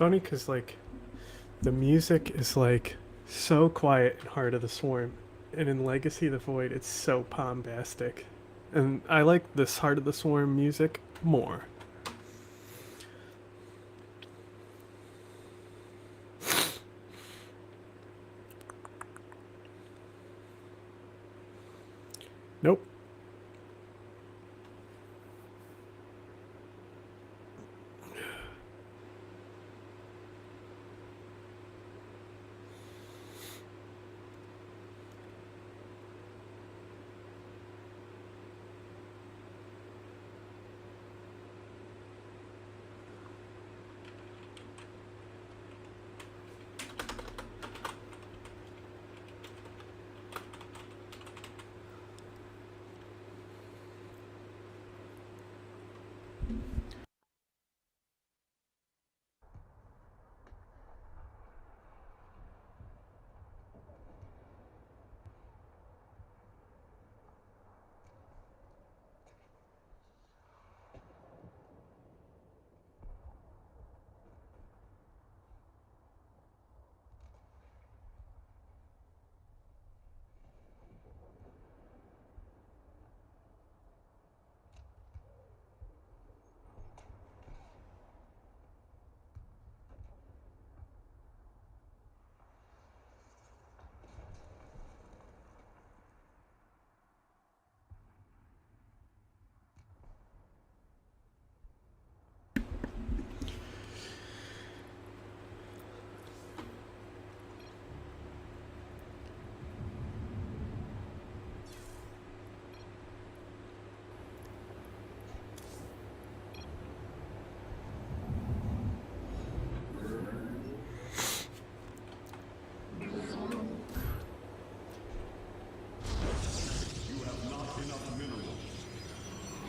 funny because, like, the music is, like, so quiet in Heart of the Swarm. And in Legacy of the Void, it's so bombastic. And I like this Heart of the Swarm music more. Nope.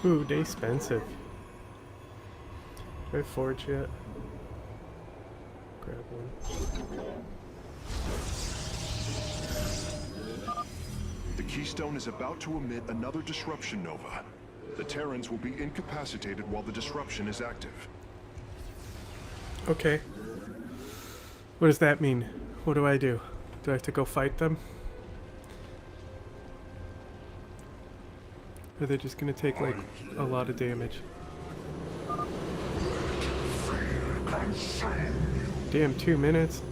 Ooh, they expensive. Do I forge yet? Grab one. The Keystone is about to emit another disruption nova. The Terrans will be incapacitated while the disruption is active. Okay. What does that mean? What do I do? Do I have to go fight them? Or are they just gonna take, like, a lot of damage? Damn, 2 minutes.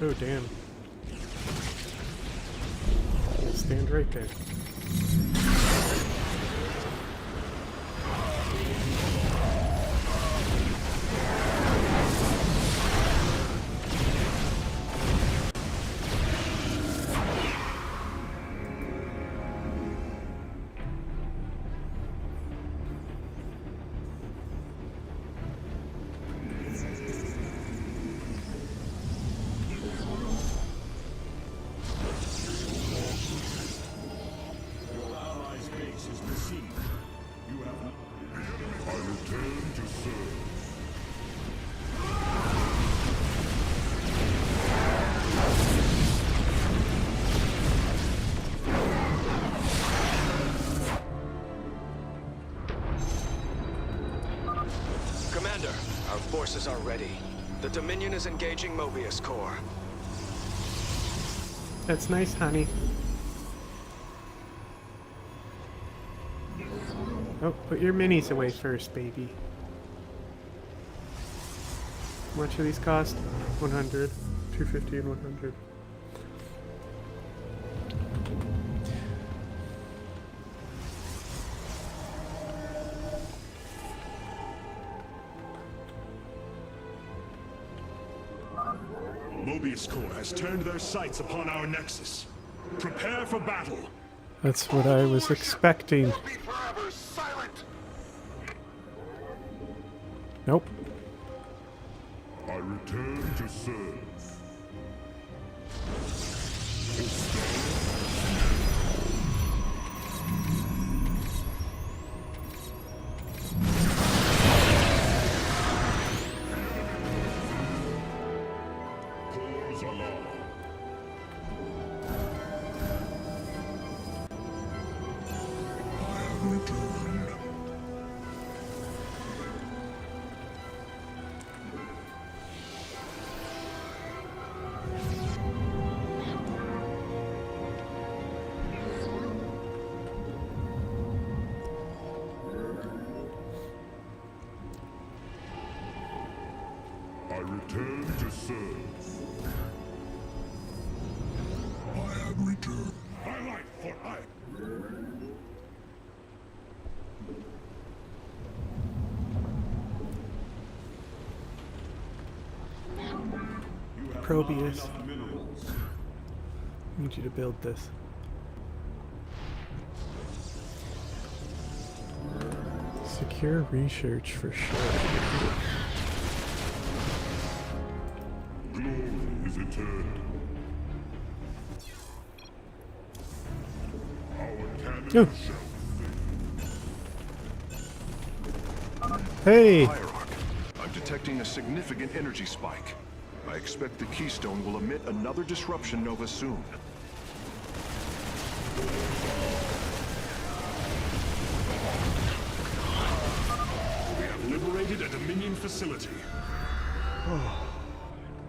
Oh, damn. Stand right there. Our forces are ready. The Dominion is engaging Mobius Core. That's nice, honey. Oh, put your minis away first, baby. How much do these cost? 100, 250, and 100. Mobius Core has turned their sights upon our Nexus. Prepare for battle. That's what I was expecting. Be forever silent. Nope. I return to serve. Cores alarm. I have returned. I return to serve. I have returned. I like for I. Probius. I need you to build this. Secure research for sure. Glory is eternal. Our cannon Oh. shall Hey! Hierarch, I'm detecting a significant energy spike. I expect the Keystone will emit another disruption nova soon. We have liberated a Dominion facility.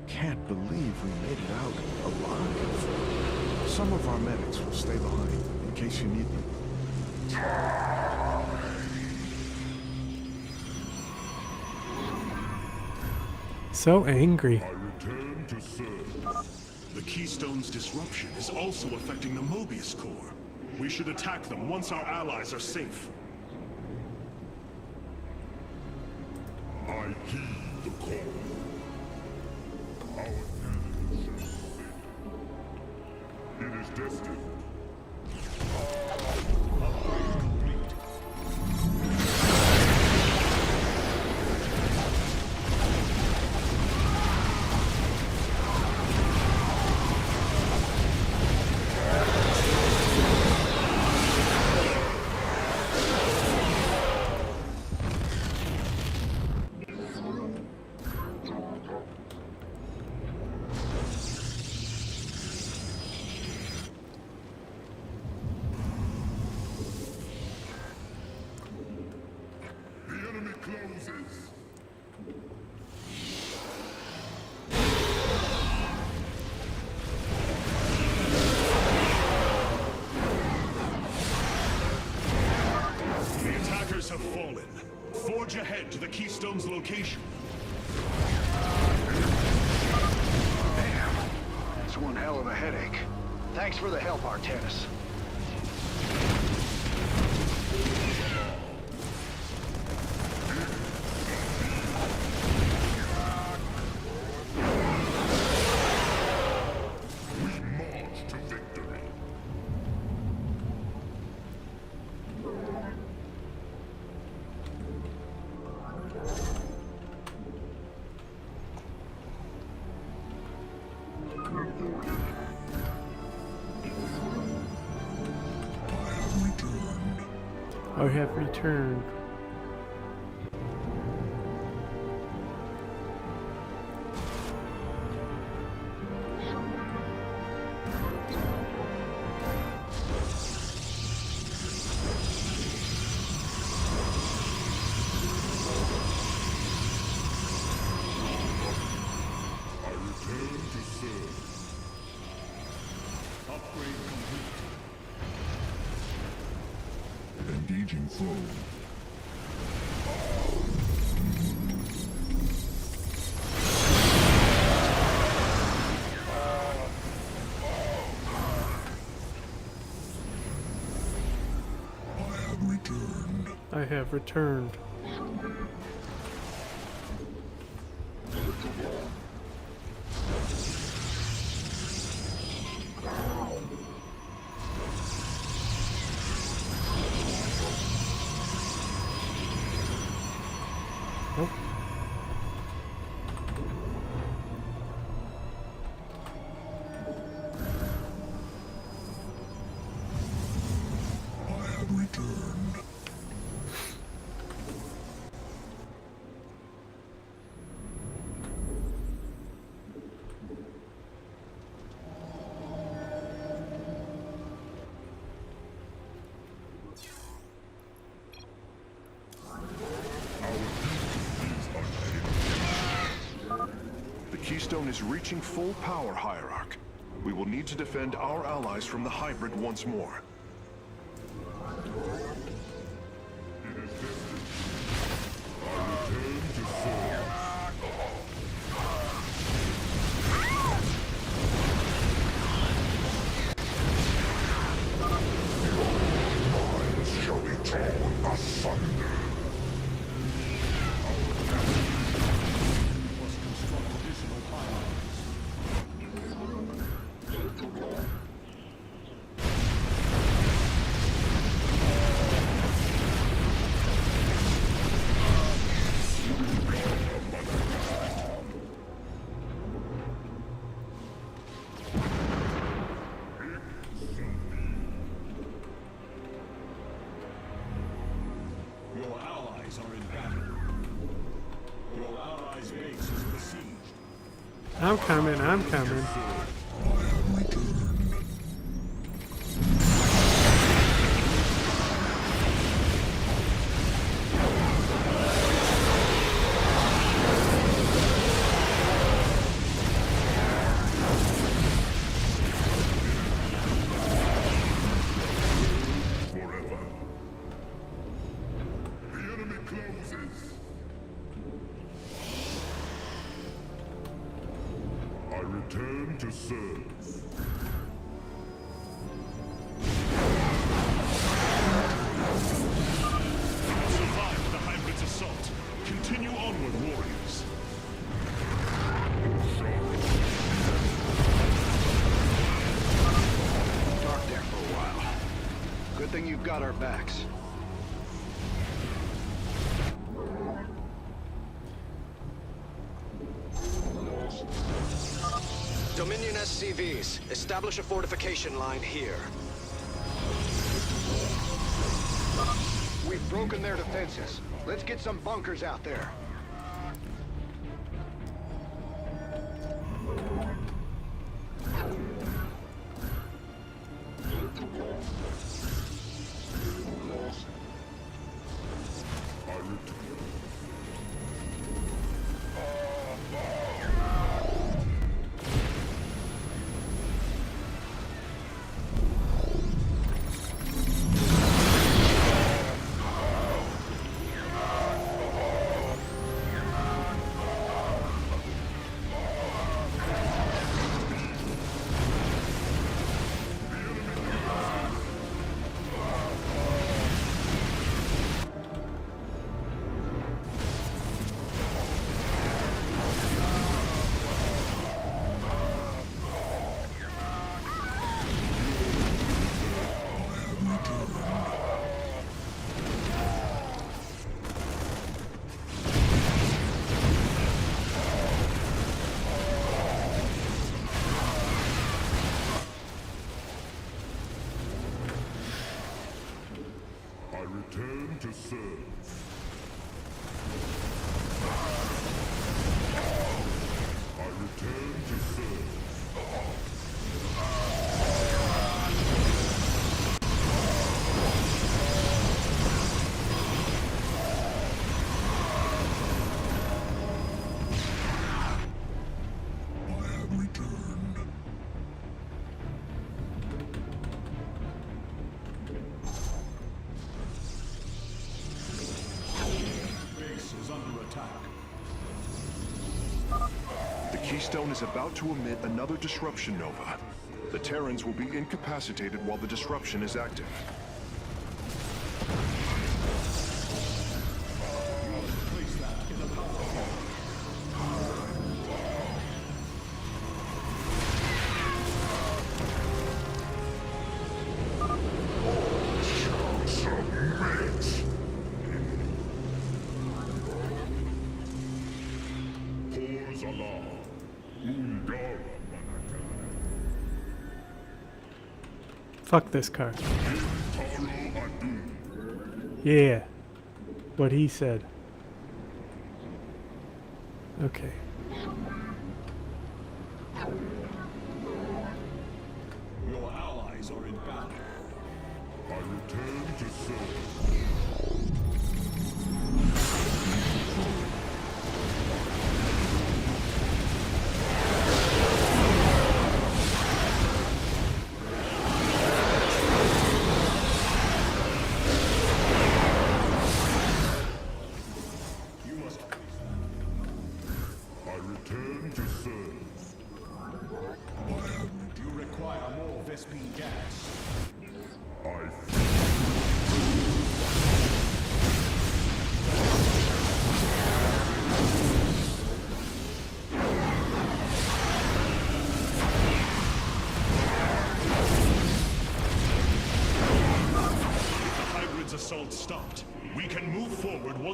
Can't believe we made it out alive. Some of our medics will stay behind in case you need them. So angry. I return to serve. The Keystone's disruption is also affecting the Mobius Core. We should attack them once our allies are safe. I heed the call. Our cannon shall sit. It is destined. Upgrade complete. The enemy closes. The attackers have fallen. Forge ahead to the Keystone's location. It's one hell of a headache. Thanks for the help, Artanis. We march to victory. I have returned. I return to serve. Upgrade complete. Engaging foe. I have returned. I have returned. Nope. Keystone is reaching full power, Hierarch. We will need to defend our allies from the hybrid once more. Your allies are in battle. Your allies' base is besieged. I'm coming, I'm coming. Forever. The enemy closes. I return to serve. Survive the hybrid's assault. Continue onward, warriors. Dark there for a while. Good thing you've got our backs. Dominion SCVs, establish a fortification line here. We've broken their defenses. Let's get some bunkers out there. I return. I return to serve. I return to serve. I have returned. Base is under attack. The Keystone is about to emit another disruption nova. The Terrans will be incapacitated while the disruption is active. Place that in a power. Pause alarm. Undara Manaka. Fuck this car. Taro Adu. Yeah. What he said. Okay. Your allies are in battle. I return to serve.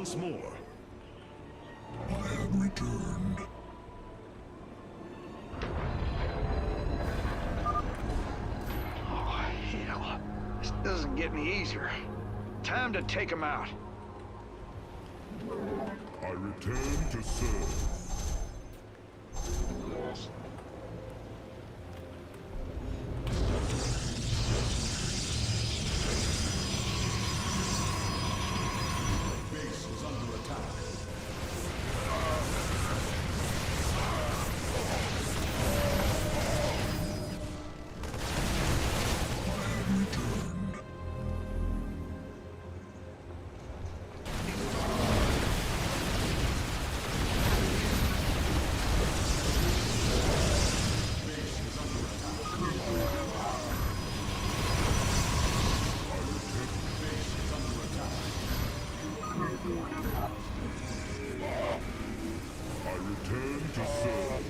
once more. I have returned. Oh, hell. This doesn't get any easier. Time to take him out. I return to serve. Base is under attack. I return to serve.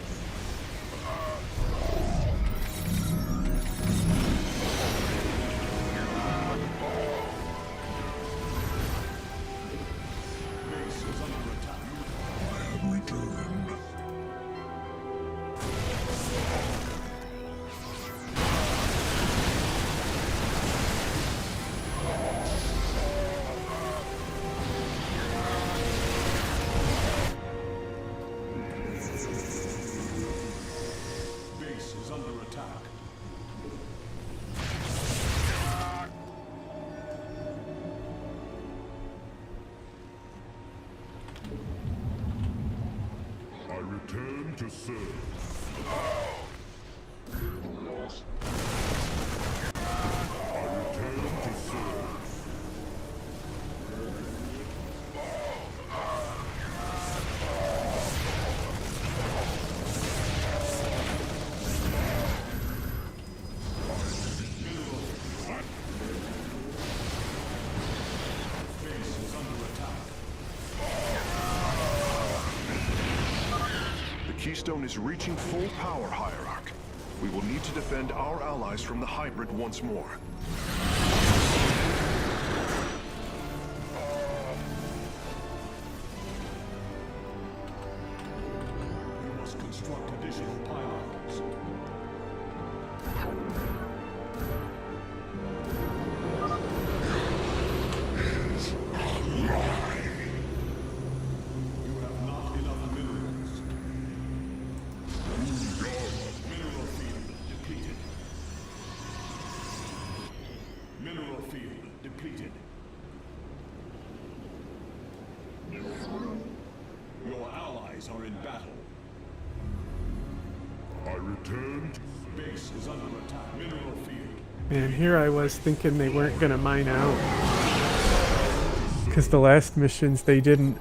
Base is under attack. I have returned. Base is under attack. I return to serve. I return to serve. Base is under attack. The Keystone is reaching full power, Hierarch. We will need to defend our allies from the hybrid once more. We must construct additional pylons. You have not enough minerals. Mineral field depleted. Mineral field depleted. Your allies are in battle. I returned. Base is under attack. Mineral field. Man, here I was thinking they weren't gonna mine out. Because the last missions they didn't.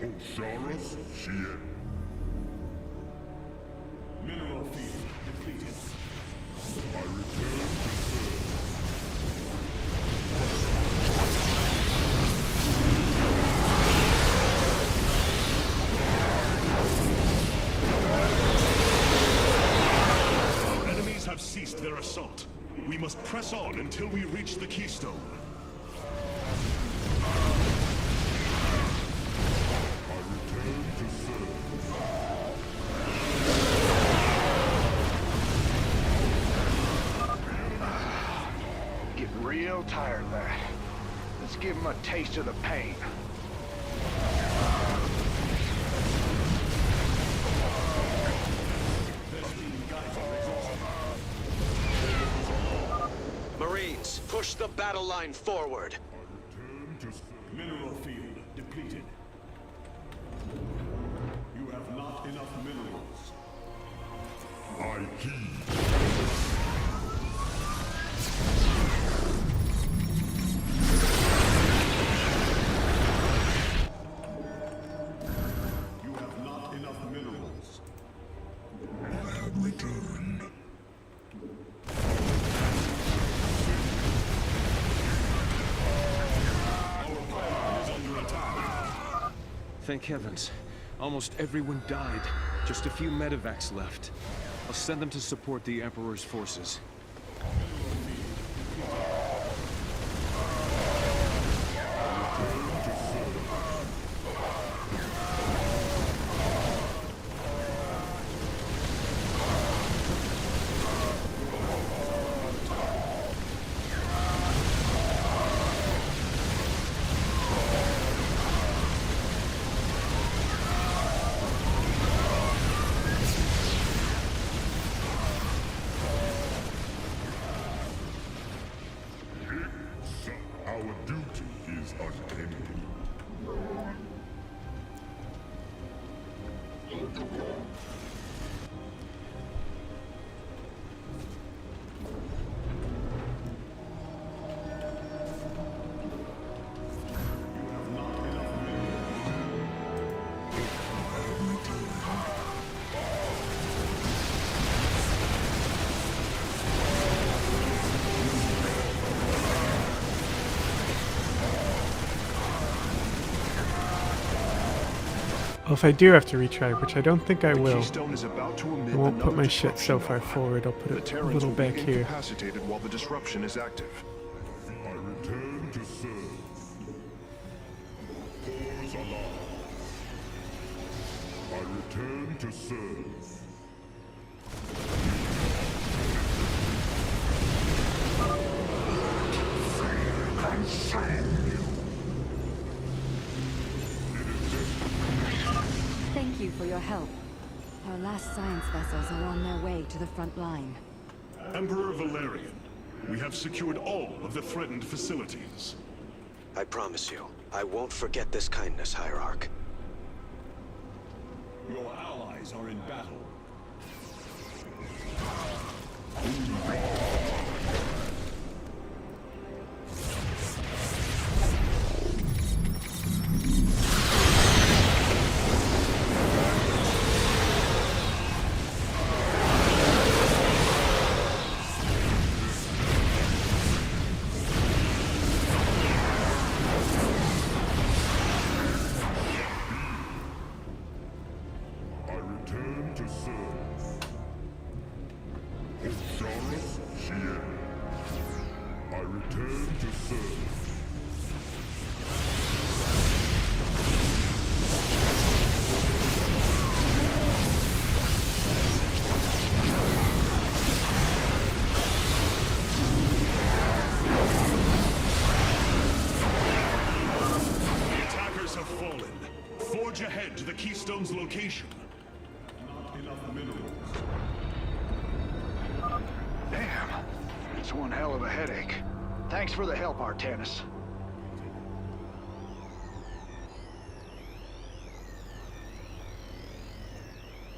Osiris Shien. Mineral field depleted. I return to serve. Our enemies have ceased their assault. We must press on until we reach the Keystone. I return to serve. Getting real tired of that. Let's give him a taste of the pain. Marines, push the battle line forward. Return to serve. Mineral field depleted. You have not enough minerals. I heed. You have not enough minerals. I have returned. Thank heavens. Almost everyone died. Just a few medevacs left. I'll send them to support the Emperor's forces. Our duty is unending. Well, if I do have to retry, which I don't think I The will, Keystone is about to emit I won't put another my shit so disruption far nova. forward. I'll put The it a Terrans little will be back here. incapacitated while the disruption is active. I return to serve. Cores alive. I return to serve. Thank you for your help. Our last science vessels are on their way to the front line. Emperor Valerian, we have secured all of the threatened facilities. I promise you, I won't forget this kindness, Hierarch. Your allies are in battle. I return to serve. Osiris Shien. I return to serve. The attackers have fallen. Forge ahead to the Keystone's location. Not enough minerals. Damn. It's one hell of a headache. Thanks for the help, Artanis.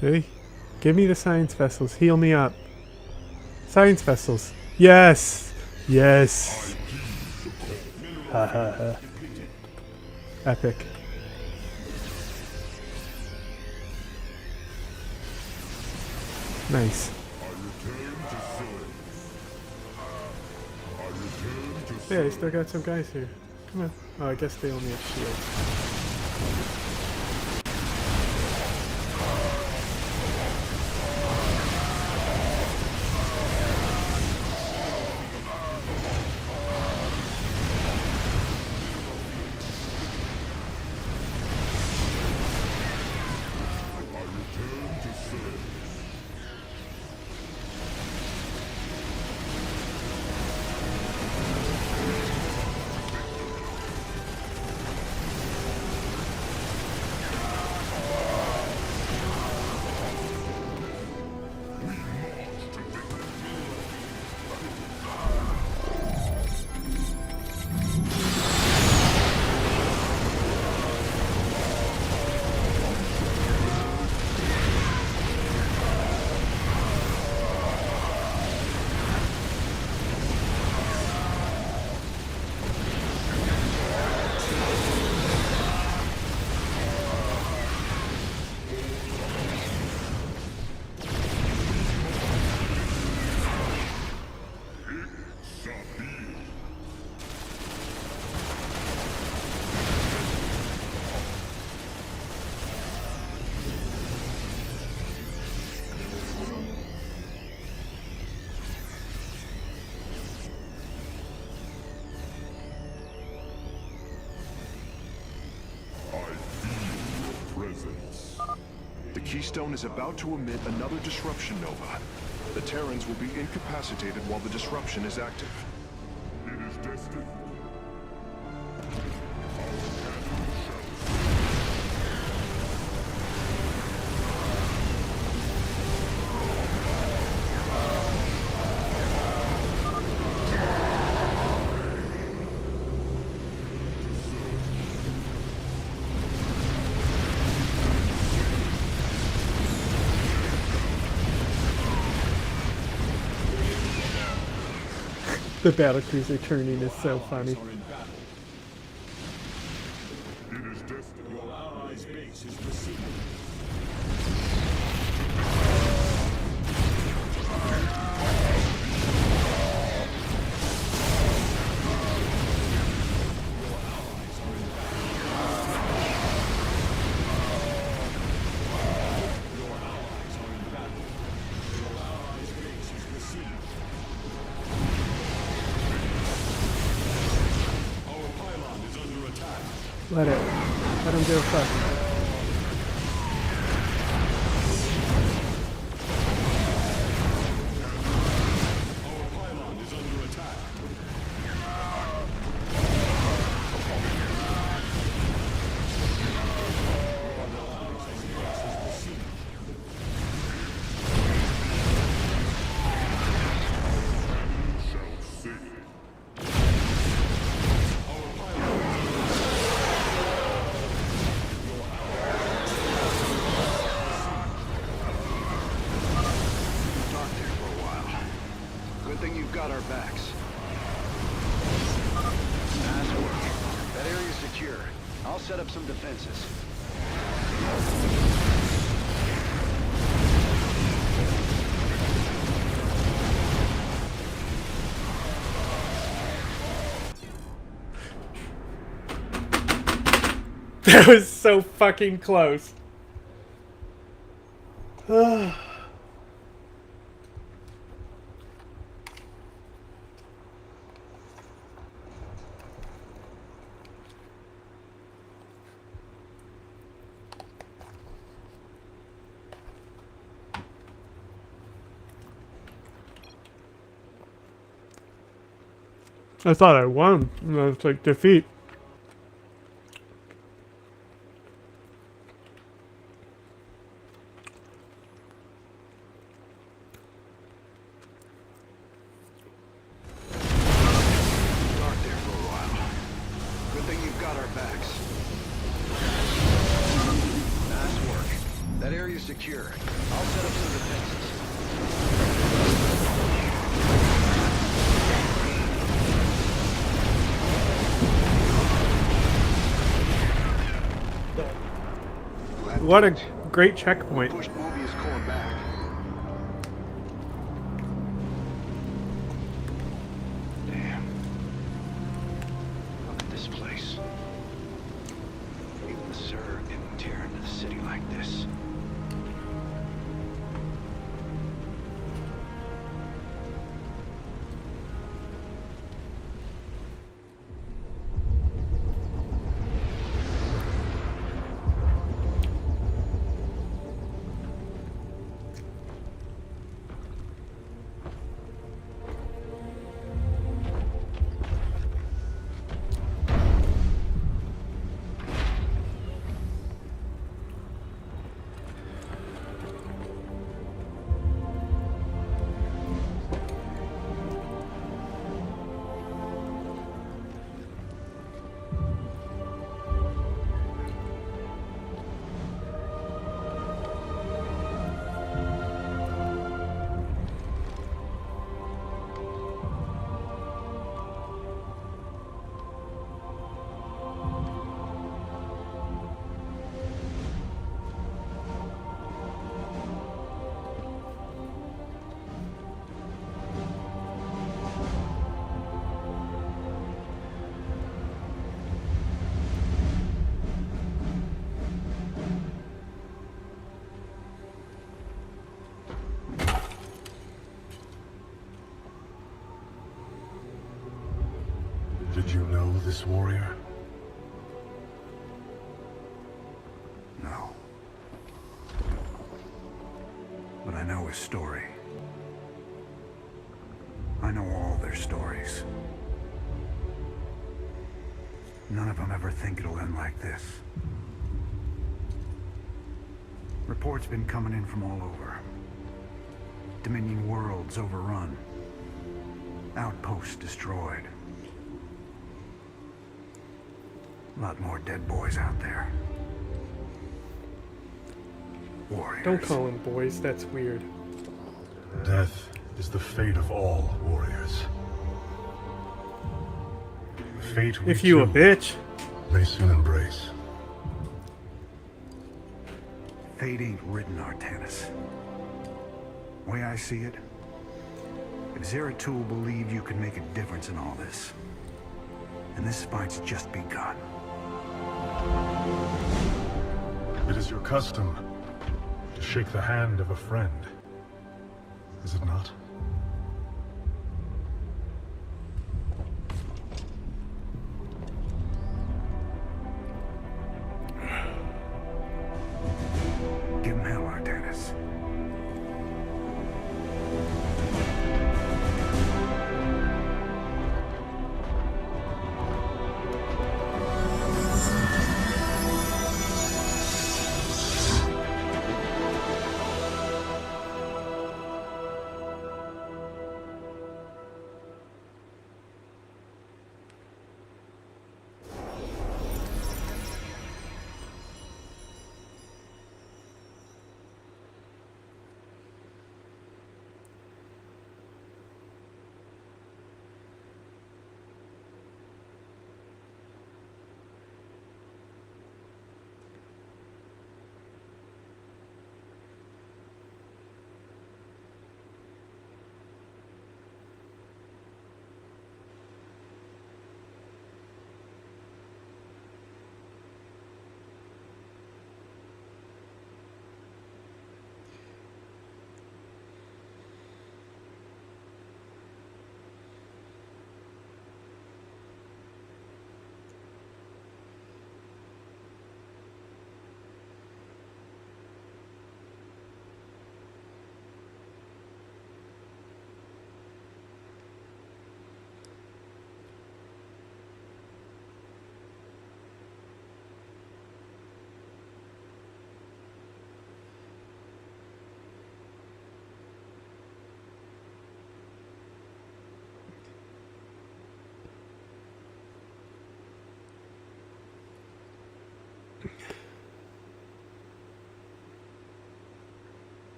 Hey, give me the science vessels. Heal me up. Science vessels. Yes! Yes! Ha ha ha. Epic. Nice. Yeah, I still got some guys here. Come on. Oh, I guess they only have shields. The Keystone is about to emit another disruption nova. The Terrans will be incapacitated while the disruption is active. It is destined. The battlecruiser turning is so funny. It is destined. Your allies' base is besieged. Let him do a fuck. Got our backs. Nice work. That area's secure. I'll set up some defenses. That was so fucking close. I thought I won. And I was like, defeat. Dark there for a while. Good thing you've got our backs. Nice work. That area's secure. I'll set up some defenses. What a great checkpoint. Push Mobius core back. Damn. Look at this place. Even the Zerg didn't tear into the city like this. Did you know this warrior? No. his story. I know all their stories. None of them ever think it'll end like this. Reports been coming in from all over. Dominion worlds overrun. Outposts destroyed. A lot more dead boys out there. Warriors. Don't call them boys, that's weird. Death is the fate of all warriors. The fate we If you a too bitch. may soon embrace. Fate ain't written, Artanis. Way I see it, if Zeratul believed you could make a difference in all this, and this fight's just begun. It is your custom to shake the hand of a friend, is it not? Give him hell, Artanis.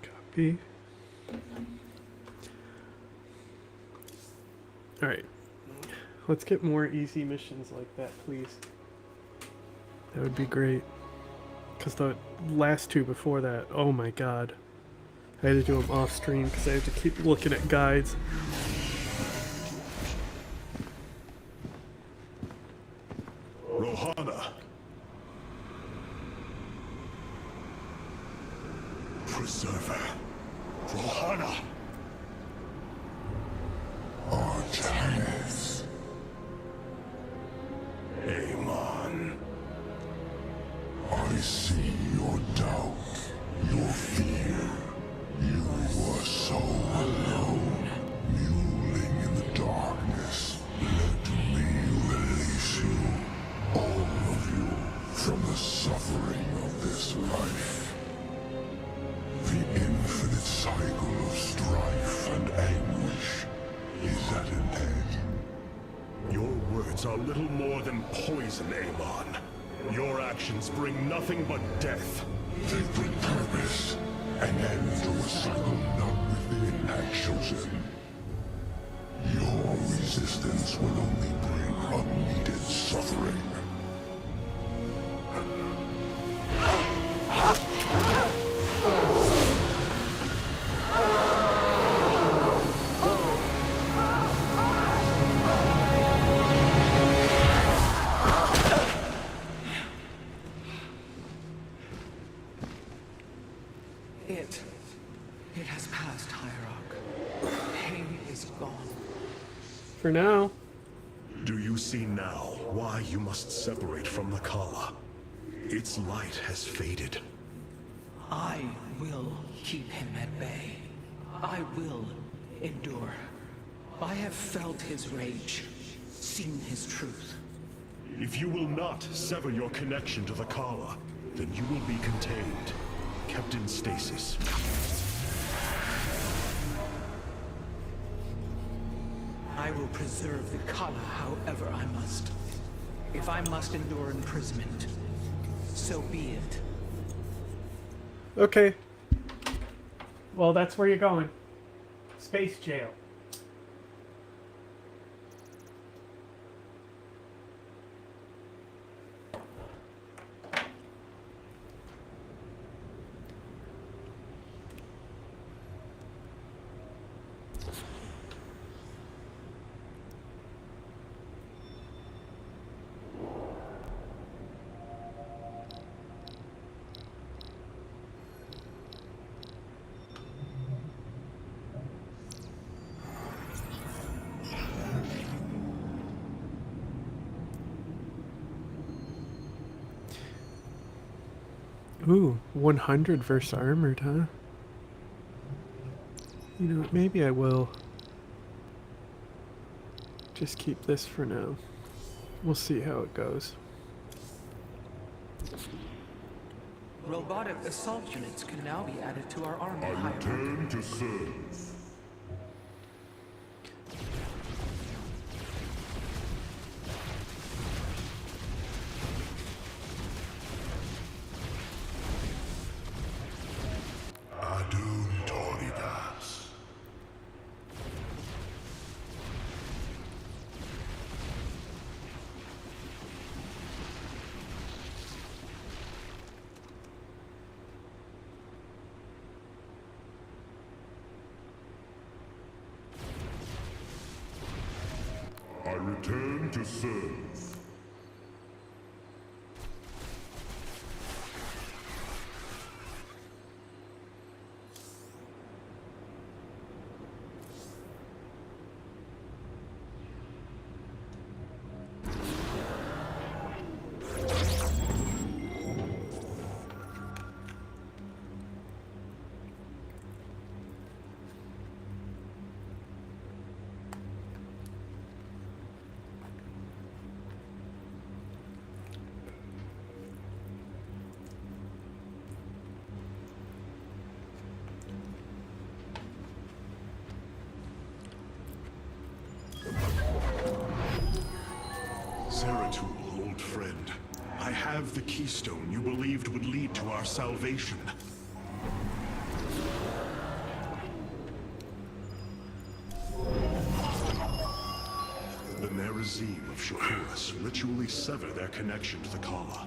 Copy. Alright. Let's get more easy missions like that, please. That would be great. Because the last two before that, oh my god. I had to do them off stream because I had to keep looking at guides. Rohana. Preserver. Rohana. Artanis. Amon. I see your doubt, your fear. You were so alone, mewling in the darkness. Let me release you, all of you, from the suffering of this life. The infinite cycle of strife. are little more than poison, Amon. Your actions bring nothing but death. They bring purpose, an end to a cycle not within our chosen. Your resistance will only bring unneeded suffering. It has passed, Hierarch. Pain is gone. For now. Do you see now why you must separate from the Kala? Its light has faded. I will keep him at bay. I will endure. I have felt his rage, seen his truth. If you will not sever your connection to the Kala, then you will be contained, kept in stasis. I will preserve the Kala however I must. If I must endure imprisonment, so be it. Okay. Well, that's where you're going. Space jail. Ooh, 100 versus armored, huh? You know, maybe I will just keep this for now. We'll see how it goes. Robotic assault units can now be added to our army. I return to serve. I return to serve. Zeratul, old friend. I have the keystone you believed would lead to our salvation. The Nerazim of Shakuras ritually sever their connection to the Kala.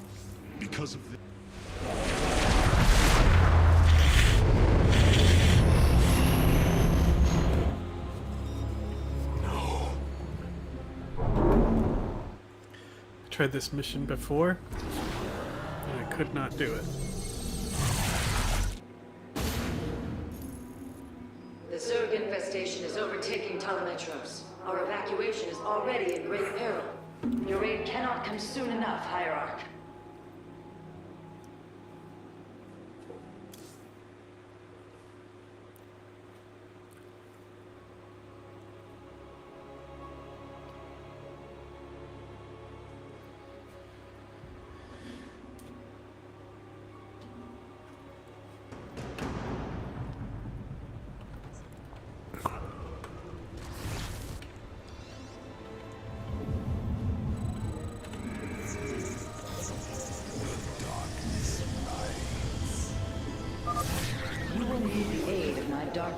Because of this... Tried this mission before, and I could not do it. The Zerg infestation is overtaking Telemetros. Our evacuation is already in great peril. Your aid cannot come soon enough, Hierarch.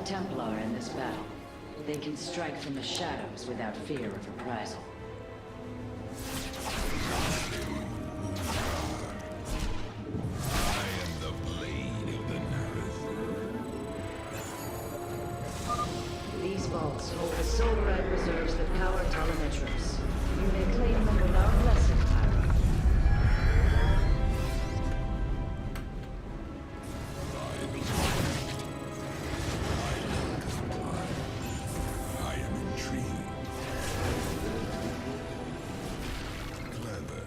Dark Templar in this battle. They can strike from the shadows without fear of reprisal. These vaults hold the silverite reserves that power Telemetros. You may claim them without blessing, Pyro. I am intrigued. Clever.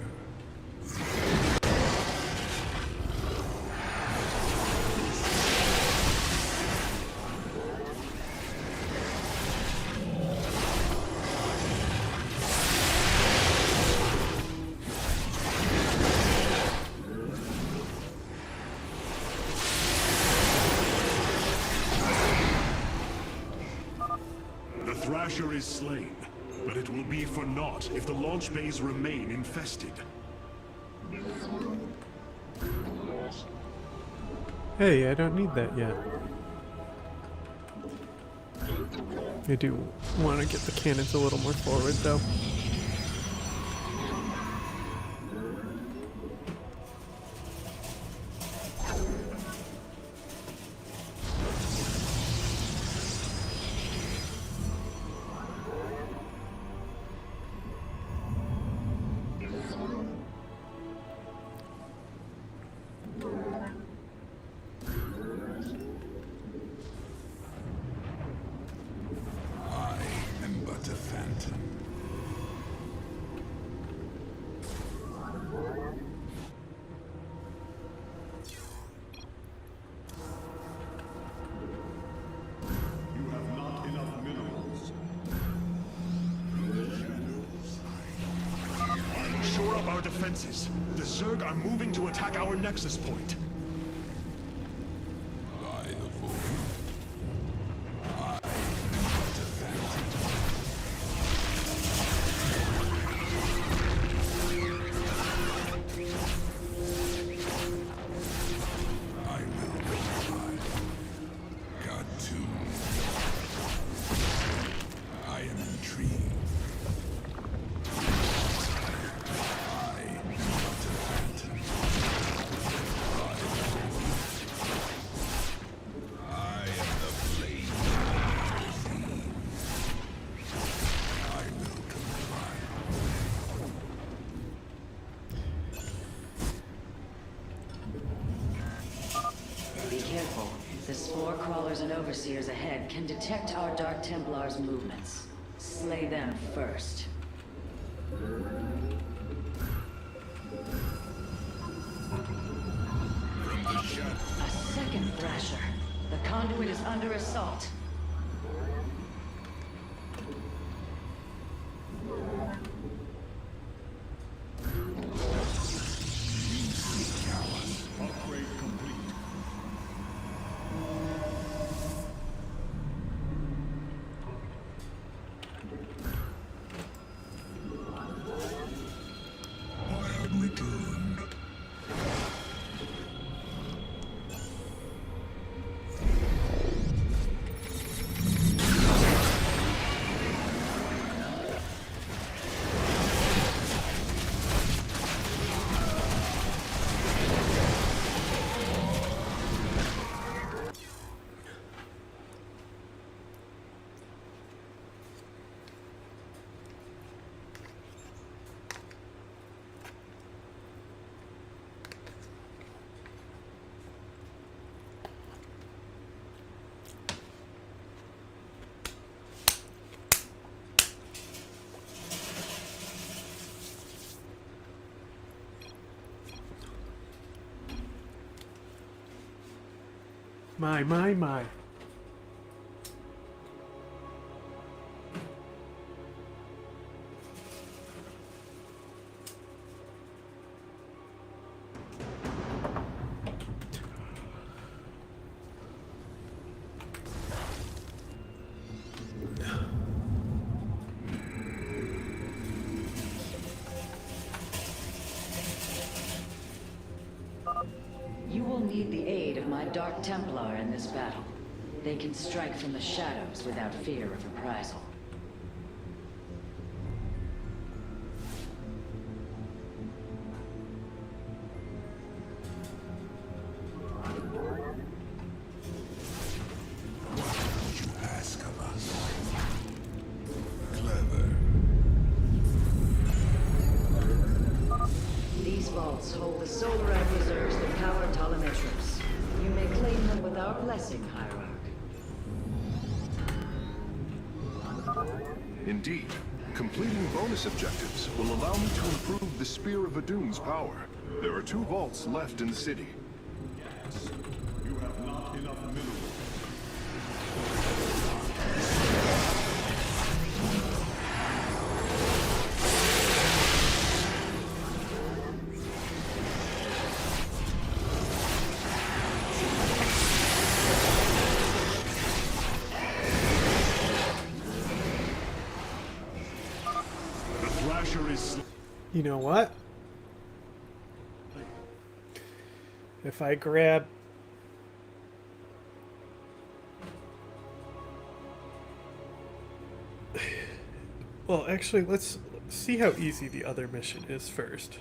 The Thrasher is slain, but it will be for naught if the launch bays remain infested. Hey, I don't need that yet. I do want to get the cannons a little more forward, though. I am but a phantom. You have not enough minerals. Shore up our defenses. The Zerg are moving to attack our nexus point. By the void. I am but a phantom. I will comply. God too. I am intrigued. I am but a phantom. By the void. I am the blade of the fiends. I will comply. Be careful. The spore crawlers and overseers ahead can detect our Dark Templars' movements. Slay them first. A second Thrasher. The conduit is under assault. Upgrade complete. I am returned. My. You will need the aid of my Dark Templar in this battle. They can strike from the shadows without fear of reprisal. These vaults hold the solar reserves that power Ptolemaitrops. You may claim them with our blessing, Hierarch. Indeed. Completing bonus objectives will allow me to improve the Spear of Adum's power. There are 2 vaults left in the city. You have not enough minerals. You know what? If I grab... Well, actually, let's see how easy the other mission is first.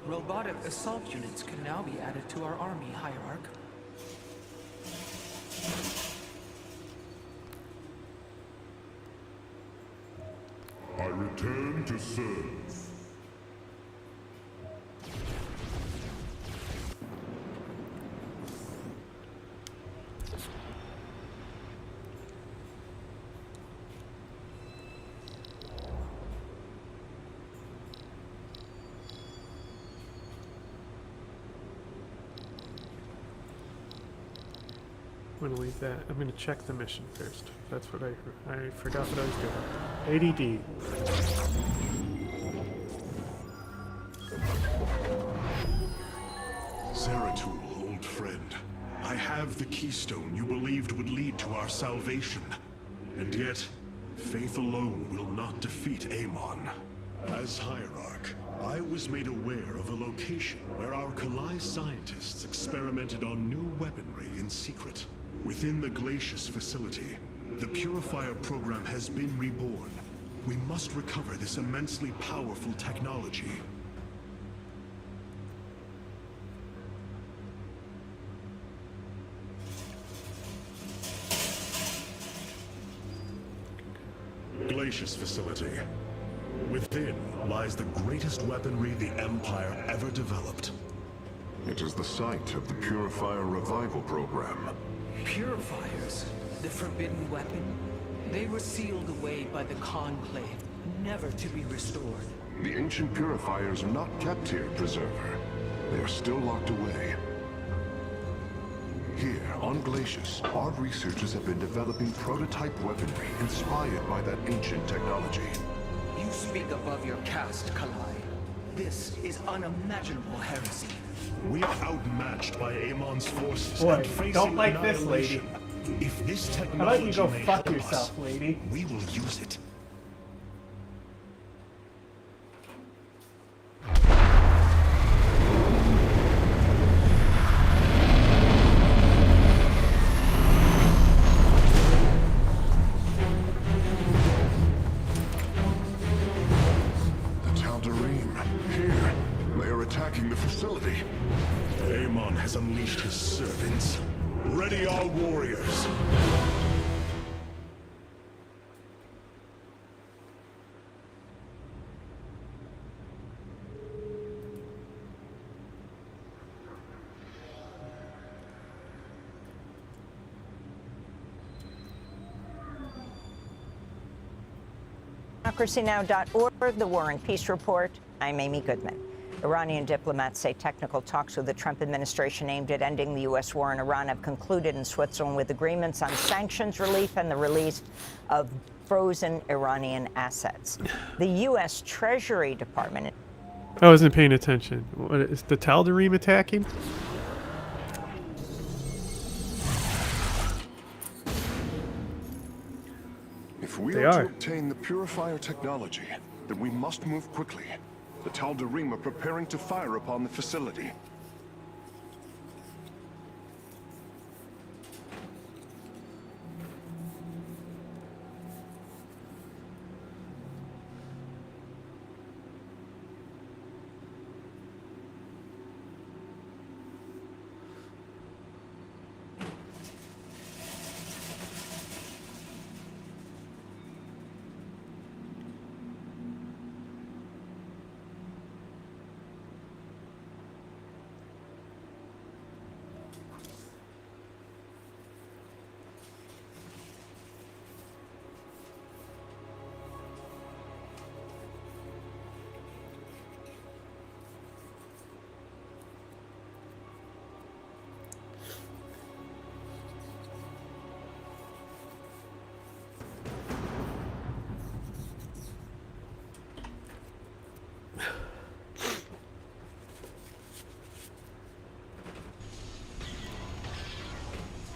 Robotic assault units can now be added to our army, Hierarch. I return to serve. I'm gonna leave that. I'm gonna check the mission first. That's what I forgot what I was doing. ADD. Zeratul, old friend. I have the keystone you believed would lead to our salvation. And yet, faith alone will not defeat Amon. As Hierarch, I was made aware of a location where our Kalai scientists experimented on new weaponry in secret. Within the Glacius facility, the Purifier program has been reborn. We must recover this immensely powerful technology. Glacius facility. Within lies the greatest weaponry the Empire ever developed. It is the site of the Purifier Revival Program. Purifiers? The forbidden weapon? They were sealed away by the Conclave, never to be restored. The ancient Purifiers are not kept here, Preserver. They are still locked away. Here, on Glacius, our researchers have been developing prototype weaponry inspired by that ancient technology. You speak above your caste, Kalai. This is unimaginable heresy. We are outmatched by Amon's forces. Boy, and facing don't like this, annihilation. lady. If this How technology about you go may fuck help yourself, us, lady? we will use it. The Tal'Darim, here. They are attacking has unleashed his servants. Ready, all warriors. DemocracyNow.org, the War and Peace Report. I'm Amy Goodman. Iranian diplomats say technical talks with the Trump administration aimed at ending the U.S. war in Iran have concluded in Switzerland with agreements on sanctions relief and the release of frozen Iranian assets. The U.S. Treasury Department... I wasn't paying attention. What is the Tal'Darim attacking? If we They are are. to obtain the purifier technology, then we must move quickly. The Tal'Darim are preparing to fire upon the facility.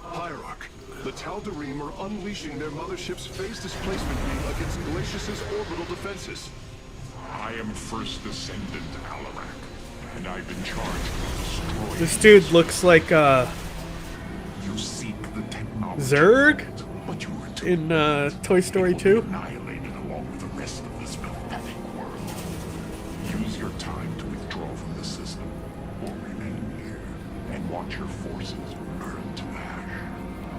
Hierarch, the Tal'Darim are unleashing their mothership's phase displacement beam against Glacius's orbital defenses. I am first descendant Alarak, and I've been charged with destroying... This dude looks like You seek the technology, Zurg but you were too in Toy Story 2. annihilated along with the rest of this pathetic world. Use your time to withdraw from the system, or remain here and watch your forces burn to ash.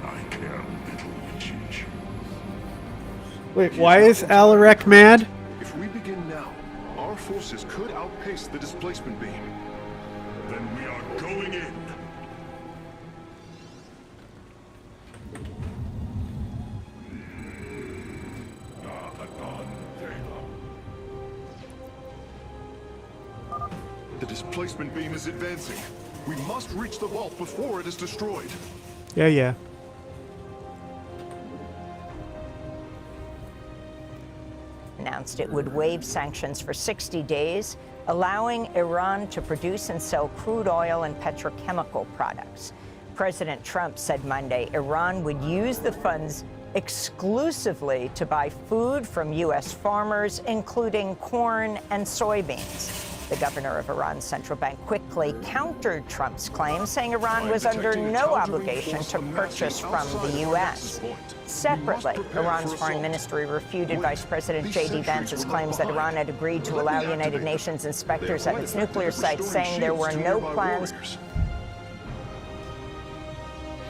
I care little which you choose. Wait, why is Alarak mad? If we begin now, our forces could outpace the displacement beam. Then we are going in. The displacement beam is advancing. We must reach the vault before it is destroyed. Yeah. announced it would waive sanctions for 60 days, allowing Iran to produce and sell crude oil and petrochemical products. President Trump said Monday Iran would use the funds exclusively to buy food from U.S. farmers, including corn and soybeans. The governor of Iran's central bank quickly countered Trump's claim, saying Iran was under no obligation to purchase from the U.S. Separately, Iran's foreign ministry refuted Vice President J.D. Vance's claims that Iran had agreed to allow United Nations inspectors at its nuclear sites, saying there were no plans.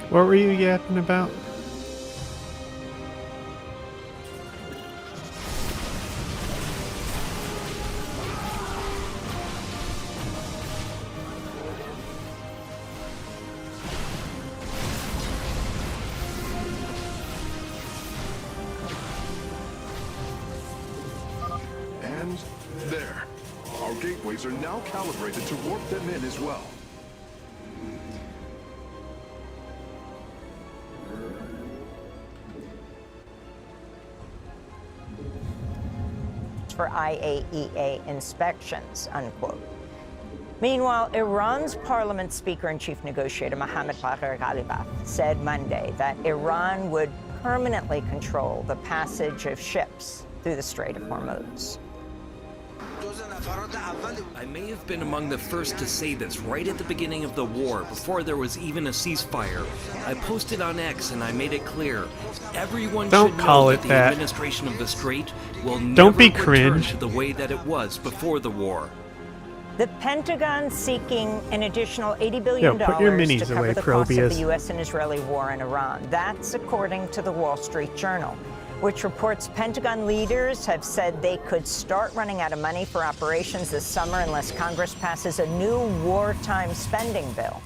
What were you yapping about? And there. Our gateways are now calibrated to warp them in as well. For IAEA inspections, unquote. Meanwhile, Iran's parliament speaker and chief negotiator Mohammad Bagher Ghalibaf said Monday that Iran would permanently control the passage of ships through the Strait of Hormuz. I may have been among the first to say this right at the beginning of the war, before there was even a ceasefire. I posted on X and I made it clear. Everyone Don't should call know it that the that. administration of the Strait will Don't never be return cringe. to the way that it was before the war. The Pentagon seeking an additional $80 billion Yo, put your to minis cover away, the cost of Probius. the U.S. and Israeli war in Iran. That's according to the Wall Street Journal, which reports Pentagon leaders have said they could start running out of money for operations this summer unless Congress passes a new wartime spending bill.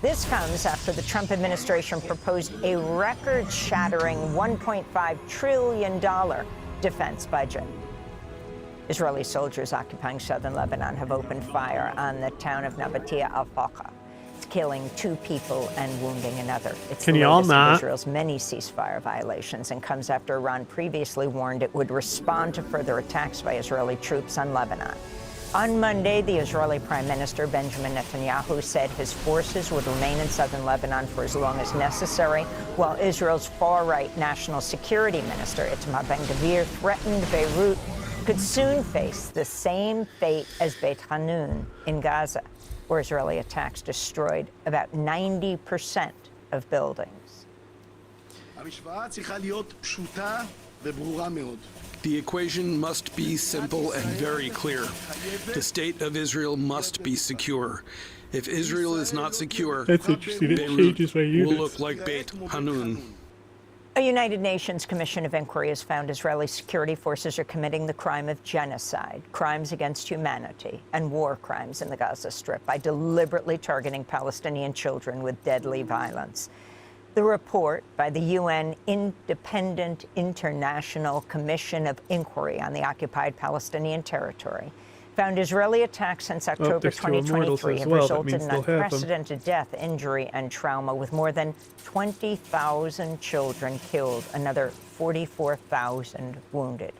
This comes after the Trump administration proposed a record-shattering $1.5 trillion defense budget. Israeli soldiers occupying southern Lebanon have opened fire on the town of Nabatea al-Faqa, killing 2 people and wounding another. It's Can the y'all latest of not? Israel's many ceasefire violations and comes after Iran previously warned it would respond to further attacks by Israeli troops on Lebanon. On Monday, the Israeli Prime Minister Benjamin Netanyahu said his forces would remain in southern Lebanon for as long as necessary, while Israel's far-right National Security Minister Itamar Ben-Gvir threatened Beirut could soon face the same fate as Beit Hanun in Gaza, where Israeli attacks destroyed about 90% of buildings. The equation must be simple and very clear. The state of Israel must be secure. If Israel is not secure, That's interesting. It Beirut changes my will units. look like Beit Hanun. A United Nations Commission of Inquiry has found Israeli security forces are committing the crime of genocide, crimes against humanity, and war crimes in the Gaza Strip by deliberately targeting Palestinian children with deadly violence. The report by the UN Independent International Commission of Inquiry on the occupied Palestinian territory found Israeli attacks since October there's 2 immortals 2023 as have well. That resulted means in they'll have them. unprecedented death, injury, and trauma, with more than 20,000 children killed, another 44,000 wounded.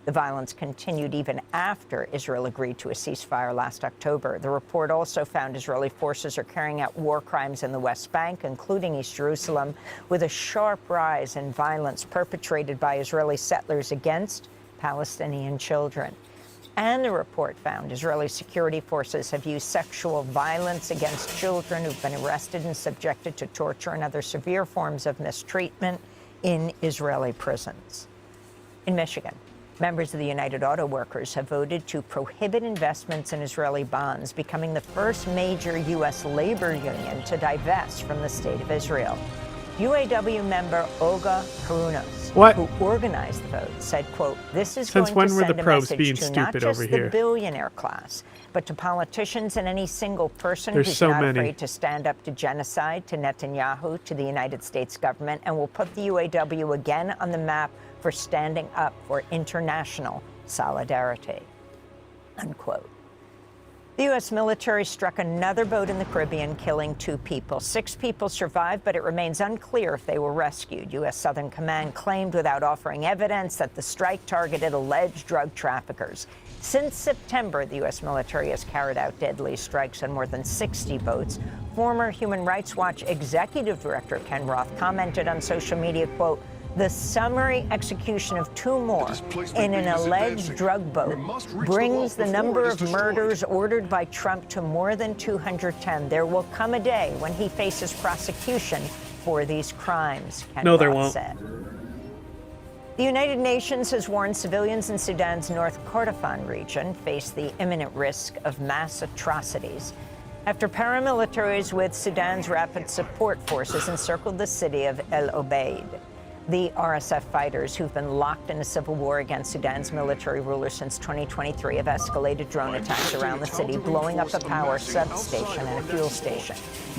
The violence continued even after Israel agreed to a ceasefire last October. The report also found Israeli forces are carrying out war crimes in the West Bank, including East Jerusalem, with a sharp rise in violence perpetrated by Israeli settlers against Palestinian children. And the report found Israeli security forces have used sexual violence against children who've been arrested and subjected to torture and other severe forms of mistreatment in Israeli prisons. In Michigan, members of the United Auto Workers have voted to prohibit investments in Israeli bonds, becoming the first major U.S. labor union to divest from the State of Israel. UAW member Olga Harunos, who organized the vote, said, quote, "This is Since going when to were the send a probes message being to not stupid just over the here? billionaire class, but to politicians and any single person There's who's so not many. afraid to stand up to genocide, to Netanyahu, to the United States government, and will put the UAW again on the map for standing up for international solidarity," unquote. The U.S. military struck another boat in the Caribbean, killing 2 people. 6 people survived, but it remains unclear if they were rescued. U.S. Southern Command claimed without offering evidence that the strike targeted alleged drug traffickers. Since September, the U.S. military has carried out deadly strikes on more than 60 boats. Former Human Rights Watch Executive Director Ken Roth commented on social media, quote, "The summary execution of 2 more in an alleged drug boat brings the number of murders ordered by Trump to more than 210. There will come a day when he faces prosecution for these crimes," Ken No, there Roth won't. said. The United Nations has warned civilians in Sudan's North Kordofan region face the imminent risk of mass atrocities after paramilitaries with Sudan's Rapid Support Forces encircled the city of El Obeid. The RSF fighters, who've been locked in a civil war against Sudan's military ruler since 2023, have escalated drone attacks around the city, blowing up a power substation and a fuel station.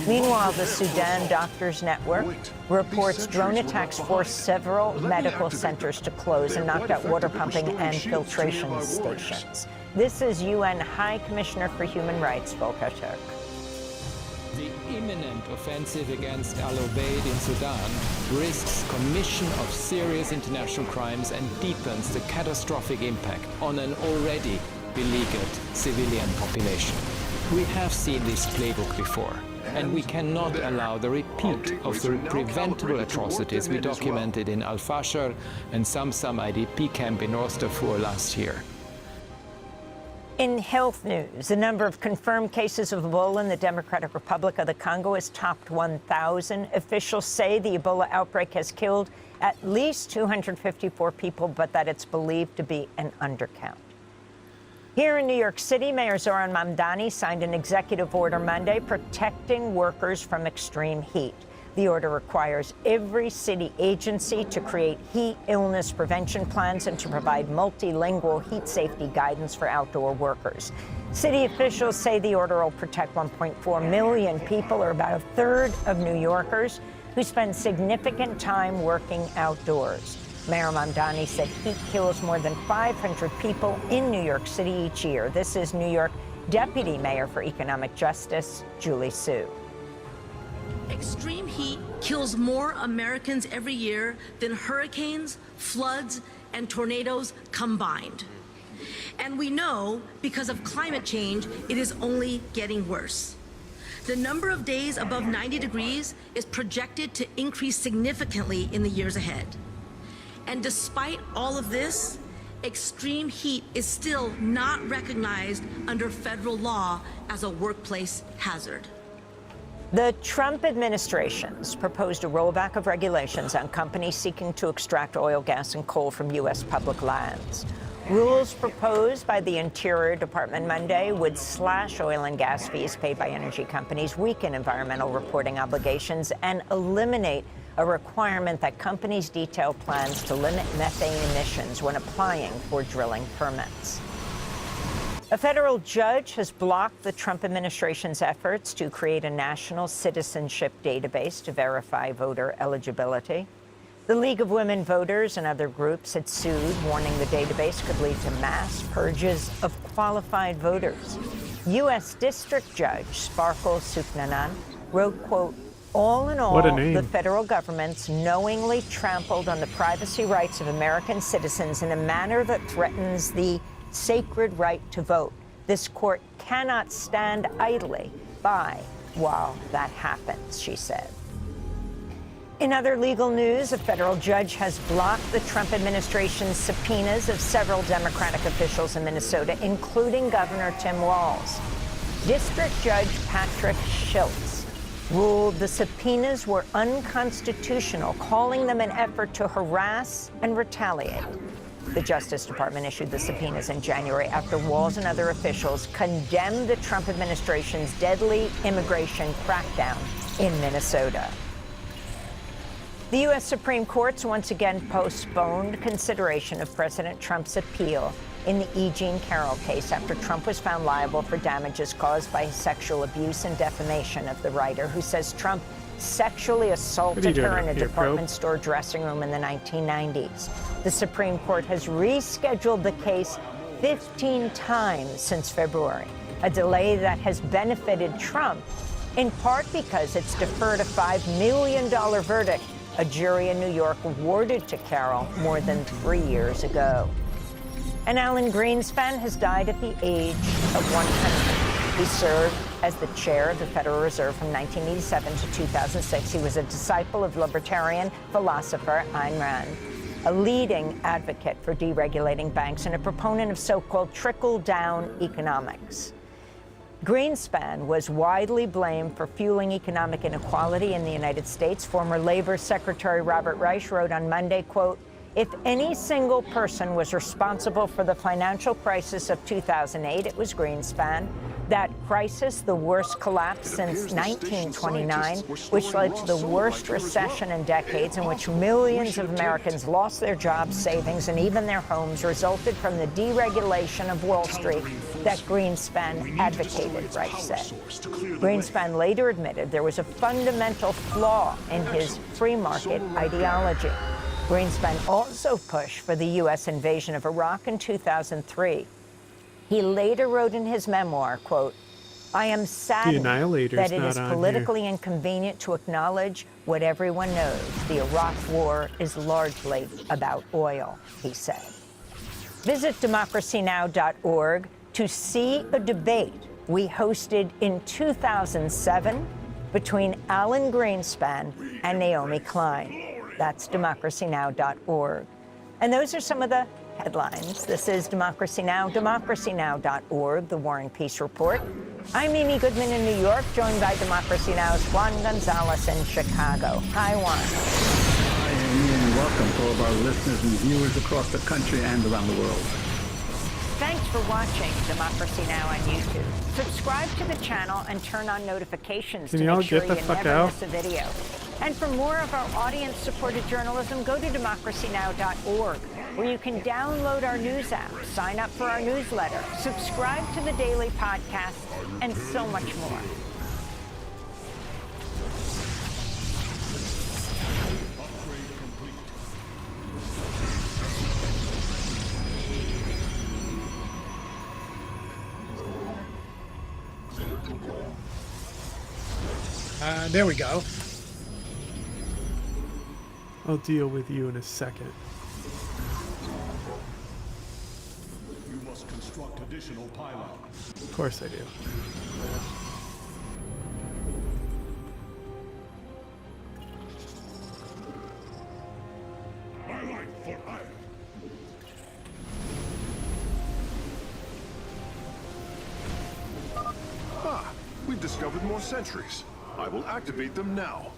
Meanwhile, the Sudan Doctors Network reports drone attacks forced several medical centers to close and knocked out water pumping and filtration stations. This is UN High Commissioner for Human Rights, Volker Turk. The imminent offensive against Al Obeid in Sudan risks commission of serious international crimes and deepens the catastrophic impact on an already beleaguered civilian population. We have seen this playbook before, and we cannot allow the repeat of the preventable atrocities we documented in Al-Fashar and Samsam IDP camp in North Darfur last year. In health news, the number of confirmed cases of Ebola in the Democratic Republic of the Congo has topped 1,000. Officials say the Ebola outbreak has killed at least 254 people, but that it's believed to be an undercount. Here in New York City, Mayor Zohran Mamdani signed an executive order Monday protecting workers from extreme heat. The order requires every city agency to create heat illness prevention plans and to provide multilingual heat safety guidance for outdoor workers. City officials say the order will protect 1.4 million people, or about a third of New Yorkers, who spend significant time working outdoors. Mayor Mamdani said heat kills more than 500 people in New York City each year. This is New York Deputy Mayor for Economic Justice, Julie Su. Extreme heat kills more Americans every year than hurricanes, floods, and tornadoes combined. And we know, because of climate change, it is only getting worse. The number of days above 90 degrees is projected to increase significantly in the years ahead. And despite all of this, extreme heat is still not recognized under federal law as a workplace hazard. The Trump administration's proposed a rollback of regulations on companies seeking to extract oil, gas, and coal from U.S. public lands. Rules proposed by the Interior Department Monday would slash oil and gas fees paid by energy companies, weaken environmental reporting obligations, and eliminate a requirement that companies detail plans to limit methane emissions when applying for drilling permits. A federal judge has blocked the Trump administration's efforts to create a national citizenship database to verify voter eligibility. The League of Women Voters and other groups had sued, warning the database could lead to mass purges of qualified voters. U.S. District Judge Sparkle Suknanan wrote, quote, all in all, the federal government's knowingly trampled on the privacy rights of American citizens in a manner that threatens the sacred right to vote. This court cannot stand idly by while that happens, she said. In other legal news, a federal judge has blocked the Trump administration's subpoenas of several Democratic officials in Minnesota, including Governor Tim Walz. District Judge Patrick Schultz ruled the subpoenas were unconstitutional, calling them an effort to harass and retaliate. The Justice Department issued the subpoenas in January after Walz and other officials condemned the Trump administration's deadly immigration crackdown in Minnesota. The U.S. Supreme Court's once again postponed consideration of President Trump's appeal in the E. Jean Carroll case after Trump was found liable for damages caused by his sexual abuse and defamation of the writer, who says Trump sexually assaulted her in a department store dressing room in the 1990s. The Supreme Court has rescheduled the case 15 times since February, a delay that has benefited Trump, in part because it's deferred a $5 million verdict a jury in New York awarded to Carroll more than 3 years ago. And Alan Greenspan has died at the age of 100. He served as the chair of the Federal Reserve from 1987 to 2006. He was a disciple of libertarian philosopher Ayn Rand, a leading advocate for deregulating banks and a proponent of so-called trickle-down economics. Greenspan was widely blamed for fueling economic inequality in the United States. Former Labor Secretary Robert Reich wrote on Monday, quote, if any single person was responsible for the financial crisis of 2008, it was Greenspan. That crisis, the worst collapse since 1929, which led to the worst recession in decades, in which millions of Americans lost their jobs, savings, and even their homes, resulted from the deregulation of Wall Street that Greenspan advocated, Reich said. Greenspan later admitted there was a fundamental flaw in his free market ideology. Greenspan also pushed for the U.S. invasion of Iraq in 2003. He later wrote in his memoir, quote, I am saddened that it is politically inconvenient to acknowledge what everyone knows. The Iraq War is largely about oil, he said. Visit democracynow.org to see a debate we hosted in 2007 between Alan Greenspan and Naomi Klein. That's democracynow.org. And those are some of the headlines. This is Democracy Now!, democracynow.org, The War and Peace Report. I'm Amy Goodman in New York, joined by Democracy Now!'s Juan Gonzalez in Chicago. Hi, Juan. Hi, Amy, and welcome to all of our listeners and viewers across the country and around the world. Thanks for watching Democracy Now! On YouTube. Subscribe to the channel and turn on notifications to make sure you never miss a video. And for more of our audience-supported journalism, go to democracynow.org, where you can download our news app, sign up for our newsletter, subscribe to the daily podcast, and so much more. There we go. I'll deal with you in a second. You must construct additional pylons. Of course I do. Ah, we've discovered more sentries. I will activate them now.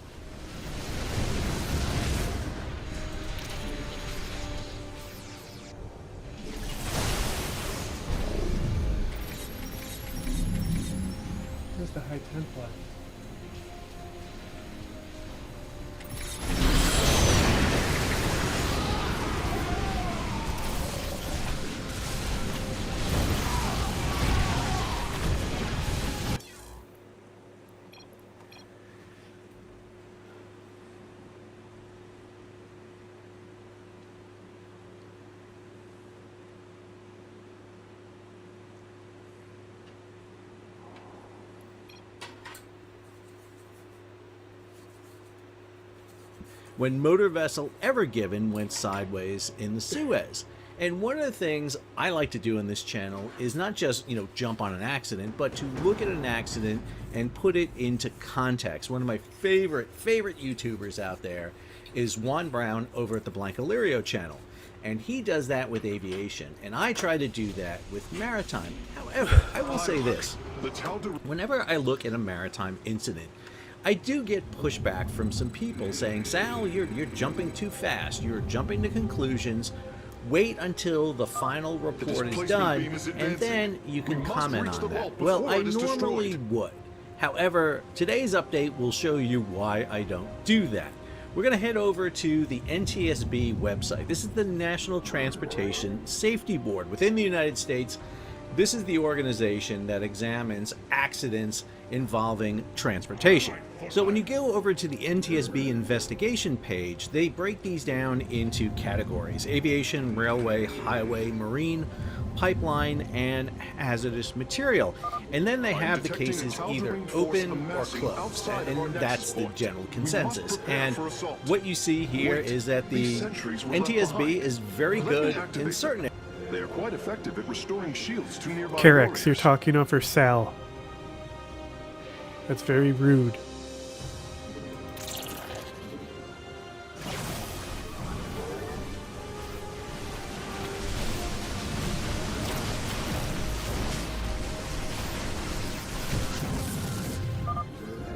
Where's the High Templar? When motor vessel Ever Given went sideways in the Suez. And one of the things I like to do in this channel is not just, jump on an accident, but to look at an accident and put it into context. One of my favorite YouTubers out there is Juan Brown over at the Blancalirio channel. And he does that with aviation, and I try to do that with maritime. However, I will say this. Whenever I look at a maritime incident, I do get pushback from some people saying, Sal, you're jumping too fast. You're jumping to conclusions. Wait until the final report is done, and then you can comment on that. Well, I normally would. However, today's update will show you why I don't do that. We're going to head over to the NTSB website. This is the National Transportation Safety Board within the United States. This is the organization that examines accidents involving transportation. So when you go over to the NTSB investigation page, they break these down into categories: aviation, railway, highway, marine, pipeline, and hazardous material. And then they have the cases either open or closed, and that's the general consensus. And what you see here is that the NTSB is very good in certain areas. They are quite effective at restoring shields to nearby Carex, you're talking over Sal. That's very rude.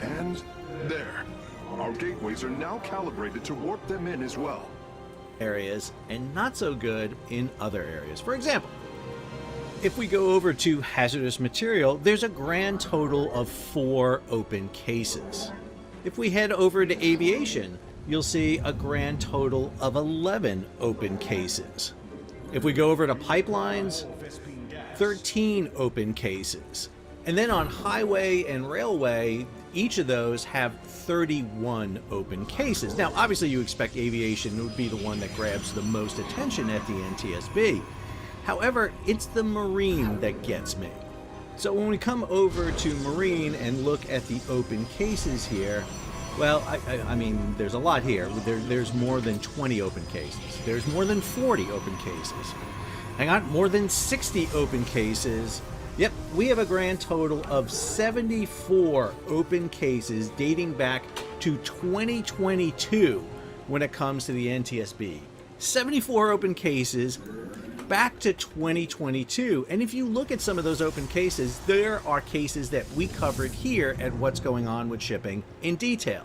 And there. Our gateways are now calibrated to warp them in as well. Areas and not so good in other areas. For example, if we go over to hazardous material, there's a grand total of 4 open cases. If we head over to aviation, you'll see a grand total of 11 open cases. If we go over to pipelines, 13 open cases. And then on highway and railway, each of those have 31 open cases. Now, obviously you expect aviation would be the one that grabs the most attention at the NTSB. However, it's the marine that gets me. So when we come over to marine and look at the open cases here, well, I mean, there's a lot here. There's more than 20 open cases. There's more than 40 open cases. Hang on, more than 60 open cases. Yep, we have a grand total of 74 open cases dating back to 2022 when it comes to the NTSB. 74 open cases back to 2022. And if you look at some of those open cases, there are cases that we covered here at What's Going On with Shipping in detail.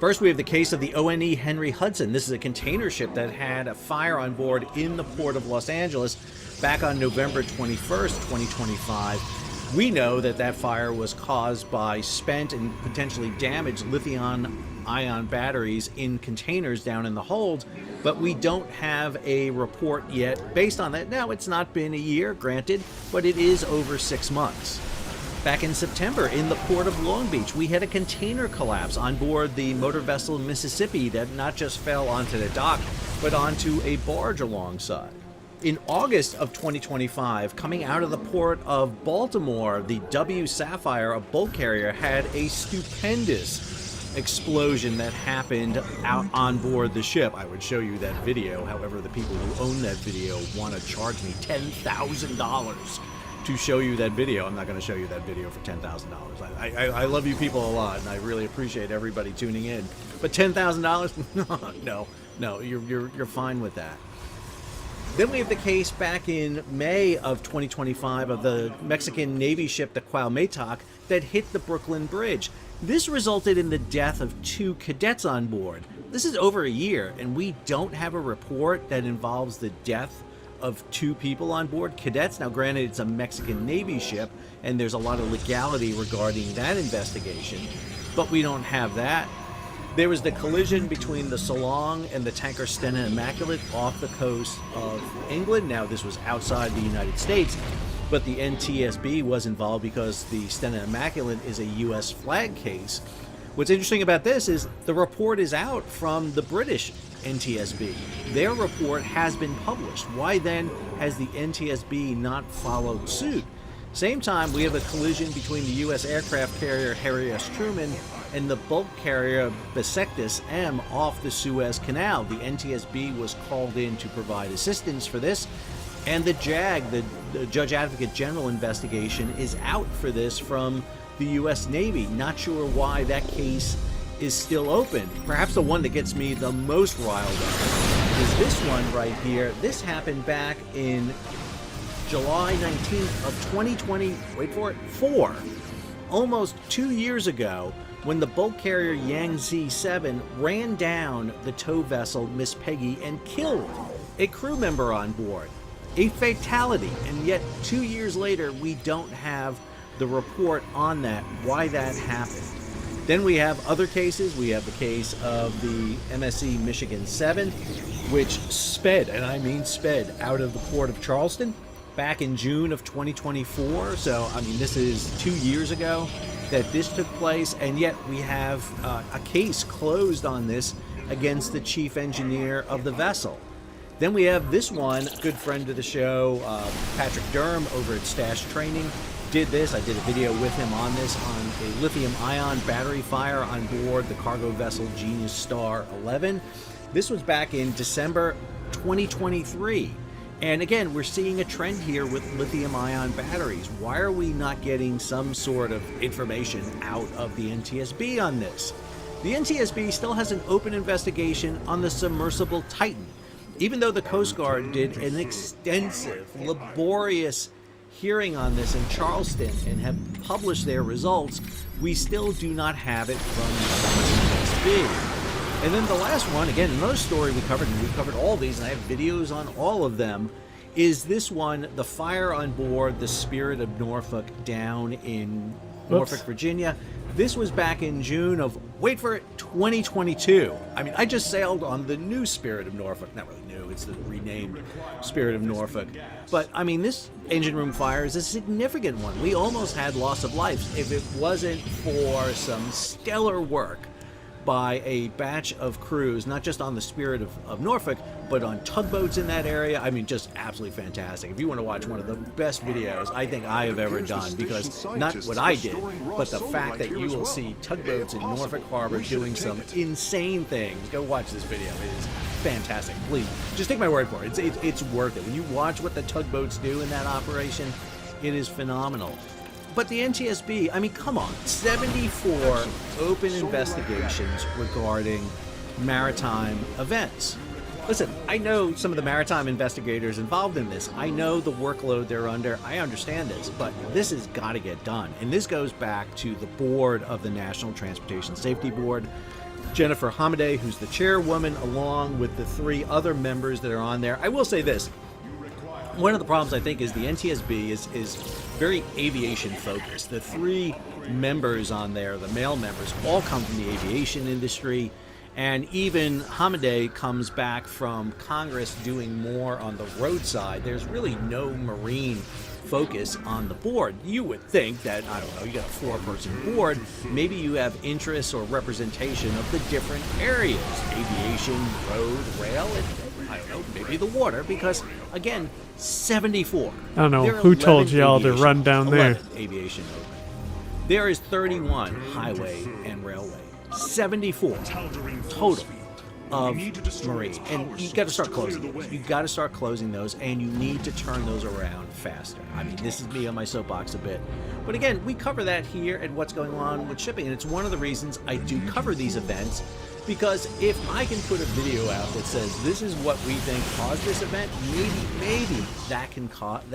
First, we have the case of the ONE Henry Hudson. This is a container ship that had a fire on board in the port of Los Angeles back on November 21st, 2025. We know that that fire was caused by spent and potentially damaged lithium-ion batteries in containers down in the hold, but we don't have a report yet based on that. Now, it's not been a year, granted, but it is over 6 months. Back in September, in the port of Long Beach, we had a container collapse on board the motor vessel Mississippi that not just fell onto the dock, but onto a barge alongside. In August of 2025, coming out of the port of Baltimore, the W Sapphire, a bulk carrier, had a stupendous explosion that happened out on board the ship. I would show you that video. However, the people who own that video want to charge me $10,000 to show you that video. I'm not going to show you that video for $10,000. I love you people a lot, and I really appreciate everybody tuning in. But $10,000? No, you're fine with that. Then we have the case back in May of 2025 of the Mexican Navy ship, the Cuauhtémoc, that hit the Brooklyn Bridge. This resulted in the death of 2 cadets on board. This is over a year, and we don't have a report that involves the death of 2 people on board, cadets. Now, granted, it's a Mexican Navy ship, and there's a lot of legality regarding that investigation, but we don't have that. There was the collision between the Salong and the tanker Stena Immaculate off the coast of England. Now, this was outside the United States, but the NTSB was involved because the Stena Immaculate is a U.S. flag case. What's interesting about this is the report is out from the British NTSB. Their report has been published. Why then has the NTSB not followed suit? Same time, we have a collision between the U.S. aircraft carrier Harry S. Truman and the bulk carrier Besiktas M off the Suez Canal. The NTSB was called in to provide assistance for this, and the JAG, the Judge Advocate General investigation, is out for this from the U.S. Navy. Not sure why that case is still open. Perhaps the one that gets me the most riled up is this one right here. This happened back in July 19th of 2020, wait for it, 4, almost 2 years ago, when the bulk carrier Yangtze 7 ran down the tow vessel Miss Peggy and killed a crew member on board. A fatality, and yet 2 years later, we don't have the report on that, why that happened. Then we have other cases. We have the case of the MSC Michigan 7, which sped, and I mean sped, out of the port of Charleston back in June of 2024. So, I mean, this is 2 years ago that this took place, and yet we have a case closed on this against the chief engineer of the vessel. Then we have this one, good friend of the show, Patrick Durham over at Stash Training, did this. I did a video with him on this, on a lithium-ion battery fire on board the cargo vessel Genius Star 11. This was back in December 2023. And again, we're seeing a trend here with lithium-ion batteries. Why are we not getting some sort of information out of the NTSB on this? The NTSB still has an open investigation on the submersible Titan. Even though the Coast Guard did an extensive, laborious hearing on this in Charleston and have published their results, we still do not have it from the NTSB. And then the last one, again, another story we covered, and we've covered all these, and I have videos on all of them, is this one, the fire on board the Spirit of Norfolk down in Norfolk, Virginia. This was back in June of, wait for it, 2022. I mean, I just sailed on the new Spirit of Norfolk. Not really new, it's the renamed Spirit of Norfolk. But, I mean, this engine room fire is a significant one. We almost had loss of life if it wasn't for some stellar work by a batch of crews, not just on the Spirit of Norfolk, but on tugboats in that area. I mean, just absolutely fantastic. If you want to watch one of the best videos I think I have ever done, because not what I did, but the fact that you will see tugboats in Norfolk Harbor doing some insane things, go watch this video. It is fantastic. Please, just take my word for it. It's worth it. When you watch what the tugboats do in that operation, it is phenomenal. But the NTSB, I mean, come on, 74 open investigations regarding maritime events. Listen, I know some of the maritime investigators involved in this. I know the workload they're under. I understand this, but this has got to get done. And this goes back to the board of the National Transportation Safety Board. Jennifer Hamadeh, who's the chairwoman, along with the 3 other members that are on there. I will say this. One of the problems, I think, is the NTSB is very aviation focused. The 3 members on there, the male members, all come from the aviation industry. And even Hamadeh comes back from Congress doing more on the roadside. There's really no marine focus on the board. You would think that, I don't know, you got a 4-person board, maybe you have interests or representation of the different areas, aviation, road, rail, and I don't know, maybe the water, because again, 74. I don't know, There are who told 11 y'all to aviation- run down there? 11 aviation open. There is 31 highway and railway. 74 total of marine, and you got to start closing those. You got to start closing those, and you need to turn those around faster. I mean, this is me on my soapbox a bit, but again, we cover that here and what's going on with shipping, and it's one of the reasons I do cover these events, because if I can put a video out that says this is what we think caused this event, maybe that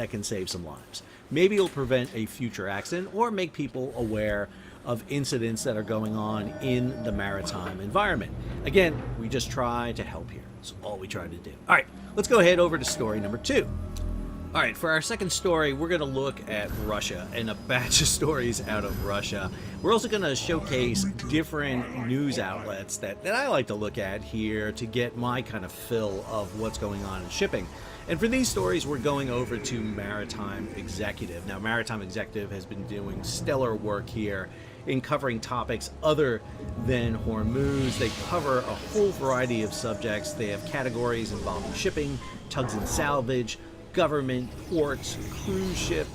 can save some lives. Maybe it'll prevent a future accident or make people aware of incidents that are going on in the maritime environment. Again, we just try to help here. That's all we try to do. All right, let's go ahead over to story number 2. All right, for our second story, we're going to look at Russia and a batch of stories out of Russia. We're also going to showcase different news outlets that I like to look at here to get my kind of fill of what's going on in shipping. And for these stories, we're going over to Maritime Executive. Now, Maritime Executive has been doing stellar work here in covering topics other than Hormuz. They cover a whole variety of subjects. They have categories involving shipping, tugs and salvage, government, ports, cruise ship,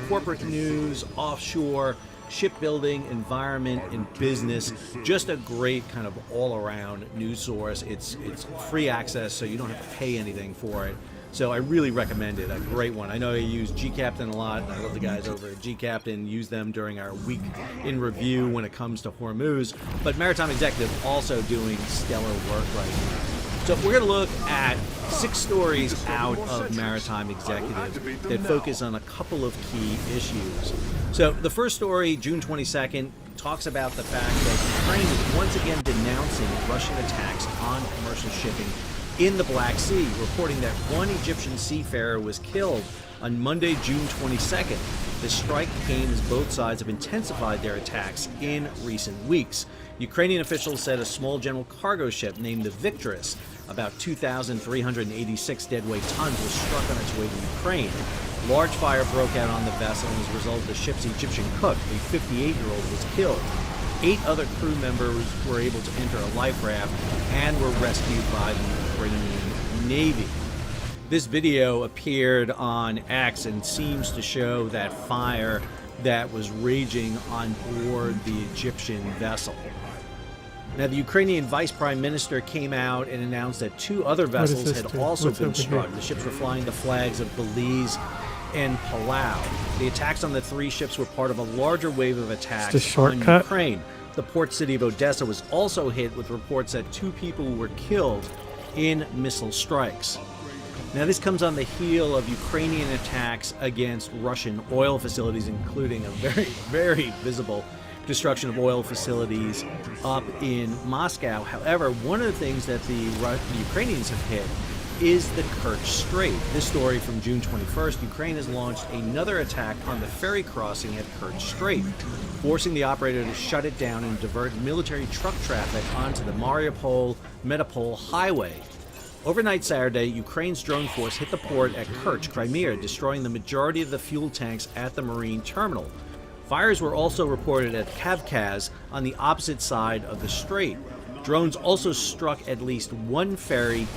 corporate news, offshore, shipbuilding, environment, and business. Just a great kind of all-around news source. It's free access, so you don't have to pay anything for it. So I really recommend it. A great one. I know I use G-Captain a lot, and I love the guys over at G-Captain. Use them during our week in review when it comes to Hormuz. But Maritime Executive also doing stellar work right now. So we're going to look at 6 stories out of Maritime Executive that focus on a couple of key issues. So the first story, June 22nd, talks about the fact that Ukraine is once again denouncing Russian attacks on commercial shipping in the Black Sea, reporting that one Egyptian seafarer was killed on Monday, June 22nd. The strike came as both sides have intensified their attacks in recent weeks. Ukrainian officials said a small general cargo ship named the Victorous, about 2,386 deadweight tons, was struck on its way to Ukraine. Large fire broke out on the vessel, and as a result, the ship's Egyptian cook, a 58-year-old, was killed. 8 other crew members were able to enter a life raft and were rescued by the Ukrainian Navy. This video appeared on X and seems to show that fire that was raging on board the Egyptian vessel. Now, the Ukrainian Vice Prime Minister came out and announced that 2 other vessels had also been struck. The ships were flying the flags of Belize and Palau. The attacks on the 3 ships were part of a larger wave of attacks on Ukraine. The port city of Odessa was also hit, with reports that 2 people were killed in missile strikes. Now, this comes on the heel of Ukrainian attacks against Russian oil facilities, including a very, very visible destruction of oil facilities up in Moscow. However, one of the things that the Ukrainians have hit is the Kerch Strait. This story from June 21st, Ukraine has launched another attack on the ferry crossing at Kerch Strait, forcing the operator to shut it down and divert military truck traffic onto the Mariupol-Melitopol highway. Overnight Saturday, Ukraine's drone force hit the port at Kerch, Crimea, destroying the majority of the fuel tanks at the marine terminal. Fires were also reported at Kavkaz on the opposite side of the strait. Drones also struck at least one ferry,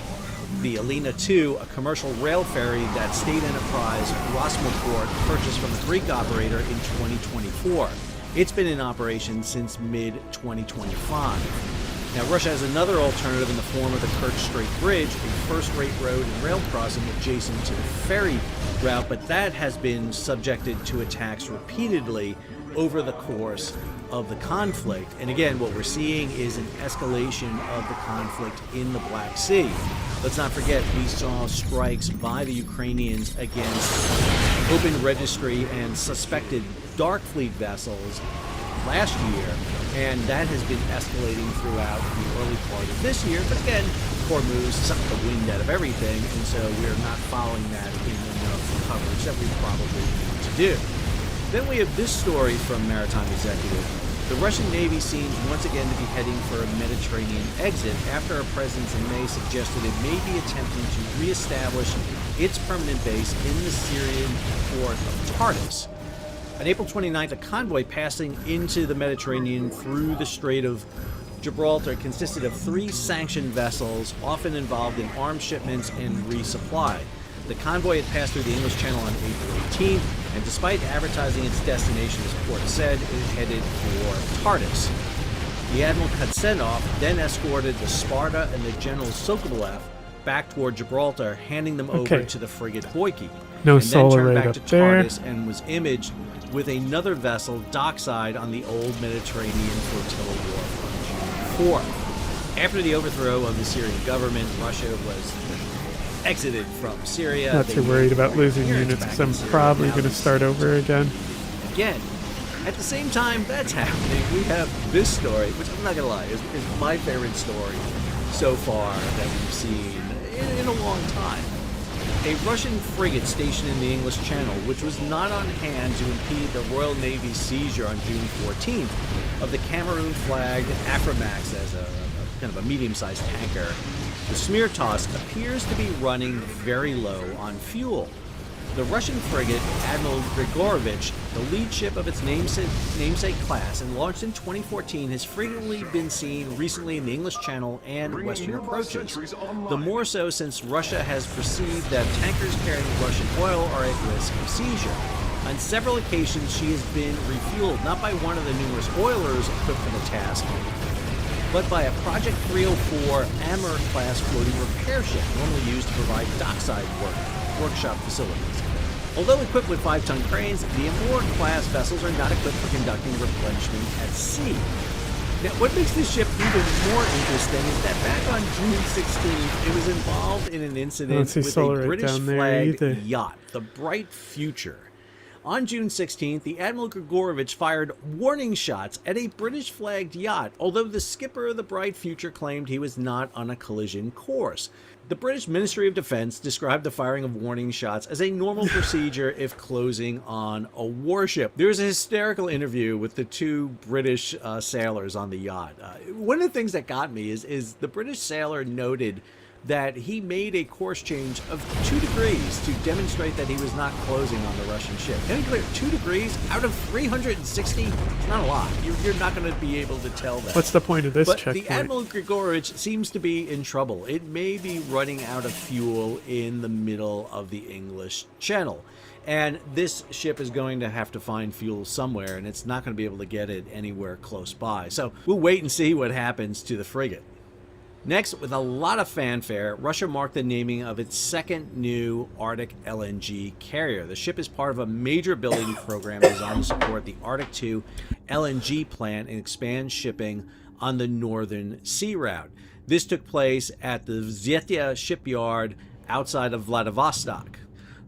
the Alina 2, a commercial rail ferry that state enterprise Rosmoport purchased from a Greek operator in 2024. It's been in operation since mid-2025. Now, Russia has another alternative in the form of the Kerch Strait Bridge, a first-rate road and rail crossing adjacent to the ferry route, but that has been subjected to attacks repeatedly over the course of the conflict. And again, what we're seeing is an escalation of the conflict in the Black Sea. Let's not forget, we saw strikes by the Ukrainians against open registry and suspected dark fleet vessels last year, and that has been escalating throughout the early part of this year. But again, Hormuz sucked the wind out of everything, and so we're not following that in the coverage that we probably need to do. Then we have this story from Maritime Executive. The Russian Navy seems once again to be heading for a Mediterranean exit after a presence in May suggested it may be attempting to reestablish its permanent base in the Syrian port of Tartus. On April 29th, a convoy passing into the Mediterranean through the Strait of Gibraltar consisted of 3 sanctioned vessels, often involved in arms shipments and resupply. The convoy had passed through the English Channel on April 18th, and despite advertising its destination as port said, it headed for Tartus. The Admiral Kutsenov then escorted the Sparta and the General Sokolov back toward Gibraltar, handing them over to the frigate Boyki. No and then solar turned right back up to there. Tartus and was imaged with another vessel dockside on the old Mediterranean Flotilla Wharf on June 4th. After the overthrow of the Syrian government, Russia was exited from Syria. Not too worried about losing units because I'm probably going to start over again. Again, at the same time that's happening, we have this story, which I'm not going to lie, is my favorite story so far that we've seen in a long time. A Russian frigate stationed in the English Channel, which was not on hand to impede the Royal Navy's seizure on June 14th of the Cameroon-flagged Aframax as a kind of a medium-sized tanker, the Smirtos appears to be running very low on fuel. The Russian frigate Admiral Grigorovich, the lead ship of its namesake class and launched in 2014, has frequently been seen recently in the English Channel and Western approaches. The more so since Russia has perceived that tankers carrying Russian oil are at risk of seizure. On several occasions, she has been refueled not by one of the numerous oilers equipped for the task, but by a Project 304 Amur-class floating repair ship normally used to provide dockside workshop facilities. Although equipped with 5-ton cranes, the Amur-class vessels are not equipped for conducting replenishment at sea. Now, what makes this ship even more interesting is that back on June 16th, it was involved in an incident with a British-flagged yacht, the Bright Future. On June 16th, the Admiral Grigorovich fired warning shots at a British-flagged yacht, although the skipper of the Bright Future claimed he was not on a collision course. The British Ministry of Defense described the firing of warning shots as a normal procedure if closing on a warship. There's a hysterical interview with the 2 British sailors on the yacht. One of the things that got me is the British sailor noted that he made a course change of 2 degrees to demonstrate that he was not closing on the Russian ship. Can you clear 2 degrees out of 360? It's not a lot. You're not going to be able to tell that. What's the point of this checkpoint? The Admiral Grigorovich seems to be in trouble. It may be running out of fuel in the middle of the English Channel. And this ship is going to have to find fuel somewhere, and it's not going to be able to get it anywhere close by. So we'll wait and see what happens to the frigate. Next, with a lot of fanfare, Russia marked the naming of its second new Arctic LNG carrier. The ship is part of a major building program designed to support the Arctic 2 LNG plant and expand shipping on the Northern Sea Route. This took place at the Vsetia shipyard outside of Vladivostok.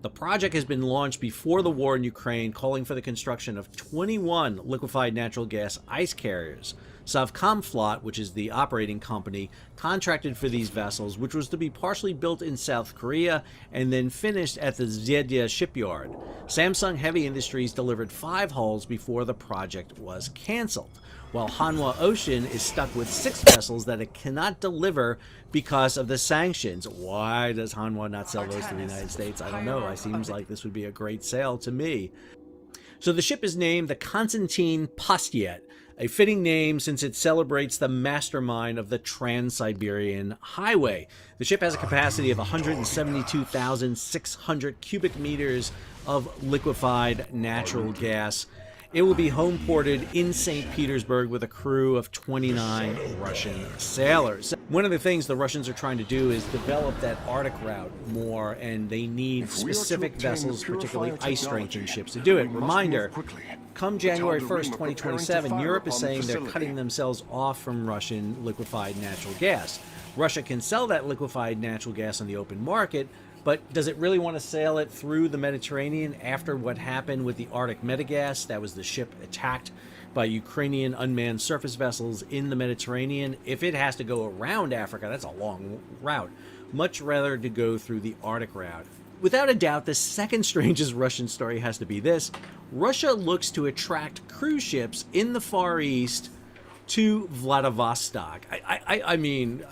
The project has been launched before the war in Ukraine, calling for the construction of 21 liquefied natural gas ice carriers. Savcomflot, which is the operating company, contracted for these vessels, which was to be partially built in South Korea and then finished at the Vsetia shipyard. Samsung Heavy Industries delivered 5 hulls before the project was canceled, while Hanwha Ocean is stuck with 6 vessels that it cannot deliver because of the sanctions. Why does Hanwha not sell those to the United States? I don't know. It seems like this would be a great sale to me. So the ship is named the Konstantin Pastiet, a fitting name since it celebrates the mastermind of the Trans-Siberian Highway. The ship has a capacity of 172,600 cubic meters of liquefied natural gas. It will be home ported in St. Petersburg with a crew of 29 Russian sailors. One of the things the Russians are trying to do is develop that Arctic route more, and they need specific vessels, particularly ice-strengthened ships, to do it. Reminder, come January 1st, 2027, Europe is saying they're cutting themselves off from Russian liquefied natural gas. Russia can sell that liquefied natural gas on the open market, but does it really want to sail it through the Mediterranean after what happened with the Arctic Metagas? That was the ship attacked by Ukrainian unmanned surface vessels in the Mediterranean. If it has to go around Africa, that's a long route. Much rather to go through the Arctic route. without a doubt, the second strangest Russian story has to be this. Russia looks to attract cruise ships in the Far East to Vladivostok. I mean,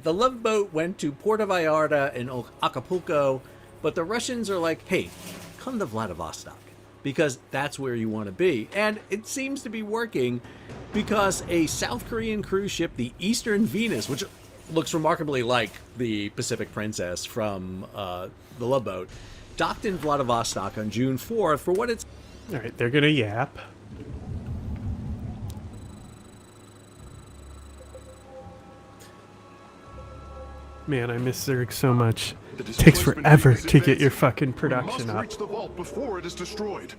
the Love Boat went to Puerto Vallarta and Acapulco, but the Russians are like, hey, come to Vladivostok, because that's where you want to be. And it seems to be working, because a South Korean cruise ship, the Eastern Venus, which looks remarkably like the Pacific Princess from the Love Boat, docked in Vladivostok on June 4th for what it's... All right, they're gonna yap. Man, I miss Zerg so much. It takes forever to get your fucking production up. Reach the vault before it is destroyed.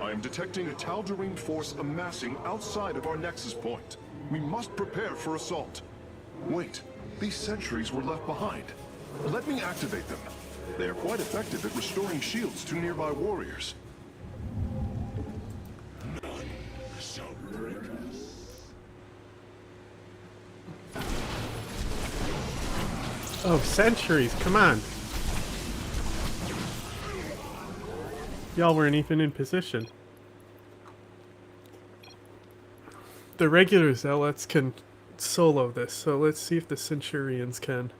I am detecting a Tal'Darim force amassing outside of our nexus point. We must prepare for assault. Wait, these sentries were left behind. Let me activate them. They are quite effective at restoring shields to nearby warriors. None shall break us. Oh, sentries, come on. Y'all weren't even in position. The regular zealots can solo this, so let's see if the centurions can.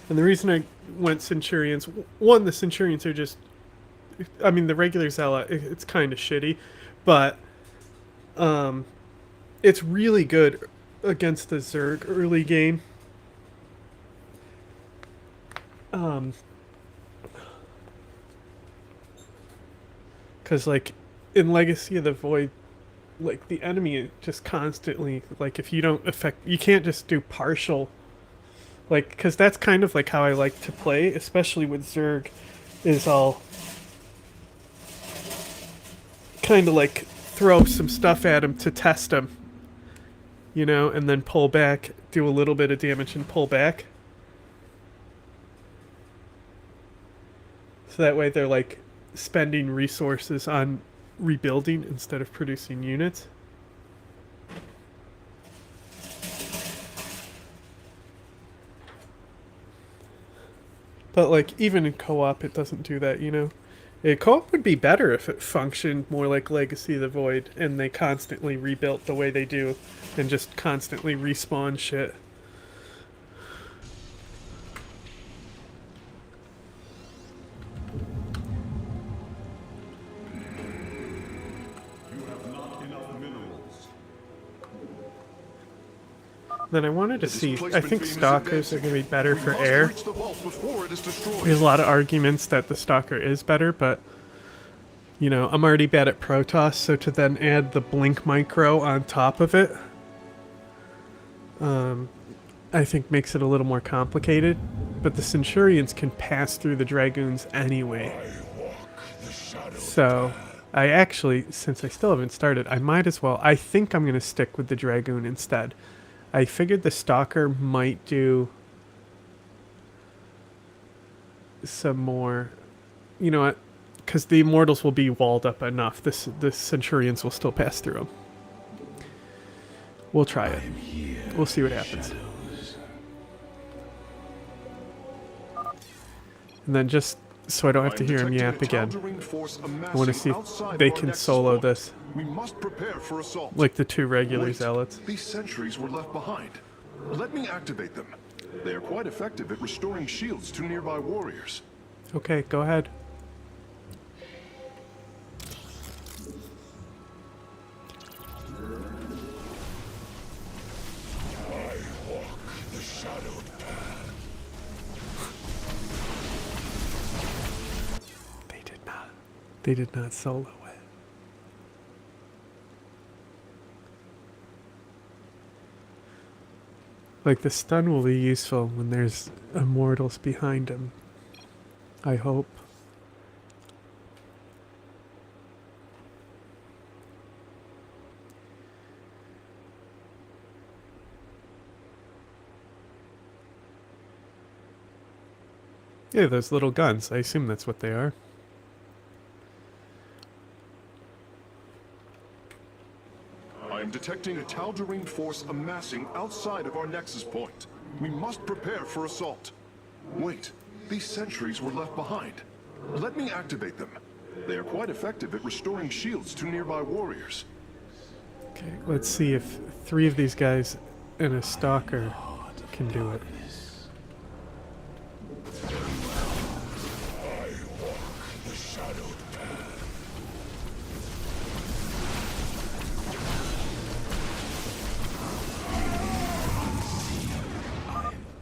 And the reason I went centurions, one, the centurions are just, I mean, the regular zealot, it's kind of shitty, but it's really good against the Zerg early game. Because, like, in Legacy of the Void, like, the enemy just constantly, like, if you don't affect, you can't just do partial, like, because that's kind of like how I like to play, especially with Zerg, is I'll kind of like throw some stuff at him to test him, you know, and then pull back, do a little bit of damage and pull back. So that way they're like spending resources on rebuilding instead of producing units. But like even in co-op it doesn't do that, you know. Co-op would be better if it functioned more like Legacy of the Void and they constantly rebuilt the way they do and just constantly respawn shit. Then I wanted to see, I think Stalkers are going to be better for air. There's a lot of arguments that the Stalker is better, but, you know, I'm already bad at Protoss, so to then add the Blink Micro on top of it, I think makes it a little more complicated. But the Centurions can pass through the Dragoons anyway. So, I actually, since I still haven't started, I might as well, I think I'm going to stick with the Dragoon instead. I figured the Stalker might do some more, you know what, because the Immortals will be walled up enough. The Centurions will still pass through them. We'll try it. We'll see what happens. And then just so I don't have to hear him yap again, I want to see if they can solo this. We must prepare for assault. Like the two regular zealots. These sentries were left behind. Let me activate them. They are quite effective at restoring shields to nearby warriors. Okay, go ahead. I walk the shadowed path. They did not solo it. Like, the stun will be useful when there's immortals behind him. I hope. Yeah, those little guns. I assume that's what they are. I'm detecting a Tal'Darim force amassing outside of our nexus point. We must prepare for assault. Wait, these sentries were left behind. Let me activate them. They are quite effective at restoring shields to nearby warriors. Okay, let's see if 3 of these guys and a stalker can do it.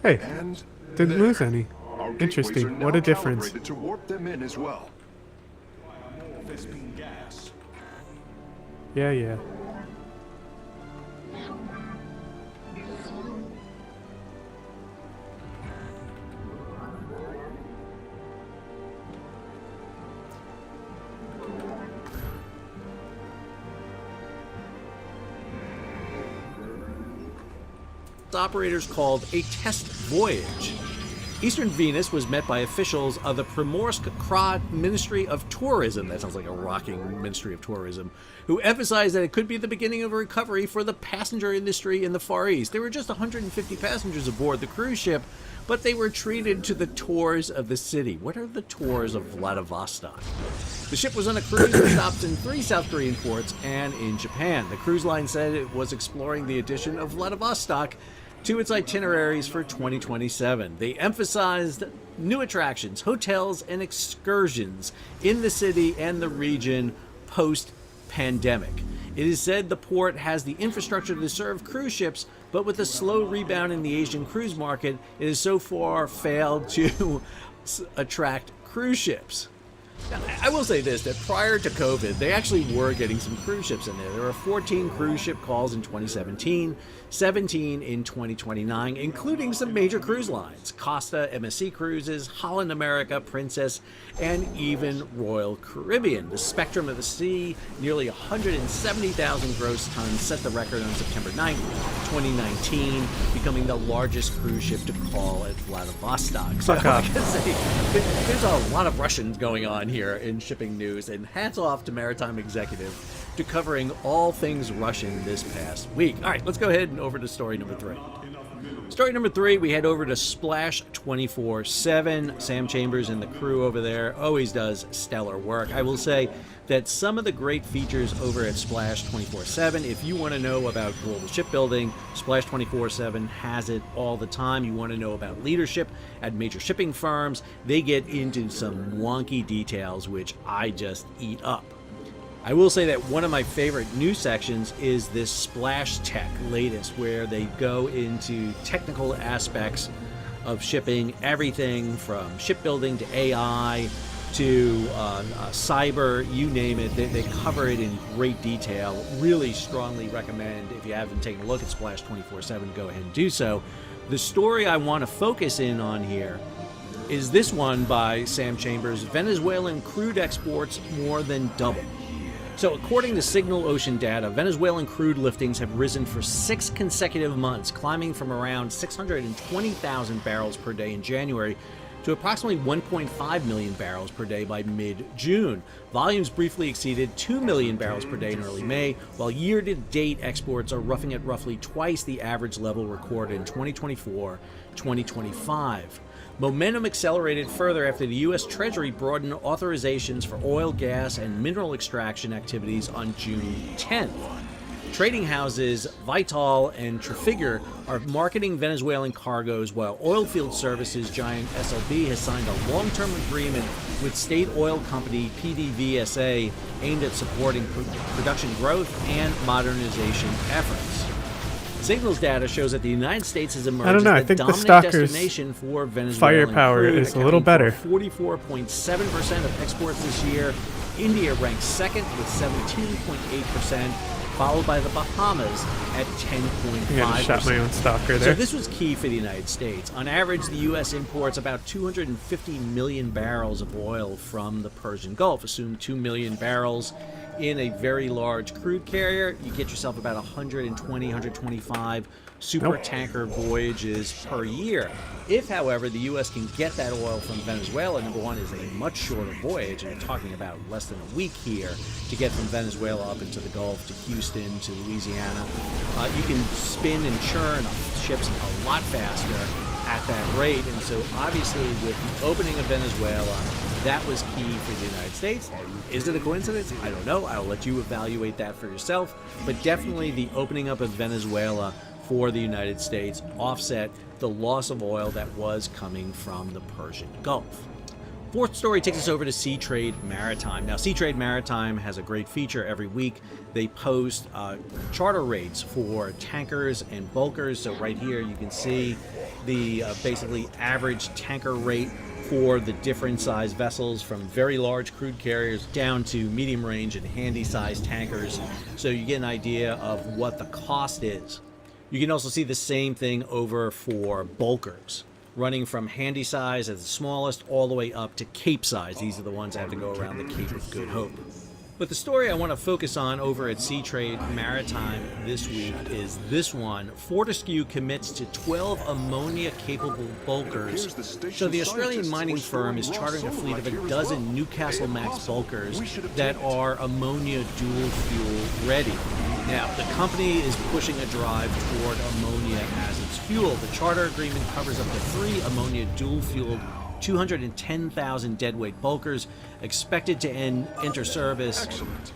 Hey, didn't lose any. Interesting. What a difference. To warp them in as well. Yeah, yeah. Operators called a test voyage. Eastern Venus was met by officials of the Primorsk Kra Ministry of Tourism, that sounds like a rocking Ministry of Tourism, who emphasized that it could be the beginning of a recovery for the passenger industry in the Far East. There were just 150 passengers aboard the cruise ship, but they were treated to the tours of the city. What are the tours of Vladivostok? The ship was on a cruise that stopped in 3 South Korean ports and in Japan. The cruise line said it was exploring the addition of Vladivostok to its itineraries for 2027. They emphasized new attractions, hotels, and excursions in the city and the region post-pandemic. It is said the port has the infrastructure to serve cruise ships, but with a slow rebound in the Asian cruise market, it has so far failed to attract cruise ships. Now, I will say this, that prior to COVID, they actually were getting some cruise ships in there. There were 14 cruise ship calls in 2017, 17 in 2029, including some major cruise lines. Costa, MSC Cruises, Holland America, Princess, and even Royal Caribbean. The Spectrum of the Sea, nearly 170,000 gross tons, set the record on September 9th, 2019, becoming the largest cruise ship to call at Vladivostok. So, Fuck off. I gotta say, there's a lot of Russians going on here in shipping news, and hats off to Maritime Executive to covering all things Russian this past week. All right, let's go ahead and over to story number 3. Story number 3, we head over to Splash 24/7. Sam Chambers and the crew over there always does stellar work. I will say that some of the great features over at Splash 24/7, if you want to know about global shipbuilding, Splash 24/7 has it all the time. You want to know about leadership at major shipping firms, they get into some wonky details which I just eat up. I will say that one of my favorite news sections is this Splash Tech latest, where they go into technical aspects of shipping, everything from shipbuilding to AI to cyber, you name it. They cover it in great detail. Really strongly recommend, if you haven't taken a look at Splash 24/7, go ahead and do so. The story I want to focus in on here is this one by Sam Chambers. Venezuelan crude exports more than double. So according to Signal Ocean data, Venezuelan crude liftings have risen for 6 consecutive months, climbing from around 620,000 barrels per day in January to approximately 1.5 million barrels per day by mid-June. Volumes briefly exceeded 2 million barrels per day in early May, while year-to-date exports are roughing at roughly twice the average level recorded in 2024-2025. Momentum accelerated further after the U.S. Treasury broadened authorizations for oil, gas, and mineral extraction activities on June 10th. Trading houses Vital and Trafigura are marketing Venezuelan cargoes, while oilfield services giant SLB has signed a long-term agreement with state oil company PDVSA aimed at supporting production growth and modernization efforts. Signals data shows that the United States has emerged I don't know, I as the think the dominant Stalker's destination for Venezuelan firepower crude, is a little better. 44.7% of exports this year. India ranks second with 17.8%. followed by the Bahamas at 10.5%. Yeah, I shot my own stalker So there. this was key for the United States. On average, the U.S. imports about 250 million barrels of oil from the Persian Gulf. Assume 2 million barrels in a very large crude carrier. You get yourself about 120, 125 super tanker voyages per year. If, however, the U.S. can get that oil from Venezuela, number one, is a much shorter voyage, and we're talking about less than a week here to get from Venezuela up into the Gulf to Houston to Louisiana. You can spin and churn ships a lot faster at that rate, and so obviously with the opening of Venezuela, that was key for the United States. Is it a coincidence? I don't know. I'll let you evaluate that for yourself, but definitely the opening up of Venezuela for the United States offset the loss of oil that was coming from the Persian Gulf. Fourth story takes us over to Sea Trade Maritime. Now, Sea Trade Maritime has a great feature every week. They post charter rates for tankers and bulkers. So right here you can see the basically average tanker rate for the different size vessels, from very large crude carriers down to medium range and handy sized tankers. So you get an idea of what the cost is. You can also see the same thing over for bulkers, running from handy size as the smallest all the way up to Cape size. These are the ones that have to go around the Cape of Good Hope. But the story I want to focus on over at Sea Trade Maritime this week is this one. Fortescue commits to 12 ammonia-capable bulkers. So the Australian mining firm is chartering a fleet of a dozen Newcastle Max bulkers that are ammonia dual fuel ready. Now, the company is pushing a drive toward ammonia as its fuel. The charter agreement covers up to 3 ammonia dual-fueled 210,000 deadweight bulkers, expected to enter service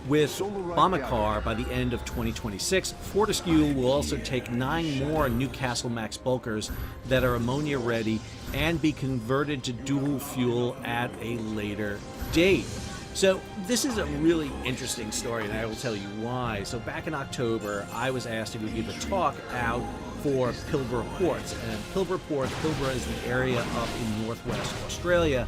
with Bamacar by the end of 2026. Fortescue will also take 9 more Newcastle Max bulkers that are ammonia ready and be converted to dual fuel at a later date. So this is a really interesting story, and I will tell you why. So back in October, I was asked to give a talk out for Pilbara Ports. And Pilbara is the area up in northwest Australia.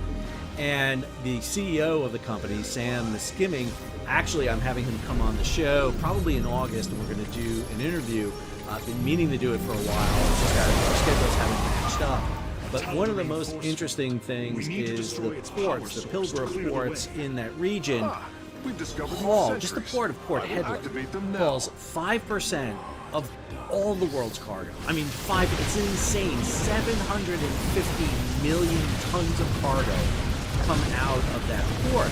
And the CEO of the company, Sam Skimming, actually I'm having him come on the show probably in August, and we're going to do an interview. I've been meaning to do it for a while. It's just our schedules haven't matched up. But one of the most interesting things is the ports, the Pilbara ports in that region. Just the port of Port Hedland hauls 5% of all the world's cargo. I mean, it's insane. 750 million tons of cargo come out of that port.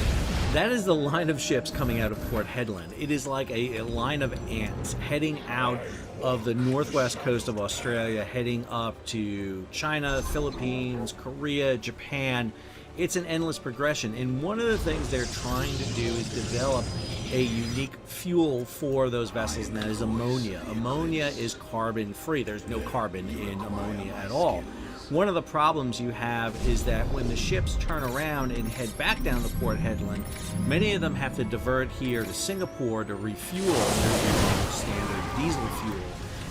That is the line of ships coming out of Port Hedland. It is like a line of ants heading out of the northwest coast of Australia, heading up to China, Philippines, Korea, Japan. It's an endless progression. And one of the things they're trying to do is develop a unique fuel for those vessels, and that is ammonia. Ammonia is carbon free. There's no carbon in ammonia at all. One of the problems you have is that when the ships turn around and head back down to Port Hedland, many of them have to divert here to Singapore to refuel their standard diesel fuel,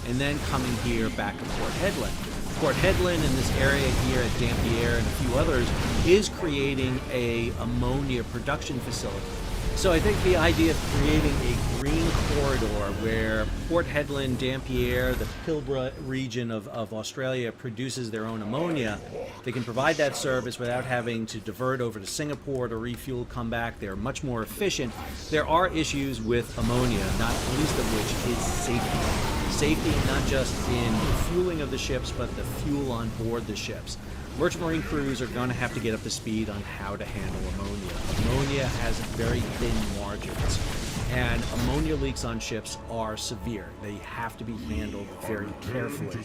and then coming here back to Port Hedland. Port Hedland in this area here at Dampier and a few others is creating a ammonia production facility. So I think the idea of creating a green corridor where Port Hedland, Dampier, the Pilbara region of Australia produces their own ammonia, they can provide that service without having to divert over to Singapore to refuel, come back. They're much more efficient. There are issues with ammonia, not least of which is safety. Safety not just in the fueling of the ships, but the fuel on board the ships. Merchant Marine crews are going to have to get up to speed on how to handle ammonia. Ammonia has very thin margins, and ammonia leaks on ships are severe. They have to be handled very carefully.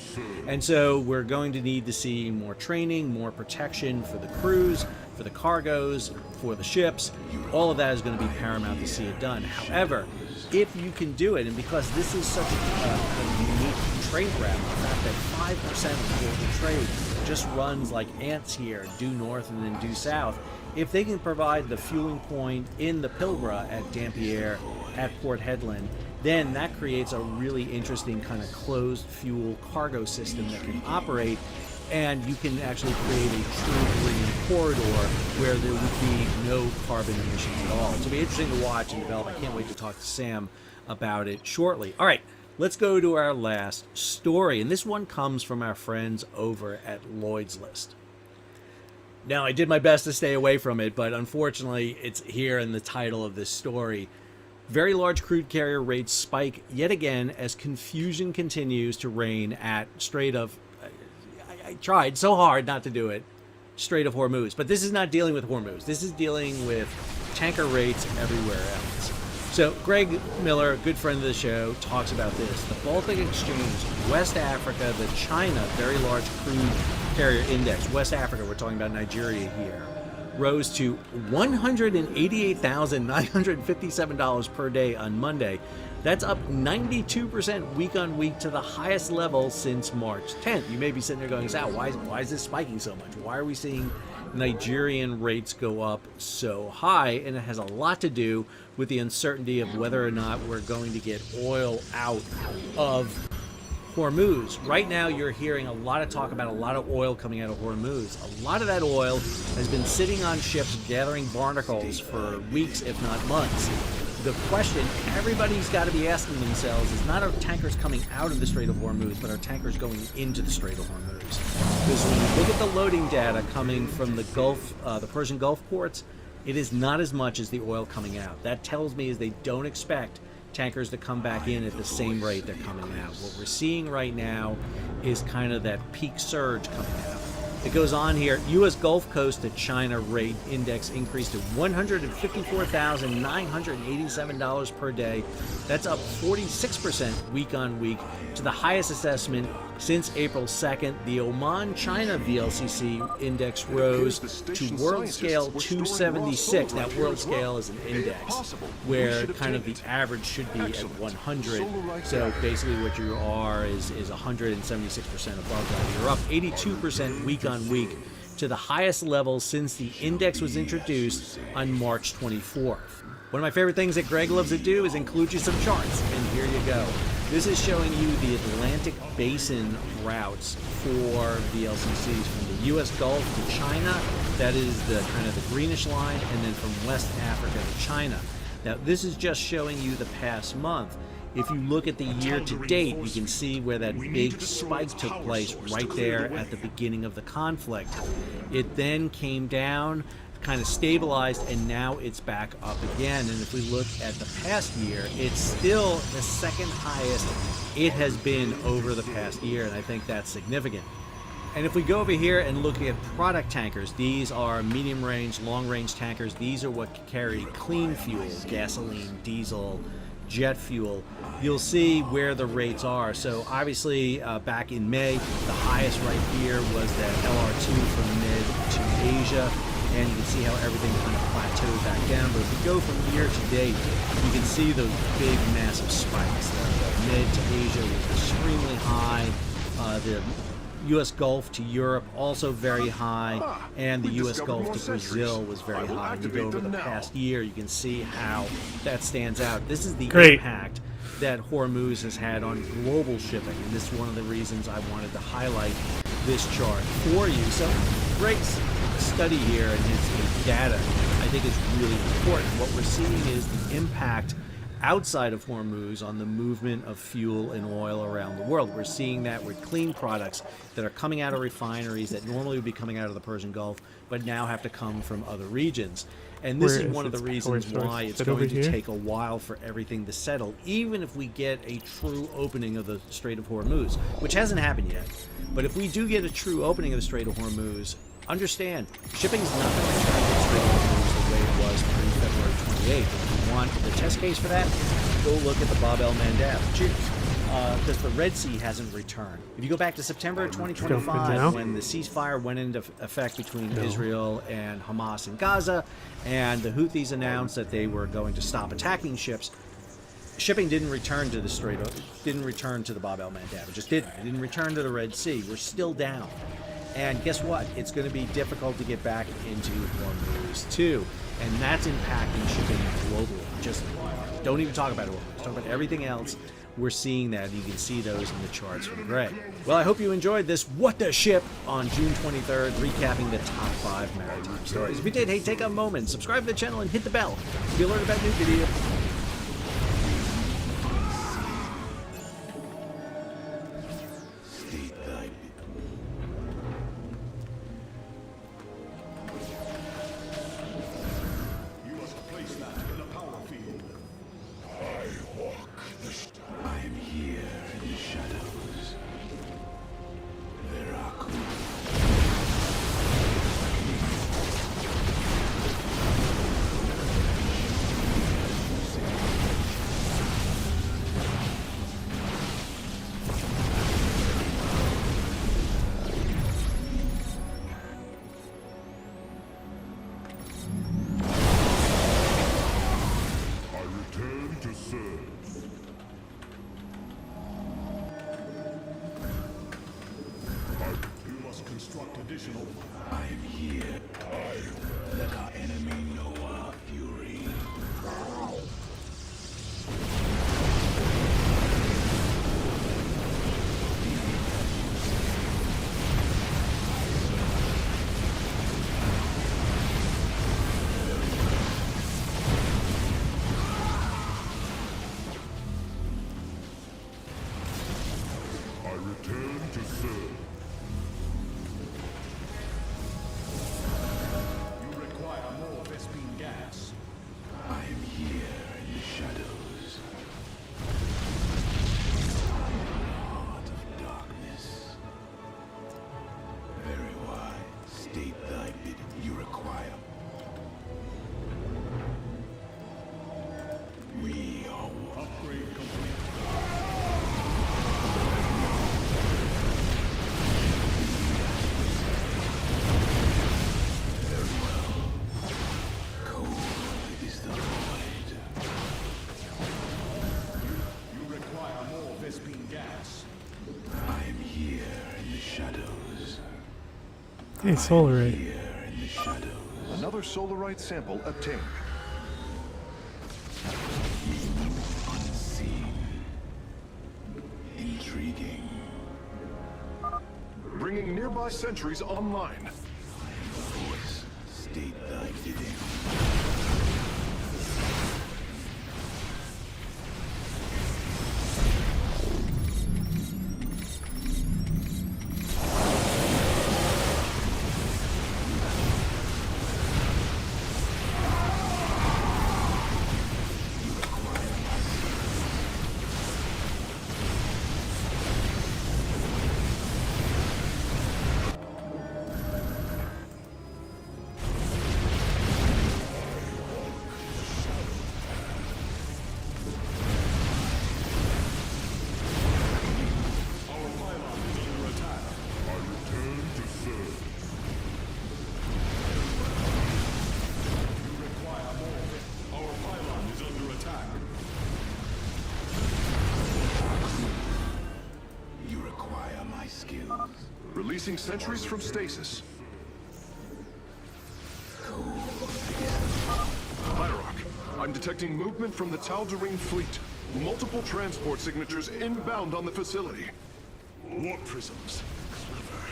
And so we're going to need to see more training, more protection for the crews, for the cargoes, for the ships. All of that is going to be paramount to see it done. However, if you can do it, and because this is such a unique trade route, the fact that 5% of global trade just runs like ants here, due north and then due south, if they can provide the fueling point in the Pilbara at Dampier, at Port Hedland, then that creates a really interesting kind of closed fuel cargo system that can operate, and you can actually create a true green corridor where there would be no carbon emissions at all. So it'll be interesting to watch and develop. I can't wait to talk to Sam about it shortly. All right, let's go to our last story, and this one comes from our friends over at Lloyd's List. Now, I did my best to stay away from it, but unfortunately, it's here in the title of this story. Very large crude carrier rates spike yet again as confusion continues to reign at Strait of... I tried so hard not to do it. Strait of Hormuz. But this is not dealing with Hormuz. This is dealing with tanker rates everywhere else. So Greg Miller, a good friend of the show, talks about this. The Baltic Exchange, West Africa, the China Very Large Crude Carrier Index, West Africa, we're talking about Nigeria here, rose to $188,957 per day on Monday. That's up 92% week on week to the highest level since March 10th. You may be sitting there going, Sal, why is this spiking so much? Why are we seeing Nigerian rates go up so high? And it has a lot to do with the uncertainty of whether or not we're going to get oil out of Hormuz. Right now, you're hearing a lot of talk about a lot of oil coming out of Hormuz. A lot of that oil has been sitting on ships gathering barnacles for weeks, if not months. The question everybody's got to be asking themselves is not, are tankers coming out of the Strait of Hormuz, but are tankers going into the Strait of Hormuz? Because when you look at the loading data coming from the Gulf, the Persian Gulf ports, it is not as much as the oil coming out. That tells me is they don't expect tankers to come back in at the same rate they're coming out. What we're seeing right now is kind of that peak surge coming out. It goes on here. U.S. Gulf Coast to China rate index increased to $154,987 per day. That's up 46% week on week to the highest assessment since April 2nd. The Oman-China VLCC index rose to world scale 276. Now, world scale is an index where kind of the average should be at 100. So basically what you are is 176% above that. You're up 82% week on week to the highest level since the index was introduced on March 24th. One of my favorite things that Greg loves to do is include you some charts, and here you go. This is showing you the Atlantic Basin routes for VLCCs from the U.S. Gulf to China. That is the kind of the greenish line, and then from West Africa to China. Now, this is just showing you the past month. If you look at the year to date, you can see where that big spike took place right there at the beginning of the conflict. It then came down, kind of stabilized, and now it's back up again. And if we look at the past year, it's still the second highest it has been over the past year, and I think that's significant. And if we go over here and look at product tankers, these are medium range, long range tankers. These are what carry clean fuel, gasoline, diesel, jet fuel. You'll see where the rates are. So obviously back in May, the highest right here was that LR2 from mid to Asia, and you can see how everything kind of plateaued back down. But if we go from year to date, you can see those big massive spikes. The mid to Asia was extremely high. The U.S. Gulf to Europe also very high, and the U.S. Gulf to Brazil was very high. If you go over the past year, you can see how that stands out. This is the impact that Hormuz has had on global shipping, and this is one of the reasons I wanted to highlight this chart for you. So Greg's study here and his data, I think, is really important. What we're seeing is the impact outside of Hormuz on the movement of fuel and oil around the world. We're seeing that with clean products that are coming out of refineries that normally would be coming out of the Persian Gulf, but now have to come from other regions. And this is one of the reasons why it's going to take a while for everything to settle, even if we get a true opening of the Strait of Hormuz, which hasn't happened yet. But if we do get a true opening of the Strait of Hormuz, understand, shipping is not going to return to the Strait of Hormuz the way it was pre-February 28th. If you want the test case for that, go look at the Bab el-Mandeb. Because the Red Sea hasn't returned. If you go back to September 2025, when the ceasefire went into effect between Israel and Hamas in Gaza, and the Houthis announced that they were going to stop attacking ships, shipping didn't return to the Strait, didn't return to the Bab el-Mandeb. It just didn't. It didn't return to the Red Sea. We're still down. And guess what? It's going to be difficult to get back into Hormuz too. And that's impacting shipping globally. Just don't even talk about Hormuz. Talk about everything else. We're seeing that. You can see those in the charts from Greg. Well, I hope you enjoyed this What the Ship on June 23rd, recapping the top 5 maritime stories. If you did, hey, take a moment, subscribe to the channel, and hit the bell to be alerted about new videos. additional. I am here. Let our enemy know our fury. I return to serve. You require more Vespine gas. I am here in the shadows. Heart of darkness. Very wise. State thy bidding. You require. We are one. Upgrade complete. Is the void. You require more Vespine gas. I am here in the shadows. Hey, Solarite. Here in the shadows. Another Solarite sample obtained. Unseen. Intriguing. Bringing nearby sentries online. Voice. State thy bidding. Our pylon is under attack. I return to serve. You require more. Our pylon is under attack. You require my skills. Releasing sentries from stasis. Hyrock, I'm detecting movement from the Tal'Darim fleet. Multiple transport signatures inbound on the facility. Warp prisms. Clever.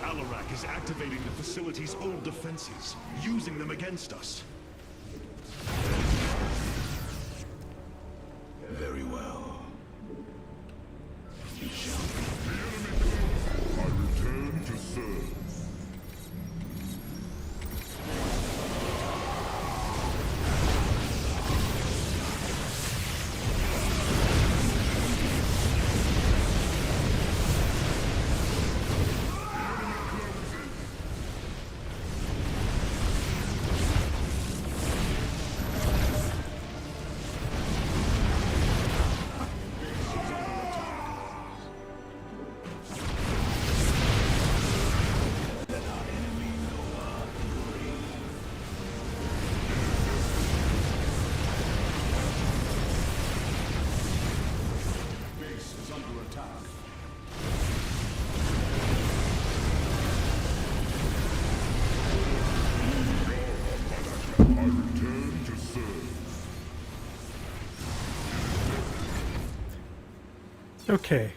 Alarak is activating the facility's old defenses, using them against us. Very well. You shall I return to serve. Base is under attack. I return to serve. Okay.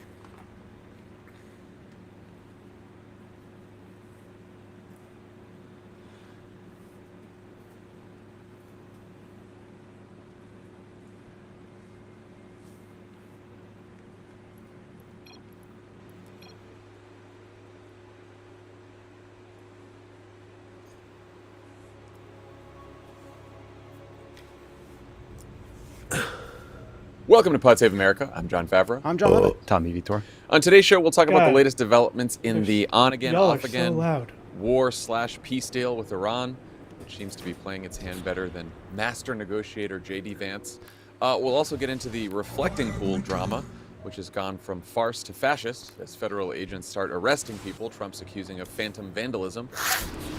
Welcome to Pod Save America. I'm John Favreau. I'm John Levitt. Tommy Vitor. On today's show, we'll talk about God. the latest developments in the on-again, Y'all are off-again so loud. war/peace deal with Iran, which seems to be playing its hand better than master negotiator J.D. Vance. We'll also get into the reflecting pool drama, which has gone from farce to fascist as federal agents start arresting people Trump's accusing of phantom vandalism.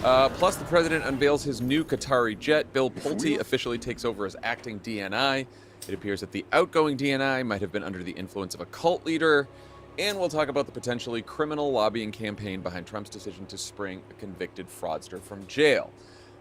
Plus, the president unveils his new Qatari jet. Bill Pulte officially takes over as acting DNI. It appears that the outgoing DNI might have been under the influence of a cult leader. And we'll talk about the potentially criminal lobbying campaign behind Trump's decision to spring a convicted fraudster from jail.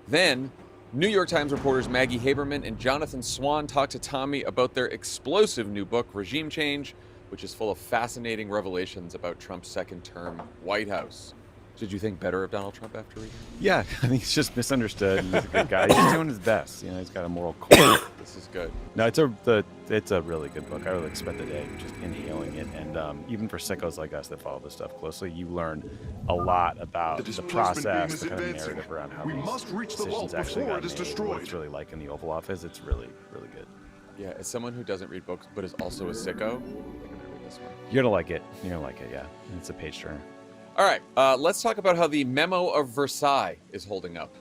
Then, New York Times reporters Maggie Haberman and Jonathan Swan talk to Tommy about their explosive new book, Regime Change, which is full of fascinating revelations about Trump's second-term White House. Did you think better of Donald Trump after reading it? Yeah, I think he's just misunderstood. He's a good guy. He's doing his best. You know, he's got a moral core. This is good. No, it's a really good book. I really spent the day just inhaling it, and even for sickos like us that follow this stuff closely, you learn a lot about the process, the kind of narrative around how these decisions actually got made, what it's really like in the Oval Office. It's really, really good. Yeah, as someone who doesn't read books but is also a sicko, I think I'm gonna read this one. You're gonna like it. You're gonna like it. Yeah, and it's a page turner. All right, let's talk about how the Memo of Versailles is holding up.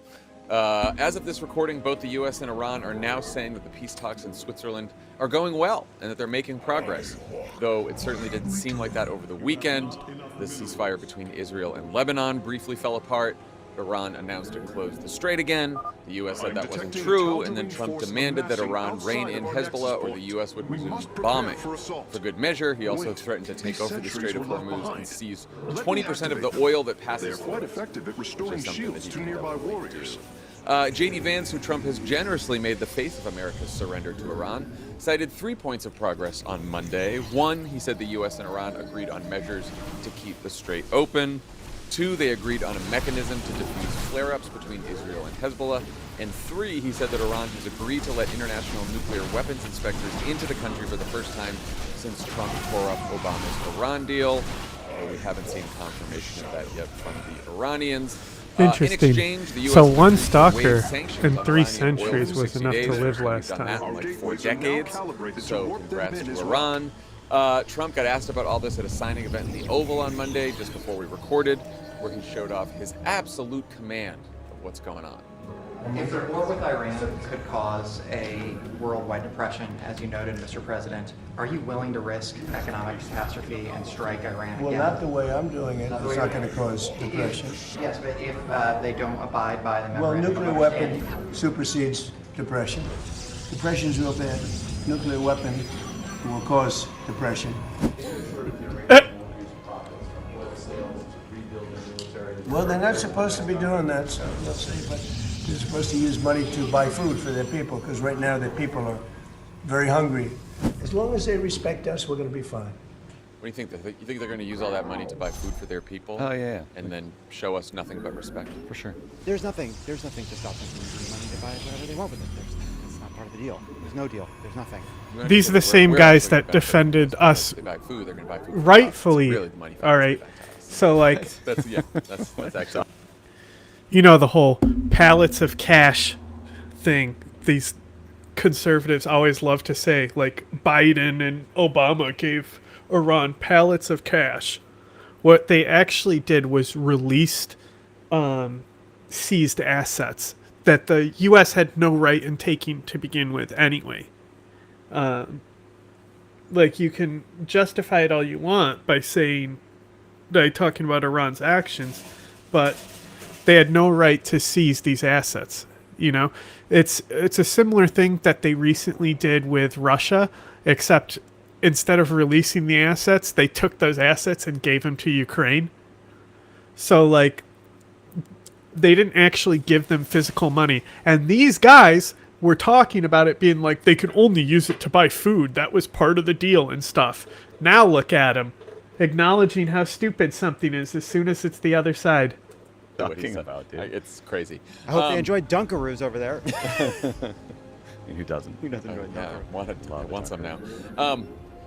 As of this recording, both the U.S. and Iran are now saying that the peace talks in Switzerland are going well and that they're making progress, though it certainly didn't seem like that over the weekend. The ceasefire between Israel and Lebanon briefly fell apart. Iran announced it closed the strait again. The U.S. said that wasn't true, and then Trump demanded that Iran rein in Hezbollah or the U.S. would resume bombing. For good measure, he also threatened to take over the Strait of Hormuz and seize 20% of the oil that passes through it. Quite effective at restoring shields to nearby warriors. J.D. Vance, who Trump has generously made the face of America's surrender to Iran, cited 3 points of progress on Monday. 1, he said the U.S. and Iran agreed on measures to keep the strait open. 2, they agreed on a mechanism to defuse flare-ups between Israel and Hezbollah. And 3, he said that Iran has agreed to let international nuclear weapons inspectors into the country for the first time since Trump tore up Obama's Iran deal. Although we haven't seen confirmation of that yet from the Iranians. Interesting. In exchange, the US So one stalker waived sanctions in on 3 Iranian centuries oil for was 60 enough days. to live We've last done that time. in like 4 decades. So congrats to Israel. Iran. Trump got asked about all this at a signing event in the Oval on Monday, just before we recorded, where he showed off his absolute command of what's going on. If the war with Iran could cause a worldwide depression, as you noted, Mr. President, are you willing to risk economic catastrophe and strike Iran Well, again? not the way I'm doing it. It's not going to cause depression. Yes, but if they don't abide by the Well, memorandum nuclear of weapon understanding. supersedes depression. Depression's real bad. Nuclear weapon will cause depression. Well, they're not supposed to be doing that, so they'll say, but they're supposed to use money to buy food for their people, because right now their people are very hungry. As long as they respect us, we're going to be fine. What do you think? You think they're going to use all that money to buy food for their people? Oh, yeah. And then show us nothing but respect? For sure. There's nothing to stop them from using money to buy whatever they want with it. That's not part of the deal. There's no deal. There's nothing. These are the same guys that defended us They buy food, they're going to buy food. rightfully. Really, the money All right. So like, that's actually. you know, the whole pallets of cash thing. These conservatives always love to say, like Biden and Obama gave Iran pallets of cash. What they actually did was released seized assets that the U.S. had no right in taking to begin with anyway. Like, you can justify it all you want by saying, by talking about Iran's actions, but they had no right to seize these assets. You know, it's a similar thing that they recently did with Russia, except instead of releasing the assets, they took those assets and gave them to Ukraine. So, like, they didn't actually give them physical money. And these guys were talking about it being like they could only use it to buy food. That was part of the deal and stuff. Now look at them, acknowledging how stupid something is as soon as it's the other side. Talking about, dude. It's crazy. I hope they enjoyed Dunkaroos over there. Who doesn't? Who doesn't enjoy Yeah, Dunkaroos? want some now.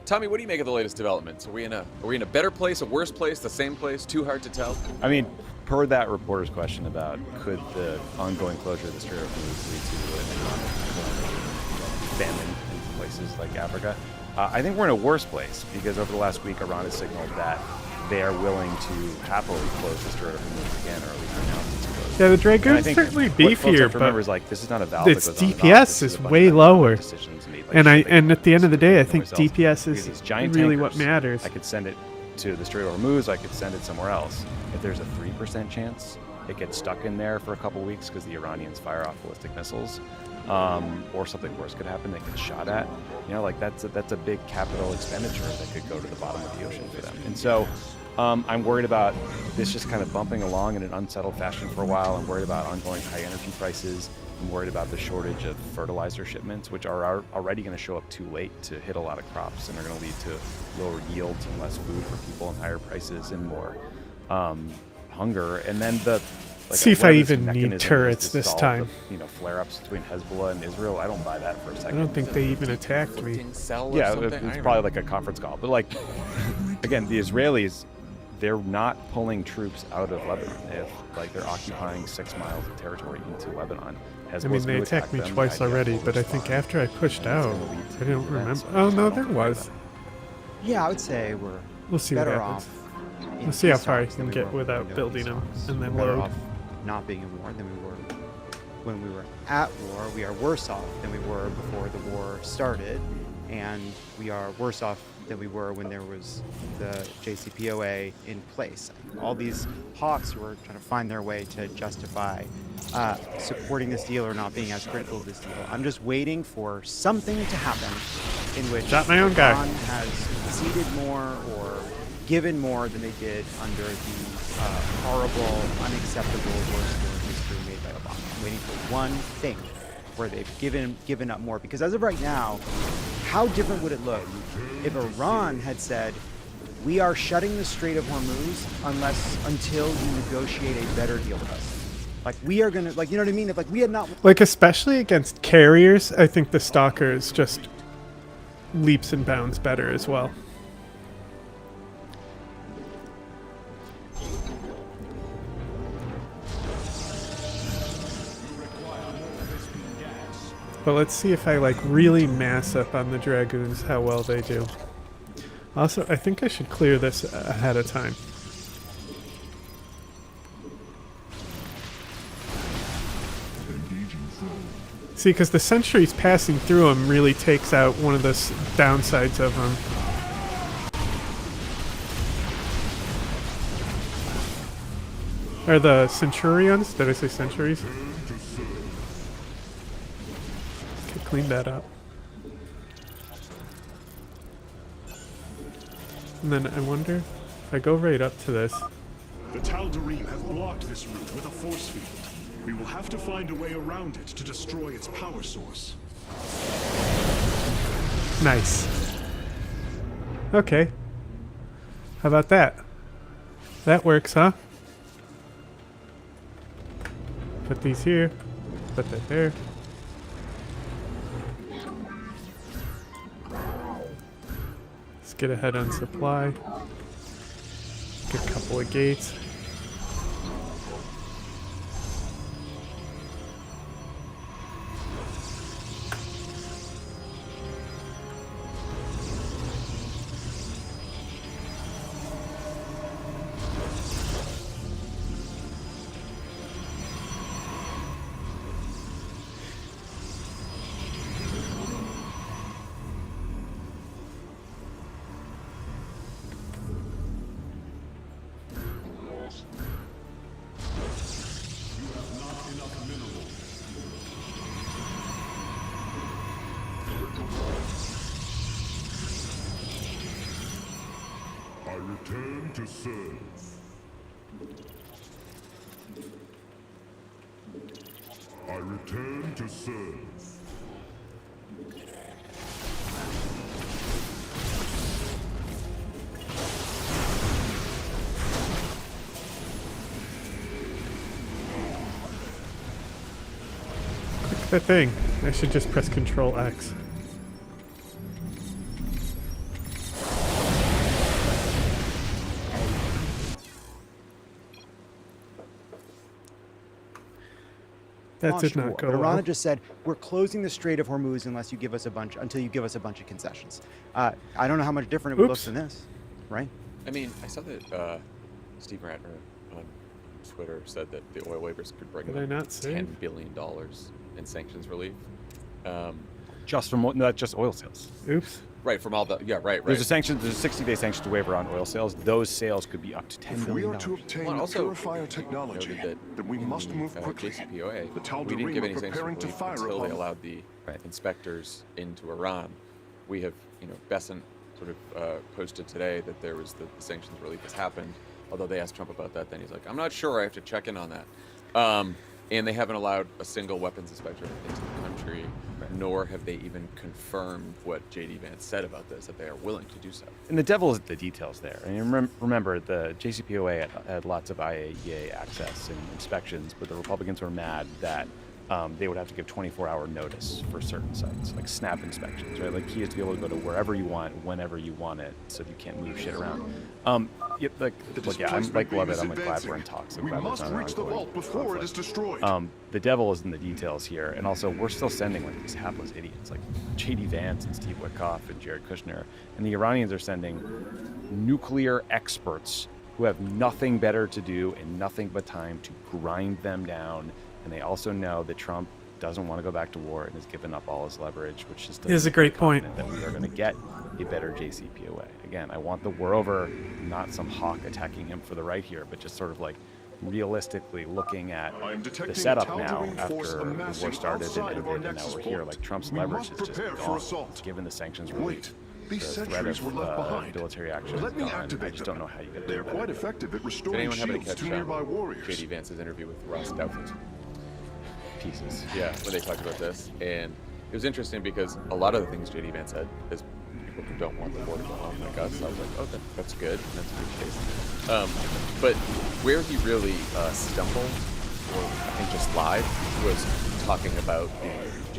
Tommy, what do you make of the latest developments? Are we in a better place, a worse place, the same place? Too hard to tell? I mean, per that reporter's question about could the ongoing closure of the Strait of Hormuz lead to an economic famine in places like Africa, I think we're in a worse place because over the last week, Iran has signaled that they are willing to happily close the Strait of Hormuz again, or at least announce it's closed. Yeah, the And I Dragoon's think certainly what folks beefier, have to remember but is, like, this is not a valve its that goes on and off. DPS This is a bunch way of lower. decisions made, like, And at the end of the day, I think everywhere else. DPS We have these is giant really what tankers. matters. I could send it to the Strait of Hormuz. I could send it somewhere else. If there's a 3% chance it gets stuck in there for a couple weeks because the Iranians fire off ballistic missiles, or something worse could happen. They get shot at. You know, like that's a big capital expenditure that could go to the bottom of the ocean for them. And so I'm worried about this just kind of bumping along in an unsettled fashion for a while. I'm worried about ongoing high energy prices. I'm worried about the shortage of fertilizer shipments, which are already going to show up too late to hit a lot of crops and are going to lead to lower yields and less food for people and higher prices and more hunger. And then see if I even need turrets this time. Flare-ups between Hezbollah and Israel. I don't buy that for a second. I don't think they even attacked me. Yeah, it's probably like a conference call. But like, again, the Israelis, they're not pulling troops out of Lebanon. They're occupying 6 miles of territory into Lebanon. I mean, they attacked me twice already, but I think after I pushed out, I don't remember. Oh no, there was. Yeah, I would say we'll see better what happens. off. We'll see how far I can get without building them and then better load. off not being in war than we were when we were at war. We are worse off than we were before the war started, and we are worse off than we were when there was the JCPOA in place. All these hawks who are trying to find their way to justify supporting this deal or not being as critical of this deal. I'm just waiting for something to happen in which Shot my own guy. Iran has ceded more or given more than they did under the horrible, unacceptable worst war in history made by Obama. I'm waiting for one thing where they've given up more. Because as of right now, how different would it look if Iran had said, we are shutting the Strait of Hormuz until you negotiate a better deal with us. Like, we are gonna, like, you know what I mean? If, like, we had not... Like, especially against carriers, I think the Stalker is just leaps and bounds better as well. But let's see if I, like, really mass up on the Dragoons, how well they do. Also, I think I should clear this ahead of time. See, because the sentries passing through them really takes out one of the downsides of them. Or the Centurions? Did I say centuries? Okay, clean that up. And then I wonder if I go right up to this. The Tal'Darim have blocked this route with a force field. We will have to find a way around it to destroy its power source. Nice. Okay. How about that? That works, huh? Put these here. Put that there. Let's get ahead on supply. Get a couple of gates. I return to serve. I return to serve. Click the thing. I should just press Control X. That did not go well. Iran just said, we're closing the Strait of Hormuz until you give us a bunch of concessions. I don't know how much different it would look than this, right? I mean, I saw that Steve Ratner on Twitter said that the oil waivers could bring $10 billion in sanctions relief. Just from not just oil sales. Oops. Right, from all the right. There's a 60-day sanctions waiver on oil sales. Those sales could be up to $10 If billion. we are to obtain Well, also, purifier technology, then we must move quickly. JCPOA, The we didn't give any Tal'Darim are preparing sanctions to fire until they upon allowed the inspectors into Iran. We have, Besant sort of posted today that there was the sanctions relief has happened. Although they asked Trump about that, then he's like, I'm not sure. I have to check in on that. And they haven't allowed a single weapons inspector into the country, nor have they even confirmed what J.D. Vance said about this, that they are willing to do so. And the devil is the details there. And remember, the JCPOA had lots of IAEA access and inspections, but the Republicans were mad that they would have to give 24-hour notice for certain sites, like snap inspections, right? Like he has to be able to go to wherever you want, whenever you want it, so you can't move shit around. I'm glad that I'm glad we're in talks. I'm glad there's not an ongoing conflict. The devil is in the details here, and also we're still sending like these hapless idiots like J.D. Vance and Steve Witkoff and Jared Kushner, and the Iranians are sending nuclear experts who have nothing better to do and nothing but time to grind them down. And they also know that Trump doesn't want to go back to war and has given up all his leverage, which is a great point. That we are going to get a better JCPOA. Again, I want the war over, not some hawk attacking him for the right here, but just sort of like realistically looking at the setup now after the war started and now we're here. Like Trump's leverage is just gone. Given the sanctions relief. These The threat sentries of were left behind. military action Let is me gone. activate I just don't know how you get They're that. quite effective at Did restoring anyone happen to shields catch to nearby warriors. J.D. Vance's interview with Ross Douthat? Pieces. Yeah, when they talked about this. And it was interesting because a lot of the things J.D. Vance said is people who don't want the war to go home like us. I was like, oh, that's good. That's a good case. But where he really stumbled, or I think just lied, was talking about the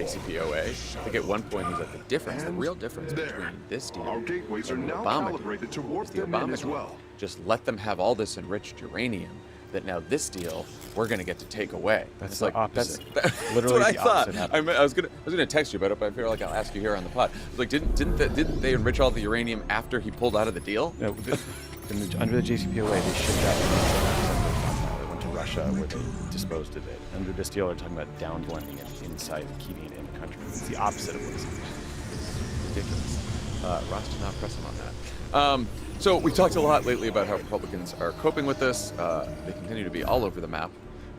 JCPOA. I think at one point he was like, the real difference between this deal Our gateways are and the now Obama calibrated to deal warp is the them in Obama as deal. well. Just let them have all this enriched uranium that now this deal we're going to get to take away. That's It's the like, opposite. That's Literally what I the thought. opposite I was gonna text you about it, but I feel like I'll ask you here on the pod. Like, didn't they enrich all the uranium after he pulled out of the deal? No, under the JCPOA, they shipped out. They went to Russia where they disposed of it. Under this deal, they're talking about downblending it inside and keeping it in the country. It's the opposite of what's ridiculous. Ross did not press him on that. So we talked a lot lately about how Republicans are coping with this. They continue to be all over the map.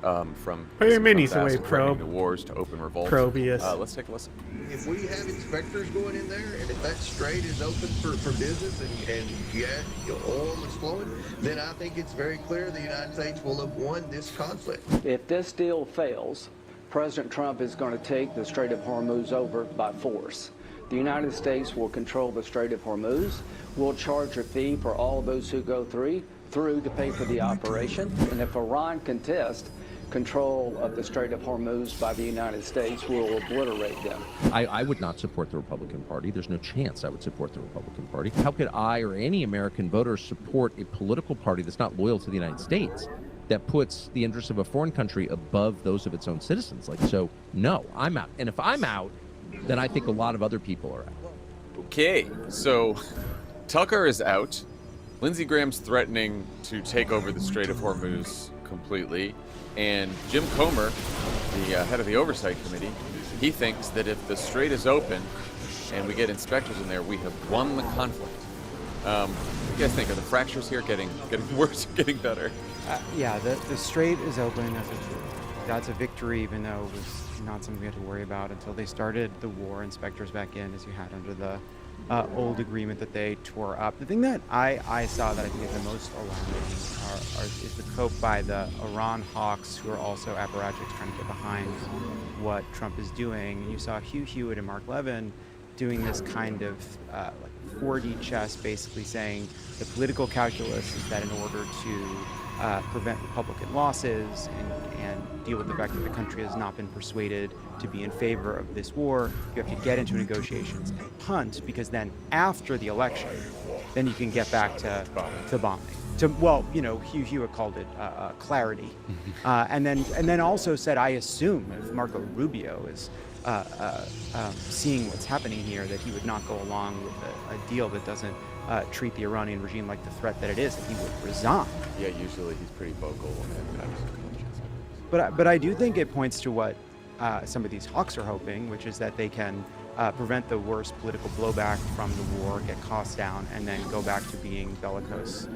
From What do you mean he's away, threatening probe? the wars to open revolt. Probius. Let's take a listen. If we have inspectors going in there, and if that strait is open for business, and oil is flowing, then I think it's very clear the United States will have won this conflict. If this deal fails, President Trump is going to take the Strait of Hormuz over by force. The United States will control the Strait of Hormuz. We'll charge a fee for all those who go through to pay for the operation. And if Iran contests control of the Strait of Hormuz by the United States, we'll obliterate them. I would not support the Republican Party. There's no chance I would support the Republican Party. How could I or any American voter support a political party that's not loyal to the United States, that puts the interests of a foreign country above those of its own citizens? So, no, I'm out. And if I'm out, then I think a lot of other people are out. Okay, so Tucker is out. Lindsey Graham's threatening to take over the Strait of Hormuz completely. And Jim Comer, the head of the Oversight Committee, he thinks that if the strait is open and we get inspectors in there, we have won the conflict. What do you guys think? Are the fractures here getting worse or getting better? Yeah, the strait is open. That's a victory, even though it was not something we had to worry about until they started the war. Inspectors back in, as you had under the old agreement that they tore up. The thing that I saw that I think is the most alarming is the cope by the Iran hawks, who are also apparatchiks trying to get behind what Trump is doing. And you saw Hugh Hewitt and Mark Levin doing this kind of like 4D chess, basically saying the political calculus is that in order to prevent Republican losses and deal with the fact that the country has not been persuaded to be in favor of this war, you have to get into negotiations and punt, because then after the election, then you can get back to bombing. Hugh Hewitt called it clarity, and then also said, I assume if Marco Rubio is seeing what's happening here, that he would not go along with a deal that doesn't treat the Iranian regime like the threat that it is, that he would resign. Yeah, usually he's pretty vocal and But I do think it points to what some of these hawks are hoping, which is that they can prevent the worst political blowback from the war, get costs down, and then go back to being bellicose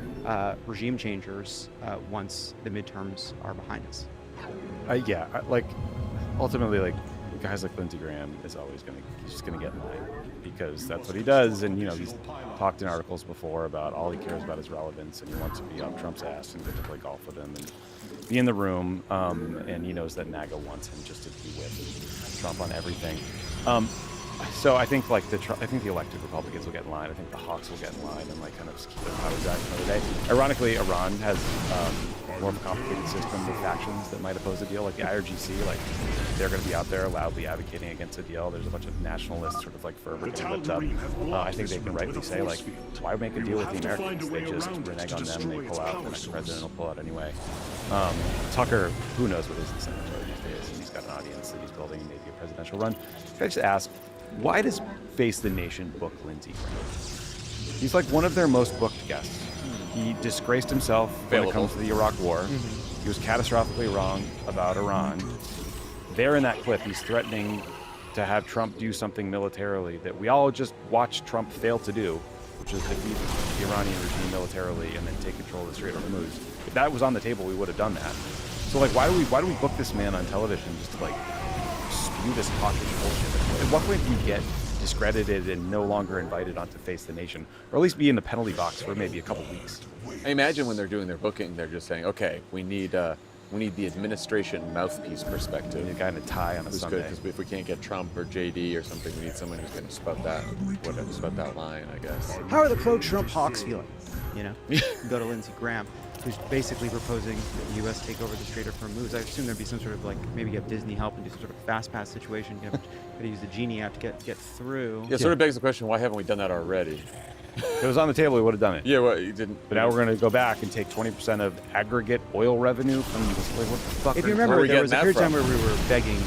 regime changers once the midterms are behind us. Ultimately, like guys like Lindsey Graham is always he's just gonna get in line because that's what he does, and he's talked in articles before about all he cares about is relevance, and he wants to be on Trump's ass and get to play golf with him and be in the room, and he knows that MAGA wants him just to be with Trump on everything. So I think the elected Republicans will get in line. I think the Hawks will get in line and kind of keep their powder dry another day. Ironically, Iran has more of a complicated system with factions that might oppose a deal. Like the IRGC, they're going to be out there loudly advocating against a deal. There's a bunch of nationalists sort of fervor getting whipped up. I think they can rightly say why make a deal with the Americans? They just renege on them. They pull out. The next president will pull out anyway. Tucker, who knows what his incentive are these days? And he's got an audience that he's building, maybe a presidential run. Can I just ask, why does Face the Nation book Lindsey Graham? He's one of their most booked guests. He disgraced himself when it comes to the Iraq War. He was catastrophically wrong about Iran. There in that clip, he's threatening to have Trump do something militarily that we all just watched Trump fail to do, which is defeat the Iranian regime militarily and then take control of the Strait of Hormuz. If that was on the table, we would have done that. So why do we book this man on television just to spew this hawkish bullshit? At what point do you get discredited and no longer invited onto Face the Nation, or at least be in the penalty box for maybe a couple weeks? I imagine when they're doing their booking, they're just saying, okay, we need the administration mouthpiece perspective. We need a guy in a tie on a Sunday. Because if we can't get Trump or JD or something, we need someone who's going to spout that line, I guess. How are the pro-Trump hawks feeling? Go to Lindsey Graham, who's basically proposing the U.S. take over the Strait of Hormuz. I assume there'd be some sort of maybe you have Disney help and do some sort of fast pass situation. You have to use the Genie app to get through. Yeah, sort of begs the question, why haven't we done that already? If it was on the table, we would have done it. Yeah, well, you didn't. But now we're going to go back and take 20% of aggregate oil revenue from this. What the fuck? If you remember, there was a period of time where we were begging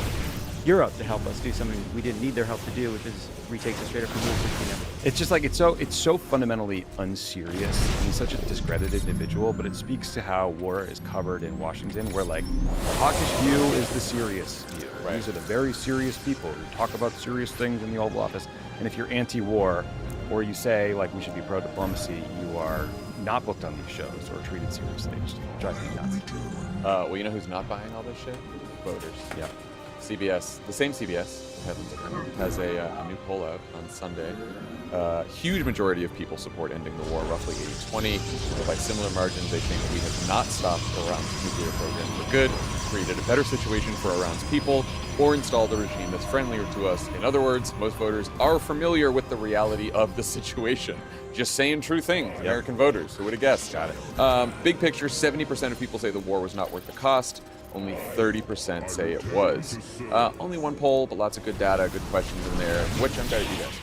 Europe to help us do something we didn't need their help to do, which is retake the Strait of Hormuz. It's just it's so fundamentally unserious. He's such a discredited individual, but it speaks to how war is covered in Washington, where the hawkish view is the serious view. Right? These are the very serious people who talk about serious things in the Oval Office. And if you're anti-war, or you say we should be pro-diplomacy, you are not booked on these shows or treated seriously. It just drives me nuts. Well, you know who's not buying all this shit? Voters. Yeah. CBS, the same CBS, has a new poll out on Sunday. Huge majority of people support ending the war, roughly 80-20. But by similar margins, they think we have not stopped Iran's nuclear program for good, created a better situation for Iran's people, or installed a regime that's friendlier to us. In other words, most voters are familiar with the reality of the situation. Just saying true things. Yep. American voters, who would have guessed? Got it. Big picture, 70% of people say the war was not worth the cost. Only 30% say it was. Only one poll, but lots of good data, good questions in there. What jumped out at you guys?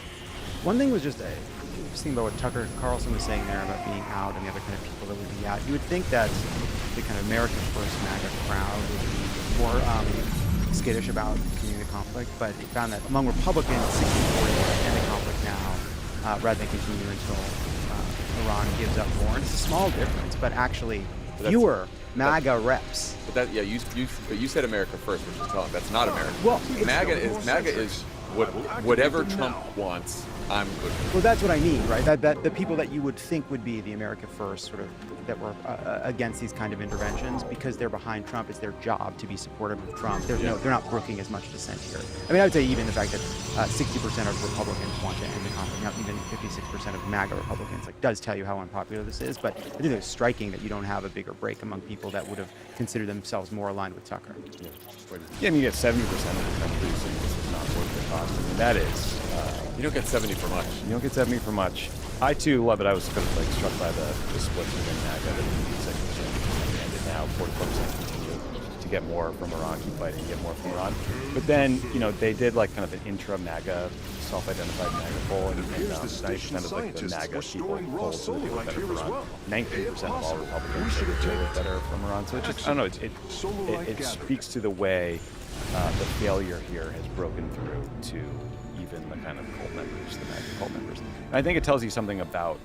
One thing was just thinking about what Tucker Carlson was saying there about being out and the other kind of people that would be out. You would think that the kind of American First MAGA crowd would be more skittish about continuing the conflict, but he found that among Republicans, 60-40 end the conflict now, rather than continue until Iran gives up more. And it's a small difference, but actually fewer MAGA reps. But you said America first, which is telling. That's not America. Well, MAGA is whatever Trump wants. I'm good with. Well, that's what I mean, right? That the people that you would think would be the America First, sort of, that were against these kind of interventions, because they're behind Trump, it's their job to be supportive of Trump. They're not brooking as much dissent here. I mean, I would say even the fact that 60% of Republicans want to end the conflict, now even 56% of MAGA Republicans, does tell you how unpopular this is. But I think it's striking that you don't have a bigger break among people that would have considered themselves more aligned with Tucker. Yeah, I mean, you get 70% of the country saying this is not worth the cost. I mean, that is. You don't get 70 for much. You don't get 70 for much. I too love it. I was kind of struck by the split within MAGA that the 60% ended now. 44% continue to get more from Iran, keep fighting, get more from Iran. But then, they did kind of an intra-MAGA, self-identified MAGA poll, and 90% of the MAGA people polled so they were better for Iran. 19% of all Republicans said they were better from Iran. So it just, I don't know, it speaks to the way the failure here has broken through to even the kind of cult members, the MAGA cult members. And I think it tells you something about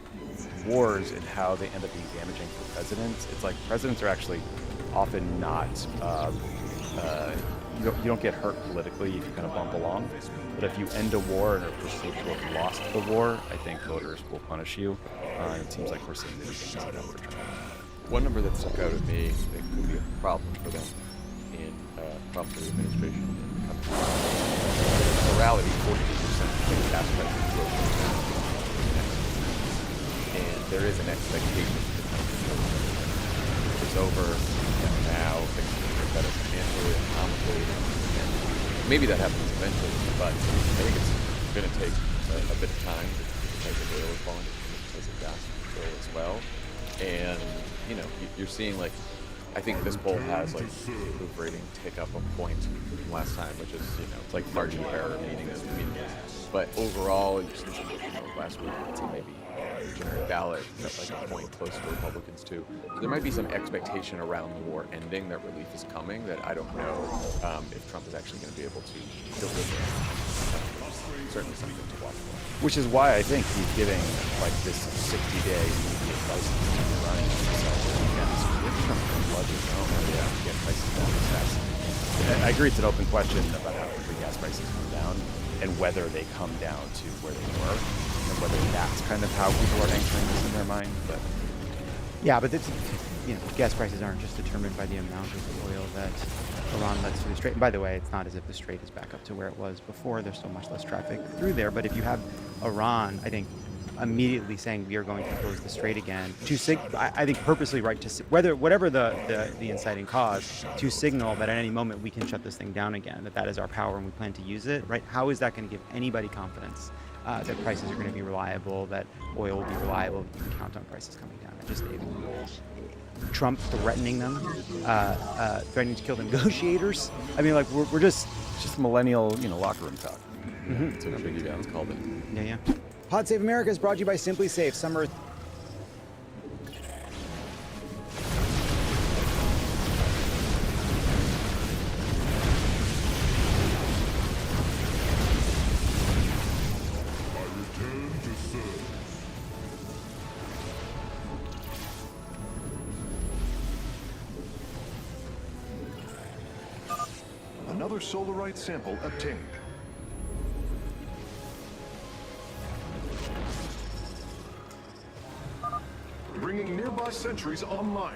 wars and how they end up being damaging for presidents. It's presidents are actually often not you don't get hurt politically if you kind of bump along. But if you end a war and are perceived to have lost the war, I think voters will punish you. And it seems like we're seeing these things like that for Trump. One number that stuck out at me that could be a problem for them in Trump for the administration in the coming years. Morality, 42% think gas prices will go down next year. And there is an expectation for the country to it's over, now things will get better financially, economically, and maybe that happens eventually, but I think it's going to take a bit of time because the oil is falling, because of gas oil as well. And, you know, you're seeing, like, I think this poll has, like, the approve rating tick up a point from last time, which is, you know, it's like margin of error, meaningless. But overall, last week, I'd say maybe generic ballot felt like a point close to Republicans too. So there might be some expectation around the war ending that relief is coming that I don't know if Trump is actually going to be able to deliver. Certainly something to watch for. Which is why I think he's giving like this 60-day immediate license to Iranians to sell oil and gas. It's Trump budget to get prices down as fast. I agree it's an open question about how quickly gas prices come down and whether they come down to where they were. And whether that's kind of how people are anchoring this in their mind, but yeah, but it's, gas prices aren't just determined by the amount of oil that Iran lets through the strait. And by the way, it's not as if the strait is back up to where it was before. There's so much less traffic through there. But if you have Iran, I think, immediately saying we are going to close the strait again, I think purposely right to whatever the inciting cause, to signal that at any moment we can shut this thing down again, that is our power and we plan to use it. Right? How is that going to give anybody confidence that prices are going to be reliable, that oil will be reliable, you can count on prices coming down? Trump threatening them, threatening to kill the negotiators. I mean, like we're just millennial, locker room talk. Mm-hmm. That's what Biggie Downs called it. Yeah. Pod Save America is brought to you by Simply Safe. Summer. Another solarite sample obtained. Bringing nearby sentries online.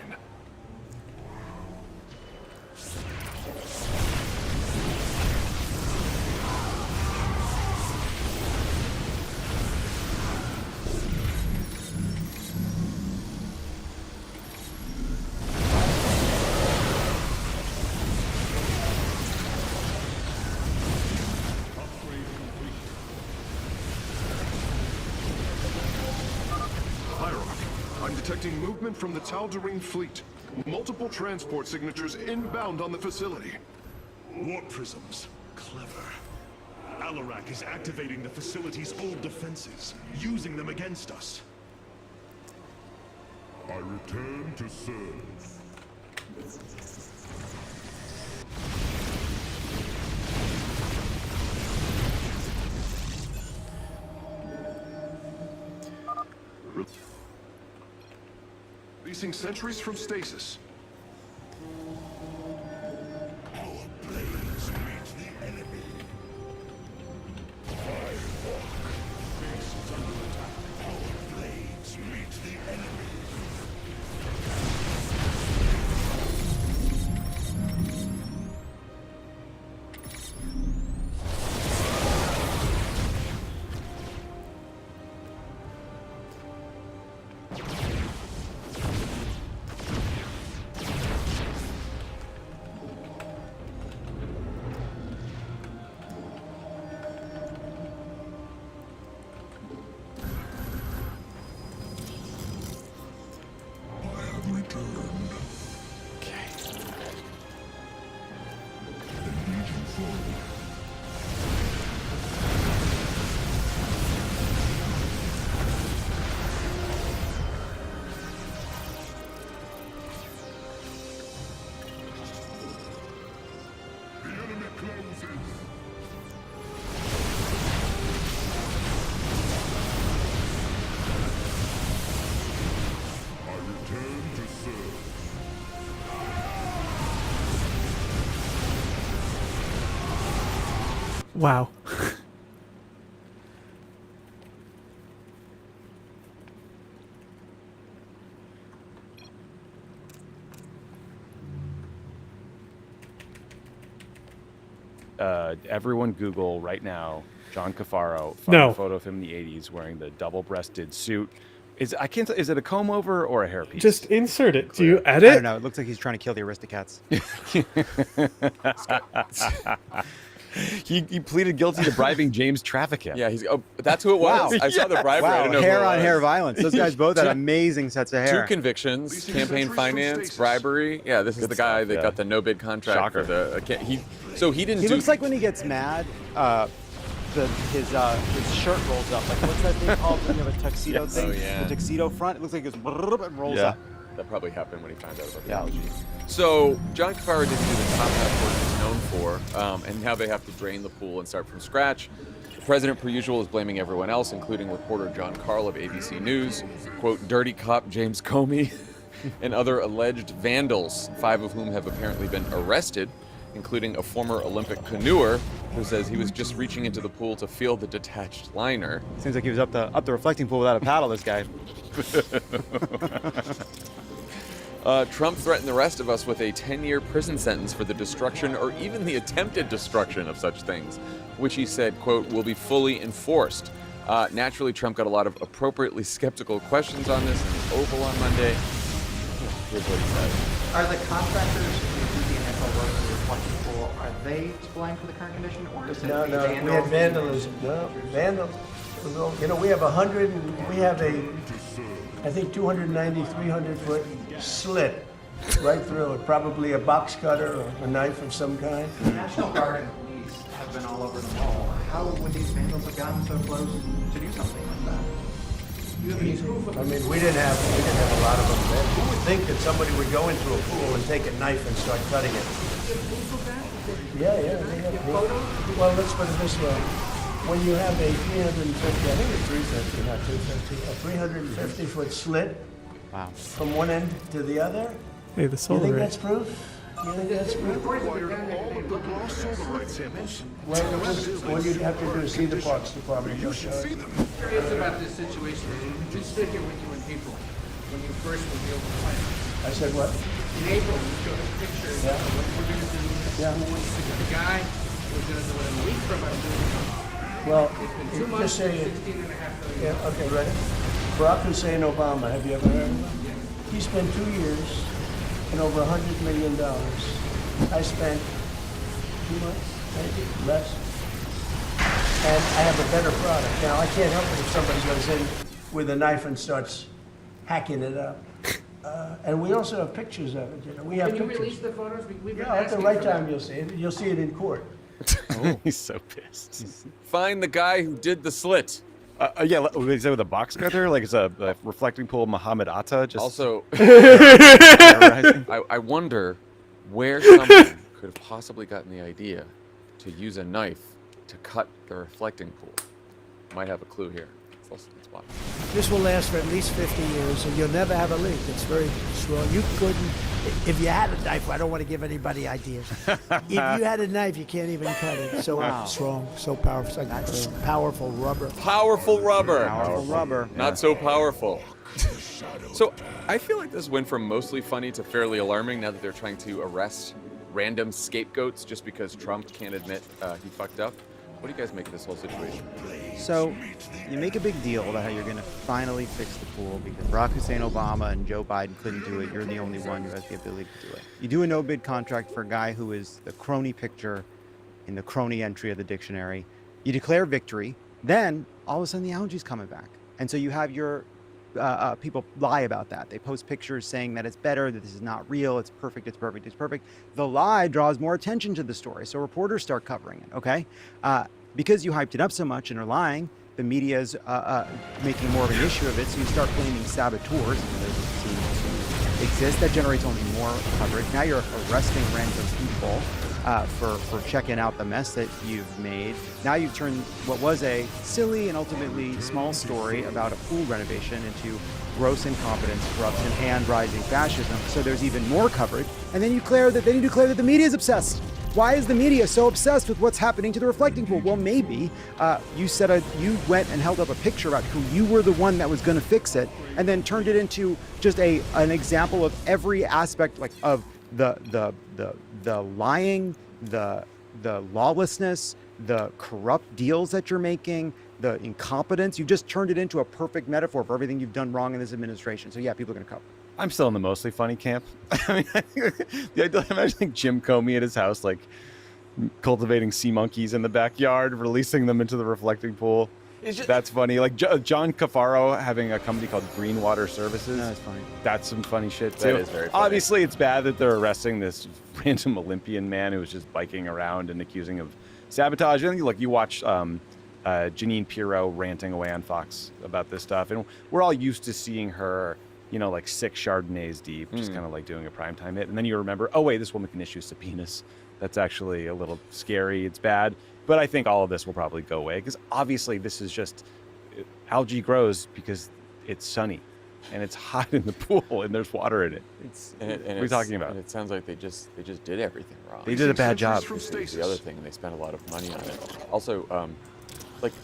Detecting movement from the Tal'Darim fleet. Multiple transport signatures inbound on the facility. Warp prisms. Clever. Alarak is activating the facility's old defenses, using them against us. I return to serve. Releasing sentries from stasis. Our blades meet the enemy. I walk. Base is under attack. Our blades meet the enemy. Wow. Everyone Google right now John Cafaro. No. A photo of him in the 80s wearing the double-breasted suit. Is it a comb over or a hairpiece? Just insert it. Do you I edit? don't know. It looks like he's trying to kill the Aristocats. He pleaded guilty to bribing James Trafficant. Yeah, that's who it was. Wow. I saw the bribery. I Wow, didn't know hair who it on was. hair violence. Those guys both had amazing sets of hair. 2 convictions: campaign finance, bribery. Yeah, this is the guy that got the no bid contract Shocker. for the. He didn't. He do, looks like when he gets mad, his shirt rolls up. Like what's that thing called when you have a tuxedo thing? Oh, yeah. The tuxedo front. It looks like it goes and rolls up. That probably happened when he found out about the Yeah. algae. So John Cafaro didn't do the top half work he's known for, and now they have to drain the pool and start from scratch. The president, per usual, is blaming everyone else, including reporter John Karl of ABC News, quote, dirty cop James Comey, and other alleged vandals, 5 of whom have apparently been arrested, including a former Olympic canoer who says he was just reaching into the pool to feel the detached liner. Seems like he was up the reflecting pool without a paddle. This guy. Trump threatened the rest of us with a 10-year prison sentence for the destruction or even the attempted destruction of such things, which he said, quote, will be fully enforced. Naturally, Trump got a lot of appropriately skeptical questions on this in the Oval on Monday. Here's what he said. Are the contractors who do the initial work for the reflecting pool, are they to blame for the current condition, or is it No, the vandals? we had vandalism. No, vandals. You know, we have I think 290, 300 foot slit right through it. Probably a box cutter or a knife of some kind. The National Guard and police have been all over the mall. How would these vandals have gotten so close to do something like that? I mean, we didn't have a lot of them then. Who would think that somebody would go into a pool and take a knife and start cutting it? Yeah. Well, let's put it this way. When you have a 350, I think it's 350, not 250, a 350 foot slit from one end to the other, Hey, the you solar think ray. that's proof? You think that's proof? Well, what you have to do is see the Parks Department. You should see them. Curious about this situation. We stood here with you in April when you first revealed the plan. I said what? In April, you showed us pictures of what you were going to do. The guy was going to do it in a week for about $1 million. Well, It's been 2 just months, say it. $16.5 million. Yeah, okay, ready? Barack Hussein Obama, have you ever heard of him? He spent 2 years and over $100 million. I spent 2 months, maybe less. And I have a better product. Now, I can't help it if somebody goes in with a knife and starts hacking it up. And we also have pictures of it. You know, we have Can you pictures. release the photos? We've been Yeah, at the asking right for time that. you'll see it. You'll see it in court. He's so pissed. Find the guy who did the slit. Yeah, is that with a box cutter? Like it's a reflecting pool Muhammad Atta? Just Also, I wonder where someone could have possibly gotten the idea to use a knife to cut the reflecting pool. Might have a clue here. Let's watch. This will last for at least 50 years, and you'll never have a leak. It's very strong. You couldn't, if you had a knife, I don't want to give anybody ideas. If you had a knife, you can't even cut it. So strong, so powerful. It's like powerful rubber. Powerful rubber. Powerful rubber. Not so powerful. So I feel like this went from mostly funny to fairly alarming now that they're trying to arrest random scapegoats just because Trump can't admit he fucked up. What do you guys make of this whole situation? So, you make a big deal about how you're going to finally fix the pool because Barack Hussein Obama and Joe Biden couldn't do it. You're the only one who has the ability to do it. You do a no-bid contract for a guy who is the crony picture in the crony entry of the dictionary. You declare victory. Then, all of a sudden, the algae's coming back. And so you have your people lie about that. They post pictures saying that it's better, that this is not real, it's perfect, it's perfect, it's perfect. The lie draws more attention to the story, so reporters start covering it, okay? Because you hyped it up so much and are lying, the media is making more of an issue of it, so you start blaming saboteurs, and they seem to exist. That generates only more coverage. Now you're arresting random people for checking out the mess that you've made. Now you've turned what was a silly and ultimately small story about a pool renovation into gross incompetence, corruption, and rising fascism. So there's even more coverage. And then you declare that the media is obsessed. why is the media so obsessed with what's happening to the reflecting pool? Well, maybe you went and held up a picture about who you were the one that was going to fix it, and then turned it into just an example of every aspect, like of the lying, the lawlessness, the corrupt deals that you're making, the incompetence. You just turned it into a perfect metaphor for everything you've done wrong in this administration. So yeah, people are going to cover. I'm still in the mostly funny camp. I mean, the idea, imagine Jim Comey at his house, like cultivating sea monkeys in the backyard, releasing them into the reflecting pool. That's funny. Like John Cafaro having a company called Green Water Services. That's funny. That's some funny shit too. That is very funny. Obviously, it's bad that they're arresting this random Olympian man who was just biking around and accusing of sabotage. And you watch Jeanine Pirro ranting away on Fox about this stuff, and we're all used to seeing her, like 6 Chardonnays deep, just kind of like doing a primetime hit. And then you remember, oh wait, this woman can issue subpoenas. That's actually a little scary. It's bad. But I think all of this will probably go away because obviously this is just algae grows because it's sunny and it's hot in the pool and there's water in it. What are we talking about? And it sounds like they just did everything wrong. They did a bad job. This is the other thing, and they spent a lot of money on it. Also,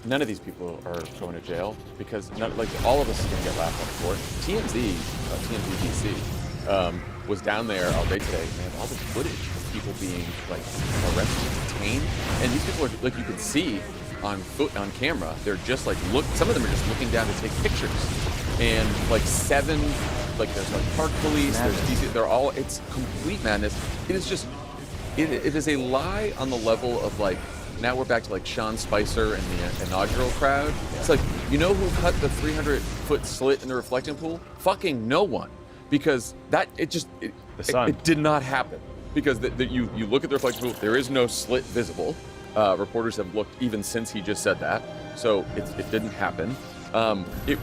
none of these people are going to jail because all of us are going to get laughed at in court. TMZ DC, was down there all day today. They have all the footage of people being arrested, detained, and these people are you can see on camera. They're just some of them are just looking down to take pictures, and 7 there's park police. Madness. There's DC. They're all. It's complete madness. It is just. It is a lie on the level of Now we're back to Sean Spicer and the inaugural crowd. It's who cut the 300-foot slit in the reflecting pool? Fucking no one. Because it did not happen. Because you look at the reflecting pool, there is no slit visible. Reporters have looked even since he just said that. So it didn't happen.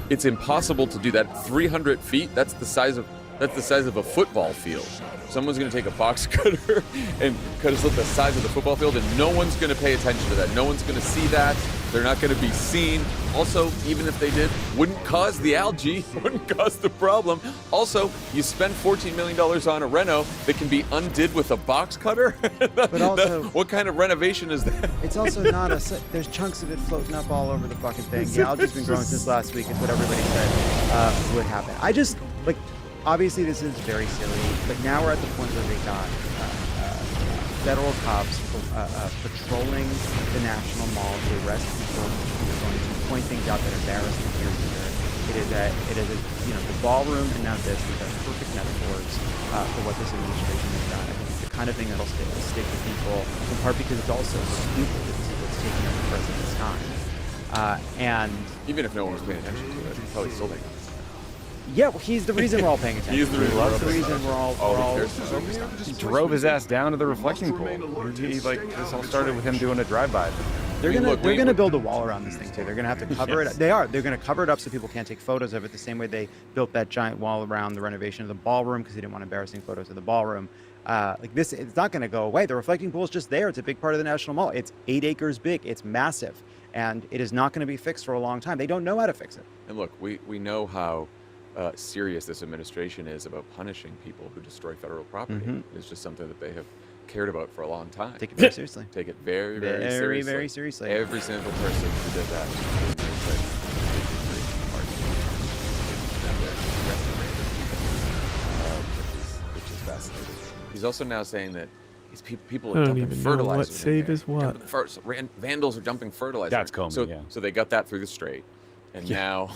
It's impossible to do that. 300 feet, that's the size of a football field. Someone's going to take a box cutter and cut a slit the size of the football field, and no one's going to pay attention to that. No one's going to see that. They're not going to be seen. Also, even if they did, wouldn't cause the algae, wouldn't cause the problem. Also, you spend $14 million on a reno that can be undid with a box cutter? But also, what kind of renovation is that? It's also not there's chunks of it floating up all over the fucking thing. The algae's been growing since last week, is what everybody said would happen. I just, obviously this is very silly, but now we're at the point where they got federal cops patrolling the National Mall to arrest people who are going to point things out that are embarrassing here and there. It is the ballroom and now this are perfect metaphors for what this administration has done. I think it's the kind of thing that'll stick with people, in part because it's also stupid. It's taking up the president's time. And even if no one was paying attention to it, probably still making. Yeah, well, he's the reason we're all paying attention. He's the reason we're all He drove his ass down to the reflecting pool. This all started with him doing a drive-by. They're gonna build a wall around this thing too. They're gonna have to cover it. They're gonna cover it up so people can't take photos of it. The same way they built that giant wall around the renovation of the ballroom because they didn't want embarrassing photos of the ballroom. It's not gonna go away. The reflecting pool is just there. It's a big part of the National Mall. It's 8 acres big. It's massive, and it is not going to be fixed for a long time. They don't know how to fix it. And look, we know how serious this administration is about punishing people who destroy federal property. Mm-hmm. It's just something that they have cared about for a long time. Take it very seriously. Take it very, very, very seriously. Very seriously. Every single person who did that. Which is fascinating. He's also now saying that these people I are don't dumping even know fertilizer. what save is what. Vandals are dumping fertilizer. That's Comey, yeah. So they got that through the strait, and now.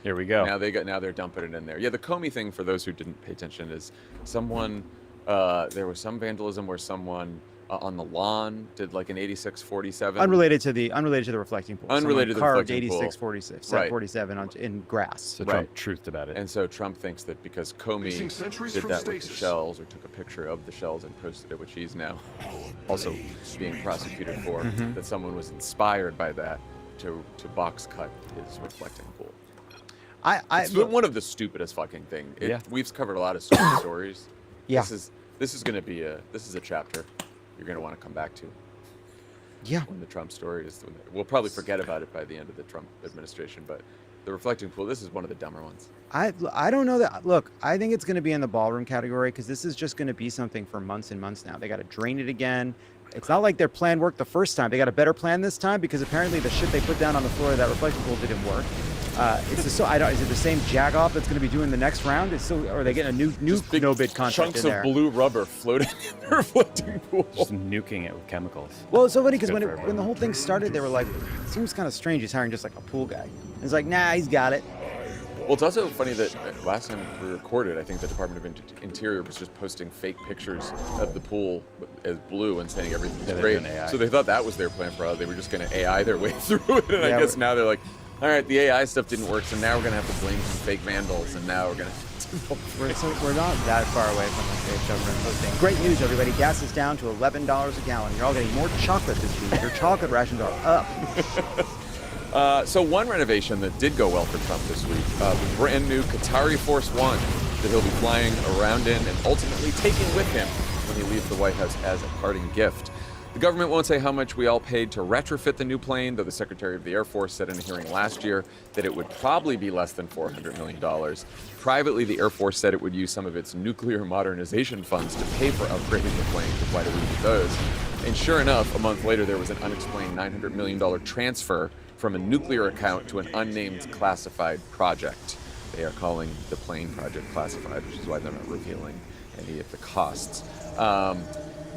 Here we go. Now they're dumping it in there. Yeah, the Comey thing, for those who didn't pay attention, is there was some vandalism where someone on the lawn did an 8647. Unrelated to the reflecting pool. Unrelated to the reflecting pool. 8646, Right. 47 in grass. So Trump truthed about it. And so Trump thinks that because Comey did that with the shells, or took a picture of the shells and posted it, which he's now also being prosecuted for, that someone was inspired by that to box cut his reflecting pool. It's one of the stupidest fucking thing. We've covered a lot of stupid stories. Yeah. This is going to be a chapter you're going to want to come back to. Yeah. When the Trump story is, we'll probably forget about it by the end of the Trump administration, but the reflecting pool, this is one of the dumber ones. I don't know that. Look, I think it's going to be in the ballroom category because this is just going to be something for months and months now. They got to drain it again. It's not like their plan worked the first time. They got a better plan this time because apparently the shit they put down on the floor of that reflecting pool didn't work. Is it the same jagoff that's going to be doing the next round? Or are they getting a new no-bid contract Chunks in there? of blue rubber floating in the reflecting pool. Just nuking it with chemicals. Well, it's so funny because Good for when everyone. the whole thing started, they were like, it seems kind of strange he's hiring just like a pool guy. It's like, nah, he's got it. Well, it's also funny that last time we recorded, I think the Department of Interior was just posting fake pictures of the pool as blue and saying everything's they're great. doing AI. So they thought that was their plan for how they were just going to AI their way through it. And Yeah, I guess now they're like, all right, the AI stuff didn't work, so now we're going to have to blame some fake vandals, and now we're going to... We're not that far away from the state government posting. Great news, everybody. Gas is down to $11 a gallon. You're all getting more chocolate this week. Your chocolate rations are up. So one renovation that did go well for Trump this week was brand new Qatari Force One that he'll be flying around in and ultimately taking with him when he leaves the White House as a parting gift. The government won't say how much we all paid to retrofit the new plane, though the Secretary of the Air Force said in a hearing last year that it would probably be less than $400 million. Privately, the Air Force said it would use some of its nuclear modernization funds to pay for upgrading the plane, because why do we need those? And sure enough, a month later, there was an unexplained $900 million transfer from a nuclear account to an unnamed classified project. They are calling the plane project classified, which is why they're not revealing any of the costs.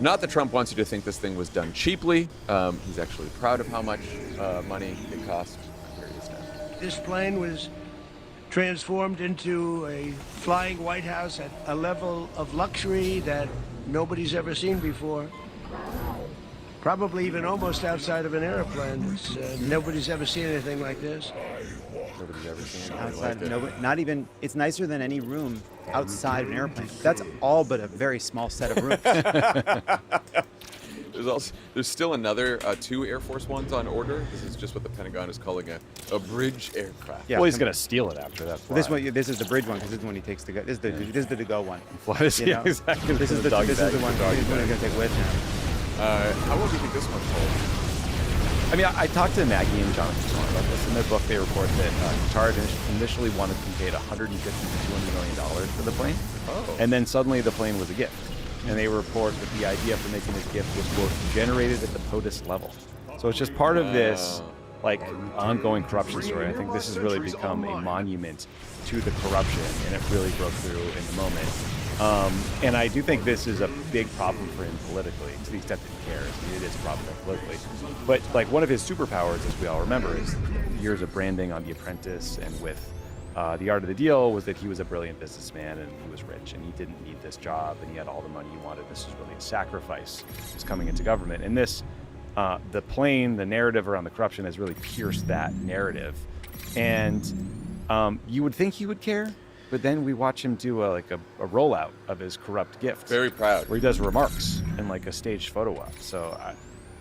Not that Trump wants you to think this thing was done cheaply. He's actually proud of how much money it cost. Here he is now. This plane was transformed into a flying White House at a level of luxury that nobody's ever seen before. Probably even almost outside of an airplane. Nobody's ever seen anything like this. Nobody's ever seen anything Outside, like it. not even. It's nicer than any room outside of an airplane. That's all but a very small set of rooms. There's still another 2 Air Force Ones on order. This is just what the Pentagon is calling a bridge aircraft. Yeah, well, he's going to steal it after that. This one, this is the bridge one because this is the one he takes to go. This is the to-go one. Flies, You know? yeah, exactly. This is the one he's going to take with him. How well do you think this one's hold? I mean, I talked to Maggie and Jonathan Swan about this. In their book, they report that Qatar initially wanted to be paid $150 to $200 million for the plane. Oh. And then suddenly the plane was a gift. And they report that the idea for making this gift was, quote, generated at the POTUS level. So it's just part of this, like, ongoing corruption story. I think this has really become a monument to the corruption, and it really broke through in the moment. And I do think this is a big problem for him politically, to the extent that he cares. I mean, it is a problem politically. But like one of his superpowers, as we all remember, is years of branding on The Apprentice and with The Art of the Deal, was that he was a brilliant businessman and he was rich and he didn't need this job and he had all the money he wanted. This was really a sacrifice, was coming into government. And this, the plane, the narrative around the corruption has really pierced that narrative. And you would think he would care. But then we watch him do a rollout of his corrupt gift. Very proud. Where he does remarks in like a staged photo op. So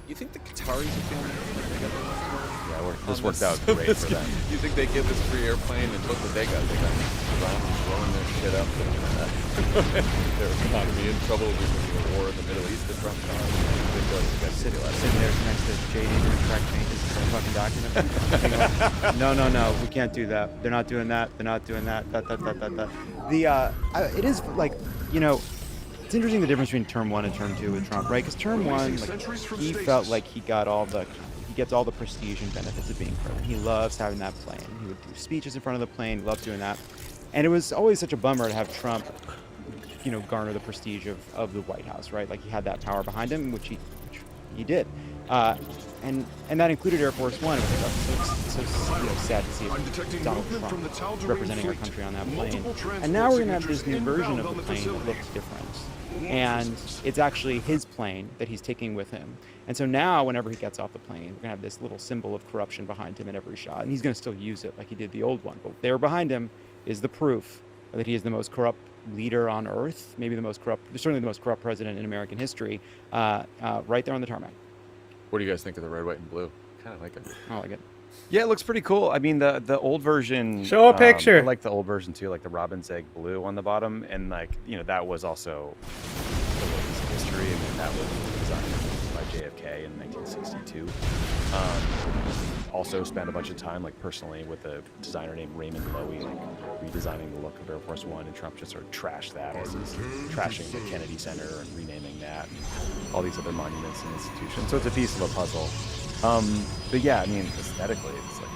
You think the Qataris are feeling it? They got their money's worth? Yeah, this worked out great for them. You think they get this free airplane and look what they got? They got Iran blowing their shit up. Their economy in trouble because of the war in the Middle East that Trump caused. Sitting there next to JD doing track changes in the fucking document. No, we can't do that. They're not doing that. They're not doing that. It is like, you know, it's interesting the difference between term 1 and term 2 with Trump, right? Because term 1, like, he felt like he gets all the prestige and benefits of being president. He loves having that plane. He would do speeches in front of the plane. He loved doing that. And it was always such a bummer to have Trump, you know, garner the prestige of the White House, right? Like he had that power behind him, which he did. And that included Air Force One. It was so sad to see Donald Trump representing our country on that plane. And now we're going to have this new version of the plane that looks different. And it's actually his plane that he's taking with him. And so now, whenever he gets off the plane, we're going to have this little symbol of corruption behind him in every shot. And he's going to still use it like he did the old one. But there behind him is the proof that he is the most corrupt leader on earth, maybe certainly the most corrupt president in American history, right there on the tarmac. What do you guys think of the red, white, and blue? Kind of like it. I like it. Yeah, it looks pretty cool. I mean, the old version. Show a picture. I like the old version too, like the robin's egg blue on the bottom, and like that was also history. I mean, that was designed by JFK in 1962. also spent a bunch of time, like personally, with a designer named Raymond Loewy, like redesigning the look of Air Force One, and Trump just sort of trashed that as he's trashing the Kennedy Center and renaming that, and all these other monuments and institutions. So it's a piece of a puzzle. But yeah, I mean, aesthetically, it's like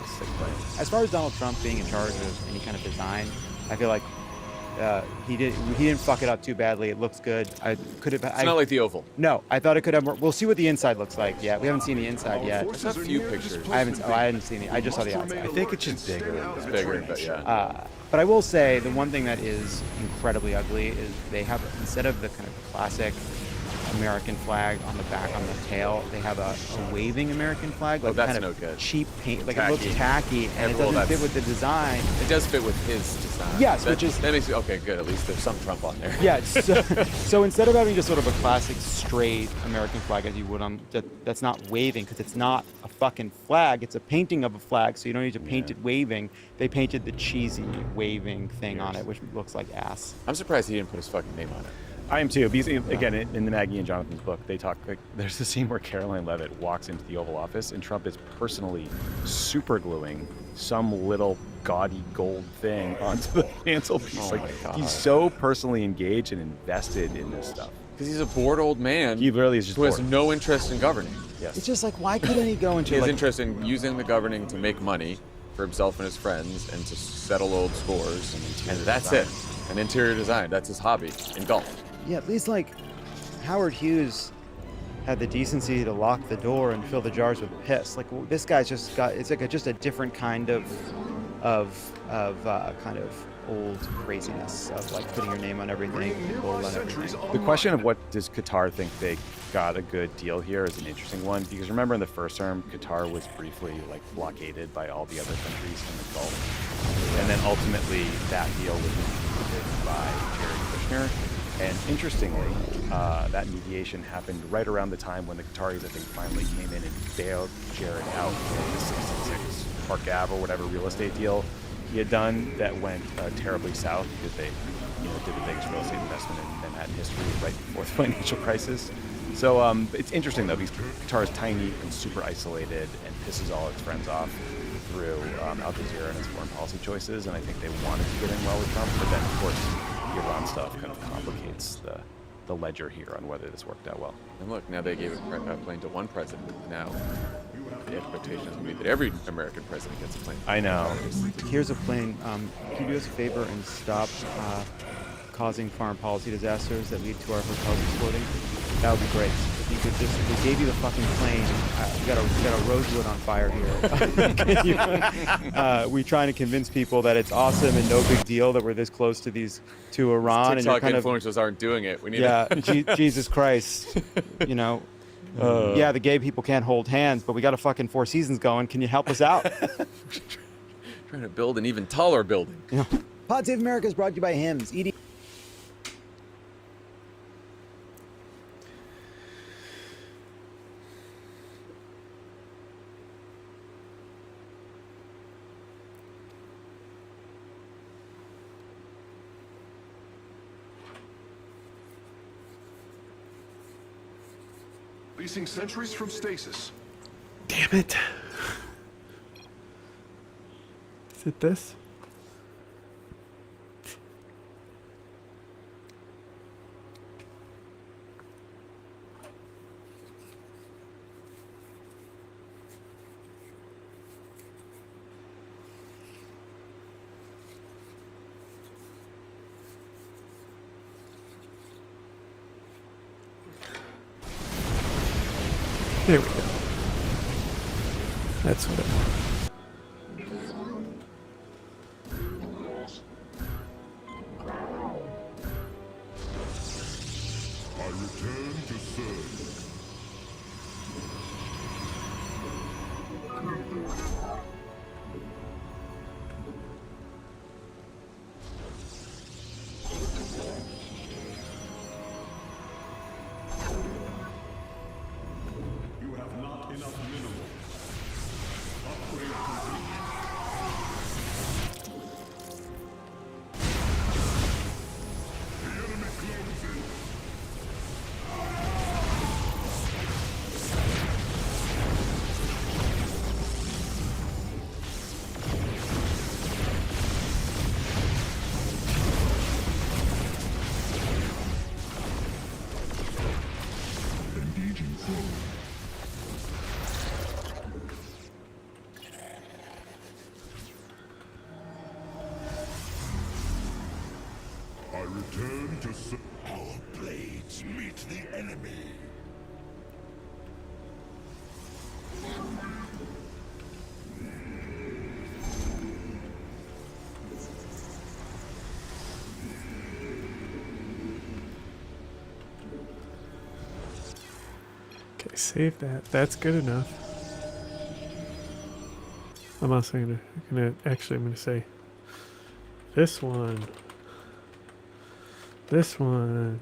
it's a sick place. As far as Donald Trump being in charge of any kind of design, I feel like he didn't fuck it up too badly. It looks good. I could have. It's not like the Oval. No, I thought it could have more. We'll see what the inside looks like. Yeah, we haven't seen the inside yet. There's a few pictures. I hadn't seen it. I just saw the outside. I think it's just bigger. It's bigger, but yeah. But I will say the one thing that is incredibly ugly is they have, instead of the kind of classic American flag on the back on the tail, they have a waving American flag, like that's kind of no good. cheap paint, like Tacky. it looks tacky and it doesn't fit with the design. It does fit with his design. Yes, that makes it okay. Good. At least there's some Trump on there. Yeah. So instead of having just sort of a classic straight American flag as you would on that's not waving, because it's not a fucking flag, it's a painting of a flag, so you don't need to paint it waving. They painted the cheesy waving thing on it, which looks like ass. I'm surprised he didn't put his fucking name on it. I am too. Because again, in the Maggie and Jonathan's book, they talk like there's a scene where Caroline Leavitt walks into the Oval Office and Trump is personally super gluing some little gaudy gold thing onto the mantelpiece. Oh like my God. he's so personally engaged and invested in this stuff. Because he's a bored old man. He literally is just who has bored. no interest in governing. Yes. It's just like, why couldn't he go into He has like, interest in using the governing to make money for himself and his friends and to settle old scores. And that's design. it. An interior design. That's his hobby in golf. Yeah, at least like Howard Hughes had the decency to lock the door and fill the jars with piss. Like this guy's just got, it's like just a different kind of kind of old craziness of like putting your name on everything, gold on everything. The question of what does Qatar think they got a good deal here is an interesting one, because remember in the first term, Qatar was briefly like blockaded by all the other countries in the Gulf, and then ultimately that deal was mediated by Jared Kushner. And interestingly, that mediation happened right around the time when the Qataris, I think, finally came in and bailed Jared out for the 66 Park Ave or whatever real estate deal he had done that went terribly south, because they did the biggest real estate investment in Manhattan history right before the financial crisis. So it's interesting, though, because Qatar is tiny and super isolated and pisses all its friends off through Al Jazeera and its foreign policy choices, and I think they wanted to get in well with Trump, but then, of course, the Iran stuff kind of complicates the ledger here on whether this worked out well. And look, now they gave a plane to one president. Now the expectation is going to be that every American president gets a plane. I know. Here's a plane. Can you do us a favor and stop causing foreign policy disasters that lead to our hotels exploding? That would be great. If you could just, we gave you the fucking plane. We got a rosewood on fire here. We trying to convince people that it's awesome and no big deal that we're this close to Iran. TikTok and influencers aren't doing it. We need Jesus Christ. Yeah, the gay people can't hold hands, but we got a fucking Four Seasons going. Can you help us out? Trying to build an even taller building. Pod Save America is brought to you by Hims. Releasing sentries from stasis. Damn it. Is it this? There we go. That's what it was. I return to serve. You have not enough minerals. Upgrade to serve. Our blades meet the enemy. Okay, save that. That's good enough. I'm also gonna say this one. This one.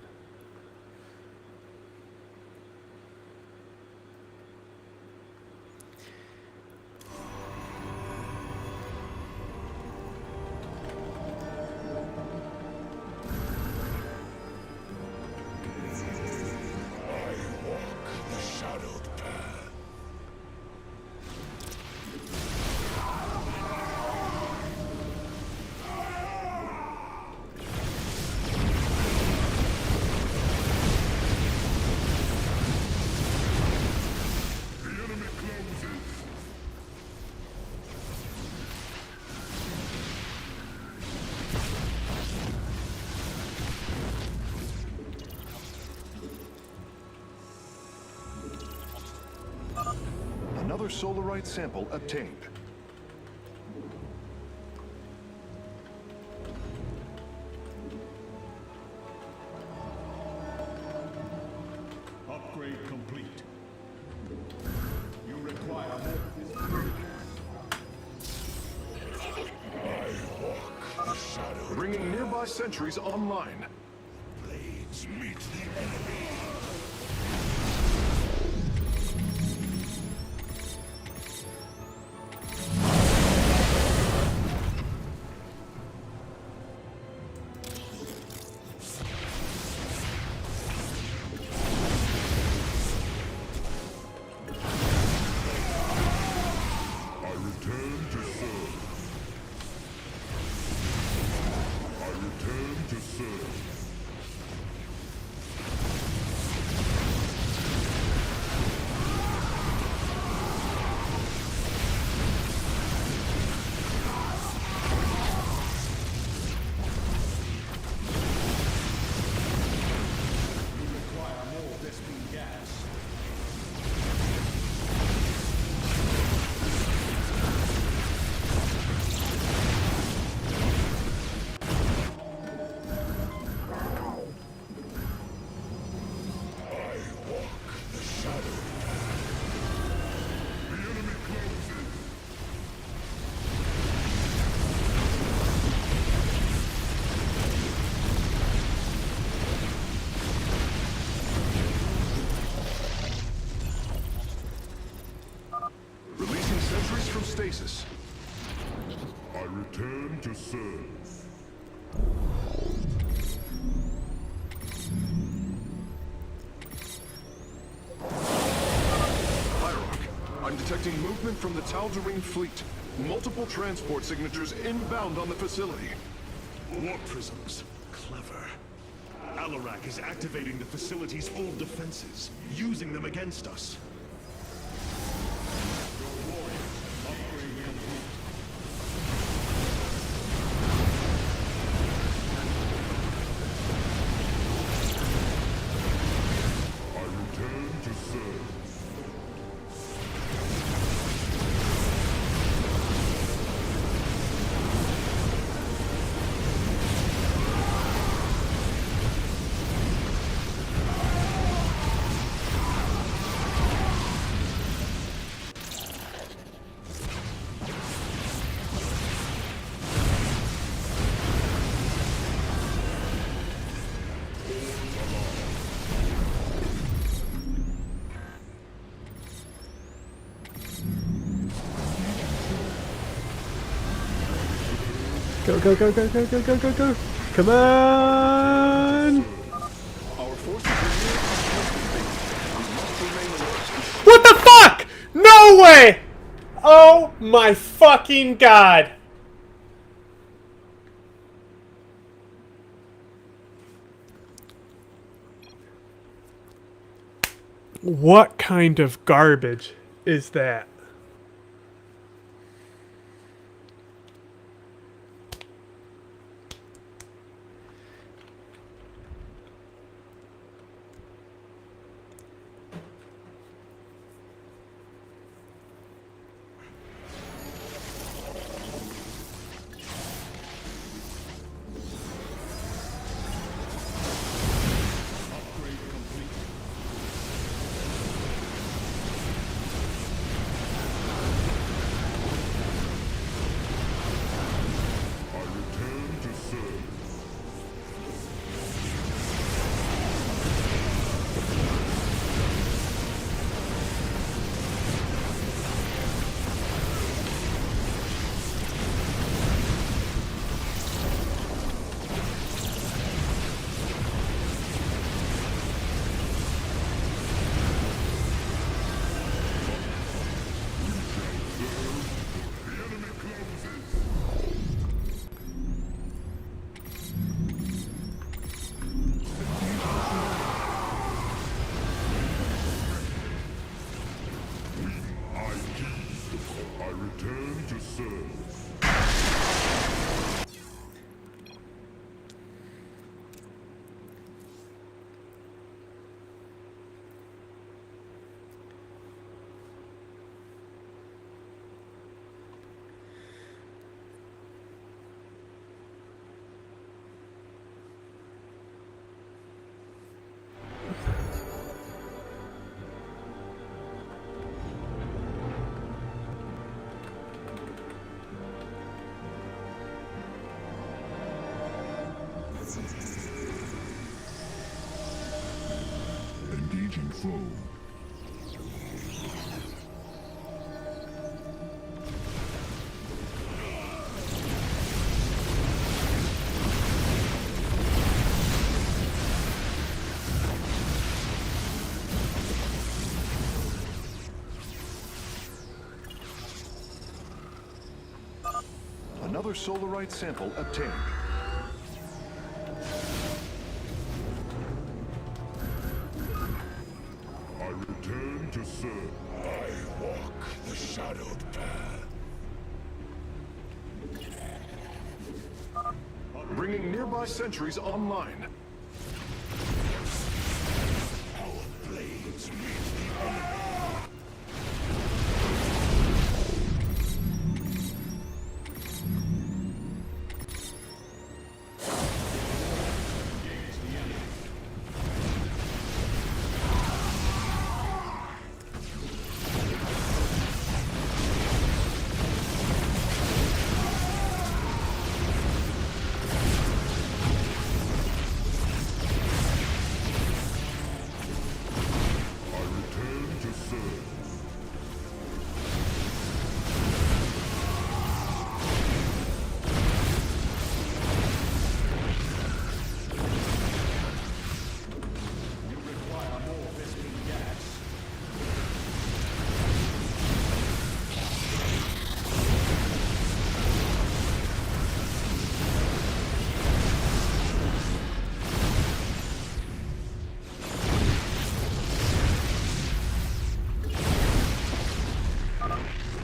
Another solarite sample obtained. Upgrade complete. You require Bringing nearby sentries online. Blades meet the enemy. Releasing sentries from stasis. I return to serve. I'm detecting movement from the Tal'Darim fleet. Multiple transport signatures inbound on the facility. warp prisms. Clever. Alarak is activating the facility's old defenses, using them against us. I return to serve. Go, go, go, go, go, go, go, go, go. Come on! Our forces are near our we must remain alert. What the fuck? No way! Oh my fucking god! What kind of garbage is that? return to serve. Engaging foe. Another solarite sample obtained. I return to serve. I walk the shadowed path. Bringing nearby sentries online. Our blades meet the enemy.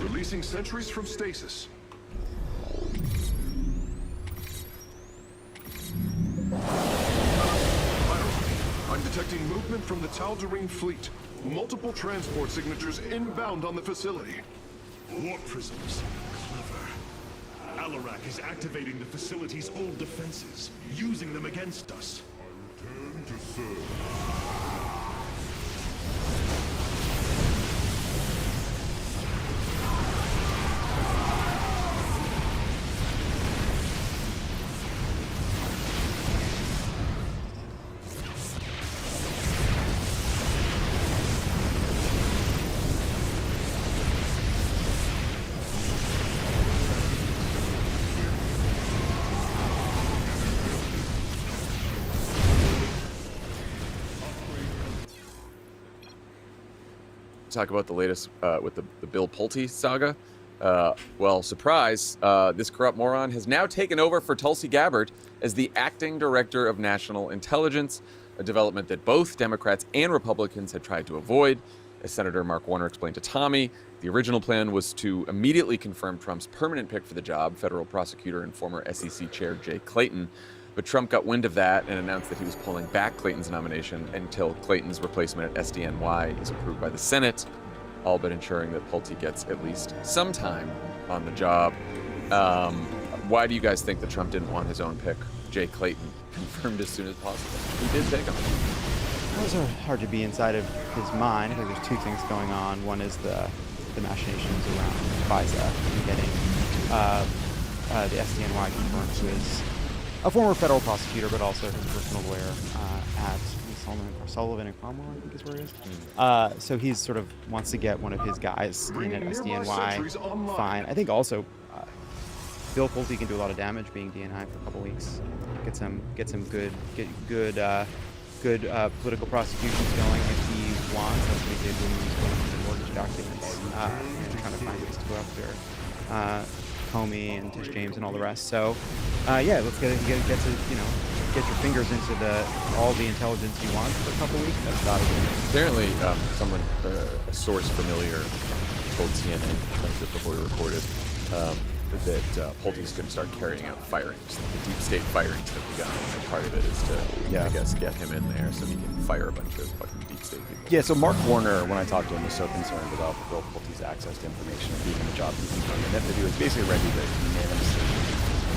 Releasing sentries from stasis. I'm detecting movement from the Tal'Darim fleet. Multiple transport signatures inbound on the facility. Warp prisms. Clever. Alarak is activating the facility's old defenses, using them against us. I return to serve. Talk about the latest with the Bill Pulte saga. Well, surprise, this corrupt moron has now taken over for Tulsi Gabbard as the acting director of national intelligence, a development that both Democrats and Republicans had tried to avoid. As Senator Mark Warner explained to Tommy, the original plan was to immediately confirm Trump's permanent pick for the job, federal prosecutor and former SEC chair Jay Clayton. But Trump got wind of that and announced that he was pulling back Clayton's nomination until Clayton's replacement at SDNY is approved by the Senate, all but ensuring that Pulte gets at least some time on the job. Why do you guys think that Trump didn't want his own pick, Jay Clayton, confirmed as soon as possible? He did take him. Those are hard to be inside of his mind. I think there's two things going on. One is the machinations around FISA and getting the SDNY confirmed, who is a former federal prosecutor, but also his personal lawyer at Sullivan and Cromwell, I think is where he is. So he's sort of wants to get one of his guys in at SDNY. Fine. I think also Bill Pulte can do a lot of damage being DNI for a couple weeks. Get some good political prosecutions going if he wants. That's what he did when he was going through the mortgage documents and trying to find ways to go after Comey and Tish James and all the rest. So yeah, let's get your fingers into all the intelligence you want for a couple weeks. That's about it. Apparently, someone, a source familiar told CNN before we recorded that Pulte's going to start carrying out firings, the deep state firings that we got. And part of it is to, I guess, get him in there so he can fire a bunch of fucking deep state people. Yeah, so Mark Warner, when I talked to him, was so concerned about Bill Pulte's access to information and being in the job he's doing, and that he was basically ready to unanimously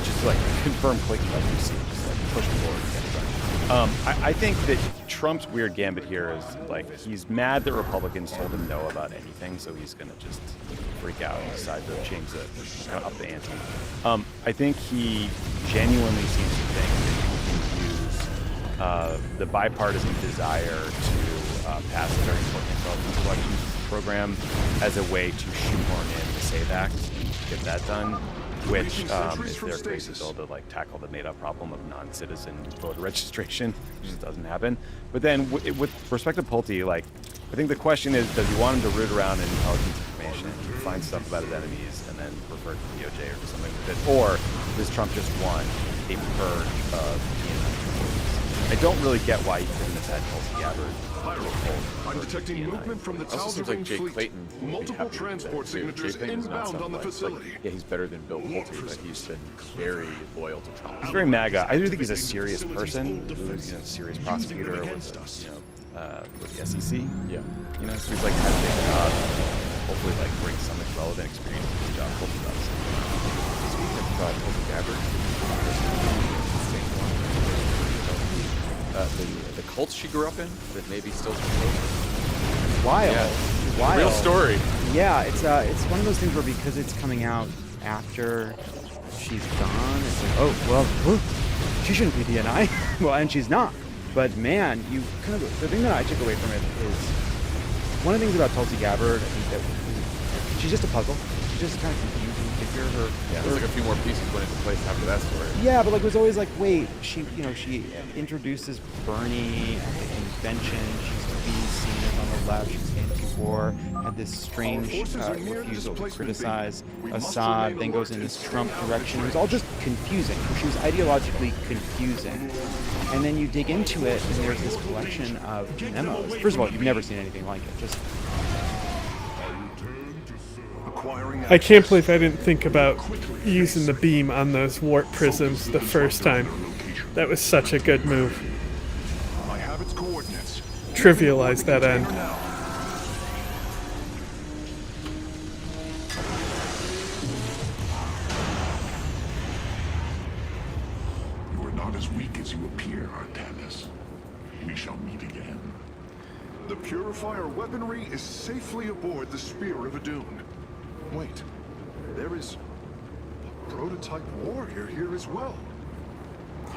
just like confirm click like you see, just like push forward and get it done. I think that Trump's weird gambit here is like he's mad that Republicans told him no about anything, so he's gonna just freak out and decide to change the kind of up the ante. I think he genuinely seems to think that he can use the bipartisan desire to pass a very important intelligence collection program as a way to shoehorn in the SAVE Act and get that done, which is their crazy bill to like tackle the made-up problem of non-citizen voter registration, which just doesn't happen. But then with respect to Pulte, like I think the question is, does he want him to root around in intelligence information, find stuff about his enemies, and then refer to the DOJ or do something with it, or does Trump just want a purge of DNI? I don't really get why he couldn't have had Tulsi Gabbard. I'm detecting movement from the Tal'Darim fleet. Multiple transport signatures inbound on the facility. Yeah, he's better than Bill Pulte, but he's been very loyal to Trump. He's very MAGA. I do think he's a serious person, who's a serious prosecutor with the SEC. Yeah. You know, so he's like has a big job. Hopefully, like brings some relevant experience to his job. Pulte does. Speaking of Tulsi Gabbard, the cult she grew up in that maybe still controls. Wild. Yeah. Wild. Real story. Yeah, it's one of those things where because it's coming out after she's gone, it's like, oh well, she shouldn't be DNI. Well, and she's not. But man, you kind of the thing that I took away from it is one of the things about Tulsi Gabbard. I think that she's just a puzzle. She's just kind of confusing figure. There's like a few more pieces went into place after that story. Yeah, but like it was always like, wait, she introduces Bernie at the convention. She's to be seen as on the left. She's anti-war. Had this strange refusal to criticize Assad. Then goes in this Trump direction. It was all just confusing. She was ideologically confusing. And then you dig into it, and there's this collection of memos. First of all, you've never seen anything like it. Just I can't believe I didn't think about using the beam on those warp prisms the first time. That was such a good move. I have its coordinates. Trivialize that end. You are not as weak as you appear, Artanis. We shall meet again. The Purifier weaponry is safely aboard the Spear of Adun. Wait, there is a prototype warrior here as well.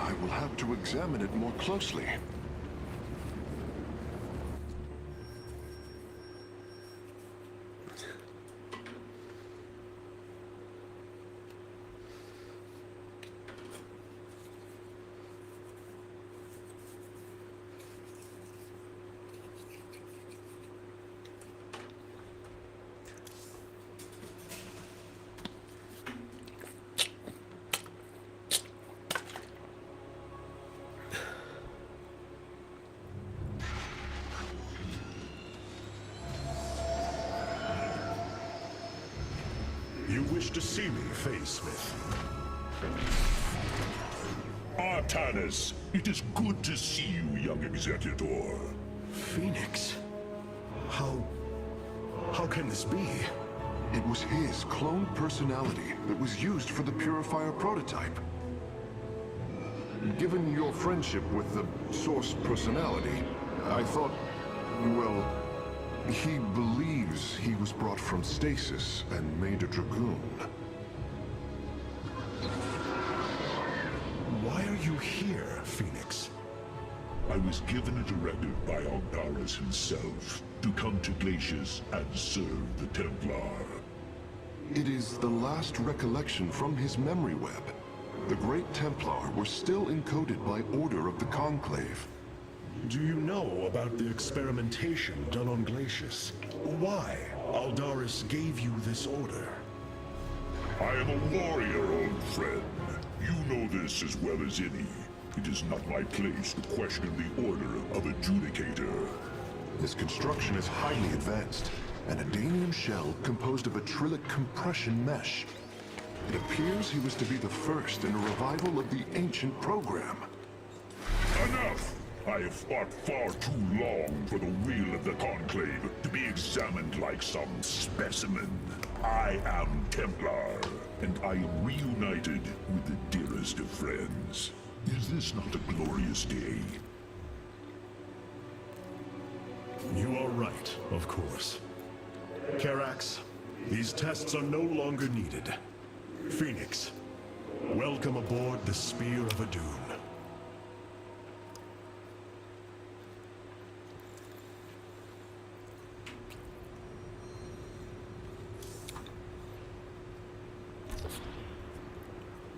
I will have to examine it more closely. You wish to see me, Face Smith? Artanis, it is good to see you, young Executor. Phoenix? How can this be? It was his cloned personality that was used for the Purifier prototype. Given your friendship with the Source personality, I thought, well, he believes he was brought from stasis and made a Dragoon. Why are you here, Phoenix? I was given a directive by Ogdaris himself to come to Glacius and serve the Templar. It is the last recollection from his memory web. The Great Templar were still encoded by order of the Conclave. Do you know about the experimentation done on Glacius? Why Aldaris gave you this order? I am a warrior, old friend. You know this as well as any. It is not my place to question the order of Adjudicator. His construction is highly advanced. and a Danian shell composed of acrylic compression mesh. It appears he was to be the first in a revival of the ancient program. Enough! I have fought far too long for the will of the Conclave to be examined like some specimen. I am Templar, and I am reunited with the dearest of friends. Is this not a glorious day? You are right, of course. Karax, these tests are no longer needed. Phoenix, welcome aboard the Spear of Adun.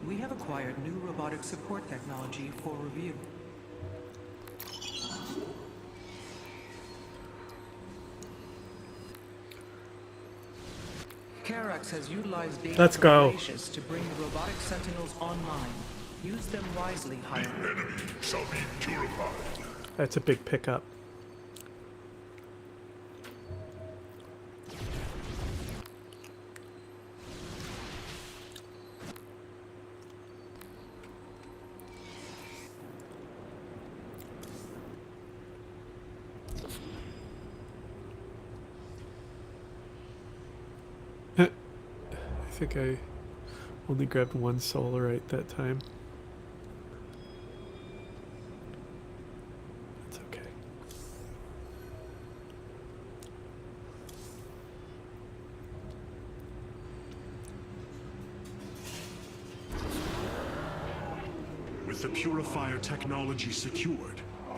We have acquired new robotic support technology for review. Karax has utilized data Let's from go. Glacius to bring the robotic sentinels online. Use them wisely, Higher. The enemy shall be purified. That's a big pickup. I think I only grabbed one solarite that time. That's okay. With the purifier technology secured,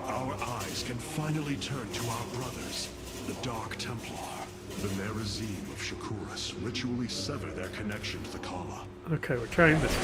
our eyes can finally turn to our brothers, the Dark Templar. The Nerazim of Shakuras ritually sever their connection to the Kala. Okay, we're trying this.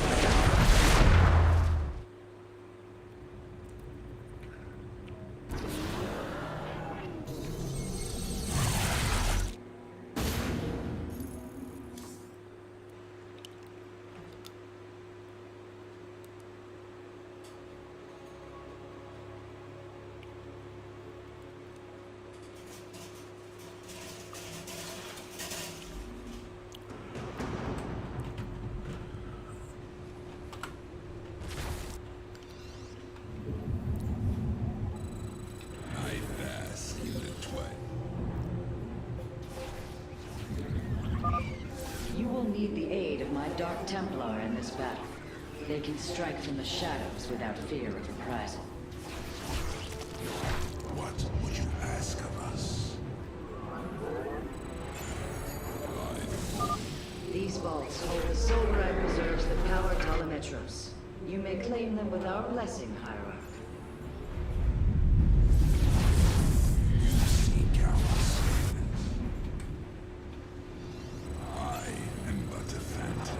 You will need the aid of my Dark Templar in this battle. They can strike from the shadows without fear of reprisal. What would you ask of us? These vaults hold the solarite reserves that power Telemetros. You may claim them with our blessing, Hierarch. I am but a phantom.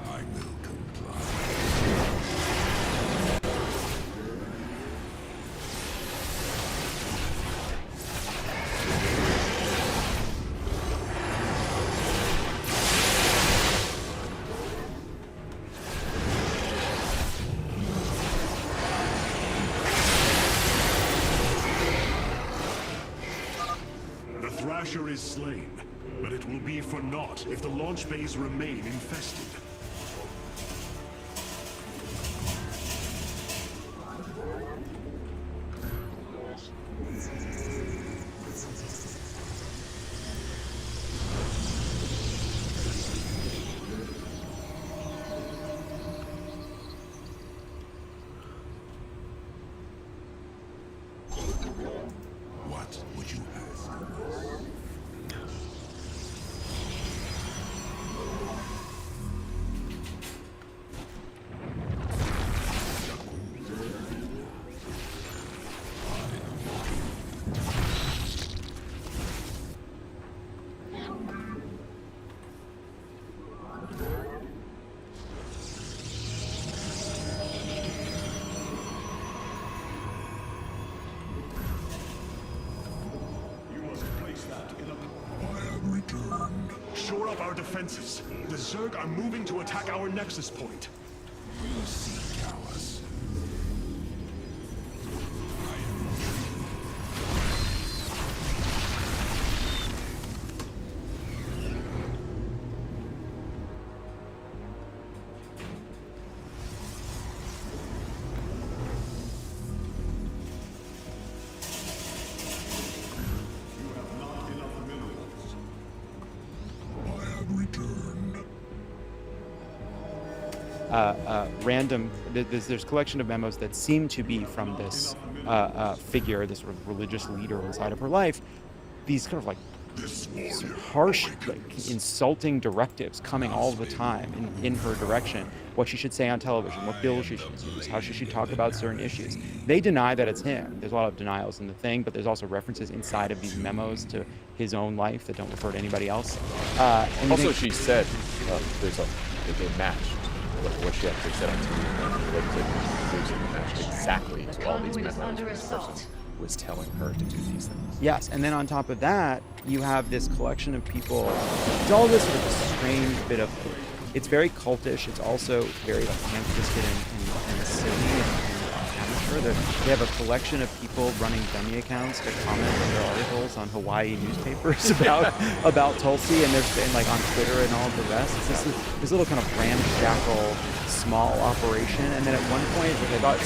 I will comply. The Thrasher is slain, but it will be for naught if the launch bays remain infested. What would you ask of us? Shore up our defenses. The Zerg are moving to attack our nexus point. We'll seek ours. random. There's collection of memos that seem to be from this figure, this sort of religious leader inside of her life. These kind of like sort of harsh, like insulting directives coming all the time in her direction. What she should say on television, what bills she should use, how she should talk about certain issues. They deny that it's him. There's a lot of denials in the thing, but there's also references inside of these memos to his own life that don't refer to anybody else. Also, she said they matched what she actually said on TV. Matched exactly to all these memos. This person was telling her to do these things. Yes, and then on top of that, you have this collection of people. It's all this sort of strange bit of. It's very cultish. It's also very like ham-fisted and silly and amateur. They have a collection of people running dummy accounts to comment on their articles on Hawaii newspapers about Tulsi, and there's been like on Twitter and all of the rest. It's this little kind of ramshackle small operation, and then at one point, which I thought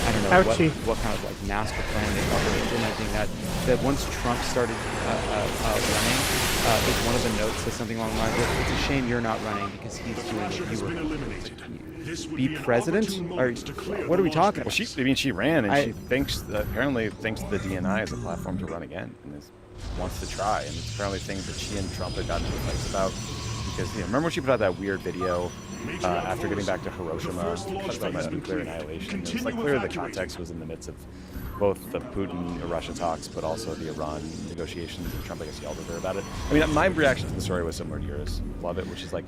I don't know what kind of like master plan they thought they were implementing, that once Trump started running, there's one of the notes says something along the lines of, "It's a shame you're not running because he's doing what you were." Be president? Or what are we talking about? Well, she ran, and she apparently thinks the DNI is a platform to run again, and wants to try. And it's apparently things that she and Trump had gotten into fights about. Because remember when she put out that weird video after getting back to Hiroshima, talking about nuclear annihilation? It was like clear the context was in the midst of both the Putin-Russia talks, but also the Iran negotiations, and Trump, I guess, yelled at her about it. I mean, my reaction to the story was similar to yours. Love it, which is like,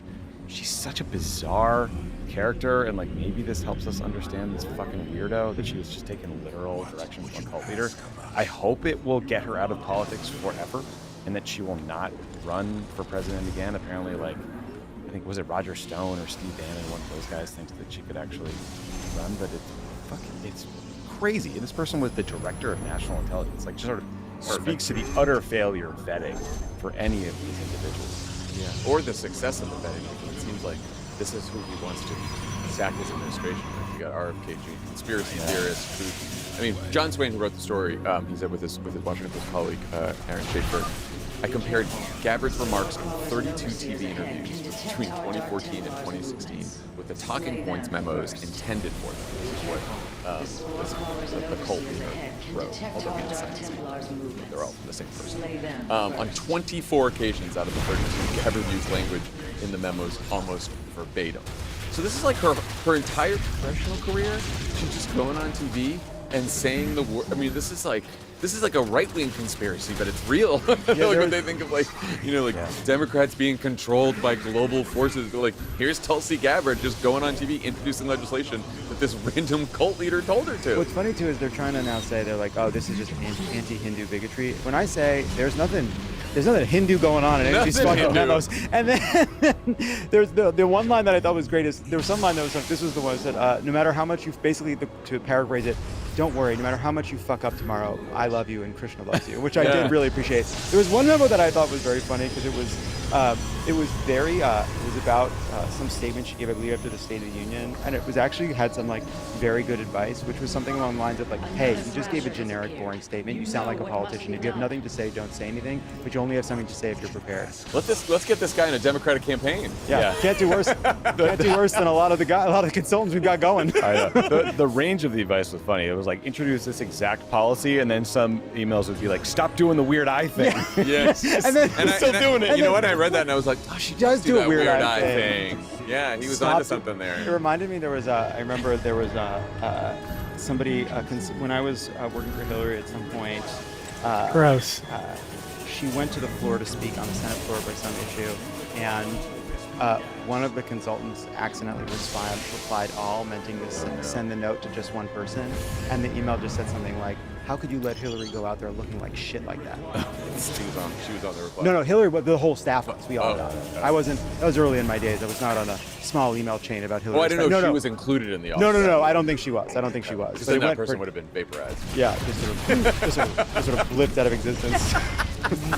she's such a bizarre character, and like maybe this helps us understand this fucking weirdo that she was just taking literal direction from a cult leader. I hope it will get her out of politics forever, and that she will not run for president again. Apparently, like, I think, was it Roger Stone or Steve Bannon, one of those guys, thinks that she could actually run, but it's crazy. And this person was the director of national intelligence, like, just sort of speaks to the utter failure of vetting for any of these individuals. Yeah, or the success of the vetting. It seems like this is who he wants to sack his administration with. You got RFK Jr., conspiracy theorists, who, I mean, John Swain, who wrote the story, he said with his Washington Post colleague, Aaron Schaefer, I compared Gabbard's remarks in 32 TV interviews between 2014 and 2016 with the talking points memos intended for them. This is what the cult leader wrote, although he didn't say they're all the same person. On 24 occasions out of the 32, Gabbard used language in the memos almost verbatim. So this is like her entire professional career. She's just going on TV and saying the word. I mean, this is like a right-wing conspiracy, but it's real. Like when they think of Democrats being controlled by global forces, like here's Tulsi Gabbard just going on TV introducing legislation that this random cult leader told her to. What's funny too is they're trying to now say, they're like, oh, this is just anti-Hindu bigotry. When I say there's nothing Hindu going on in any of these fucking memos. And then there's the one line that I thought was great is, there was some line that was like, this was the one that said, no matter how much you, basically, to paraphrase it, don't worry, no matter how much you fuck up tomorrow, I love you and Krishna loves you, which I did really appreciate. There was one memo that I thought was very funny because it was about some statement she gave, I believe, after the State of the Union, and it was actually had some like very good advice, which was something along the lines of like, hey, you just gave a generic, boring statement. You sound like a politician. If you have nothing to say, don't say anything, but you only have something to say if you're prepared. Let's get this guy in a Democratic campaign. Yeah. Can't do worse. Can't do worse than a lot of the consultants we've got going. I know. The range of the advice was funny. It was like, introduce this exact policy, and then some emails would be like, stop doing the weird eye thing. Yes. and still doing it. You know what? I read that and I was like, oh, she does do that a weird eye thing. Yeah, he was onto something there. It reminded me, I remember there was somebody, when I was working for Hillary at some point. Gross. She went to the floor to speak on the Senate floor by some issue, and one of the consultants accidentally replied all, meaning to send the note to just one person, and the email just said something like, how could you let Hillary go out there looking like shit like that? She was on the reply. No, Hillary, but the whole staff was. We all. Okay. I wasn't. That was early in my days. I was not on a small email chain about Hillary. Oh, I didn't know she was included in the office. No. I don't think she was. Because then that person would have been vaporized. Yeah, just sort of blipped out of existence.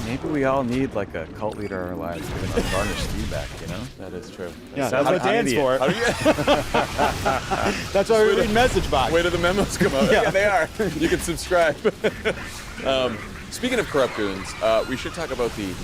Maybe we all need like a cult leader in our lives giving unvarnished feedback, you know? That is true. Yeah, that's what Dan's for. That's why we read message box. Wait till the memos come out. Yeah. Yeah, they are. You can subscribe. Speaking of corrupt goons, we should talk about the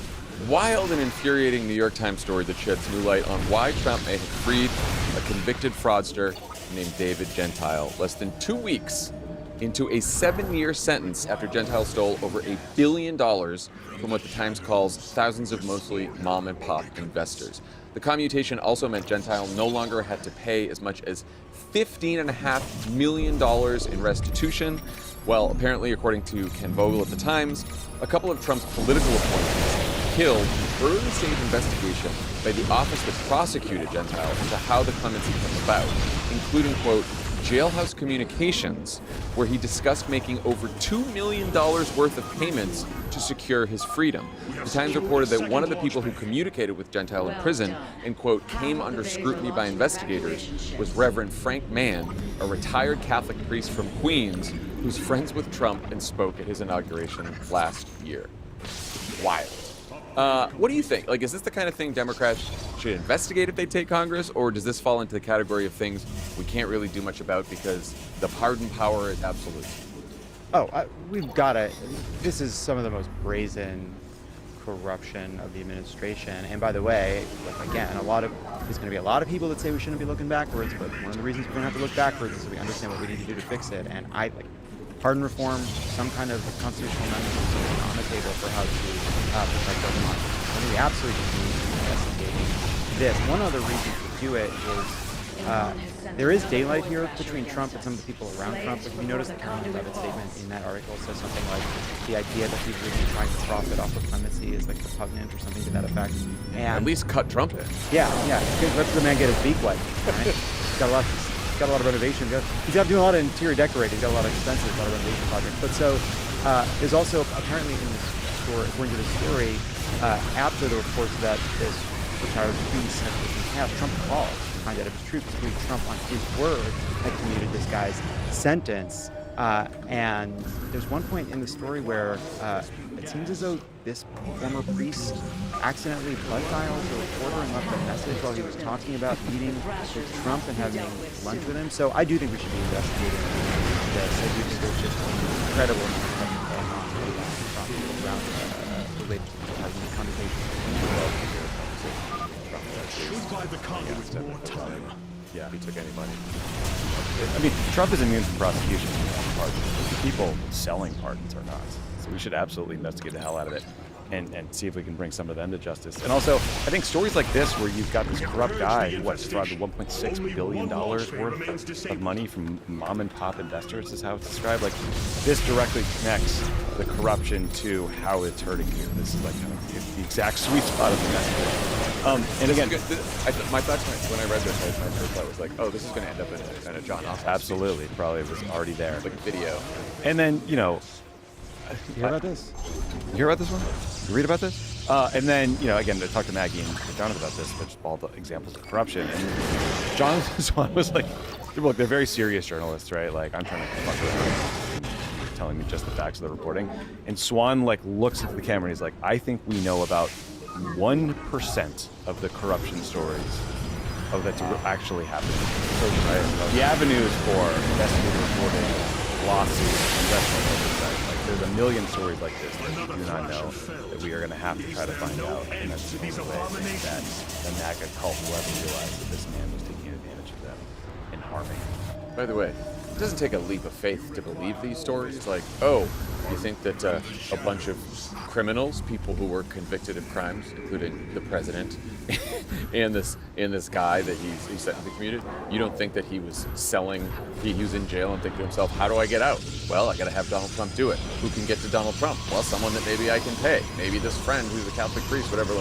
wild and infuriating New York Times story that sheds new light on why Trump may have freed a convicted fraudster named David Gentile less than 2 weeks into a 7-year sentence after Gentile stole over $1 billion from what the Times calls thousands of mostly mom and pop investors. The commutation also meant Gentile no longer had to pay as much as $15.5 million in restitution. Well, apparently, according to Ken Vogel at the Times, a couple of Trump's political appointees killed early-stage investigation by the office that prosecuted Gentile into how the clemency came about, including, quote, jailhouse communications, where he discussed making over $2 million worth of payments to secure his freedom. The Times reported that one of the people who communicated with Gentile in prison and, quote, came under scrutiny by investigators was Reverend Frank Mann, a retired Catholic priest from Queens who's friends with Trump and spoke at his inauguration last year. Wild. What do you think? Like, is this the kind of thing Democrats should investigate if they take Congress, or does this fall into the category of things we can't really do much about because the pardon power is absolute? Oh, we've got to. This is some of the most brazen corruption of the administration. And by the way, like, again, there's going to be a lot of people that say we shouldn't be looking backwards, but one of the reasons we're going to have to look backwards is so we understand what we need to do to fix it. And pardon reform, some kind of constitutional amendment on the table for how to protect our democracy. I mean, we absolutely need to be investigating this. One other reason to do it is there is daylight here between Trump and some of the people around Trump. If you notice the Caroline Leavitt statement in that article says something like the idea that people would be trying to profit off of clemency is like repugnant or something to that effect. And at least cut Trump in. Yeah. Let the man get his beak wet. Right? He's got a lot of renovation. He's got to do a lot of interior decorating. He's got a lot of expenses, a lot of renovation projects. But so there's also apparently in this story, according to the story, after the reports that this retired priest had taken half, Trump called to find out if it's true, because Trump, on his word, had commuted this guy's sentence. And there's one point in the story where it seems as though this former priest accidentally blood dialed a reporter and left a message while he was talking about meeting with Trump and having lunch with him. So I do think we should be investigating this. I do think there's just incredible stuff going on around related to the conversation. Should buy the Congress more time. Yeah, if he took any money. I mean, Trump is immune from prosecution on pardons. The people selling pardons are not. So we should absolutely investigate the hell out of it and see if we can bring some of them to justice. And also, I think stories like this, where you've got this corrupt guy who defrauded $1.6 billion worth of money from mom and pop investors, is how it's described. Like, this directly connects the corruption to how it's hurting you. This is like kind of the exact sweet spot of the message. And again, my thoughts when I read this, my first thought was like, oh, this is going to end up in a John Ossoff. Absolutely, probably was already there. Like a video. And then, you hear about this? You hear about this one? You read about this? And then, again, I talked to Maggie and Jonathan about this, there's all the examples of corruption. And Jonathan Swan was like, look, they're very serious journalists, right? Like, I'm trying to fuck with them, telling me just the facts of the reporting. And Swan, looks into the camera and he's like, I think we know about 1% of the corruption stories that's actually happening. So, the avenues for investigative reporting, lawsuits, investment oversight, there's a million stories like this that we do not know that we are going to have to try to find out. And that's the only way that the MAGA cult will ever realize that this man was taking advantage of them and harming. By the way, it doesn't take a leap of faith to believe these stories. Like, oh, you think that a bunch of criminals, people who were convicted of crimes, including the president, and this guy that he said he commuted, you don't think that he was selling, he was in jail and thinking to himself, how do I get out? Well, I got to have Donald Trump do it. Who can get to Donald Trump? Well, someone that maybe I can pay. Maybe this friend who's a Catholic priest, whatever,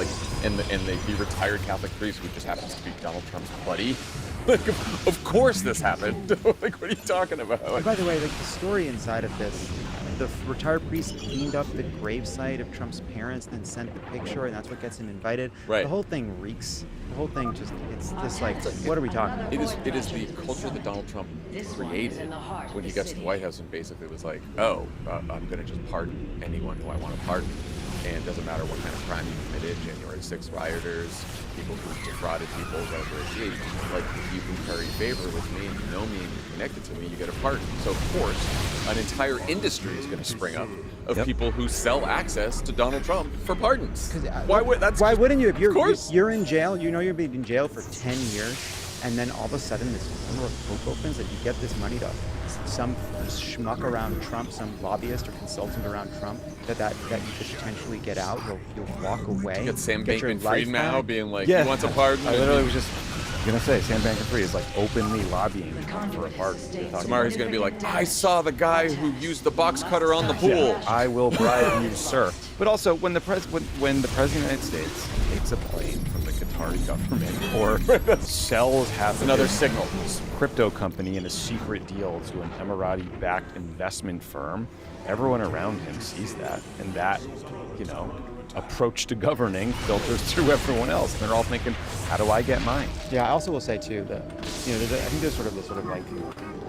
and the retired Catholic priest who just happens to be Donald Trump's buddy. Like, of course this happened. Like, what are you talking about? And by the way, the story inside of this, the retired priest cleaned up the gravesite of Trump's parents, then sent the picture, and that's what gets him invited. Right. The whole thing reeks. The whole thing it's just like, what are we talking about? It is the culture that Donald Trump created when he got to the White House and basically was like, oh, I'm going to just pardon anyone who I want to pardon. And it doesn't matter what kind of crime you committed, January 6th rioters, people who defrauded people, whatever it is. Like, if you can curry favor with me and you know me and you're connected to me, you get a pardon. So, of course, an entire industry is going to spring up of people who sell access to Donald Trump for pardons. Why wouldn't you? If you're in jail, you know you're being in jail for 10 years, and then all of a sudden this door of hope opens that you get this money to some schmuck around Trump, some lobbyist or consultant around Trump, that you could potentially get out. You'll walk away. You got Sam get your Bankman-Fried life now back. being like, he wants a pardon. I literally was just gonna say, Sam Bankman-Fried is like openly lobbying for a pardon. Tomorrow he's gonna be like, I saw the guy who used the box cutter on the pool. Yeah, I will bribe you, sir. But also, when the president of the United States takes a plane from the Qatari government or sells half another of his signal crypto company in a secret deal to an Emirati-backed investment firm, everyone around him sees that, and that, approach to governing filters through everyone else. And they're all thinking, how do I get mine? Yeah, I also will say too that I think there's sort of this like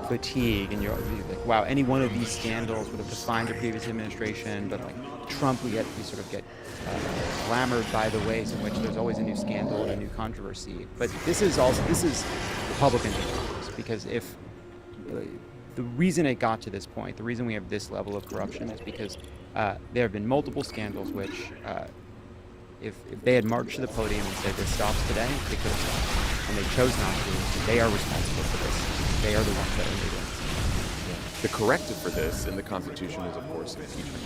fatigue, and you're like, wow, any one of these scandals would have defined the previous administration, but like Trump, we sort of get glamored by the ways in which there's always a new scandal and a new controversy. But this is Republicans in Congress, because if the reason it got to this point, the reason we have this level of corruption is because there have been multiple scandals which, if they had marched to the podium and said this stops today, they could have stopped. And they chose not to. They are responsible for this. They are the ones that are doing it. The corrective for this in the Constitution is, of course, impeachment.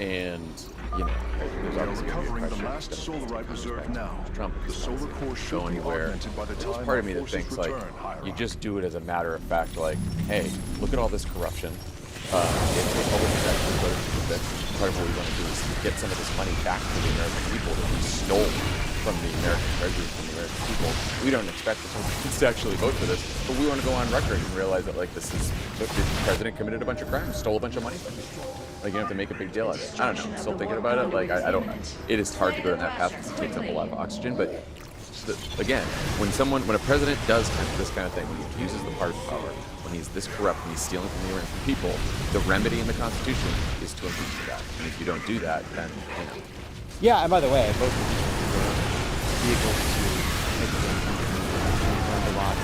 And, there's obviously recovering the last solarite reserve now. Trump The solar core should go be anywhere. augmented by the There's time part of our me that forces thinks, like, return, Hierarch. you just do it as a matter of fact, like, hey, look at all this corruption. If the Republicans actually voted to do that, part of what we want to do is get some of this money back to the American people that we stole from the American treasury, from the American people. We don't expect the Republicans to actually vote for this, but we want to go on record and realize that, like, the president committed a bunch of crimes, stole a bunch of money from people. Like, you don't have to make a big deal out of it. I don't know. I'm still thinking about it. Like, I don't. It is hard to go down that path because it takes up a lot of oxygen. But again, when a president does this kind of thing, when he uses the pardon power, when he's this corrupt, when he's stealing from the American people, the remedy in the Constitution is to impeach the guy. And if you don't do that, then Yeah, and by the way, both of these vehicles to make learned a lot.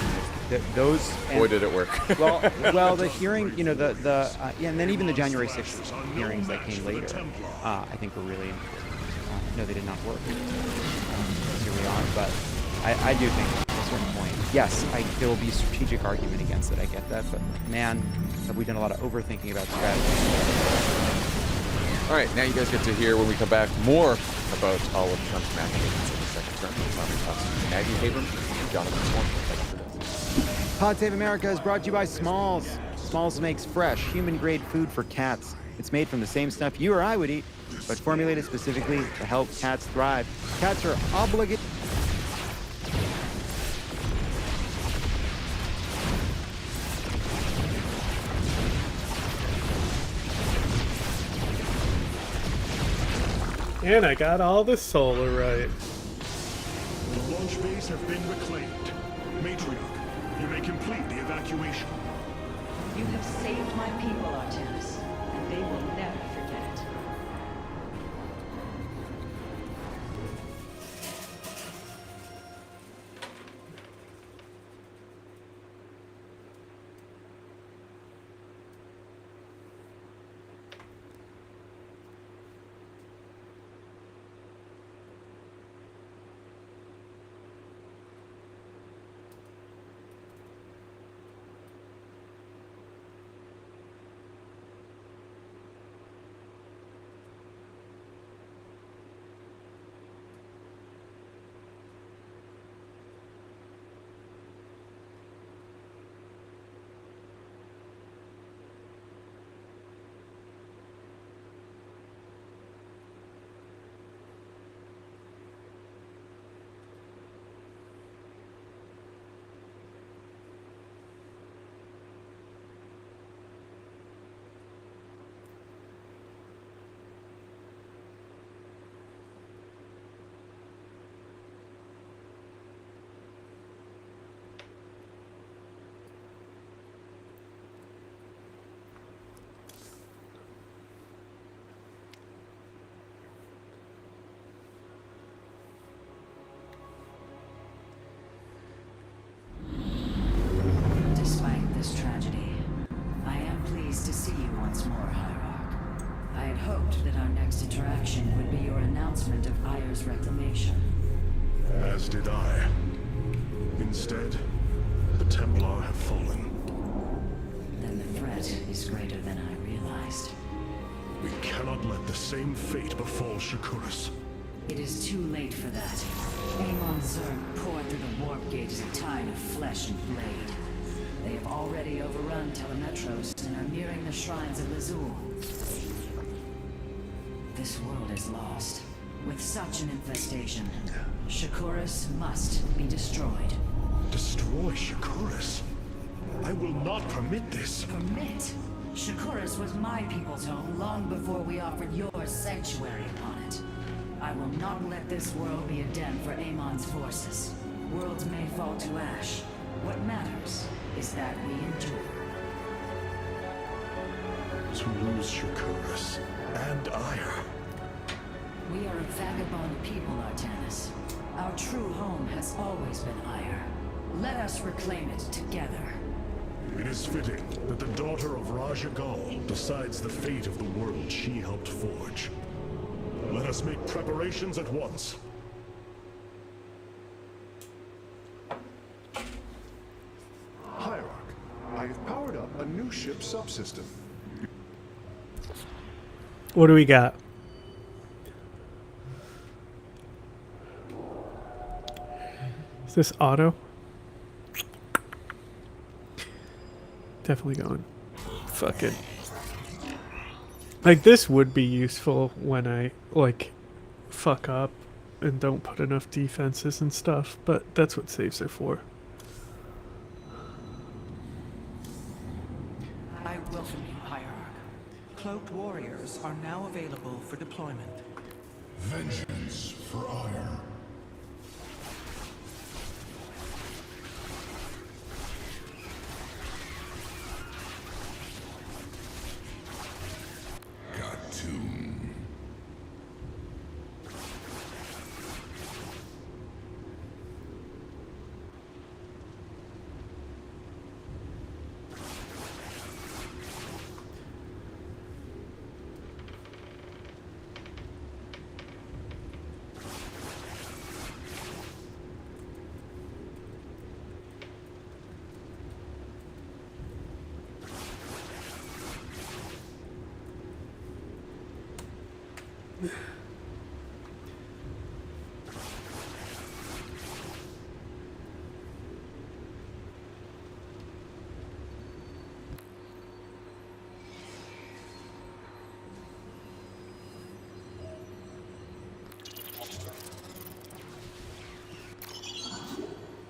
Those boy, did it work. well, the hearing, and then even the January 6th hearings that came later, I think were really important. No, they did not work. Here we are, but I do think at a certain point, yes, there will be a strategic argument against it. I get that, but man, have we done a lot of overthinking about strategy. All right, now you guys get to hear when we come back more about all of Trump's machinations in the second term. Maggie Haberman and Jonathan Swan. Pod Save America is brought to you by Smalls. Smalls makes fresh, human-grade food for cats. It's made from the same stuff you or I would eat, but formulated specifically to help cats thrive. Cats are obligated. And I got all the solar right. The launch bays have been reclaimed. Matriarch, you may complete the evacuation. You have saved my people, Artemis, and they will never forget it. that our next interaction would be your announcement of Ayer's reclamation. As did I. Instead, the Templar have fallen. Then the threat is greater than I realized. We cannot let the same fate befall Shakuras. It is too late for that. Amon Zerg poured through the warp gate as a tide of flesh and blade. They have already overrun Telemetros and are nearing the shrines of Lazul. This world is lost. With such an infestation, Shakuras must be destroyed. Destroy Shakuras? I will not permit this. Permit? Shakuras was my people's home long before we offered yours sanctuary upon it. I will not let this world be a den for Amon's forces. Worlds may fall to ash. What matters is that we endure. To lose Shakuras and Ire. We are a vagabond people, Artanis. Our true home has always been Ire. Let us reclaim it together. It is fitting that the daughter of Raja Gal decides the fate of the world she helped forge. Let us make preparations at once. Hierarch, I have powered up a new ship subsystem. What do we got? Is this auto? Definitely going. Fuck it. Like, this would be useful when I, like, fuck up and don't put enough defenses and stuff, but that's what saves are for. I welcome you, Hierarch. Cloaked warriors are now available for deployment. Vengeance for Ire. Got to.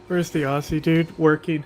Where's the Aussie dude working?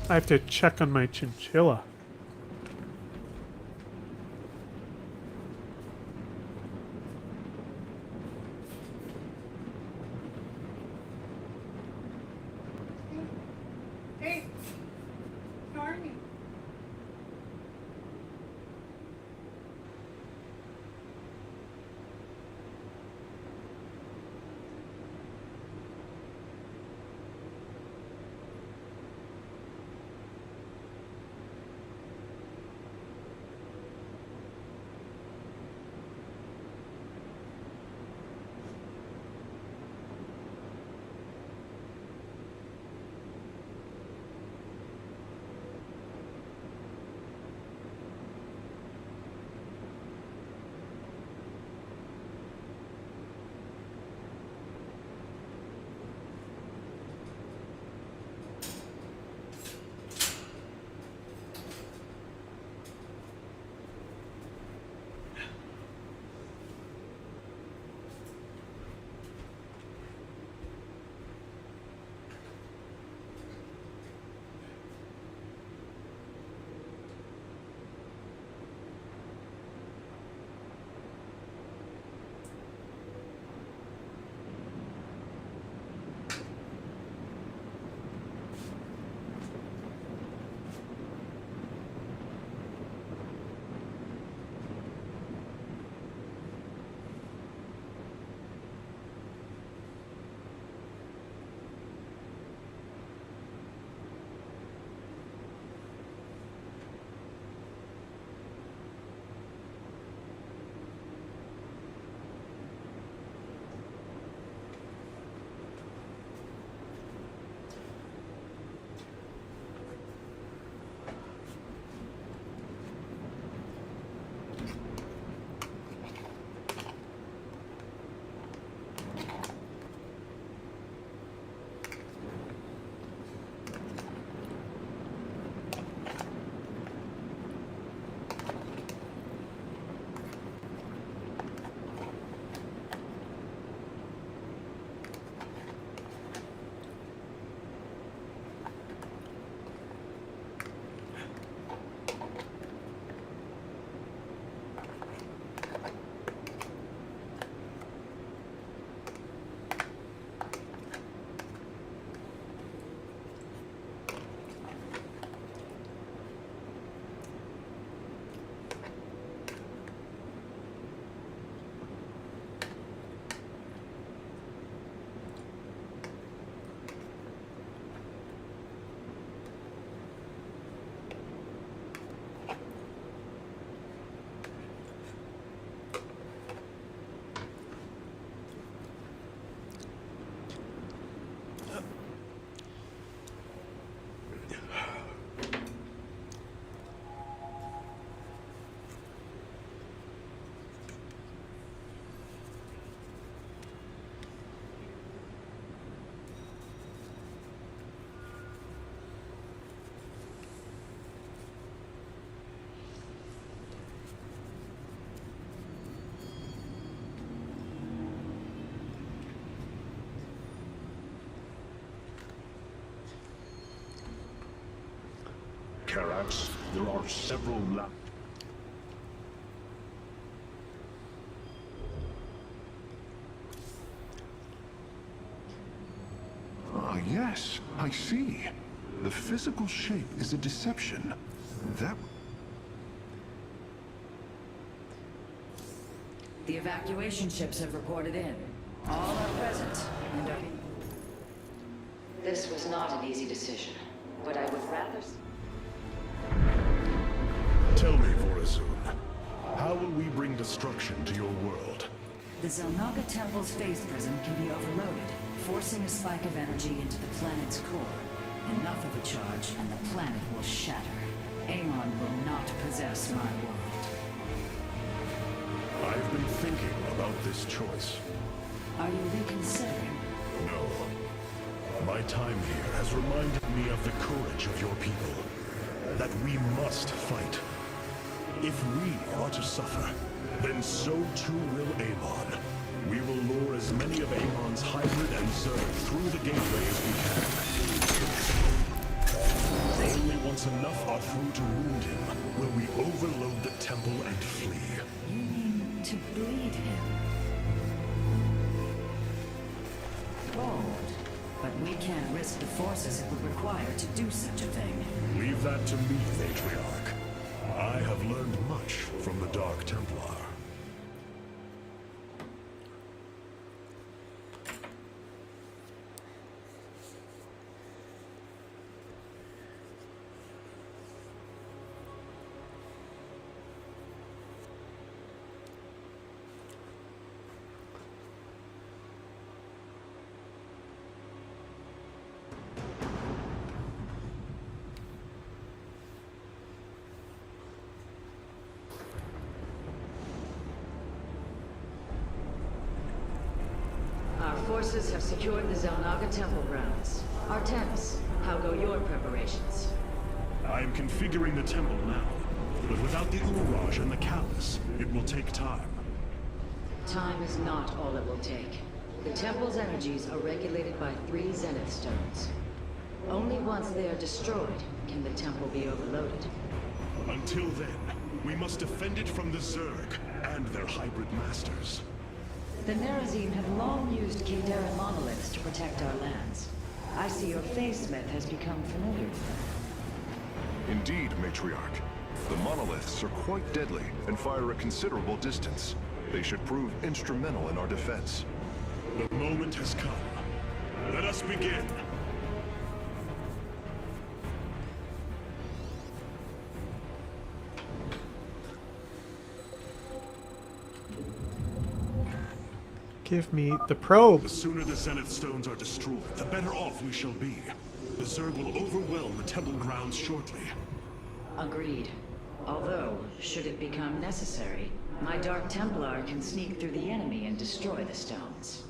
I have to check on my chinchilla. Hey, how are you? There are several Ah, yes, I see. The physical shape is a deception. That... The evacuation ships have reported in. All are present and are... This was not an easy decision, but I would rather... Tell me, Vorazun, how will we bring destruction to your world? The Zelnaga Temple's phase prism can be overloaded, forcing a spike of energy into the planet's core. Enough of a charge, and the planet will shatter. Amon will not possess my world. I've been thinking about this choice. Are you reconsidering? No. My time here has reminded me of the courage of your people. That we must fight. If we are to suffer, then so too will Amon. We will lure as many of Amon's hybrid and Zerg through the gateway as we can. Only once enough are through to wound him will we overload the temple and flee. You mean to bleed him? Bold. But we can't risk the forces it would require to do such a thing. Leave that to me, Matriarch. I have learned much from the Dark Templar. Our forces have secured the Zelnaga Temple grounds. Artemis, how go your preparations? I am configuring the temple now, but without the Uraj and the Callus, it will take time. Time is not all it will take. The temple's energies are regulated by 3 Zenith stones. Only once they are destroyed can the temple be overloaded. Until then, we must defend it from the Zerg and their hybrid masters. The Nerazim have long used Kildaren monoliths to protect our lands. I see your Phase-Smith has become familiar with them. Indeed, Matriarch. The monoliths are quite deadly and fire a considerable distance. They should prove instrumental in our defense. The moment has come. Let us begin. Give me the probe. The sooner the Zenith stones are destroyed, the better off we shall be. The Zerg will overwhelm the temple grounds shortly. Agreed. Although, should it become necessary, my Dark Templar can sneak through the enemy and destroy the stones.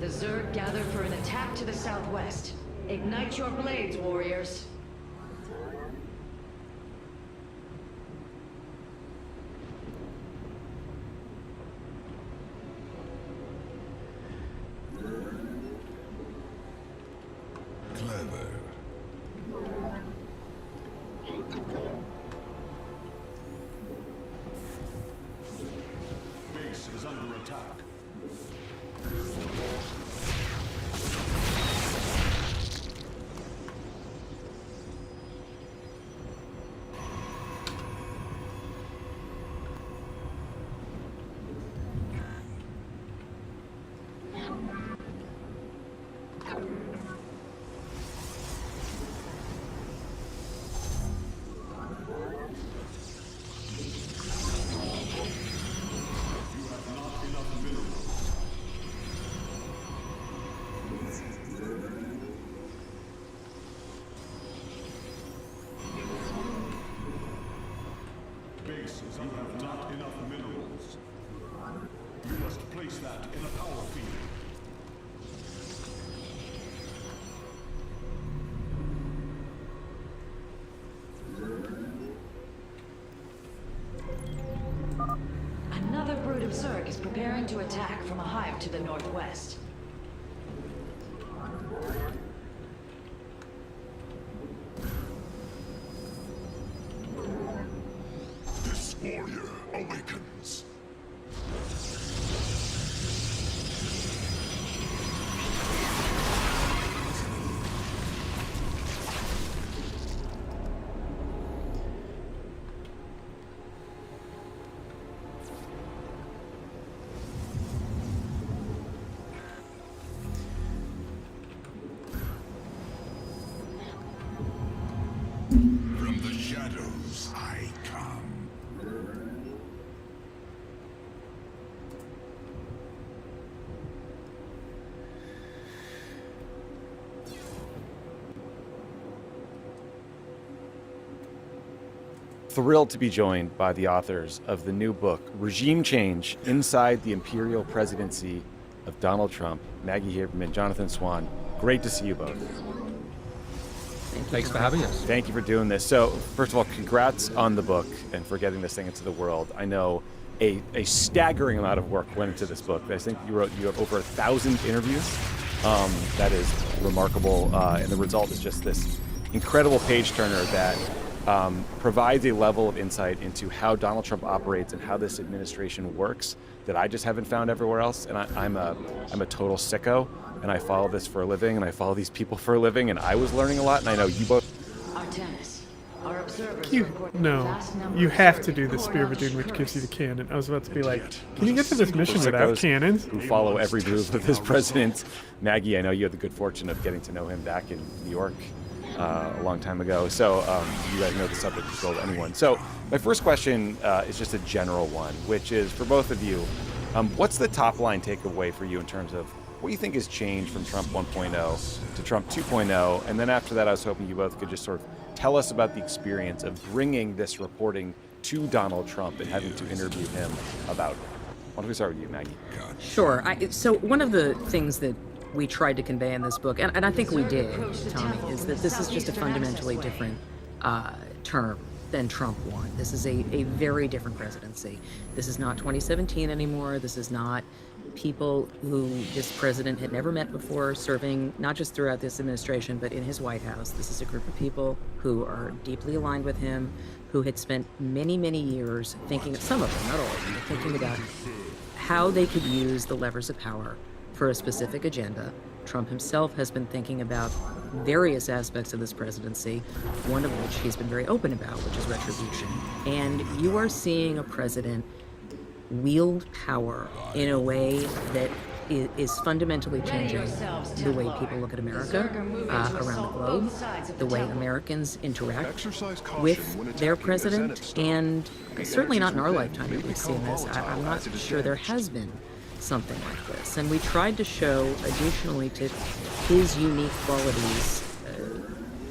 The Zerg gather for an attack to the southwest. Ignite your blades, warriors. Clever. Base is under attack. You have not enough minerals. You must place that in a power field. Another brood of Zerg is preparing to attack from a hive to the northwest. This warrior awakens. From the shadows I come. Thrilled to be joined by the authors of the new book, Regime Change Inside the Imperial Presidency of Donald Trump, Maggie Haberman, Jonathan Swan. Great to see you both. Thanks for having us. Thank you for doing this. So, first of all, congrats on the book and for getting this thing into the world. I know a staggering amount of work went into this book. I think you have over 1,000 interviews. That is remarkable. And the result is just this incredible page turner that provides a level of insight into how Donald Trump operates and how this administration works that I just haven't found everywhere else. And I'm a total sicko, and I follow this for a living, and I follow these people for a living, and I was learning a lot, and I know you both. Artemis, our observers You have to do the Spear of a Dune, which gives you the cannon. I was about to be like, can you get to this mission without cannons? Who follow every move of this president. Maggie, I know you had the good fortune of getting to know him back in New York a long time ago, so you guys know the subject as well as anyone. So my first question is just a general one, which is for both of you, what's the top line takeaway for you in terms of what you think has changed from Trump 1.0 to Trump 2.0? And then after that, I was hoping you both could just sort of tell us about the experience of bringing this reporting to Donald Trump and having to interview him about it. Why don't we start with you, Maggie? Sure. So one of the things that we tried to convey in this book, and I think we did, Tommy, is that this is just a fundamentally different term than Trump won. This is a very different presidency. This is not 2017 anymore. This is not people who this president had never met before serving, not just throughout this administration, but in his White House. This is a group of people who are deeply aligned with him, who had spent many, many years thinking, some of them, not all of them, but thinking about how they could use the levers of power for a specific agenda. Trump himself has been thinking about various aspects of this presidency, one of which he's been very open about, which is retribution. And you are seeing a president wield power in a way that is fundamentally changing the way people look at America around the globe, the way Americans interact with their president, and certainly not in our lifetime that we've seen this. I'm not sure there has been something like this. And we tried to show, additionally to his unique qualities,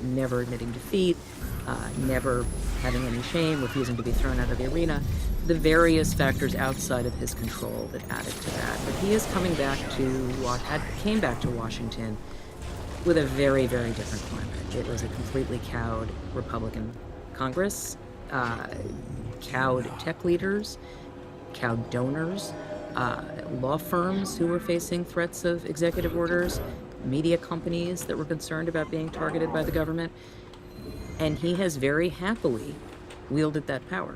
never admitting defeat, never having any shame, refusing to be thrown out of the arena, the various factors outside of his control that added to that. But he is came back to Washington with a very, very different climate. It was a completely cowed Republican Congress, cowed tech leaders, cowed donors, law firms who were facing threats of executive orders, media companies that were concerned about being targeted by the government, and he has very happily wielded that power.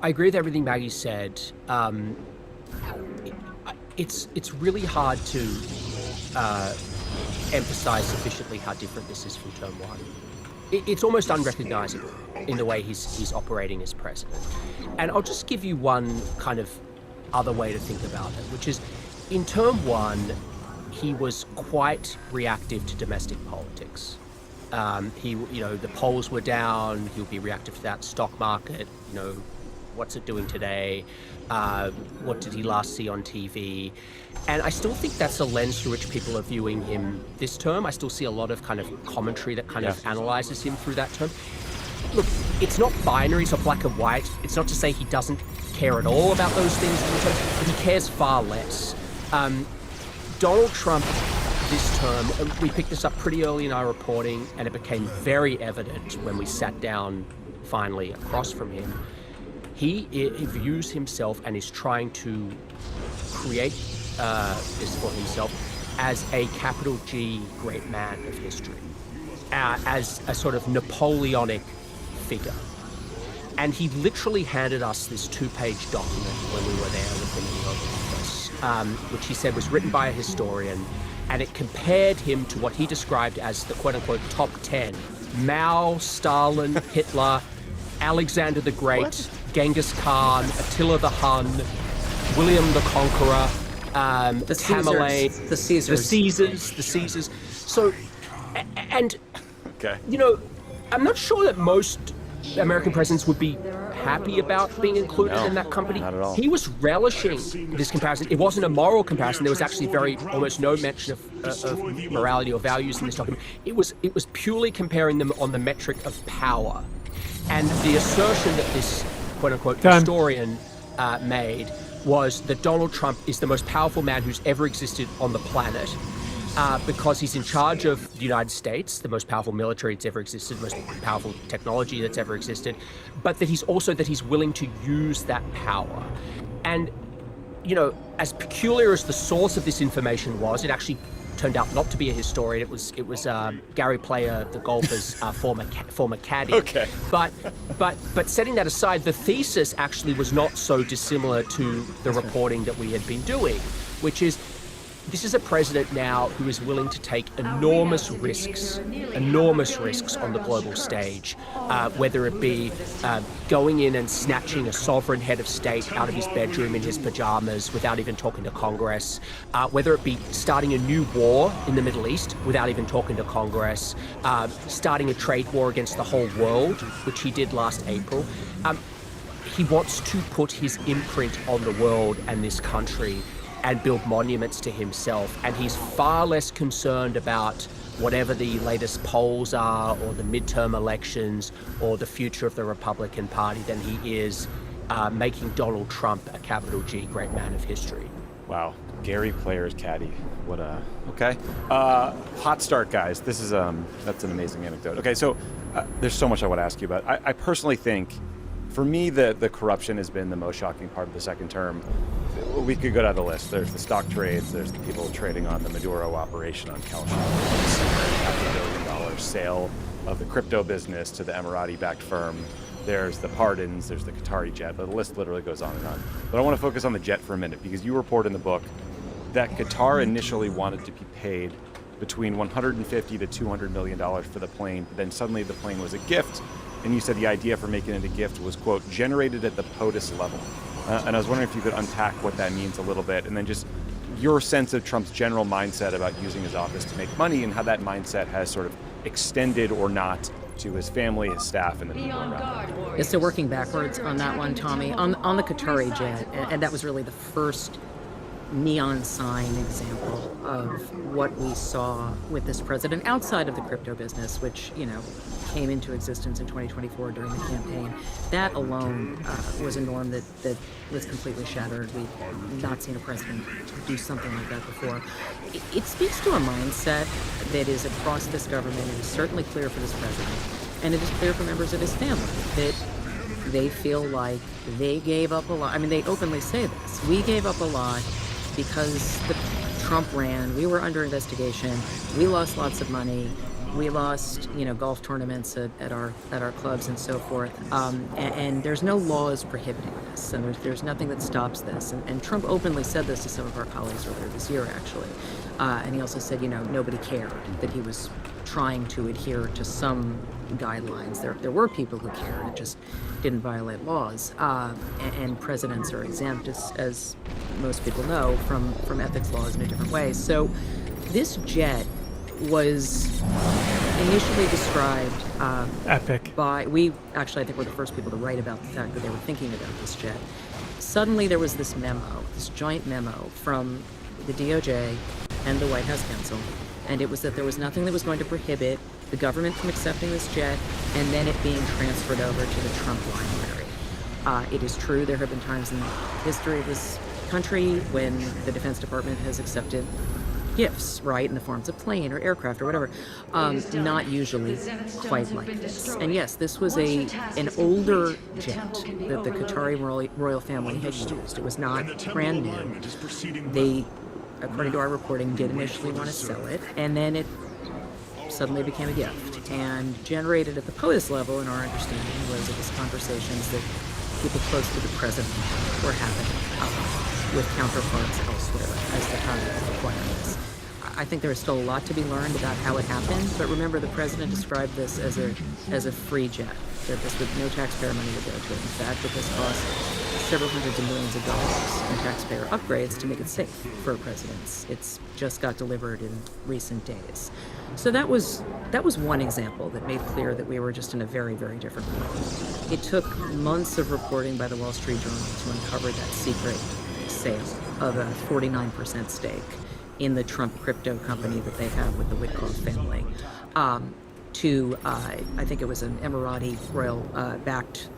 I agree with everything Maggie said. It's really hard to emphasize sufficiently how different this is from term one. It's almost unrecognizable in the way he's operating as president. And I'll just give you one kind of other way to think about it, which is in term one, he was quite reactive to domestic politics. The polls were down. He'll be reactive to that stock market. What's it doing today? What did he last see on TV? And I still think that's a lens through which people are viewing him this term. I still see a lot of kind of commentary that kind of analyzes him through that term. Look, it's not binary, it's not black and white. It's not to say he doesn't care at all about those things, but he cares far less. Donald Trump this term, we picked this up pretty early in our reporting, and it became very evident when we sat down finally across from him. He views himself and is trying to create this for himself as a capital G great man of history, as a sort of Napoleonic figure. And he literally handed us this 2-page document when we were there with him in the Oval Office, which he said was written by a historian, and it compared him to what he described as the quote-unquote top 10. Mao, Stalin, Hitler, Alexander the Great, Genghis Khan, Attila the Hun, William the Conqueror, Tamerlane, the Caesars. So, and, you know, I'm not sure that most American presidents would be happy about being included in that company. Not at all. He was relishing this comparison. It wasn't a moral comparison. There was actually almost no mention of morality or values in this document. It was purely comparing them on the metric of power. And the assertion that this quote-unquote historian made was that Donald Trump is the most powerful man who's ever existed on the planet. Because he's in charge of the United States, the most powerful military that's ever existed, the most powerful technology that's ever existed, but that he's willing to use that power. And, you know, as peculiar as the source of this information was, it actually turned out not to be a historian. It was Gary Player, the golfer's former caddy. Okay. But setting that aside, the thesis actually was not so dissimilar to the reporting that we had been doing, which is, this is a president now who is willing to take enormous risks on the global stage, whether it be going in and snatching a sovereign head of state out of his bedroom in his pajamas without even talking to Congress, whether it be starting a new war in the Middle East without even talking to Congress, starting a trade war against the whole world, which he did last April. He wants to put his imprint on the world and this country and build monuments to himself, and he's far less concerned about whatever the latest polls are or the midterm elections or the future of the Republican Party than he is making Donald Trump a capital G great man of history. Wow, Gary Player's caddy. What a hot start, guys. This is that's an amazing anecdote. Okay, so there's so much I want to ask you about. I personally think, for me, the corruption has been the most shocking part of the second term. We could go down the list. There's the stock trades. There's the people trading on the Maduro operation on Califano. $500 billion sale of the crypto business to the Emirati-backed firm. There's the pardons. There's the Qatari jet. The list literally goes on and on. But I want to focus on the jet for a minute, because you report in the book that Qatar initially wanted to be paid between $150 to $200 million for the plane. But then suddenly the plane was a gift. And you said the idea for making it a gift was, quote, generated at the POTUS level. And I was wondering if you could unpack what that means a little bit, and then just your sense of Trump's general mindset about using his office to make money, and how that mindset has sort of extended or not to his family, his staff, and the people around him. Yeah, so working backwards on that one, Tommy, on the Qatari jet, and that was really the first neon sign example of what we saw with this president outside of the crypto business, which, you know, came into existence in 2024 during the campaign. That alone was a norm that was completely shattered. We've not seen a president do something like that before. It speaks to a mindset that is across this government. It is certainly clear for this president, and it is clear for members of his family, that they feel like they gave up a lot. I mean, they openly say this. We gave up a lot because Trump ran. We were under investigation. We lost lots of money. We lost, you know, golf tournaments at our clubs and so forth. And there's no laws prohibiting this, and there's nothing that stops this. And Trump openly said this to some of our colleagues earlier this year, actually. And he also said, you know, nobody cared, that he was trying to adhere to some guidelines. There were people who cared. It just didn't violate laws. And presidents are exempt, as most people know, from ethics laws in a different way. So this jet was initially described epic by, we actually, I think, were the first people to write about the fact that they were thinking about this jet. Suddenly there was this memo, this joint memo from the DOJ and the White House counsel, and it was that there was nothing that was going to prohibit the government from accepting this jet, and then it being transferred over to the Trump library. It is true there have been times in the history of this country when the Defense Department has accepted gifts, right, in the forms of plane or aircraft or whatever. Not usually quite like this. And yes, this was an older jet that the Qatari royal family had used. It was not brand new. They, according to our reporting, did initially want to sell it, and then it suddenly became a gift. And generated at the POTUS level, in our understanding, was it was conversations that people close to the president were having with counterparts elsewhere as to how to acquire this. I think there is still a lot to be learned about how it happened, but remember the president described this as a free jet, that this would no taxpayer money would go to it. In fact, that this cost several hundreds of millions of dollars in taxpayer upgrades to make it safe for presidents. It's just got delivered in recent days. So that was one example that made clear that we were just in a very, very different world. It took months of reporting by the Wall Street Journal to uncover that secret sale of a 49% stake in the Trump crypto company that they have with the Witkoff family, to I think it was an Emirati royal-backed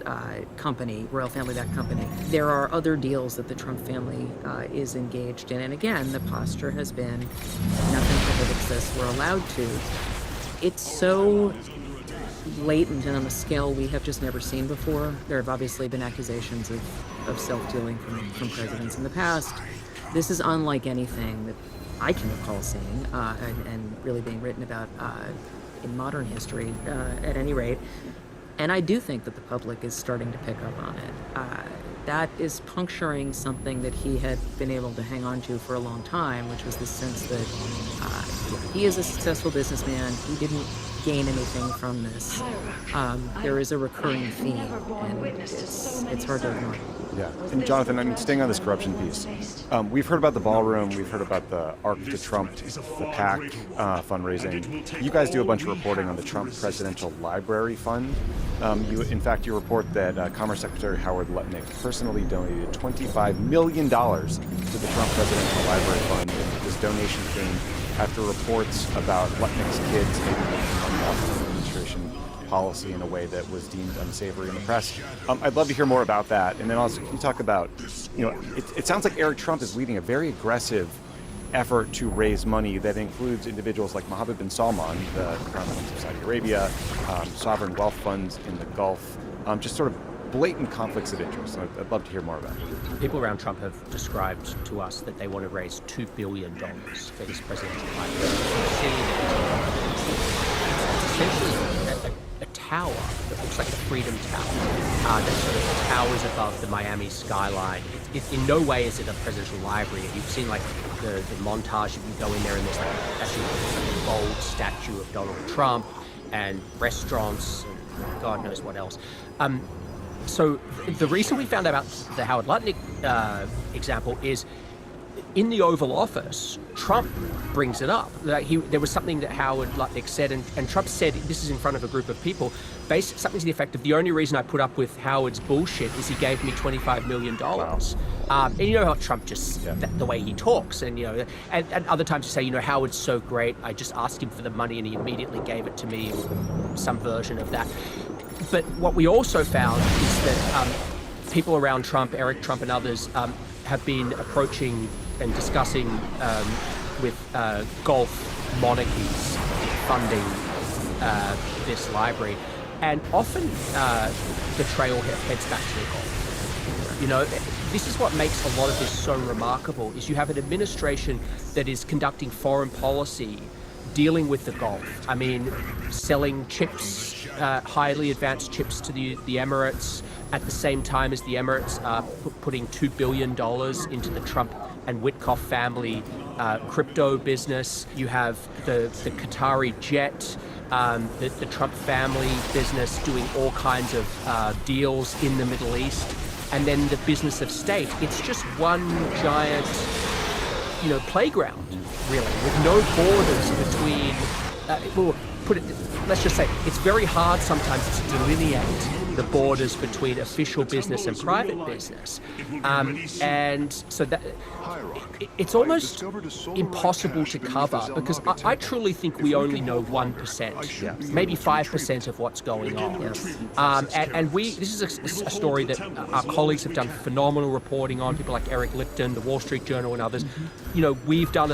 company, royal family-backed company. There are other deals that the Trump family is engaged in, and again, the posture has been nothing prohibits this. We're allowed to. It's so blatant and on a scale we have just never seen before. There have obviously been accusations of self-dealing from presidents in the past. This is unlike anything that I can recall seeing and really being written about in modern history, at any rate. And I do think that the public is starting to pick up on it. That is puncturing something that he had been able to hang on to for a long time, which was the sense that he is a successful businessman. He didn't gain anything from this. There is a recurring theme, and it's hard to ignore. Yeah, and Jonathan, I mean, staying on this corruption piece, we've heard about the ballroom, we've heard about the Arc to Trump, the PAC fundraising. You guys do a bunch of reporting on the Trump Presidential Library Fund. In fact, you report that Commerce Secretary Howard Lutnick personally donated $25 million to the Trump Presidential Library Fund. This donation came after reports about Lutnick's kids unlawful administration policy in a way that was deemed unsavory in the press. I'd love to hear more about that. And then also, can you talk about, it sounds like Eric Trump is leading a very aggressive effort to raise money that includes individuals like Mohammed bin Salman, the Crown Prince of Saudi Arabia, sovereign wealth funds in the Gulf, just sort of blatant conflicts of interest. I'd love to hear more about it. People around Trump have described to us that they want to raise $2 billion for his presidential library. It's essentially a tower that looks like the Freedom Tower that sort of towers above the Miami skyline. In no way is it a presidential library. You've seen like the montage, you can go in there and there's like actually like a gold statue of Donald Trump and restaurants and God knows what else. So the reason we found out about the Howard Lutnick example is in the Oval Office, Trump brings it up. There was something that Howard Lutnick said, and Trump said, this is in front of a group of people, something to the effect of, the only reason I put up with Howard's bullshit is he gave me $25 million. Wow. And you know how Trump just, the way he talks, and and other times you say, Howard's so great, I just asked him for the money and he immediately gave it to me, or some version of that. But what we also found is that people around Trump, Eric Trump and others, have been approaching and discussing with Gulf monarchies funding this library. And often the trail heads back to the Gulf. This is what makes a lot of this so remarkable, is you have an administration that is conducting foreign policy dealing with the Gulf. I mean, selling chips, highly advanced chips to the Emirates, at the same time as the Emirates are putting $2 billion into the Trump and Witkoff family crypto business. You have the Qatari jet, the Trump family business doing all kinds of deals in the Middle East, and then the business of state. It's just one giant, playground, really, with no borders between well, put it, let's just say, it's very hard sometimes to delineate the borders between official business and private business. And so that it's almost impossible to cover, because I truly think we only know 1%, maybe 5% of what's going on. And this is a story that our colleagues have done phenomenal reporting on, people like Eric Lipton, the Wall Street Journal, and others. We've done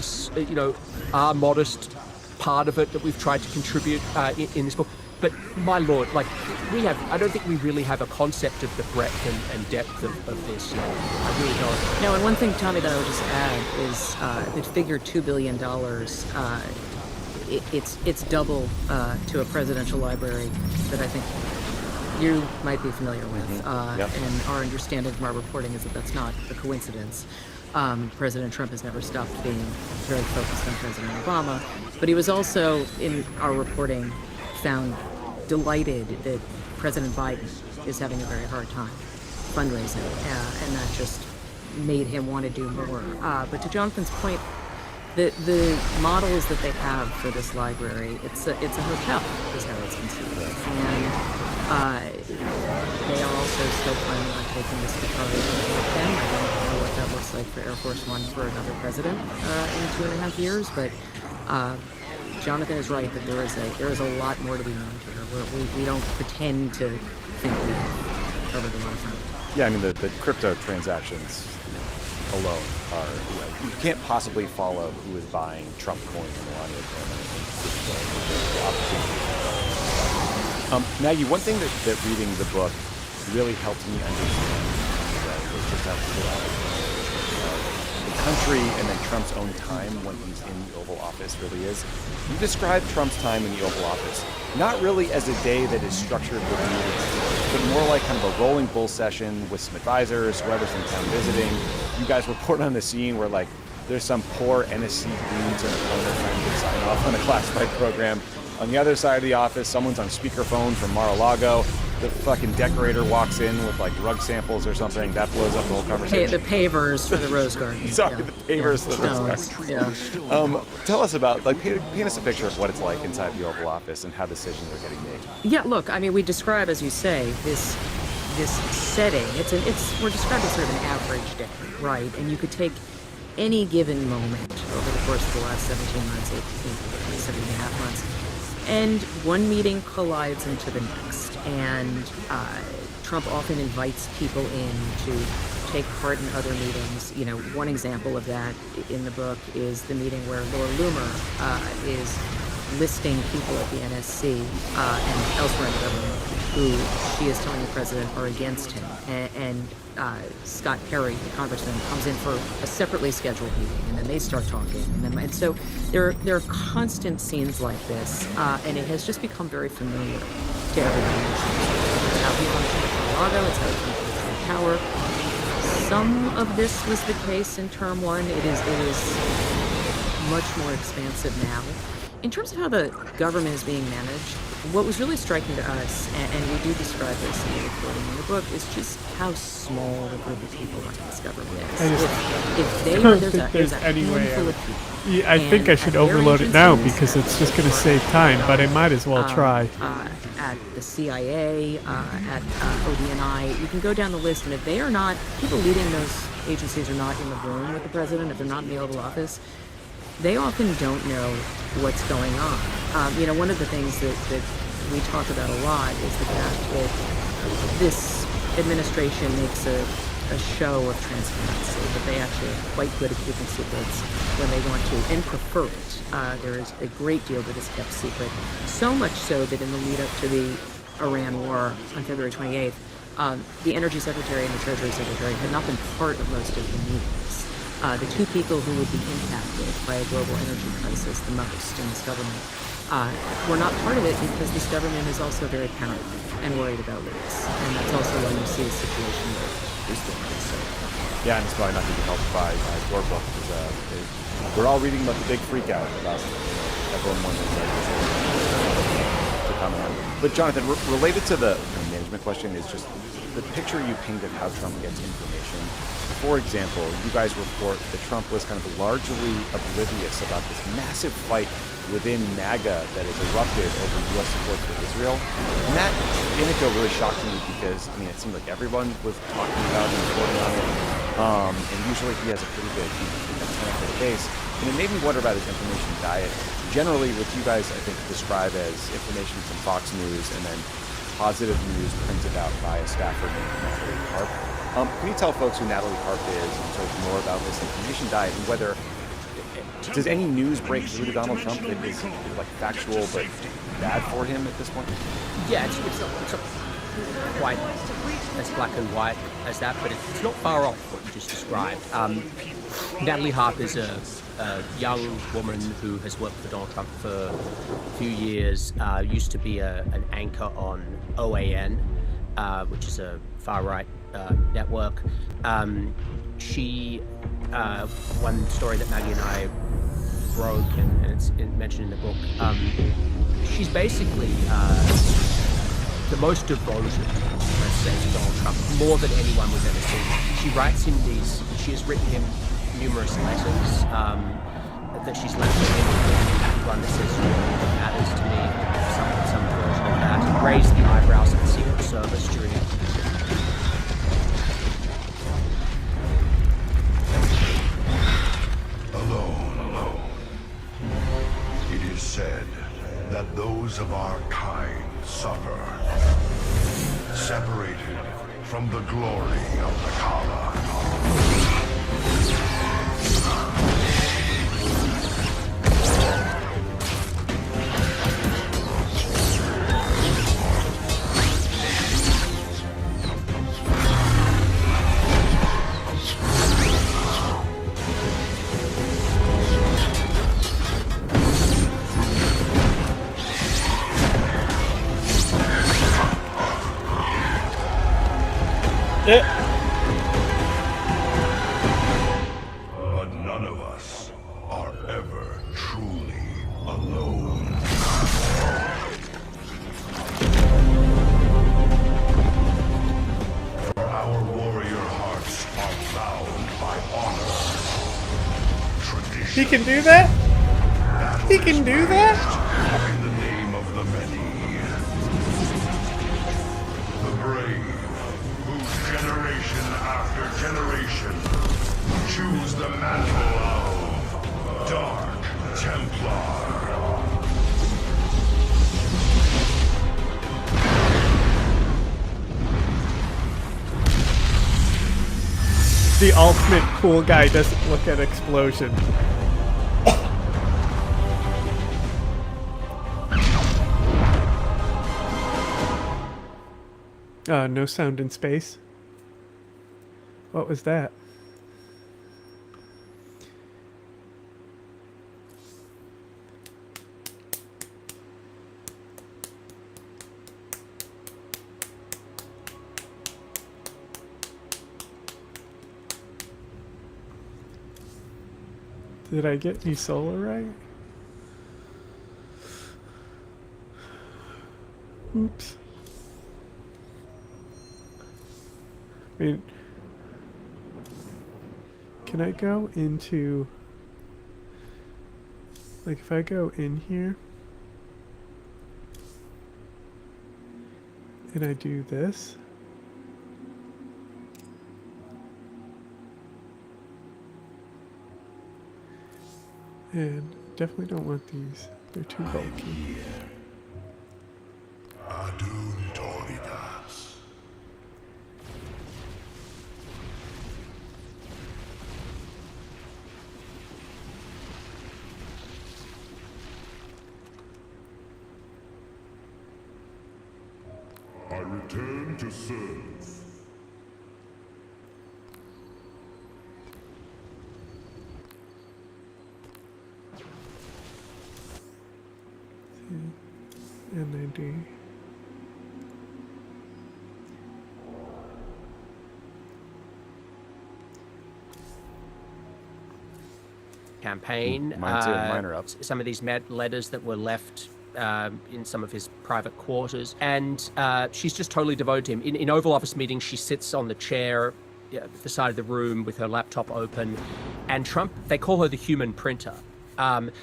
our modest part of it that we've tried to contribute in this book. But my lord, I don't think we really have a concept of the breadth and depth of this. I really don't. No, and one thing, Tommy, that I would just add is it figured $2 billion. It's double to a presidential library that I think you might be familiar with. And our understanding from our reporting is that that's not a coincidence. President Trump has never stopped being very focused on President Obama, but he was also, in our reporting, found delighted that President Biden is having a very hard time fundraising, and that just made him want to do more. But to Jonathan's point, the models that they have for this library, it's a hotel, is how it's considered. And they are also still planning on taking this guitar with them. I don't know what that looks like for Air Force One for another president in 2.5 years, but Jonathan is right that there is a lot more to be known here. We don't pretend to think we've covered a lot of ground. Yeah, I mean, the crypto transactions alone are, you can't possibly follow who is buying Trump coin and Melania coin and Maggie, one thing that reading the book really helped me understand was just how the country and then Trump's own time when he's in the Oval Office really is. You describe Trump's time in the Oval Office not really as a day that is structured with meetings, but more like kind of a rolling bull session with some advisors, whoever's in town visiting. You guys report on the scene where there's some poor NSC goons in a corner trying to sign off on a classified program. On the other side of the office, someone's on speakerphone from Mar-a-Lago. The fucking decorator walks in with rug samples or something. That blows up the whole conversation. The pavers for the Rose Garden. Sorry, the pavers for the Rose Garden. Yeah. Tell us about, paint us a picture of what it's like inside the Oval Office and how decisions are getting made. Yeah, look, I mean, we describe, as you say, this setting. We're describing sort of an average day, right? And you could take any given moment over the course of the last 17 months, 17.5 months, and one meeting collides into the next. And Trump often invites people in to take part in other meetings. One example of that in the book is the meeting where Laura Loomer is listing people at the NSC and elsewhere in the government who she is telling the president are against him. And Scott Perry, the congressman, comes in for a separately scheduled meeting, and then they start talking. And so there are constant scenes like this, and it has just become very familiar to everyone. It's how he functioned at Mar-a-Lago, it's how he functioned in power. Some of this was the case in term one. It is much more expansive now. In terms of how the government is being managed, what was really striking to us, and we do describe this in the reporting in the book, is just how small the group of people running this government is. I don't think there's any way. I think I should overload it now because it's just going to save time, but I might as well try. At the CIA, at ODNI, you can go down the list, and if they are not, people leading those agencies are not in the room with the president, if they're not in the Oval Office, they often don't know what's going on. One of the things that we talk about a lot is the fact that this administration makes a show of transparency, that they actually are quite good at keeping secrets when they want to, and prefer it. There is a great deal that is kept secret, so much so that in the lead up to the Iran war on February 28th, the Energy Secretary and the Treasury Secretary had not been part of most of the meetings. The two people who would be impacted by a global energy crisis the most in this government were not part of it because this government is also very paranoid and worried about leaks. And that's also why you see a situation where there's the Yeah, and it's probably not going to be helped by your book because we're all reading about the big freak out about everyone wanting to comment on. But Jonathan, related to the management question is just the picture you paint of how Trump gets information. for example, you guys report that Trump was kind of largely oblivious about this massive fight within MAGA that has erupted over U.S. support for Israel. And that anecdote really shocked me because, I mean, it seemed like everyone was talking about and reporting on it. And usually he has a pretty good technical base. And it made me wonder about his information diet. Generally, what you guys, I think, describe as information from Fox News and then positive news printed out by a staffer named Natalie Karp. Can you tell folks who Natalie Karp is and sort of more about this information diet and whether does any news break through to Donald Trump that is like factual but bad for him at this point? Yeah, it's not quite as black and white as that, but it's not far off what you just described. Natalie Harp is a young woman who has worked for Donald Trump for a few years, used to be an anchor on OAN, which is a far-right network. She, one story that Maggie and I broke, and it's mentioned in the book, she's basically the most devoted, let's say, to Donald Trump, more than anyone we've ever seen. She writes him she has written him numerous letters that she's left for him. One that says, "You know, it matters to me," some version of that. Raised the eyebrows of the Secret Service during Alone. It is said that those of our kind suffer, separated from the glory of the Kala. But none of us are ever truly alone. For our warrior hearts are bound by honor, tradition. He can do that? He can do that? In the name of the many. The brave, whose generation after generation choose the mantle of Dark Templar. The ultimate cool guy doesn't look at explosion. No sound in space. What was that? Did I get the solar right? Oops. I mean, can I go into, like, if I go in here and I do this, and definitely don't want these, they're too bulky. Adun Toridas. I return to serve. NID. campaign. Mine too. Mine are up. Some of these letters that were left in some of his private quarters, and she's just totally devoted to him. In Oval Office meetings, she sits on the chair the side of the room with her laptop open, and Trump, they call her the human printer.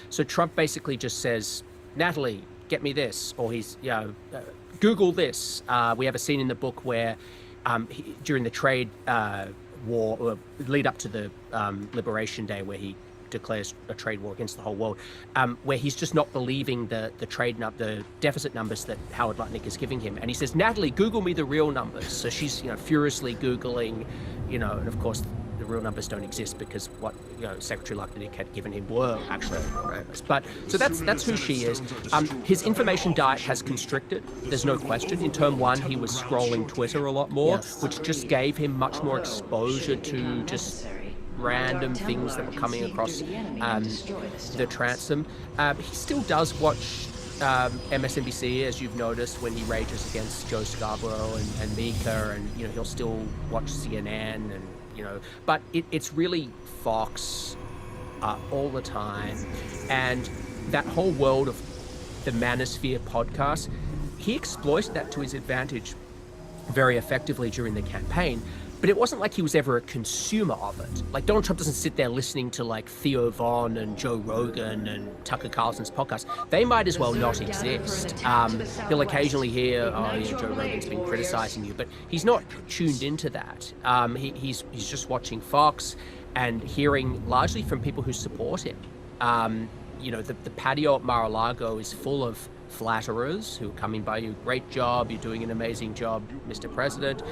So Trump basically just says, Natalie, get me this, or he's, Google this. We have a scene in the book where during the trade war, or lead up to the Liberation Day, where he declares a trade war against the whole world, where he's just not believing the the deficit numbers that Howard Lutnick is giving him, and he says, Natalie, Google me the real numbers. So she's furiously Googling, and of course the real numbers don't exist because what Secretary Lutnick had given him were actually the real numbers. But so that's who she is. His information diet has constricted. There's no question. In term one, he was scrolling Twitter a lot more, which just gave him much more exposure to just random things that were coming across the transom. He still does watch MSNBC, as you've noticed, when he rages against Joe Scarborough and Mika, and he'll still watch CNN, and but it's really Fox all the time, and that whole world of the Manosphere podcast, he exploited that to his advantage very effectively during the campaign. But it wasn't like he was ever a consumer of it. Like, Donald Trump doesn't sit there listening to like Theo Von and Joe Rogan and Tucker Carlson's podcast. They might as well not exist. He'll occasionally hear, Joe Rogan's been criticizing you, but he's not tuned into that. He's just watching Fox and hearing largely from people who support him. The patio at Mar-a-Lago is full of flatterers who are coming by you. Great job, you're doing an amazing job, Mr. President.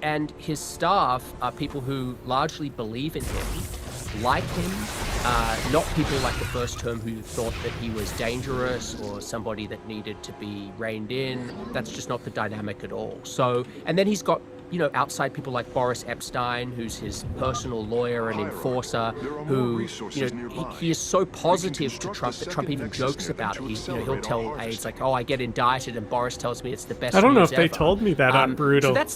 And his staff are people who largely believe in him, like him, not people like the first term who thought that he was dangerous or somebody that needed to be reined in. That's just not the dynamic at all. So, and then he's got outside people like Boris Epstein, who's his personal lawyer and enforcer, who, he is so positive to Trump that Trump even jokes about it. He'll tell aides like, I get indicted, and Boris tells me it's the best I don't know news if they ever. told me that on Brutal. So that's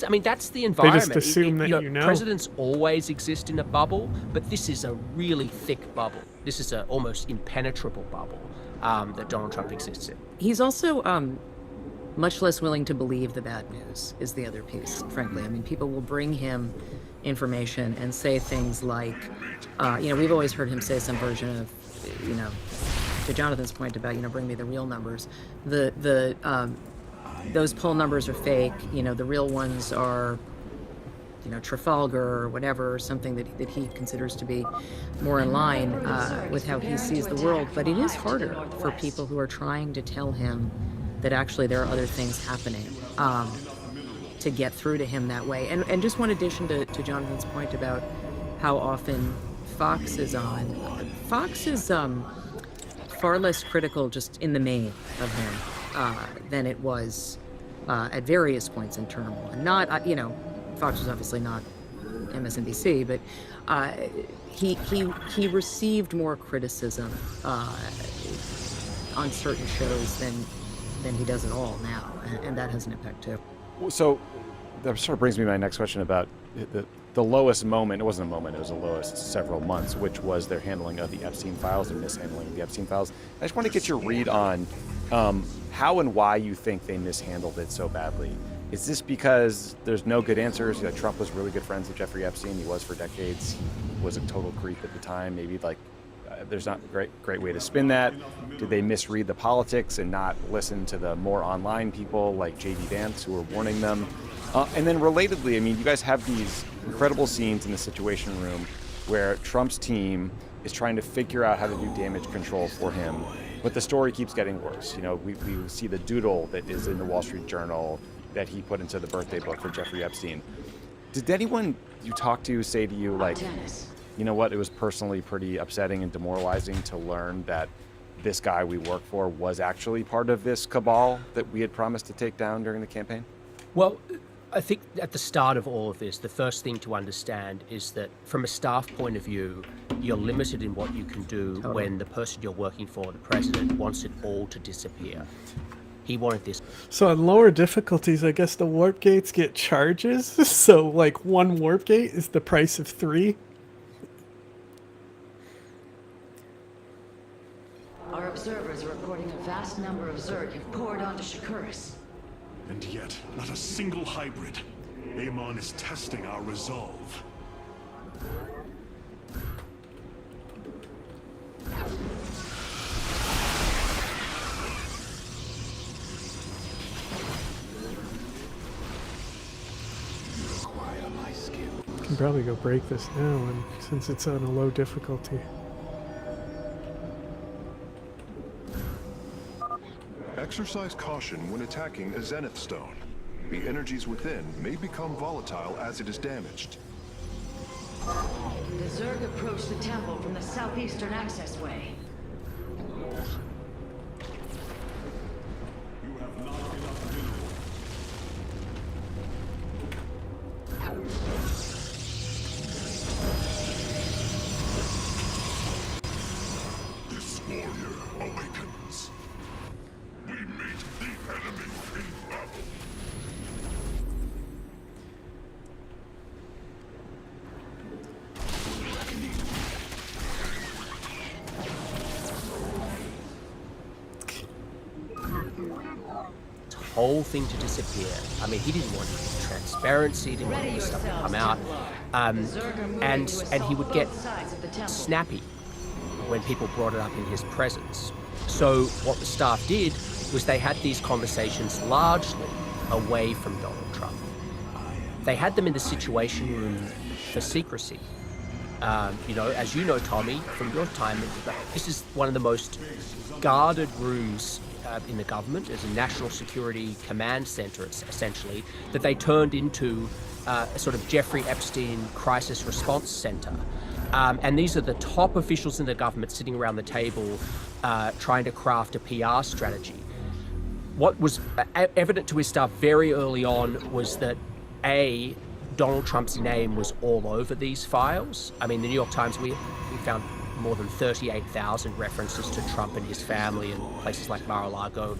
the environment. They just assume that Presidents always exist in a bubble, but this is a really thick bubble. This is an almost impenetrable bubble that Donald Trump exists in. He's also much less willing to believe the bad news is the other piece, frankly. I mean, people will bring him information and say things like, we've always heard him say some version of, to Jonathan's point about, bring me the real numbers. Those poll numbers are fake. The real ones are, Trafalgar or whatever, or something that he considers to be more in line with how he sees the world. But it is harder for people who are trying to tell him that actually there are other things happening to get through to him that way. And just one addition to Jonathan's point about how often Fox is on. Fox is far less critical just in the main of him than it was at various points in term one. Not, Fox was obviously not MSNBC, but he received more criticism on certain shows than he does at all now, and that has an impact too. So that sort of brings me to my next question about the lowest moment. It wasn't a moment, it was the lowest several months, which was their handling of the Epstein files and mishandling of the Epstein files. I just want to get your read on how and why you think they mishandled it so badly. Is this because there's no good answers? Trump was really good friends with Jeffrey Epstein. He was for decades. He was a total creep at the time. Maybe there's not a great way to spin that. Did they misread the politics and not listen to the more online people like J.D. Vance who were warning them? And then relatedly, I mean, you guys have these incredible scenes in the Situation Room where Trump's team is trying to figure out how to do damage control for him, but the story keeps getting worse. We see the doodle that is in the Wall Street Journal that he put into the birthday book for Jeffrey Epstein. Did anyone you talked to say to you, like, you know what, it was personally pretty upsetting and demoralizing to learn that this guy we work for was actually part of this cabal that we had promised to take down during the campaign? Well, I think at the start of all of this, the first thing to understand is that from a staff point of view, you're limited in what you can do when the person you're working for, the president, wants it all to disappear. He wanted this. So on lower difficulties, I guess the warp gates get charges. So like one warp gate is the price of 3. Our observers are reporting a vast number of Zerg have poured onto Shakuris. And yet, not a single hybrid. Amon is testing our resolve. Can probably go break this now, and since it's on a low difficulty. Exercise caution when attacking a Zenith Stone. The energies within may become volatile as it is damaged. The Zerg approach the temple from the southeastern accessway. This warrior awakens. We meet the enemy in battle. Whole thing to disappear. I mean, he didn't want transparency, didn't want all this stuff to come out, and he would get snappy when people brought it up in his presence. So what the staff did was they had these conversations largely away from Donald Trump. They had them in the Situation Room for secrecy. You know, as you know, Tommy, from your time, this is one of the most guarded rooms in the government. As a national security command center, essentially, that they turned into a sort of Jeffrey Epstein crisis response center. And these are the top officials in the government sitting around the table trying to craft a PR strategy. What was evident to his staff very early on was that, A, Donald Trump's name was all over these files. I mean, the New York Times, we found more than 38,000 references to Trump and his family and places like Mar-a-Lago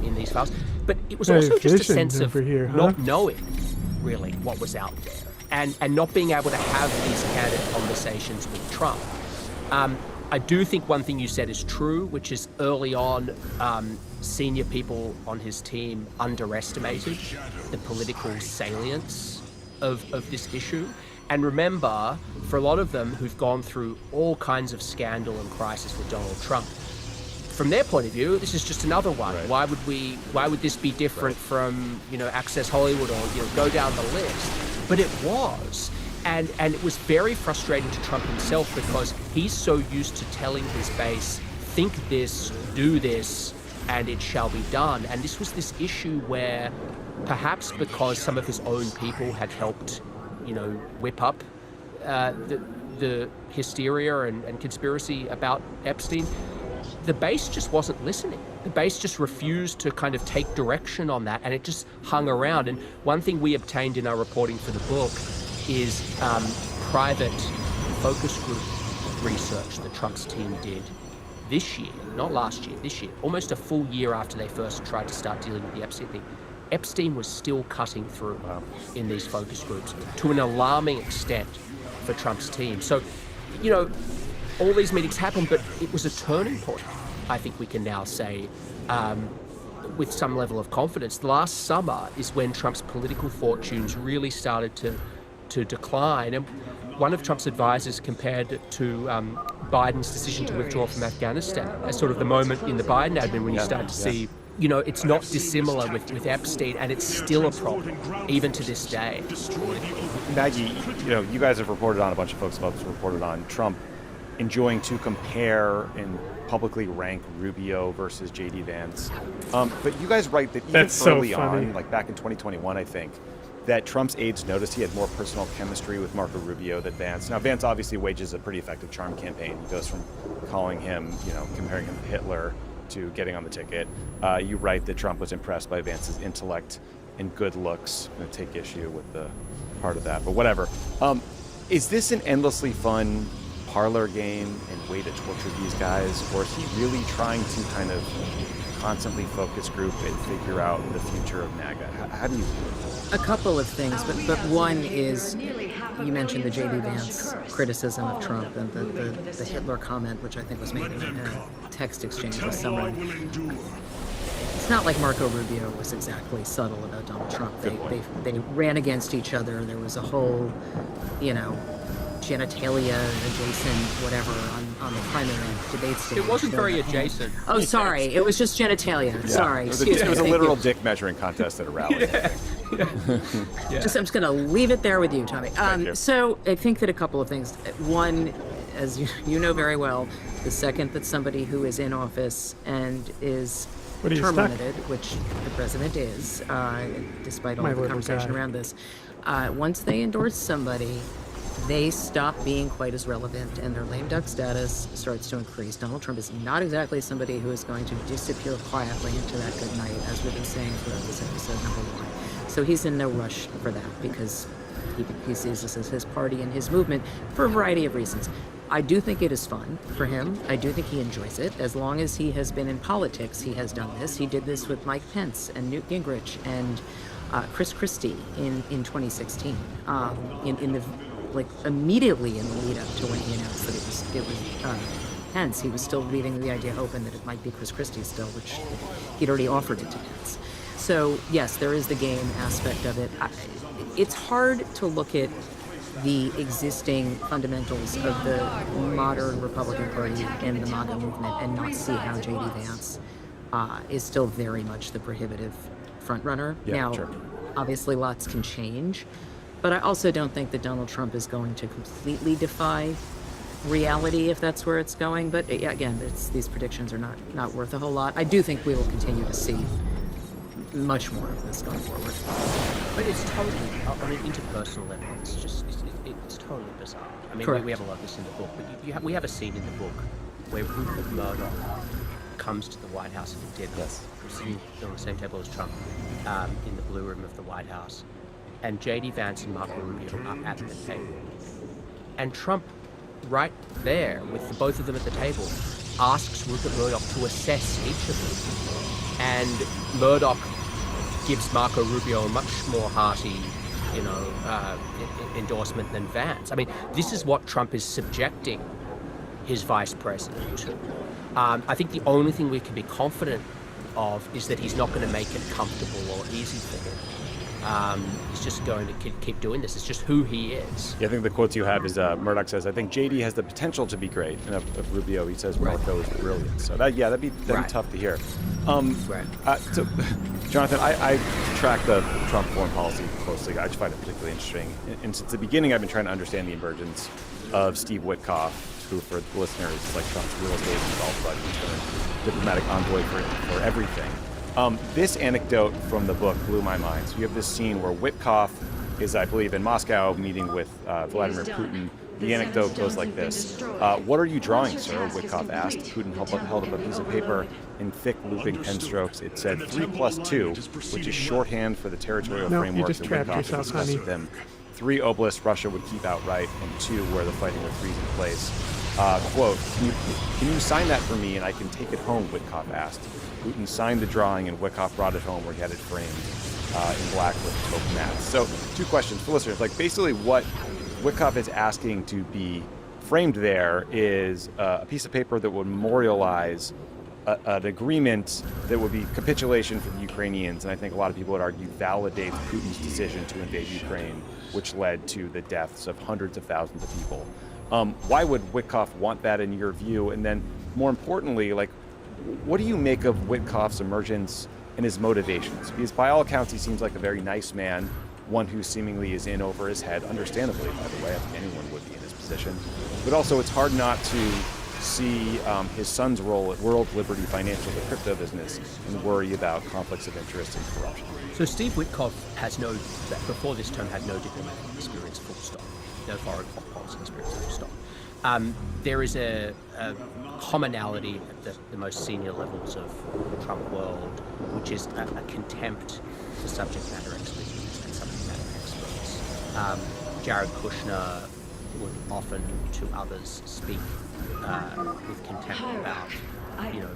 in these files. But it was also just a sense of not knowing really what was out there and not being able to have these candid conversations with Trump. I do think one thing you said is true, which is early on, senior people on his team underestimated the political salience of this issue. And remember, for a lot of them who've gone through all kinds of scandal and crisis with Donald Trump, from their point of view, this is just another one. Right. Why would this be different from, Access Hollywood or, go down the list? But it was. And it was very frustrating to Trump himself because he's so used to telling his base, think this, do this, and it shall be done. And this was this issue where perhaps because some of his own people had helped whip up the hysteria and conspiracy about Epstein, the base just wasn't listening. The base just refused to kind of take direction on that, and it just hung around. And one thing we obtained in our reporting for the book is private focus group research that Trump's team did this year, not last year, this year, almost a full year after they first tried to start dealing with the Epstein thing. Epstein was still cutting through in these focus groups to an alarming extent for Trump's team. So, all these meetings happened, but it was a turning point, I think we can now say, with some level of confidence. Last summer is when Trump's political fortunes really started to decline. And one of Trump's advisors compared it to Biden's decision to withdraw from Afghanistan as sort of the moment in the Biden admin when you start to see it's not dissimilar with Epstein, and it's still a problem, even to this day. Maggie, you guys have reported on, a bunch of folks have reported on Trump enjoying to compare and publicly rank Rubio versus J.D. Vance. But you guys write that even early on, like back in 2021, I think, that Trump's aides noticed he had more personal chemistry with Marco Rubio than Vance. Now, Vance obviously wages a pretty effective charm campaign. He goes from calling him, comparing him to Hitler, to getting on the ticket. You write that Trump was impressed by Vance's intellect and good looks. I'm going to take issue with the part of that, but whatever. Is this an endlessly fun parlor game and way to torture these guys, or is he really trying to kind of constantly focus group and figure out the future of MAGA? How do you view it? A couple of things, but one is, you mentioned the J.D. Vance criticism of Trump and the Hitler comment, which I think was made in a text exchange with someone. it's not like Marco Rubio was exactly subtle about Donald Trump. They ran against each other. There was a whole, genitalia adjacent whatever on the primary debate stage. It wasn't very adjacent. Oh, sorry. It was just genitalia. Yeah. Sorry. It was Excuse a me. Thank literal you. dick measuring contest at a rally. I'm just going to leave it there with you, Tommy. Thank you. So I think that a couple of things. One, as you know very well, the second that somebody who is in office and is What are you term stuck? limited, which the president is, despite all My the little conversation guy. around this, once they endorse somebody, they stop being quite as relevant and their lame duck status starts to increase. Donald Trump is not exactly somebody who is going to disappear quietly into that good night, as we've been saying throughout this episode number 1. So he's in no rush for that because he sees this as his party and his movement for a variety of reasons. I do think it is fun for him. I do think he enjoys it. As long as he has been in politics, he has done this. He did this with Mike Pence and Newt Gingrich and Chris Christie in 2016. Immediately in the lead up to when he announced that it was Pence, he was still leaving the idea open that it might be Chris Christie still, which he'd already offered it to Pence. So yes, there is the game aspect of it. It's hard to look at the existing fundamentals of the modern Republican Party and the MAGA movement and not see how J.D. Vance is still very much the prohibitive frontrunner. Yeah, now, sure. obviously lots can change, but I also don't think that Donald Trump is going to completely defy reality if that's where it's going. But again, these predictions are not worth a whole lot. I do think we will continue to see much more of this going forward. But it's totally, on an interpersonal level, it's totally bizarre. I mean, we have a lot of this in the book, but we have a scene in the book where Rupert Murdoch comes to the White House at dinner, sitting on the same table as Trump, in the Blue Room of the White House, and J.D. Vance and Marco Rubio are at the table. And Trump, right there, with both of them at the table, asks Rupert Murdoch to assess each of them. And Murdoch gives Marco Rubio a much more hearty, endorsement than Vance. I mean, this is what Trump is subjecting his vice president to. I think the only thing we can be confident of is that he's not going to make it comfortable or easy for him. He's just going to keep doing this. It's just who he is. Yeah, I think the quotes you have is Murdoch says, I think JD has the potential to be great. And of Rubio, he says Marco is brilliant. So that'd be tough to hear. So, Jonathan, I track the Trump foreign policy closely. I just find it particularly interesting. And since the beginning, I've been trying to understand the emergence of Steve Witkoff, who, for the listeners, is like Trump's real estate and golf buddy, turned diplomatic envoy for everything. This anecdote from the book blew my mind. So you have this scene where Witkoff is, I believe, in Moscow meeting with Vladimir Putin. The anecdote goes like this. What are you drawing, sir? Witkoff asked. Putin held up a piece of paper in thick looping pen strokes. It said 3+2, which is shorthand for the territorial framework just that trapped Witkoff yourself, discussed honey. with them. 3 oblasts Russia would keep outright, and 2 where the fighting would freeze in place. Quote, can you sign that for me and I can take it home, Witkoff asked. Putin signed the drawing and Witkoff brought it home where he had it framed in black with taupe mats. So 2 questions for listeners. Like basically what Witkoff is asking to be framed there is a piece of paper that would memorialize an agreement that would be capitulation for the Ukrainians, and I think a lot of people would argue validates Putin's decision to invade Ukraine, which led to the deaths of hundreds of thousands of people. Why would Witkoff want that in your view? And then more importantly, like, what do you make of Witkoff's emergence and his motivations? Because by all accounts, he seems like a very nice man, one who seemingly is in over his head, understandably, by the way. I think anyone would be in his position. But also, it's hard not to see his son's role at World Liberty Financial, the crypto business, and worry about conflicts of interest and corruption. So Steve Witkoff before this term, had no diplomatic experience, full stop. No foreign policy experience, full stop. There is a commonality at the most senior levels of the Trump world, which is a contempt for subject matter expertise and subject matter experts. Jared Kushner would often, to others, speak with contempt about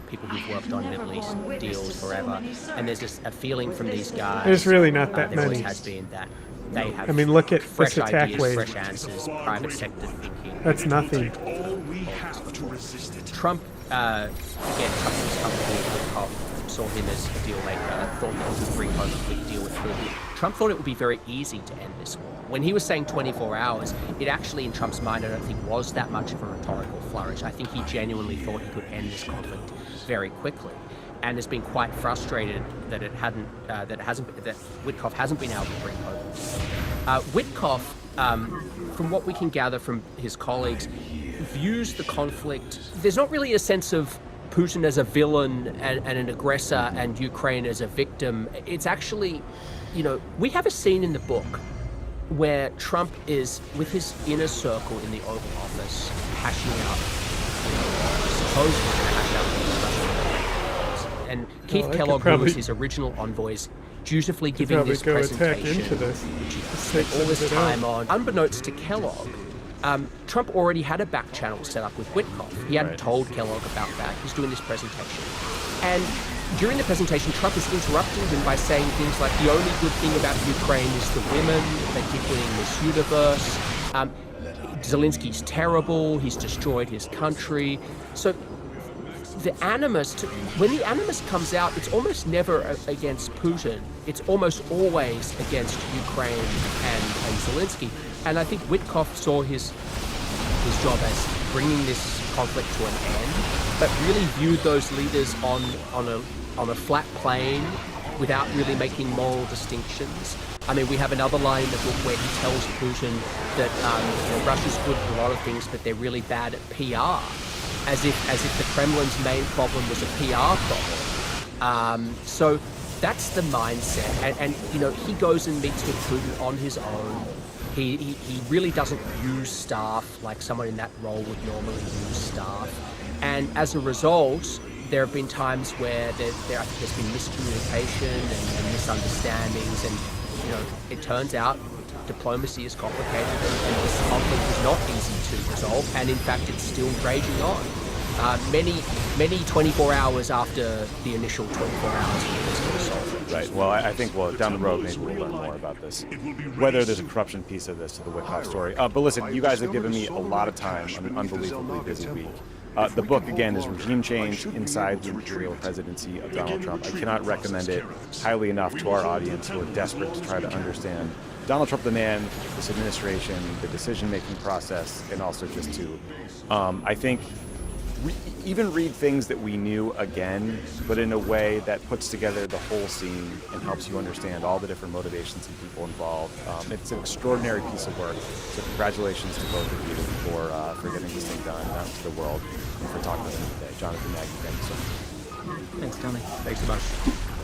people who've worked on Middle East deals forever, and there's just a feeling from these guys. There's really not that there always many. has been that they have. I mean, look at fresh this attack ideas, wave. fresh answers, private sector thinking. That's nothing. Trump, again, Trump is comfortable with Witkoff Trump saw him as a deal maker, thought that he would bring home a quick deal with Putin. Trump thought it would be very easy to end this war. When he was saying 24 hours, it actually, in Trump's mind, I don't think was that much of a rhetorical flourish. I think he genuinely thought he could end this conflict very quickly, and has been quite frustrated that that Witkoff hasn't been able to bring home. Witkoff, from what we can gather from his colleagues, views the conflict. There's not really a sense of Putin as a villain and an aggressor and Ukraine as a victim. It's actually, we have a scene in the book where Trump is with his inner circle in the Oval Office hashing out, supposedly hashing out, and Keith Kellogg, who was his original envoy, is dutifully giving this presentation, which he spent all this time on. Unbeknownst to Kellogg, Trump already had a back channel set up with Witkoff. He hadn't told Kellogg about that. He's doing this presentation. And during the presentation, Trump is interrupting him by saying things like, the only good thing about Ukraine is the women, they keep winning Miss Universe. Zelensky's terrible, he's destroyed his country. So the animus, when the animus comes out, it's almost never against Putin. It's almost always against Ukraine and Zelensky. And I think Witkoff saw his job as bringing this conflict to an end, but really viewed those leaders on a flat plane without really making moral distinctions. I mean, we have another line in the book where he tells Putin that Russia's good at a lot of things, but they're really bad at PR, as if the Kremlin's main problem was a PR problem. So that's the mindset, and he goes and meets with Putin on his own. He really doesn't use staff like someone in that role would normally use staff, and as a result, there have been times where there's been miscommunication and misunderstandings, and it turns out diplomacy is complicated, and this conflict is not easy to resolve, and in fact it's still raging on. Many 24 hours after the initial 24 hours was resolved. Right. Well, I think down the road maybe we'll learn more about this, whether there's a corruption piece of this to the Witkoff story. But listen, you guys have given me a lot of time on an unbelievably busy week. The book, again, is Regime Change Inside the Imperial Presidency of Donald Trump. I cannot recommend it highly enough to our audience who are desperate to try to understand Donald Trump the man, this administration, the decision-making process, and also just to, I think, even read things that we knew again, but in a way that puts together the whole scene and helps you understand all the different motivations and people involved. It's an extraordinary piece of work. So congratulations to both of you for getting this thing done out to the world and for talking with me today. Jonathan, Maggie, thank you so much. Thanks, Tony. Thanks so much.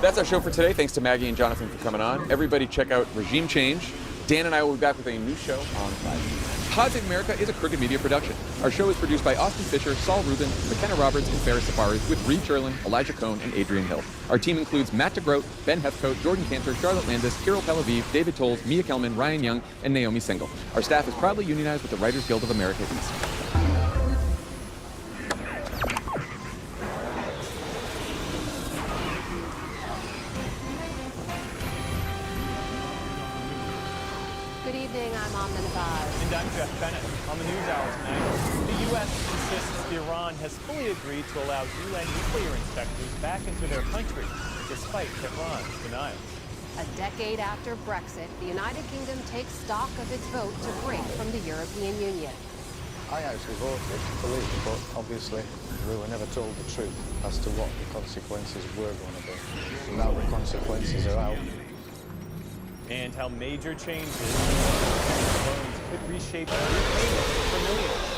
That's our show for today. Thanks to Maggie and Jonathan for coming on. Everybody check out Regime Change. Dan and I will be back with a new show on Friday. Pod Save America is a Crooked Media production. Our show is produced by Austin Fisher, Saul Rubin, McKenna Roberts, and Ferris Safari, with Reed Sherlin, Elijah Cohn, and Adrian Hill. Our team includes Matt DeGroat, Ben Heathcote, Jordan Cantor, Charlotte Landis, Kirill Tel-Aviv, David Tolles, Mia Kelman, Ryan Young, and Naomi Single. Our staff is proudly unionized with the Writers Guild of America East. And I'm Jeff Bennett. On the NewsHour tonight, the U.S. insists Iran has fully agreed to allow UN nuclear inspectors back into their country, despite Tehran's denials. A decade after Brexit, the United Kingdom takes stock of its vote to break from the European Union. I actually voted to leave, but obviously we were never told the truth as to what the consequences were going to be. Now the consequences are out. And how major changes in loans could reshape repayment for millions.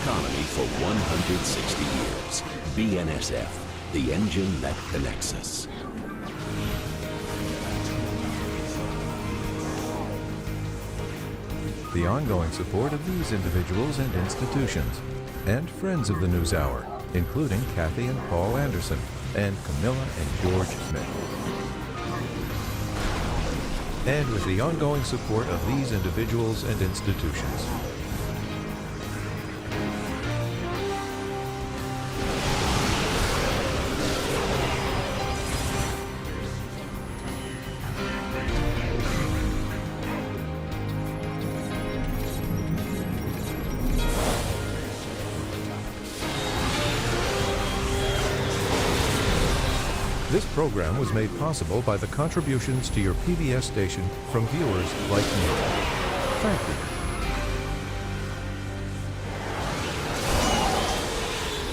Economy for 160 years. BNSF, the engine that connects us. the ongoing support of these individuals and institutions, and friends of the NewsHour, including Kathy and Paul Anderson, and Camilla and George Smith. And with the ongoing support of these individuals and institutions. This program was made possible by the contributions to your PBS station from viewers like you. Thank you.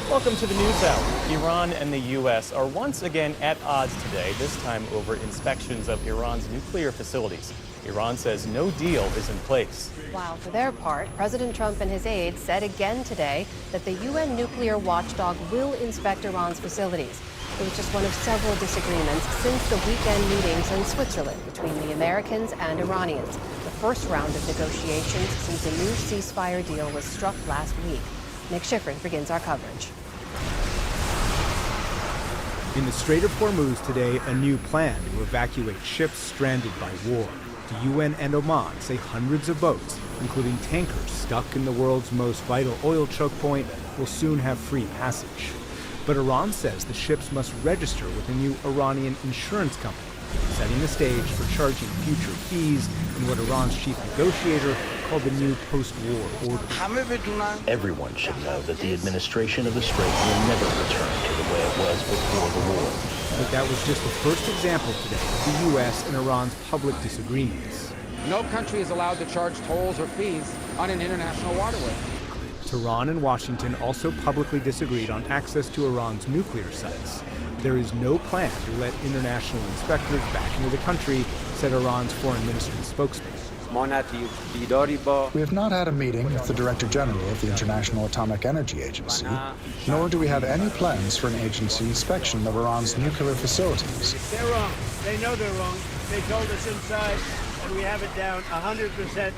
Welcome to the NewsHour. Iran and the U.S. are once again at odds today, this time over inspections of Iran's nuclear facilities. Iran says no deal is in place. While for their part, President Trump and his aides said again today that the UN nuclear watchdog will inspect Iran's facilities. It was just one of several disagreements since the weekend meetings in Switzerland between the Americans and Iranians, the first round of negotiations since a new ceasefire deal was struck last week. Nick Schifrin begins our coverage. In the Strait of Hormuz today, a new plan to evacuate ships stranded by war. The UN and Oman say hundreds of boats, including tankers stuck in the world's most vital oil choke point, will soon have free passage. But Iran says the ships must register with a new Iranian insurance company, setting the stage for charging future fees in what Iran's chief negotiator called the new post-war order. Everyone should know that the administration of the Strait will never return to the way it was before the war. But that was just the first example today of the U.S. and Iran's public disagreements. No country is allowed to charge tolls or fees on an international waterway. Tehran and Washington also publicly disagreed on access to Iran's nuclear sites. There is no plan to let international inspectors back into the country, said Iran's foreign ministry spokesman. We have not had a meeting with the Director General of the International Atomic Energy Agency, nor do we have any plans for an agency inspection of Iran's nuclear facilities. They're wrong. They know they're wrong. They told us inside, and we have it down 100%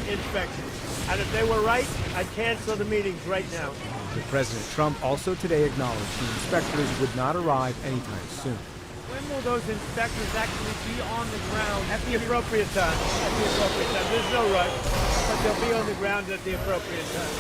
inspection. And if they were right, I'd cancel the meetings right now. But President Trump also today acknowledged the inspectors would not arrive anytime soon. When will those inspectors actually be on the ground? At the appropriate time. At the appropriate time. There's no rush, but they'll be on the ground at the appropriate time.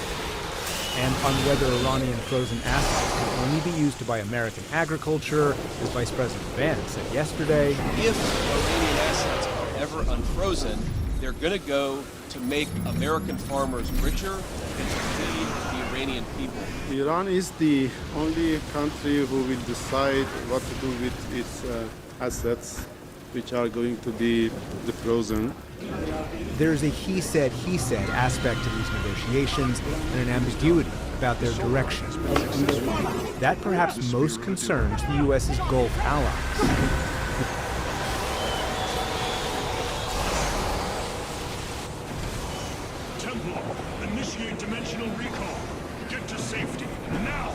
And on whether Iranian frozen assets can only be used to buy American agriculture, as Vice President Vance said yesterday. If Iranian assets are ever unfrozen, they're going to go to make American farmers richer and to feed the Iranian people. Iran is the only country who will decide what to do with its assets, which are going to be frozen. There's a he said aspect to these negotiations and an ambiguity about their direction. That perhaps most concerns the U.S.'s Gulf allies. Initiate dimensional recall. Get to safety, now!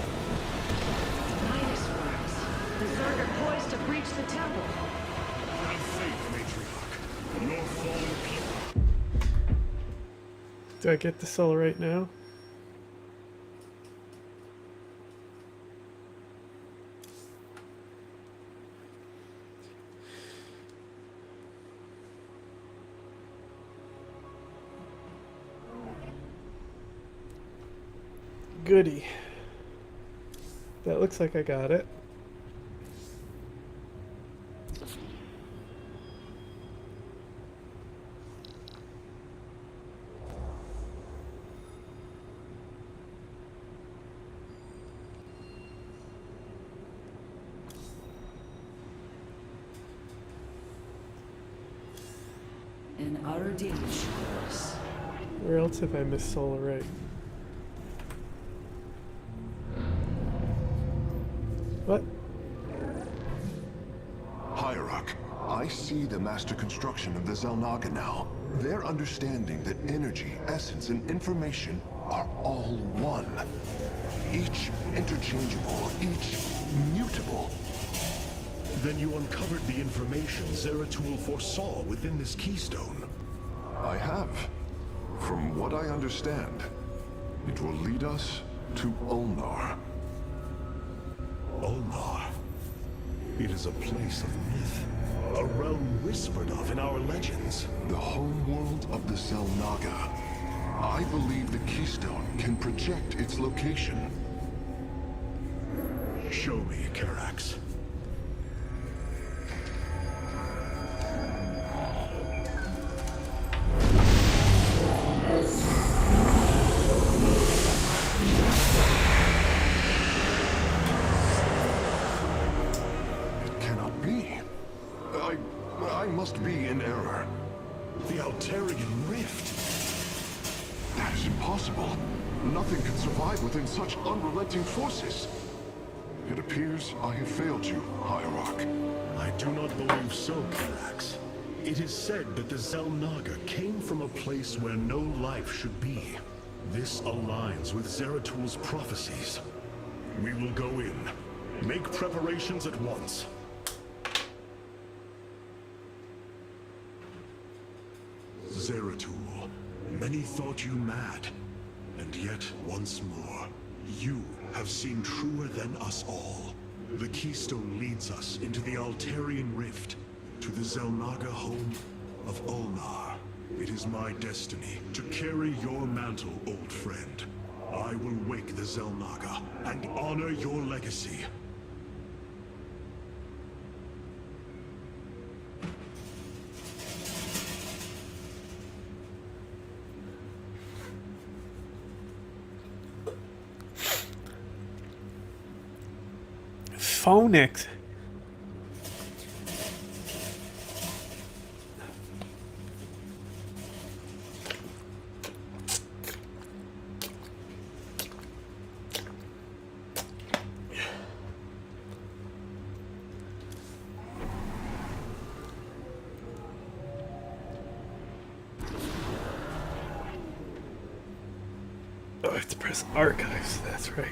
Berserker poised to breach the temple. Have faith, Matriarch. Your fallen people. Do I get the soul right now? Goody. That looks like I got it. In utter danger, of course. Where else have I missed Solar Right? What? Hierarch, I see the master construction of the Zelnaga now. Their understanding that energy, essence, and information are all one. Each interchangeable, each mutable. Then you uncovered the information Zeratul foresaw within this keystone. I have. From what I understand, it will lead us to Ulnar. Ulnar. It is a place of myth. A realm whispered of in our legends. The homeworld of the Xel'Naga. I believe the Keystone can project its location. Show me, Karax. It cannot be. I must be in error. The Altarian Rift. That is impossible. Nothing can survive within such unrelenting forces. It appears I have failed you, Hierarch. I do not believe so, Karax. It is said that the Xel'Naga came from a place where no life should be. This aligns with Zeratul prophecies. We will go in. Make preparations at once. Zeratul, many thought you mad. And yet, once more, you have seen truer than us all. The Keystone leads us into the Altarian Rift, to the Xel'Naga home of Ulnar. It is my destiny to carry your mantle, old friend. I will wake the Xel'Naga and honor your legacy. Phonics. Oh, I have to press archives, that's right.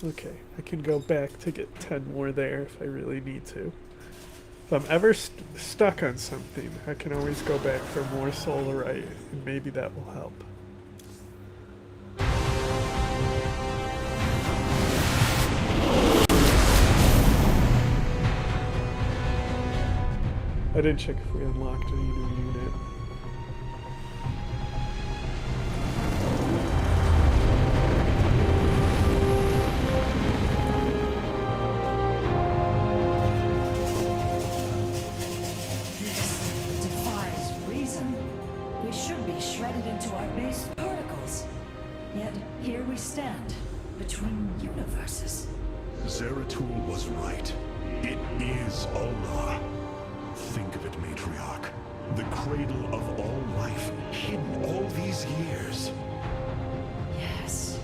Okay, I can go back to get 10 more there if I really need to. If I'm ever stuck on something, I can always go back for more solarite, and maybe that will help. I didn't check if we unlocked a new unit. Zeratul was right. It is Ulnar. Think of it, Matriarch. The cradle of all life, hidden all these years. Yes,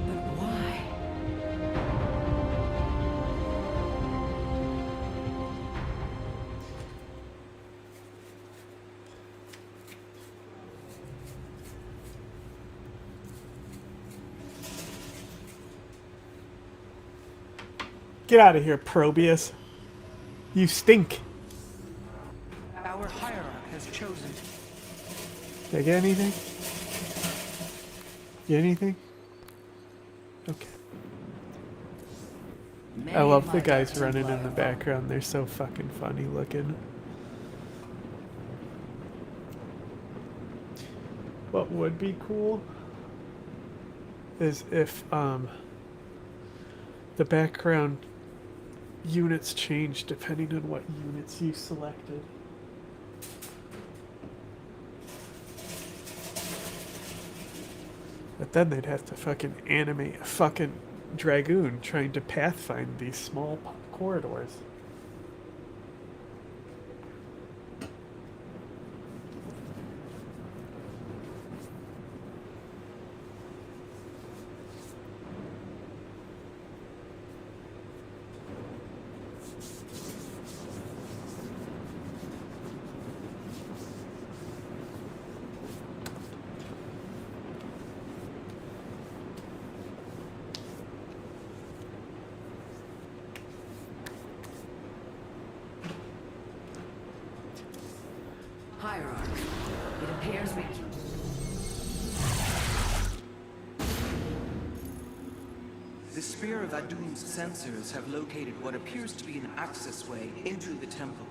but why? Get out of here, Probius. You stink. Our hierarch has chosen. Did I get anything? Get anything? Okay. I love the guys running in the background. They're so fucking funny looking. What would be cool is if the background units change depending on what units you selected. But then they'd have to fucking animate a fucking dragoon trying to pathfind these small corridors. The Spear of Adum's sensors have located what appears to be an accessway into the temple.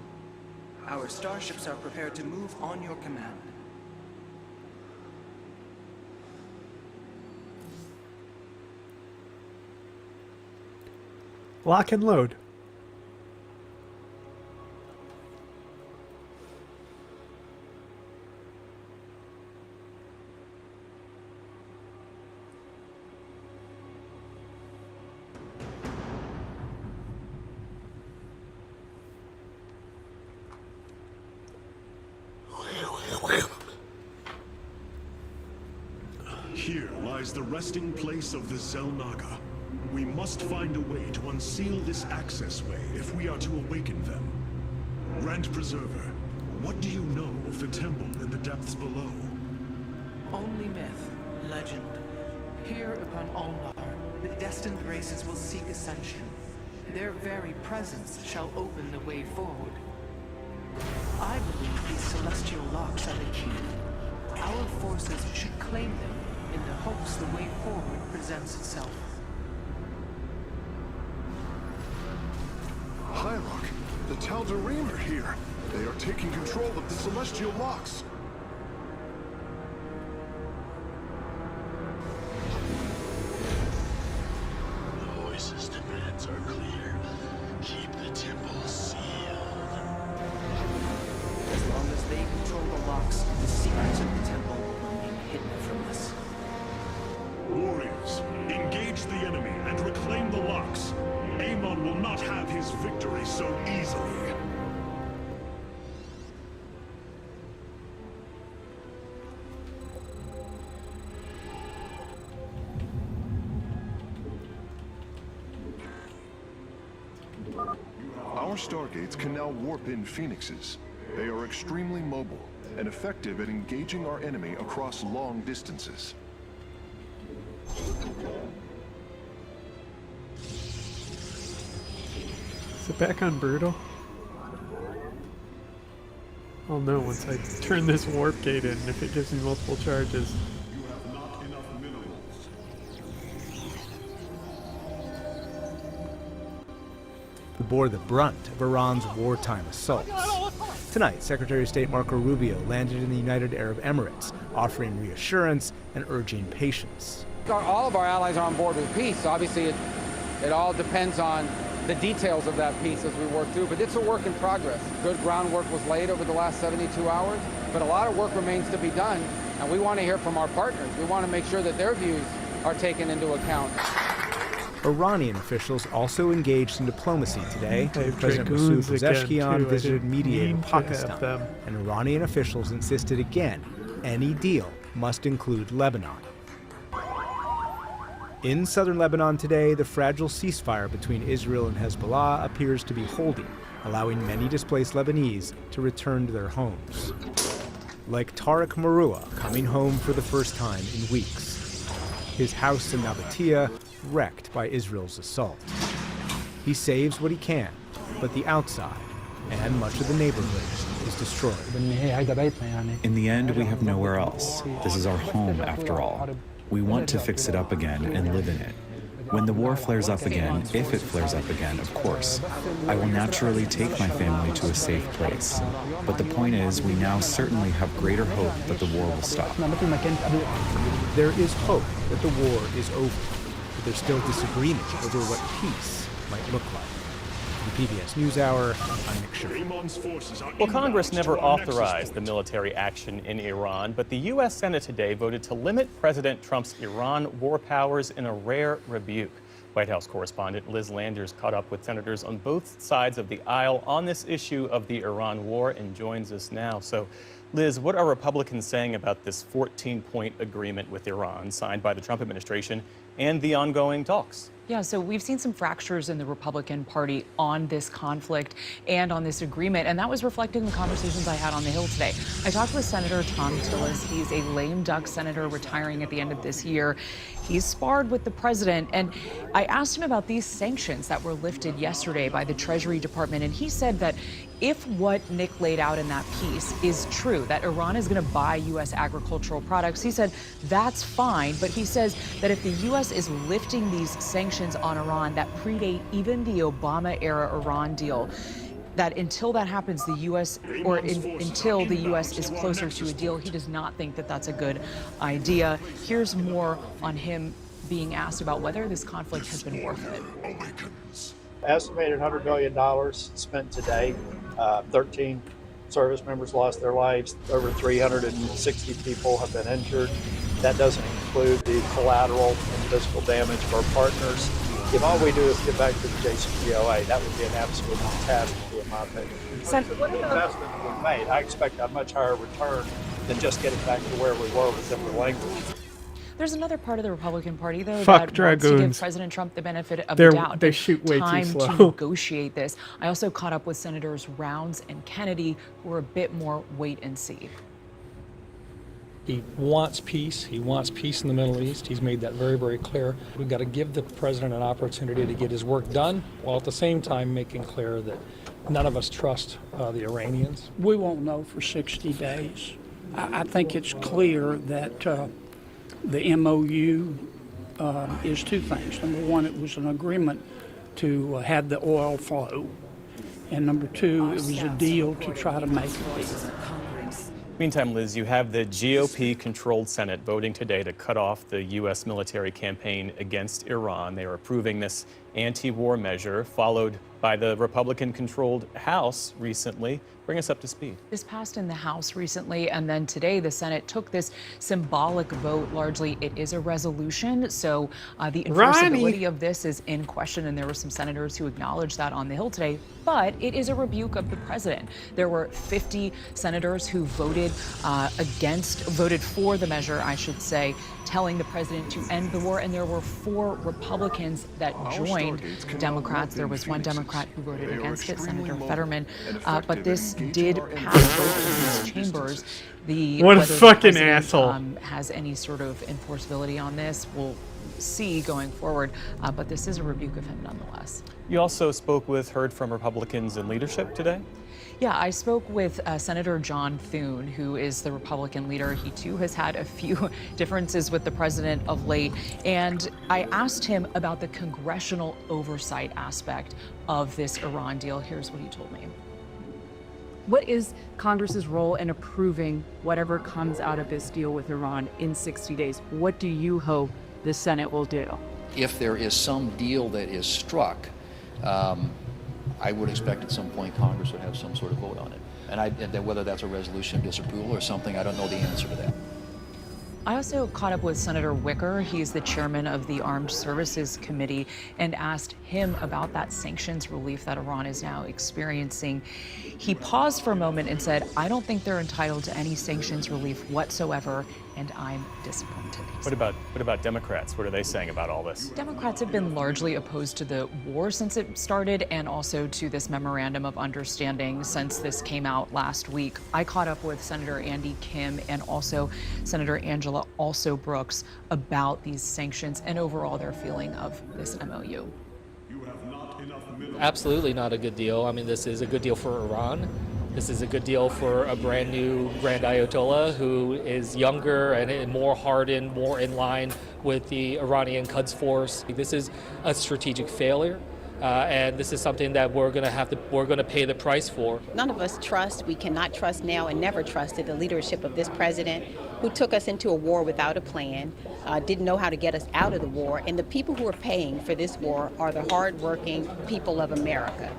Our starships are prepared to move on your command. Lock and load. Here lies the resting place of the Zelnaga. We must find a way to unseal this accessway if we are to awaken them. Grand Preserver, what do you know of the temple in the depths below? Only myth, legend. Here upon Ulnar, the destined races will seek ascension. Their very presence shall open the way forward. I believe these celestial locks are the key. Our forces should claim them in the hopes the way forward presents itself. Hyrok, the Tal'Darim are here. They are taking control of the celestial locks. The voices' demands are clear. Keep the temple sealed. As long as they control the locks, the secrets of the temple will remain hidden from us. Warriors, engage the enemy and reclaim the locks. Aemon will not have his victory so easily. Our stargates can now warp in phoenixes. They are extremely mobile and effective at engaging our enemy across long distances. Is it back on brutal? I'll know once I turn this warp gate in if it gives me multiple charges. Who bore the brunt of Iran's wartime assaults. Tonight, Secretary of State Marco Rubio landed in the United Arab Emirates, offering reassurance and urging patience. All of our allies are on board with peace. Obviously, it all depends on the details of that peace as we work through, but it's a work in progress. Good groundwork was laid over the last 72 hours, but a lot of work remains to be done, and we want to hear from our partners. We want to make sure that their views are taken into account. Iranian officials also engaged in diplomacy today. President dragoons Masoud Pezeshkian again, too. I visited didn't mediator mean to have Pakistan, them. and Iranian officials insisted again any deal must include Lebanon. In southern Lebanon today, the fragile ceasefire between Israel and Hezbollah appears to be holding, allowing many displaced Lebanese to return to their homes. Like Tariq Marua coming home for the first time in weeks. His house in Nabatea wrecked by Israel's assault. He saves what he can, but the outside and much of the neighborhood is destroyed. In the end, we have nowhere else. This is our home after all. We want to fix it up again and live in it. When the war flares up again, if it flares up again, of course, I will naturally take my family to a safe place. But the point is, we now certainly have greater hope that the war will stop. There is hope that the war is over, but there's still disagreement over what peace might look like. For the PBS NewsHour, I'm Nick Sherman. Well, Congress never authorized the military action in Iran, but the U.S. Senate today voted to limit President Trump's Iran war powers in a rare rebuke. White House correspondent Liz Landers caught up with senators on both sides of the aisle on this issue of the Iran war and joins us now. So, Liz, what are Republicans saying about this 14-point agreement with Iran signed by the Trump administration and the ongoing talks. Yeah, so we've seen some fractures in the Republican Party on this conflict and on this agreement, and that was reflected in the conversations I had on the Hill today. I talked with Senator Tom Tillis. He's a lame duck senator retiring at the end of this year. He's sparred with the president, and I asked him about these sanctions that were lifted yesterday by the Treasury Department, and he said that if what Nick laid out in that piece is true, that Iran is going to buy U.S. agricultural products, he said that's fine, but he says that if the U.S. is lifting these sanctions on Iran that predate even the Obama-era Iran deal, that until that happens, the U.S. until the U.S. is closer to a deal, he does not think that that's a good idea. Here's more on him being asked about whether this conflict has been worth it. Estimated $100 million spent today. 13 service members lost their lives. Over 360 people have been injured. That doesn't include the collateral and physical damage of our partners. If all we do is get back to the JCPOA, that would be an absolute catastrophe in my opinion. What investment we made, I expect a much higher return than just getting back to where we were with different language. There's another part of the Republican Party, though, Fuck that wants to give dragoons. President Trump the benefit of the doubt. They shoot way time too slow. to negotiate this. I also caught up with Senators Rounds and Kennedy, who are a bit more wait and see. He wants peace. He wants peace in the Middle East. He's made that very, very clear. We've got to give the president an opportunity to get his work done, while at the same time making clear that none of us trust the Iranians. We won't know for 60 days. I think it's clear that the MOU is two things. Number one, it was an agreement to have the oil flow. And number two, it was a deal to try to make a deal. Meantime, Liz, you have the GOP-controlled Senate voting today to cut off the U.S. military campaign against Iran. They are approving this anti-war measure, followed by the Republican-controlled House recently. Bring us up to speed. This passed in the House recently, and then today the Senate took this symbolic vote. Largely, it is a resolution, so the enforceability of this is in question, and there were some senators who acknowledged that on the Hill today, but it is a rebuke of the president. There were 50 senators who voted for the measure, I should say, telling the president to end the war, and there were 4 Republicans that joined Democrats. There was one Democrat who voted against it, Senator Fetterman, but this did pass both of these chambers. What a fucking asshole. Has any sort of enforceability on this, we'll see going forward, but this is a rebuke of him nonetheless. You also heard from Republicans in leadership today? Yeah, I spoke with Senator John Thune, who is the Republican leader. He too has had a few differences with the president of late, and I asked him about the congressional oversight aspect of this Iran deal. Here's what he told me. What is Congress's role in approving whatever comes out of this deal with Iran in 60 days? What do you hope the Senate will do? If there is some deal that is struck, I would expect at some point Congress would have some sort of vote on it. And then whether that's a resolution of disapproval or something, I don't know the answer to that. I also caught up with Senator Wicker. He's the chairman of the Armed Services Committee, and asked him about that sanctions relief that Iran is now experiencing. He paused for a moment and said, I don't think they're entitled to any sanctions relief whatsoever, and I'm disappointed. What about Democrats? What are they saying about all this? Democrats have been largely opposed to the war since it started, and also to this memorandum of understanding since this came out last week. I caught up with Senator Andy Kim and also Senator Angela Brooks about these sanctions and overall their feeling of this MOU. Absolutely not a good deal. I mean, this is a good deal for Iran. This is a good deal for a brand new Grand Ayatollah who is younger and more hardened, more in line with the Iranian Quds Force. This is a strategic failure. And this is something that we're going to pay the price for. None of us trust, we cannot trust now and never trusted the leadership of this president who took us into a war without a plan, didn't know how to get us out of the war, and the people who are paying for this war are the hardworking people of America.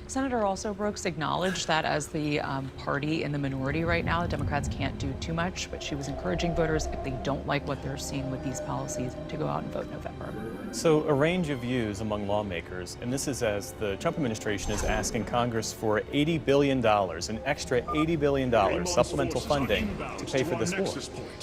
Senator Brooks acknowledged that as the party in the minority right now, the Democrats can't do too much, but she was encouraging voters, if they don't like what they're seeing with these policies, to go out and vote in November. So a range of views among lawmakers, and this is as the Trump administration is asking Congress for $80 billion, an extra $80 billion supplemental funding to pay for this war.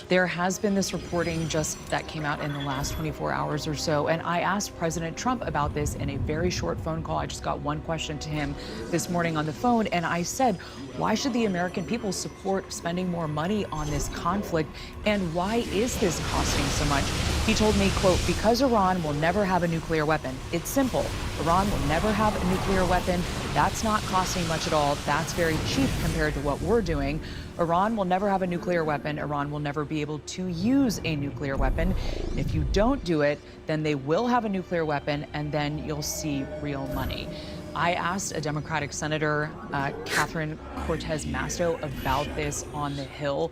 There has been this reporting just that came out in the last 24 hours or so, and I asked President Trump about this in a very short phone call. I just got one question to him this morning on the phone, and I said, why should the American people support spending more money on this conflict, and why is this costing so much? He told me, quote, because Iran will never have a nuclear weapon. It's simple. Iran will never have a nuclear weapon. That's not costing much at all. That's very cheap compared to what we're doing. Iran will never have a nuclear weapon. Iran will never be able to use a nuclear weapon. And if you don't do it, then they will have a nuclear weapon, and then you'll see real money. I asked a Democratic Senator, Catherine Cortez Masto, about this on the Hill.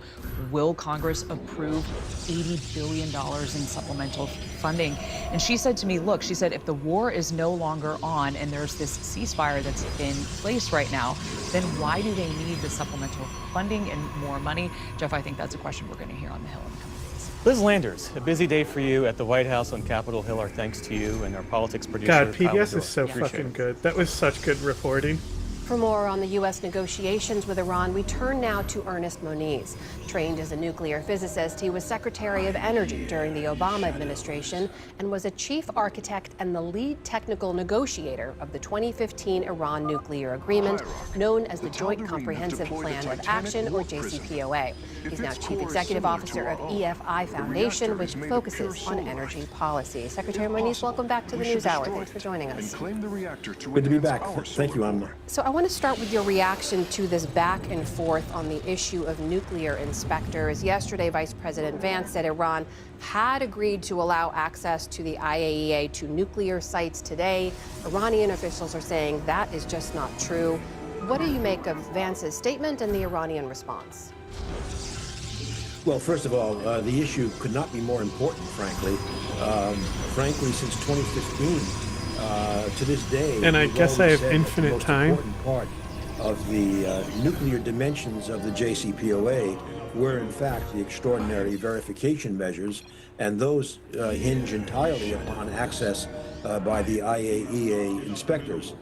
Will Congress approve $80 billion in supplemental funding? And she said to me, look, she said, if the war is no longer on and there's this ceasefire that's in place right now, then why do they need the supplemental funding and more money? Jeff, I think that's a question we're going to hear on the Hill in the coming days. Liz Landers, a busy day for you at the White House on Capitol Hill. Our thanks to you and our politics producer. God, PBS Tyler is so Appreciate fucking it. good. That was such good reporting. For more on the U.S. negotiations with Iran, we turn now to Ernest Moniz. Trained as a nuclear physicist, he was Secretary of Energy during the Obama administration and was a chief architect and the lead technical negotiator of the 2015 Iran nuclear agreement, known as the Joint Comprehensive Plan of Action, or JCPOA. He's now Chief Executive Officer of EFI Foundation, which focuses on energy policy. Secretary Moniz, welcome back to the NewsHour. Thanks for joining us. Good to be back. Thank you, Amna. So I want to start with your reaction to this back and forth on the issue of nuclear inspectors. Yesterday, Vice President Vance said Iran had agreed to allow access to the IAEA to nuclear sites today. Iranian officials are saying that is just not true. What do you make of Vance's statement and the Iranian response? Well, first of all, the issue could not be more important, frankly. Frankly, since 2015, to this day, And I guess I have said infinite the most time. important part of the nuclear dimensions of the JCPOA were, in fact, the extraordinary verification measures, and those hinge entirely upon access by the IAEA inspectors.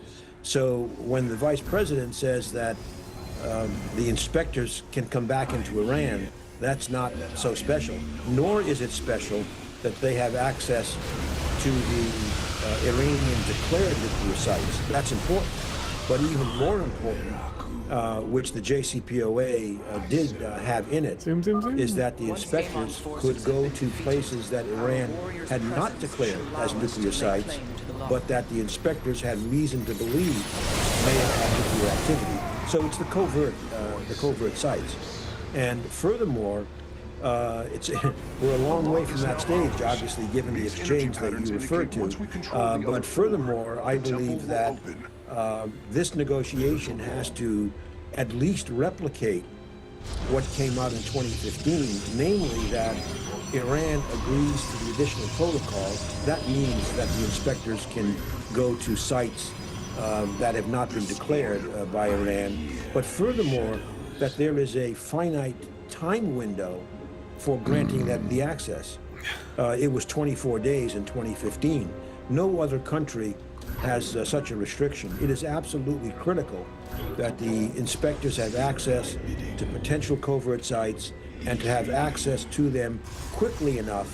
So when the vice president says that the inspectors can come back into Iran, that's not so special. Nor is it special that they have access to the Iranian declared nuclear sites. That's important. But even more important, which the JCPOA did have in it, is that the inspectors could go to places that Iran had not declared as nuclear sites, but that the inspectors had reason to believe may have had nuclear activity. So it's the covert sites. And furthermore, we're a long way from that stage, obviously, given the exchange that you referred to. But furthermore, I believe that this negotiation has to at least replicate what came out in 2015, namely that Iran agrees to the additional protocol. That means that the inspectors can go to sites that have not been declared by Iran. But furthermore, that there is a finite time window for granting that the access. It was 24 days in 2015. No other country has such a restriction. It is absolutely critical that the inspectors have access to potential covert sites and to have access to them quickly enough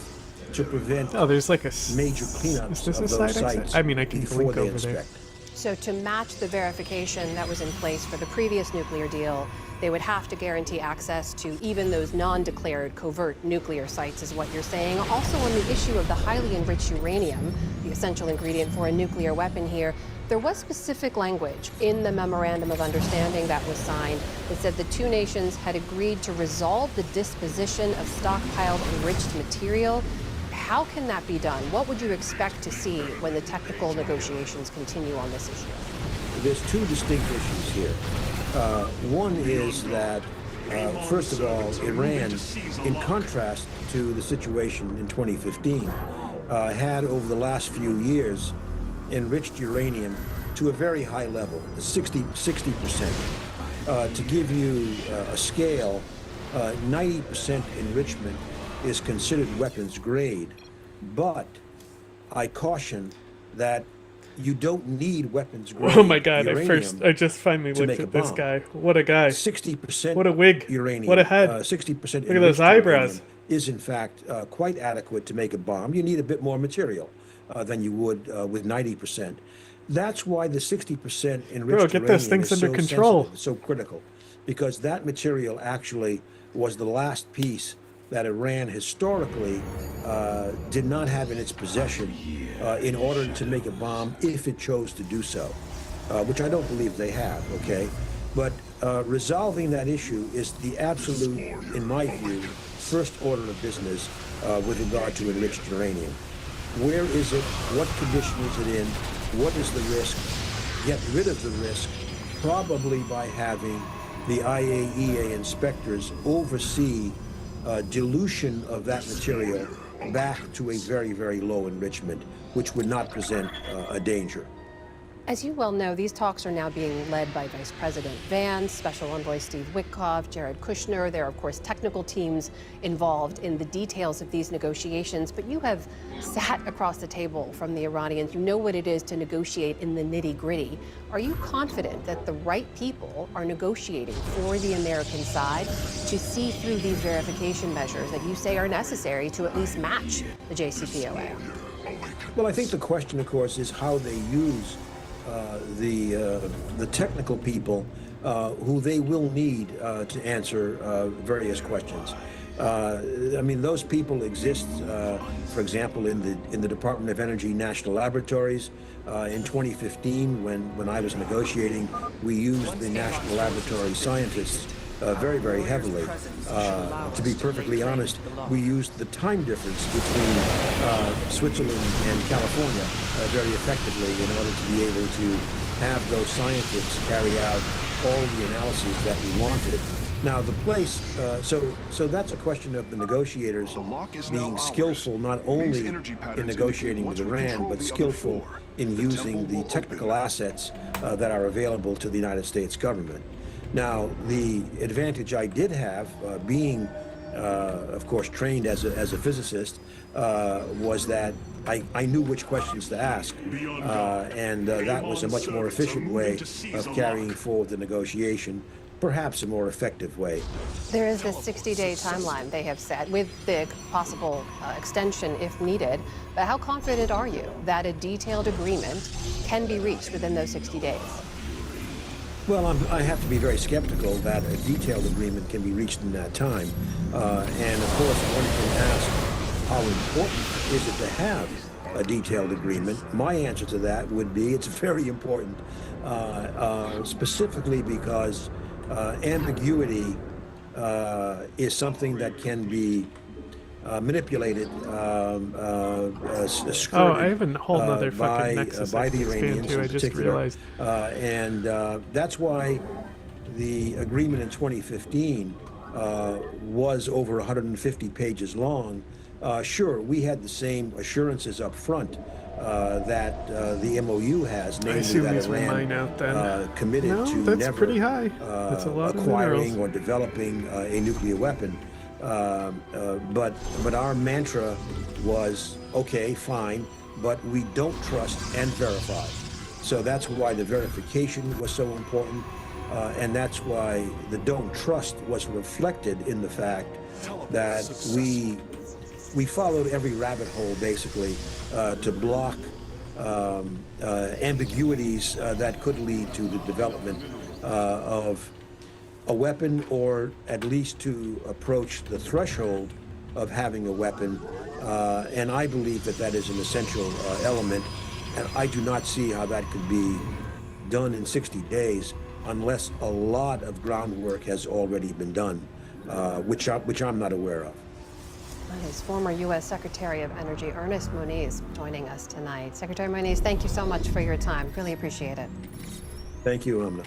to prevent there's like a major cleanups is this of a those side sites exit? I mean, I can before blink they over inspect. there. So to match the verification that was in place for the previous nuclear deal, they would have to guarantee access to even those non-declared covert nuclear sites, is what you're saying. Also on the issue of the highly enriched uranium, the essential ingredient for a nuclear weapon here, there was specific language in the memorandum of understanding that was signed that said the two nations had agreed to resolve the disposition of stockpiled enriched material. How can that be done? What would you expect to see when the technical negotiations continue on this issue? There's two distinct issues here. One is that, first of all, Iran, in contrast to the situation in 2015, had over the last few years enriched uranium to a very high level, 60%. To give you a scale, 90% enrichment is considered weapons grade, but I caution that you don't need weapons grade Oh my god, uranium I just finally to looked make a at this bomb. guy. What a guy. 60% What a wig. uranium, What a head. 60% Look at those enriched eyebrows. uranium is in fact quite adequate to make a bomb. You need a bit more material than you would with 90%. That's why the 60% enriched Bro, get those uranium things is under so control. sensitive, so critical, because that material actually was the last piece that Iran historically did not have in its possession in order to make a bomb if it chose to do so, which I don't believe they have, okay? But resolving that issue is the absolute, in my view, first order of business with regard to enriched uranium. Where is it? What condition is it in? What is the risk? Get rid of the risk, probably by having the IAEA inspectors oversee dilution of that material back to a very, very low enrichment, which would not present a danger. As you well know, these talks are now being led by Vice President Vance, Special Envoy Steve Witkoff, Jared Kushner. There are, of course, technical teams involved in the details of these negotiations, but you have sat across the table from the Iranians. You know what it is to negotiate in the nitty-gritty. Are you confident that the right people are negotiating for the American side to see through these verification measures that you say are necessary to at least match the JCPOA? Well, I think the question, of course, is how they use the technical people who they will need to answer various questions. I mean, those people exist, for example, in the Department of Energy National Laboratories. In 2015, when I was negotiating, we used the National Laboratory scientists very, very heavily. To be perfectly honest, we used the time difference between Switzerland and California very effectively in order to be able to have those scientists carry out all the analyses that we wanted. Now, the place, so that's a question of the negotiators being skillful not only in negotiating with Iran, but skillful in using the technical assets that are available to the United States government. Now, the advantage I did have, being, of course, trained as a physicist, was that I knew which questions to ask, and that was a much more efficient way of carrying forward the negotiation, perhaps a more effective way. There is this 60-day timeline they have set with the possible extension if needed. But how confident are you that a detailed agreement can be reached within those 60 days? Well, I have to be very skeptical that a detailed agreement can be reached in that time. And of course, one can ask, how important is it to have a detailed agreement? My answer to that would be it's very important, specifically because ambiguity is something that can be manipulated, skirted, I have a whole nother fucking nexus by I the can expand Iranians to, in I just particular. realized. And that's why the agreement in 2015 was over 150 pages long. Sure, we had the same assurances up front that the MOU has, namely that Iran committed to that's never pretty high. That's a lot of acquiring minerals. or developing a nuclear weapon. But our mantra was, okay, fine, but we don't trust and verify. So that's why the verification was so important, and that's why the don't trust was reflected in the fact that we followed every rabbit hole, basically, to block ambiguities that could lead to the development of a weapon, or at least to approach the threshold of having a weapon. And I believe that that is an essential element. And I do not see how that could be done in 60 days unless a lot of groundwork has already been done, which I'm not aware of. That is former U.S. Secretary of Energy Ernest Moniz joining us tonight. Secretary Moniz, thank you so much for your time. Really appreciate it. Thank you, Amna.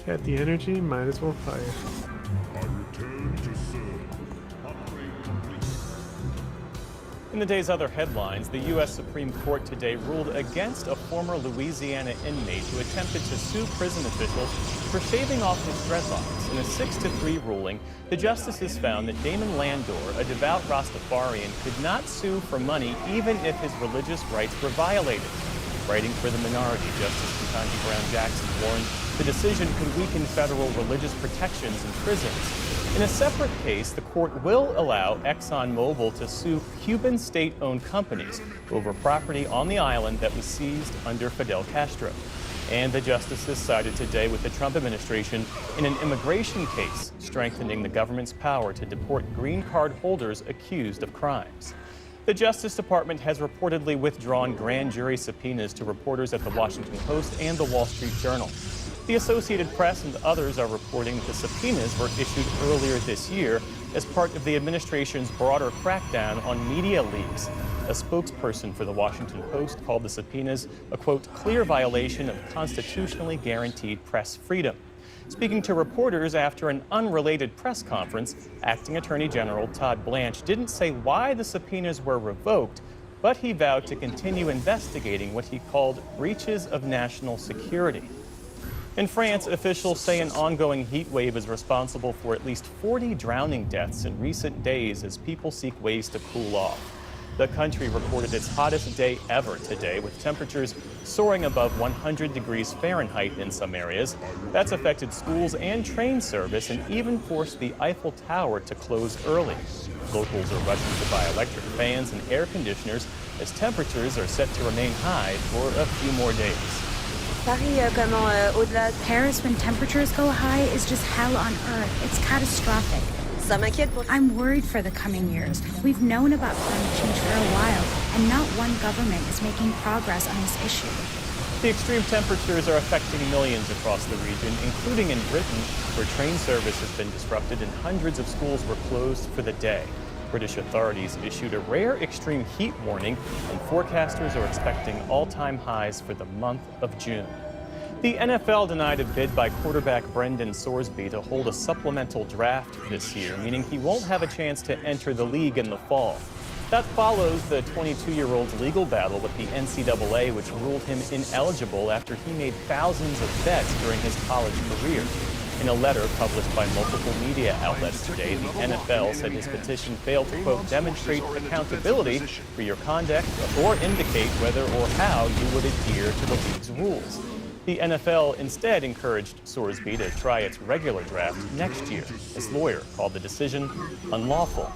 Had the energy, might as well fire. In the day's other headlines, the U.S. Supreme Court today ruled against a former Louisiana inmate who attempted to sue prison officials for shaving off his dreadlocks. In a 6-3 ruling, the justices found that Damon Landor, a devout Rastafarian, could not sue for money even if his religious rights were violated. Writing for the minority, Justice Ketanji Brown Jackson warned the decision could weaken federal religious protections in prisons. In a separate case, the court will allow ExxonMobil to sue Cuban state-owned companies over property on the island that was seized under Fidel Castro. And the justices sided today with the Trump administration in an immigration case, strengthening the government's power to deport green card holders accused of crimes. The Justice Department has reportedly withdrawn grand jury subpoenas to reporters at the Washington Post and the Wall Street Journal. The Associated Press and others are reporting that the subpoenas were issued earlier this year as part of the administration's broader crackdown on media leaks. A spokesperson for the Washington Post called the subpoenas a, quote, clear violation of constitutionally guaranteed press freedom. Speaking to reporters after an unrelated press conference, Acting Attorney General Todd Blanche didn't say why the subpoenas were revoked, but he vowed to continue investigating what he called breaches of national security. In France, officials say an ongoing heat wave is responsible for at least 40 drowning deaths in recent days as people seek ways to cool off. The country recorded its hottest day ever today, with temperatures soaring above 100 degrees Fahrenheit in some areas. That's affected schools and train service and even forced the Eiffel Tower to close early. Locals are rushing to buy electric fans and air conditioners as temperatures are set to remain high for a few more days. Paris, when temperatures go high, is just hell on earth. It's catastrophic. I'm worried for the coming years. We've known about climate change for a while, and not one government is making progress on this issue. The extreme temperatures are affecting millions across the region, including in Britain, where train service has been disrupted and hundreds of schools were closed for the day. British authorities issued a rare extreme heat warning, and forecasters are expecting all-time highs for the month of June. The NFL denied a bid by quarterback Brendan Sorsby to hold a supplemental draft this year, meaning he won't have a chance to enter the league in the fall. That follows the 22-year-old's legal battle with the NCAA, which ruled him ineligible after he made thousands of bets during his college career. In a letter published by multiple media outlets today, the NFL said his petition failed to, quote, demonstrate accountability for your conduct or indicate whether or how you would adhere to the league's rules. The NFL instead encouraged Sorsby to try its regular draft next year. His lawyer called the decision unlawful.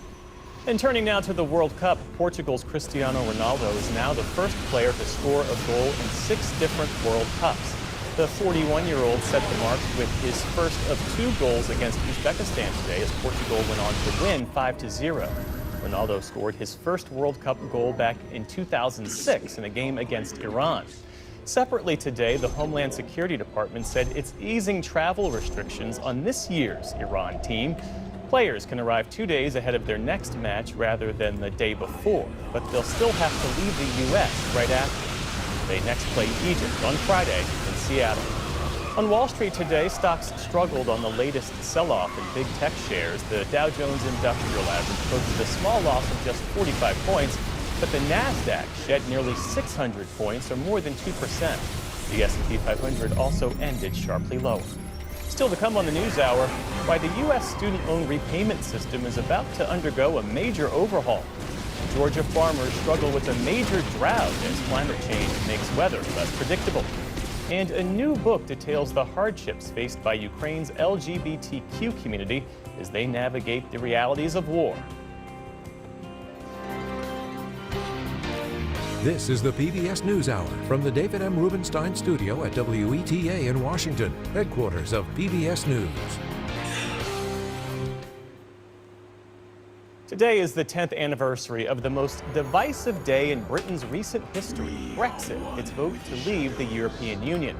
And turning now to the World Cup, Portugal's Cristiano Ronaldo is now the first player to score a goal in 6 different World Cups. The 41-year-old set the mark with his first of 2 goals against Uzbekistan today as Portugal went on to win 5-0. Ronaldo scored his first World Cup goal back in 2006 in a game against Iran. Separately today, the Homeland Security Department said it's easing travel restrictions on this year's Iran team. Players can arrive 2 days ahead of their next match rather than the day before, but they'll still have to leave the U.S. right after. They next play Egypt on Friday in Seattle. On Wall Street today, stocks struggled on the latest sell-off in big tech shares. The Dow Jones Industrial Average posted a small loss of just 45 points, but the Nasdaq shed nearly 600 points, or more than 2%. The S&P 500 also ended sharply lower. Still to come on the News Hour, why the U.S. student loan repayment system is about to undergo a major overhaul. Georgia farmers struggle with a major drought as climate change makes weather less predictable. And a new book details the hardships faced by Ukraine's LGBTQ community as they navigate the realities of war. This is the PBS NewsHour from the David M. Rubenstein studio at WETA in Washington, headquarters of PBS News. Today is the 10th anniversary of the most divisive day in Britain's recent history, Brexit, its vote to leave the European Union.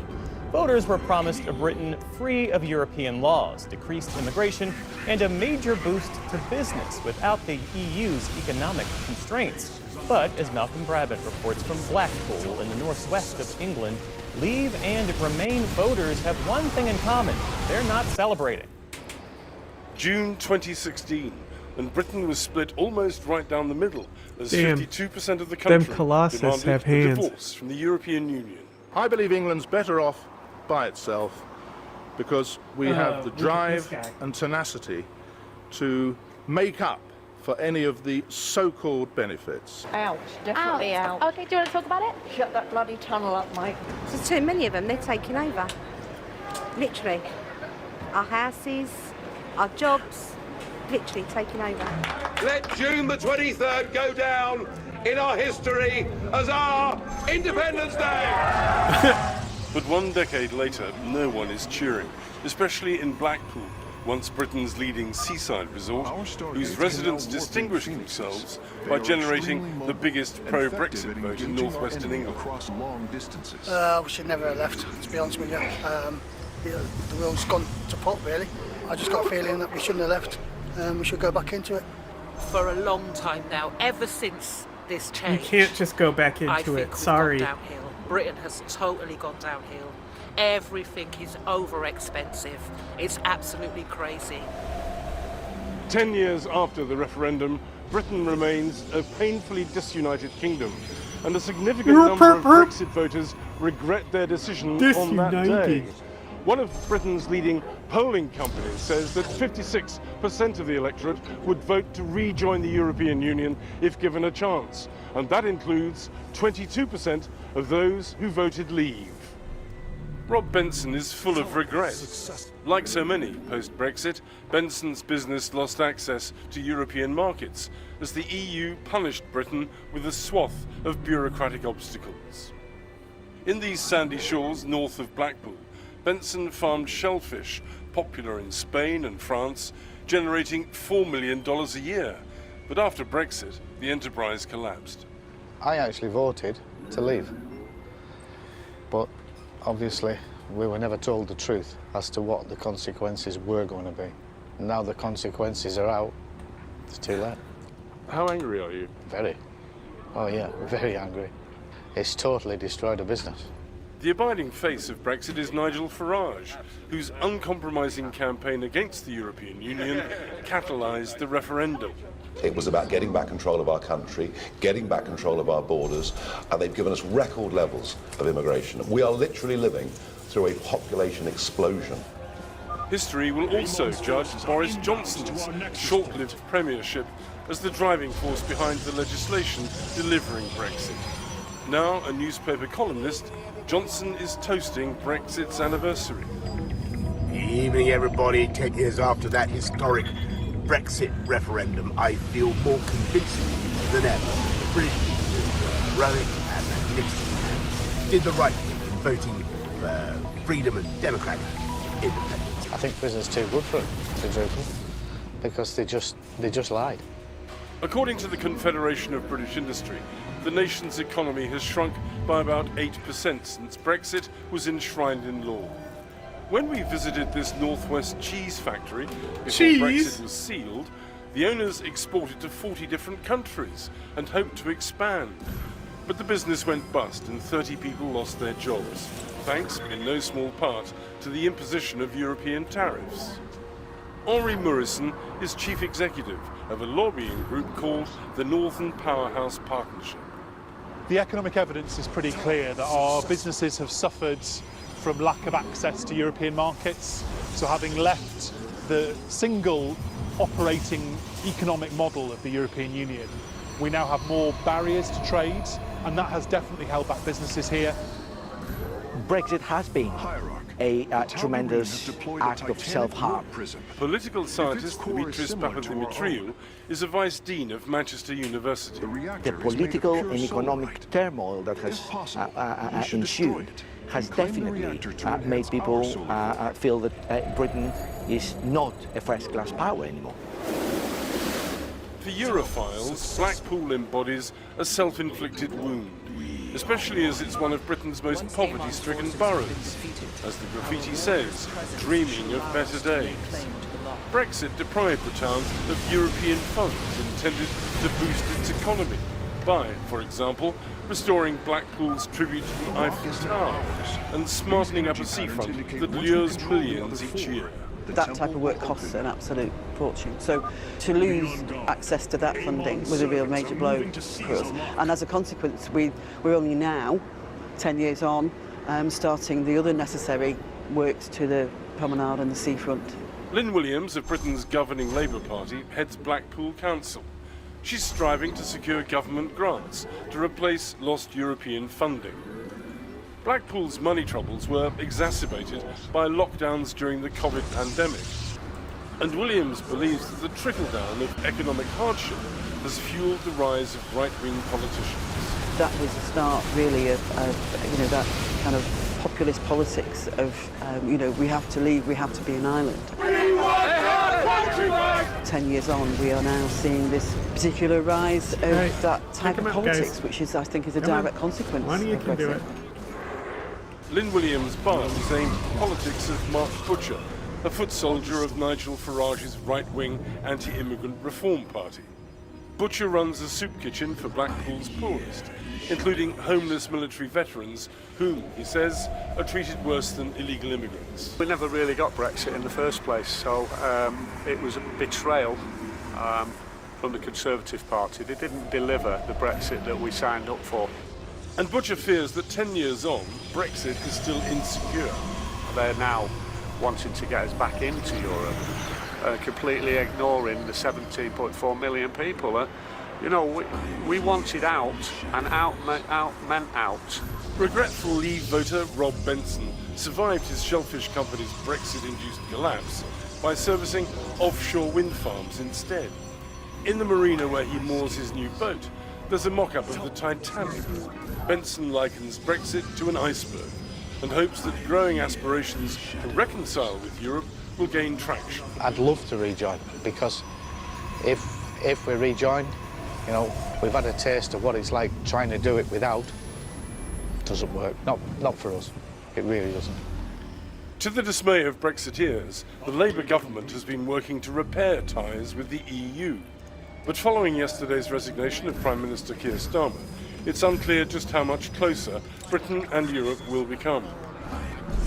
Voters were promised a Britain free of European laws, decreased immigration, and a major boost to business without the EU's economic constraints. But as Malcolm Brabant reports from Blackpool in the northwest of England, Leave and Remain voters have one thing in common: they're not celebrating. June 2016. and Britain was split almost right down the middle, as Damn. 52% of the Them country Colossus demanded have a hands. divorce from the European Union. I believe England's better off by itself because we have the drive and tenacity to make up for any of the so-called benefits. Out, definitely out. Okay, do you want to talk about it? Shut that bloody tunnel up, mate. There's too many of them, they're taking over. Literally. Our houses, our jobs, literally taking over. Let June the 23rd go down in our history as our Independence Day! But 1 decade later, no one is cheering, especially in Blackpool, once Britain's leading seaside resort, whose residents distinguish themselves by generating the biggest pro-Brexit vote in northwestern England. We should never have left, to be honest with you. The world's gone to pot, really. I just got a feeling that we shouldn't have left. We should go back into it. For a long time now, ever since this You change, can't just go back I into think it. we've Sorry. gone downhill. Britain has totally gone downhill. Everything is over expensive. It's absolutely crazy. 10 years after the referendum, Britain remains a painfully disunited kingdom, and a significant number of Brexit voters regret their decision on that day. Disunited. One of Britain's leading polling companies says that 56% of the electorate would vote to rejoin the European Union if given a chance, and that includes 22% of those who voted leave. Rob Benson is full of regret. Like so many post-Brexit, Benson's business lost access to European markets as the EU punished Britain with a swath of bureaucratic obstacles. In these sandy shores north of Blackpool, Benson farmed shellfish, popular in Spain and France, generating $4 million a year. But after Brexit, the enterprise collapsed. I actually voted to leave, but obviously we were never told the truth as to what the consequences were going to be. Now the consequences are out, it's too late. How angry are you? Very. Oh yeah, very angry. It's totally destroyed a business. The abiding face of Brexit is Nigel Farage, whose uncompromising campaign against the European Union catalysed the referendum. It was about getting back control of our country, getting back control of our borders, and they've given us record levels of immigration. We are literally living through a population explosion. History will also judge Boris Johnson's short-lived premiership as the driving force behind the legislation delivering Brexit. Now a newspaper columnist, Johnson is toasting Brexit's anniversary. Evening, everybody. 10 years after that historic Brexit referendum, I feel more convincing than ever the British people were heroic and magnificent, did the right thing in voting for freedom and democratic independence. I think Britain's too good for it, to be truthful, because they just lied. According to the Confederation of British Industry, the nation's economy has shrunk by about 8% since Brexit was enshrined in law. When we visited this Northwest cheese factory before Brexit was sealed, the owners exported to 40 different countries and hoped to expand. But the business went bust and 30 people lost their jobs, thanks in no small part to the imposition of European tariffs. Henri Murison is chief executive of a lobbying group called the Northern Powerhouse Partnership. The economic evidence is pretty clear that our businesses have suffered from lack of access to European markets. So having left the single operating economic model of the European Union, we now have more barriers to trade, and that has definitely held back businesses here. Brexit has been a tremendous act of self-harm. Political scientist Dimitris Papadimitriou is a vice dean of Manchester University. The political and economic turmoil that has ensued has definitely made people feel that Britain is not a first-class power anymore. For Europhiles, Blackpool embodies a self-inflicted wound, especially as it's one of Britain's most poverty-stricken boroughs. As the graffiti says, dreaming of better days. Brexit deprived the town of European funds intended to boost its economy by, for example, restoring Blackpool's tribute to the Eiffel Tower and smartening up a seafront that lures millions each year. That type of work costs an absolute fortune. So to lose access to that funding was a real major blow for us. And as a consequence, we're only now, 10 years on, starting the other necessary works to the promenade and the seafront. Lynn Williams of Britain's governing Labour Party heads Blackpool Council. She's striving to secure government grants to replace lost European funding. Blackpool's money troubles were exacerbated by lockdowns during the COVID pandemic. And Williams believes that the trickle-down of economic hardship has fueled the rise of right-wing politicians. That was the start, really, of that kind of populist politics of, we have to leave, we have to be an island. 10 years on, we are now seeing this particular rise of that type of politics, which is, I think, is a direct consequence of Brexit. Lynn Williams' bar is aimed at the politics of Mark Butcher, a foot soldier of Nigel Farage's right-wing anti-immigrant Reform Party. Butcher runs a soup kitchen for Blackpool's poorest, including homeless military veterans whom, he says, are treated worse than illegal immigrants. We never really got Brexit in the first place, so it was a betrayal from the Conservative Party. They didn't deliver the Brexit that we signed up for. And Butcher fears that 10 years on, Brexit is still insecure. They're now wanting to get us back into Europe, completely ignoring the 17.4 million people. We wanted out, and out meant out. Regretful Leave voter Rob Benson survived his shellfish company's Brexit-induced collapse by servicing offshore wind farms instead. In the marina where he moors his new boat, there's a mock-up of the Titanic. Benson likens Brexit to an iceberg and hopes that growing aspirations to reconcile with Europe will gain traction. I'd love to rejoin, because if we rejoin, we've had a taste of what it's like trying to do it without. It doesn't work. Not for us. It really doesn't. To the dismay of Brexiteers, the Labour government has been working to repair ties with the EU. But following yesterday's resignation of Prime Minister Keir Starmer, it's unclear just how much closer Britain and Europe will become.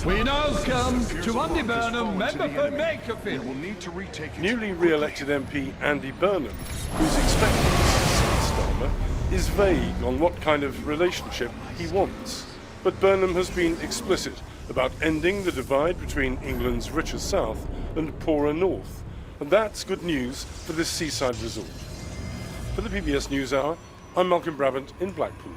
We now come to Andy Burnham, member for Makerfield. Newly re-elected MP Andy Burnham, who's expected to succeed Starmer, is vague on what kind of relationship he wants. But Burnham has been explicit about ending the divide between England's richer south and poorer north. And that's good news for this seaside resort. For the PBS NewsHour, I'm Malcolm Brabant in Blackpool.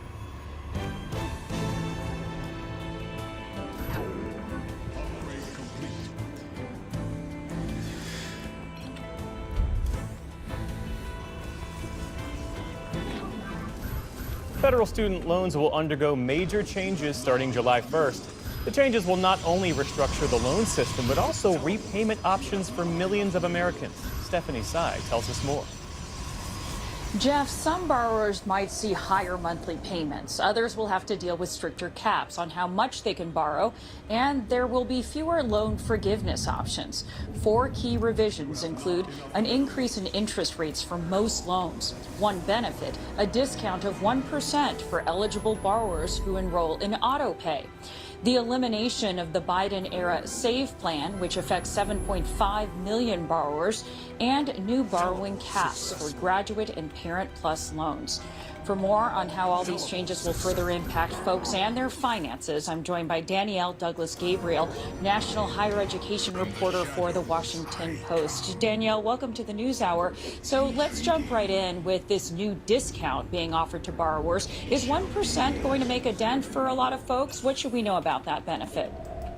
Federal student loans will undergo major changes starting July 1st. The changes will not only restructure the loan system, but also repayment options for millions of Americans. Stephanie Tsai tells us more. Jeff, some borrowers might see higher monthly payments. Others will have to deal with stricter caps on how much they can borrow, and there will be fewer loan forgiveness options. 4 key revisions include an increase in interest rates for most loans. One benefit, a discount of 1% for eligible borrowers who enroll in auto pay. The elimination of the Biden-era SAVE plan, which affects 7.5 million borrowers, and new borrowing caps for graduate and Parent Plus loans. For more on how all these changes will further impact folks and their finances, I'm joined by Danielle Douglas-Gabriel, national higher education reporter for The Washington Post. Danielle, welcome to the NewsHour. So let's jump right in with this new discount being offered to borrowers. Is 1% going to make a dent for a lot of folks? What should we know about that benefit?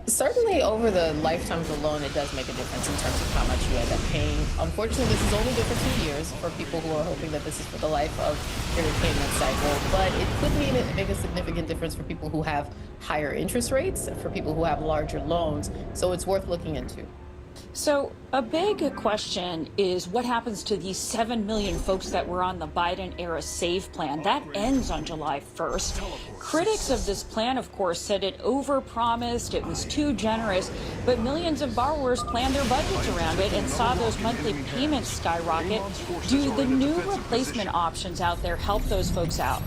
Certainly over the lifetime of the loan, it does make a difference in terms of how much you end up paying. Unfortunately, this is only good for 2 years for people who are hoping that this is for the life of their repayment cycle. But it could mean it make a significant difference for people who have higher interest rates, for people who have larger loans. So it's worth looking into. So a big question is what happens to these 7 million folks that were on the Biden-era SAVE plan? That ends on July 1st. Critics of this plan, of course, said it overpromised, it was too generous, but millions of borrowers planned their budgets around it and saw those monthly payments skyrocket. Do the new replacement options out there help those folks out?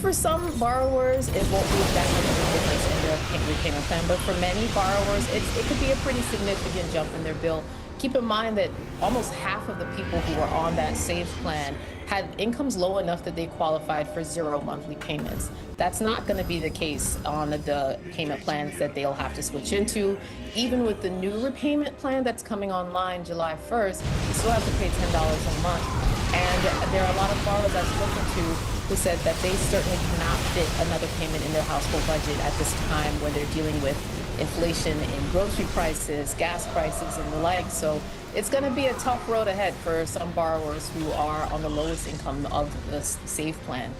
For some borrowers, it won't be that much of a difference in their repayment plan, but for many borrowers, it could be a pretty significant jump in their bill. Keep in mind that almost half of the people who were on that SAVE plan had incomes low enough that they qualified for 0 monthly payments. That's not going to be the case on the payment plans that they'll have to switch into. Even with the new repayment plan that's coming online July 1st, you still have to pay $10 a month. And there are a lot of borrowers I've spoken to who said that they certainly cannot fit another payment in their household budget at this time when they're dealing with inflation in grocery prices, gas prices, and the like. So it's going to be a tough road ahead for some borrowers who are on the lowest income of the SAVE plan.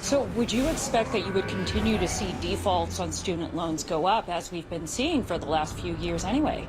So would you expect that you would continue to see defaults on student loans go up, as we've been seeing for the last few years anyway?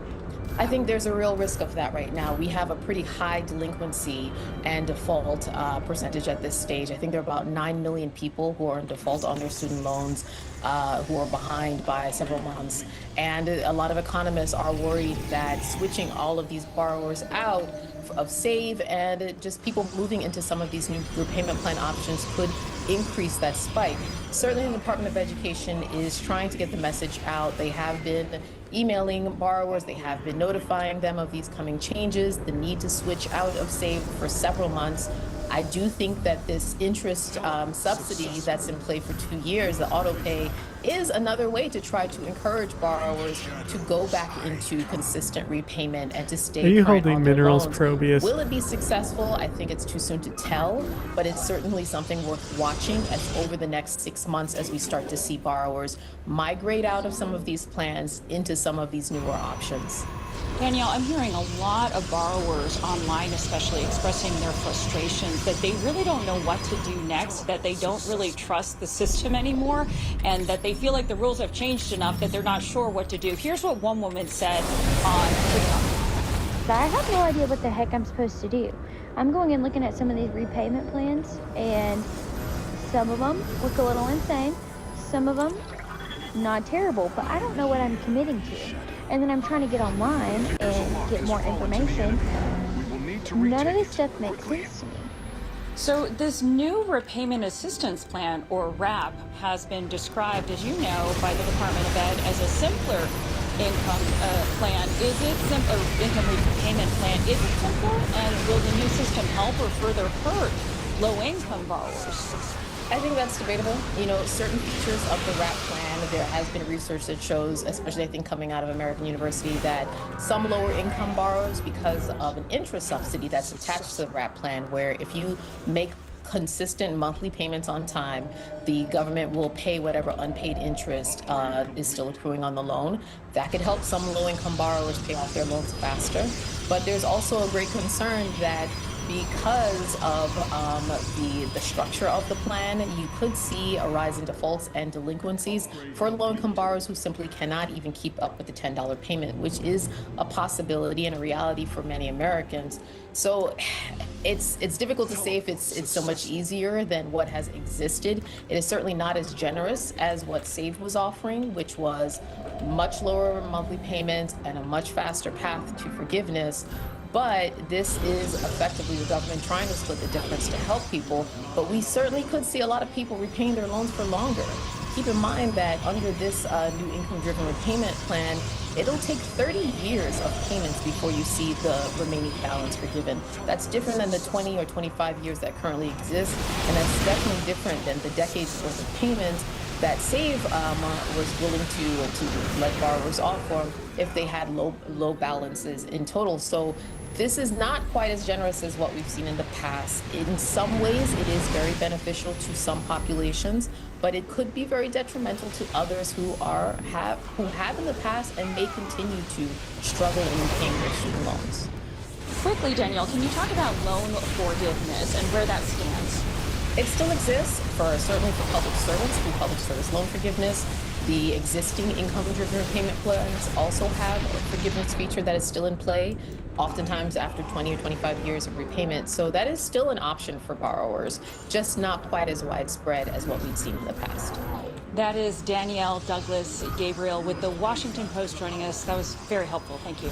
I think there's a real risk of that right now. We have a pretty high delinquency and default percentage at this stage. I think there are about 9 million people who are in default on their student loans, who are behind by several months. And a lot of economists are worried that switching all of these borrowers out of SAVE and just people moving into some of these new repayment plan options could increase that spike. Certainly the Department of Education is trying to get the message out. They have been emailing borrowers, they have been notifying them of these coming changes, the need to switch out of SAVE for several months. I do think that this interest subsidy that's in play for 2 years, the auto pay, is another way to try to encourage borrowers to go back into consistent repayment and to stay Are you current holding on their Minerals loans. Probius? Will it be successful? I think it's too soon to tell, but it's certainly something worth watching as over the next 6 months as we start to see borrowers migrate out of some of these plans into some of these newer options. Danielle, I'm hearing a lot of borrowers online especially expressing their frustrations that they really don't know what to do next, that they don't really trust the system anymore, and that they feel like the rules have changed enough that they're not sure what to do. Here's what one woman said on TikTok. I have no idea what the heck I'm supposed to do. I'm going and looking at some of these repayment plans, and some of them look a little insane, some of them not terrible, but I don't know what I'm committing to. And then I'm trying to get online and get more information. None of this stuff makes sense to me. So this new repayment assistance plan, or RAP, has been described, as you know, by the Department of Ed as a simpler income plan. Is it simpler income repayment plan? Is it simpler? And will the new system help or further hurt low-income borrowers? I think that's debatable. You know, certain features of the RAP plan, there has been research that shows, especially I think coming out of American University, that some lower income borrowers, because of an interest subsidy that's attached to the RAP plan, where if you make consistent monthly payments on time, the government will pay whatever unpaid interest is still accruing on the loan. That could help some low-income borrowers pay off their loans faster. But there's also a great concern that because of the structure of the plan, you could see a rise in defaults and delinquencies for low-income borrowers who simply cannot even keep up with the $10 payment, which is a possibility and a reality for many Americans. So it's difficult to say if it's so much easier than what has existed. It is certainly not as generous as what SAVE was offering, which was much lower monthly payments and a much faster path to forgiveness. But this is effectively the government trying to split the difference to help people. But we certainly could see a lot of people repaying their loans for longer. Keep in mind that under this new income-driven repayment plan, it'll take 30 years of payments before you see the remaining balance forgiven. That's different than the 20 or 25 years that currently exist, and that's definitely different than the decades worth of payments that SAVE was willing to let borrowers off for if they had low balances in total. So this is not quite as generous as what we've seen in the past. In some ways, it is very beneficial to some populations, but it could be very detrimental to others who have in the past and may continue to struggle in repaying their student loans. Quickly, Danielle, can you talk about loan forgiveness and where that stands? It still exists certainly for public servants through public service loan forgiveness. The existing income-driven repayment plans also have a forgiveness feature that is still in play, oftentimes after 20 or 25 years of repayment. So that is still an option for borrowers, just not quite as widespread as what we've seen in the past. That is Danielle Douglas Gabriel with the Washington Post joining us. That was very helpful. Thank you.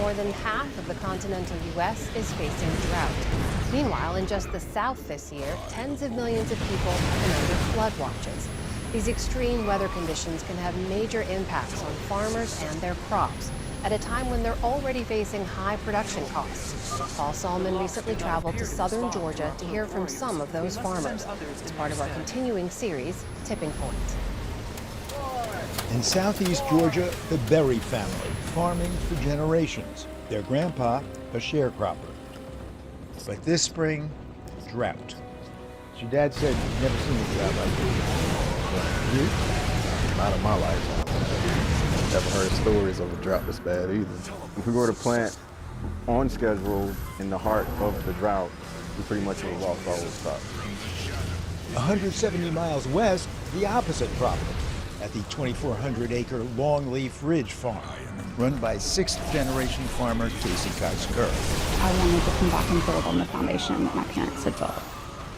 More than half of the continental U.S. is facing drought. Meanwhile, in just the South this year, tens of millions of people have been under flood watches. These extreme weather conditions can have major impacts on farmers and their crops at a time when they're already facing high production costs. Paul Solomon recently traveled to southern Georgia to hear from some of those farmers as part of our continuing series, Tipping Point. In southeast Georgia, the Berry family, farming for generations. Their grandpa, a sharecropper. But this spring, drought. Your dad said you've never seen a drought like this. You? Not in my lifetime. Never heard stories of a drought this bad either. If we were to plant on schedule in the heart of the drought, we pretty much would have lost all those crops. 170 miles west, the opposite problem, at the 2,400-acre Longleaf Ridge farm, run by sixth-generation farmer Casey Cox Kerr. I wanted to come back and build on the foundation that my parents had built.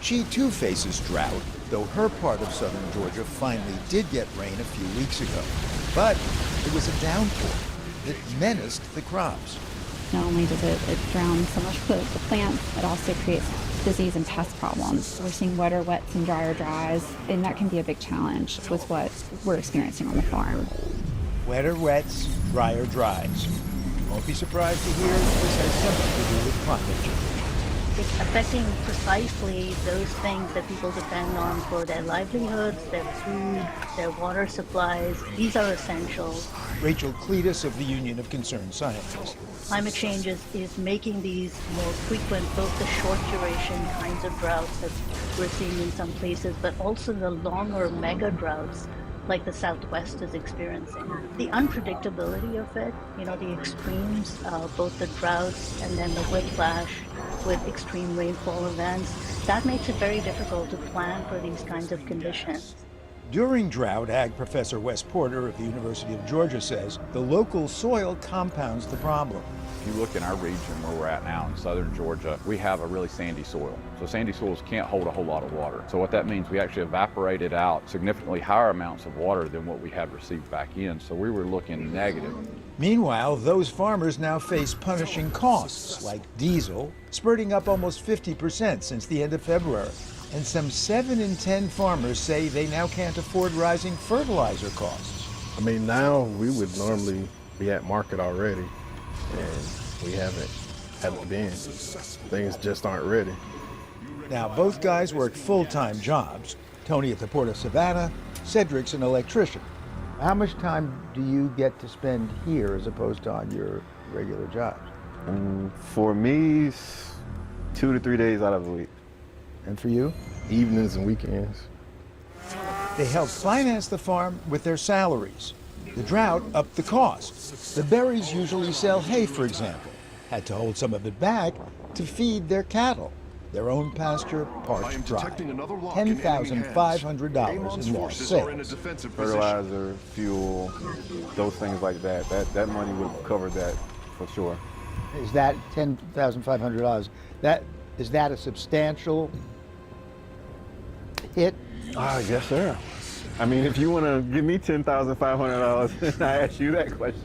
She too faces drought, though her part of southern Georgia finally did get rain a few weeks ago. But it was a downpour that menaced the crops. Not only does it drown so much of the plants, it also creates disease and pest problems. We're seeing wetter wets and drier dries, and that can be a big challenge with what we're experiencing on the farm. Wetter wets, drier dries. You won't be surprised to hear this has something to do with climate change. It's affecting precisely those things that people depend on for their livelihoods, their food, their water supplies. These are essential. Rachel Cletus of the Union of Concerned Scientists. Climate change is making these more frequent, both the short duration kinds of droughts that we're seeing in some places, but also the longer mega droughts like the Southwest is experiencing. The unpredictability of it, the extremes, both the droughts and then the whiplash with extreme rainfall events, that makes it very difficult to plan for these kinds of conditions. During drought, Ag Professor Wes Porter of the University of Georgia says the local soil compounds the problem. If you look in our region where we're at now in southern Georgia, we have a really sandy soil. So sandy soils can't hold a whole lot of water. So what that means, we actually evaporated out significantly higher amounts of water than what we had received back in. So we were looking negative. Meanwhile, those farmers now face punishing costs, like diesel, spurting up almost 50% since the end of February. And some 7 in 10 farmers say they now can't afford rising fertilizer costs. I mean, now we would normally be at market already, and we haven't been. Things just aren't ready. Now, both guys work full-time jobs. Tony at the Port of Savannah, Cedric's an electrician. How much time do you get to spend here as opposed to on your regular jobs? For me, 2 to 3 days out of the week. And for you? Evenings and weekends. They help finance the farm with their salaries. The drought upped the cost. The Berries usually sell hay, for example. Had to hold some of it back to feed their cattle. Their own pasture, parched dry. $10,500 in lost sales. Fertilizer, fuel, those things like that. That money would cover that for sure. Is that $10,500? Is that a substantial hit? Yes, sir. I mean, if you want to give me $10,500, I ask you that question.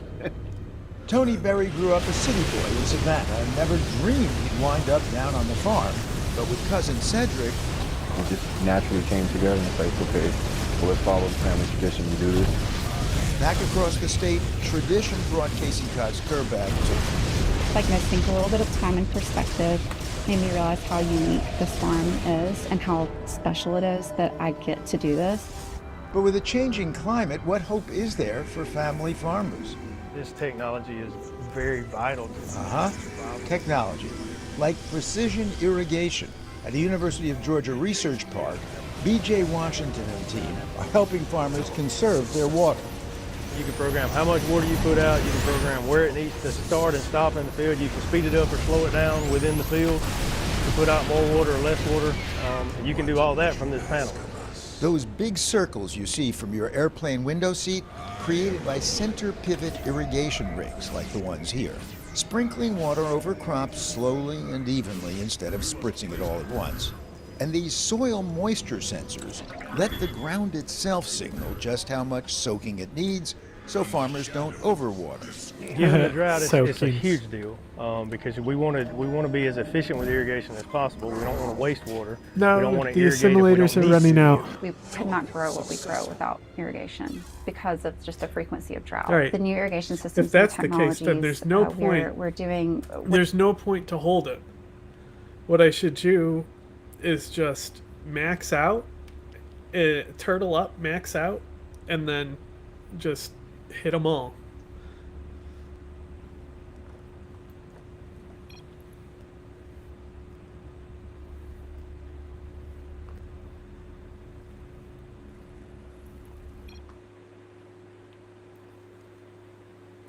Tony Berry grew up a city boy in Savannah and never dreamed he'd wind up down on the farm. But with cousin Cedric, it just naturally came together and said, okay, well, let's follow the family tradition and do this. Back across the state, tradition brought Casey Cox Kerr back too. Like I think a little bit of time and perspective made me realize how unique this farm is and how special it is that I get to do this. But with a changing climate, what hope is there for family farmers? This technology is very vital to us. Technology, like precision irrigation. At the University of Georgia Research Park, B.J. Washington and team are helping farmers conserve their water. You can program how much water you put out, you can program where it needs to start and stop in the field, you can speed it up or slow it down within the field, to put out more water or less water, and you can do all that from this panel. Those big circles you see from your airplane window seat, created by center pivot irrigation rigs like the ones here, sprinkling water over crops slowly and evenly instead of spritzing it all at once. And these soil moisture sensors let the ground itself signal just how much soaking it needs so farmers don't overwater. Given the drought, So it's a cute. huge deal because we want to be as efficient with irrigation as possible. We don't want to waste water. We don't No, want to the irrigate if we assimilators don't are need running to. out. We could not grow what we grow without irrigation because of just the frequency of drought. All right. The new irrigation systems If that's and the case, then there's no technologies, point. We're doing. There's no point to hold it. What I should do is just max out, turtle up, max out, and then just hit them all.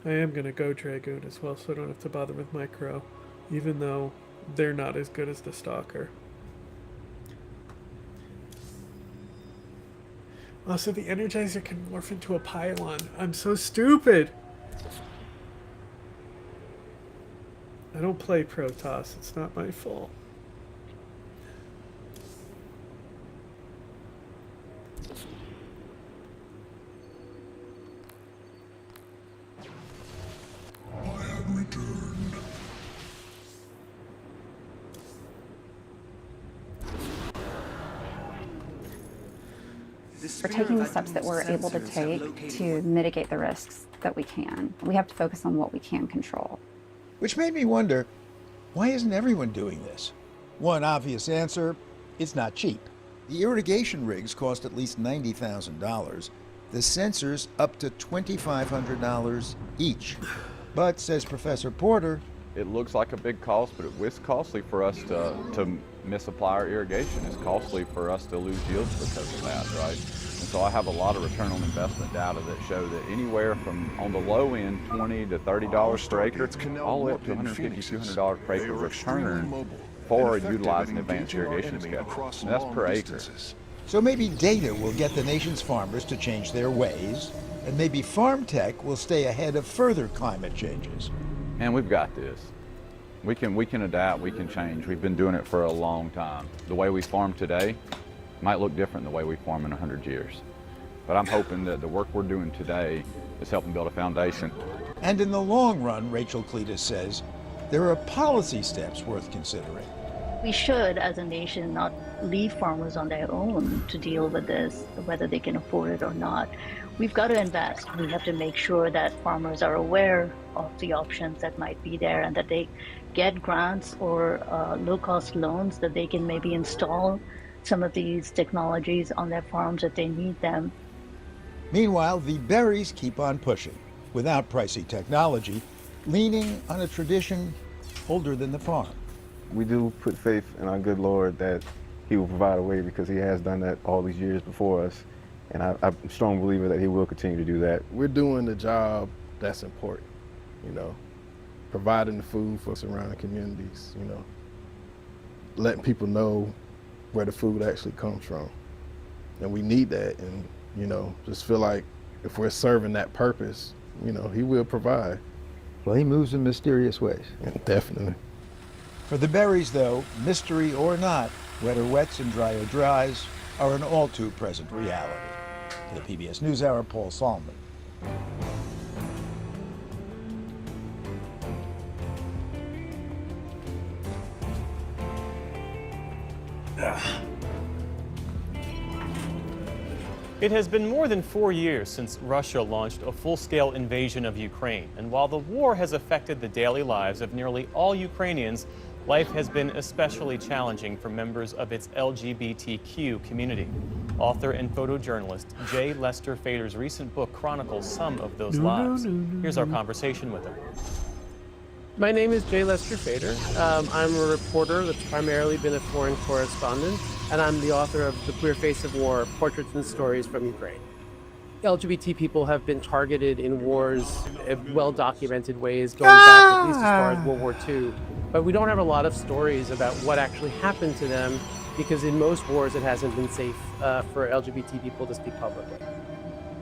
I am going to go Dragoon as well, so I don't have to bother with Micro, even though they're not as good as the Stalker. Also, the Energizer can morph into a pylon. I'm so stupid! I don't play Protoss. It's not my fault. We're taking the steps that we're able to take to mitigate the risks that we can. We have to focus on what we can control. Which made me wonder, why isn't everyone doing this? One obvious answer, it's not cheap. The irrigation rigs cost at least $90,000. The sensors up to $2,500 each. But, says Professor Porter, it looks like a big cost, but it's costly for us to misapply our irrigation. It's costly for us to lose yields because of that, right? And so I have a lot of return on investment data that show that anywhere from, on the low end, $20 to $30 per acre, all the way up to $150, $200 per acre return for utilizing advanced irrigation schedules. And that's per acre. so maybe data will get the nation's farmers to change their ways, and maybe farm tech will stay ahead of further climate changes. And we've got this. We can adapt, we can change. We've been doing it for a long time. The way we farm today might look different than the way we farm in 100 years. But I'm hoping that the work we're doing today is helping build a foundation. And in the long run, Rachel Cletus says, there are policy steps worth considering. We should, as a nation, not leave farmers on their own to deal with this, whether they can afford it or not. We've got to invest. We have to make sure that farmers are aware of the options that might be there and that they get grants or low-cost loans that they can maybe install some of these technologies on their farms if they need them. Meanwhile, the berries keep on pushing, without pricey technology, leaning on a tradition older than the farm. We do put faith in our good Lord that He will provide a way because He has done that all these years before us. And I'm a strong believer that He will continue to do that. We're doing the job that's important, you know, providing the food for surrounding communities, you know, letting people know where the food actually comes from. And we need that, and, you know, just feel like if we're serving that purpose, you know, He will provide. Well, He moves in mysterious ways. Yeah, definitely. For the berries, though, mystery or not, wetter wets and drier dries are an all too present reality. For the PBS NewsHour, Paul Solomon. It has been more than 4 years since Russia launched a full-scale invasion of Ukraine. And while the war has affected the daily lives of nearly all Ukrainians, life has been especially challenging for members of its LGBTQ community. Author and photojournalist J. Lester Fader's recent book chronicles some of those lives. Here's our conversation with him. My name is J. Lester Fader. I'm a reporter that's primarily been a foreign correspondent, and I'm the author of The Queer Face of War, Portraits and Stories from Ukraine. LGBT people have been targeted in wars in well-documented ways, going back at least as far as World War II. But we don't have a lot of stories about what actually happened to them, because in most wars it hasn't been safe for LGBT people to speak publicly.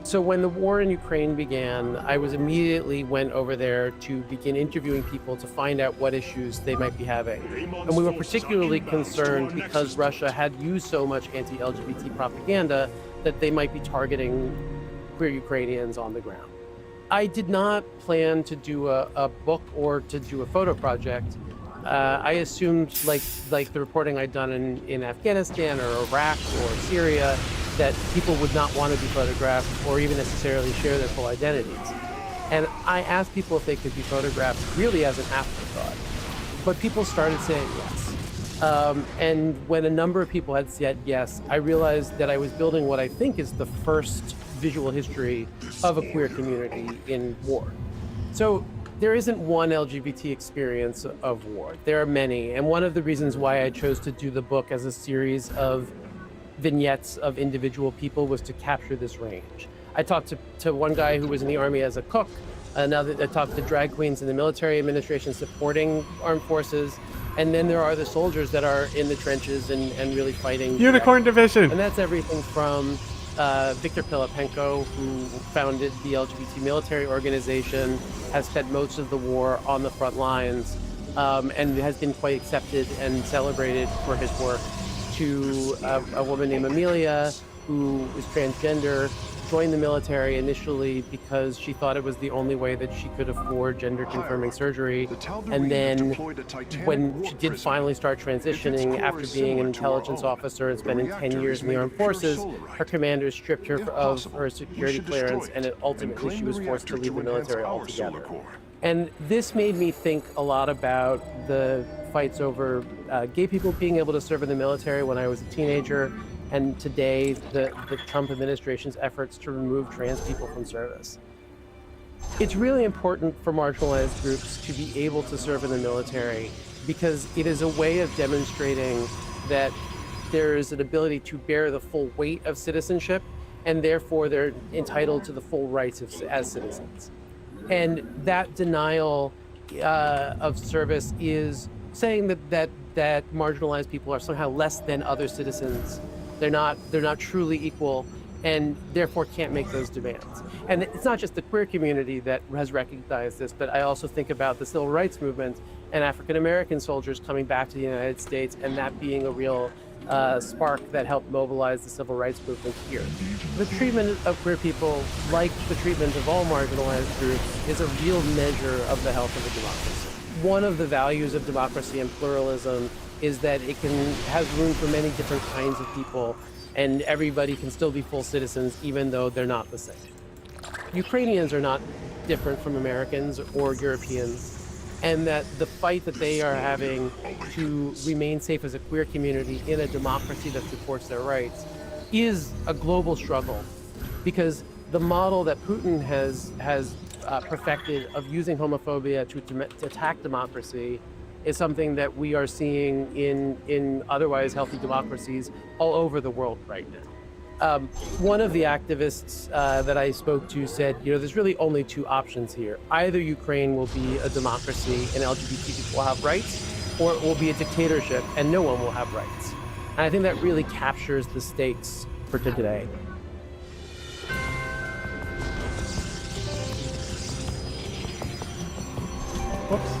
So when the war in Ukraine began, I immediately went over there to begin interviewing people to find out what issues they might be having. And we were particularly concerned because Russia had used so much anti-LGBT propaganda that they might be targeting queer Ukrainians on the ground. I did not plan to do a book or to do a photo project. I assumed, like the reporting I'd done in Afghanistan or Iraq or Syria, that people would not want to be photographed or even necessarily share their full identities. And I asked people if they could be photographed really as an afterthought. But people started saying yes. And when a number of people had said yes, I realized that I was building what I think is the first visual history of a queer community in war. So there isn't one LGBT experience of war. There are many. And one of the reasons why I chose to do the book as a series of vignettes of individual people was to capture this range. I talked to one guy who was in the Army as a cook. Now that I talked to drag queens in the military administration supporting armed forces. And then there are the soldiers that are in the trenches and really fighting. Unicorn Division. And that's everything from Victor Pilipenko, who founded the LGBT military organization, has spent most of the war on the front lines, and has been quite accepted and celebrated for his work, to a woman named Amelia, who is transgender, joined the military initially because she thought it was the only way that she could afford gender-confirming surgery. And then when she did finally start transitioning after being an intelligence officer and spending 10 years in the armed forces, her commander stripped her of her security clearance, and ultimately she was forced to leave the military altogether. And this made me think a lot about the fights over gay people being able to serve in the military when I was a teenager, and today the Trump administration's efforts to remove trans people from service. It's really important for marginalized groups to be able to serve in the military because it is a way of demonstrating that there is an ability to bear the full weight of citizenship, and therefore they're entitled to the full rights as citizens. And that denial of service is saying that marginalized people are somehow less than other citizens. They're not truly equal, and therefore can't make those demands. And it's not just the queer community that has recognized this, but I also think about the civil rights movement and African American soldiers coming back to the United States, and that being a real spark that helped mobilize the civil rights movement here. The treatment of queer people, like the treatment of all marginalized groups, is a real measure of the health of a democracy. One of the values of democracy and pluralism is that it has room for many different kinds of people, and everybody can still be full citizens even though they're not the same. Ukrainians are not different from Americans or Europeans, and that the fight that they are having to remain safe as a queer community in a democracy that supports their rights is a global struggle, because the model that Putin has perfected of using homophobia to attack democracy is something that we are seeing in otherwise healthy democracies all over the world right now. One of the activists that I spoke to said, there's really only two options here. Either Ukraine will be a democracy and LGBT people will have rights, or it will be a dictatorship and no one will have rights. And I think that really captures the stakes for today. Whoops.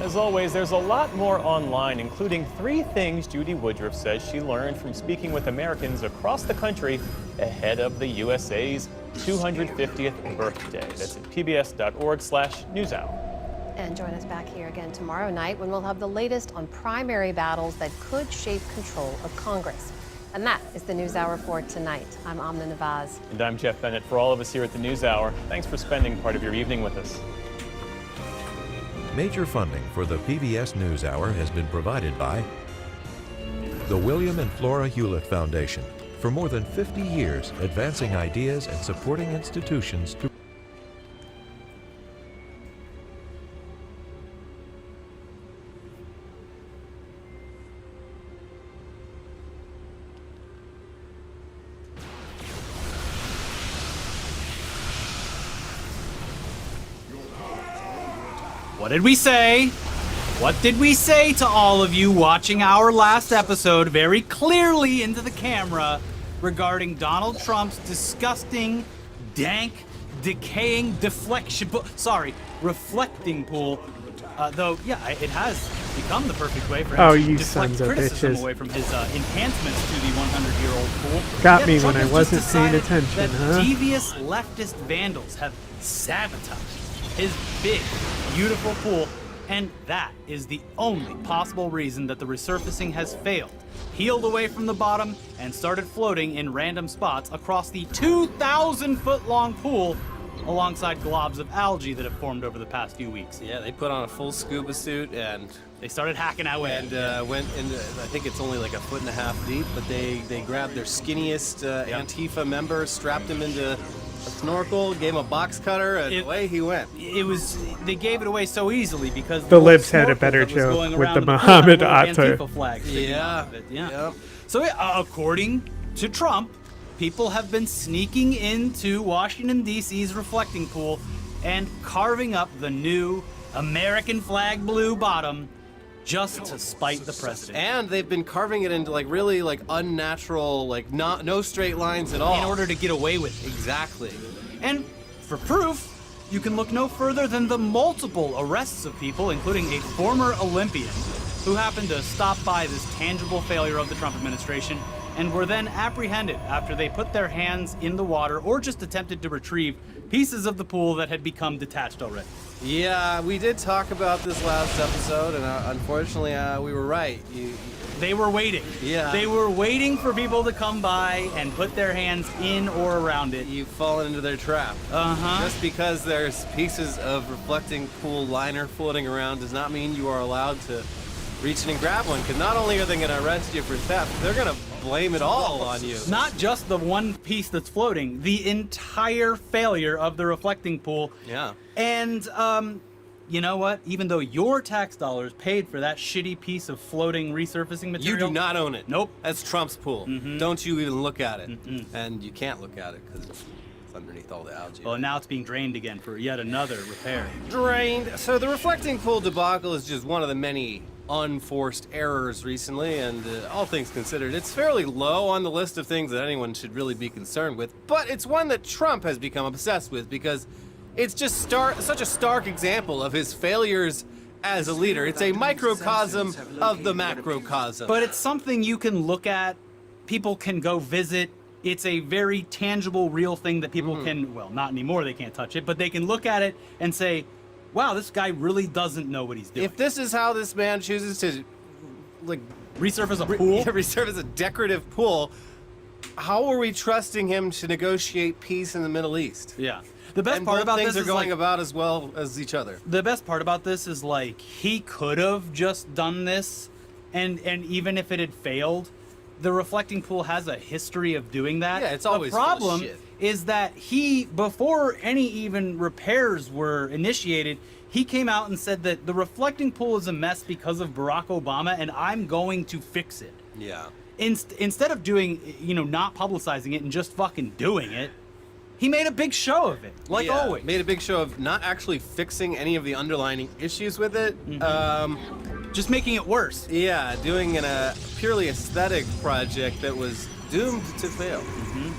As always, there's a lot more online, including 3 things Judy Woodruff says she learned from speaking with Americans across the country ahead of the USA's 250th birthday. That's at pbs.org/newshour. And join us back here again tomorrow night when we'll have the latest on primary battles that could shape control of Congress. And that is the NewsHour for tonight. I'm Amna Nawaz. And I'm Jeff Bennett. For all of us here at the NewsHour, thanks for spending part of your evening with us. Major funding for the PBS NewsHour has been provided by the William and Flora Hewlett Foundation, for more than 50 years advancing ideas and supporting institutions to What did we say? What did we say to all of you watching our last episode very clearly into the camera regarding Donald Trump's disgusting, dank, decaying reflecting pool? Though, yeah, it has become the perfect way for him Oh, to you deflect sons of criticism bitches. away from his enhancements to the 100-year-old pool. Got Yet me Trump when I has wasn't just paying decided attention, that huh? devious leftist vandals have sabotaged his big, beautiful pool, and that is the only possible reason that the resurfacing has failed. Peeled away from the bottom and started floating in random spots across the 2,000-foot-long pool alongside globs of algae that have formed over the past few weeks. Yeah, they put on a full scuba suit and they started hacking that way. And went in. I think it's only like 1.5 feet deep, but they grabbed their skinniest Antifa member, strapped him into a snorkel, gave him a box cutter, and away he went. They gave it away so easily because The libs had a snorkel better that was joke going with around the in pool Muhammad had a little Atta. Antifa flag sticking Yeah. out of it. Yeah. So according to Trump, people have been sneaking into Washington, D.C.'s reflecting pool and carving up the new American flag blue bottom just to spite the president. And they've been carving it into like really like unnatural, like no straight lines at all. In order to get away with it. Exactly. And for proof, you can look no further than the multiple arrests of people, including a former Olympian, who happened to stop by this tangible failure of the Trump administration and were then apprehended after they put their hands in the water or just attempted to retrieve pieces of the pool that had become detached already. Yeah, we did talk about this last episode, and unfortunately, we were right. They were waiting. Yeah. They were waiting for people to come by and put their hands in or around it. You've fallen into their trap. Uh-huh. Just because there's pieces of reflecting pool liner floating around does not mean you are allowed to reach in and grab one, because not only are they going to arrest you for theft, they're going to blame it all on you. Not just the one piece that's floating, the entire failure of the reflecting pool. Yeah. And, you know what? Even though your tax dollars paid for that shitty piece of floating resurfacing material, You do not own it. Nope. That's Trump's pool. Mhm. Don't you even look at it. And you can't look at it because it's underneath all the algae. Well, now it's being drained again for yet another repair. Drained. So the reflecting pool debacle is just one of the many unforced errors recently, and all things considered, it's fairly low on the list of things that anyone should really be concerned with, but it's one that Trump has become obsessed with because it's just such a stark example of his failures as a leader. It's a microcosm of the macrocosm. But it's something you can look at, people can go visit. It's a very tangible, real thing that people can, well, not anymore, they can't touch it, but they can look at it and say, wow, this guy really doesn't know what he's doing. If this is how this man chooses to, like, resurface a pool, resurface a decorative pool, how are we trusting him to negotiate peace in the Middle East? Yeah. The best and part both about things this are is going like, about as well as each other. The best part about this is like he could have just done this, and even if it had failed, the reflecting pool has a history of doing that. Yeah, it's always the full of problem shit. is that he, before any even repairs were initiated, he came out and said that the reflecting pool is a mess because of Barack Obama, and I'm going to fix it. Yeah. Instead of doing, not publicizing it and just fucking doing it, he made a big show of it, like Yeah, always. made a big show of not actually fixing any of the underlying issues with it. Just making it worse. Yeah, doing a purely aesthetic project that was doomed to fail.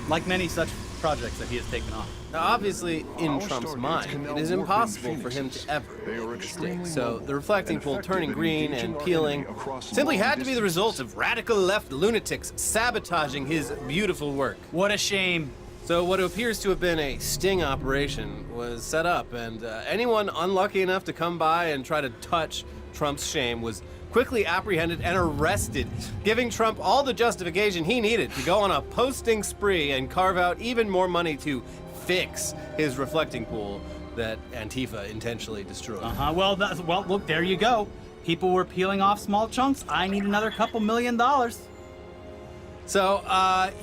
Like many such projects that he has taken on. Now, obviously, in Trump's mind, it is impossible for him to ever make a mistake. So the reflecting pool turning green and peeling simply had to be the result of radical left lunatics sabotaging his beautiful work. What a shame. So what appears to have been a sting operation was set up, and anyone unlucky enough to come by and try to touch Trump's shame was quickly apprehended and arrested, giving Trump all the justification he needed to go on a posting spree and carve out even more money to fix his reflecting pool that Antifa intentionally destroyed. Well, look, there you go. People were peeling off small chunks. I need another couple $1 million. So,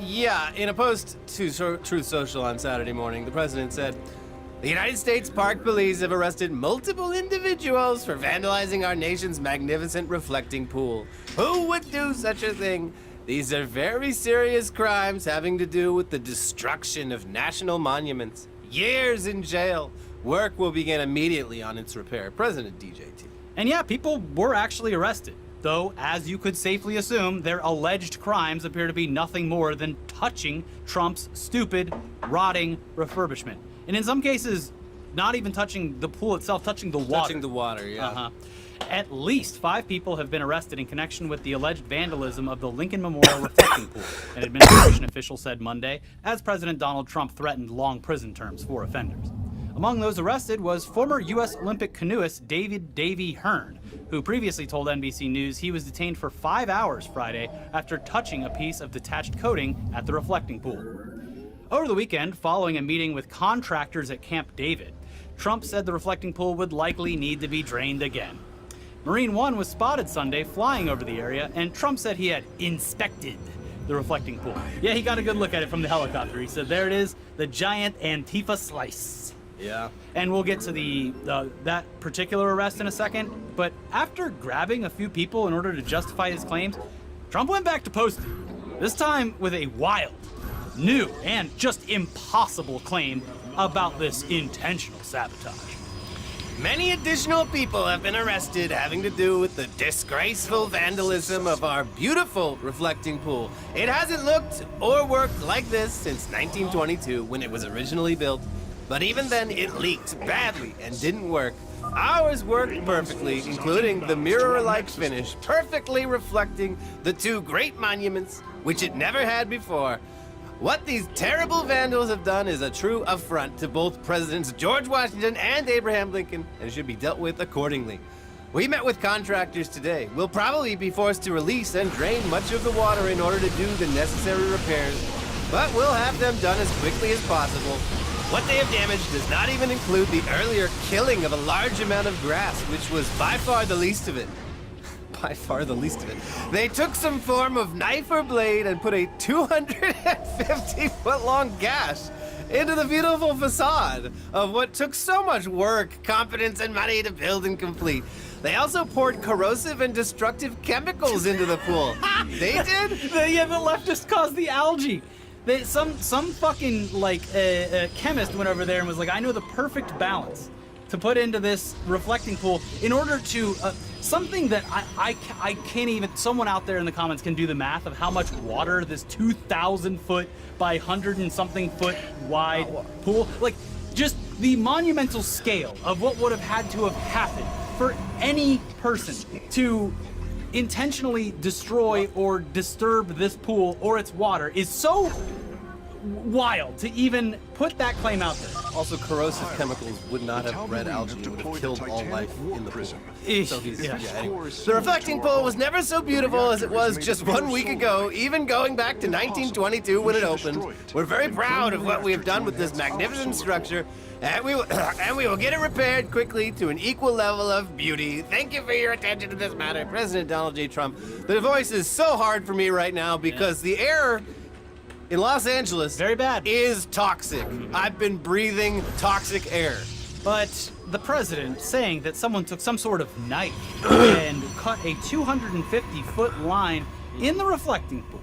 yeah, in a post to Truth Social on Saturday morning, the president said, "The United States Park Police have arrested multiple individuals for vandalizing our nation's magnificent reflecting pool. Who would do such a thing? These are very serious crimes having to do with the destruction of national monuments. Years in jail. Work will begin immediately on its repair." President DJT. And yeah, people were actually arrested. Though, as you could safely assume, their alleged crimes appear to be nothing more than touching Trump's stupid, rotting refurbishment. And in some cases, not even touching the pool itself, touching the water. Touching the water, yeah. At least 5 people have been arrested in connection with the alleged vandalism of the Lincoln Memorial reflecting pool, an administration official said Monday, as President Donald Trump threatened long prison terms for offenders. Among those arrested was former U.S. Olympic canoeist David Davy Hearn, who previously told NBC News he was detained for 5 hours Friday after touching a piece of detached coating at the reflecting pool. Over the weekend, following a meeting with contractors at Camp David, Trump said the reflecting pool would likely need to be drained again. Marine One was spotted Sunday flying over the area, and Trump said he had inspected the reflecting pool. Yeah, he got a good look at it from the helicopter. He said, there it is, the giant Antifa slice. Yeah. And we'll get to that particular arrest in a second, but after grabbing a few people in order to justify his claims, Trump went back to posting, this time with a wild, new, and just impossible claim about this intentional sabotage. Many additional people have been arrested having to do with the disgraceful vandalism of our beautiful reflecting pool. It hasn't looked or worked like this since 1922 when it was originally built, but even then it leaked badly and didn't work. Ours worked perfectly, including the mirror-like finish, perfectly reflecting the 2 great monuments, which it never had before. What these terrible vandals have done is a true affront to both Presidents George Washington and Abraham Lincoln, and should be dealt with accordingly. We met with contractors today. We'll probably be forced to release and drain much of the water in order to do the necessary repairs, but we'll have them done as quickly as possible. What they have damaged does not even include the earlier killing of a large amount of grass, which was by far the least of it. By far the least of it. They took some form of knife or blade and put a 250-foot-long gash into the beautiful facade of what took so much work, competence, and money to build and complete. They also poured corrosive and destructive chemicals into the pool. They did? Yeah, the leftists caused the algae. Some fucking chemist went over there and was like, I know the perfect balance to put into this reflecting pool in order to something that I can't even. Someone out there in the comments can do the math of how much water this 2,000 foot by 100 and something foot wide pool, like just the monumental scale of what would have had to have happened for any person to intentionally destroy or disturb this pool or its water is so wild to even put that claim out there. Also, corrosive chemicals would not have bred algae. It would have killed all life in the pool. So anyway. The reflecting pool was never so beautiful as it was just 1 week ago, even going back to 1922 when it opened. We're very proud of what we have done with this magnificent structure, and we will get it repaired quickly to an equal level of beauty. Thank you for your attention to this matter, President Donald J. Trump. The voice is so hard for me right now because the air in Los Angeles very bad is toxic. I've been breathing toxic air. But the president saying that someone took some sort of knife and cut a 250-foot line in the reflecting pool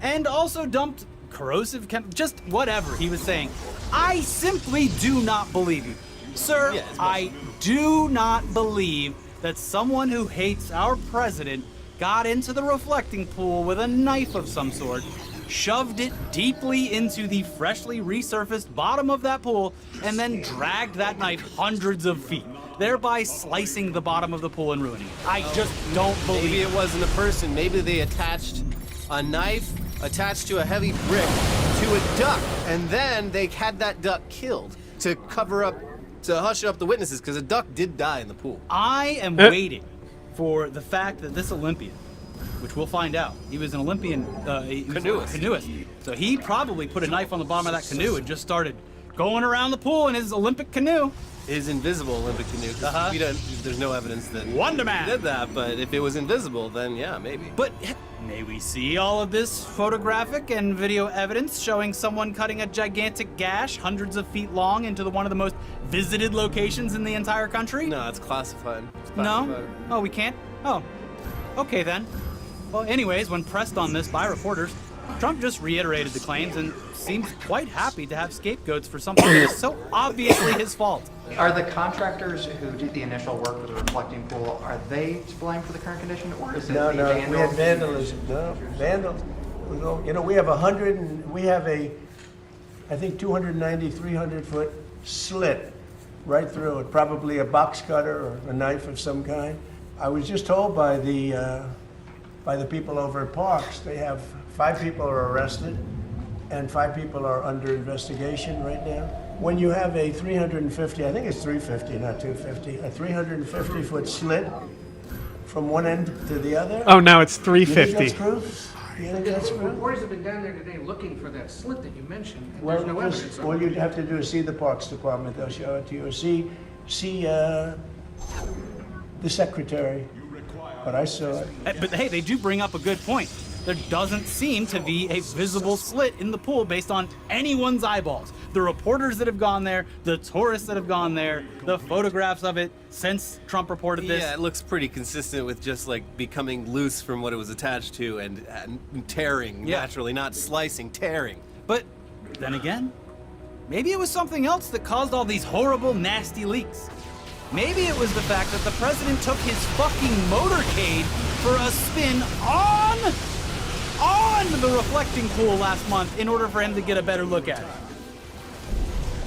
and also dumped corrosive just whatever he was saying. I simply do not believe you. Sir, I do not believe that someone who hates our president got into the reflecting pool with a knife of some sort, shoved it deeply into the freshly resurfaced bottom of that pool, and then dragged that knife hundreds of feet, thereby slicing the bottom of the pool and ruining it. I just don't believe Maybe it wasn't a person. Maybe they attached a knife attached to a heavy brick to a duck, and then they had that duck killed to cover up, to hush up the witnesses, because a duck did die in the pool. I am waiting for the fact that this Olympian, which we'll find out, he was an Olympian canoeist. So he probably put a knife on the bottom of that canoe and just started going around the pool in his Olympic canoe. His invisible Olympic canoe. There's no evidence that Wonder Man did that, but if it was invisible, then yeah, maybe. But may we see all of this photographic and video evidence showing someone cutting a gigantic gash hundreds of feet long into one of the most visited locations in the entire country? No, it's classified. No? Oh, we can't? Oh, okay then. Well, anyways, when pressed on this by reporters, Trump just reiterated the claims and seems quite happy to have scapegoats for something that is so obviously his fault. Are the contractors who did the initial work with the reflecting pool, are they to blame for the current condition, or is it the vandals? We had vandalism. No, vandals. You know, we have I think 290, 300 foot slit right through it, probably a box cutter or a knife of some kind. I was just told by the people over at Parks, they have 5 people are arrested and 5 people are under investigation right now. When you have a 350, I think it's 350, not 250, a 350-foot slit from one end to the other. Oh, now it's You 350. think that's proof? You think that's proof? Reporters have been down there today looking for that slit that you mentioned, and Well, there's no evidence of all it. you'd have to do is see the Parks Department. They'll show it to you. Or see the secretary. But I saw it. But hey, they do bring up a good point. There doesn't seem to be a visible slit in the pool based on anyone's eyeballs. The reporters that have gone there, the tourists that have gone there, the photographs of it since Trump reported this. Yeah, it looks pretty consistent with just like becoming loose from what it was attached to and tearing naturally, not slicing, tearing. But then again, maybe it was something else that caused all these horrible, nasty leaks. Maybe it was the fact that the president took his fucking motorcade for a spin on the reflecting pool last month in order for him to get a better look at it.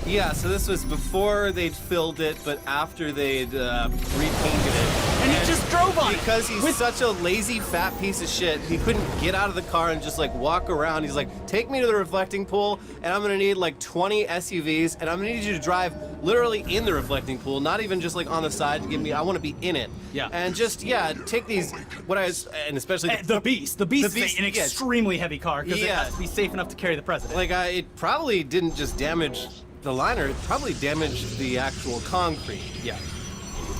Yeah, so this was before they'd filled it, but after they'd repainted it. And he just drove on it. Because he's such a lazy, fat piece of shit, he couldn't get out of the car and just like walk around. He's like, take me to the reflecting pool, and I'm gonna need like 20 SUVs, and I'm gonna need you to drive literally in the reflecting pool, not even just like on the side to give me, I wanna be in it. Yeah. And just, take these, and especially The Beast. The Beast is an extremely heavy car because it has to be safe enough to carry the president. Like, it probably didn't just damage the liner, it probably damaged the actual concrete. Yeah.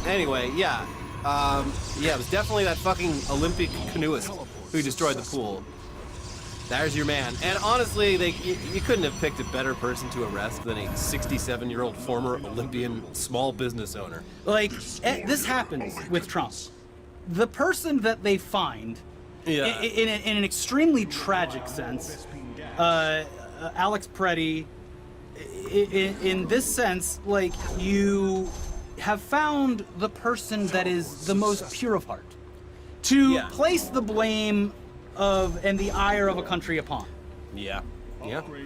Anyway, it was definitely that fucking Olympic canoeist who destroyed the pool. There's your man. And honestly, you couldn't have picked a better person to arrest than a 67-year-old former Olympian small business owner. Like, this happens with Trump. The person that they find, in an extremely tragic sense, Alex Preddy, in this sense, like, you have found the person that is the most pure of heart to place the blame of and the ire of a country upon. Yeah.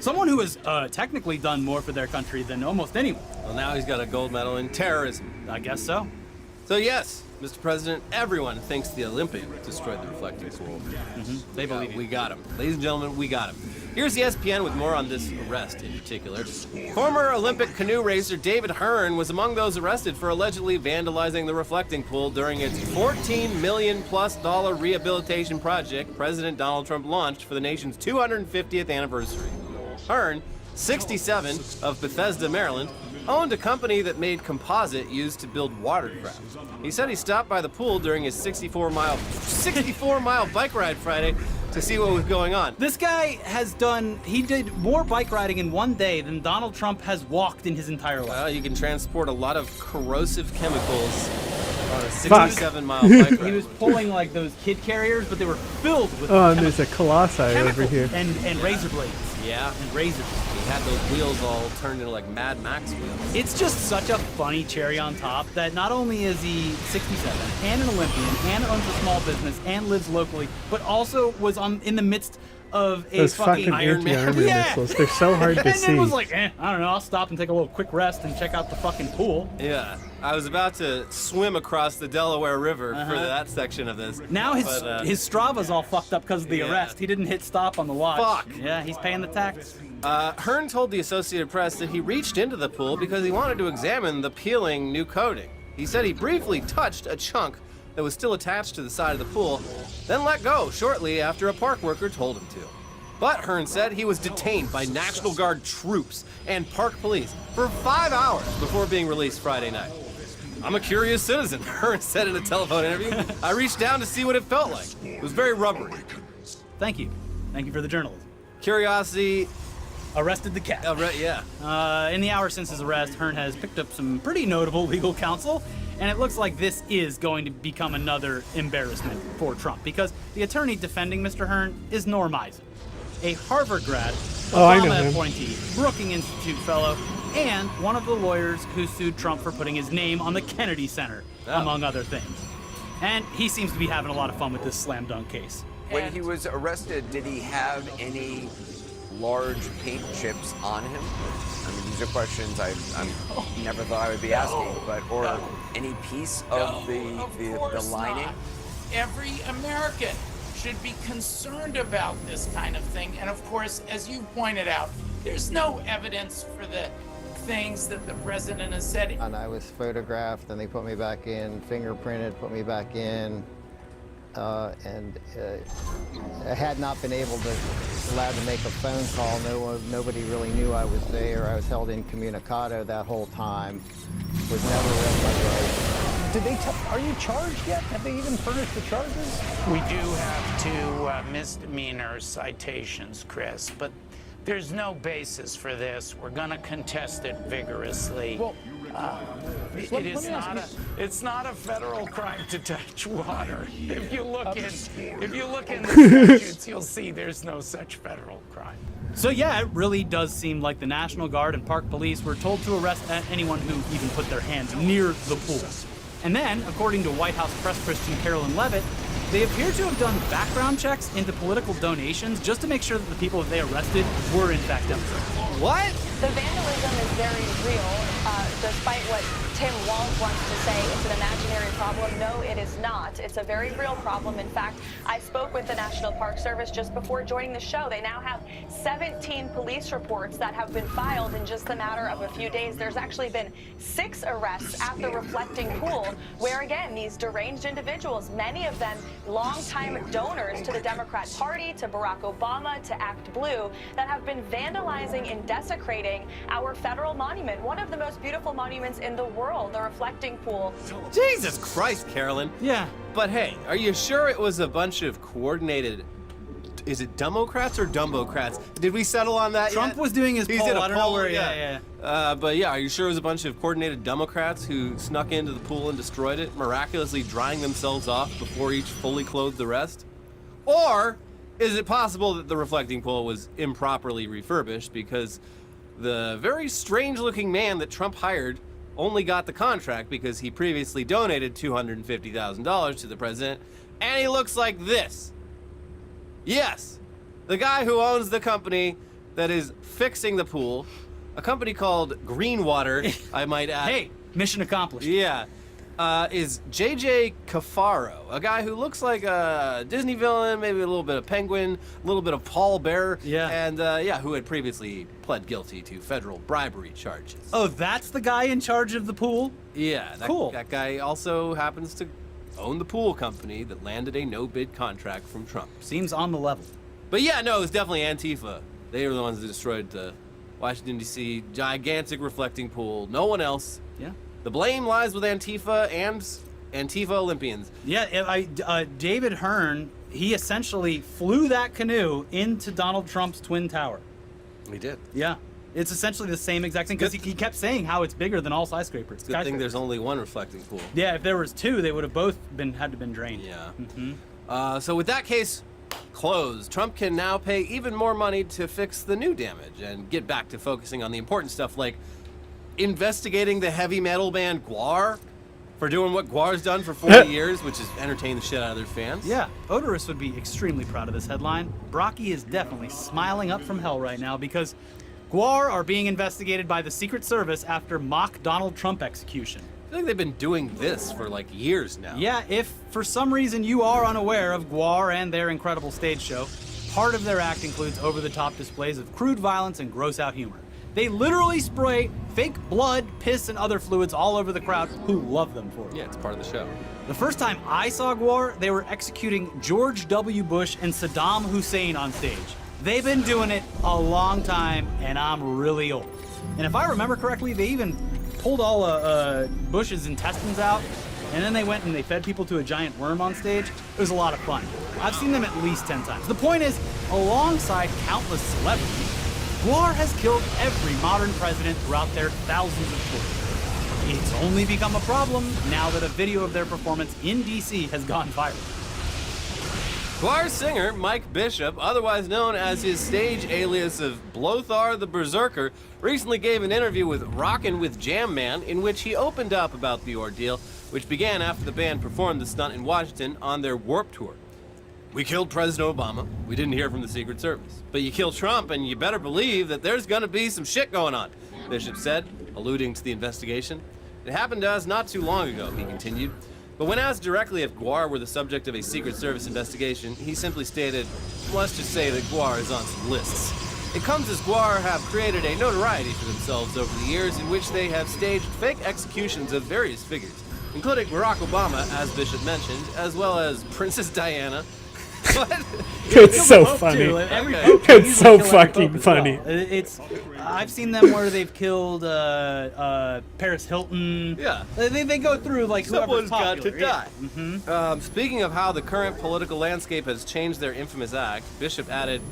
Someone who has technically done more for their country than almost anyone. Well, now he's got a gold medal in terrorism. I guess so. So yes, Mr. President, everyone thinks the Olympic destroyed the reflecting pool. They believe we got him. Ladies and gentlemen, we got him. Here's ESPN with more on this arrest in particular. Former Olympic canoe racer David Hearn was among those arrested for allegedly vandalizing the reflecting pool during its $14 million+ rehabilitation project President Donald Trump launched for the nation's 250th anniversary. Hearn, 67, of Bethesda, Maryland, owned a company that made composite used to build watercraft. He said he stopped by the pool during his 64-mile bike ride Friday to see what was going on. This guy he did more bike riding in one day than Donald Trump has walked in his entire life. Well, you can transport a lot of corrosive chemicals on a 67-mile bike ride. He was pulling like those kid carriers, but they were filled with Oh, and there's a colossi over chemicals here. and razor blades. Yeah. And razors. He had those wheels all turned into like Mad Max wheels. It's just such a funny cherry on top that not only is he 67 and an Olympian and owns a small business and lives locally, but also was in the midst of a Those fucking fucking anti-armor missiles. They're so hard to and see. then was like, I don't know, I'll stop and take a little quick rest and check out the fucking pool. Yeah. I was about to swim across the Delaware River for that section of this. Now his Strava's all fucked up because of the arrest. He didn't hit stop on the watch. Fuck. Yeah, he's paying the tax. Hearn told the Associated Press that he reached into the pool because he wanted to examine the peeling new coating. He said he briefly touched a chunk that was still attached to the side of the pool, then let go shortly after a park worker told him to. But Hearn said he was detained by National Guard troops and park police for 5 hours before being released Friday night. I'm a curious citizen, Hearn said in a telephone interview. I reached down to see what it felt like. It was very rubbery. Thank you. Thank you for the journalism. Curiosity arrested the cat. In the hour since his arrest, Hearn has picked up some pretty notable legal counsel, and it looks like this is going to become another embarrassment for Trump because the attorney defending Mr. Hearn is Norm Eisen, a Harvard grad, Obama appointee, Brookings Institute fellow, and one of the lawyers who sued Trump for putting his name on the Kennedy Center, among other things. And he seems to be having a lot of fun with this slam dunk case. When he was arrested, did he have any large paint chips on him? I mean, these are questions I never thought I would be asking, or any piece of the lining? Not. Every American should be concerned about this kind of thing. And of course, as you pointed out, there's no evidence for the things that the president has said. And I was photographed, and they put me back in, fingerprinted, put me back in, and I had not been allowed to make a phone call. Nobody really knew I was there. I was held incommunicado that whole time. Was never read my rights. Did they are you charged yet? Have they even furnished the charges? We do have 2 misdemeanor citations, Chris, but there's no basis for this. We're going to contest it vigorously. Well, it's not a federal crime to touch water. If you look in the statutes, you'll see there's no such federal crime. So yeah, it really does seem like the National Guard and Park Police were told to arrest anyone who even put their hands near the pool. And then, according to White House press person Carolyn Leavitt, they appear to have done background checks into political donations just to make sure that the people that they arrested were in fact Democrats. What? The vandalism is very real, despite what Tim Walz wants to say it's an imaginary problem. No, it is not. It's a very real problem. In fact, I spoke with the National Park Service just before joining the show. They now have 17 police reports that have been filed in just a matter of a few days. There's actually been 6 arrests at the Reflecting Pool, where again, these deranged individuals, many of them longtime donors to the Democrat Party, to Barack Obama, to Act Blue, that have been vandalizing and desecrating our federal monument, one of the most beautiful monuments in the world, the Reflecting Pool. Jesus Christ, Carolyn. Yeah. But hey, are you sure it was a bunch of coordinated... Is it Democrats or Dumbocrats? Did we settle on that Trump yet? was doing his He's poll. in a I don't know poll, where. Yeah. But yeah, are you sure it was a bunch of coordinated Democrats who snuck into the pool and destroyed it, miraculously drying themselves off before each fully clothed the rest? Or is it possible that the Reflecting Pool was improperly refurbished because the very strange-looking man that Trump hired only got the contract because he previously donated $250,000 to the president, and he looks like this? Yes, the guy who owns the company that is fixing the pool, a company called Greenwater, I might add. Hey, mission accomplished. Yeah, is JJ Cafaro, a guy who looks like a Disney villain, maybe a little bit of Penguin, a little bit of Paul Bear, and who had previously pled guilty to federal bribery charges. Oh, that's the guy in charge of the pool? Yeah, Cool. That guy also happens to own the pool company that landed a no-bid contract from Trump. Seems on the level. But yeah, no, it's definitely Antifa. They were the ones that destroyed the Washington, D.C. gigantic reflecting pool. No one else. Yeah. The blame lies with Antifa and Antifa Olympians. Yeah, David Hearn, he essentially flew that canoe into Donald Trump's Twin Tower. He did. Yeah. It's essentially the same exact thing, because he kept saying how it's bigger than all skyscrapers. Good thing there's only one reflecting pool. Yeah, if there was 2, they would have both had to been drained. Yeah. So with that case closed, Trump can now pay even more money to fix the new damage and get back to focusing on the important stuff like investigating the heavy metal band Gwar for doing what Gwar's done for 40 years, which is entertain the shit out of their fans. Yeah, Odorous would be extremely proud of this headline. Brocky is definitely smiling up from hell right now because Gwar are being investigated by the Secret Service after mock Donald Trump execution. I think they've been doing this for like years now. Yeah, if for some reason you are unaware of Gwar and their incredible stage show, part of their act includes over-the-top displays of crude violence and gross-out humor. They literally spray fake blood, piss, and other fluids all over the crowd who love them for it. Yeah, it's part of the show. The first time I saw Gwar, they were executing George W. Bush and Saddam Hussein on stage. They've been doing it a long time, and I'm really old. And if I remember correctly, they even pulled all Bush's intestines out, and then they went and they fed people to a giant worm on stage. It was a lot of fun. I've seen them at least 10 times. The point is, alongside countless celebrities, Gwar has killed every modern president throughout their thousands of tours. It's only become a problem now that a video of their performance in D.C. has gone viral. Gwar singer Mike Bishop, otherwise known as his stage alias of Blothar the Berserker, recently gave an interview with Rockin' with Jam Man in which he opened up about the ordeal, which began after the band performed the stunt in Washington on their Warped Tour. We killed President Obama. We didn't hear from the Secret Service. But you kill Trump, and you better believe that there's gonna be some shit going on, Bishop said, alluding to the investigation. It happened to us not too long ago, he continued. But when asked directly if Guar were the subject of a Secret Service investigation, he simply stated, let's just say that Guar is on some lists. It comes as Guar have created a notoriety for themselves over the years in which they have staged fake executions of various figures, including Barack Obama, as Bishop mentioned, as well as Princess Diana. It's so funny. It's so fucking funny. I've seen them where they've killed Paris Hilton. Yeah. They go through like whoever's Someone's got popular. to die. Yeah. Speaking of how the current political landscape has changed their infamous act, Bishop added,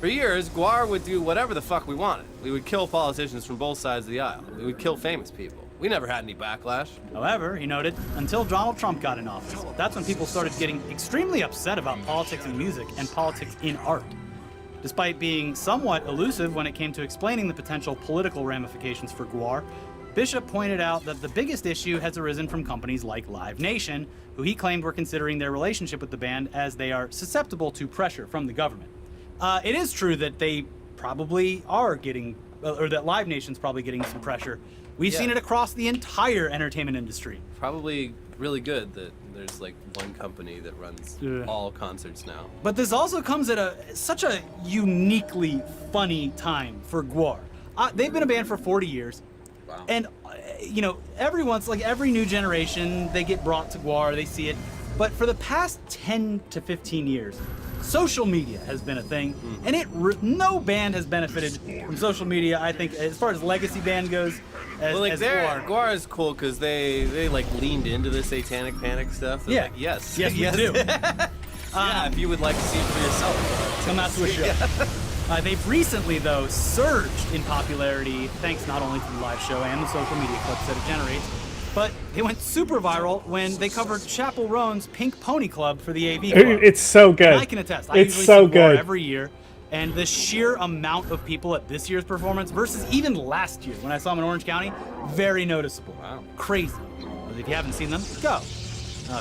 for years, Guar would do whatever the fuck we wanted. We would kill politicians from both sides of the aisle. We would kill famous people. We never had any backlash. However, he noted, until Donald Trump got in office, that's when people started getting extremely upset about politics in music and politics in art. Despite being somewhat elusive when it came to explaining the potential political ramifications for Guar, Bishop pointed out that the biggest issue has arisen from companies like Live Nation, who he claimed were considering their relationship with the band as they are susceptible to pressure from the government. It is true that they probably are getting, or that Live Nation's probably getting some pressure. We've seen it across the entire entertainment industry. Probably really good that there's like one company that runs all concerts now. But this also comes at such a uniquely funny time for Guar. They've been a band for 40 years. Wow. And, you know, every new generation, they get brought to Guar, they see it. But for the past 10 to 15 years, social media has been a thing, and no band has benefited from social media, I think, as far as legacy band goes, as Guar. Guar is cool because they like leaned into the Satanic Panic stuff. They're like, yes, we do. Yeah, if you would like to see it for yourself, come out to a show. They've recently, though, surged in popularity thanks not only to the live show and the social media clips that it generates, but they went super viral when they covered Chappell Roan's Pink Pony Club for the AV Club. It's so good. And I can attest. I It's usually so see Guar good. every year, and the sheer amount of people at this year's performance versus even last year when I saw them in Orange County, very noticeable. Wow. Crazy. If you haven't seen them, go.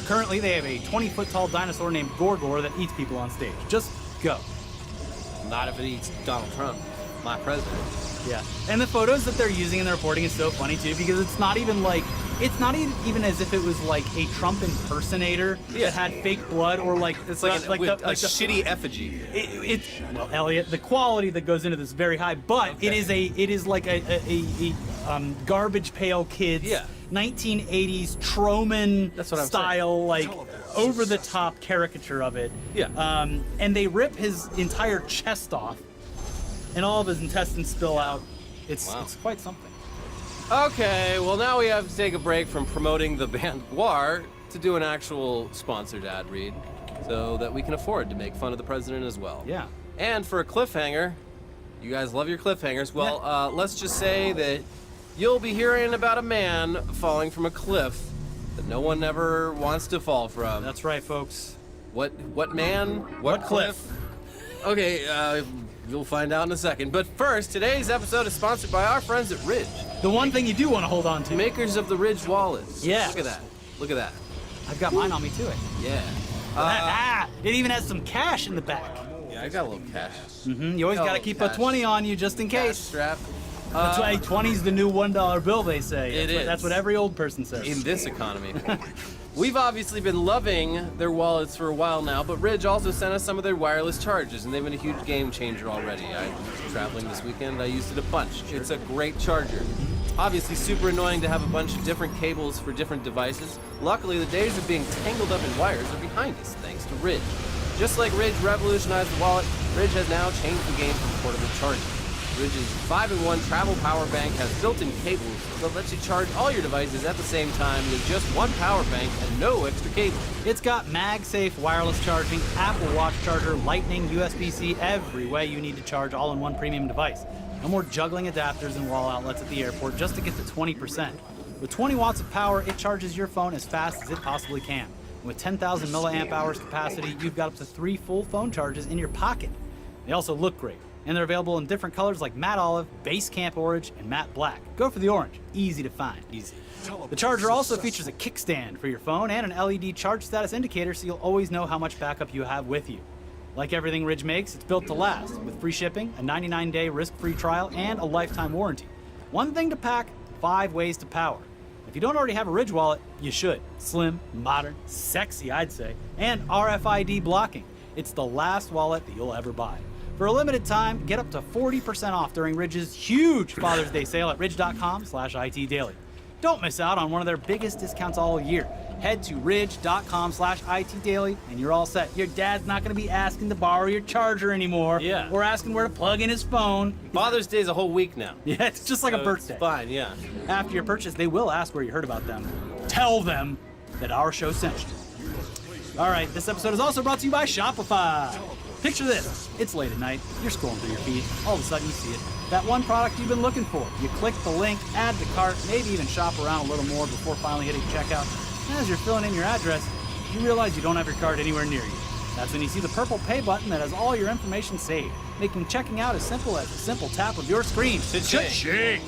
Currently, they have a 20-foot-tall dinosaur named Gorgor that eats people on stage. Just go. Not if it eats Donald Trump, my president. Yeah, and the photos that they're using in the reporting is so funny too because it's not even as if it was like a Trump impersonator that had fake blood or like it's like a shitty effigy. Well, Elliot, the quality that goes into this is very high, but it is like a garbage pail kids 1980s Truman style like over the top caricature of it. Yeah. And they rip his entire chest off. And all of his intestines spill out. It's quite something. Okay, well now we have to take a break from promoting the band Guar to do an actual sponsored ad read so that we can afford to make fun of the president as well. Yeah. And for a cliffhanger, you guys love your cliffhangers. Well, let's just say that you'll be hearing about a man falling from a cliff that no one ever wants to fall from. That's right, folks. What man? What cliff? Okay, you'll find out in a second. But first, today's episode is sponsored by our friends at Ridge. The one thing you do want to hold on to. Makers of the Ridge wallets. Yeah. Look at that. Look at that. I've got mine on me too. Yeah. It even has some cash in the back. Yeah, I got a little cash. You always got to keep a 20 on you just in case. Strap. That's why 20's the new $1 bill, they say. That's is. what every old person says. In this economy. We've obviously been loving their wallets for a while now, but Ridge also sent us some of their wireless chargers, and they've been a huge game changer already. I was traveling this weekend, I used it a bunch. It's a great charger. Obviously super annoying to have a bunch of different cables for different devices. Luckily, the days of being tangled up in wires are behind us, thanks to Ridge. Just like Ridge revolutionized the wallet, Ridge has now changed the game for portable charging. Ridge's 5-in-1 travel power bank has built-in cables that lets you charge all your devices at the same time with just one power bank and no extra cable. It's got MagSafe wireless charging, Apple Watch charger, Lightning, USB-C, every way you need to charge all in one premium device. No more juggling adapters and wall outlets at the airport just to get to 20%. With 20 watts of power, it charges your phone as fast as it possibly can. And with 10,000 milliamp hours capacity, you've got up to 3 full phone charges in your pocket. They also look great. And they're available in different colors like matte olive, base camp orange, and matte black. Go for the orange. Easy to find. Easy. The charger also features a kickstand for your phone and an LED charge status indicator so you'll always know how much backup you have with you. Like everything Ridge makes, it's built to last, with free shipping, a 99-day risk-free trial, and a lifetime warranty. One thing to pack, 5 ways to power. If you don't already have a Ridge wallet, you should. Slim, modern, sexy, I'd say, and RFID blocking. It's the last wallet that you'll ever buy. For a limited time, get up to 40% off during Ridge's huge Father's Day sale at ridge.com/ITdaily. Don't miss out on one of their biggest discounts all year. Head to ridge.com/ITdaily and you're all set. Your dad's not going to be asking to borrow your charger anymore. Yeah. Or asking where to plug in his phone. Father's Day's a whole week now. Yeah, it's just like a birthday. It's fine, yeah. After your purchase, they will ask where you heard about them. Tell them that our show sent you. All right, this episode is also brought to you by Shopify. Picture this. It's late at night. You're scrolling through your feed. All of a sudden, you see it. That one product you've been looking for. You click the link, add to cart, maybe even shop around a little more before finally hitting checkout. And as you're filling in your address, you realize you don't have your card anywhere near you. That's when you see the purple pay button that has all your information saved, making checking out as simple as a simple tap of your screen. Cha-ching!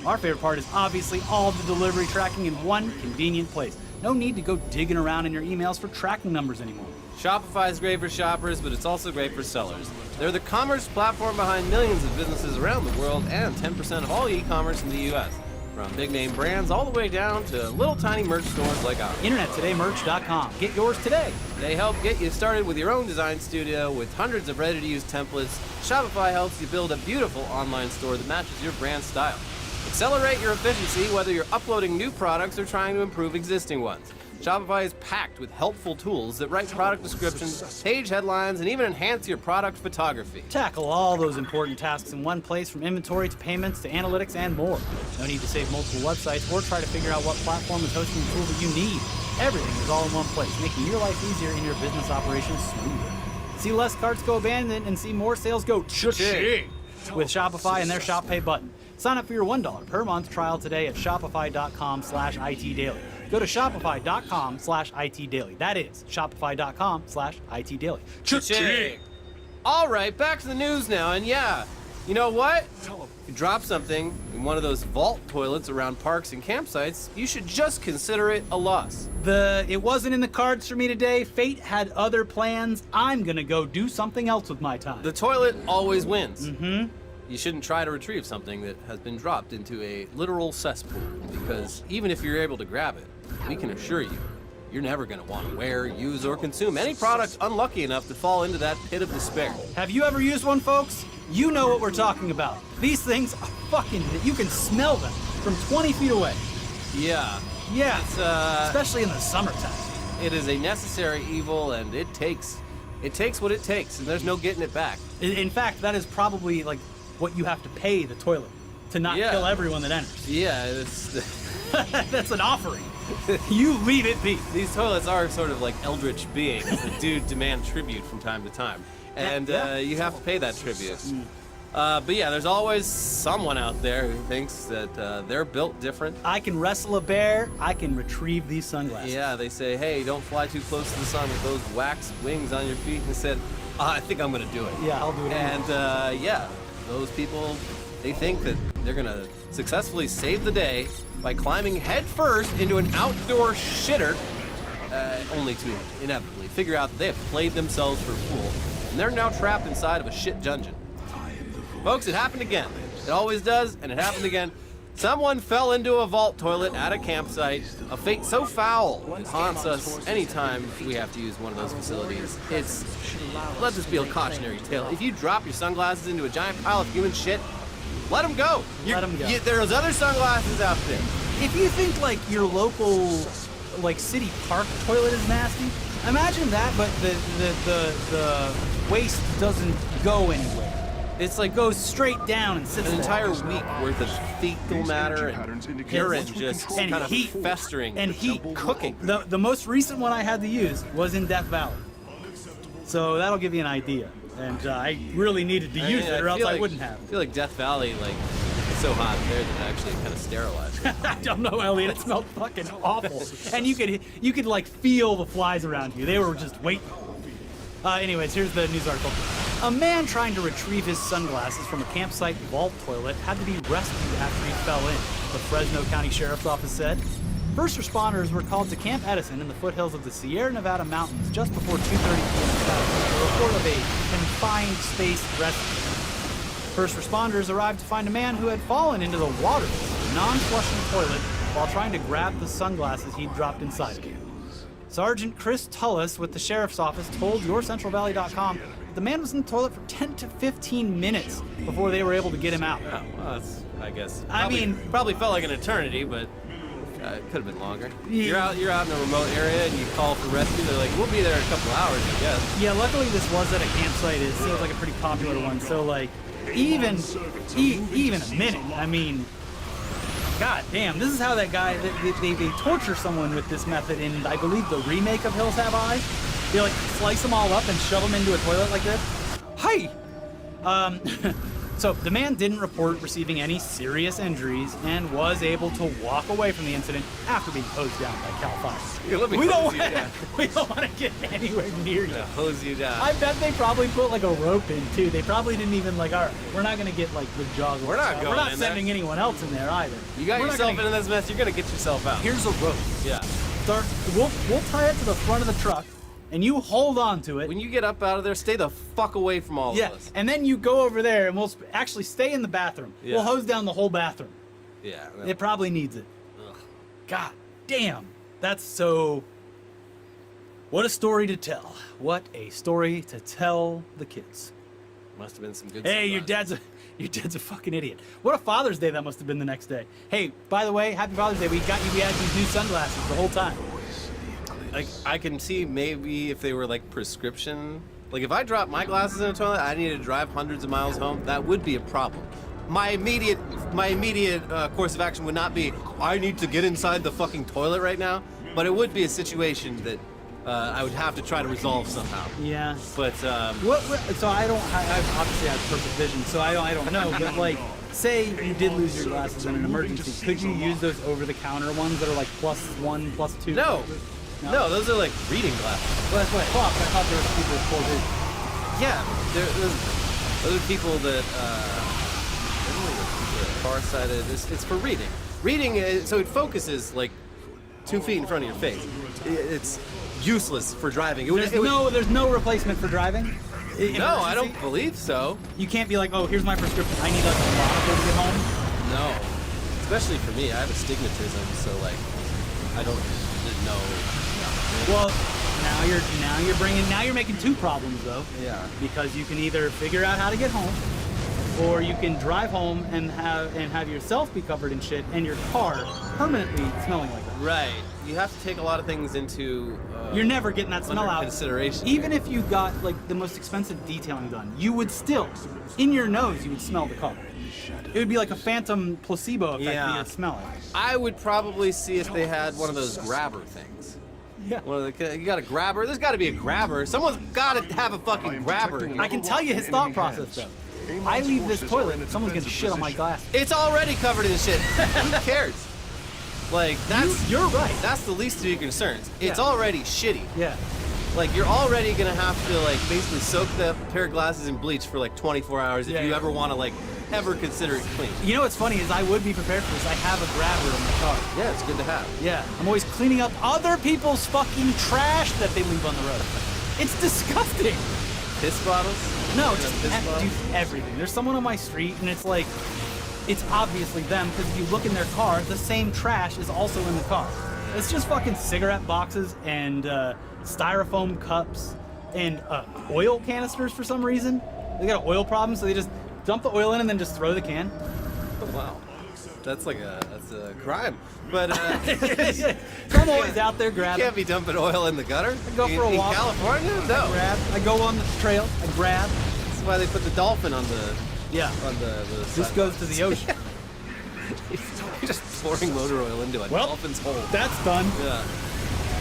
Our favorite part is obviously all the delivery tracking in one convenient place. No need to go digging around in your emails for tracking numbers anymore. Shopify is great for shoppers, but it's also great for sellers. They're the commerce platform behind millions of businesses around the world and 10% of all e-commerce in the U.S. From big-name brands all the way down to little tiny merch stores like ours. InternetTodayMerch.com. Get yours today. They help get you started with your own design studio with hundreds of ready-to-use templates. Shopify helps you build a beautiful online store that matches your brand style. Accelerate your efficiency whether you're uploading new products or trying to improve existing ones. Shopify is packed with helpful tools that write product descriptions, page headlines, and even enhance your product photography. Tackle all those important tasks in one place, from inventory to payments to analytics and more. No need to save multiple websites or try to figure out what platform is hosting the tool that you need. Everything is all in one place, making your life easier and your business operations smoother. See less carts go abandoned and see more sales go cha-ching with Shopify and their Shop Pay button. Sign up for your $1 per month trial today at shopify.com/ITdaily. Go to shopify.com/ITdaily. That is shopify.com/ITdaily. Cha-ching! All right, back to the news now. And yeah, you know what? If you drop something in one of those vault toilets around parks and campsites, you should just consider it a loss. It wasn't in the cards for me today. Fate had other plans. I'm gonna go do something else with my time. The toilet always wins. Mm-hmm. You shouldn't try to retrieve something that has been dropped into a literal cesspool, because even if you're able to grab it, we can assure you, you're never going to want to wear, use, or consume any product unlucky enough to fall into that pit of despair. Have you ever used one, folks? You know what we're talking about. These things are fucking... You can smell them from 20 feet away. Yeah. Yeah, it's, especially in the summertime. It is a necessary evil, and it takes what it takes, and there's no getting it back. In fact, that is probably like what you have to pay the toilet to not kill everyone that enters. Yeah, it's... That's an offering. You leave it be. These toilets are sort of like eldritch beings that do demand tribute from time to time. And you have to pay that tribute. But yeah, there's always someone out there who thinks that they're built different. I can wrestle a bear, I can retrieve these sunglasses. Yeah, they say, hey, don't fly too close to the sun with those wax wings on your feet. And said, I think I'm going to do it. Yeah, I'll do it. And yeah, those people, they think that they're going to successfully save the day by climbing headfirst into an outdoor shitter, only to inevitably figure out that they have played themselves for a fool, and they're now trapped inside of a shit dungeon. Folks, it happened again. It always does, and it happened again. Someone fell into a vault toilet at a campsite, a fate so foul it haunts us anytime we have to use one of those facilities. Let this be a cautionary tale. If you drop your sunglasses into a giant pile of human shit, let them go. Let them go. There's other sunglasses out there. If you think like your local, like city park toilet is nasty, imagine that, but the waste doesn't go anywhere. It's like goes straight down and sits an there. entire week worth of fecal matter and urine just kind of heat festering and heat cooking. The most recent one I had to use was in Death Valley, so that'll give you an idea. And I really needed to use it, or else I wouldn't have. I feel like Death Valley, it's so hot there that it actually kind of sterilized it. I don't know, Elliot. It smelled fucking awful, and you could like feel the flies around you. They were just waiting. Anyways, here's the news article. A man trying to retrieve his sunglasses from a campsite vault toilet had to be rescued after he fell in, the Fresno County Sheriff's Office said. First responders were called to Camp Edison in the foothills of the Sierra Nevada mountains just before 2:30 p.m. Saturday, a report of a confined space rescue. First responders arrived to find a man who had fallen into the waterless, non-flushing toilet while trying to grab the sunglasses he'd dropped inside of it. Sergeant Chris Tullis with the Sheriff's Office told YourCentralValley.com that the man was in the toilet for 10 to 15 minutes before they were able to get him out. Oh, well, that's, I guess. I mean, probably felt like an eternity, but it could have been longer. You're out in a remote area and you call for rescue. They're like, we'll be there in a couple hours, I guess. Yeah, luckily this was at a campsite. It seems like a pretty popular one. So like, even a minute. I mean, god damn, this is how that guy, they torture someone with this method in, I believe, the remake of Hills Have Eyes. They like slice them all up and shove them into a toilet like this. Hi! So the man didn't report receiving any serious injuries and was able to walk away from the incident after being hosed down by Cal Fire. Yeah, let me We hose you down. don't want to get anywhere near you. Hose you down. I bet they probably put like a rope in too. They probably didn't even like, all right, we're not gonna get like the jaws. We're not going We're not in there. sending anyone else in there either. You got We're not yourself gonna- into this mess, you're gonna get yourself out. Here's a rope. Yeah. We'll tie it to the front of the truck, and you hold on to it. When you get up out of there, stay the fuck away from all of us. And then you go over there, and we'll actually stay in the bathroom. Yeah. We'll hose down the whole bathroom. Yeah. It probably needs it. God damn, that's so. What a story to tell. What a story to tell the kids. Must have been some good. Hey, your dad's a fucking idiot. What a Father's Day that must have been the next day. Hey, by the way, happy Father's Day. We had these new sunglasses the whole time. Like, I can see maybe if they were like prescription. Like, if I dropped my glasses in a toilet, I needed to drive hundreds of miles home. That would be a problem. My immediate course of action would not be, I need to get inside the fucking toilet right now. But it would be a situation that I would have to try to resolve somehow. Yeah. But So I obviously have perfect vision, so I don't know. But like, say you did lose your glasses in an emergency, could you use those over-the-counter ones that are like +1, +2? No, those are like reading glasses. Well, that's what I thought. But I thought there were people with poor vision. Yeah, those are people that farsighted. It's for reading. Reading, so it focuses like 2 feet in front of your face. It's useless for driving. There's no replacement for driving. No, I don't believe so. You can't be like, oh, here's my prescription. I need like a monocle to get home. No, especially for me. I have astigmatism, so like I don't know. Well, now you're making two problems though. Yeah. Because you can either figure out how to get home, or you can drive home and have yourself be covered in shit and your car permanently smelling like that. Right. You have to take a lot of things into. You're never getting that smell under out. Consideration. Even if you got like the most expensive detailing done, you would still, in your nose, you would smell the car. It would be like a phantom placebo effect that you'd smell it. I would probably see if they had one of those grabber things. Yeah. You got a grabber? There's got to be a grabber. Someone's got to have a fucking grabber. I can tell you his thought process though. I leave this toilet, someone's gonna shit on my glass. It's already covered in shit. Who cares? Like, you're right. That's the least of your concerns. It's Yeah. already shitty. Yeah. Like, you're already gonna have to like basically soak the pair of glasses in bleach for like 24 hours if you ever want to like ever consider it clean. You know what's funny is I would be prepared for this. I have a grabber in my car. Yeah, it's good to have. Yeah, I'm always cleaning up other people's fucking trash that they leave on the road. It's disgusting. Piss bottles? No, Piss just bottles? everything. There's someone on my street, and it's like, it's obviously them, because if you look in their car, the same trash is also in the car. It's just fucking cigarette boxes and styrofoam cups and oil canisters for some reason. They got an oil problem, so they just dump the oil in and then just throw the can. Oh, wow. That's a crime. But I'm always out there grabbing. You can't be dumping oil in the gutter. I go for a walk. In California? No. I go on the trail. I grab. That's why they put the dolphin on the. Yeah. On the This goes to the ocean. You're just pouring motor oil into a dolphin's hole. That's done. Yeah.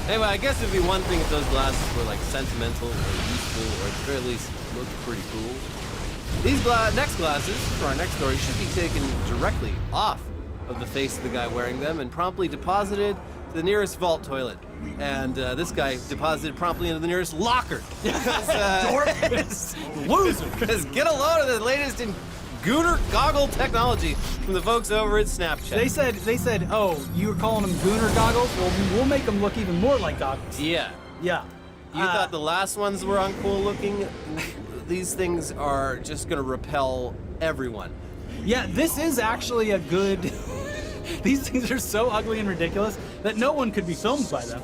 Anyway, I guess it'd be one thing if those glasses were like sentimental or useful, or at the very least looked pretty cool. These next glasses for our next story should be taken directly off of the face of the guy wearing them and promptly deposited to the nearest vault toilet, and this guy deposited promptly into the nearest locker. Loser! Because get a load of the latest in Gooner goggle technology from the folks over at Snapchat. They said, oh, you were calling them Gooner goggles? Well, we'll make them look even more like goggles. Yeah. Yeah. You thought the last ones were uncool looking? These things are just gonna repel everyone. Yeah, this is actually a good... These things are so ugly and ridiculous that no one could be filmed by them.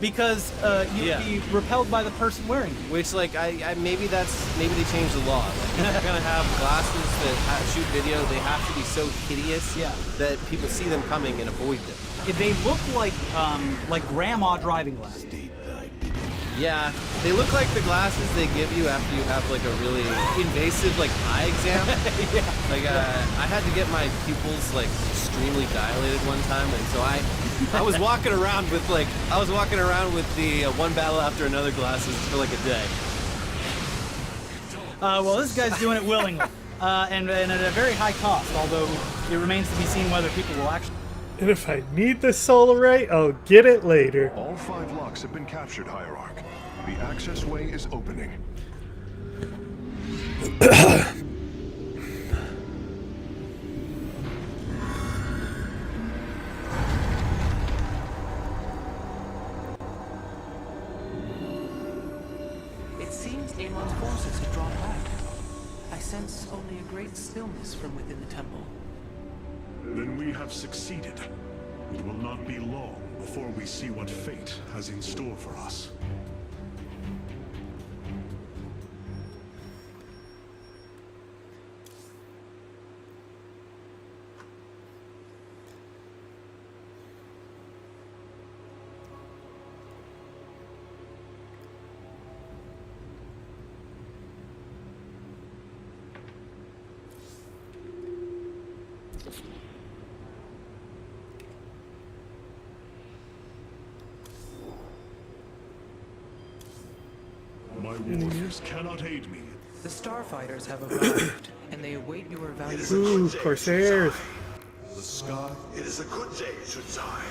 Because you'd be repelled by the person wearing them. Which, like, maybe they changed the law. Like, if you're gonna have glasses that shoot video, they have to be so hideous that people see them coming and avoid them. They look like grandma driving glasses. Yeah, they look like the glasses they give you after you have like a really invasive like eye exam. Like I had to get my pupils like extremely dilated one time, and so I was walking around with the one battle after another glasses for like a day. Well, this guy's doing it willingly, and at a very high cost. Although it remains to be seen whether people will actually. And if I need the solarite, I'll get it later. All 5 locks have been captured, Hierarch. The access way is opening. It seems Amon's forces have drawn back. I sense only a great stillness from within the temple. Then we have succeeded. It will not be long before we see what fate has in store for us. My warriors cannot aid me. The starfighters have arrived, and they await your evaluation. Ooh, Corsairs. The sky. It is a good day, Sudzai.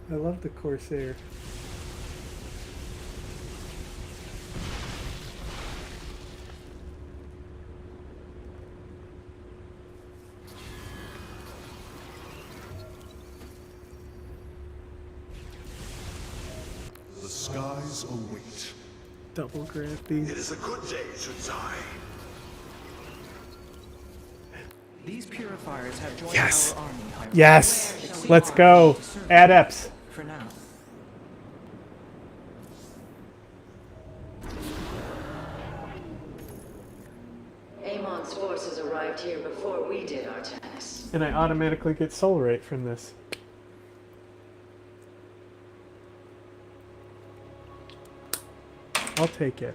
I love the Corsair. The skies await. Double gravity. It is a good day, Sudzai. These purifiers have joined Yes. our army. Hierarch. Yes. Let's go. Adepts. For now. Amon's forces arrived here before we did, Artanis. And I automatically get solarite from this. I'll take it.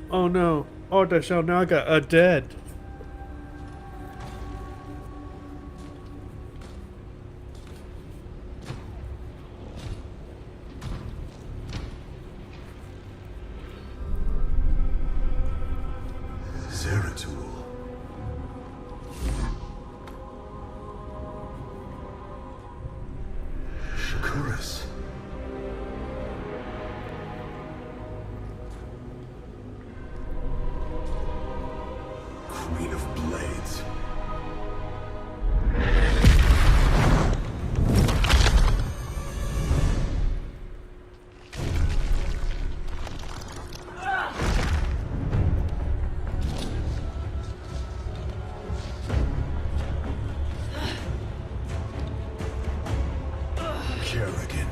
Oh no. Oh, the Shalnaga are dead. Zeratul. Shakuris. Queen of Blades. Kerrigan.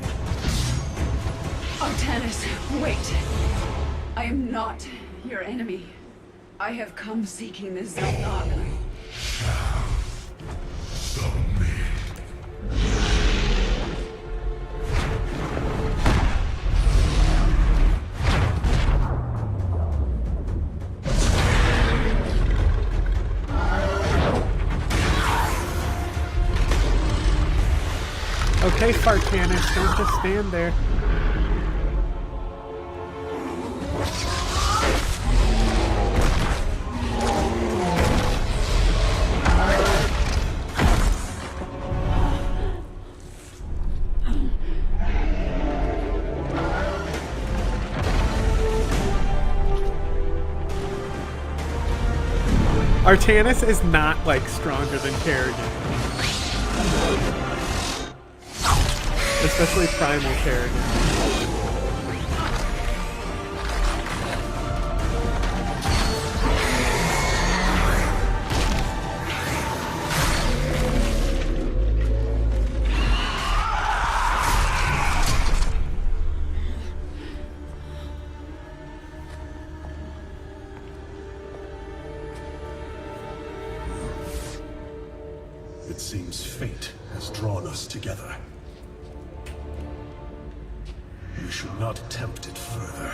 Artanis, wait. I am not your enemy. I have come seeking the Zelnaga. Okay, Spartanus, don't just stand there. Artanis is not, like, stronger than Kerrigan. Especially Primal Kerrigan. It seems fate has drawn us together. We should not attempt it further.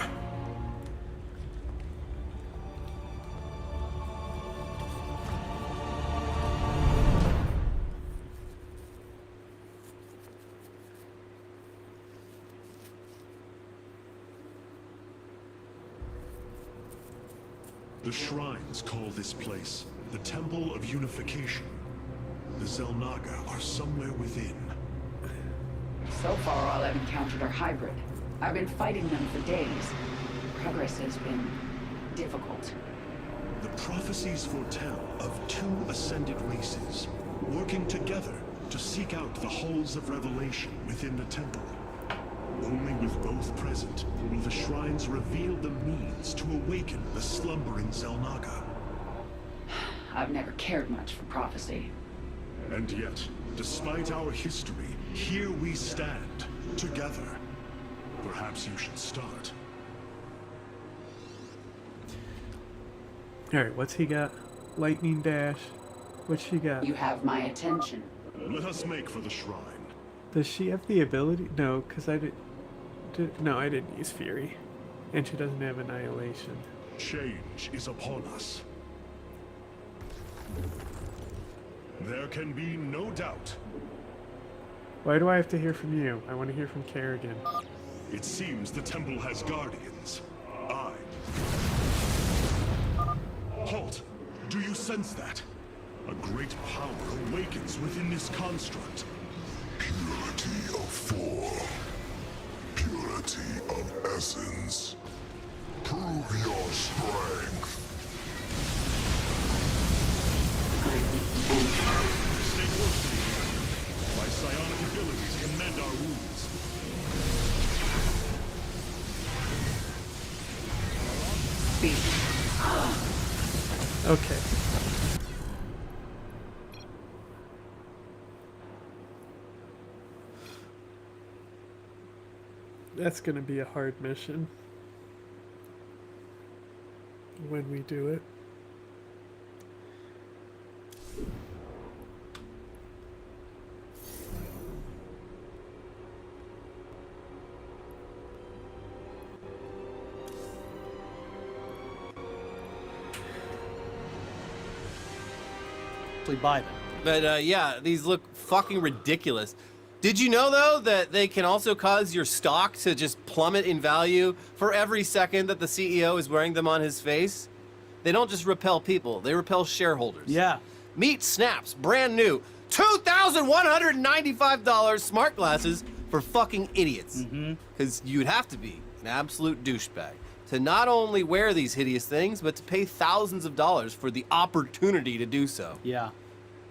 The shrines call this place the Temple of Unification. The Xel'Naga are somewhere within. So far, all I've encountered are hybrid. I've been fighting them for days. Progress has been difficult. The prophecies foretell of two ascended races working together to seek out the halls of revelation within the temple. Only with both present will the shrines reveal the means to awaken the slumbering Xel'Naga. I've never cared much for prophecy. And yet, despite our history, here we stand, together. Perhaps you should start. Alright, what's he got? Lightning Dash. What's she got? You have my attention. Let us make for the shrine. Does she have the ability? No, because I no, I didn't use Fury. And she doesn't have Annihilation. Change is upon us. There can be no doubt. Why do I have to hear from you? I want to hear from Kerrigan. It seems the temple has guardians. Halt! Do you sense that? A great power awakens within this construct. Purity of form. Purity of essence. Prove your strength. Stay close to me. My psionic abilities can mend our wounds. Okay. That's gonna be a hard mission when we do it. Buy them. But yeah, these look fucking ridiculous. Did you know though that they can also cause your stock to just plummet in value for every second that the CEO is wearing them on his face? They don't just repel people, they repel shareholders. Yeah. Meet Snap's brand new $2,195 smart glasses for fucking idiots. Because you'd have to be an absolute douchebag to not only wear these hideous things, but to pay thousands of dollars for the opportunity to do so. Yeah.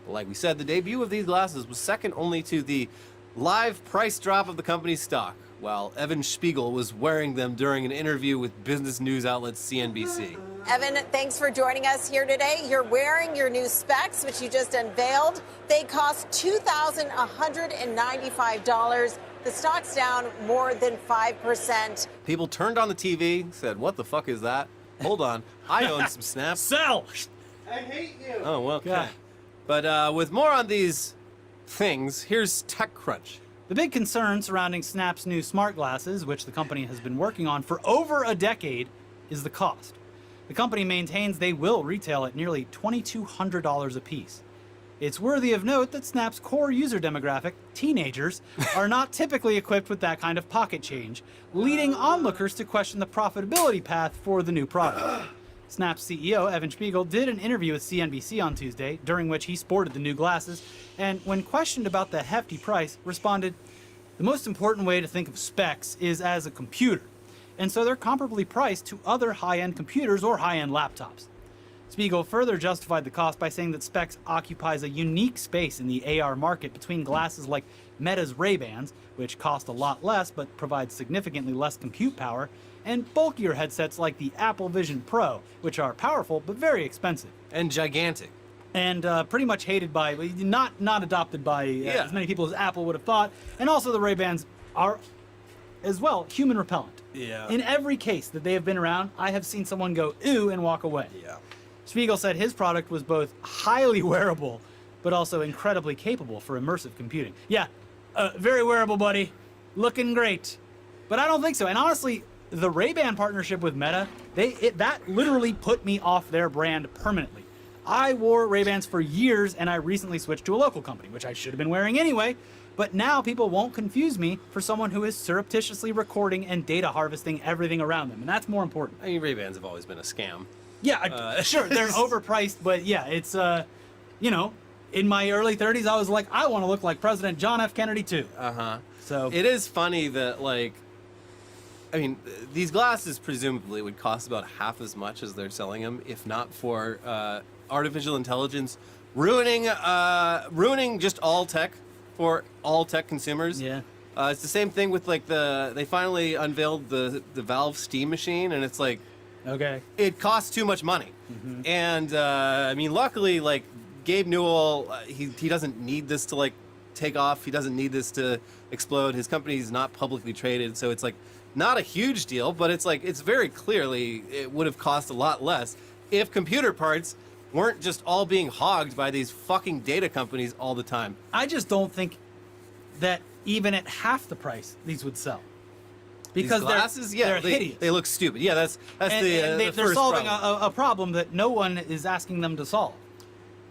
Like we said, the debut of these glasses was second only to the live price drop of the company's stock, while Evan Spiegel was wearing them during an interview with business news outlet CNBC. Evan, thanks for joining us here today. You're wearing your new specs, which you just unveiled. They cost $2,195. The stock's down more than 5%. People turned on the TV, said, "What the fuck is that? Hold on, I own some Snaps." Sell! I hate you. Oh, well, okay. But with more on these things, here's TechCrunch. The big concern surrounding Snap's new smart glasses, which the company has been working on for over a decade, is the cost. The company maintains they will retail at nearly $2,200 a piece. It's worthy of note that Snap's core user demographic, teenagers, are not typically equipped with that kind of pocket change, leading onlookers to question the profitability path for the new product. Snap's CEO, Evan Spiegel, did an interview with CNBC on Tuesday, during which he sported the new glasses, and when questioned about the hefty price, responded, "The most important way to think of specs is as a computer, and so they're comparably priced to other high-end computers or high-end laptops." Spiegel further justified the cost by saying that Specs occupies a unique space in the AR market between glasses like Meta's Ray-Bans, which cost a lot less but provide significantly less compute power, and bulkier headsets like the Apple Vision Pro, which are powerful but very expensive. And gigantic. And pretty much hated by, not adopted by as many people as Apple would have thought. And also the Ray-Bans are, as well, human repellent. Yeah. In every case that they have been around, I have seen someone go, "Ew," and walk away. Yeah. Spiegel said his product was both highly wearable, but also incredibly capable for immersive computing. Yeah, very wearable, buddy. Looking great. But I don't think so. And honestly, the Ray-Ban partnership with Meta, that literally put me off their brand permanently. I wore Ray-Bans for years, and I recently switched to a local company, which I should have been wearing anyway. But now people won't confuse me for someone who is surreptitiously recording and data harvesting everything around them. And that's more important. I mean, Ray-Bans have always been a scam. Yeah, sure, they're overpriced, but yeah, it's, in my early 30s, I was like, I want to look like President John F. Kennedy too. Uh-huh. So it is funny that, like, I mean, these glasses presumably would cost about half as much as they're selling them, if not for artificial intelligence ruining just all tech for all tech consumers. Yeah. It's the same thing with, like, they finally unveiled the Valve Steam machine, and it's like, okay, it costs too much money. Mm-hmm. And I mean, luckily, like, Gabe Newell, he doesn't need this to, like, take off. He doesn't need this to explode. His company's not publicly traded, so it's, like, not a huge deal, but it's like, it's very clearly, it would have cost a lot less if computer parts weren't just all being hogged by these fucking data companies all the time. I just don't think that even at half the price, these would sell. Because these glasses, they're hideous. They look stupid. Yeah, that's they're first solving problem. a problem that no one is asking them to solve.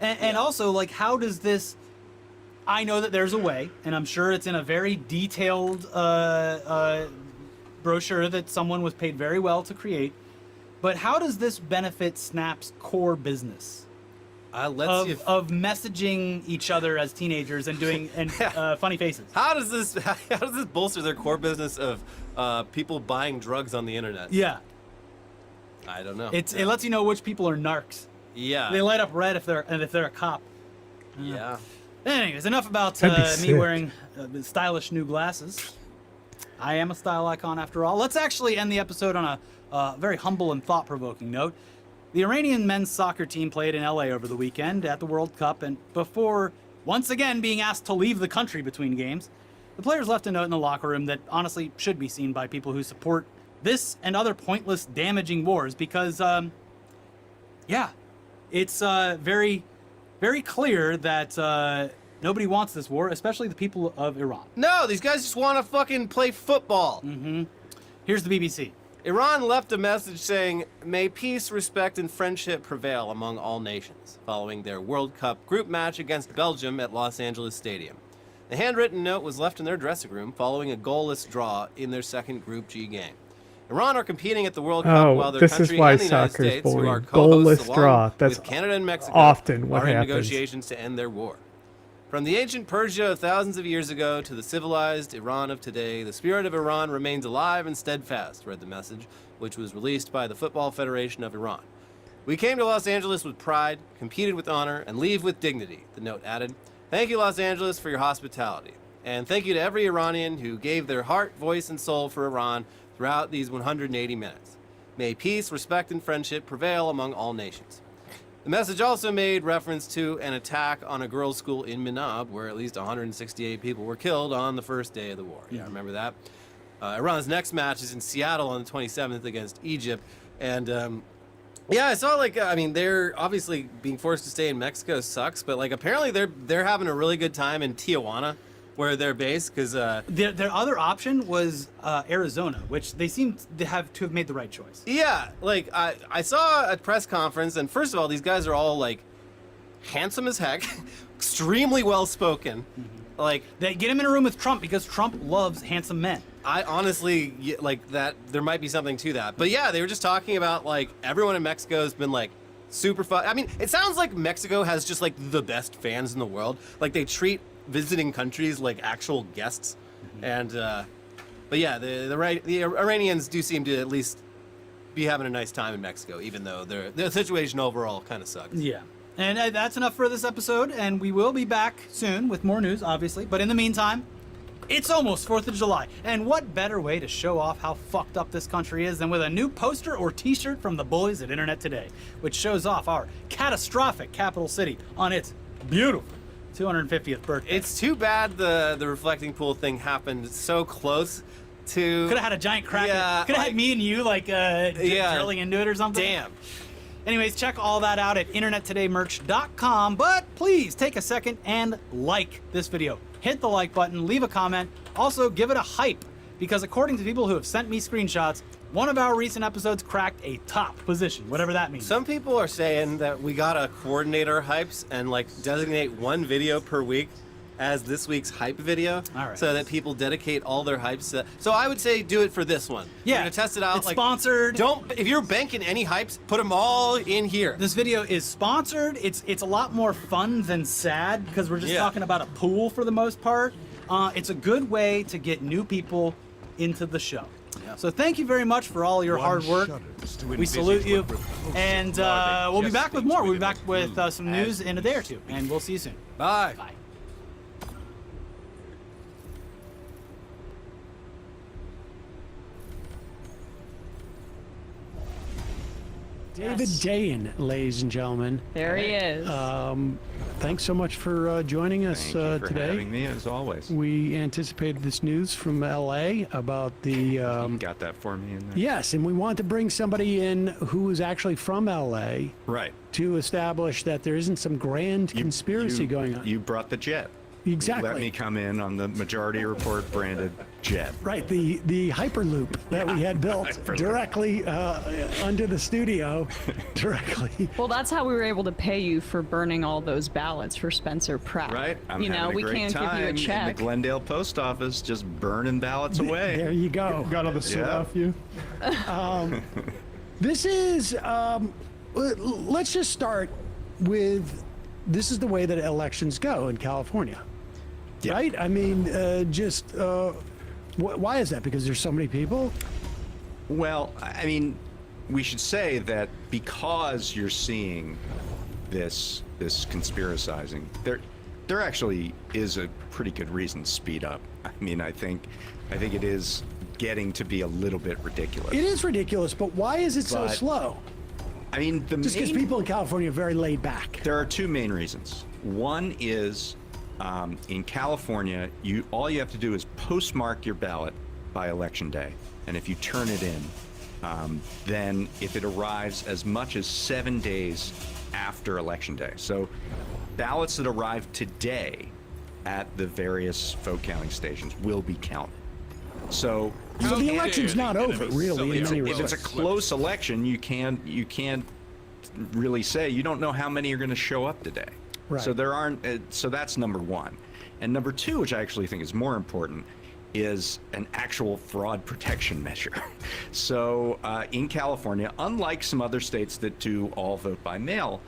And also, like, how does this? I know that there's a way, and I'm sure it's in a very detailed brochure that someone was paid very well to create. But how does this benefit Snap's core business? Let's see of messaging each other as teenagers and doing funny faces. How does this bolster their core business of people buying drugs on the internet? Yeah, I don't know. It lets you know which people are narcs. Yeah, they light up red if they're a cop. Yeah. Anyways, enough about That'd be me sick. wearing stylish new glasses. I am a style icon after all. Let's actually end the episode on a very humble and thought-provoking note. The Iranian men's soccer team played in LA over the weekend at the World Cup, and before once again being asked to leave the country between games, the players left a note in the locker room that honestly should be seen by people who support this and other pointless, damaging wars because, it's very, very clear that nobody wants this war, especially the people of Iran. No, these guys just want to fucking play football. Mm-hmm. Here's the BBC. Iran left a message saying, "May peace, respect, and friendship prevail among all nations," following their World Cup group match against Belgium at Los Angeles Stadium. The handwritten note was left in their dressing room following a goalless draw in their second Group G game. Iran are competing at the World Cup while their this country is why and the United soccer's States, who are boring. co-hosts Goalless along draw. That's with Canada and Mexico, often what are in happens. negotiations to end their war. From the ancient Persia of thousands of years ago to the civilized Iran of today, the spirit of Iran remains alive and steadfast, read the message, which was released by the Football Federation of Iran. "We came to Los Angeles with pride, competed with honor, and leave with dignity," the note added. "Thank you, Los Angeles, for your hospitality. And thank you to every Iranian who gave their heart, voice, and soul for Iran throughout these 180 minutes. May peace, respect, and friendship prevail among all nations." The message also made reference to an attack on a girls' school in Minab, where at least 168 people were killed on the first day of the war. Yeah, remember that? Iran's next match is in Seattle on the 27th against Egypt. And, I saw, they're obviously being forced to stay in Mexico sucks, but, apparently they're having a really good time in Tijuana, where they're based, because... Their other option was Arizona, which they seem to have made the right choice. Yeah, I saw a press conference, and first of all, these guys are all, handsome as heck, extremely well spoken. Like, they get him in a room with Trump because Trump loves handsome men. I honestly like that. There might be something to that, but yeah, they were just talking about like everyone in Mexico has been like super fun. I mean, it sounds like Mexico has just like the best fans in the world. Like they treat visiting countries like actual guests, and but yeah, the Iranians do seem to at least be having a nice time in Mexico, even though their situation overall kind of sucks. Yeah. And that's enough for this episode, and we will be back soon with more news, obviously. But in the meantime, it's almost 4th of July, and what better way to show off how fucked up this country is than with a new poster or t-shirt from the boys at Internet Today, which shows off our catastrophic capital city on its beautiful 250th birthday. It's too bad the reflecting pool thing happened so close to... Could have had a giant crack. Yeah, Could have had me and you, drilling into it or something. Damn. Anyways, check all that out at internettodaymerch.com, but please take a second and like this video. Hit the like button, leave a comment, also give it a hype, because according to people who have sent me screenshots, one of our recent episodes cracked a top position, whatever that means. Some people are saying that we gotta coordinate our hypes and like designate one video per week as this week's hype video, so that people dedicate all their hypes to. So I would say do it for this one. Yeah, we're gonna test it out. It's sponsored. If you're banking any hypes, put them all in here. This video is sponsored. It's a lot more fun than sad because we're just talking about a pool for the most part. It's a good way to get new people into the show. So thank you very much for all your hard work. We salute you, and we'll be back with more. We'll be back with some news in a day or two, and we'll see you soon. Bye. Bye. David Dayen, ladies and gentlemen. There he is. Thanks so much for joining us Thank you for today. having me, as always. We anticipated this news from LA about the. You got that for me in there? Yes, and we want to bring somebody in who is actually from LA. Right. To establish that there isn't some grand conspiracy going on. You brought the jet. Exactly. You let me come in on the Majority Report branded jet. Right, the Hyperloop that we had built directly under the studio, directly. Well, that's how we were able to pay you for burning all those ballots for Spencer Pratt. Right. I'm you know, having we a great can't time give you a in check. the Glendale post office, just burning ballots away. There you go. Got all the sweat off you. This is, let's just start with, this is the way that elections go in California. Yeah. Right? I mean, why is that? Because there's so many people? Well, I mean, we should say that because you're seeing this conspiracizing, there actually is a pretty good reason to speed up. I mean, I think it is getting to be a little bit ridiculous. It is ridiculous, but why is it so But, slow? I mean, Just because people in California are very laid back. There are two main reasons. One is in California, all you have to do is postmark your ballot by Election Day, and if you turn it in, then if it arrives as much as 7 days after Election Day. So ballots that arrive today at the various vote counting stations will be counted. So the election's not over, really, in many if it's a respects. close election, you can't really say. You don't know how many are going to show up today. Right. So there aren't. So that's number one, and number two, which I actually think is more important, is an actual fraud protection measure. So in California, unlike some other states that do all vote by mail,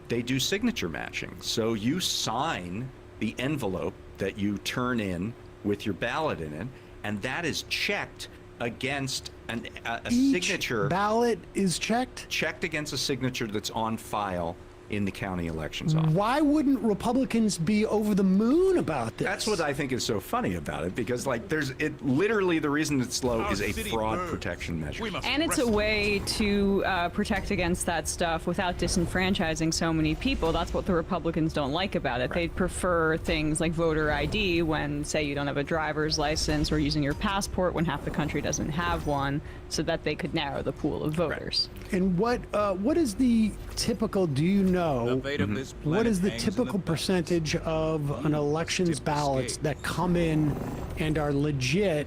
they do signature matching. So you sign the envelope that you turn in with your ballot in it, and that is checked against a signature. Ballot is checked? Checked against a signature that's on file in the county elections office. Why wouldn't Republicans be over the moon about this? That's what I think is so funny about it, because like literally the reason it's slow is a fraud protection measure. And it's a way to protect against that stuff without disenfranchising so many people. That's what the Republicans don't like about it. They'd prefer things like voter ID when, say, you don't have a driver's license, or using your passport when half the country doesn't have one, so that they could narrow the pool of voters. And what is the typical, do you know, what is the typical percentage of an election's ballots that come in and are legit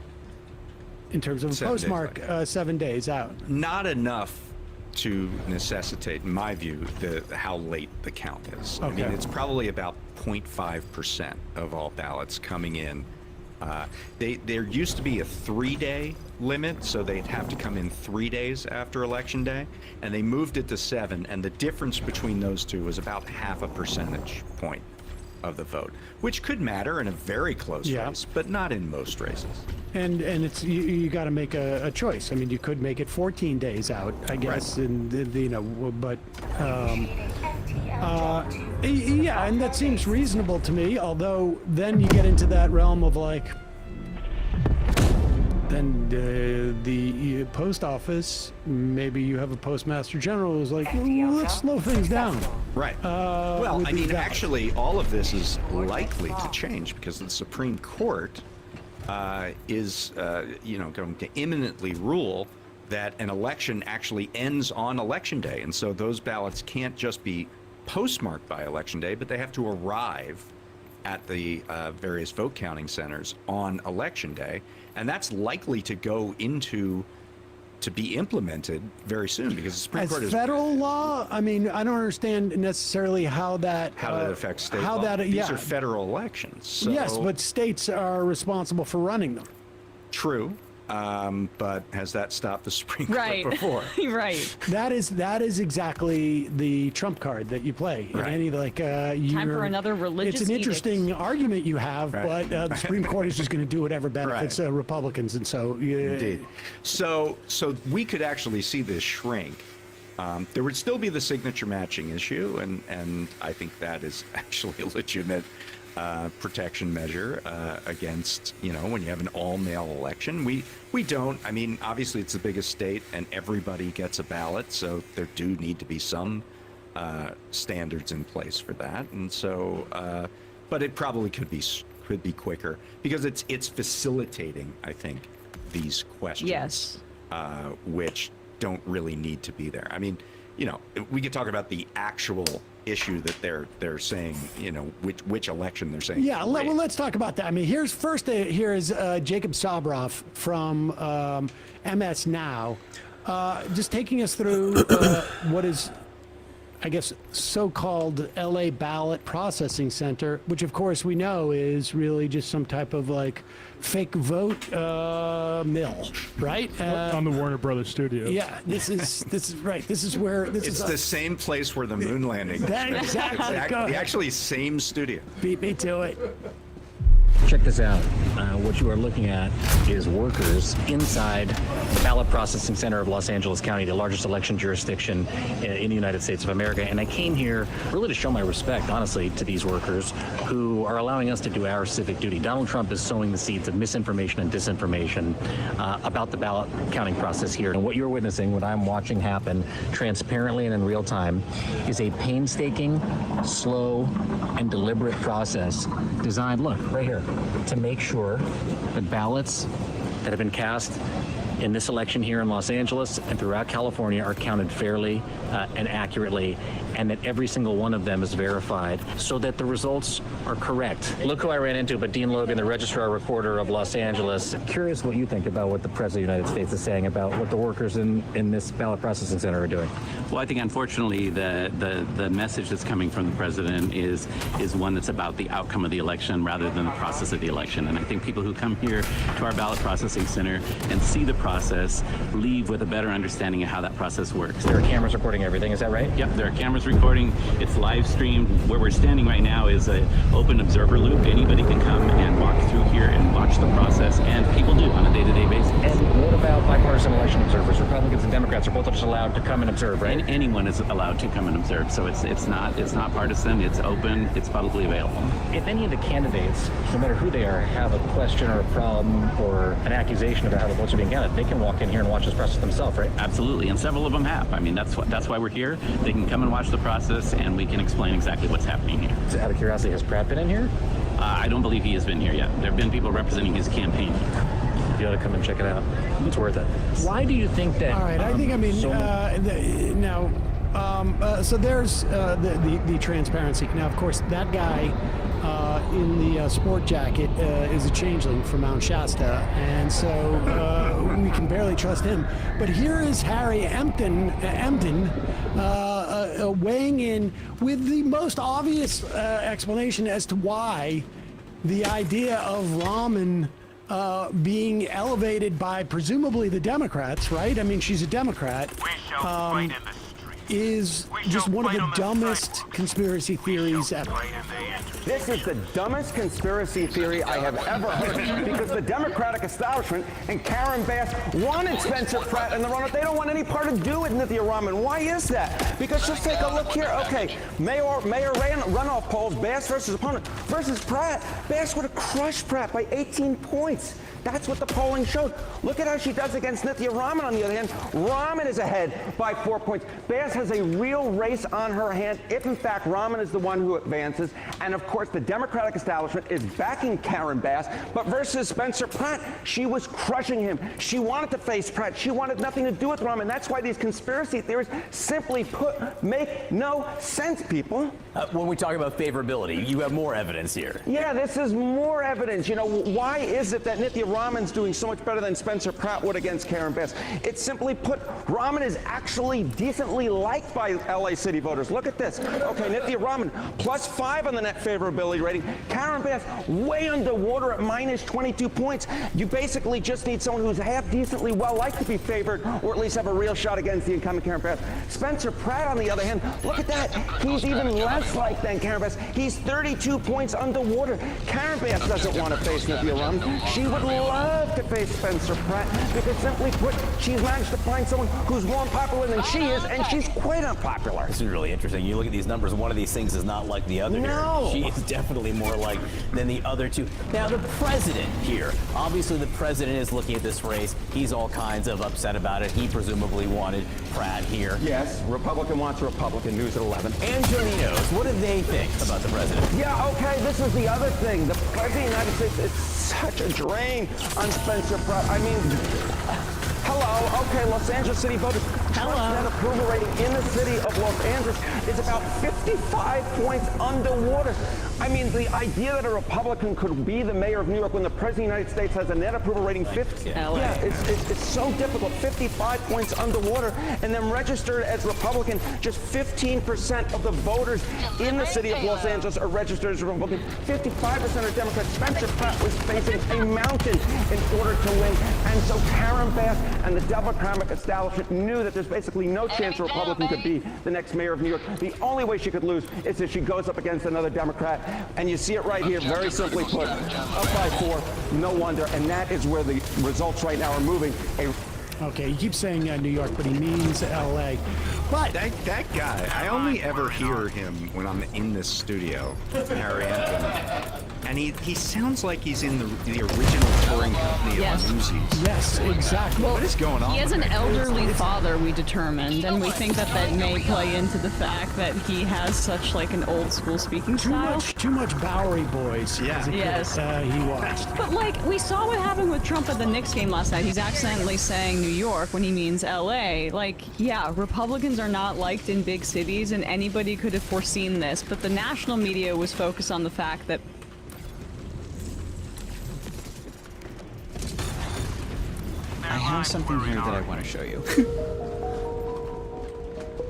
in terms of a postmark 7 days out? Not enough to necessitate, in my view, how late the count is. I mean, Okay. it's probably about 0.5% of all ballots coming in. There used to be a 3-day limit, so they'd have to come in 3 days after Election Day, and they moved it to 7, and the difference between those two was about half a percentage point of the vote, which could matter in a very close race, but not in most races. And it's you got to make a choice. I mean, you could make it 14 days out, I guess, and you know, but yeah, and that seems reasonable to me. Although then you get into that realm of like, then the post office, maybe you have a postmaster general who's like, well, let's slow things down. Right. Well, I mean, actually, all of this is likely to change because the Supreme Court is, going to imminently rule that an election actually ends on Election Day, and so those ballots can't just be postmarked by Election Day, but they have to arrive at the various vote counting centers on Election Day, and that's likely to go to be implemented very soon because the Supreme Court is federal law. I mean, I don't understand necessarily how that affects state law. These are federal elections. So yes, but states are responsible for running them. True. But has that stopped the Supreme Court before? Right. That is exactly the trump card that you play. Right. Any Time for another religious It's an interesting argument you have, but the Supreme Court is just going to do whatever benefits Republicans, and so indeed. So we could actually see this shrink. There would still be the signature matching issue, and I think that is actually a legitimate protection measure against, when you have an all-mail election. We don't. I mean, obviously it's the biggest state and everybody gets a ballot, so there do need to be some standards in place for that. And so, but it probably could be quicker because it's facilitating, I think, these questions. Yes. Which don't really need to be there. I mean, we could talk about the actual issue that they're saying, which election they're saying. Yeah, well, let's talk about that. I mean, here is Jacob Sobroff from MS Now, just taking us through what is, I guess, so-called LA Ballot Processing Center, which of course we know is really just some type of like fake vote mill, right? On the Warner Brothers studios. Yeah, this is right. This is where it's the same place where the moon landing was. Exactly. The actually same studio. Beat me to it. Check this out. What you are looking at is workers inside the Ballot Processing Center of Los Angeles County, the largest election jurisdiction in the United States of America. And I came here really to show my respect, honestly, to these workers who are allowing us to do our civic duty. Donald Trump is sowing the seeds of misinformation and disinformation about the ballot counting process here. And what you're witnessing, what I'm watching happen transparently and in real time, is a painstaking, slow, and deliberate process designed, look, right here, to make sure that ballots that have been cast in this election here in Los Angeles and throughout California are counted fairly and accurately, and that every single one of them is verified so that the results are correct. Look who I ran into, but Dean Logan, the Registrar Recorder of Los Angeles. Curious what you think about what the President of the United States is saying about what the workers in this ballot processing center are doing. Well, I think unfortunately the message that's coming from the President is one that's about the outcome of the election rather than the process of the election. And I think people who come here to our ballot processing center and see the process leave with a better understanding of how that process works. There are cameras recording everything, is that right? Yep, there are cameras recording. It's live streamed. Where we're standing right now is an open observer loop. Anybody can come and walk through here and watch the process, and people do on a day-to-day basis. And what about bipartisan election observers? Republicans and Democrats are both just allowed to come and observe, right? And anyone is allowed to come and observe. So it's not partisan. It's open. It's publicly available. If any of the candidates, no matter who they are, have a question or a problem or an accusation about how the votes are being counted, they can walk in here and watch this process themselves, right? Absolutely, and several of them have. I mean, that's why we're here. They can come and watch the process, and we can explain exactly what's happening here. So out of curiosity, has Pratt been in here? I don't believe he has been here yet. There have been people representing his campaign. You ought to come and check it out. It's worth it. Why do you think that? All right, I think so there's the transparency. Now, of course, that guy in the sport jacket is a changeling from Mount Shasta, and so we can barely trust him. But here is Harry Emden weighing in with the most obvious explanation as to why the idea of Rahman being elevated by presumably the Democrats, right? I mean, she's a Democrat. Is just one of the dumbest conspiracy theories ever. This is the dumbest conspiracy theory I have ever heard, because the Democratic establishment and Karen Bass wanted Spencer Pratt in the runoff. They don't want any part to do with Nithya Rahman. Why is that? Because just take a look here. Okay, Mayor runoff polls, Bass versus opponent versus Pratt. Bass would have crushed Pratt by 18 points. That's what the polling showed. Look at how she does against Nithya Rahman, on the other hand. Rahman is ahead by 4 points. Bass has a real race on her hand if, in fact, Rahman is the one who advances. And, of course, the Democratic establishment is backing Karen Bass. But versus Spencer Pratt, she was crushing him. She wanted to face Pratt. She wanted nothing to do with Rahman. That's why these conspiracy theories, simply put, make no sense, people. When we talk about favorability, you have more evidence here. Yeah, this is more evidence. You know, why is it that Nithya Rahman's doing so much better than Spencer Pratt would against Karen Bass? It's simply put, Rahman is actually decently liked by LA City voters. Look at this. Okay, Nithya Rahman, +5 on the net favorability rating. Karen Bass, way underwater at -22 points. You basically just need someone who's half decently well-liked to be favored, or at least have a real shot against the incumbent Karen Bass. Spencer Pratt, on the other hand, look at that. He's even less liked than Karen Bass. He's 32 points underwater. Karen Bass doesn't want to face Nithya Rahman. She would love to face Spencer Pratt, because simply put, she's managed to find someone who's more unpopular than she is, and she's quite unpopular. This is really interesting. You look at these numbers, one of these things is not like the other. No. She is definitely more like than the other two. Now, the president here. Obviously, the president is looking at this race. He's all kinds of upset about it. He presumably wanted Pratt here. Yes, Republican wants a Republican. News at 11. Angelinos, what do they think about the president? Yeah, okay, this is the other thing. The president of the United States is such a drain on Spencer Pratt. I mean, hello, okay, Los Angeles City voters. Trump's net approval rating in the city of Los Angeles is about 55 points underwater. I mean, the idea that a Republican could be the mayor of New York when the president of the United States has a net approval rating 50. Yeah, it's so difficult. 55 points underwater, and then registered as Republican, just 15% of the voters in the city of Los Angeles are registered as Republican. 55% are Democrats. Spencer Pratt was facing a mountain in order to win, and so Karen Bass and the Democratic establishment knew that there's basically no chance a Republican could be the next mayor of New York. The only way she could lose is if she goes up against another Democrat. And you see it right here, very simply put, up by 4, no wonder. And that is where the results right now are moving. Okay, he keeps saying New York, but he means L.A. But that guy, I only ever hear him when I'm in this studio, Harry Anthony. And he sounds like he's in the original touring company of Newsies. Yes, exactly. Well, what is going on? He has an with that? elderly father, we determined, and we think that may play into the fact that he has such like an old school speaking style. Too much Bowery Boys. Yeah. Yes. He watched. But like we saw what happened with Trump at the Knicks game last night. He's accidentally saying New York when he means L.A. Like, yeah, Republicans are not liked in big cities, and anybody could have foreseen this. But the national media was focused on the fact that I have something here that I want to show you.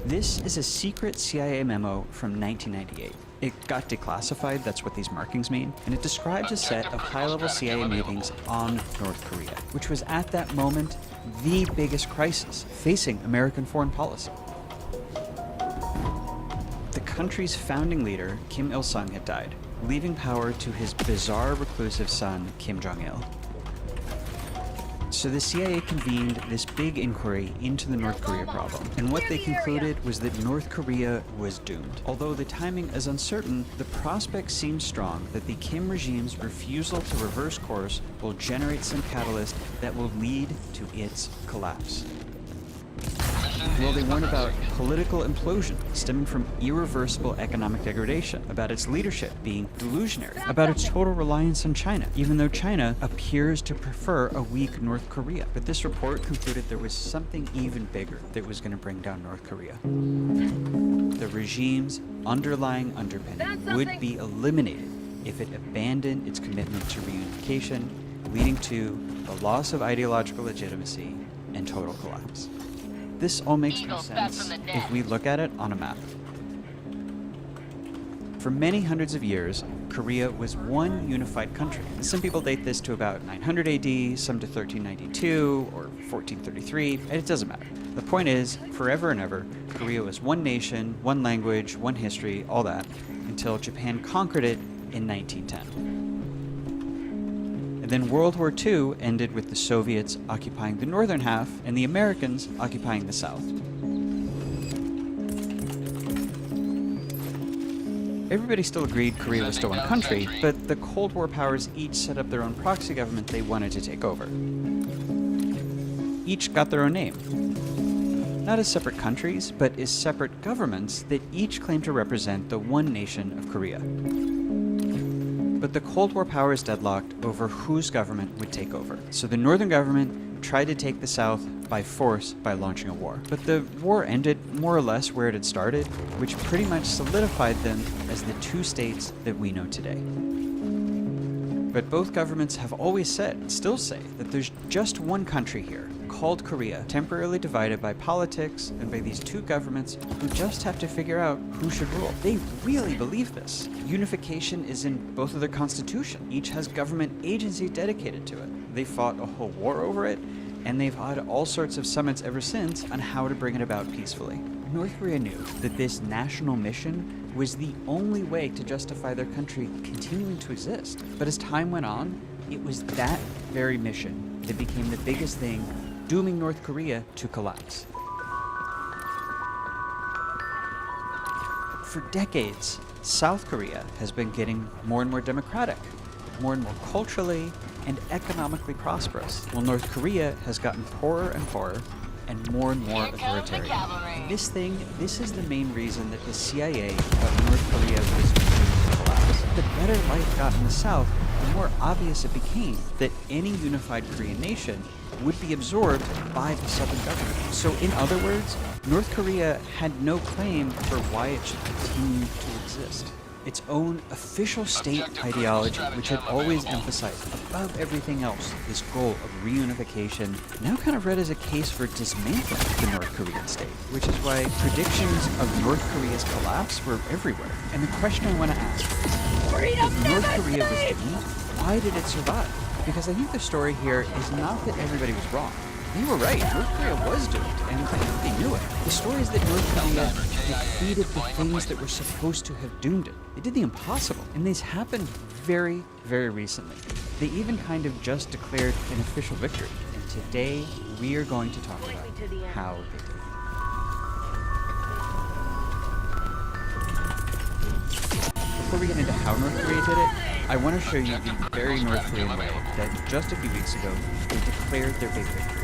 This is a secret CIA memo from 1998. It got declassified, that's what these markings mean, and it describes a set of high-level CIA meetings on North Korea, which was at that moment the biggest crisis facing American foreign policy. The country's founding leader, Kim Il-sung, had died, leaving power to his bizarre reclusive son, Kim Jong-il. So the CIA convened this big inquiry into the North Korea problem, and what they concluded was that North Korea was doomed. Although the timing is uncertain, the prospect seems strong that the Kim regime's refusal to reverse course will generate some catalyst that will lead to its collapse. Well, they warn about political implosion stemming from irreversible economic degradation, about its leadership being delusionary, about its total reliance on China, even though China appears to prefer a weak North Korea. But this report concluded there was something even bigger that was going to bring down North Korea. The regime's underlying underpinning would be eliminated if it abandoned its commitment to reunification, leading to the loss of ideological legitimacy and total collapse. This all makes no sense if we look at it on a map. For many hundreds of years, Korea was one unified country. Some people date this to about 900 AD, some to 1392 or 1433, and it doesn't matter. The point is, forever and ever, Korea was one nation, one language, one history, all that, until Japan conquered it in 1910. And then World War II ended with the Soviets occupying the northern half and the Americans occupying the south. Everybody still agreed Korea was still one country, but the Cold War powers each set up their own proxy government they wanted to take over. Each got their own name. Not as separate countries, but as separate governments that each claimed to represent the one nation of Korea. But the Cold War powers deadlocked over whose government would take over. So the northern government tried to take the south by force by launching a war. But the war ended more or less where it had started, which pretty much solidified them as the two states that we know today. But both governments have always said, and still say, that there's just one country here, called Korea, temporarily divided by politics and by these two governments who just have to figure out who should rule. They really believe this. Unification is in both of their constitution. Each has government agency dedicated to it. They fought a whole war over it, and they've had all sorts of summits ever since on how to bring it about peacefully. North Korea knew that this national mission was the only way to justify their country continuing to exist. But as time went on, it was that very mission that became the biggest thing, dooming North Korea to collapse. For decades, South Korea has been getting more and more democratic, more and more culturally and economically prosperous, while North Korea has gotten poorer and poorer and more authoritarian. And this is the main reason that the CIA thought North Korea was doomed to collapse. The better life got in the South, the more obvious it became that any unified Korean nation would be absorbed by the Southern government. So in other words, North Korea had no claim for why it should continue to exist. Its own official state ideology, which had always emphasized above everything else this goal of reunification, now kind of read as a case for dismantling the North Korean state, which is why predictions of North Korea's collapse were everywhere. And the question I want to ask is, if North Korea was doomed, why did it survive? Because I think the story here is not that everybody was wrong. They were right. North Korea was doomed, and I think they knew it. The story is that North Korea defeated the things that were supposed to have doomed it. They did the impossible, and this happened very, very recently. They even kind of just declared an official victory, and today we are going to talk about how they did it. Before we get into how North Korea did it, I want to show you the very North Korean way that just a few weeks ago they declared their big victory,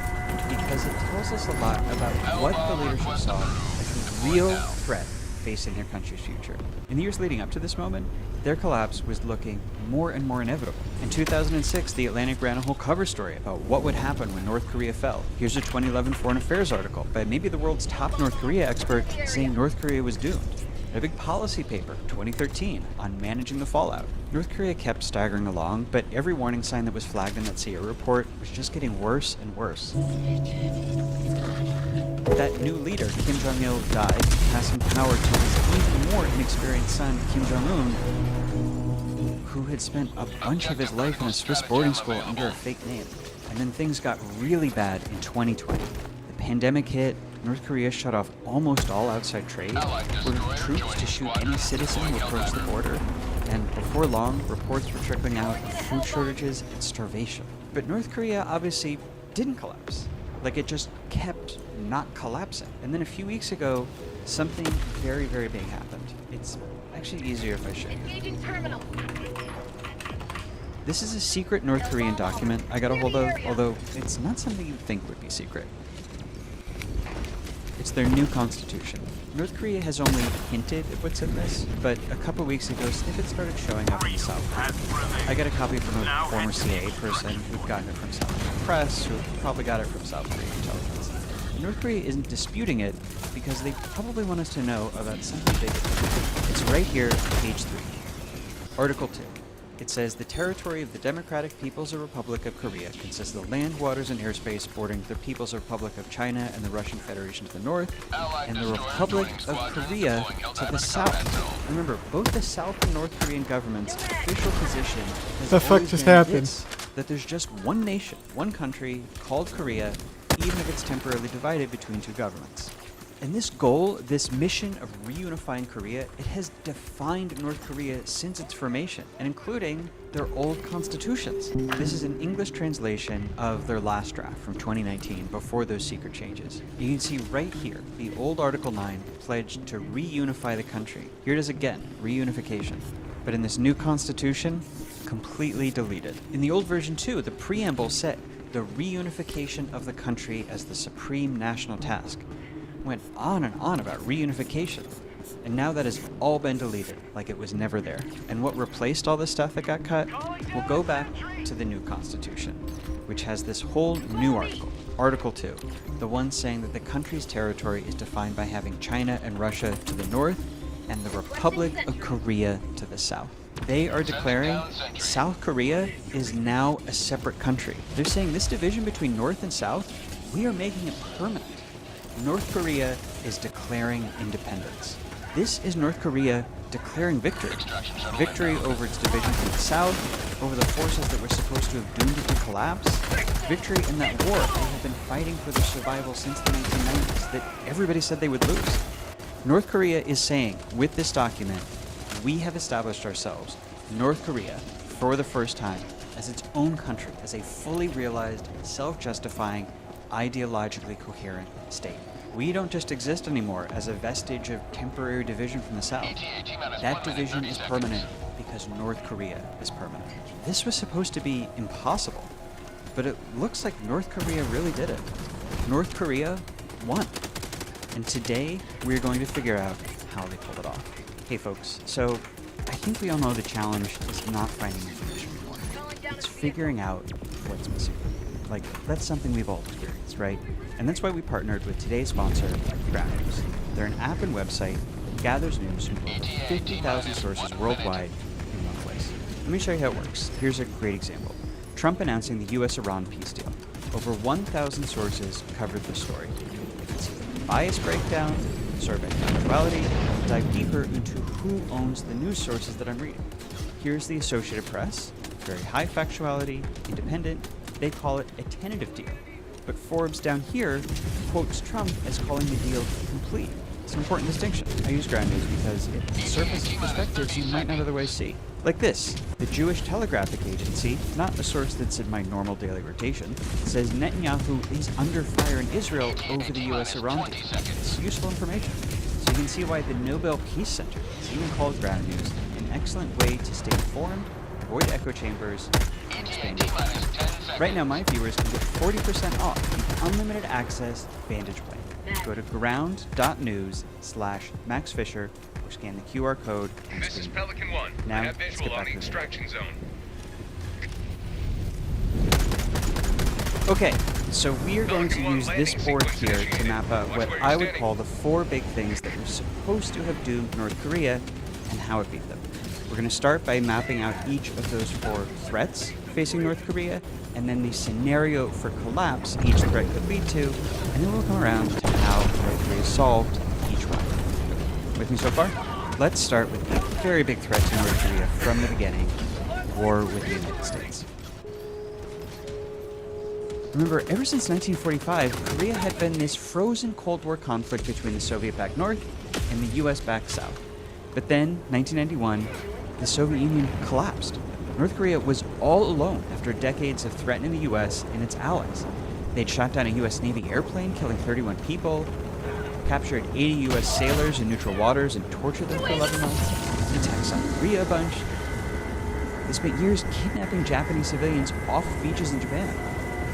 because it tells us a lot about what the leadership saw as the real threat facing their country's future. In the years leading up to this moment, their collapse was looking more and more inevitable. In 2006, The Atlantic ran a whole cover story about what would happen when North Korea fell. Here's a 2011 Foreign Affairs article by maybe the world's top North Korea expert saying North Korea was doomed. A big policy paper, 2013, on managing the fallout. North Korea kept staggering along, but every warning sign that was flagged in that CIA report was just getting worse and worse. That new leader, Kim Jong-il, died, passing power to his even more inexperienced son, Kim Jong-un, who had spent a bunch of his life in a Swiss boarding school under a fake name. And then things got really bad in 2020. The pandemic hit, North Korea shut off almost all outside trade, ordered troops to shoot any citizen who approached the border, and before long, reports were trickling out of food shortages and starvation. But North Korea obviously didn't collapse. Like, it just kept not collapsing. And then a few weeks ago, something very, very big happened. It's actually easier if I show you. This is a secret North Korean document I got a hold of, although it's not something you'd think would be secret. It's their new constitution. North Korea has only hinted at what's in this, but a couple weeks ago, snippets started showing up in the South. I got a copy from a former CIA person who'd gotten it from South Korean press, who probably got it from South Korean intelligence. North Korea isn't disputing it because they probably want us to know about something bigger. It's right here, page 3. Article 2. It says the territory of the Democratic People's Republic of Korea consists of the land, waters, and airspace bordering the People's Republic of China and the Russian Federation to the north, and the Republic of Korea to the south. Remember, both the South and North Korean government's official position has The fuck always just been happened? this, that there's just one nation, one country called Korea, even if it's temporarily divided between two governments. And this goal, this mission of reunifying Korea, it has defined North Korea since its formation, and including their old constitutions. This is an English translation of their last draft from 2019, before those secret changes. You can see right here, the old Article 9 pledged to reunify the country. Here it is again, reunification. But in this new constitution, completely deleted. In the old version too, the preamble said the reunification of the country as the supreme national task. Went on and on about reunification, and now that has all been deleted, like it was never there. And what replaced all the stuff that got cut? We'll go back to the new Constitution, which has this whole new article, Article 2, the one saying that the country's territory is defined by having China and Russia to the north, and the Republic of Korea to the south. They are declaring South Korea is now a separate country. They're saying this division between North and South, we are making it permanent. North Korea is declaring independence. This is North Korea declaring victory. Victory over its division from the south, over the forces that were supposed to have doomed it to collapse. Victory in that war they have been fighting for their survival since the 1990s that everybody said they would lose. North Korea is saying, with this document, we have established ourselves, North Korea, for the first time, as its own country, as a fully realized, self-justifying, ideologically coherent state. We don't just exist anymore as a vestige of temporary division from the South. That division is permanent because North Korea is permanent. This was supposed to be impossible, but it looks like North Korea really did it. North Korea won. And today, we're going to figure out how they pulled it off. Hey folks, so I think we all know the challenge is not finding information anymore. It's figuring out what's missing. Like, that's something we've all experienced, right? And that's why we partnered with today's sponsor, Ground News. They're an app and website that gathers news from over 50,000 sources worldwide in one place. Let me show you how it works. Here's a great example. Trump announcing the US-Iran peace deal. Over 1,000 sources covered the story. You can see the bias breakdown, survey factuality, dive deeper into who owns the news sources that I'm reading. Here's the Associated Press, very high factuality, independent. They call it a tentative deal. But Forbes down here quotes Trump as calling the deal complete. It's an important distinction. I use Ground News because it surfaces perspectives you might not otherwise see. Like this, the Jewish Telegraphic Agency, not a source that's in my normal daily rotation, says Netanyahu is under fire in Israel over the US-Iran deal. It's useful information. So you can see why the Nobel Peace Center is even called Ground News, an excellent way to stay informed, avoid echo chambers, and expand your thinking. Right now, my viewers can get 40% off the unlimited access Vantage plan. Go to ground.news/Max Fisher or scan the QR code on This is screen. Pelican 1. Now, I have let's visual get on back the to the video. extraction zone. Okay, so we are going to use this board here to map out what I would call the 4 big things that were supposed to have doomed North Korea and how it beat them. We're going to start by mapping out each of those 4 threats facing North Korea, and then the scenario for collapse each threat could lead to, and then we'll come around to how North Korea solved each one. With me so far? Let's start with the very big threat to North Korea from the beginning, war with the United States. Remember, ever since 1945, Korea had been this frozen Cold War conflict between the Soviet-backed North and the US-backed South. But then, 1991, the Soviet Union collapsed. North Korea was all alone after decades of threatening the US and its allies. They'd shot down a US Navy airplane, killing 31 people, captured 80 US sailors in neutral waters and tortured them for 11 months, attacked South Korea a bunch. They spent years kidnapping Japanese civilians off of beaches in Japan.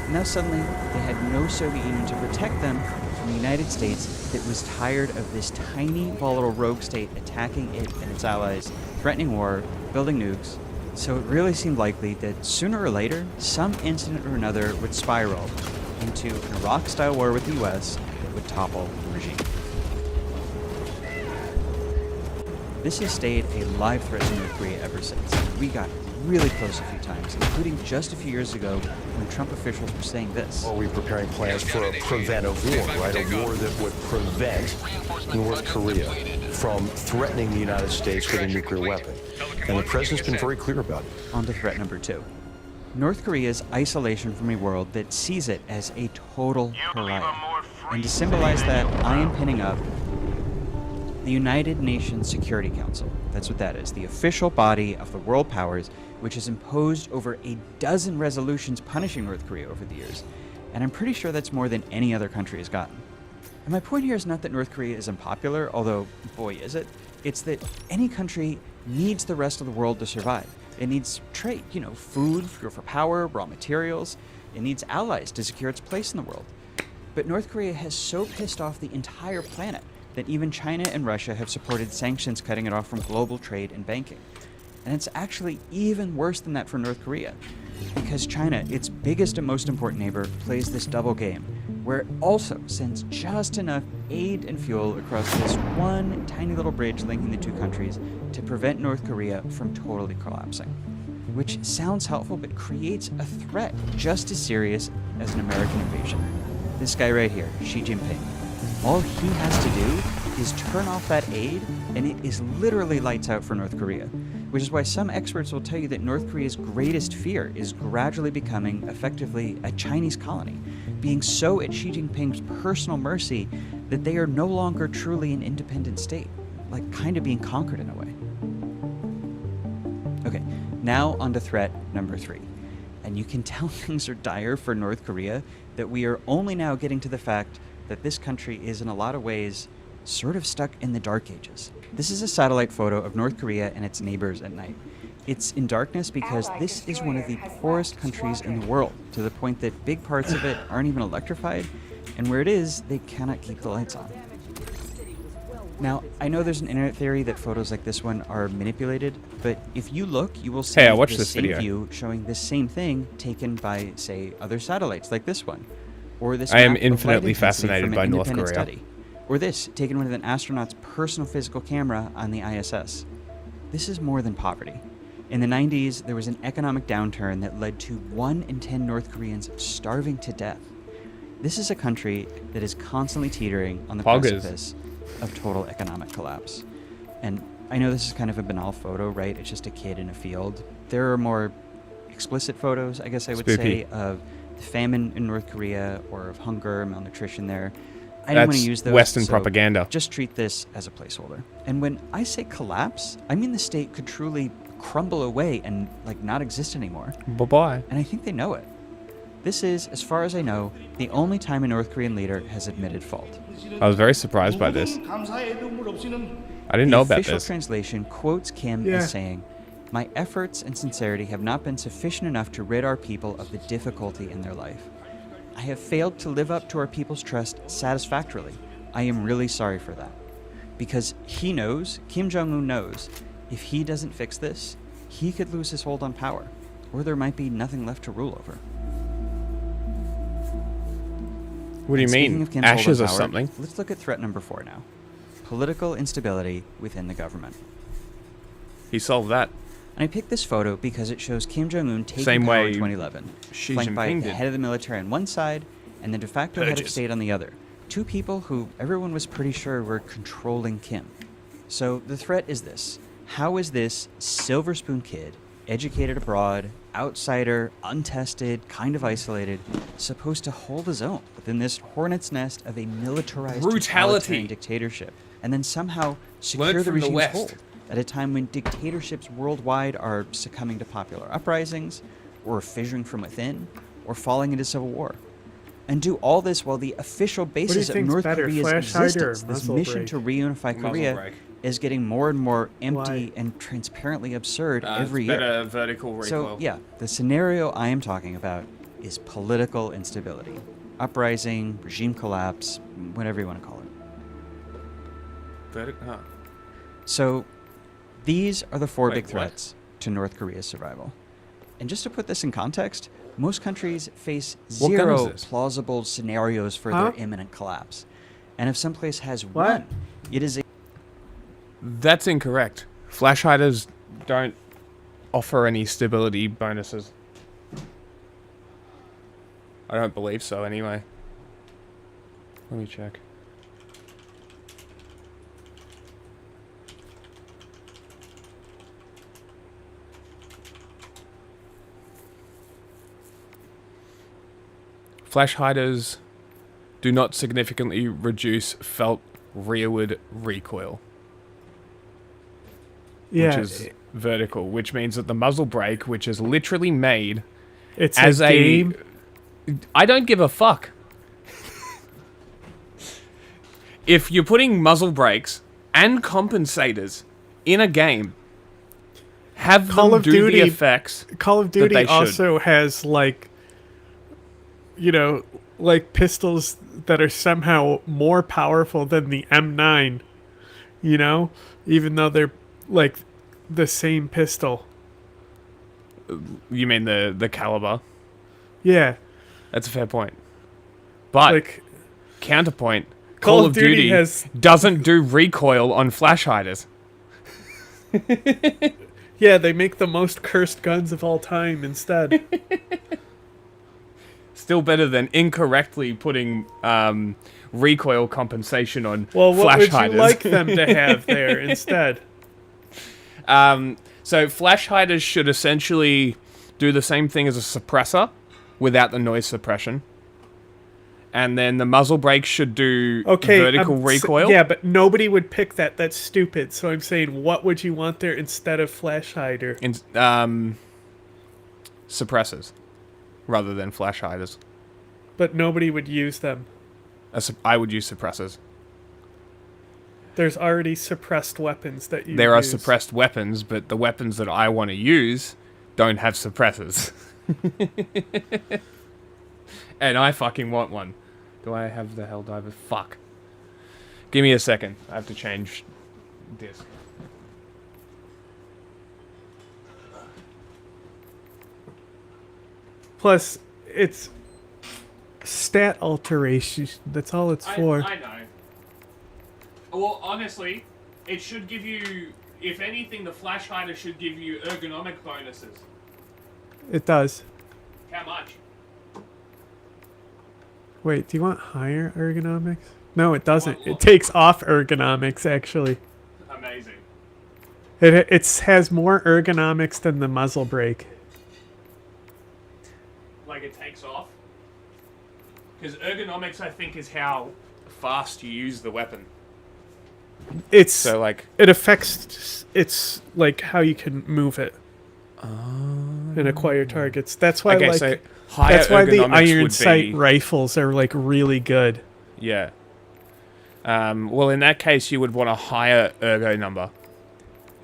And now suddenly, they had no Soviet Union to protect them from the United States that was tired of this tiny, volatile rogue state attacking it and its allies, threatening war, building nukes. So it really seemed likely that sooner or later, some incident or another would spiral into an Iraq-style war with the US that would topple the regime. This has stayed a live threat to North Korea ever since. We got really close a few times, including just a few years ago when Trump officials were saying this. Are we preparing plans for a preventive war, right? A war that would prevent North Korea from threatening the United States with a nuclear weapon. And the president's been very clear about it. On to threat number 2. North Korea's isolation from a world that sees it as a total pariah. And to symbolize that, I am pinning up the United Nations Security Council. That's what that is, the official body of the world powers, which has imposed over a dozen resolutions punishing North Korea over the years. And I'm pretty sure that's more than any other country has gotten. And my point here is not that North Korea is unpopular, although, boy, is it. It's that any country needs the rest of the world to survive. It needs trade, food, fuel for power, raw materials. It needs allies to secure its place in the world. But North Korea has so pissed off the entire planet that even China and Russia have supported sanctions cutting it off from global trade and banking. And it's actually even worse than that for North Korea, because China, its biggest and most important neighbor, plays this double game, where it also sends just enough aid and fuel across this one tiny little bridge linking the two countries to prevent North Korea from totally collapsing. Which sounds helpful, but creates a threat just as serious as an American invasion. This guy right here, Xi Jinping. All he has to do is turn off that aid, and it is literally lights out for North Korea. Which is why some experts will tell you that North Korea's greatest fear is gradually becoming effectively a Chinese colony, being so at Xi Jinping's personal mercy that they are no longer truly an independent state, like kind of being conquered in a way. Okay, now on to threat number 3. And you can tell things are dire for North Korea that we are only now getting to the fact that this country is in a lot of ways sort of stuck in the dark ages. This is a satellite photo of North Korea and its neighbors at night. It's in darkness because this is one of the poorest countries in the world, to the point that big parts of it aren't even electrified, and where it is, they cannot keep the lights on. Now, I know there's an internet theory that photos like this one are manipulated, but if you look, you will see Hey, I watched the this same video. view showing the same thing taken by, say, other satellites like this one. Or this I am map of light infinitely intensity fascinated from an by North independent Korea. study. Or this, taken with an astronaut's personal physical camera on the ISS. This is more than poverty. In the 90s, there was an economic downturn that led to 1 in 10 North Koreans starving to death. This is a country that is constantly teetering on the precipice of total economic collapse. And I know this is kind of a banal photo, right? It's just a kid in a field. There are more explicit photos, I guess I would say, of the famine in North Korea or of hunger, malnutrition there. I don't want to use those. Western so propaganda. Just treat this as a placeholder. And when I say collapse, I mean the state could truly crumble away and not exist anymore. Bye-bye. And I think they know it. This is, as far as I know, the only time a North Korean leader has admitted fault. I was very surprised by this. I didn't know about The official this. translation quotes Kim as saying, "My efforts and sincerity have not been sufficient enough to rid our people of the difficulty in their life. I have failed to live up to our people's trust satisfactorily. I am really sorry for that." Because he knows, Kim Jong-un knows, if he doesn't fix this, he could lose his hold on power, or there might be nothing left to rule over. What do you And speaking mean? of Kim's hold on Ashes or power, something? Let's look at threat number 4 now. Political instability within the government. He solved that. And I picked this photo because it shows Kim Jong-un taking Same power way in 2011, Xi flanked by Jinping the did. head of the military on one side and the de facto head of Purges. state on the other. Two people who everyone was pretty sure were controlling Kim. So the threat is this. How is this silver spoon kid, educated abroad, outsider, untested, kind of isolated, supposed to hold his own within this hornet's nest of a militarized Brutality. totalitarian dictatorship, and then somehow secure Learned the from the regime's West. hold at a time when dictatorships worldwide are succumbing to popular uprisings, or fissuring from within, or falling into civil war? And do all this while the official do you basis of think's North better, Korea's flash hider or existence, this muzzle mission brake? to reunify Muzzle Korea, brake. is getting more and more empty and transparently absurd every year. better vertical recoil. So yeah, the scenario I am talking about is political instability, uprising, regime collapse, whatever you want to call it. So these are the 4 Wait, big what? threats to North Korea's survival. And just to put this in context, most countries face What gun is 0 this? plausible scenarios for Huh? their imminent collapse. And if some place has What? one, it is a That's incorrect. Flash hiders don't offer any stability bonuses. I don't believe so, anyway. Let me check. Flash hiders do not significantly reduce felt rearward recoil. Yeah. Which is vertical, which means that the muzzle brake, which is literally made It's as a game. I don't give a fuck. If you're putting muzzle brakes and compensators in a game, have Call them of do Duty, the effects. Call of that Duty they should. also has like, you know, like pistols that are somehow more powerful than the M9. You know, even though they're like the same pistol. You mean the caliber? Yeah. That's a fair point. But like, counterpoint, Call Call of of Duty Duty has- doesn't do recoil on flash hiders. Yeah, they make the most cursed guns of all time instead. Still better than incorrectly putting recoil compensation on Well, what flash would hiders. you like them to have there instead? So flash hiders should essentially do the same thing as a suppressor without the noise suppression. And then the muzzle brake should do vertical recoil. Yeah, but nobody would pick that. That's stupid. So I'm saying, what would you want there instead of flash hider? Suppressors rather than flash hiders. But nobody would use them. I would use suppressors. There's already suppressed weapons that you There are use. suppressed weapons, but the weapons that I want to use don't have suppressors. And I fucking want one. Do I have the helldivers? Fuck. Give me a second. I have to change disc. Plus, it's stat alteration. That's all it's for. I know. Well, honestly, it should give you... If anything, the flash hider should give you ergonomic bonuses. It does. How much? Wait, do you want higher ergonomics? No, it doesn't. It takes off ergonomics, actually. Amazing. It has more ergonomics than the muzzle brake. Like it takes off? Because ergonomics, I think, is how fast you use the weapon. It's so like it affects it's like how you can move it and acquire targets. That's why Okay, like so higher that's why the ergonomics iron would sight be- rifles are like really good. Yeah. Well, in that case, you would want a higher ergo number.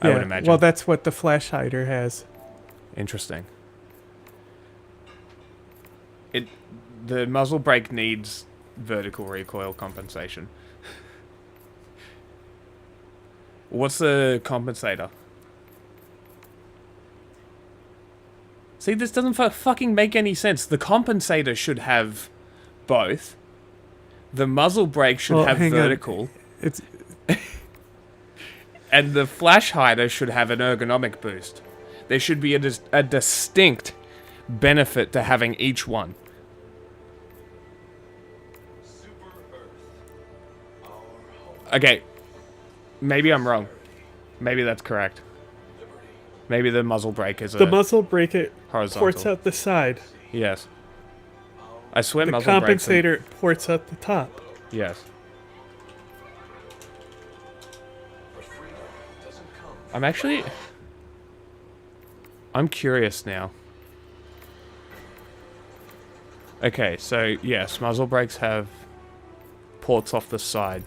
I would imagine. Well, that's what the flash hider has. Interesting. The muzzle brake needs vertical recoil compensation. What's the compensator? See, this doesn't fucking make any sense. The compensator should have both. The muzzle brake should Well, have hang on. vertical. It's And the flash hider should have an ergonomic boost. There should be a distinct benefit to having each one. Okay, maybe I'm wrong. Maybe that's correct. Maybe the muzzle brake is the muzzle brake it horizontal. ports out the side. Yes. I swear The muzzle brakes are- compensator ports out the top. Yes. I'm curious now. Okay, so yes, muzzle brakes have ports off the side.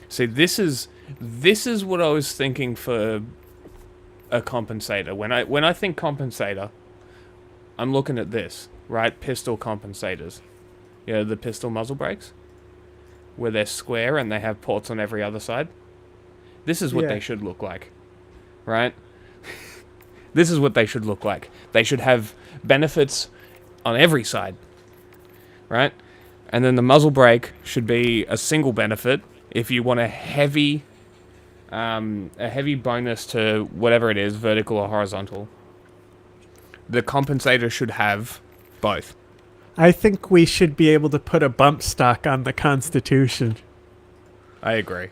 See, this is what I was thinking for a compensator. When I think compensator, I'm looking at this, right? Pistol compensators. You know, the pistol muzzle brakes, where they're square and they have ports on every other side. This is what Yeah. they should look like, right? This is what they should look like. They should have benefits on every side, right? And then the muzzle brake should be a single benefit if you want a heavy bonus to whatever it is, vertical or horizontal. The compensator should have both. I think we should be able to put a bump stock on the Constitution. I agree.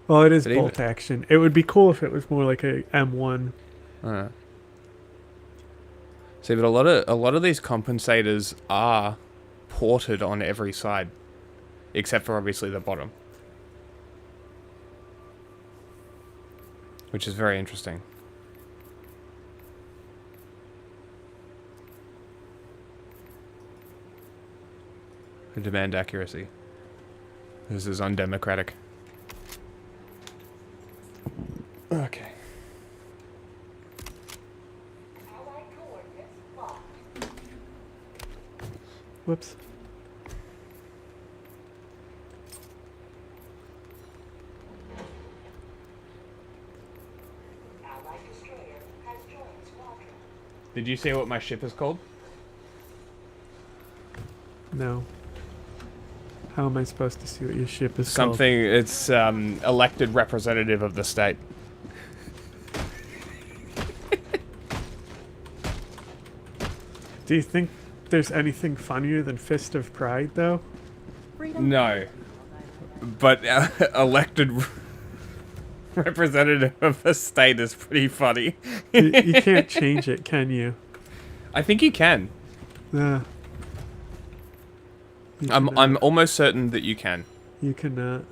Well, it is But bolt action. It would be cool if it was more like a M1. See, but a lot of these compensators are ported on every side, except for obviously the bottom, which is very interesting. I demand accuracy. This is undemocratic. Okay. Whoops. Did you see what my ship is called? No. How am I supposed to see what your ship is Something, it's elected representative of the state. Do you think there's anything funnier than Fist of Pride, though? No. But elected representative of the state is pretty funny. You can't change it, can you? I think you can. Yeah. I'm almost certain that you can. You cannot.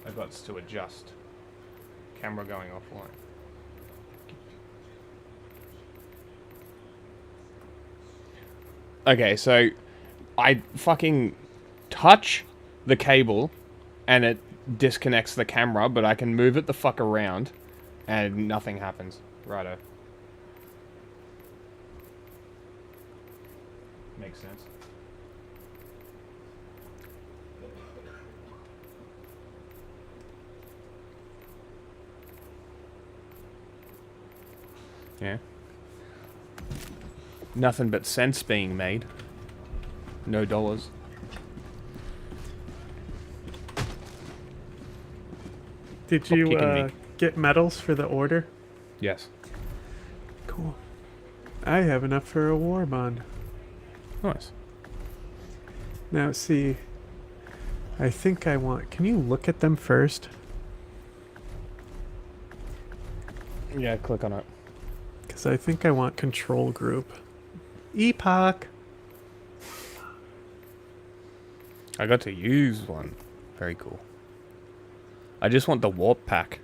I've got to adjust. Camera going offline. Okay, so I fucking touch the cable and it disconnects the camera, but I can move it the fuck around and nothing happens. Righto. Makes sense. Yeah. Nothing but sense being made. No dollars. Did Stop you kicking me. get medals for the order? Yes. Cool. I have enough for a war bond. Nice. Now, see, I think I want... Can you look at them first? Yeah, click on it. Because I think I want control group. Epoch! I got to use one. Very cool. I just want the warp pack.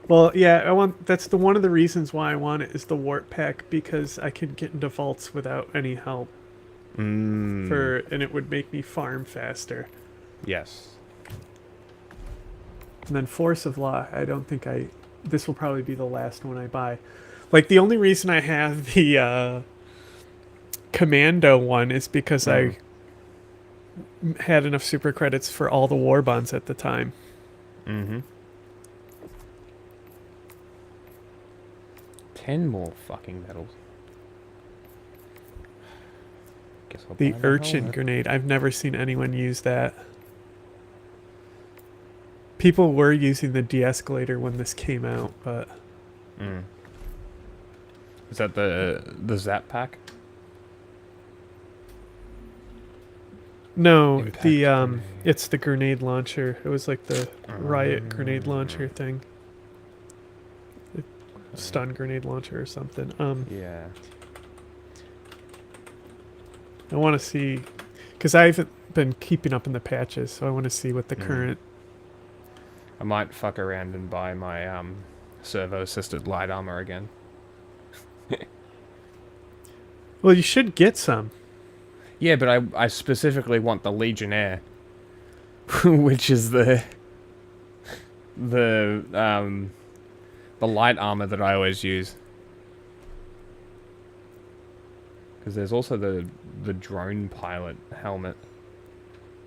Well, yeah, I want... That's the one of the reasons why I want it is the warp pack, because I can get into vaults without any help. And it would make me farm faster. Yes. And then Force of Law, I don't think I... This will probably be the last one I buy. Like, the only reason I have the Commando one is because I had enough super credits for all the war bonds at the time. Mm-hmm. 10 more fucking medals. Guess I'll The buy urchin helmet. grenade. I've never seen anyone use that. People were using the de-escalator when this came out, but... Is that the zap pack? No, Impact the grenade. it's the grenade launcher. It was like the riot grenade launcher thing. Stun grenade launcher or something. Yeah. I want to see, because I haven't been keeping up in the patches, so I want to see what the current... I might fuck around and buy my servo-assisted light armor again. Well, you should get some. Yeah, but I specifically want the Legionnaire, which is the light armor that I always use. Because there's also the drone pilot helmet,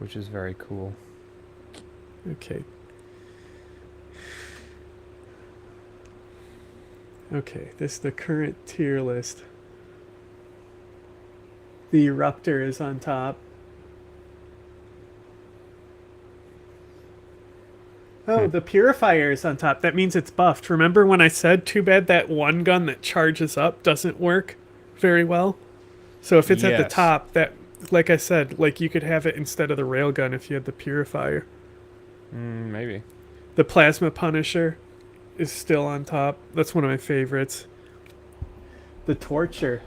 which is very cool. Okay. Okay, this is the current tier list. The Eruptor is on top. Oh, the Purifier is on top. That means it's buffed. Remember when I said, too bad that one gun that charges up doesn't work very well? So if it's at the Yes. top, that, like I said, like you could have it instead of the Railgun if you had the Purifier. Maybe. The Plasma Punisher is still on top. That's one of my favorites. The Torture.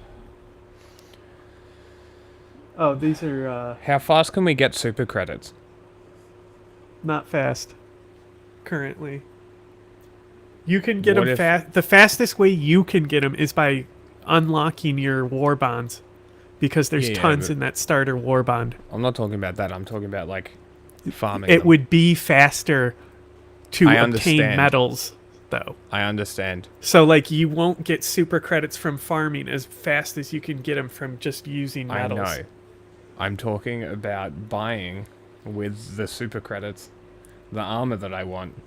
Oh, these are How fast can we get super credits? not fast. Currently. You can get What them if- fast. The fastest way you can get them is by unlocking your war bonds. Because there's Yeah, tons but- in that starter war bond. I'm not talking about that. I'm talking about, like, farming It them. would be faster to I obtain understand. medals, though. I understand. So, like, you won't get super credits from farming as fast as you can get them from just using medals. I know. I'm talking about buying with the super credits the armor that I want.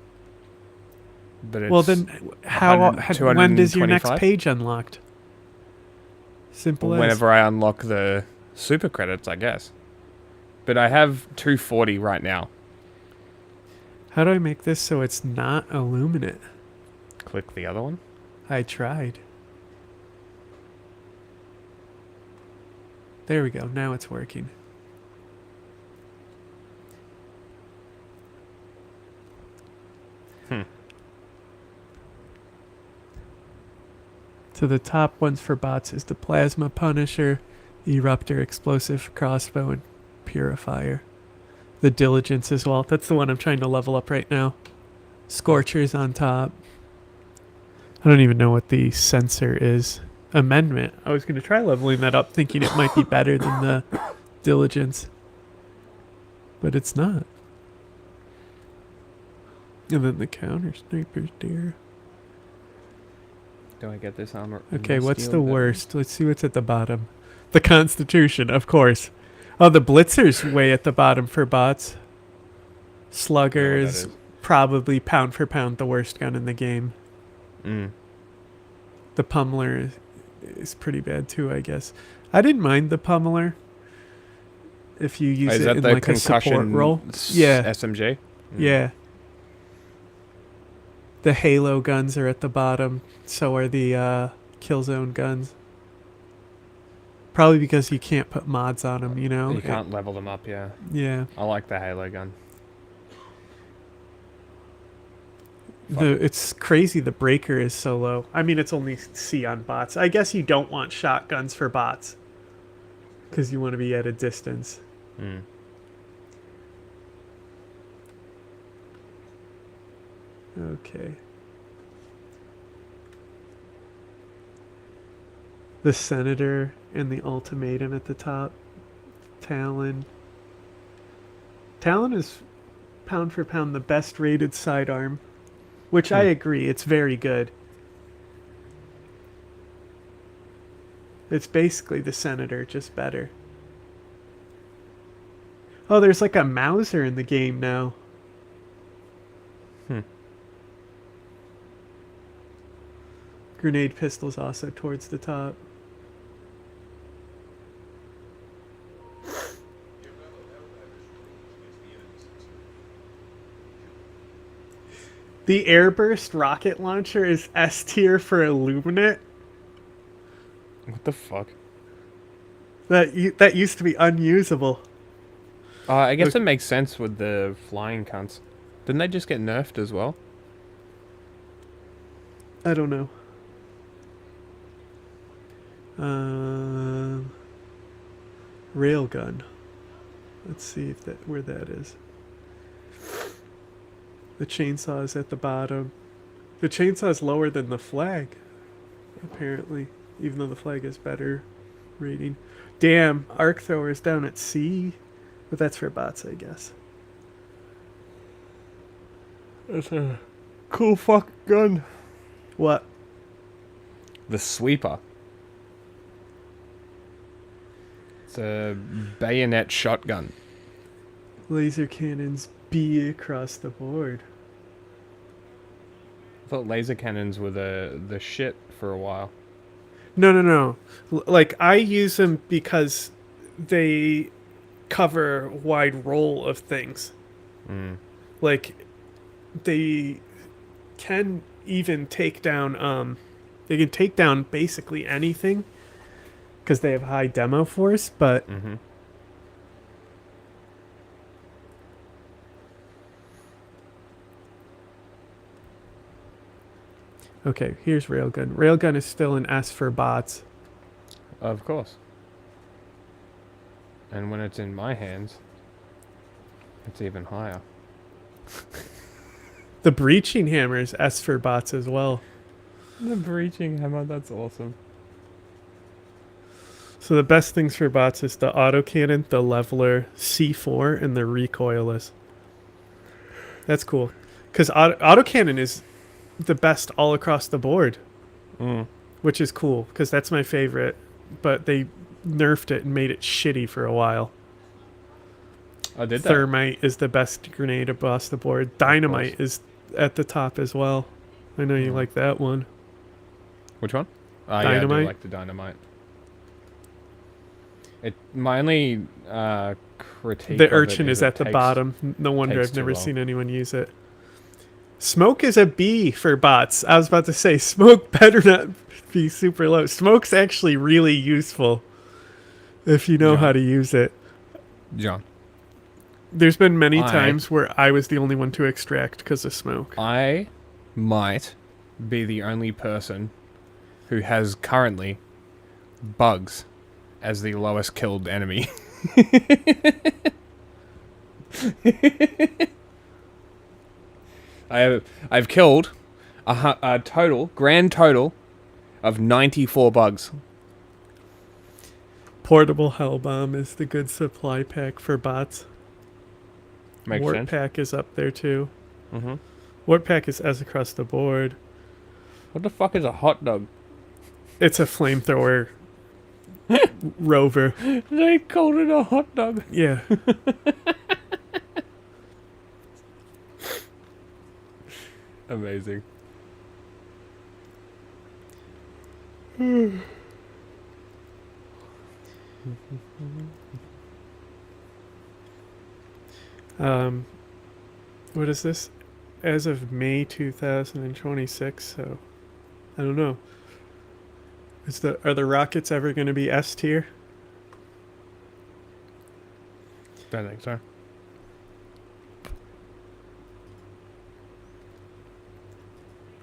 But it's Well, then, when does your next 225? page unlocked? Simple as. Whenever I unlock the super credits, I guess. But I have 240 right now. How do I make this so it's not illuminate? Click the other one. I tried. There we go. Now it's working. So the top ones for bots is the Plasma Punisher, Eruptor, Explosive Crossbow, and Purifier. The Diligence as well. That's the one I'm trying to level up right now. Scorcher's on top. I don't even know what the sensor is. Amendment. I was going to try leveling that up thinking it might be better than the Diligence. But it's not. And then the Counter Sniper's there. Do I get this armor? Okay, and what's steal the that? worst? Let's see what's at the bottom. The Constitution, of course. Oh, the Blitzer's way at the bottom for bots. Slugger that is is. probably pound for pound the worst gun in the game. The Pummeler is pretty bad too, I guess. I didn't mind the Pummeler if you use Is it that in the like a support concussion role. Yeah. SMG? Yeah. The Halo guns are at the bottom. So are the Killzone guns. Probably because you can't put mods on them, you know? You can't level them up, yeah. Yeah. I like the Halo gun. It's crazy the breaker is so low. I mean, it's only C on bots. I guess you don't want shotguns for bots. Because you want to be at a distance. Okay. The Senator and the Ultimatum at the top. Talon. Talon is pound for pound the best rated sidearm. Which I agree, it's very good. It's basically the Senator, just better. Oh, there's like a Mauser in the game now. Grenade pistol's also towards the top. The Airburst rocket launcher is S tier for Illuminate. What the fuck? That used to be unusable. I guess it makes sense with the flying cunts. Didn't they just get nerfed as well? I don't know. Railgun. Let's see if where that is. The chainsaw is at the bottom. The chainsaw is lower than the flag, apparently, even though the flag is better rating. Damn, arc thrower is down at C, but that's for bots, I guess. That's a cool fuck gun. What? The sweeper. It's a bayonet shotgun. Laser cannons B across the board. I thought laser cannons were the shit for a while. No. Like, I use them because they cover a wide role of things. Like, they can even take down, they can take down basically anything because they have high demo force, but okay, here's Railgun. Railgun is still an S for bots. Of course. And when it's in my hands, it's even higher. The breaching hammer is S for bots as well. The breaching hammer, that's awesome. So the best things for bots is the autocannon, the leveler, C4, and the recoilless. That's cool. Because autocannon is the best all across the board. Which is cool, because that's my favorite. But they nerfed it and made it shitty for a while. Oh, did they? Thermite is the best grenade across the board. Dynamite is at the top as well. I know you like that one. Which one? Yeah, Dynamite. I do like the dynamite. My only critique The of urchin it is it at the takes- bottom. No wonder takes I've never too long. seen anyone use it. Smoke is a B for bots. I was about to say, smoke better not be super low. Smoke's actually really useful if you know how to use it. John. There's been many times where I was the only one to extract because of smoke. I might be the only person who has currently bugs as the lowest killed enemy. I've killed a grand total of 94 bugs. Portable Hell Bomb is the good supply pack for bots. Makes Warp sense. Pack is up there too. Mhm. Warp Pack is S across the board. What the fuck is a hot dog? It's a flamethrower rover. They called it a hot dog. Yeah. Amazing. What is this? As of May 2026, so I don't know. Are the rockets ever going to be S tier? Don't think so.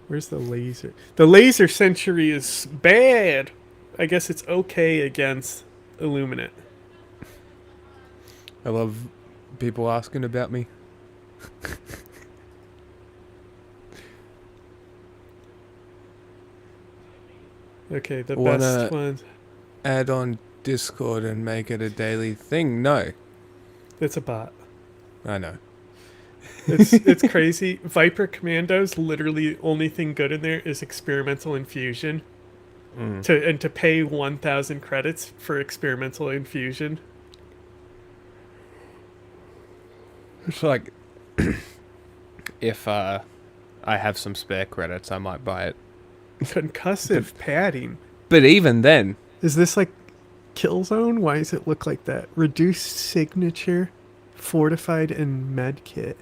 Where's the laser? The laser sentry is bad. I guess it's okay against Illuminate. I love people asking about me. Okay, the Wanna best ones. add on Discord and make it a daily thing? No. It's a bot. I know. It's crazy. Viper Commandos, literally the only thing good in there is experimental infusion. To pay 1,000 credits for experimental infusion. It's like if I have some spare credits, I might buy it. Concussive padding. But even then, Is this like Killzone? Why does it look like that? Reduced signature, fortified, and med kit.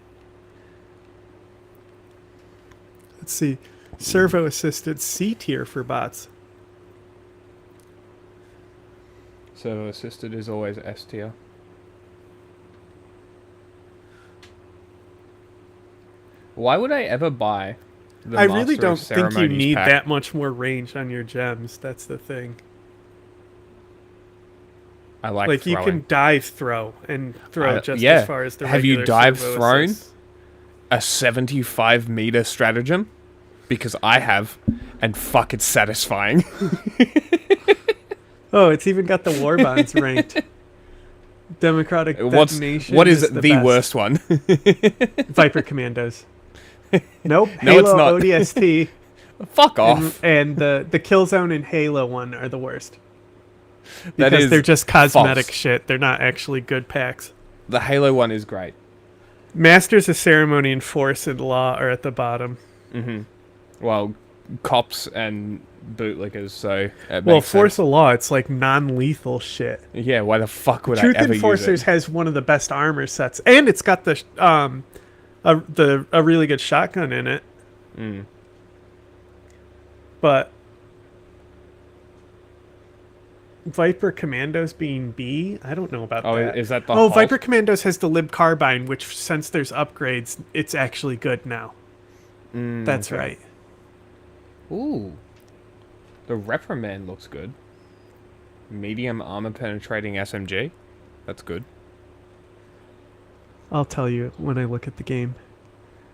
Let's see. Servo assisted C tier for bots. servo assisted is always S tier. Why would I ever buy the I really Master don't of think you Ceremonies need pack? that much more range on your gems. That's the thing. I like you throwing. can dive throw and throw just yeah. as far as the Have you regular dive servo thrown assist. a 75-meter stratagem? Because I have, and fuck, it's satisfying. Oh, it's even got the war bonds ranked. Democratic detonation. What is the best. worst one? Viper Commandos. Nope. No, Halo it's not. ODST. Fuck off. And the Killzone and Halo one are the worst. That because is they're just cosmetic false. shit. They're not actually good packs. The Halo one is great. Masters of Ceremony and Force and Law are at the bottom. Mm-hmm. Well, cops and bootlickers, so it Well, makes Force sense. of Law, it's like non-lethal shit. Yeah, why the fuck would Truth I ever Enforcers use it? has one of the best armor sets, and it's got the a really good shotgun in it. Mm. But Viper Commandos being B, I don't know about Oh, that. is that the Oh, Halt? Viper Commandos has the Lib Carbine, which since there's upgrades, it's actually good now. That's okay. right. Ooh. The Reprimand looks good. Medium armor penetrating SMG. That's good. I'll tell you when I look at the game.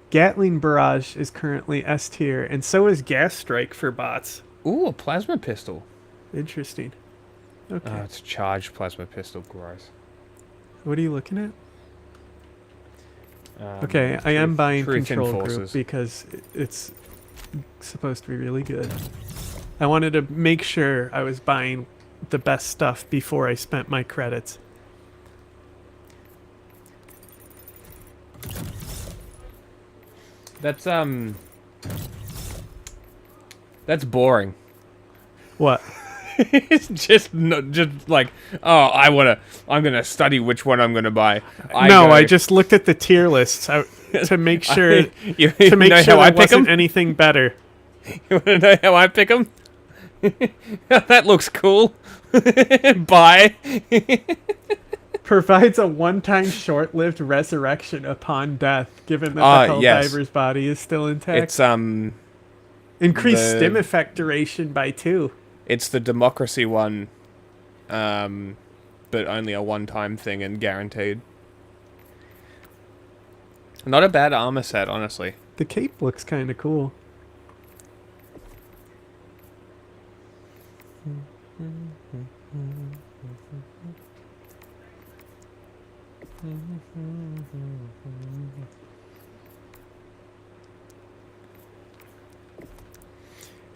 Gatling Barrage is currently S tier, and so is Gas Strike for bots. Ooh, a plasma pistol. Interesting. Okay. Oh, it's charged plasma pistol. Gross. What are you looking at? Okay, I am buying Truth Control Group Enforcers. because it's supposed to be really good. I wanted to make sure I was buying the best stuff before I spent my credits. That's boring. What? It's just like, oh, I'm gonna study which one I'm gonna buy. I just looked at the tier lists to make sure You to make know sure how I there pick 'em? wasn't anything better. You wanna know how I pick them? That looks cool. Bye. Provides a one-time short-lived resurrection upon death, given that the yes. Helldiver's body is still intact. It's Increased the- stim effect duration by 2. It's the democracy one, but only a one-time thing and guaranteed. Not a bad armor set, honestly. The cape looks kind of cool.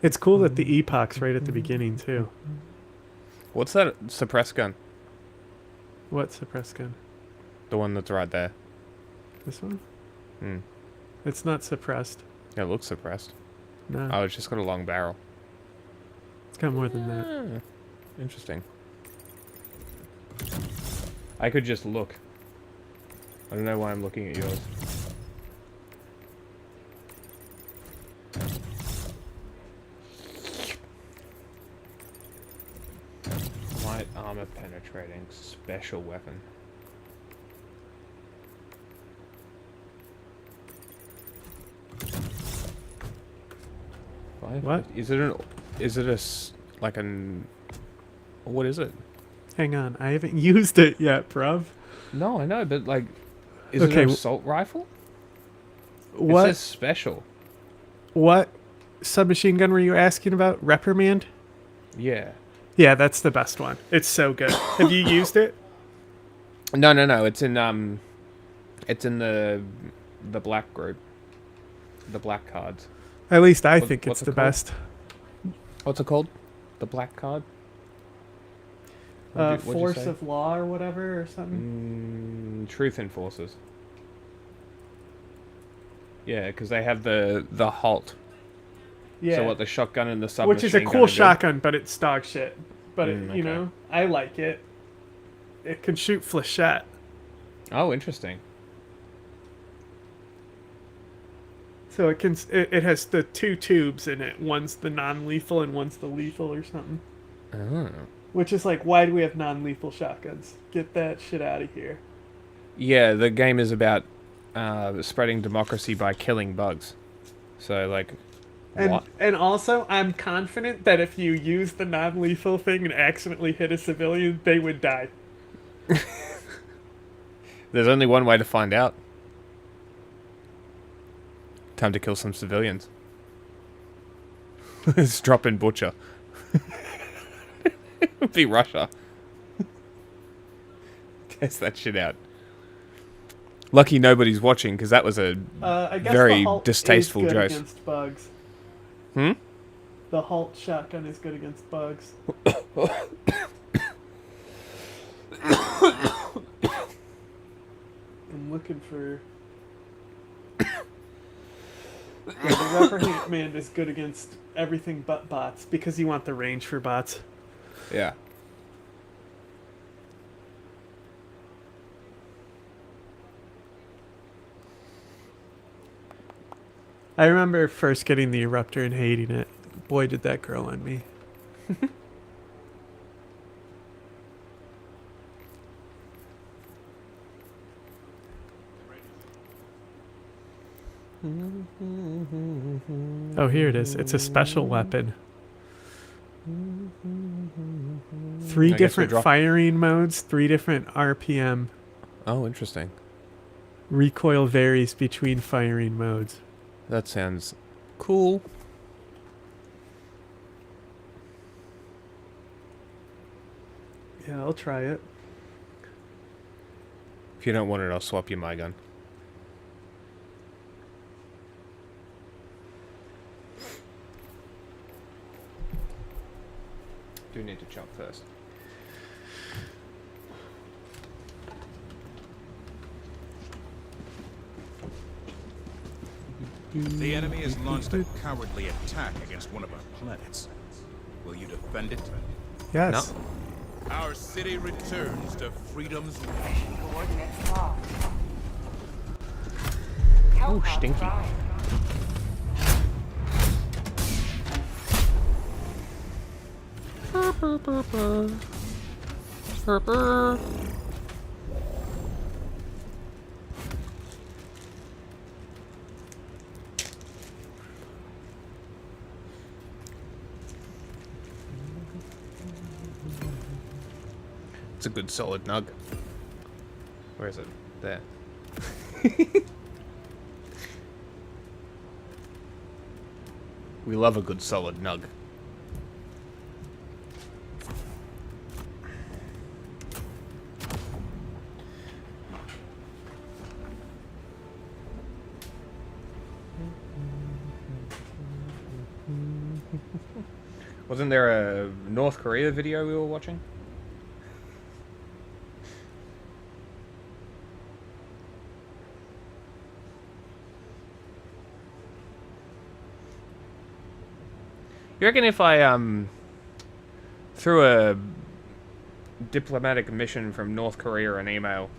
It's cool that the epoch's right at the beginning too. What's that suppress gun? What suppress gun? The one that's right there. This one? Hmm. It's not suppressed. Yeah, it looks suppressed. No. Oh, it's just got a long barrel. It's got more than that. Ah, interesting. I could just look. I don't know why I'm looking at yours. Light armor penetrating special weapon. What? Is it an? Is it a like an? What is it? Hang on, I haven't used it yet, bruv. No, I know, but like, is Okay, it an assault rifle? What? It says special. What submachine gun were you asking about? Reprimand? Yeah. Yeah, that's the best one. It's so good. Have you used it? No. It's in the black group. The black cards. At least I What- think what's it's it the called? best. What's it called? The black card? What'd you Force say? of Law or whatever or something. Truth Enforcers. Yeah, because they have the halt. Yeah. So what, the shotgun and the submachine Which is a gun cool are good? shotgun, but it's dog shit. But it, okay. you know, I like it. It can shoot flechette. Oh, interesting. So it can. It has the 2 tubes in it. One's the non-lethal and one's the lethal or something. Oh. Which is like, why do we have non-lethal shotguns? Get that shit out of here. Yeah, the game is about spreading democracy by killing bugs. So, like, what? And also, I'm confident that if you use the non-lethal thing and accidentally hit a civilian, they would die. There's only one way to find out. Time to kill some civilians. Let's drop in Butcher. Be Russia. Test that shit out. Lucky nobody's watching, because that was a I guess very the Halt distasteful is good joke. against bugs. Hmm? The Halt shotgun is good against bugs. looking for. Yeah, the reprimand is good against everything but bots because you want the range for bots. Yeah. I remember first getting the eruptor and hating it. Boy, did that grow on me. Oh, here it is. It's a special weapon. 3 different firing modes, 3 different RPM. Oh, interesting. Recoil varies between firing modes. That sounds cool. Yeah, I'll try it. If you don't want it, I'll swap you my gun. Do need to chop first. The enemy has launched a cowardly attack against one of our planets. Will you defend it? Yes. No. Our city returns to freedom's Coordinates locked. Oh, stinky. It's a good solid nug. Where is it? There. We love a good solid nug. Wasn't there a North Korea video we were watching? You reckon if I threw a diplomatic mission from North Korea an email,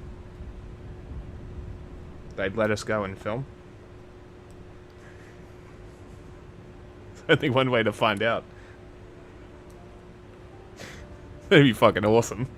they'd let us go and film? I think one way to find out. That'd be fucking awesome.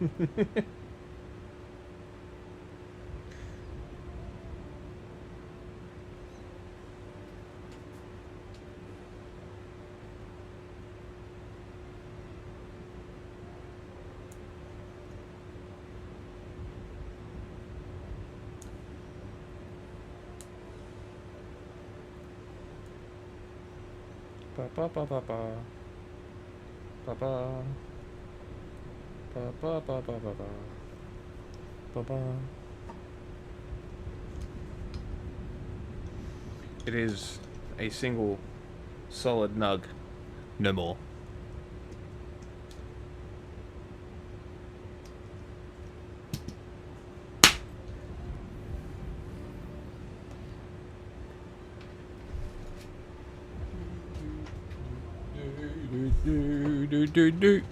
Ba ba ba ba ba. Ba ba. Ba ba ba ba ba ba. Ba ba. It is a single solid nug. No more. Do.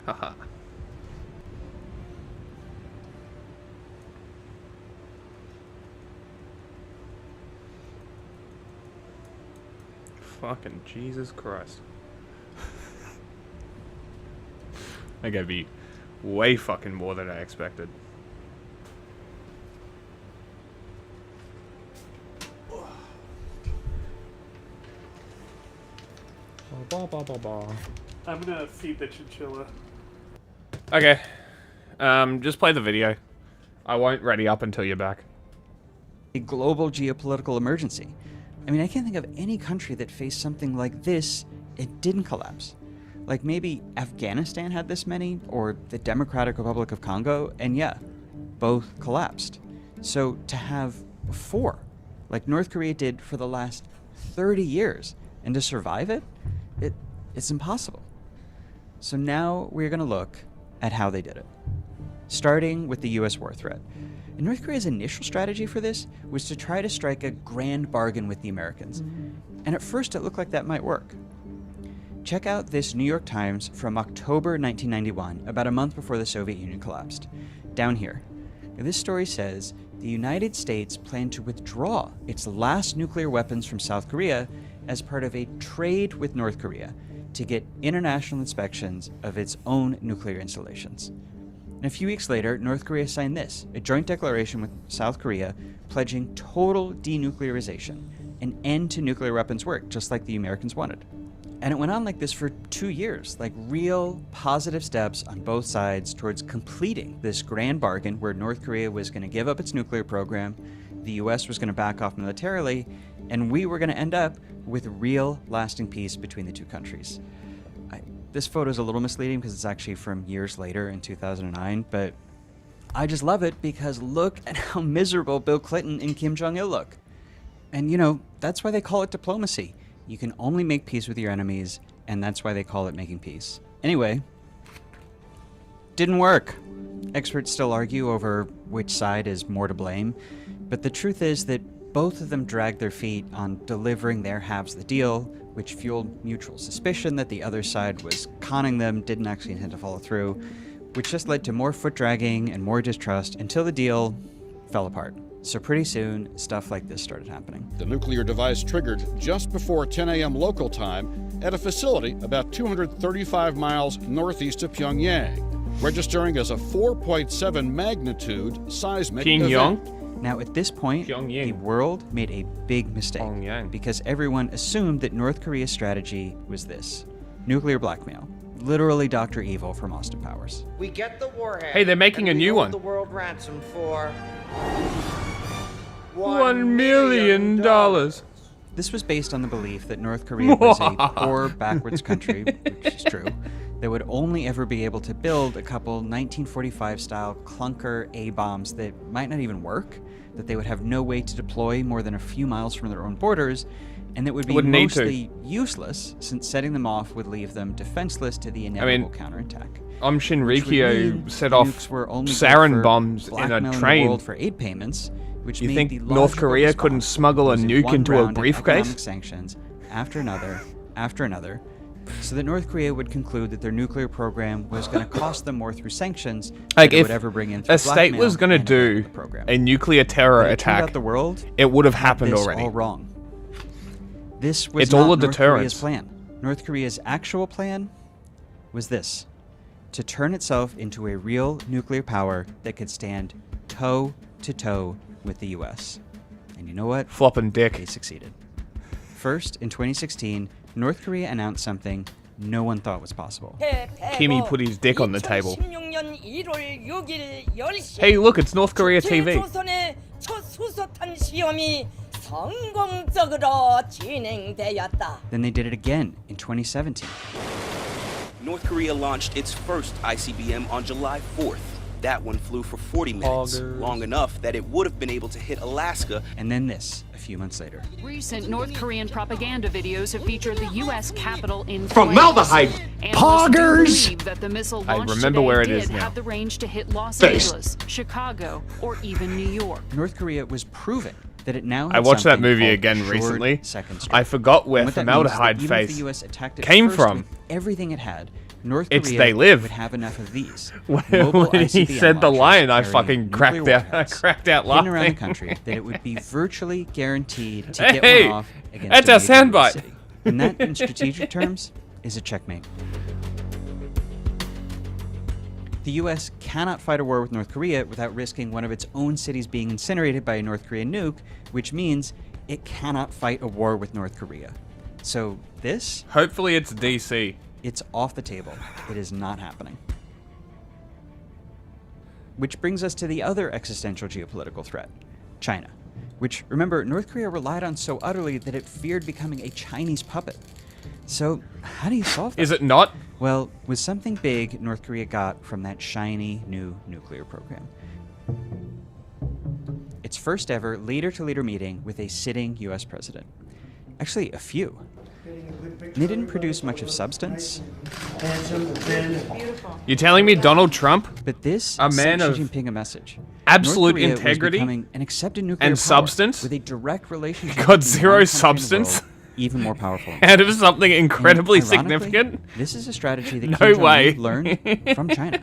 Haha. Fucking Jesus Christ. That gotta be way fucking more than I expected. I'm gonna feed the chinchilla. Okay. Just play the video. I won't ready up until you're back. A global geopolitical emergency. I mean, I can't think of any country that faced something like this and didn't collapse. Like maybe Afghanistan had this many, or the Democratic Republic of Congo, and yeah, both collapsed. So to have 4, like North Korea did for the last 30 years, and to survive it, it's impossible. So now we're going to look at how they did it. Starting with the US war threat. And North Korea's initial strategy for this was to try to strike a grand bargain with the Americans. And at first it looked like that might work. Check out this New York Times from October 1991, about a month before the Soviet Union collapsed. Down here. This story says the United States planned to withdraw its last nuclear weapons from South Korea as part of a trade with North Korea to get international inspections of its own nuclear installations. And a few weeks later, North Korea signed this, a joint declaration with South Korea pledging total denuclearization, an end to nuclear weapons work, just like the Americans wanted. And it went on like this for 2 years, like real positive steps on both sides towards completing this grand bargain where North Korea was going to give up its nuclear program, the US was going to back off militarily, and we were going to end up with real lasting peace between the two countries. This photo is a little misleading because it's actually from years later in 2009, but I just love it because look at how miserable Bill Clinton and Kim Jong-il look. And you know, that's why they call it diplomacy. You can only make peace with your enemies, and that's why they call it making peace. Anyway, didn't work. Experts still argue over which side is more to blame, but the truth is that both of them dragged their feet on delivering their halves of the deal, which fueled mutual suspicion that the other side was conning them, didn't actually intend to follow through, which just led to more foot dragging and more distrust until the deal fell apart. So pretty soon, stuff like this started happening. The nuclear device triggered just before 10 a.m. local time at a facility about 235 miles northeast of Pyongyang, registering as a 4.7 magnitude seismic event. Now, at this point, the world made a big mistake because everyone assumed that North Korea's strategy was this: nuclear blackmail. Literally Dr. Evil from Austin Powers. We get the warhead. Hey, they're making a new one. The world ransom for $1 million. This was based on the belief that North Korea was a poor, backwards country, which is true, that would only ever be able to build a couple 1945-style clunker A-bombs that might not even work, that they would have no way to deploy more than a few miles from their own borders, and that would be mostly useless, since setting them off would leave them defenseless to the inevitable counterattack. Shinrikyo set off sarin bombs in a train. The world for aid payments, which you made think the North Korea couldn't smuggle a nuke into a briefcase? Sanctions after another, so that North Korea would conclude that their nuclear program was going to cost them more through sanctions than it would ever bring in through a state was going to do a nuclear terror attack, the world, it would have happened already. All wrong. This was all a North Korea's deterrence. plan. North Korea's actual plan was this: to turn itself into a real nuclear power that could stand toe to toe with the US. And you know what? Flopping dick. They succeeded. First, in 2016, North Korea announced something no one thought was possible. Kimmy put his dick on the table. Hey, look, it's North Korea TV. Then they did it again in 2017. North Korea launched its first ICBM on July 4th. That one flew for 40 minutes, long enough that it would have been able to hit Alaska. And then this, a few months later. Recent North Korean propaganda videos have featured the U.S. Capitol in Formaldehyde. Poggers! Believe that the missile I launched remember today where it did is now. have the range to hit Los Face. Angeles, Chicago, or even New York. North Korea was proving that it now I had watched that something movie called again assured recently. second strike. I forgot where And what that means is that formaldehyde even if face the US attacked it came first from. with everything it had, North It's Korea They Live. would have enough of these. When mobile he ICBM said the launchers line, I carrying fucking nuclear cracked out. I warheads cracked out hidden around the laughing. country that it would be virtually guaranteed to get Hey, one off against that's a our major soundbite. city. And that, in strategic terms, is a checkmate. The US cannot fight a war with North Korea without risking one of its own cities being incinerated by a North Korean nuke, which means it cannot fight a war with North Korea. So this? Hopefully it's DC. It's off the table. It is not happening. Which brings us to the other existential geopolitical threat, China. Which, remember, North Korea relied on so utterly that it feared becoming a Chinese puppet. So, how do you solve that? Is it not? Well, with something big North Korea got from that shiny new nuclear program. Its first ever leader-to-leader meeting with a sitting U.S. president. Actually, a few. They didn't produce much of substance. You're telling me Donald Trump, but this a man sent of Xi Jinping a message. absolute North Korea was integrity becoming an accepted nuclear and power substance, with a direct relationship got between zero one country and the substance, world, even more powerful. out of something incredibly And ironically, significant. This is a strategy that No Kim Jong-un way. learned from China.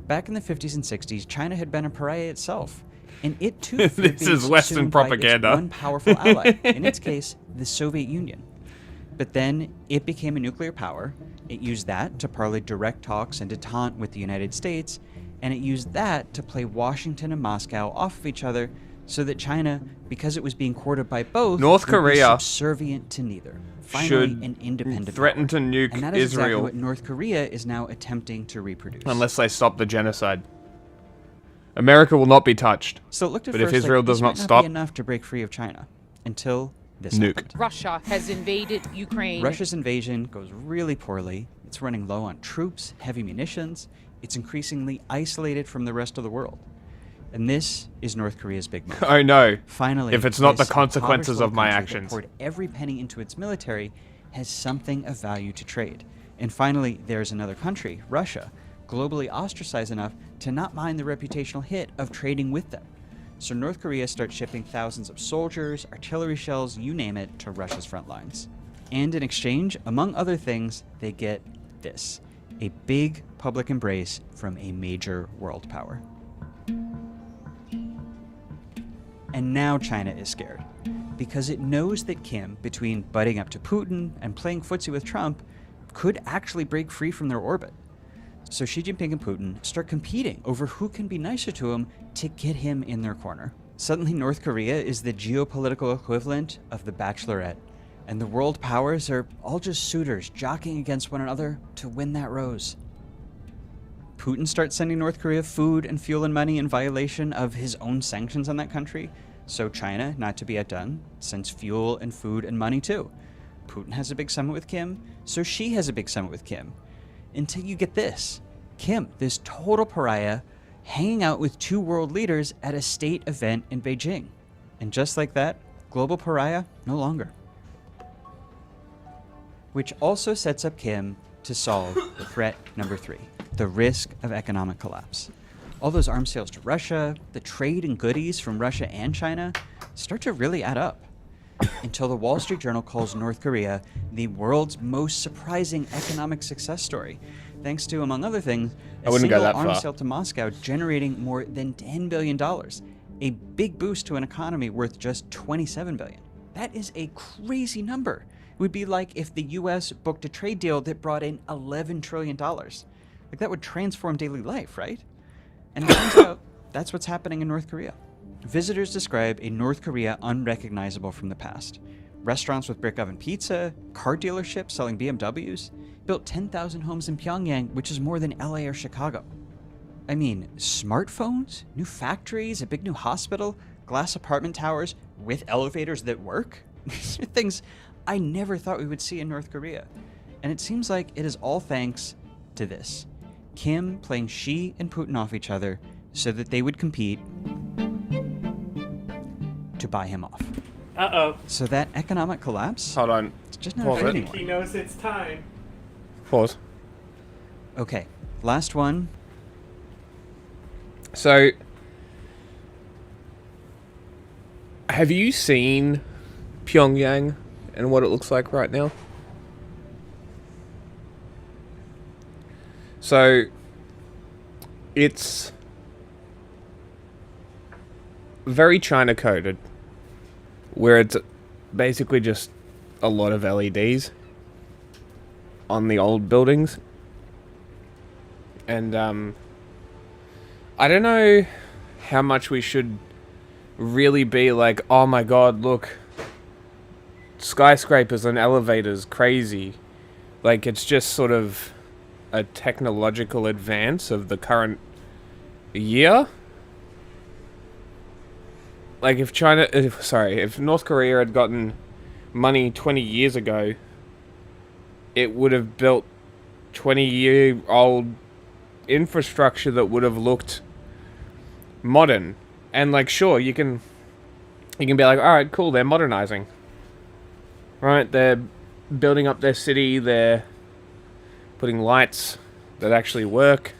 Back in the 50s and 60s, China had been a pariah itself, and it too feared This being is Western subsumed by its propaganda. one powerful ally, in its case, the Soviet Union. But then it became a nuclear power. It used that to parlay direct talks and detente with the United States, and it used that to play Washington and Moscow off of each other, so that China, because it was being courted by both, North would be Korea subservient to neither. Finally, should an independent threaten power. to nuke And that is exactly Israel. what North Korea is now attempting to reproduce. Unless they stop the genocide. America will not be touched. So it looked at but first if Israel like does this not might stop, be enough to break free of China, until this Nuke. happened. Russia has invaded Ukraine. Russia's invasion goes really poorly. It's running low on troops, heavy munitions. It's increasingly isolated from the rest of the world. And this is North Korea's big moment. Oh no. Finally, If it's not the this consequences impoverished of my little country that actions. poured every penny into its military has something of value to trade. And finally, there's another country, Russia, globally ostracized enough to not mind the reputational hit of trading with them. So North Korea starts shipping thousands of soldiers, artillery shells, you name it, to Russia's front lines. And in exchange, among other things, they get this: a big public embrace from a major world power. And now China is scared, because it knows that Kim, between butting up to Putin and playing footsie with Trump, could actually break free from their orbit. So Xi Jinping and Putin start competing over who can be nicer to him to get him in their corner. Suddenly North Korea is the geopolitical equivalent of the Bachelorette, and the world powers are all just suitors jockeying against one another to win that rose. Putin starts sending North Korea food and fuel and money in violation of his own sanctions on that country. So China, not to be outdone, sends fuel and food and money too. Putin has a big summit with Kim, so Xi has a big summit with Kim. Until you get this: Kim, this total pariah, hanging out with two world leaders at a state event in Beijing. And just like that, global pariah no longer. Which also sets up Kim to solve the threat number 3, the risk of economic collapse. All those arms sales to Russia, the trade in goodies from Russia and China start to really add up. Until the Wall Street Journal calls North Korea the world's most surprising economic success story, thanks to, among other things, I a wouldn't go single that arms far. sale to Moscow generating more than $10 billion, a big boost to an economy worth just $27 billion. That is a crazy number. It would be like if the US booked a trade deal that brought in $11 trillion. Like, that would transform daily life, right? And it turns out that's what's happening in North Korea. Visitors describe a North Korea unrecognizable from the past. Restaurants with brick oven pizza, car dealerships selling BMWs, built 10,000 homes in Pyongyang, which is more than LA or Chicago. I mean, smartphones, new factories, a big new hospital, glass apartment towers with elevators that work. These are things I never thought we would see in North Korea. And it seems like it is all thanks to this: Kim playing Xi and Putin off each other so that they would compete to buy him off. Uh-oh. So that economic collapse, hold on, it's just not Pause a it. anymore. He knows it's time. Pause. Okay, last one. So, have you seen Pyongyang and what it looks like right now? So, it's very China coded, where it's basically just a lot of LEDs on the old buildings. And I don't know how much we should really be like, oh my god, look, skyscrapers and elevators crazy. Like, it's just sort of a technological advance of the current year. Like, if North Korea had gotten money 20 years ago, it would have built 20-year-old infrastructure that would have looked modern. And, like, sure, you can be like, alright, cool, they're modernizing. Right, they're building up their city, they're putting lights that actually work,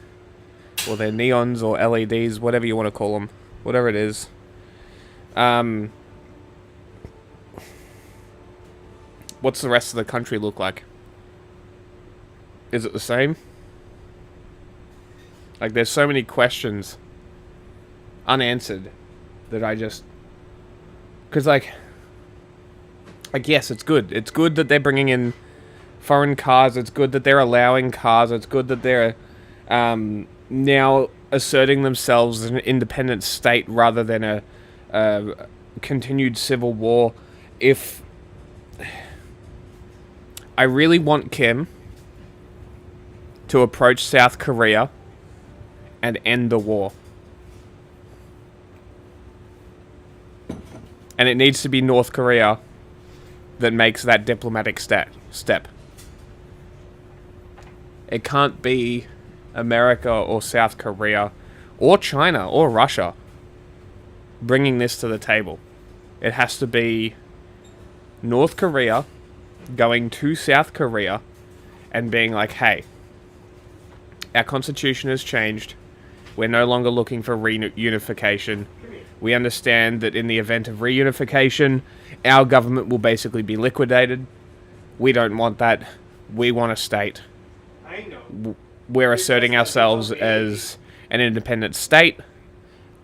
or they're neons or LEDs, whatever you want to call them, whatever it is. What's the rest of the country look like? Is it the same? Like, there's so many questions unanswered that I just... Because, like, yes, it's good. It's good that they're bringing in foreign cars. It's good that they're allowing cars. It's good that they're now asserting themselves as an independent state rather than a continued civil war. If I really want Kim to approach South Korea and end the war. And it needs to be North Korea that makes that diplomatic step. It can't be America or South Korea or China or Russia bringing this to the table. It has to be North Korea going to South Korea and being like, hey, our constitution has changed. We're no longer looking for reunification. We understand that in the event of reunification, our government will basically be liquidated. We don't want that. We want a state. We're asserting ourselves as an independent state.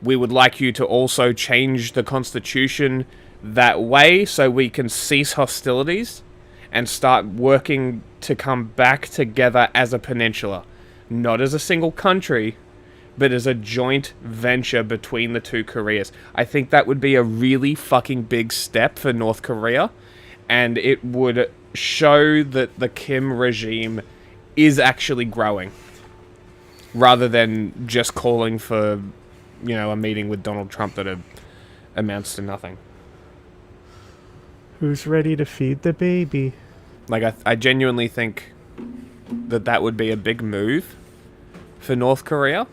We would like you to also change the constitution that way so we can cease hostilities and start working to come back together as a peninsula. Not as a single country, but as a joint venture between the two Koreas. I think that would be a really fucking big step for North Korea, and it would show that the Kim regime is actually growing, rather than just calling for, you know, a meeting with Donald Trump that amounts to nothing. Who's ready to feed the baby? Like, I genuinely think that that would be a big move for North Korea,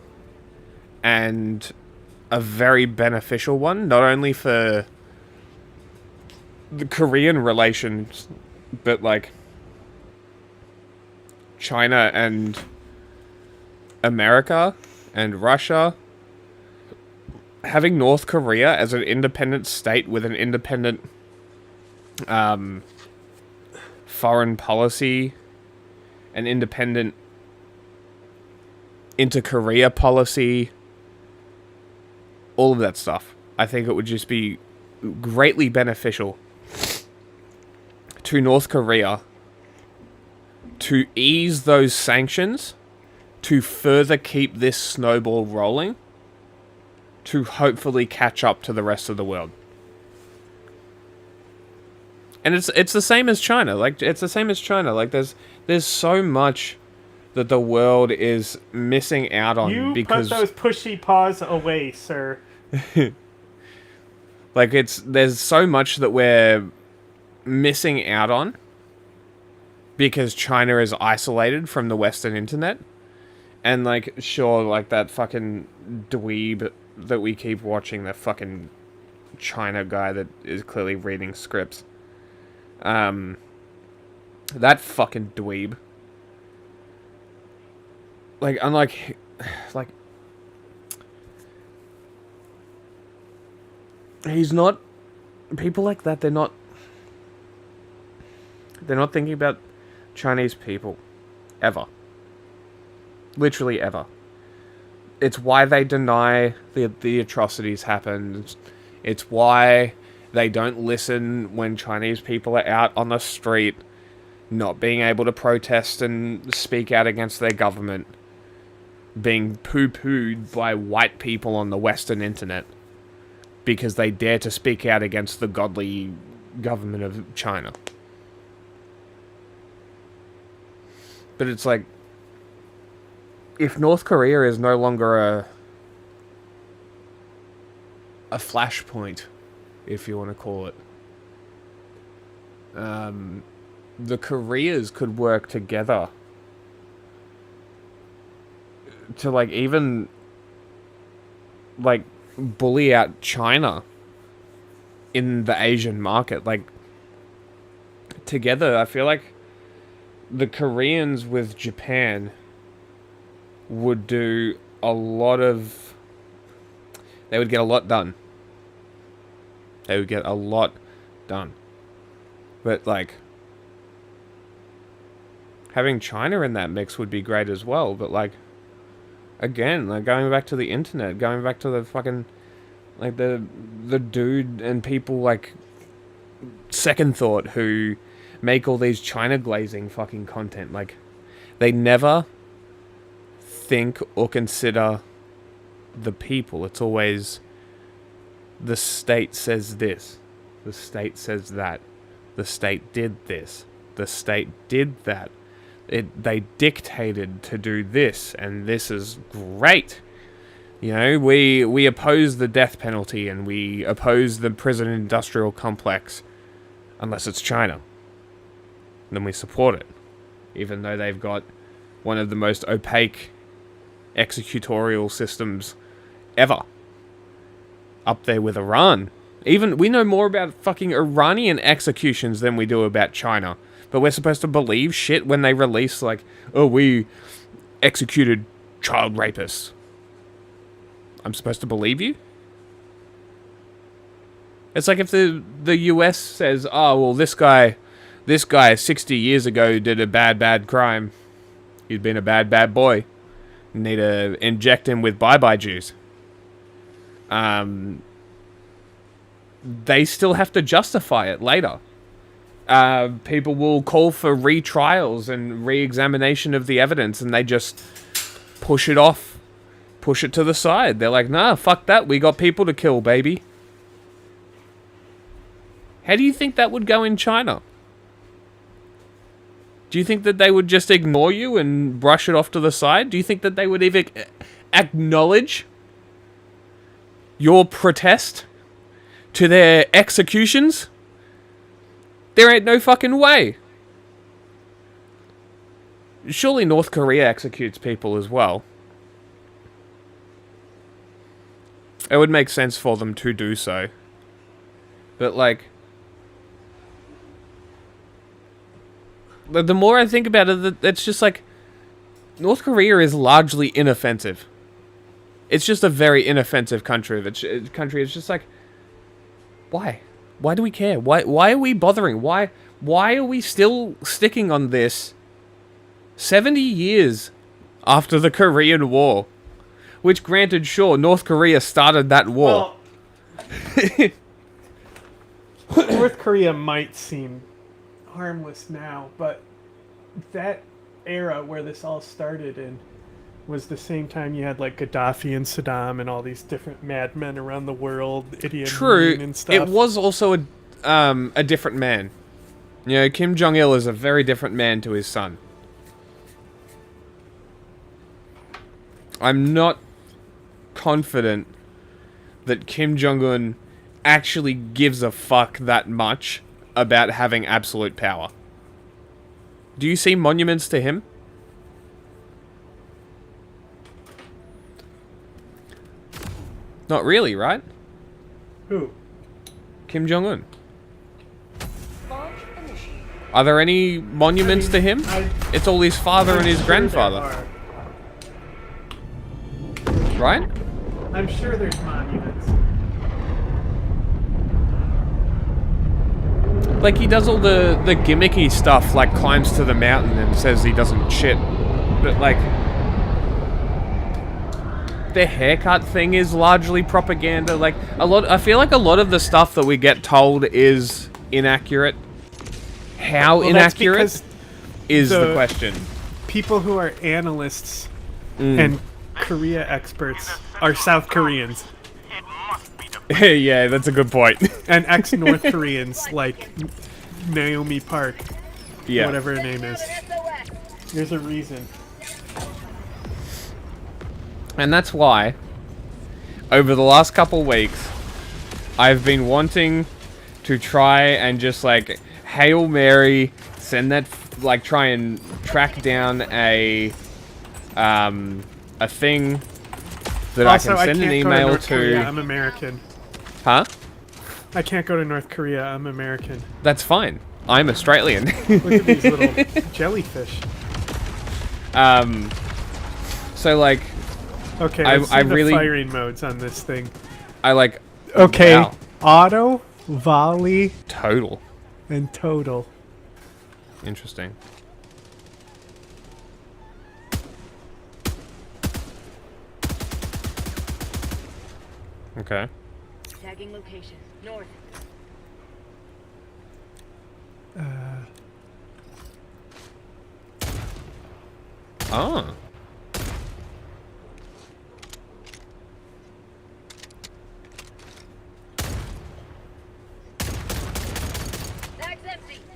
and a very beneficial one, not only for the Korean relations, but, like, China and America and Russia. Having North Korea as an independent state with an independent foreign policy, an independent inter-Korea policy, all of that stuff. I think it would just be greatly beneficial to North Korea to ease those sanctions, to further keep this snowball rolling, to hopefully catch up to the rest of the world. And it's the same as China. Like, it's the same as China. Like, there's so much that the world is missing out on because put those pushy paws away, sir. Like, there's so much that we're missing out on because China is isolated from the Western internet. And, like, sure, like, that fucking dweeb that we keep watching, the fucking China guy that is clearly reading scripts. That fucking dweeb. Like, unlike, like, he's not, people like that, they're not thinking about Chinese people. Ever. Literally ever. It's why they deny the atrocities happened. It's why they don't listen when Chinese people are out on the street, not being able to protest and speak out against their government, being poo-pooed by white people on the Western internet because they dare to speak out against the godly government of China. But it's like, if North Korea is no longer a flashpoint, if you want to call it, the Koreas could work together to, like, even, like, bully out China in the Asian market. Like, together, I feel like the Koreans with Japan would do a lot of... They would get a lot done. They would get a lot done. But, like, having China in that mix would be great as well. But, like, again, like, going back to the internet, going back to the fucking, like, the dude and people like Second Thought who make all these China glazing fucking content. Like, they never think or consider the people. It's always the state says this, the state says that, the state did this, the state did that. They dictated to do this, and this is great. You know, we oppose the death penalty, and we oppose the prison industrial complex, unless it's China. Then we support it, even though they've got one of the most opaque executorial systems ever. Up there with Iran. Even, we know more about fucking Iranian executions than we do about China. But we're supposed to believe shit when they release, like, oh, we executed child rapists. I'm supposed to believe you? It's like if the US says, oh, well, this guy 60 years ago did a bad crime. He's been a bad boy. You need to inject him with bye-bye juice. They still have to justify it later. People will call for retrials and re-examination of the evidence, and they just push it off, push it to the side. They're like, nah, fuck that, we got people to kill, baby. How do you think that would go in China? Do you think that they would just ignore you and brush it off to the side? Do you think that they would even acknowledge your protest to their executions? There ain't no fucking way. Surely North Korea executes people as well. It would make sense for them to do so. But, like, the more I think about it, it's just like, North Korea is largely inoffensive. It's just a very inoffensive country. It's just like, why? Why do we care? Why are we bothering? Why are we still sticking on this 70 years after the Korean War? Which, granted, sure, North Korea started that war. Well, North Korea might seem harmless now, but that era where this all started in was the same time you had, like, Gaddafi and Saddam and all these different madmen around the world, Idi Amin and stuff. It was also a different man. You know, Kim Jong-il is a very different man to his son. I'm not confident that Kim Jong-un actually gives a fuck that much about having absolute power. Do you see monuments to him? Not really, right? Who? Kim Jong-un. Are there any monuments to him? It's all his father and his grandfather. Right? I'm sure there's monuments. Like, he does all the gimmicky stuff, like climbs to the mountain and says he doesn't shit. But, like, their haircut thing is largely propaganda. Like, I feel like a lot of the stuff that we get told is inaccurate. How inaccurate is the question. People who are analysts and Korea experts are South Koreans. Yeah, that's a good point. And ex-North Koreans like Naomi Park. Yeah. Whatever her name is. There's a reason. And that's why, over the last couple weeks, I've been wanting to try and just like Hail Mary, send that, like try and track down a thing that Also, I can send an can't go to email North to. Korea. I'm American. Huh? I can't go to North Korea. I'm American. That's fine. I'm Australian. Look at these little jellyfish. So like. Okay, I let's see the really firing modes on this thing. I like. Okay, Wow. auto, volley, Total. and total. Interesting. Okay. Tagging location. North. Ah.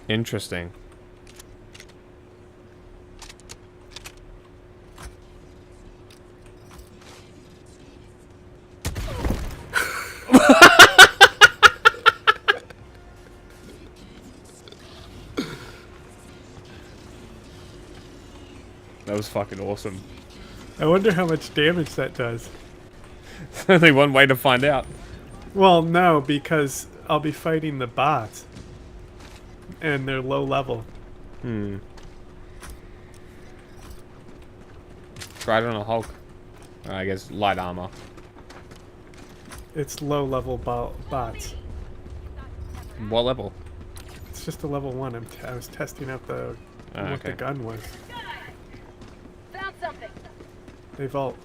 Interesting. That was fucking awesome. I wonder how much damage that does. There's only one way to find out. Well, no, because I'll be fighting the bots. And they're low level. Try it on a Hulk. I guess light armor. It's low level bots. What level? It's just a level 1. I was testing out the what the okay. gun was. Found something. They vault.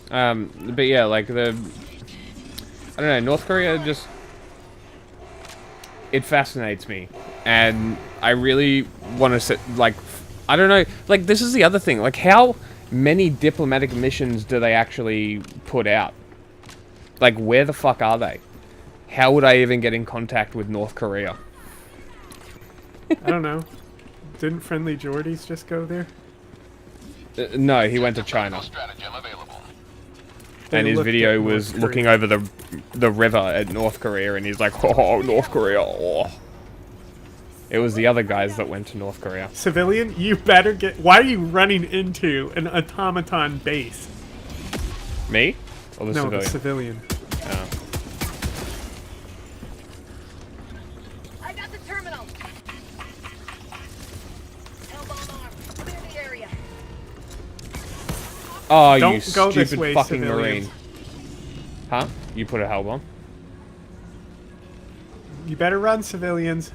But yeah, like the, I don't know, North Korea just, it fascinates me, and I really want to sit, like, I don't know, like, this is the other thing, like, how many diplomatic missions do they actually put out? Like, where the fuck are they? How would I even get in contact with North Korea? I don't know. Didn't Friendly Jordies just go there? No, he went to China. And his looked video at North was Korea. looking over the river at North Korea, and he's like, oh, North Korea, oh. It was the other guys that went to North Korea. Civilian, you better get... Why are you running into an automaton base? Me? Or the No, civilian? the civilian. Oh. I got the terminal. Hellbomb arm. Clear the area. Oh, you Don't go this stupid way, fucking civilians. Marine. Huh? You put a hell bomb? You better run, civilians.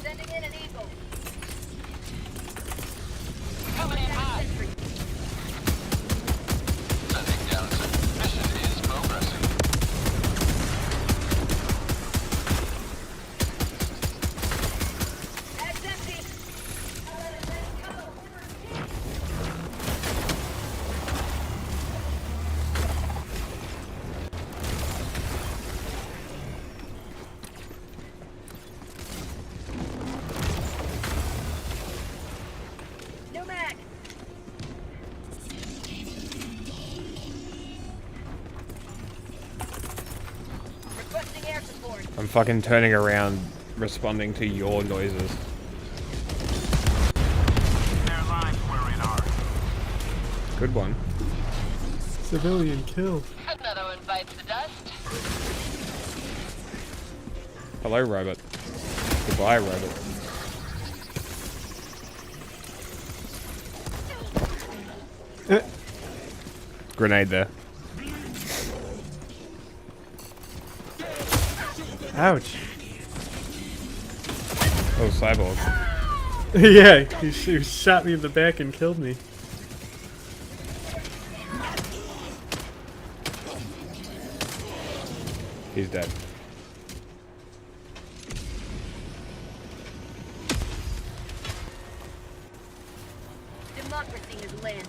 Sending in an eagle. No mag. Requesting air support. I'm fucking turning around, responding to your noises. Good one. Civilian killed. Another one bites the dust. Hello, robot. Goodbye, robot. Grenade there. Ouch. Oh, cyborg. Yeah, he shot me in the back and killed me. He's dead. democracy has landed.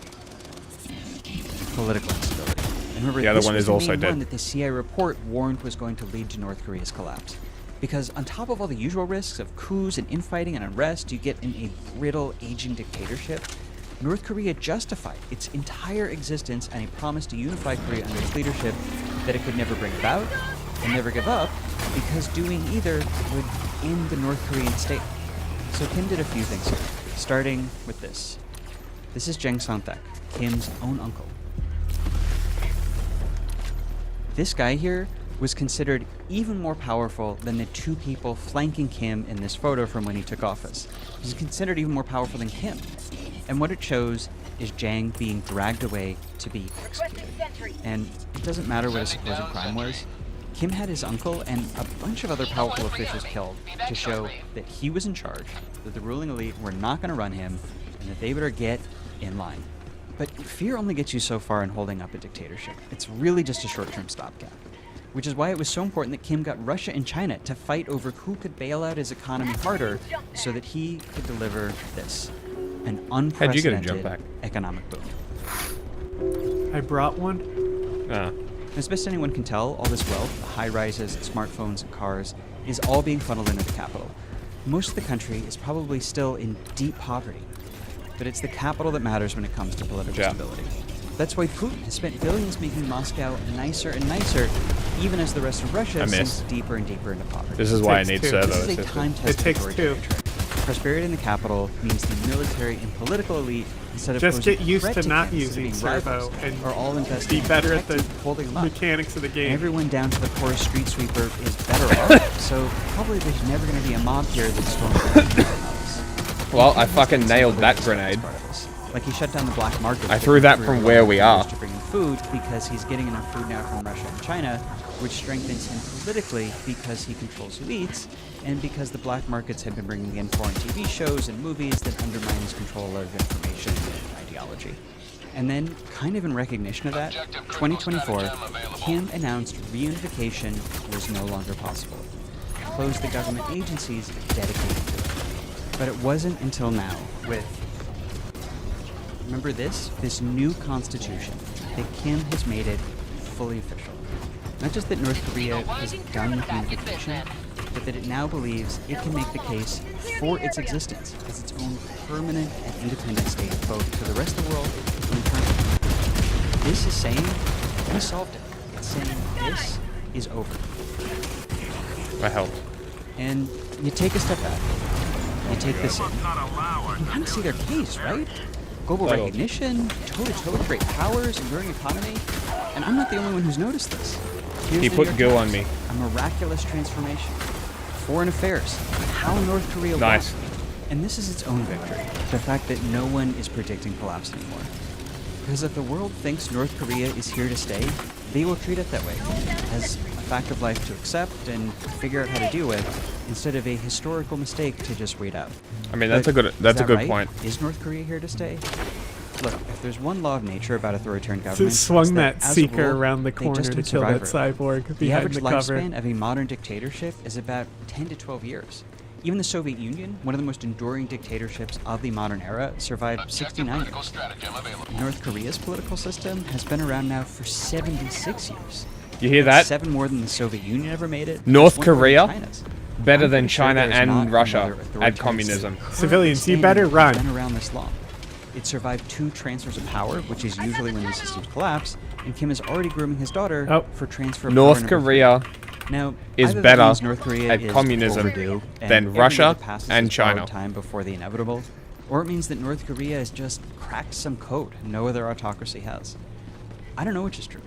Political instability. And remember, The other this one was is the also main dead. one that the CIA report warned was going to lead to North Korea's collapse. Because on top of all the usual risks of coups and infighting and unrest you get in a brittle, aging dictatorship, North Korea justified its entire existence and a promise to unify Korea under its leadership that it could never bring about and never give up, because doing either would end the North Korean state. So Kim did a few things here, starting with this. This is Jang Song-thaek, Kim's own uncle. This guy here was considered even more powerful than the two people flanking Kim in this photo from when he took office. He's considered even more powerful than Kim. And what it shows is Jang being dragged away to be executed. And it doesn't matter what his supposed crime was. Kim had his uncle and a bunch of other powerful officials killed to show that he was in charge, that the ruling elite were not going to run him, and that they better get in line. But fear only gets you so far in holding up a dictatorship. It's really just a short-term stopgap. Which is why it was so important that Kim got Russia and China to fight over who could bail out his economy harder so that he could deliver this. An unprecedented economic boom. I brought one. As best anyone can tell, all this wealth, the high-rises, smartphones, and cars, is all being funneled into the capital. Most of the country is probably still in deep poverty, but it's the capital that matters when it comes to political stability. That's why Putin has spent billions making Moscow nicer and nicer, even as the rest of Russia sinks deeper and deeper into poverty. This is why I need servo This is a assistance. time-tested authoritative trick. Prosperity in the capital means the military and political elite, instead of Just posing get used threat to not Kim, using being servo rivals, and are all invested be in better at the protecting, holding them up. mechanics of the game. And everyone down to the poorest street sweeper is better off. So probably there's never going to be a mob here that storms. Well, I fucking nailed that grenade. Like he shut down the black market. I threw that from where we are. To bring in food because he's getting enough food now from Russia and China, which strengthens him politically because he controls who eats, and because the black markets have been bringing in foreign TV shows and movies that undermine his control of information and ideology. And then, kind of in recognition of that, 2024, Kim announced reunification was no longer possible. Closed the government agencies dedicated to it. But it wasn't until now, with remember this new constitution, that Kim has made it fully official. Not just that North Korea is done with unification, but that it now believes it can make the case for its existence as its own permanent and independent state, both to the rest of the world and internally. This is saying we solved it. It's saying this is over. That helped. And you take a step back. You take this in. You kind of see their case, right? Global recognition, toe-to-toe with great powers, and growing economy. And I'm not the only one who's noticed this. Here's He the put New York goo on Times. me. A miraculous transformation. Foreign affairs. How North Korea Nice. won. And this is its own victory. The fact that no one is predicting collapse anymore. Because if the world thinks North Korea is here to stay, they will treat it that way. As a fact of life to accept and figure out how to deal with, instead of a historical mistake to just wait out. I mean, that's a good right? point. Is North Korea here to stay? Look, if there's one law of nature about authoritarian governments, swung it's that as a seeker rule, around the they corner just to don't kill that survive cyborg the behind average the cover. lifespan of a modern dictatorship is about 10 to 12 years. Even the Soviet Union, one of the most enduring dictatorships of the modern era, survived 69 years. North Korea's political system has been around now for 76 years. You hear That's that? 7 more than the Soviet Union ever made it. North One more than Korea, China's. better I'm than pretty sure China there's not and Russia another at authoritarian communism. Civilians, you state better that's run. Been around this long. It survived 2 transfers of power, which is usually when the systems collapse, and Kim is already grooming his daughter for transfer of North power number Korea 3. Now, is either that better means North Korea at is communism overdue, and than every Russia year that passes and is borrowed China. time before the inevitable, or it means that North Korea has just cracked some code no other autocracy has. I don't know which is true.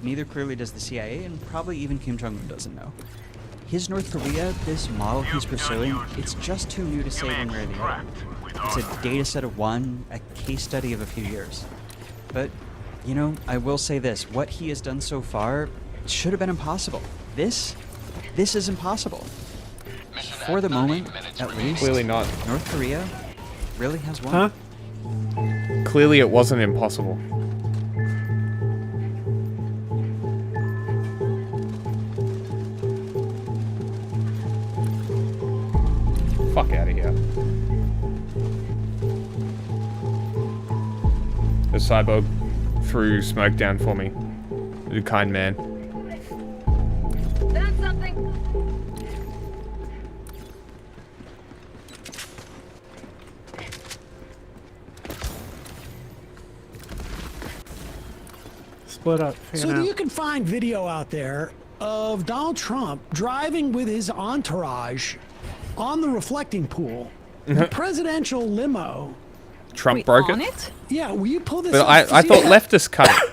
Neither clearly does the CIA, and probably even Kim Jong-un doesn't know. His North Korea, this model he's pursuing, it's just too new to say one way or the other. It's a data set of one, a case study of a few years. But, you know, I will say this. What he has done so far should have been impossible. This is impossible. For the moment, at least, Clearly not. North Korea really has won. Huh? Clearly it wasn't impossible. Fuck out of here. cyborg threw smoke down for me. You kind man. Found something. Split up. Fan So out. you can find video out there of Donald Trump driving with his entourage on the reflecting pool. The presidential limo. Trump broke it. it? Yeah, will you pull this But up? I See thought that? leftists cut it.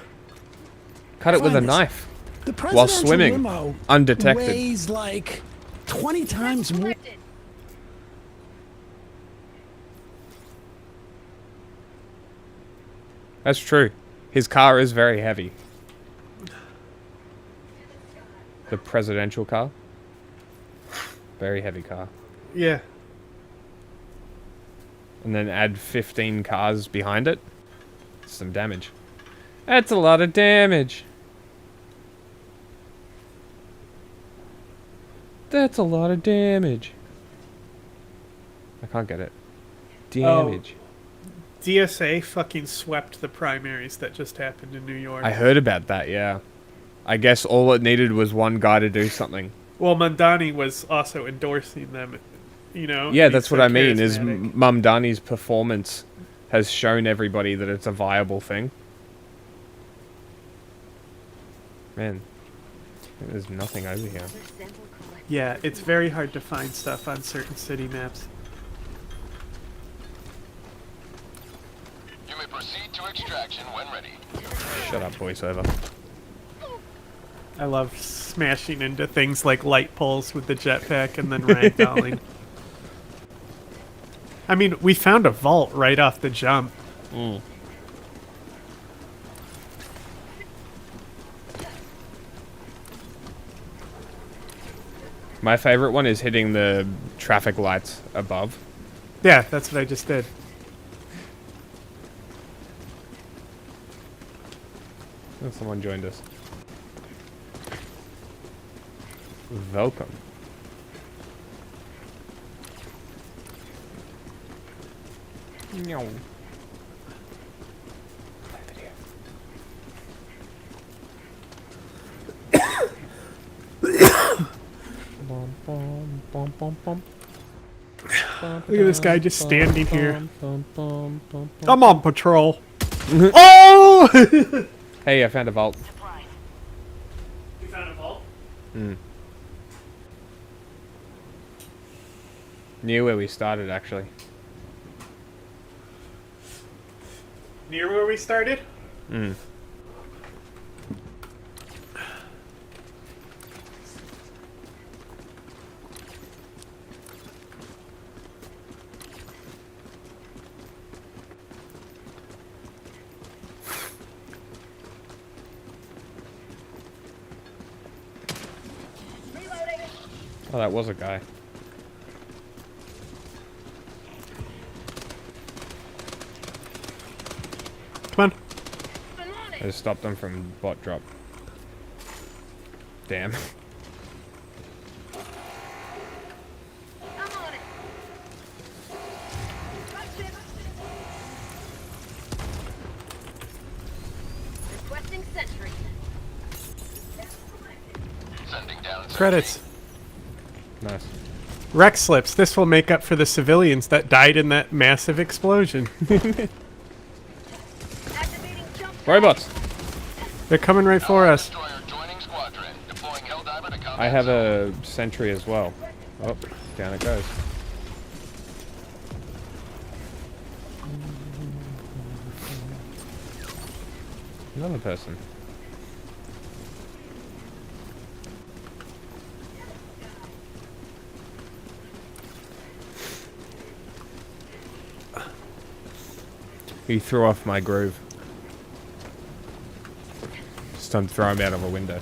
Cut it with a Find this. knife. The While presidential swimming. limo Undetected. weighs like 20 times more. That's true. His car is very heavy. The presidential car. Very heavy car. Yeah. And then add 15 cars behind it. Some damage. That's a lot of damage. That's a lot of damage. I can't get it. Damage. DSA fucking swept the primaries that just happened in New York. I heard about that, yeah. I guess all it needed was one guy to do something. Well, Mamdani was also endorsing them, you know? Yeah, and that's he's what so I mean, is charismatic. Mamdani's performance has shown everybody that it's a viable thing. Man, there's nothing over here. Yeah, it's very hard to find stuff on certain city maps. You may proceed to extraction when ready. Shut up, voiceover. I love smashing into things like light poles with the jetpack and then ragdolling. I mean, we found a vault right off the jump. Mm. My favorite one is hitting the traffic lights above. Yeah, that's what I just did. Oh, someone joined us. Welcome. No. Look at this guy just standing here. I'm on patrol. Oh! Oh! Hey, I found a vault. You found a vault? Hmm. Near where we started, actually. Near where we started? Hmm. Oh, that was a guy. Come on. I just stopped them from bot drop. Damn. Requesting sentry. Sending down. Credits. Nice. Rec slips. This will make up for the civilians that died in that massive explosion. Robots! They're coming right for us. I have a sentry as well. Oh, down it goes. Another person. He threw off my groove. Just time to throw him out of a window.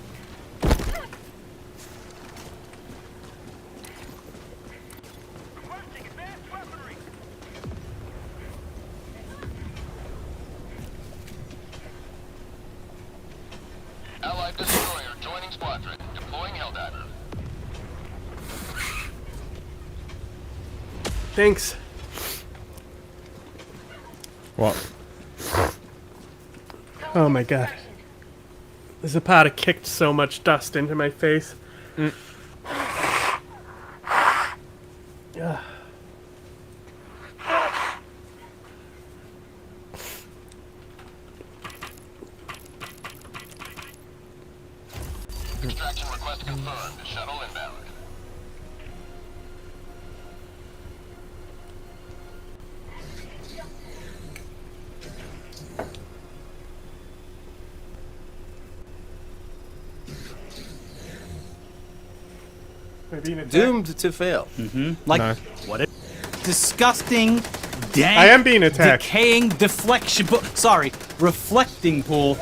Allied destroyer joining squadron. Deploying Helldiver. Thanks. What? Oh my god. Zapata kicked so much dust into my face. Ugh. Extraction request confirmed. Shuttle inbound. Doomed to fail. Like, No. what a disgusting, dank, I am being attacked. decaying deflection pool. Sorry, reflecting pool.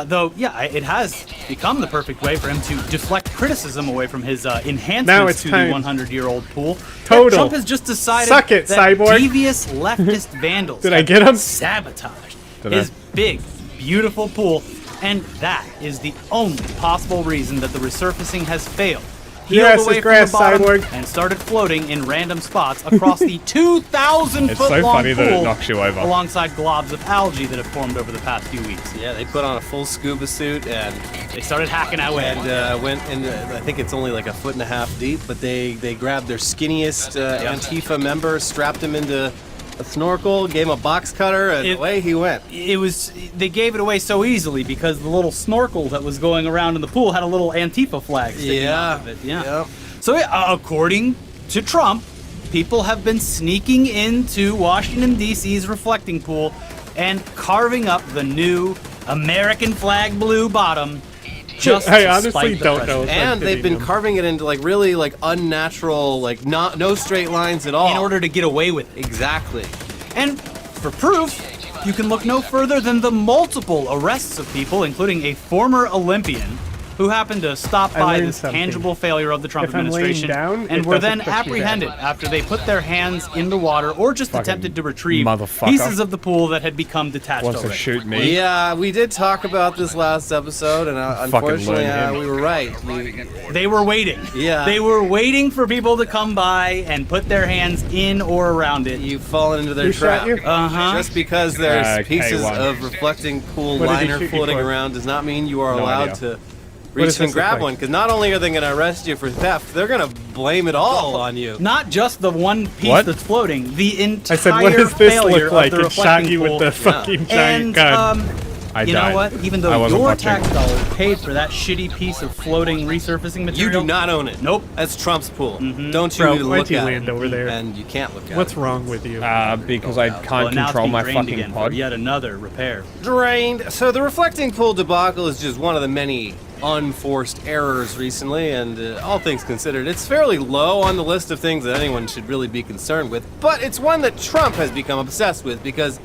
Though, yeah, it has become the perfect way for him to deflect criticism away from his Now enhancements it's to time. the 100-year-old pool. Total. Yeah, Trump has just decided Suck it, that Cyborg. devious leftist vandals Did I have get him? sabotaged Did his I? big, beautiful pool, and that is the only possible reason that the resurfacing has failed. Healed Grass away is grass, from the bottom Cyborg. and started floating in random spots across the 2,000 It's foot so long funny that it pool knocks you over. alongside globs of algae that have formed over the past few weeks. Yeah, they put on a full scuba suit and they started hacking away. And went in. I think it's only like a foot and a half deep, but they grabbed their skinniest Antifa member, strapped him into a snorkel, gave him a box cutter, and away he went. They gave it away so easily because the little snorkel that was going around in the pool had a little Antifa flag sticking out of it. Yeah. So according to Trump, people have been sneaking into Washington, D.C.'s reflecting pool and carving up the new American flag blue bottom just I to honestly spite the don't know president. if I'm And they've kidding been him. carving it into like really like unnatural, like no straight lines at all. In order to get away with it. Exactly. And for proof, you can look no further than the multiple arrests of people, including a former Olympian, who happened to stop I by learned this something. tangible failure of the Trump If I'm laying administration down, and it were doesn't then push me apprehended down. after they put their hands in the water or just Fucking attempted to retrieve motherfucker. pieces of the pool that had become detached Wants to already. shoot me. Yeah, we did talk about this last episode, and unfortunately, learn him. we were right. They were waiting. Yeah. They were waiting for people to come by and put their hands in or around it. You've fallen into their Who shot trap. you? Uh-huh. Just because there's pieces K1. of reflecting pool What did he liner shoot you floating for? around does not mean you are No allowed idea. to What reach does and this grab look like? one. Because not only are they going to arrest you for theft, they're going to blame it all on you. Not just the one piece What? that's floating, the entire I said, what does this failure look like? of the It shot reflecting you with pool. the fucking giant And, gun. I you died. know what? Even I though wasn't your watching. tax dollar paid for that shitty piece of floating resurfacing You material, do not own it. Nope. That's Trump's pool. Don't you Bro, even why'd look you at land it. over there? And you can't look at What's it. wrong with you? Because I Well, can't now it's control being my drained fucking again pod. for yet another repair. Drained. So the reflecting pool debacle is just one of the many unforced errors recently, and all things considered, it's fairly low on the list of things that anyone should really be concerned with. But it's one that Trump has become obsessed with because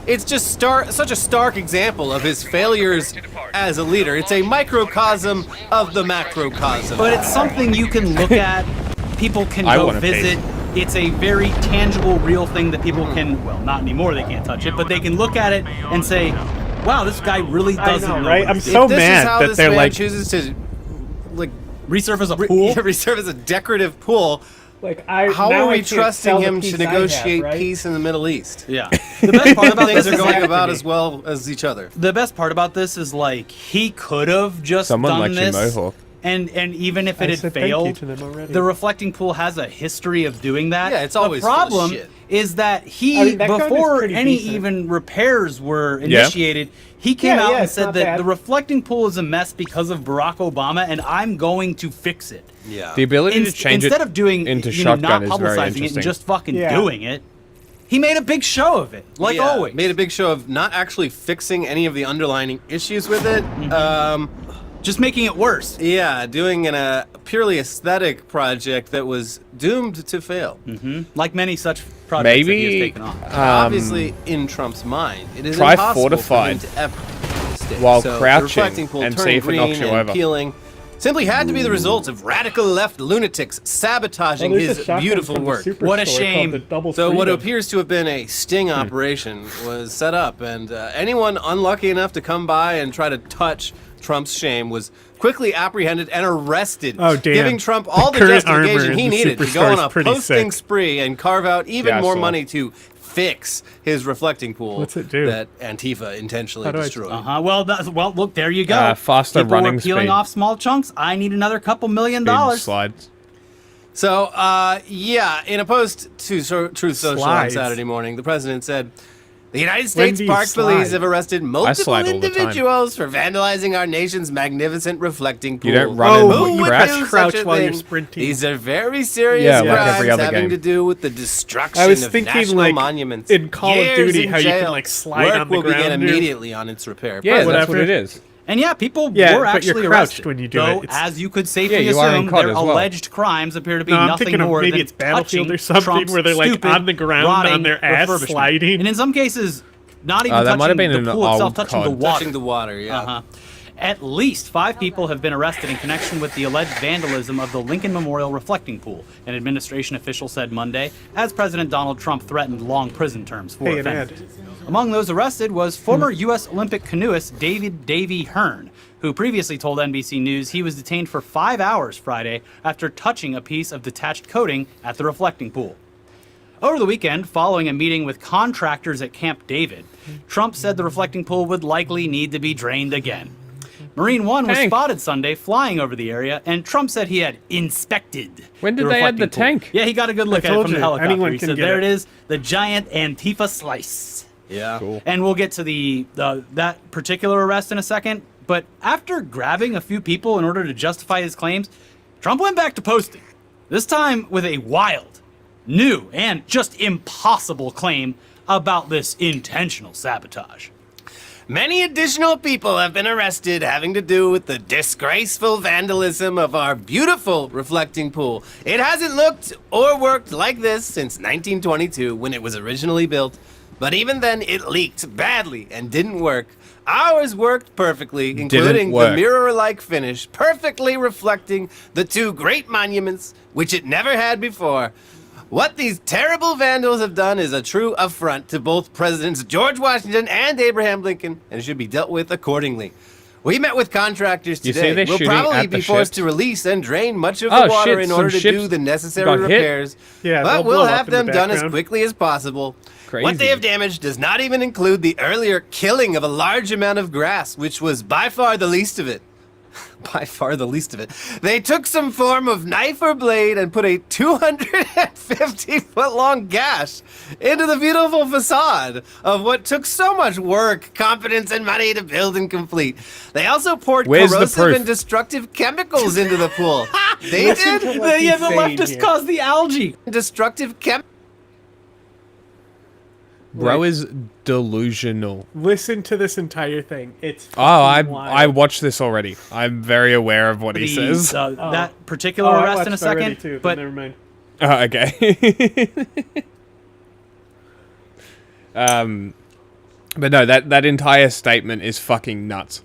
it's just such a stark example of his failures as a leader. It's a microcosm of the macrocosm. But it's something you can look at. People can I go want a piece. visit. It's a very tangible, real thing that people can, well, not anymore, they can't touch it, but they can look at it and say, wow, this guy really doesn't know. right? what I'm he's so If this mad is how that this they're man like- chooses to like resurface a pool. resurface a decorative pool. Like How now are I we can't trusting sell the him piece to I have, negotiate right? peace in the Middle East? Yeah. The best part about Things this are is going that- about as well as each other. The best part about this is like he could have just Someone done likes your this, mohawk. and even if I it had said thank you failed, to them already. the reflecting pool has a history of doing that. Yeah, it's always the full of problem shit. is that he I mean, that gun is before pretty any decent. even repairs were Yeah. initiated, he came out and it's said not that bad. the reflecting pool is a mess because of Barack Obama, and I'm going to fix it. Yeah. The ability to change Instead it of doing into you know, not shotgun is very publicizing it interesting. and just fucking Yeah. doing it, he made a big show of it, like Yeah, always. made a big show of not actually fixing any of the underlying issues with it. Just making it worse. Yeah, doing a purely aesthetic project that was doomed to fail. Like many such projects that he has Maybe taken on. Obviously, in Trump's mind, it is try impossible fortified for him to ever stick. while So the crouching reflecting pool and turning see if it knocks green you and over. peeling simply had to be the result of radical left lunatics sabotaging Oh, there's a his shotgun beautiful from the work. Superstore What a called shame. the Double So what Freedom. appears to have been a sting operation was set up, and anyone unlucky enough to come by and try to touch Trump's shame was quickly apprehended and arrested, Oh, damn. giving Trump all the current armor justification in he the needed to go Superstore on is a pretty posting sick. spree and carve out even Yeah, I more saw. money to fix his reflecting pool. What's it do? That Antifa intentionally destroyed. Well, look, there you go. Faster People running were peeling speed. off small chunks. I need another couple $1 million. Slides. So, yeah, in a post to Truth Social on Slides. Saturday morning, the president said, the United States do you Park Police slide? have arrested multiple slide all the time. individuals for vandalizing our nation's magnificent reflecting pool. You don't run Oh, and you crouch? can't do crouch such a while you're thing? sprinting. These are very serious Yeah, like every crimes other having game. to do with the destruction I was of thinking, national like, monuments. in Call of Years Duty, in how you can, jail. like, slide Work on the will begin ground. immediately on its repair. Yeah, that's Whatever. what it is. And yeah, people Yeah, were but you're actually crouched arrested. when you do Though, it. It's- as you could safely Yeah, you are in assume, COD their as well. alleged crimes appear to be No, I'm nothing thinking of more maybe than it's Battlefield touching or something Trump's where they're, like, stupid, on the ground rotting on their ass refurbishment. sliding. And in some cases, not even that might have touching been the an pool itself, old touching the COD. water. Touching the water, yeah. At least 5 people have been arrested in connection with the alleged vandalism of the Lincoln Memorial reflecting pool, an administration official said Monday, as President Donald Trump threatened long prison terms for Hey, an offenses. Among those arrested was former U.S. Olympic canoeist David Davy Hearn, who previously told NBC News he was detained for 5 hours Friday after touching a piece of detached coating at the reflecting pool. Over the weekend, following a meeting with contractors at Camp David, Trump said the reflecting pool would likely need to be drained again. Marine One was Tank. spotted Sunday flying over the area, and Trump said he had inspected. When did they add the reflecting pool. tank? Yeah, he got a good look I at it told from the you, helicopter. anyone He can said, get "There it." it is, the giant Antifa slice." Yeah. Cool. And we'll get to that particular arrest in a second. But after grabbing a few people in order to justify his claims, Trump went back to posting. This time with a wild, new, and just impossible claim about this intentional sabotage. Many additional people have been arrested having to do with the disgraceful vandalism of our beautiful reflecting pool. It hasn't looked or worked like this since 1922 when it was originally built, but even then it leaked badly and didn't work. Ours worked perfectly, including the mirror-like finish, perfectly reflecting the 2 great monuments, which it never had before. What these terrible vandals have done is a true affront to both Presidents George Washington and Abraham Lincoln, and should be dealt with accordingly. We met with contractors You see today. they're We'll shooting probably at be the forced ships? to release and drain much of Oh, the water shit, in some order to ships do the necessary got hit? repairs. Yeah, but they'll we'll blow up have in the them done as background. quickly as possible. What Crazy. they have damaged does not even include the earlier killing of a large amount of grass, which was by far the least of it. By far the least of it. They took some form of knife or blade and put a 250-foot-long gash into the beautiful facade of what took so much work, competence, and money to build and complete. They also poured Where's the corrosive proof? and destructive chemicals into the pool. They Listen did. to what he's The saying leftists here. caused the algae. Destructive chemicals. Bro is delusional. Listen to this entire thing. It's Oh, I wild. watched this already. I'm very aware of what he says. That particular I arrest in a watched already second, too, but never mind. Oh, okay. But no, that entire statement is fucking nuts.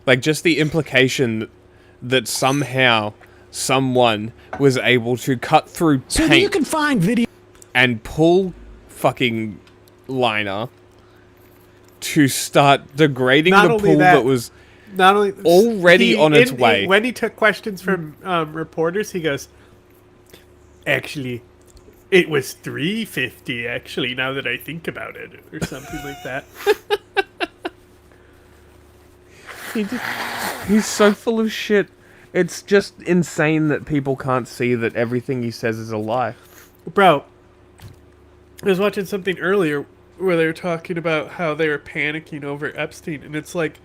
Like, just the implication that somehow someone was able to cut through So paint you can find video. and pull fucking liner to start degrading Not the only pool that was Not only already on its way. when he took questions from reporters, he goes, "Actually, it was 350. Actually, now that I think about it, or something like that." He's so full of shit. It's just insane that people can't see that everything he says is a lie. Bro, I was watching something earlier where they were talking about how they were panicking over Epstein, and it's like,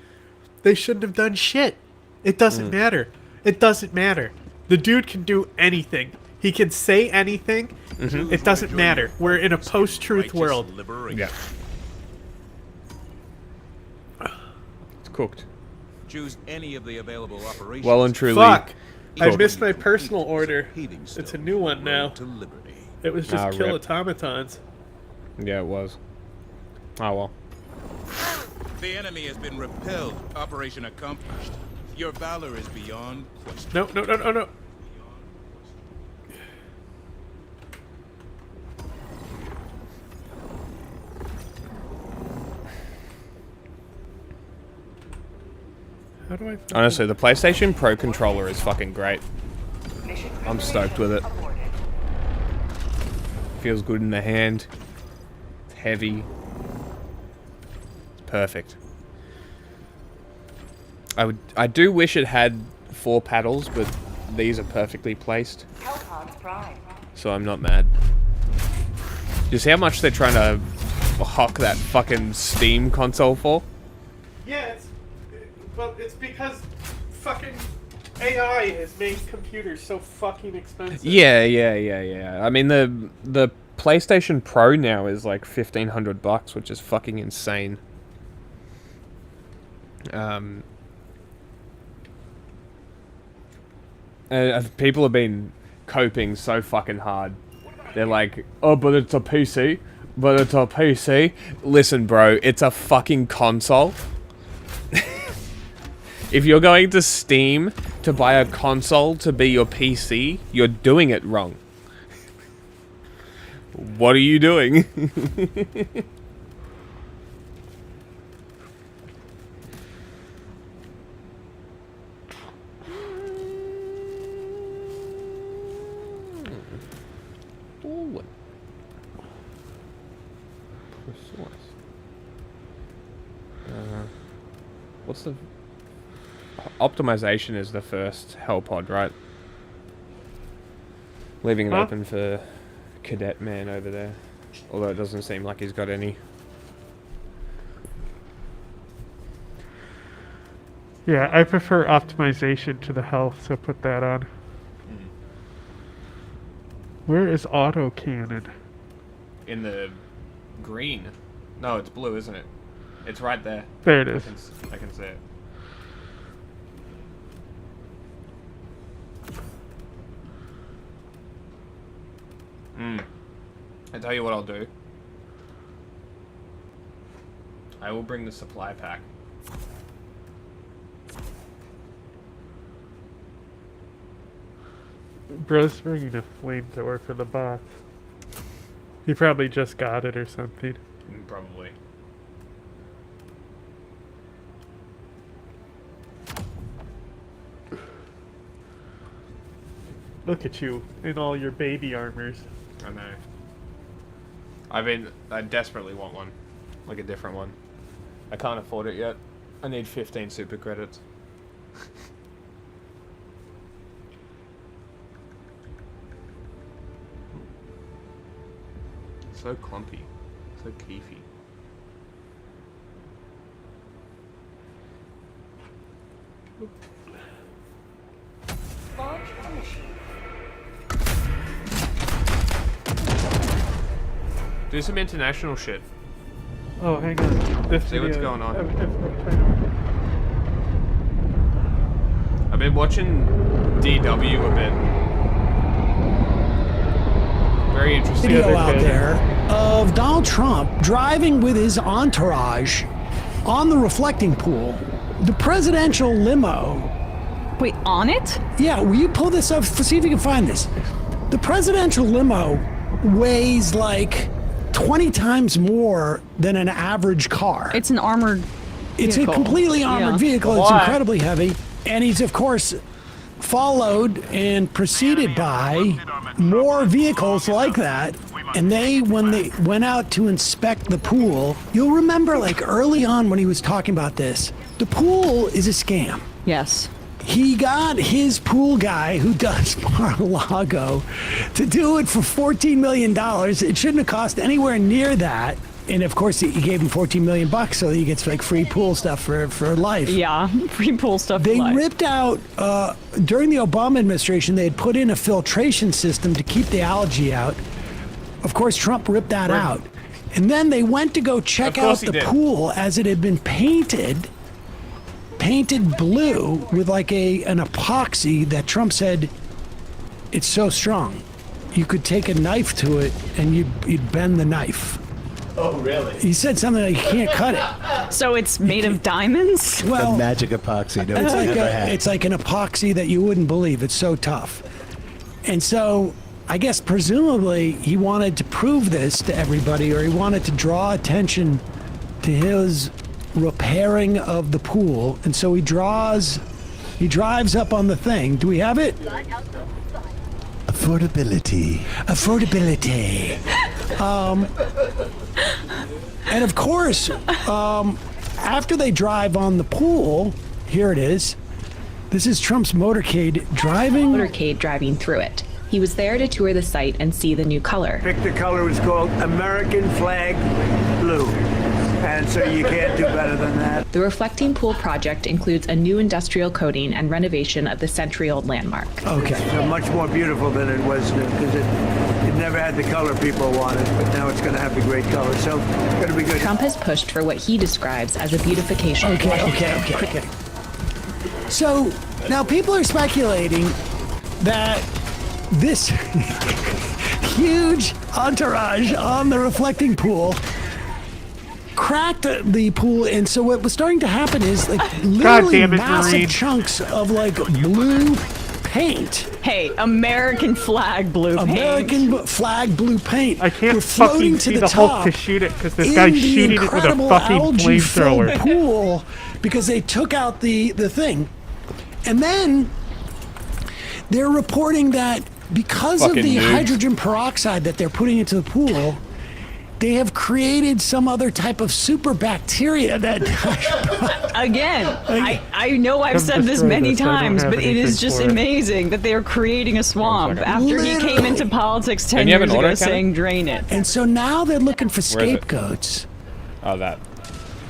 they shouldn't have done shit. It doesn't matter. It doesn't matter. The dude can do anything. He can say anything. It doesn't matter. We're in a post-truth world. Yeah. It's cooked. Choose any of the available operations. Well and truly. Fuck. I cooked. missed my personal order. It's a new one now. To liberty. It was just kill rip. automatons. Yeah, it was. Oh well. The enemy has been repelled. Operation accomplished. Your valor is beyond question. No, no, no, no, no. How do I... Honestly, the PlayStation Pro controller is fucking great. I'm stoked with it. Feels good in the hand. heavy. It's perfect. I do wish it had 4 paddles, but these are perfectly placed. So I'm not mad. You see how much they're trying to hock that fucking Steam console for? Yeah, it's because fucking AI has made computers so fucking expensive. Yeah. I mean, the PlayStation Pro now is like $1,500, which is fucking insane. People have been coping so fucking hard. They're like, oh, but it's a PC. But it's a PC. Listen, bro, it's a fucking console. If you're going to Steam to buy a console to be your PC, you're doing it wrong. What are you doing? What's the... Optimization is the first hell pod, right? Leaving it open for Cadet Man over there. Although it doesn't seem like he's got any. Yeah, I prefer optimization to the health, so put that on. Where is autocannon? In the green. No, it's blue, isn't it? It's right there. There it is. I can see it. I tell you what I'll do. I will bring the supply pack. Bro's bringing a flamethrower for the boss. He probably just got it or something. Probably. Look at you in all your baby armors. I know. I desperately want one. Like a different one. I can't afford it yet. I need 15 super credits. So clumpy. So keefy. Do some international shit. Oh, hang on. This See what's video- going on. I've been watching DW a bit. Very interesting. Video out there of Donald Trump driving with his entourage on the reflecting pool, the presidential limo. Wait, on it? Yeah, will you pull this up? See if you can find this. The presidential limo weighs like 20 times more than an average car. It's an armored It's vehicle. a completely armored Yeah. vehicle. It's incredibly heavy. And he's, of course, followed and preceded by more vehicles like that. And when they went out to inspect the pool, you'll remember like early on when he was talking about this, the pool is a scam. Yes. He got his pool guy who does Mar-a-Lago to do it for $14 million. It shouldn't have cost anywhere near that. And of course, he gave him $14 million so that he gets like free pool stuff for life. Yeah, free pool stuff. They for life. ripped out, during the Obama administration, they had put in a filtration system to keep the algae out. Of course, Trump ripped that out. And then they went to go check out the pool as it had been painted blue with like an epoxy that Trump said, it's so strong. You could take a knife to it and you'd bend the knife. Oh, really? He said something like, you can't cut it. So it's made of diamonds? Well, the magic epoxy. No, it's it's like it's like an epoxy that you wouldn't believe. It's so tough. And so I guess presumably he wanted to prove this to everybody, or he wanted to draw attention to his repairing of the pool. And so he drives up on the thing. Do we have it? Affordability. And of course, after they drive on the pool, here it is. This is Trump's motorcade driving through it. He was there to tour the site and see the new color. Pick the color was called American Flag Blue. And so you can't do better than that. The Reflecting Pool project includes a new industrial coating and renovation of the century-old landmark. Okay. So much more beautiful than it was because it never had the color people wanted, but now it's going to have the great color. So it's going to be good. Trump has pushed for what he describes as a beautification. Okay. So now people are speculating that this huge entourage on the reflecting pool cracked the pool, and so what was starting to happen is like literally massive chunks of like blue paint. Hey, American flag blue paint. American flag blue paint. I can't were floating fucking to see the the top Hulk to shoot it because this in guy's the shooting it with a incredible fucking algae-filled flamethrower. pool because they took out the thing, and then they're reporting that because of Fucking the nudes. hydrogen peroxide that they're putting into the pool, they have created some other type of super bacteria that Again, I know I've said this many times, but it is just amazing that they are creating a swamp after he came into politics 10 years ago saying drain it. And so now they're looking for Where is it? scapegoats. Oh, that.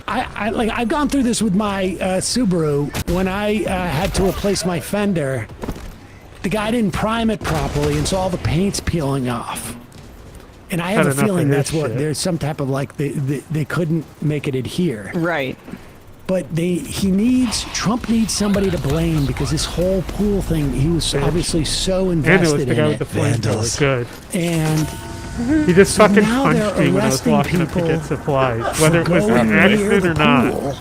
I've gone through this with my Subaru when I had to replace my fender. The guy didn't prime it properly, and so all the paint's peeling off. And I have a feeling that's what there's some type of like they couldn't make it adhere. Right. But Trump needs somebody to blame because this whole pool thing, he was obviously so invested in it. And it was the guy with the flamethrower. Good. And he just so fucking now punched they're me when I was arresting walking up to people get supplies. for Whether it was going an near accident the or not, pool.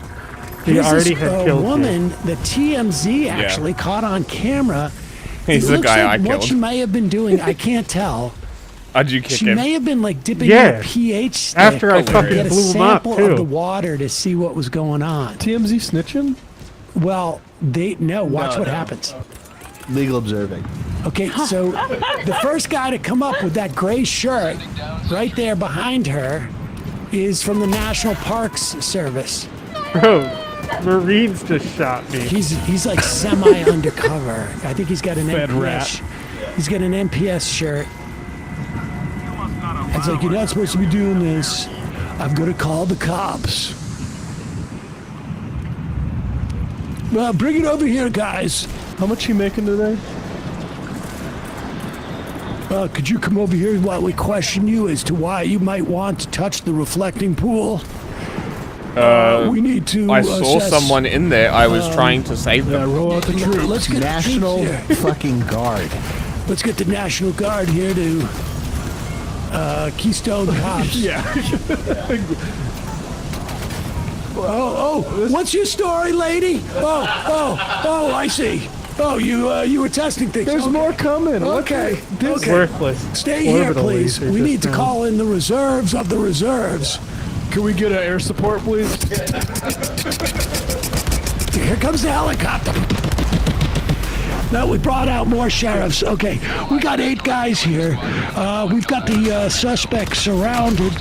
he Here's already this, had killed woman you. that TMZ actually caught on camera. He's It the looks guy like I what killed. she may have been doing, I can't tell. How'd you kick She him? may have been like dipping Yeah. in a pH stick After I to fucking get a blew him up, sample too. of the water to see what was going on. TMZ snitching? Well, watch what happens. Legal observing. Okay, so the first guy to come up with that gray shirt right there behind her is from the National Parks Service. Bro, Marines just shot me. He's like semi undercover. I think he's got an Fed NPS. rat. He's got an NPS shirt. It's like, you're not supposed to be doing this. I'm gonna call the cops. Bring it over here, guys. How much you making today? Could you come over here while we question you as to why you might want to touch the reflecting pool? We need to I saw assess, someone in there. I was trying to save them. Yeah, roll out the troops. Let's get National the troops here. fucking Guard. Let's get the National Guard here to Keystone Cops. Yeah. What's your story, lady? Oh, I see. Oh, you were testing things. There's more coming. Okay. This okay. worthless. Stay here, orbital please. laser We just need to found. call in the reserves of the reserves. Can we get air support, please? Here comes the helicopter. No, we brought out more sheriffs. Okay, we got 8 guys here. We've got the suspects surrounded.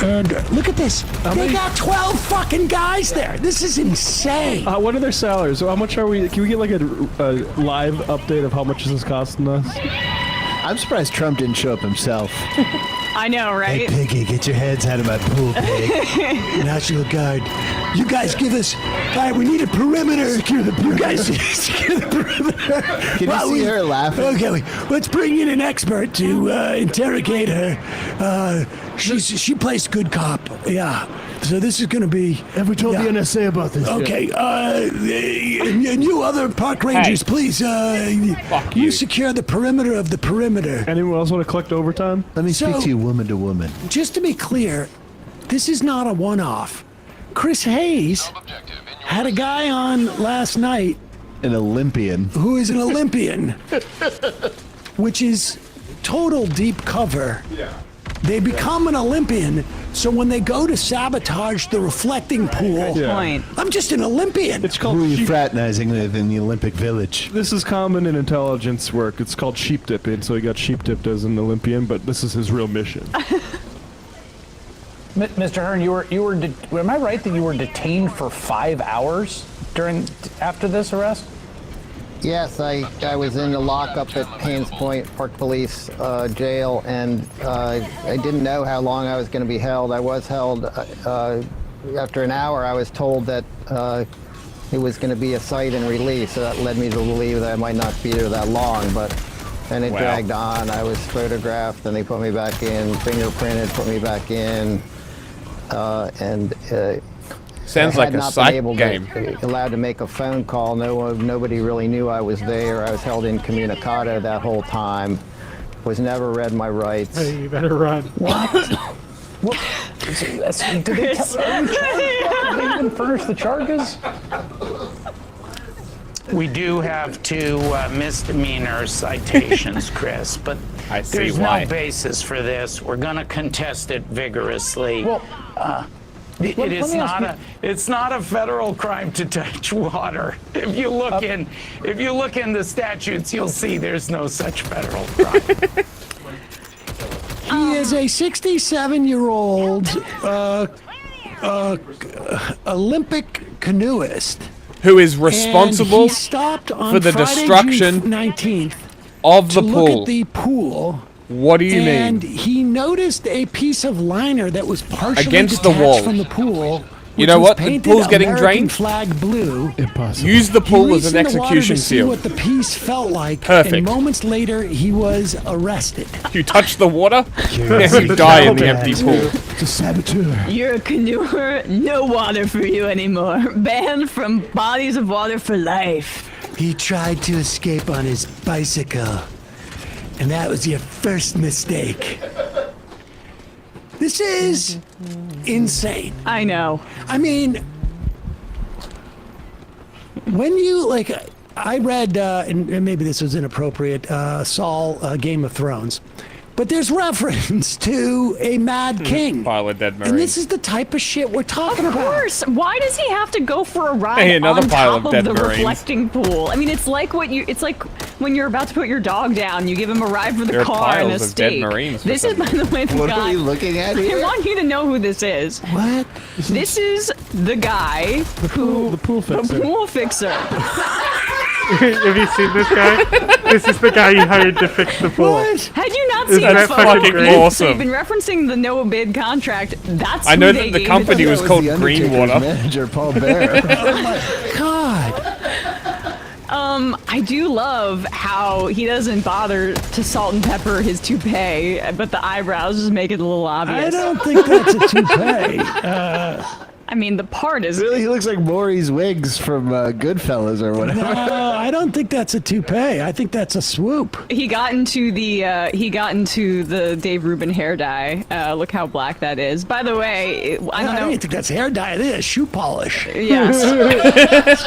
And look at this. They got 12 fucking guys there. This is insane. What are their salaries? How much are we? Can we get like a live update of how much this is costing us? I'm surprised Trump didn't show up himself. I know, right? Hey, Piggy, get your heads out of my pool, pig. National Guard. You guys give us. All right, we need a perimeter. Secure the perimeter. You guys secure the perimeter. Can you see her laughing? Okay, let's bring in an expert to interrogate her. She plays good cop. Yeah. So this is going to be. Have we told the NSA about this? Okay. And you other park rangers, please. You secure the perimeter of the perimeter. Anyone else want to collect overtime? Let me speak to you woman to woman. Just to be clear, this is not a one-off. Chris Hayes had a guy on last night. An Olympian. Who is an Olympian. Which is total deep cover. Yeah. They become an Olympian, so when they go to sabotage the reflecting pool, I'm just an Olympian. It's called Who are you fraternizing with in the Olympic Village? This is common in intelligence work. It's called sheep dipping. So he got sheep dipped as an Olympian, but this is his real mission. Mr. Hearn, am I right that you were detained for 5 hours after this arrest? Yes, I was in the lockup at Haynes Point Park Police Jail, and I didn't know how long I was going to be held. I was held. After an hour, I was told that it was going to be a cite and release, so that led me to believe that I might not be there that long, but then it dragged on. I was photographed, and they put me back in, fingerprinted, put me back in, and sounds like a psych game. Allowed to make a phone call. Nobody really knew I was there. I was held incommunicado that whole time. Was never read my rights. Hey, you better run. What? Did they even furnish the charges? We do have 2 misdemeanor citations, Chris, but there's no basis for this. We're going to contest it vigorously. Well, it's not a federal crime to touch water. If you look in the statutes, you'll see there's no such federal crime. He is a 67-year-old Olympic canoeist who is responsible and he stopped on for the Friday, destruction June 19th of the to pool. Look at the pool. What do you mean? And he noticed a piece of liner that was partially against the detached wall from the pool. You know what? The painted pool's getting American drained. Flag blue. Impossible. Use the pool He as an reached in the water execution to see field. what the piece felt like. Perfect. And moments later, he was arrested. You touch the water, and you die in the empty pool. It's a saboteur. You're a canoer, no water for you anymore. Banned from bodies of water for life. He tried to escape on his bicycle, and that was your first mistake. This is insane. I know. I mean, when you, I read, and maybe this was inappropriate, Saul, Game of Thrones, but there's reference to a Mad King. Pile of dead Marines. And this is the type of shit we're talking about. Of course. Why does he have to go for a ride Hey, another on pile top of dead the Marines. reflecting pool? I mean, it's like when you're about to put your dog down, you give him a ride for the There are car and a piles of dead steak. Marines for This is, some by the way, the What guy. are we looking at I here? want you to know who this is. What? This is the guy The pool fixer. The pool fixer. Have you seen this guy? This is the guy you hired to fix the pool. Had you not Isn't seen that the photo? fucking So awesome? you've been referencing the no bid contract. That's I know who that they the gave company it to. was called Greenwater. Manager Paul Bear. Oh my God. I do love how he doesn't bother to salt and pepper his toupee, but the eyebrows just make it a little obvious. I don't think that's a toupee. I mean, the part is Really, he looks like Maurice Wiggs from Goodfellas or whatever. No, I don't think that's a toupee. I think that's a swoop. He got into the Dave Rubin hair dye. Look how black that is. By the way, I don't know. I don't think that's hair dye. It is shoe polish. Yes.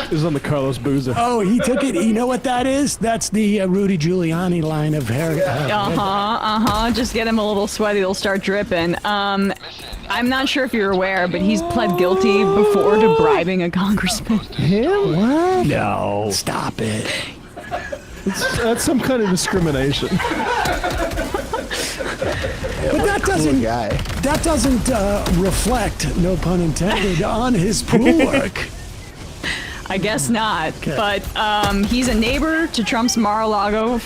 It was on the Carlos Boozer. Oh, he took it. You know what that is? That's the Rudy Giuliani line of hair. Just get him a little sweaty. It'll start dripping. I'm not sure if you're aware, but he's pled guilty before to bribing a congressman. Him? What? No. Stop it. That's some kind of discrimination. But that doesn't. Guy. That doesn't reflect, no pun intended, on his pool work. I guess not. But he's a neighbor to Trump's Mar-a-Lago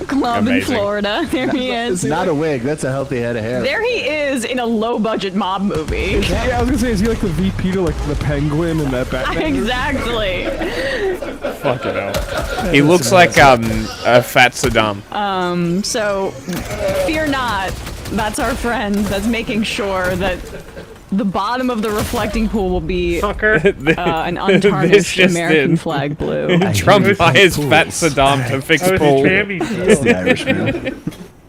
club Amazing. in Florida. There he It's is. not a wig. That's a healthy head of hair. There he is in a low-budget mob movie. Yeah, I was gonna say, is he like the VP to like the Penguin and that Batman? Exactly. Fucking hell. He looks like a fat Saddam. So fear not. That's our friend that's making sure that the bottom of the reflecting pool will be an untarnished just American in. flag blue. Trump hires fat Saddam to fix pool. It's the Irishman.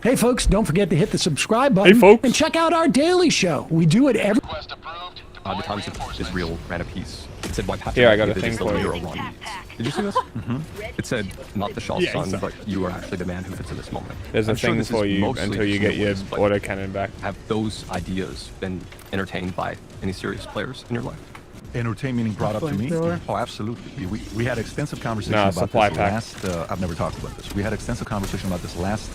Hey, folks, don't forget to hit the subscribe button. Hey, folks. And check out our daily show. We do it every... The Times of Israel ran a piece. It said, "Why Here, I got a thing for you. Did you see this? It said, "Not the Shah's son, but you are actually the man who fits in this moment." There's a I'm sure thing this for is you mostly until you get your snowflakes, but autocannon back. Have those ideas been entertained by any serious players in your life? Entertain meaning brought up to me? Flamethrower? Oh, absolutely. We had extensive conversation No, about supply this pack. last. I've never talked about this. We had extensive conversation about this last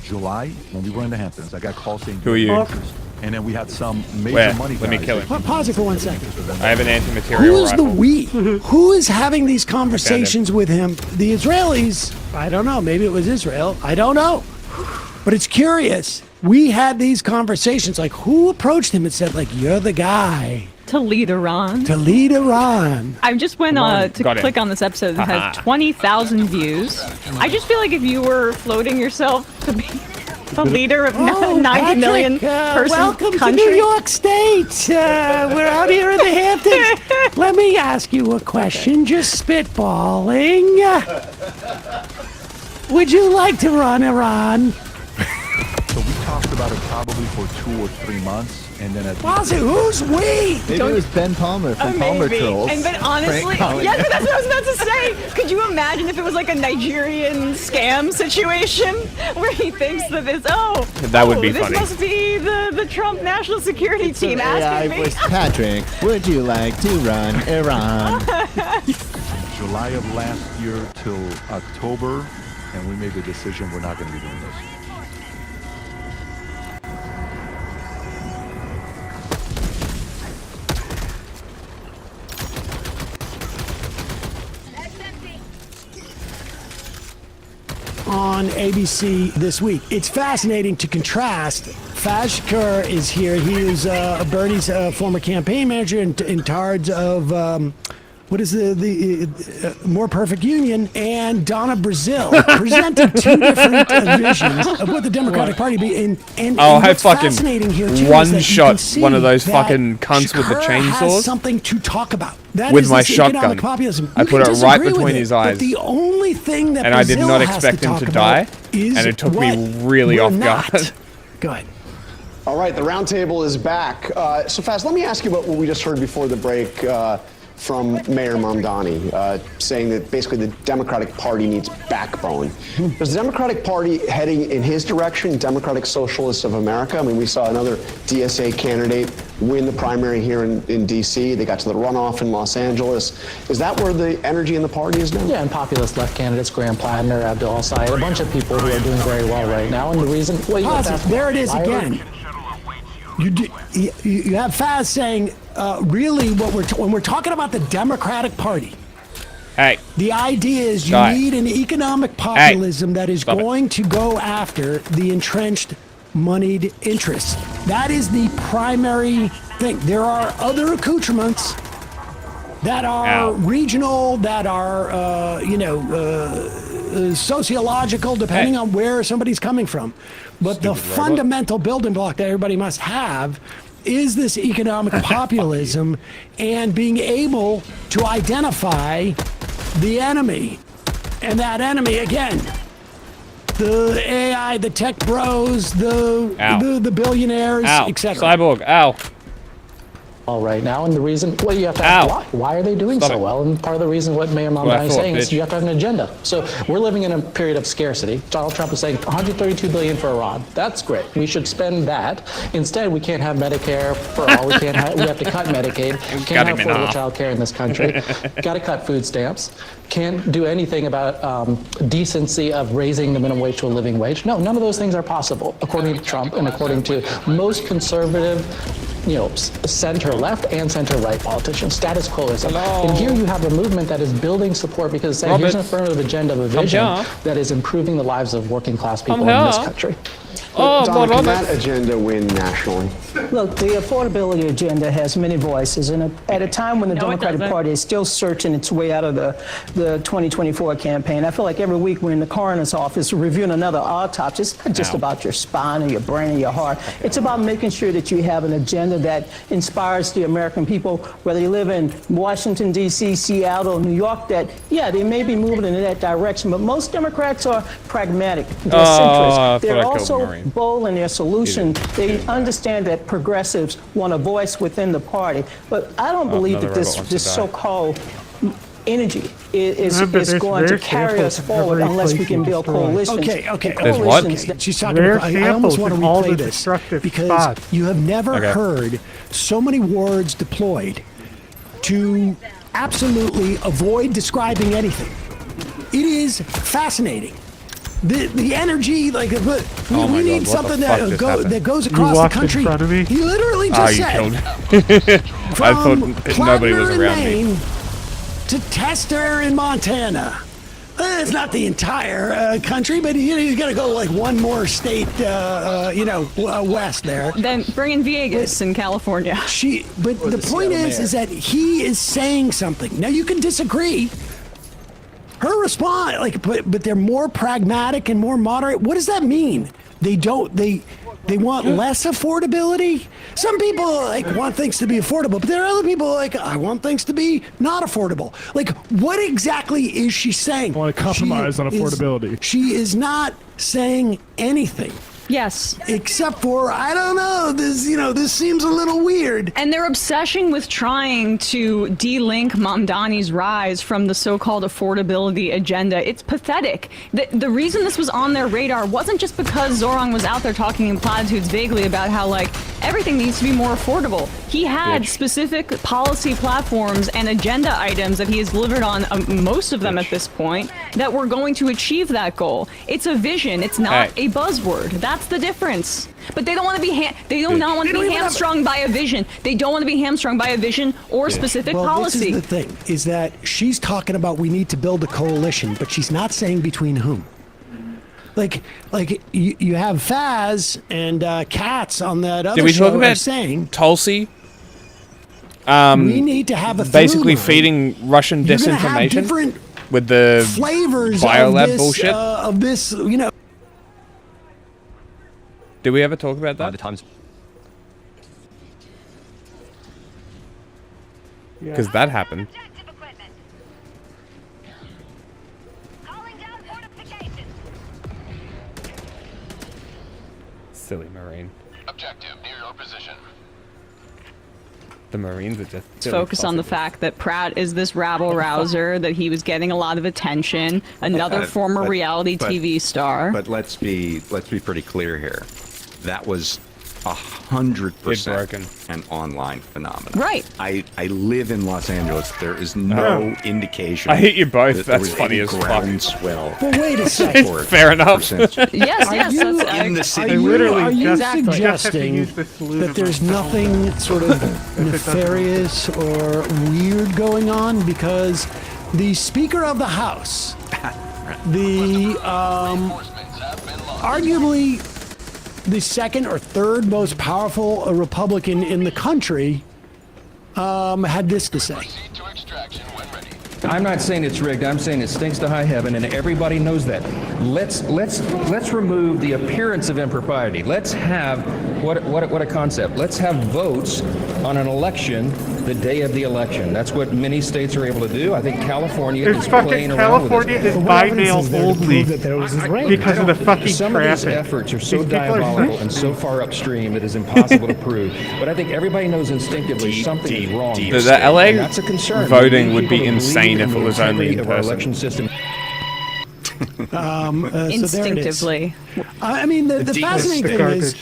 July when we were in the Hamptons. I got calls saying, Who are you? And then we had some major Where? money Let me guys kill that him. Pause it for 1 second. I have an anti-material Who is rifle. the we? Who is having these conversations with him? The Israelis? I don't know. Maybe it was Israel. I don't know. But it's curious. We had these conversations. Like, who approached him and said, like, you're the guy To lead Iran. to lead Iran? I just went to Got it. click on this episode that has 20,000 views. I just feel like if you were floating yourself to be the leader of 90 million person welcome country. to New York State. We're out here in the Hamptons. Let me ask you a question, just spitballing. Would you like to run Iran? So we talked about it probably for 2 or 3 months, and then at Wazoo, who's we? Maybe it was Ben Palmer from Palmer Maybe. Trolls. And but honestly, Prank yes, calling. that's what I was about to say. Could you imagine if it was like a Nigerian scam situation where he thinks that this That would be this funny. must be the Trump national security team AI asking me. voice. Patrick, would you like to run Iran? July of last year till October, and we made the decision we're not going to be doing this. On ABC this week. It's fascinating to contrast. Faz Shakur is here. He is Bernie's former campaign manager in charge of what is the More Perfect Union, and Donna Brazil presented two different visions of what the Democratic Party be. And I what's fucking fascinating here too is that you one-shot can see one of those that fucking cunts with the Shakur chainsaws. has something to talk about. That With is my this economic shotgun. populism. I You put can it right disagree with between it, his but eyes. the only thing that And I did Brazil not has expect him talk to about die, is and it took me what really we're off not. guard. Go ahead. All right, the roundtable is back. So Faz, let me ask you about what we just heard before the break from Mayor Mamdani, saying that basically the Democratic Party needs backbone. Is the Democratic Party heading in his direction, Democratic Socialists of America? I mean, we saw another DSA candidate win the primary here in D.C. They got to the runoff in Los Angeles. Is that where the energy in the party is now? Yeah, and populist left candidates, Graham Plattner, Abdul Al-Sayed, a bunch of people who are doing very well right now. And the reason, well, you have to ask, There it is why are- again. You have Faz saying, really, when we're talking about the Democratic Party, Hey. the idea is you Guy. need an economic populism that is going to go after the entrenched, moneyed interests. That is the primary thing. There are other accoutrements that are regional, that are, sociological, depending on where somebody's coming from. But the fundamental building block that everybody must have is this economic populism and being able to identify the enemy. And that enemy, again, the AI, the tech bros, the billionaires, etc. Cyborg, ow. All right now, and the reason, well, you have to ask why are they doing so well? And part of the reason what Mayor Mamdani is saying is you have to have an agenda. So we're living in a period of scarcity. Donald Trump is saying $132 billion for Iran. That's great. We should spend that. Instead, we can't have Medicare for all. We have to cut Medicaid. Can't have affordable child care in this country. Got to cut food stamps. Can't do anything about decency of raising the minimum wage to a living wage. No, none of those things are possible, according to Trump and according to most conservative, center left and center right politicians. Status quo is. And here you have a movement that is building support because it's saying here's an affirmative agenda of a vision that is improving the lives of working class people in this country. Donna, can that agenda win nationally? Look, the affordability agenda has many voices, and at a time when the Democratic Party is still searching its way out of the 2024 campaign, I feel like every week we're in the coroner's office reviewing another autopsy. It's not just about your spine or your brain or your heart. It's about making sure that you have an agenda that inspires the American people, whether you live in Washington, D.C., Seattle, New York, that, yeah, they may be moving in that direction, but most Democrats are pragmatic. They're centrist. They're also bold in their solution. They understand that progressives want a voice within the party. But I don't believe that this so-called energy is going to carry us forward unless we can build coalitions. Okay. Coalitions She's talking about, I almost want to replay this because you have never heard so many words deployed to absolutely avoid describing anything. It is fascinating. the energy, like, but Oh my we need God, what the something fuck that just happened? that goes You across the walked in country. front of me? He literally Oh, just you said, killed me. I thought nobody was Plattner in around me. Maine to Tester in Montana. It's not the entire country, but he's going to go like one more state, west there. Then bring in Vegas in California. But the point is that he is saying something. Now you can disagree. Her response, but they're more pragmatic and more moderate. What does that mean? They want less affordability. Some people want things to be affordable, but there are other people I want things to be not affordable. What exactly is she saying? I want to compromise on affordability. She is not saying anything. Yes. Except for, I don't know, this seems a little weird. And their obsession with trying to de-link Mamdani's rise from the so-called affordability agenda, it's pathetic. The reason this was on their radar wasn't just because Zorong was out there talking in platitudes vaguely about how, everything needs to be more affordable. He had specific policy platforms and agenda items that he has delivered on, most of them at this point, that were going to achieve that goal. It's a vision. It's not a buzzword. That's the difference. But they don't want to be they do not want to be hamstrung by a vision. They don't want to be hamstrung by a vision or specific policy. This is the thing, is that she's talking about we need to build a coalition, but she's not saying between whom. You have Faz and Katz on that other Did we show talk about saying Tulsi? We need to have a basically through line. feeding Russian You're gonna have disinformation different with the flavors biolab bullshit. of this, Did we ever talk about that? The times. Because that happened. Silly Marine. Objective near your position. The Marines are just Let's focus on the fact that Pratt is this rabble-rouser, that he was getting a lot of attention, another former reality TV star. But let's be pretty clear here. That was 100% an online phenomenon. Right. I live in Los Angeles. There is no indication. I hate you both. that there That's was funny any as fuck. groundswell. Well, wait a second. Fair enough. Yes, in the city. Are you exactly. suggesting that there's nothing sort of nefarious or weird going on? Because the Speaker of the House, the arguably the second or third most powerful Republican in the country, had this to say. I'm not saying it's rigged. I'm saying it stinks to high heaven, and everybody knows that. Let's remove the appearance of impropriety. Let's have what a concept. Let's have votes on an election the day of the election. That's what many states are able to do. I think California is playing around with California is by mail only because of the fucking Some of these traffic. efforts are so These people are diabolical and so far upstream it is impossible to prove. But I think everybody knows instinctively something is wrong. The here. LA And that's a concern. voting We need would be people to insane believe if in it was the only in integrity of our person. election system. So there it is. Instinctively. I mean, the fascinating thing is,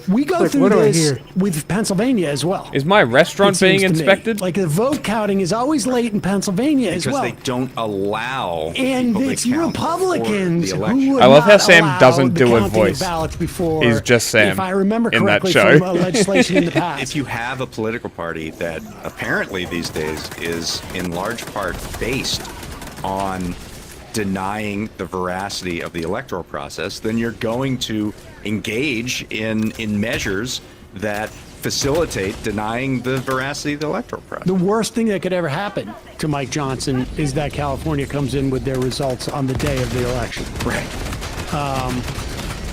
we go Like, through what do I this hear? with Pennsylvania as well. Is my restaurant it seems being to me. inspected? Like the vote counting is always late in Pennsylvania as Because well. they don't allow And people it's to count Republicans before the who election. would I love how not Sam allow doesn't the do a counting of voice. ballots before, He's just Sam if I remember in that correctly show. from legislation in the past. If you have a political party that apparently these days is in large part based on denying the veracity of the electoral process, then you're going to engage in measures that facilitate denying the veracity of the electoral process. The worst thing that could ever happen to Mike Johnson is that California comes in with their results on the day of the election. Right.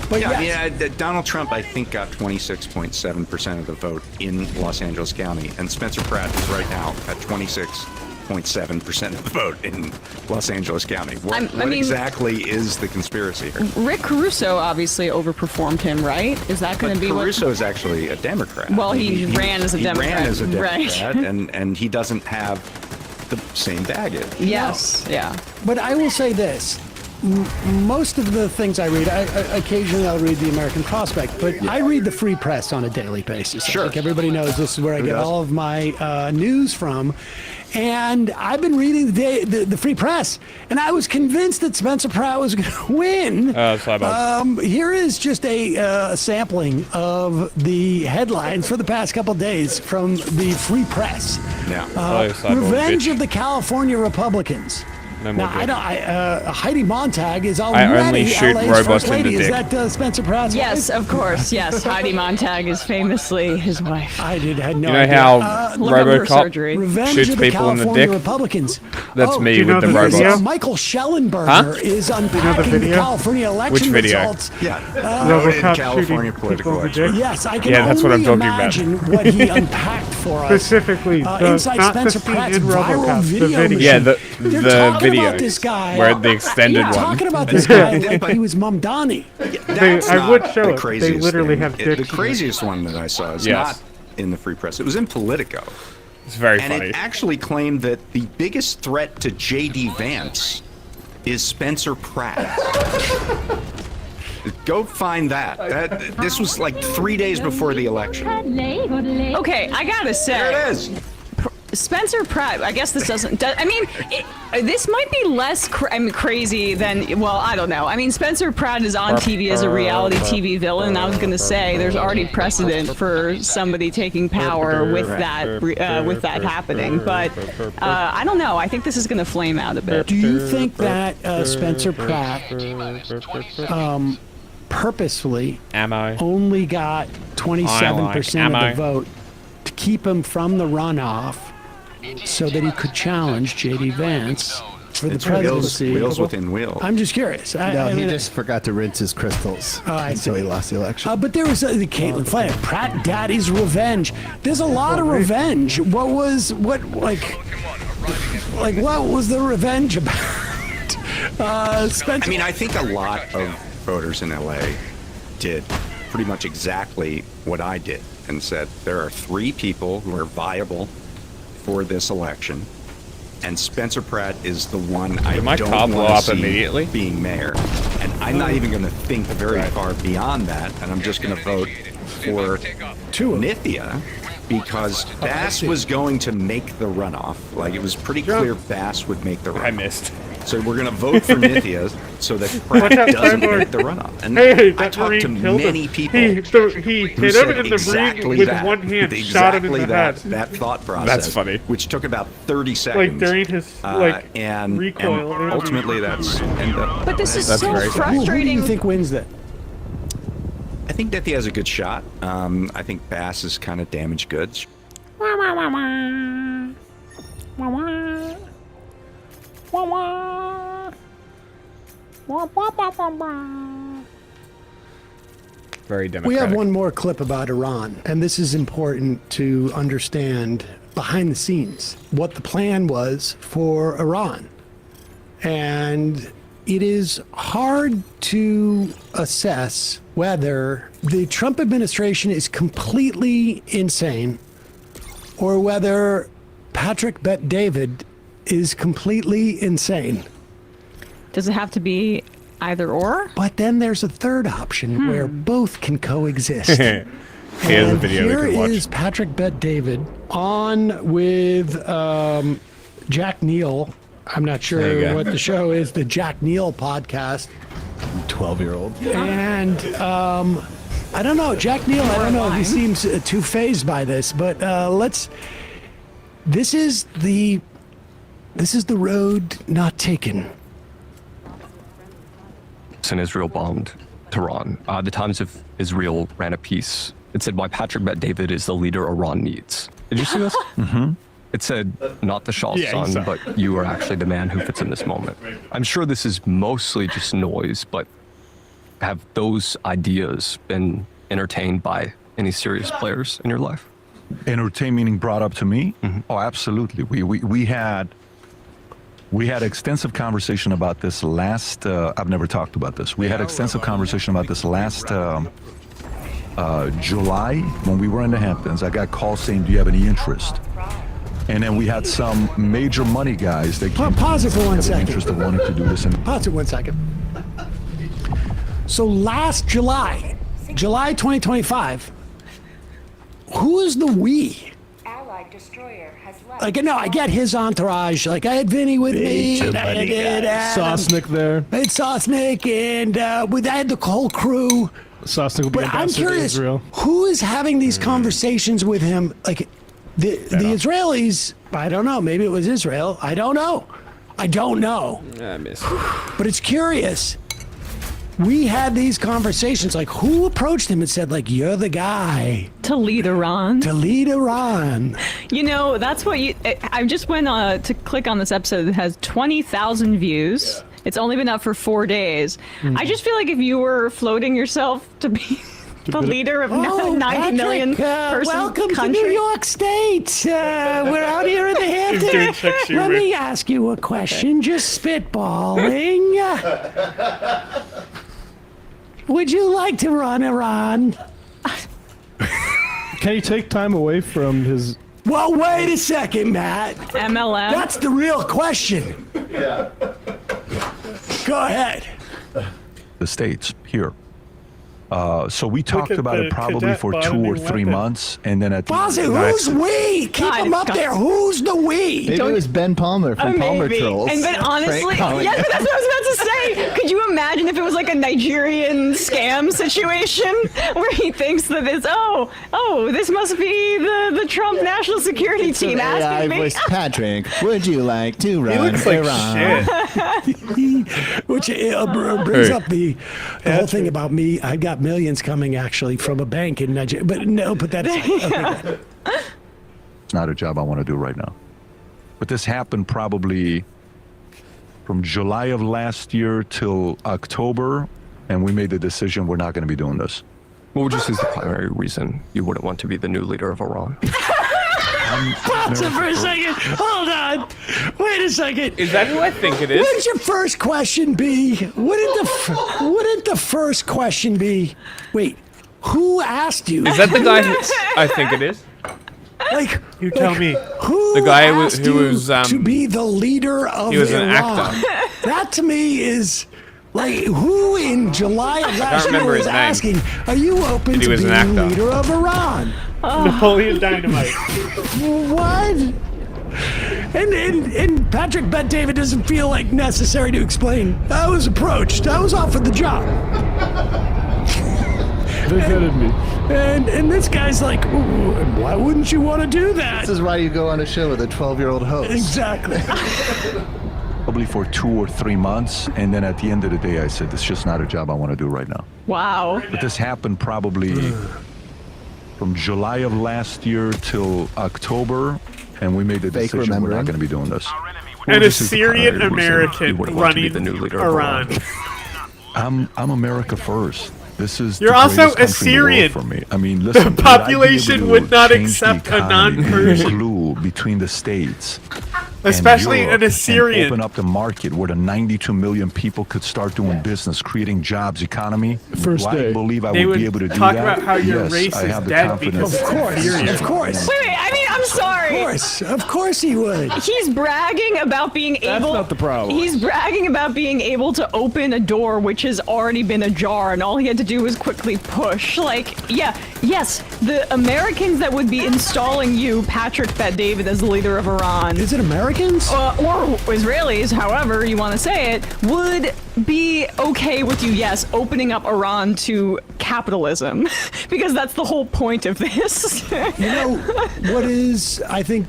But yeah, Donald Trump, I think, got 26.7% of the vote in Los Angeles County, and Spencer Pratt is right now at 26.7% of the vote in Los Angeles County. What exactly is the conspiracy here? Rick Caruso obviously overperformed him, right? Is that going to be Caruso is actually a Democrat. Well, he ran as a Democrat. He ran as a Democrat, Right. and he doesn't have the same baggage. Yes, yeah. But I will say this. most of the things I read, occasionally I'll read the American Prospect, but I read the Free Press on a daily basis. Sure. I think everybody knows this is where I get all of my news from. And I've been reading the Free Press, and I was convinced that Spencer Pratt was going to win. Here is just a sampling of the headlines for the past couple days from the Free Press. Revenge of the California Republicans. Now, Heidi Montag is already LA's first lady. Is that Spencer Pratt's Yes, wife? of course. Yes, Heidi Montag is famously his wife. I had no You know idea. how RoboCop Revenge shoots of the people in the California dick? Republicans. That's me do you with know the video? robots. Michael Schellenberger is unpacking the California election Which video? results. Noted California political expert. Yes, I can that's what I'm only talking about. imagine what he unpacked for us. Specifically, inside not Spencer the scene Pratt's in viral RoboCop, the video video. Yeah, machine. They're the talking video about this guy. where the extended They're one. talking about this guy like he was Mamdani. That's I not would show the it. They craziest literally thing. have The dicks in it. craziest one that I saw is Yes. not in the Free Press. It was in Politico. It's very and funny. it actually claimed that the biggest threat to J.D. Vance is Spencer Pratt. Go find that. This was like 3 days before the election. Okay, I gotta say. There it is. Spencer Pratt, I guess this doesn't. I mean, this might be less crazy than. Well, I don't know. I mean, Spencer Pratt is on TV as a reality TV villain. I was gonna say there's already precedent for somebody taking power with that happening. But I don't know. I think this is gonna flame out a bit. Do you think that Spencer Pratt purposefully only got 27% of the vote to keep him from the runoff so that he could challenge J.D. Vance for the presidency? Wheels within wheels. I'm just curious. He just forgot to rinse his crystals until he lost the election. But there was the Caitlin Flynn, Pratt Daddy's revenge. There's a lot of revenge. What was the revenge about? Spencer. I mean, I think a lot of voters in LA did pretty much exactly what I did and said there are 3 people who are viable for this election, and Spencer Pratt is the one I don't want to see immediately? being mayor. And I'm not even going to think very far beyond that, and I'm just going to vote for Nithya because Bass was going to make the runoff. Like, it was pretty clear Bass would make the runoff. I missed. So we're going to vote for Nithya so that Pratt doesn't make the runoff. And Hey, I that talked to Marine killed many him. people He who hit him said in the exactly brain with that. one hand, Exactly shot him in the that, head. that thought process. That's funny. Which took about 30 seconds. Like during his and recoil. ultimately that's ended up. But this is that's so very funny. Who do frustrating. you think wins that? I think Nithya has a good shot. I think Bass is kind of damaged goods. Very democratic. We have one more clip about Iran, and this is important to understand behind the scenes what the plan was for Iran. And it is hard to assess whether the Trump administration is completely insane or whether Patrick Bet-David is completely insane. Does it have to be either or? But then there's a third option where both can coexist. Here's a video we here can watch. is Patrick Bet-David on with Jack Neal. I'm not There you sure go. what the show is, the Jack Neal podcast. 12-year-old. And I don't know, Jack Neal, I don't know if he seems too fazed by this, but this is the road not taken. And Israel bombed Tehran. The Times of Israel ran a piece. It said why Patrick Bet-David is the leader Iran needs. Did you see this? Mm-hmm. It said, not the Shah's son, but you are actually the man who fits in this moment. I'm sure this is mostly just noise, but have those ideas been entertained by any serious players in your life? Entertained meaning brought up to me? Mm-hmm. Oh, absolutely. We had extensive conversation about this last. I've never talked about this. We had extensive conversation about this last July when we were in the Hamptons. I got calls saying, "Do you have any interest?" And then we had some major money guys that Pause it for 1 second. interest of wanting to do this. And Pause it 1 second. So last July 2025, who is the we? Allied destroyer has left. Like, no, I get his entourage. Like, I had Vinny with me. And I had Sosnick there. I had Sosnick, and I had the whole crew. Sosnick will be But I'm ambassador to curious, Israel. who is having these conversations with him? Like, the Israelis, I don't know. Maybe it was Israel. I don't know. I missed it. But it's curious. We had these conversations. Like, who approached him and said, like, you're the guy to lead Iran? To lead Iran. You know, that's what you. I just went to click on this episode that has 20,000 views. It's only been up for 4 days. I just feel like if you were floating yourself to be the leader of 90 million person welcome country. to New York State. We're out here in the Hamptons. Let me ask you a question, just spitballing. Would you like to run Iran? Can he take time away from his... Well, wait a second, Matt. MLM? That's the real question. Yeah. Go ahead. the States here. So we talked at about the it probably cadet for 2 bottoming or 3 weapon. months, and then at the Bozzy, who's we? Keep him up there. Who's the we? Maybe it was Ben Palmer from Palmer Maybe. Trolls. And but honestly, Frank yes, that's what I was about to say. Could you imagine if it was like a Nigerian scam situation where he thinks that it's this must be the Trump national security team AI asking me. voice Patrick, would you like to run looks like Iran? Which brings up the whole thing about me. I got millions coming actually from a bank in Nigeria. But no, but that's okay. It's not a job I want to do right now. But this happened probably from July of last year till October, and we made the decision we're not going to be doing this. What would you say is the primary reason you wouldn't want to be the new leader of Iran? Pause it for a second. Hold on. Wait a second. Is that who I think it is? Wouldn't your first question be? Wouldn't the first question be? Wait, who asked you? Is that the guy who I think it is? Like, you tell me. Who The guy who asked was to be the leader of he was an Iran? actor. That to me is like who in July of last year remember was his name. asking, "Are you open But he to was being an actor. leader of Iran?" Napoleon Dynamite. What? And Patrick Bet David doesn't feel like necessary to explain. I was approached. I was offered the job. They vetted me. And this guy's like, "Ooh, why wouldn't you want to do that?" This is why you go on a show with a 12-year-old host. Exactly. Probably for 2 or 3 months, and then at the end of the day, I said, "It's just not a job I want to do right now." Wow. But this happened probably from July of last year till October, and we made the decision we're remembering. not going to be doing this. An This is the Assyrian primary reason American you wouldn't want to be running the new leader of Iran. I'm America first. This is You're the also greatest country in the world Assyrian. for me. I mean, listen, The would I be population able to would not change the accept a economy, be the non-Persian. glue between the states, Especially and an Europe, Assyrian. and open up the market where the 92 million people could start doing business, creating jobs, economy. First Do I day. believe I They would be would able to do talk that? about how your Yes, race I is have the dead confidence. because Of course. Wait, I mean, I'm sorry. Of course he would. He's bragging about being able. not the problem. He's bragging about being able to open a door which has already been ajar, and all he had to do was quickly push. Like, yes, the Americans that would be installing you, Patrick Bet David, as the leader of Iran. Is it Americans? Or Israelis, however you want to say it, would be okay with you, yes, opening up Iran to capitalism, because that's the whole point of this. You know, what is, I think,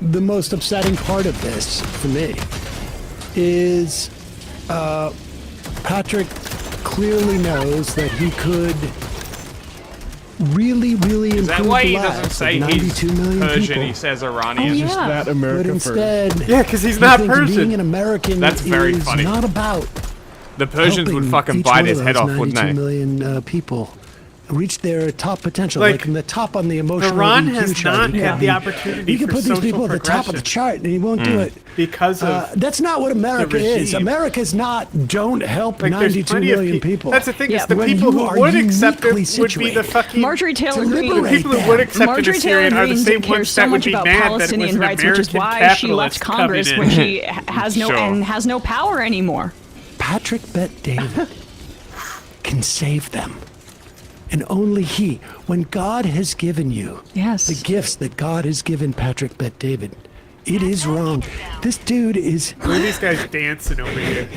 the most upsetting part of this, for me, is Patrick clearly knows that he could really, really Is improve that why the he lives doesn't of say 92 he's million Persian? people. He says Iranian. Just that America But instead, first. Yeah, 'cause he's he not thinks Persian. Being an American That's very is funny. not about The Persians would helping fucking each bite one his of head those off, wouldn't 92 they? million people. reach their top potential, like in the top on the emotional Iran EQ has chart. not had the opportunity You can for put these people social at the top of the chart, and he won't do it because of that's not what America is. regime. America's not don't help Like, there's 92 plenty of million people. That's the thing is the When people you who are would accept it uniquely would be the situated. fucking Marjorie Taylor To Greene. the liberate people who would them. accept Marjorie it as Taylor Syrian are the Greene same didn't care ones so that would much be about mad that it was Palestinian an rights, which is American why she left capitalist Congress coming when in. she has no Sure. and has no power anymore. Patrick Bet David can save them. And only he. When God has given you the gifts that God has given Patrick Bet David, it is wrong. This dude is. Look at these guys dancing over here.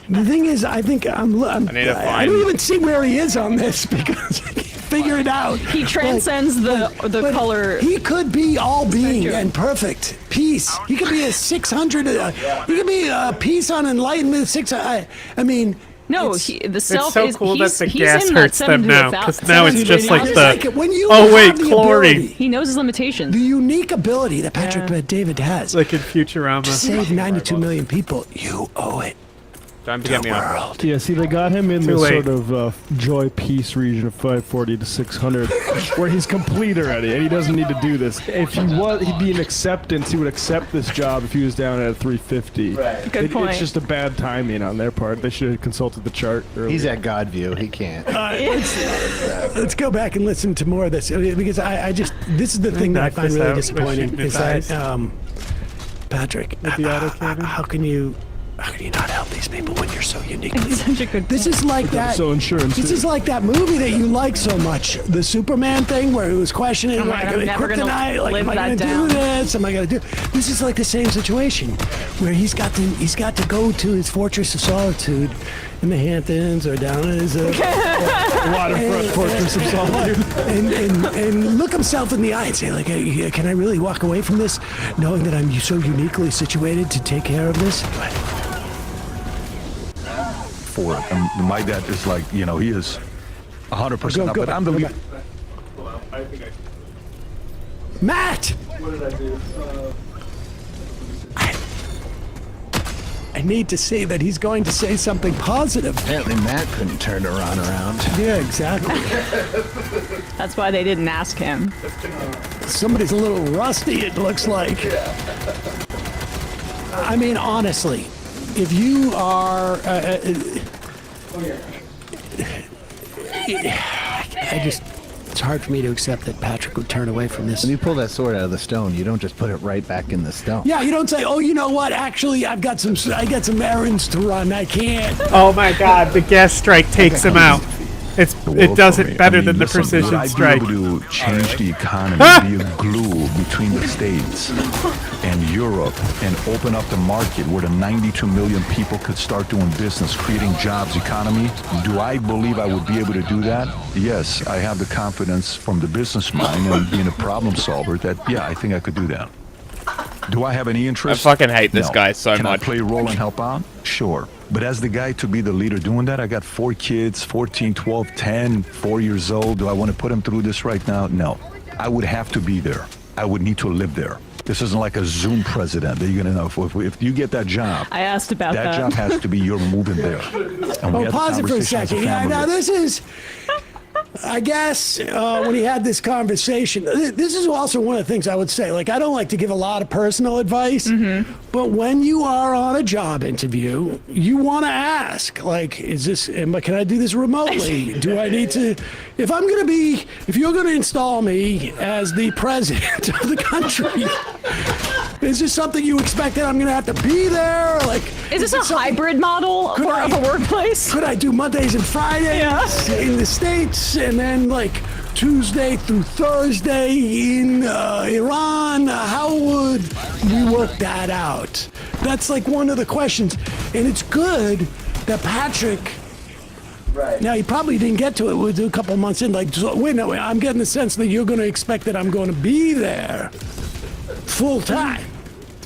The thing is, I think I need to I find- don't even see where he is on this because I can't figure it out. He transcends the color. He could be all being and perfect peace. He could be a 600. He could be a peace on enlightenment. I mean. No, it's, the self so is. cool he's, that the he's gas in hurts that them 7 to now, 1,000 'cause now it's just like it's the- like when you oh, have wait, the chlorine. ability, He knows his limitations. the unique ability that Patrick Bet David has Like in Futurama. to save 92 million people, you owe it. Time to get me up. Yeah, see, they got him in Too this late. sort of joy peace region of 540 to 600, where he's complete already, and he doesn't need to do this. If he was, he'd be in acceptance. He would accept this job if he was down at 350. Right. Good point. It's just a bad timing on their part. They should have consulted the chart earlier. He's at Godview. He can't. Let's go back and listen to more of this because I just this is the thing that I Knock find this really out with disappointing shooting is his that eyes. Patrick, With the autocannon? how can you not help these people when you're so uniquely? It's such a good. This is like that. So insurance. This is like that movie that you like so much, the Superman thing, where he was questioning, Oh my like, God, I'm never gonna kryptonite, like, live am I that going to down. do this? Am I going to do? This is like the same situation, where he's got to go to his fortress of solitude in the Hamptons or down at his waterfront fortress of solitude. and look himself in the eye and say, like, hey, can I really walk away from this, knowing that I'm so uniquely situated to take care of this? For it. And my dad is like, he is 100% up, but I'm the leader. Matt! What did I do? I need to say that he's going to say something positive. Apparently Matt couldn't turn Iran around. Yeah, exactly. That's why they didn't ask him. Somebody's a little rusty, it looks like. I mean, honestly, if you are... It's hard for me to accept that Patrick would turn away from this. When you pull that sword out of the stone, you don't just put it right back in the stone. Yeah, you don't say, oh, you know what? Actually, I got some errands to run. I can't. Oh my God! The gas strike takes him out. It does it better than the precision I'd strike. be able to change the economy, be a glue between the States and Europe, and open up the market where the 92 million people could start doing business, creating jobs, economy. Do I believe I would be able to do that? Yes, I have the confidence from the business mind and being a problem solver that, yeah, I think I could do that. Do I have any interest? I fucking hate this No. guy so Can much. I play a role and help out? Sure. But as the guy to be the leader doing that, I got 4 kids, 14, 12, 10, 4 years old. Do I want to put them through this right now? No. I would have to be there. I would need to live there. This isn't like a Zoom president that you're going to know. If you get that job, I asked about that that. job has to be you're moving there. And we had the Pause it for a conversation as second. Yeah, family. now this is... I guess when he had this conversation, this is also one of the things I would say. Like, I don't like to give a lot of personal advice, but when you are on a job interview, you want to ask, like, can I do this remotely? Do I need to, if you're going to install me as the president of the country, is this something you expect that I'm going to have to be there? Like, Is this a hybrid model of a workplace? Could I do Mondays and Fridays in the States, and then like Tuesday through Thursday in Iran? How would we work that out? That's like one of the questions, and it's good that Patrick. Right. Now he probably didn't get to it. We'll do a couple months in. Like, wait, no, I'm getting the sense that you're going to expect that I'm going to be there full time.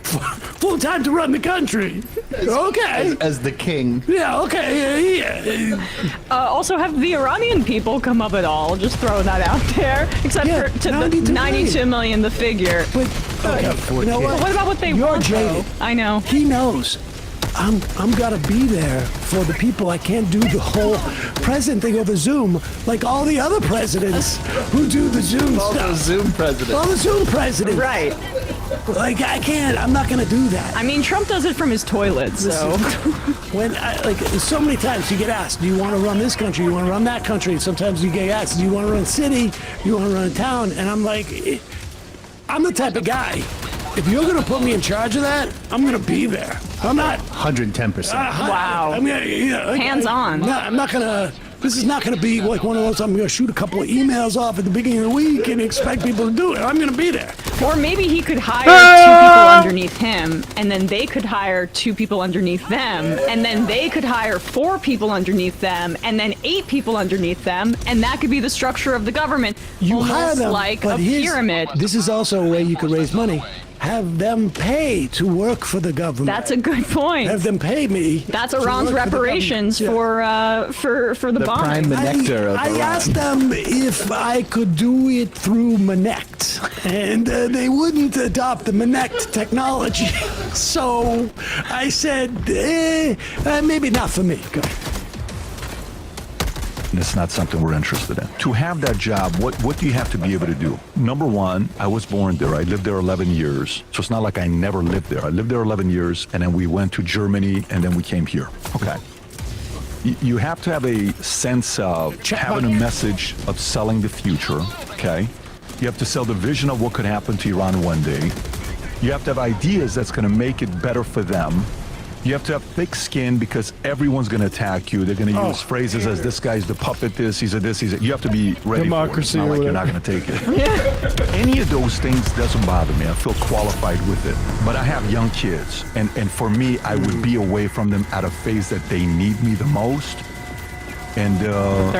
Full time to run the country. Okay. As the king. Yeah, okay. Yeah. Also, have the Iranian people come up at all? Just throw that out there. Except for to 92 million, the figure. But, you know what? What about what they want? Jaded. Though? I know. He knows. I'm gonna be there for the people. I can't do the whole president thing over Zoom like all the other presidents who do the Zoom All stuff. the Zoom presidents. All the Zoom presidents. Right. Like I can't. I'm not gonna do that. I mean, Trump does it from his toilet, so. When so many times you get asked, do you want to run this country? You want to run that country? Sometimes you get asked, do you want to run a city? You want to run a town? And I'm like, I'm the type of guy. If you're gonna put me in charge of that, I'm gonna be there. I'm not 110%. Wow. I mean, Hands on. No, I'm not gonna. This is not gonna be like one of those. I'm gonna shoot a couple of emails off at the beginning of the week and expect people to do it. I'm gonna be there. Or maybe he could hire 2 people underneath him, and then they could hire 2 people underneath them, and then they could hire 4 people underneath them, and then 8 people underneath them, and that could be the structure of the government. You almost hire them, like but a pyramid. This is also a way you could raise money. Have them pay to work for the government. That's a good point. Have them pay me. That's Iran's reparations for the bombing. prime nectar of I Iran. asked them if I could do it through Manect, and they wouldn't adopt the Manect technology. So I said, maybe not for me. Go. It's not something we're interested in. To have that job, what do you have to be able to do? Number one, I was born there. I lived there 11 years. So it's not like I never lived there. I lived there 11 years, and then we went to Germany, and then we came here. Okay. You have to have a sense of having a message of selling the future, okay? You have to sell the vision of what could happen to Iran one day. You have to have ideas that's going to make it better for them. You have to have thick skin because everyone's going to attack you. They're going to use phrases as this guy's the puppet this, he's a this, he's a... You have to be ready Democracy for it. It's not like you're not going to take it. Any of those things doesn't bother me. I feel qualified with it. But I have young kids. And for me, I would be away from them at a phase that they need me the most. And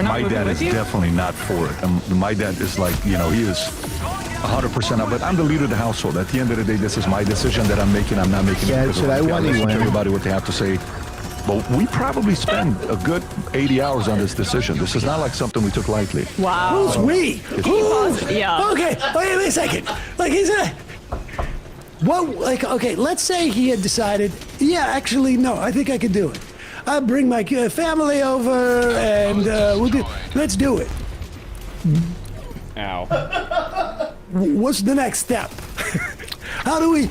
my dad is definitely not for it. My dad is like, he is 100% of it. I'm the leader of the household. At the end of the day, this is my decision that I'm making. I'm not making it because should I want listen to to everybody what they have to say. But we probably spend a good 80 hours on this decision. This is not like something we took lightly. Wow. Who's we? Yeah. Okay, wait a second. Like, he's a... What, like, okay, let's say he had decided, yeah, actually, no, I think I could do it. I'll bring my family over and let's do it. Ow. What's the next step? How do we,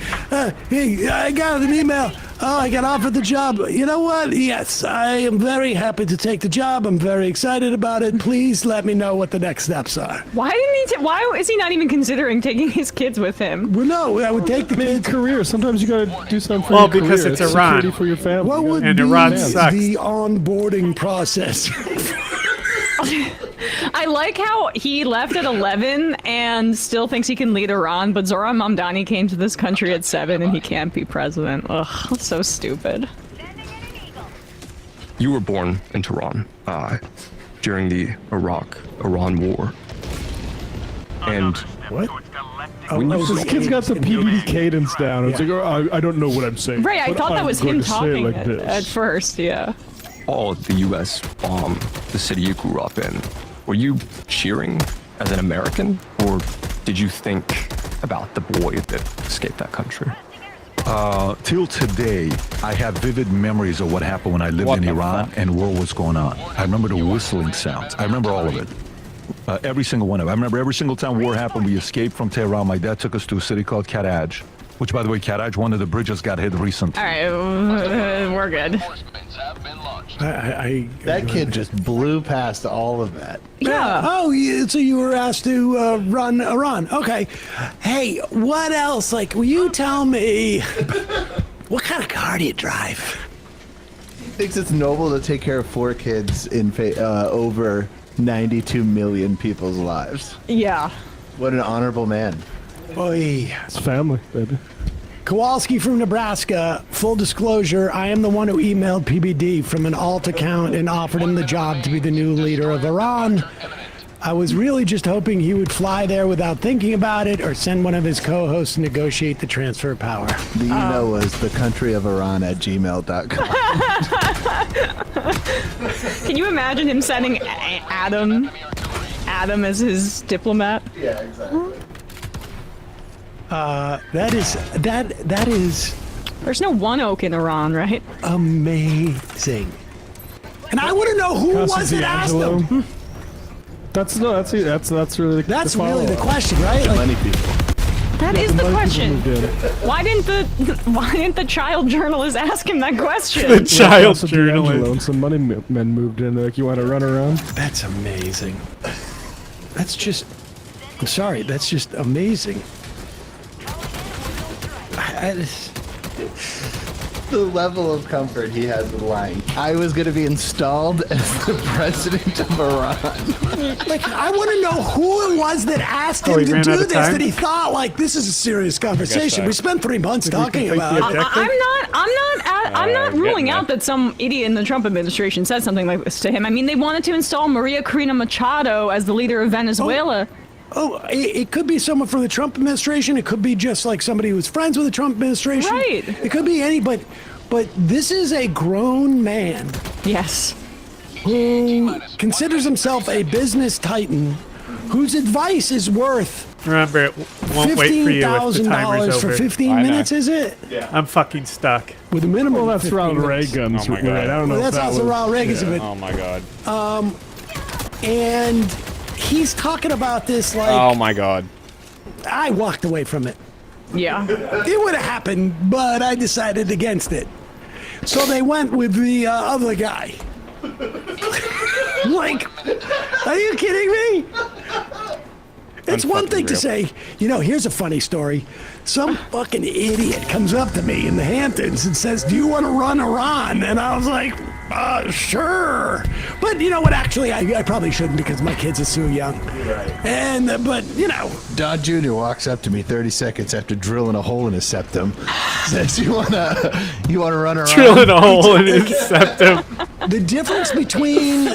hey, I got an email. Oh, I got offered the job. You know what? Yes, I am very happy to take the job. I'm very excited about it. Please let me know what the next steps are. Why is he not even considering taking his kids with him? Well, no, I would take the kids. Career. Sometimes you gotta do something for Well, your because career. it's Iran. Security for your family. What would And be Iran sucks. the onboarding process? I like how he left at 11 and still thinks he can lead Iran, but Zoran Mamdani came to this country at 7 and he can't be president. Ugh, so stupid. You were born in Tehran during the Iraq-Iran war. And what? This kid's got the PBD cadence down. It's like, I don't know what I'm saying. Right, I but thought that I'm was going him to say it talking like this. at first, yeah. all the U.S. bombed the city you grew up in. Were you cheering as an American, or did you think about the boy that escaped that country? Till today, I have vivid memories of what happened when I lived in Iran and what was going on. I remember the whistling sounds. I remember all of it. Every single one of it. I remember every single time war happened, we escaped from Tehran. My dad took us to a city called Karaj, which, by the way, Karaj, one of the bridges got hit recently. All right, we're good. That kid just blew past all of that. Yeah. Oh, so you were asked to run Iran. Okay. Hey, what else? Like, will you tell me what kind of car do you drive? He thinks it's noble to take care of 4 kids in over 92 million people's lives. Yeah. What an honorable man. Boy. It's family, baby. Kowalski from Nebraska. Full disclosure, I am the one who emailed PBD from an alt account and offered him the job to be the new leader of Iran. I was really just hoping he would fly there without thinking about it or send one of his co-hosts to negotiate the transfer of power. The email was thecountryofIran@gmail.com. Can you imagine him sending Adam as his diplomat? Yeah, exactly. That is There's no one oak in Iran, right? Amazing. And I want to know who was it asked them. That's really the question, right? Like, many people. That is the question. Why Why didn't the child journalist ask him that question? The child journalist. And some money men moved in. They're like, you want to run around? That's amazing. That's just. I'm sorry. That's just amazing. The level of comfort he has with lying. I was going to be installed as the president of Iran. Like, I want to know who it was that asked him to do this, that he thought, like, this is a serious conversation. We spent 3 months talking about it. I'm not ruling out that some idiot in the Trump administration said something like this to him. I mean, they wanted to install Maria Corina Machado as the leader of Venezuela. It could be someone from the Trump administration. It could be just like somebody who was friends with the Trump administration. Right. It could be any, but this is a grown man. Yes. Who considers himself a business titan, whose advice is worth. Remember, it won't wait for you if the timer's over. for 15 minutes, is it? Yeah. I'm fucking stuck. With a minimum. Well, that's Ronald Reagan's. Oh my God. I don't know. That's also Ronald Reagan's. Yeah. Oh my God. And he's talking about this like. Oh my God. I walked away from it. Yeah. It would have happened, but I decided against it. So they went with the other guy. Like, are you kidding me? It's one thing to say, here's a funny story. Some fucking idiot comes up to me in the Hamptons and says, do you want to run Iran? And I was like, sure. But you know what? Actually, I probably shouldn't because my kids are so young. And, but. Don Jr. walks up to me 30 seconds after drilling a hole in his septum. Says, you wanna run Iran? Drilling a hole in his septum. The difference between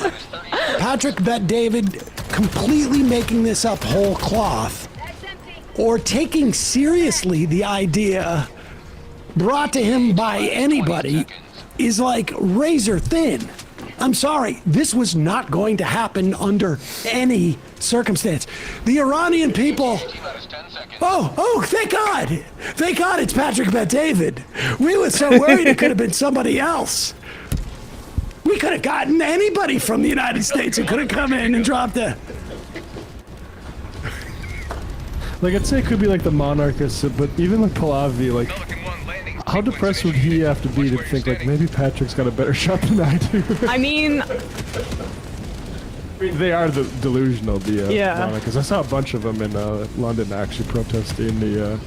Patrick Bet-David completely making this up whole cloth or taking seriously the idea brought to him by anybody is like razor thin. I'm sorry, this was not going to happen under any circumstance. The Iranian people. Oh, thank God. Thank God it's Patrick Bet-David. We were so worried it could have been somebody else. We could have gotten anybody from the United States who could have come in and dropped a. Like, I'd say it could be like the monarchist, but even like Pahlavi, like, how depressed would he have to be to think, like, maybe Patrick's got a better shot than I do? I mean, they are delusional, the yeah. monarchists. I saw a bunch of them in London actually protesting the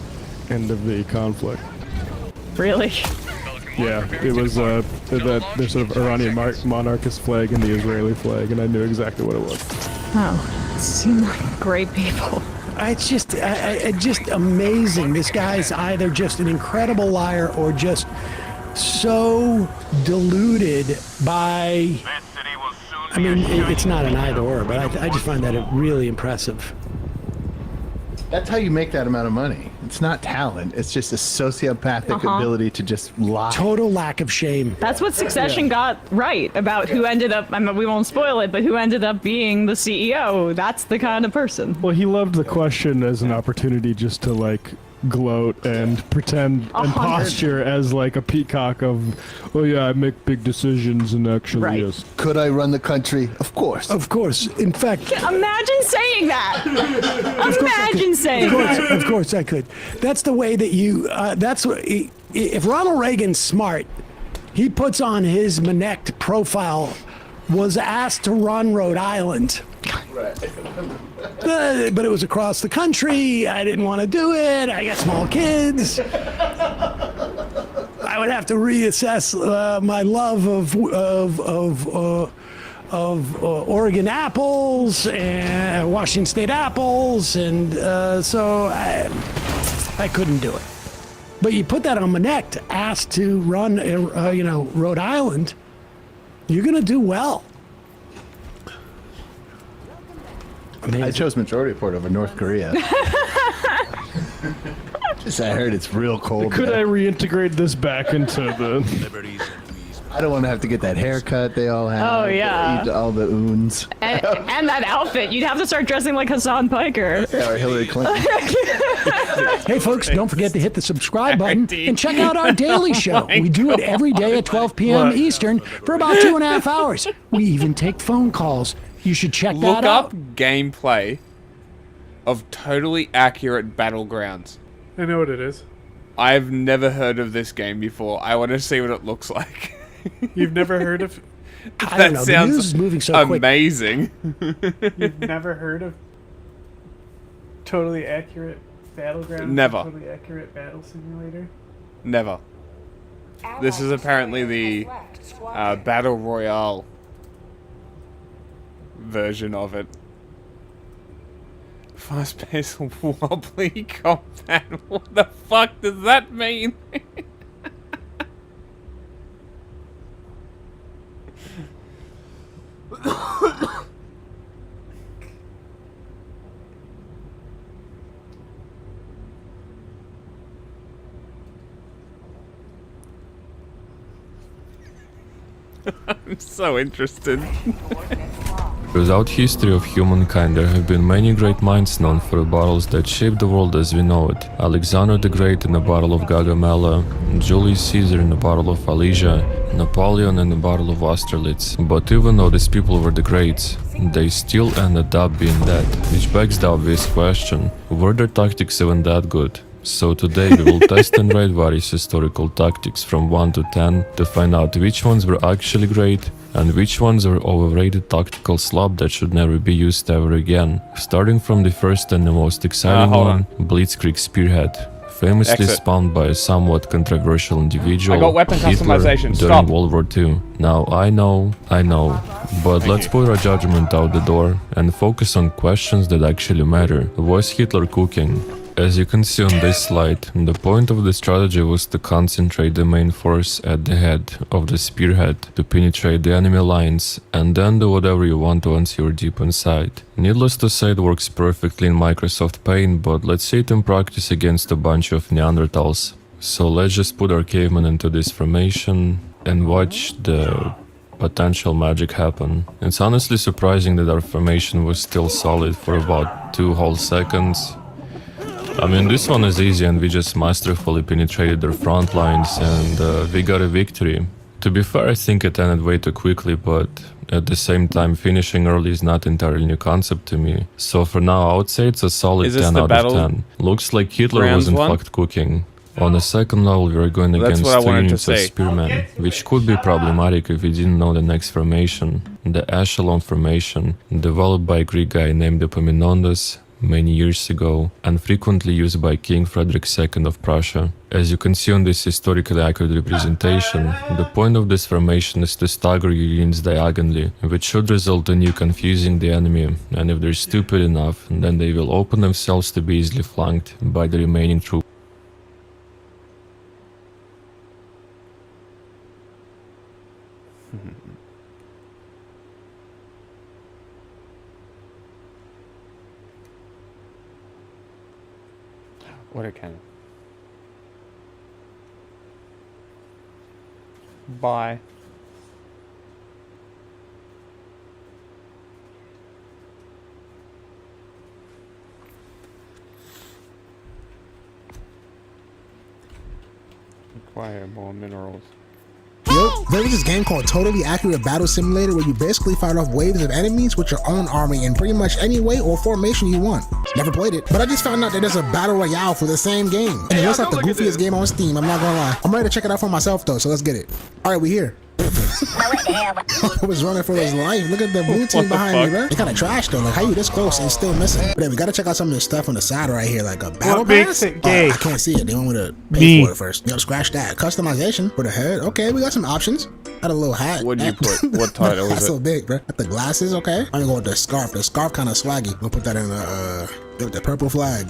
end of the conflict. Really? Yeah, it was there's sort of Iranian monarchist flag and the Israeli flag, and I knew exactly what it was. Oh, seem like great people. It's just amazing. This guy's either just an incredible liar or just so deluded by. I mean, it's not an either or, but I just find that really impressive. That's how you make that amount of money. It's not talent. It's just a sociopathic ability to just lie. Total lack of shame. That's what Succession got right about who ended up, I mean, we won't spoil it, but who ended up being the CEO. That's the kind of person. Well, he loved the question as an opportunity just to, like, gloat and pretend and posture as like a peacock of, oh yeah, I make big decisions and actually yes. Could I run the country? Of course. Of course. In fact, imagine saying that. Imagine saying that. Of course I could. That's the way that you. That's what. If Ronald Reagan's smart, he puts on his Manect profile. Was asked to run Rhode Island. Right. But it was across the country. I didn't want to do it. I got small kids. I would have to reassess my love of Oregon apples and Washington State apples, and so I couldn't do it. But you put that on Manect, asked to run, Rhode Island. You're going to do well. Amazing. I chose Majority Report over North Korea. Just I heard it's real cold. Could I reintegrate this back into the... I don't want to have to get that haircut they all have. Oh, yeah. Eat all the oons. And that outfit, you'd have to start dressing like Hassan Piker. Yeah, or Hillary Clinton. Hey, folks, don't forget to hit the subscribe button and check out our daily show. We do it every day at 12 p.m. Eastern for about 2.5 hours. We even take phone calls. You should check that Look out. up gameplay of totally accurate Battlegrounds. I know what it is. I've never heard of this game before. I want to see what it looks like. You've never heard of... I don't know. The news is moving so quick. Amazing. You've never heard of totally accurate Battlegrounds? Never. Totally accurate battle simulator? Never. This is apparently the Battle Royale version of it. Fast-paced wobbly combat. What the fuck does that mean? I'm so interested. Throughout history of humankind, there have been many great minds known for battles that shaped the world as we know it. Alexander the Great in the Battle of Gaugamela, Julius Caesar in the Battle of Alesia, Napoleon in the Battle of Austerlitz. But even though these people were the greats, they still ended up being dead, which begs the obvious question, were their tactics even that good? So today we will test and rate various historical tactics from 1 to 10 to find out which ones were actually great and which ones are overrated tactical slop that should never be used ever again. Starting from the first and the most exciting one, Blitzkrieg Spearhead. Famously spawned by a somewhat controversial individual, I got weapon Hitler, customization. during World War II. Now I know, but let's put our judgment out the door and focus on questions that actually matter. Was Hitler cooking? As you can see on this slide, the point of the strategy was to concentrate the main force at the head of the spearhead to penetrate the enemy lines and then do whatever you want once you're deep inside. Needless to say, it works perfectly in Microsoft Paint, but let's see it in practice against a bunch of Neanderthals. So let's just put our caveman into this formation and watch the potential magic happen. It's honestly surprising that our formation was still solid for about 2 whole seconds. I mean, this one is easy and we just masterfully penetrated their front lines and we got a victory. To be fair, I think it ended way too quickly, but at the same time, finishing early is not entirely new concept to me. So for now, I would say it's a solid 10 out of 10. Looks like Hitler was in fact cooking. On the second level, we are going against 2 units of spearmen, which could be problematic if we didn't know the next formation. The echelon formation, developed by a Greek guy named Epaminondas many years ago and frequently used by King Frederick II of Prussia. As you can see on this historically accurate representation, the point of this formation is to stagger your units diagonally, which should result in you confusing the enemy, and if they're stupid enough, then they will open themselves to be easily flanked by the remaining troops. Water cannon. Bye. Acquire more minerals. Yo, there was this game called Totally Accurate Battle Simulator where you basically fight off waves of enemies with your own army in pretty much any way or formation you want. Never played it, but I just found out that there's a battle royale for the same game. And it looks like the goofiest game on Steam, I'm not gonna lie. I'm ready to check it out for myself though, so let's get it. Alright, we here. I was running for his life. Look at the blue team behind me, bro. It's kind of trash though. Like, how you this close and still missing? But hey, we gotta check out some of this stuff on the side right here, like a battle pass. I can't see it. They want me to pay for it first. You gotta scratch that. Customization for the head. Okay, we got some options. Got a little hat. What do you put? What title is That's it? so big, bro. Got the glasses. Okay. I'm gonna go with the scarf. The scarf kind of swaggy. We'll put that in the purple flag.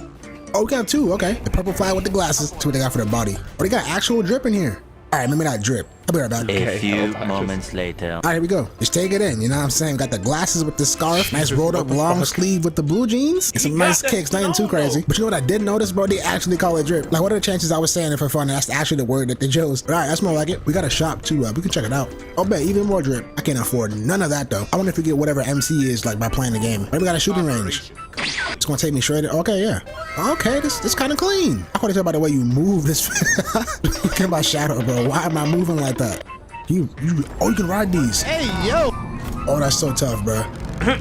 Oh, we got 2. Okay. The purple flag with the glasses. See what they got for their body. Oh, they got actual drip in here. All right, remember that drip. I'll be right back. A few moments later. All right, here we go. Just take it in. You know what I'm saying? Got the glasses with the scarf, nice rolled up long sleeve with the blue jeans, and some nice kicks. Nothing too crazy. But you know what I did notice, bro? They actually call it drip. Like, what are the chances I was saying it for fun? That's actually the word that they chose. All right, that's more like it. We got a shop too. We can check it out. Oh, bet even more drip. I can't afford none of that though. I wonder if we get whatever MC is like by playing the game. Maybe we got a shooting range. It's gonna take me straight. Okay, yeah. Okay, this kind of clean. I couldn't tell by the way you move this. Talking about shadow, bro. Why am I moving like that? You can ride these. Hey, yo. Oh, that's so tough, bro.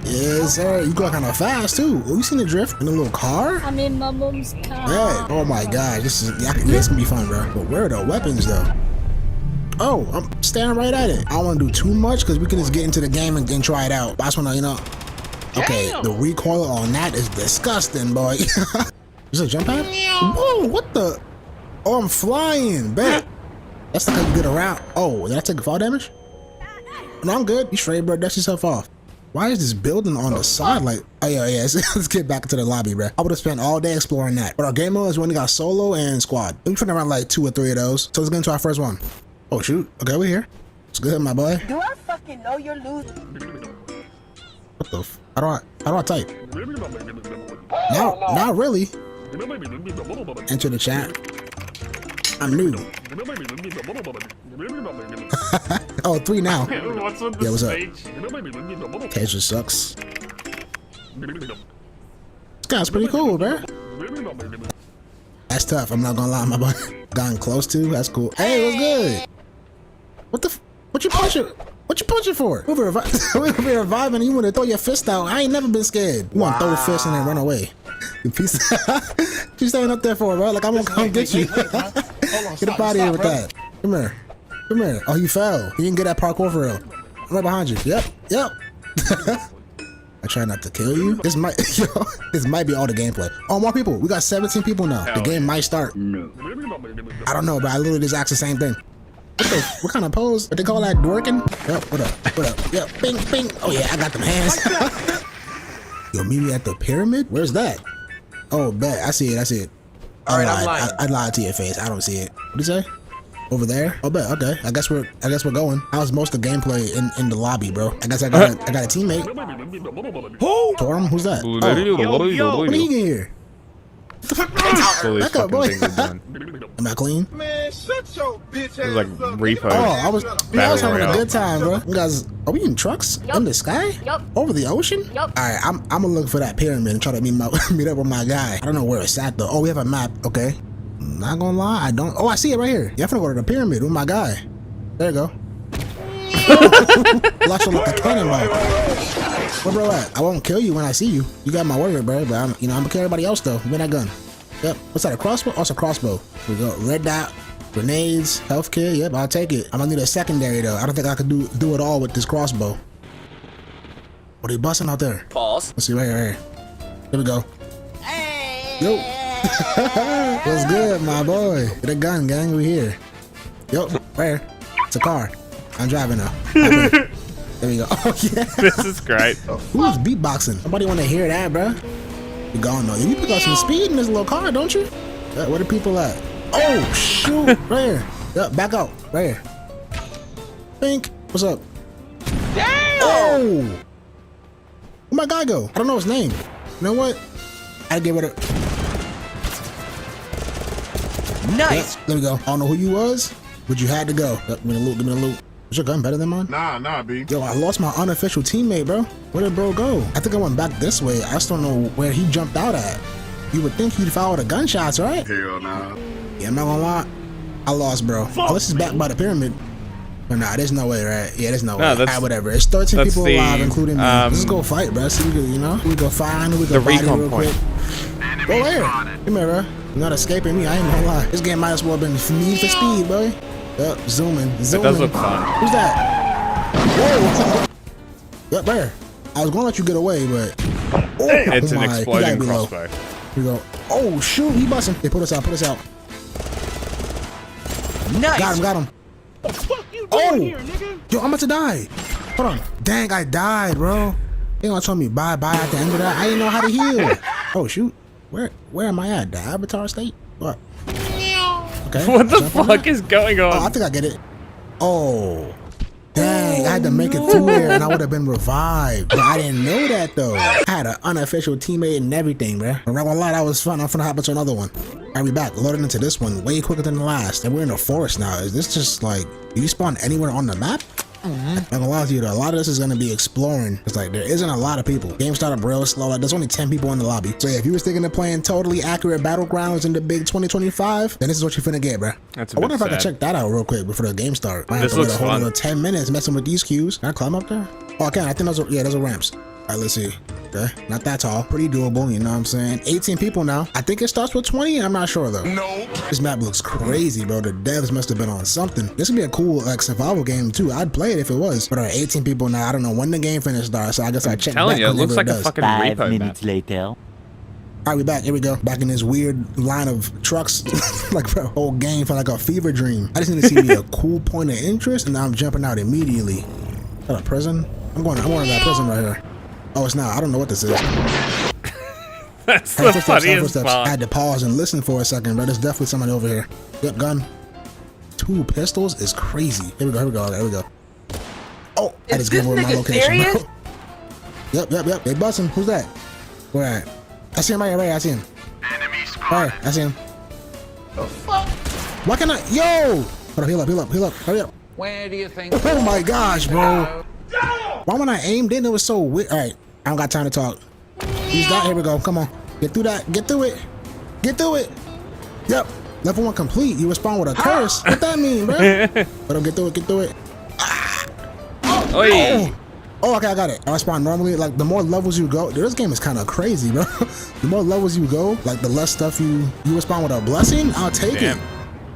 Yes, sir. You go kind of fast too. Oh, you seen the drift in a little car? I'm in my mom's car. Yeah. Oh my God, this gonna be fun, bro. But where are the weapons though? Oh, I'm staring right at it. I don't want to do too much because we can just get into the game and try it out. But I just want to, you know. Okay, the recoil on that is disgusting, boy. Is it a jump pad? Whoa, what the? Oh, I'm flying, bet. That's not how you get around. Oh, did I take a fall damage? No, I'm good. You straight, bro. Dust yourself off. Why is this building on the side? Like, oh yeah. Let's get back into the lobby, bro. I would have spent all day exploring that. But our game mode is when we got solo and squad. We're trying to run like 2 or 3 of those. So let's get into our first one. Oh shoot. Okay, we're here. It's good, my boy. Do I fucking know you're losing? What the? How do I type? No, not really. Enter the chat. I'm new. Oh, 3 now. What's with the Yeah, what's up? stage? Taser sucks. This guy's pretty cool, bro. That's tough. I'm not gonna lie, my boy. Gotten close to. That's cool. Hey, what's good? What you punching? What you punching for? We're reviving and you want to throw your fist out. I ain't never been scared. You want to throw the fist and then run away. You piece. You standing up there for, bro? Like I'm gonna come get you. Get up out of here with that. Come here. Come here. Oh, you fell. You didn't get that parkour for real. I'm right behind you. Yep. I try not to kill you. This might be all the gameplay. Oh, more people. We got 17 people now. The game might start. No. I don't know, but I literally just asked the same thing. What kind of pose? What they call that? Dworking? Yep. What up? Yep. Bing, bing. Oh yeah, I got them hands. Yo, meet me at the pyramid? Where's that? Oh, bet. I see it. I lied to your face. I don't see it. What did you say? Over there? Oh, bet. Okay. I guess we're going. How's most of the gameplay in the lobby, bro? I guess I got a teammate. Torm? Who's that? Oh. What are you in here? Back up, boy. Am I clean? Man, shut your bitch ass It was like repo. Oh, I was having a good time, bro. You guys, are we in trucks in the sky? Yep. Over the ocean? Yep. All right, I'm gonna look for that pyramid and try to meet up with my guy. I don't know where it's at though. Oh, we have a map. Okay. Not gonna lie, I don't. Oh, I see it right here. Yeah, I'm gonna go to the pyramid with my guy. There you go. Launch like a cannonball. Where bro at? I won't kill you when I see you. You got my word, bro. But I'm gonna kill everybody else though. Give me that gun. Yep. What's that? A crossbow? Oh, it's a crossbow. Here we go. Red dot, grenades, health kit. Yep, I'll take it. I'm gonna need a secondary though. I don't think I could do it all with this crossbow. What are you busting out there? Pause. Let's see right here. Here we go. Yo. What's good, my boy? Get a gun, gang. We here. Yo, right here. It's a car. I'm driving now. There we go. Oh yeah. This is great. Who's beatboxing? Nobody want to hear that, bro. You gone though. You pick up some speed in this little car, don't you? Where the people at? Oh shoot! Right here. Yep, back out. Right here. Pink. What's up? Damn! Oh! Where'd my guy go? I don't know his name. You know what? I get rid of. Nice. Yep, there we go. I don't know who you was, but you had to go. Yep, give me the loot. Give me the loot. Is your gun better than mine? Nah, B. Yo, I lost my unofficial teammate, bro. Where did bro go? I think I went back this way. I just don't know where he jumped out at. You would think he'd follow the gunshots, right? Hell nah. Yeah, I'm not gonna lie. I lost, bro. Oh, this is back by the pyramid. But nah, there's no way, right? Yeah, there's no way. Alright, whatever. It's 13 people alive, including me. Let's go fight, bro. See, we go find, we go fight real quick. Go here. Come here, bro. You're not escaping me. I ain't gonna lie. This game might as well have been Need for Speed, boy. Yep, zooming. It does look fun. Who's that? Whoa! Yep, there. I was gonna let you get away, but it's an exploding crossbow. Here we go. Oh shoot, he busting. Hey, put us out. Nice. Got him. What the fuck you doing here, nigga? Yo, I'm about to die. Hold on. Dang, I died, bro. They gonna tell me bye at the end of that. I didn't know how to heal. Oh shoot. Where am I at? The Avatar state? What? Okay. What the fuck is going on? Oh, I think I get it. Oh. Dang, I had to make it through there and I would have been revived. But I didn't know that though. I had an unofficial teammate and everything, bro. I'm not gonna lie, that was fun. I'm finna hop into another one. I'll be back, loading into this one way quicker than the last. And we're in the forest now. Is this just like, do you spawn anywhere on the map? I'm gonna lie to you though, a lot of this is gonna be exploring. It's like there isn't a lot of people. Game started real slow, like there's only 10 people in the lobby. So yeah, if you was thinking of playing totally accurate battlegrounds in the big 2025, then this is what you finna get, bro. That's I wonder if I can check that out real quick before the game start. Might have This to wait looks a whole fun. another 10 minutes messing with these queues. Can I climb up there? Oh, I can. I think those are, yeah, those are ramps. All right, let's see. Okay, not that tall. Pretty doable, you know what I'm saying? 18 people now. I think it starts with 20. I'm not sure though. No. This map looks crazy, bro. The devs must have been on something. This would be a cool like survival game too. I'd play it if it was. But all right, 18 people now. I don't know when the game finished though, so I guess I check back. Telling you, it looks like a does. fucking repo map. minutes later. All right, we back. Here we go. Back in this weird line of trucks, like bro, whole game felt like a fever dream. I just need to see me a cool point of interest, and now I'm jumping out immediately. Is that a prison? I'm going to that prison right here. Oh, it's not. I don't know what this is. That's the funniest I part. had to pause and listen for a second, bro. There's definitely somebody over here. Yep, gun. 2 pistols is crazy. Here we go. Here we go. There we go. Oh, I just gave away my location. Yep. They busting. Who's that? Where at? I see him right here. I see him. Alright, I see him. Why can't I? Yo! Hold up, heal up. Hurry up. Where do you think? Oh my gosh, bro. Why when I aimed in, it was so weird. Alright, I don't got time to talk. Use that. Here we go. Come on. Get through that. Get through it. Yep. Level 1 complete. You respond with a curse. What that mean, bro? Let him get through it. Oh, okay, I got it. I spawn normally. Like, the more levels you go, this game is kind of crazy, bro. The more levels you go, like, the less stuff you respond with a blessing. I'll take it.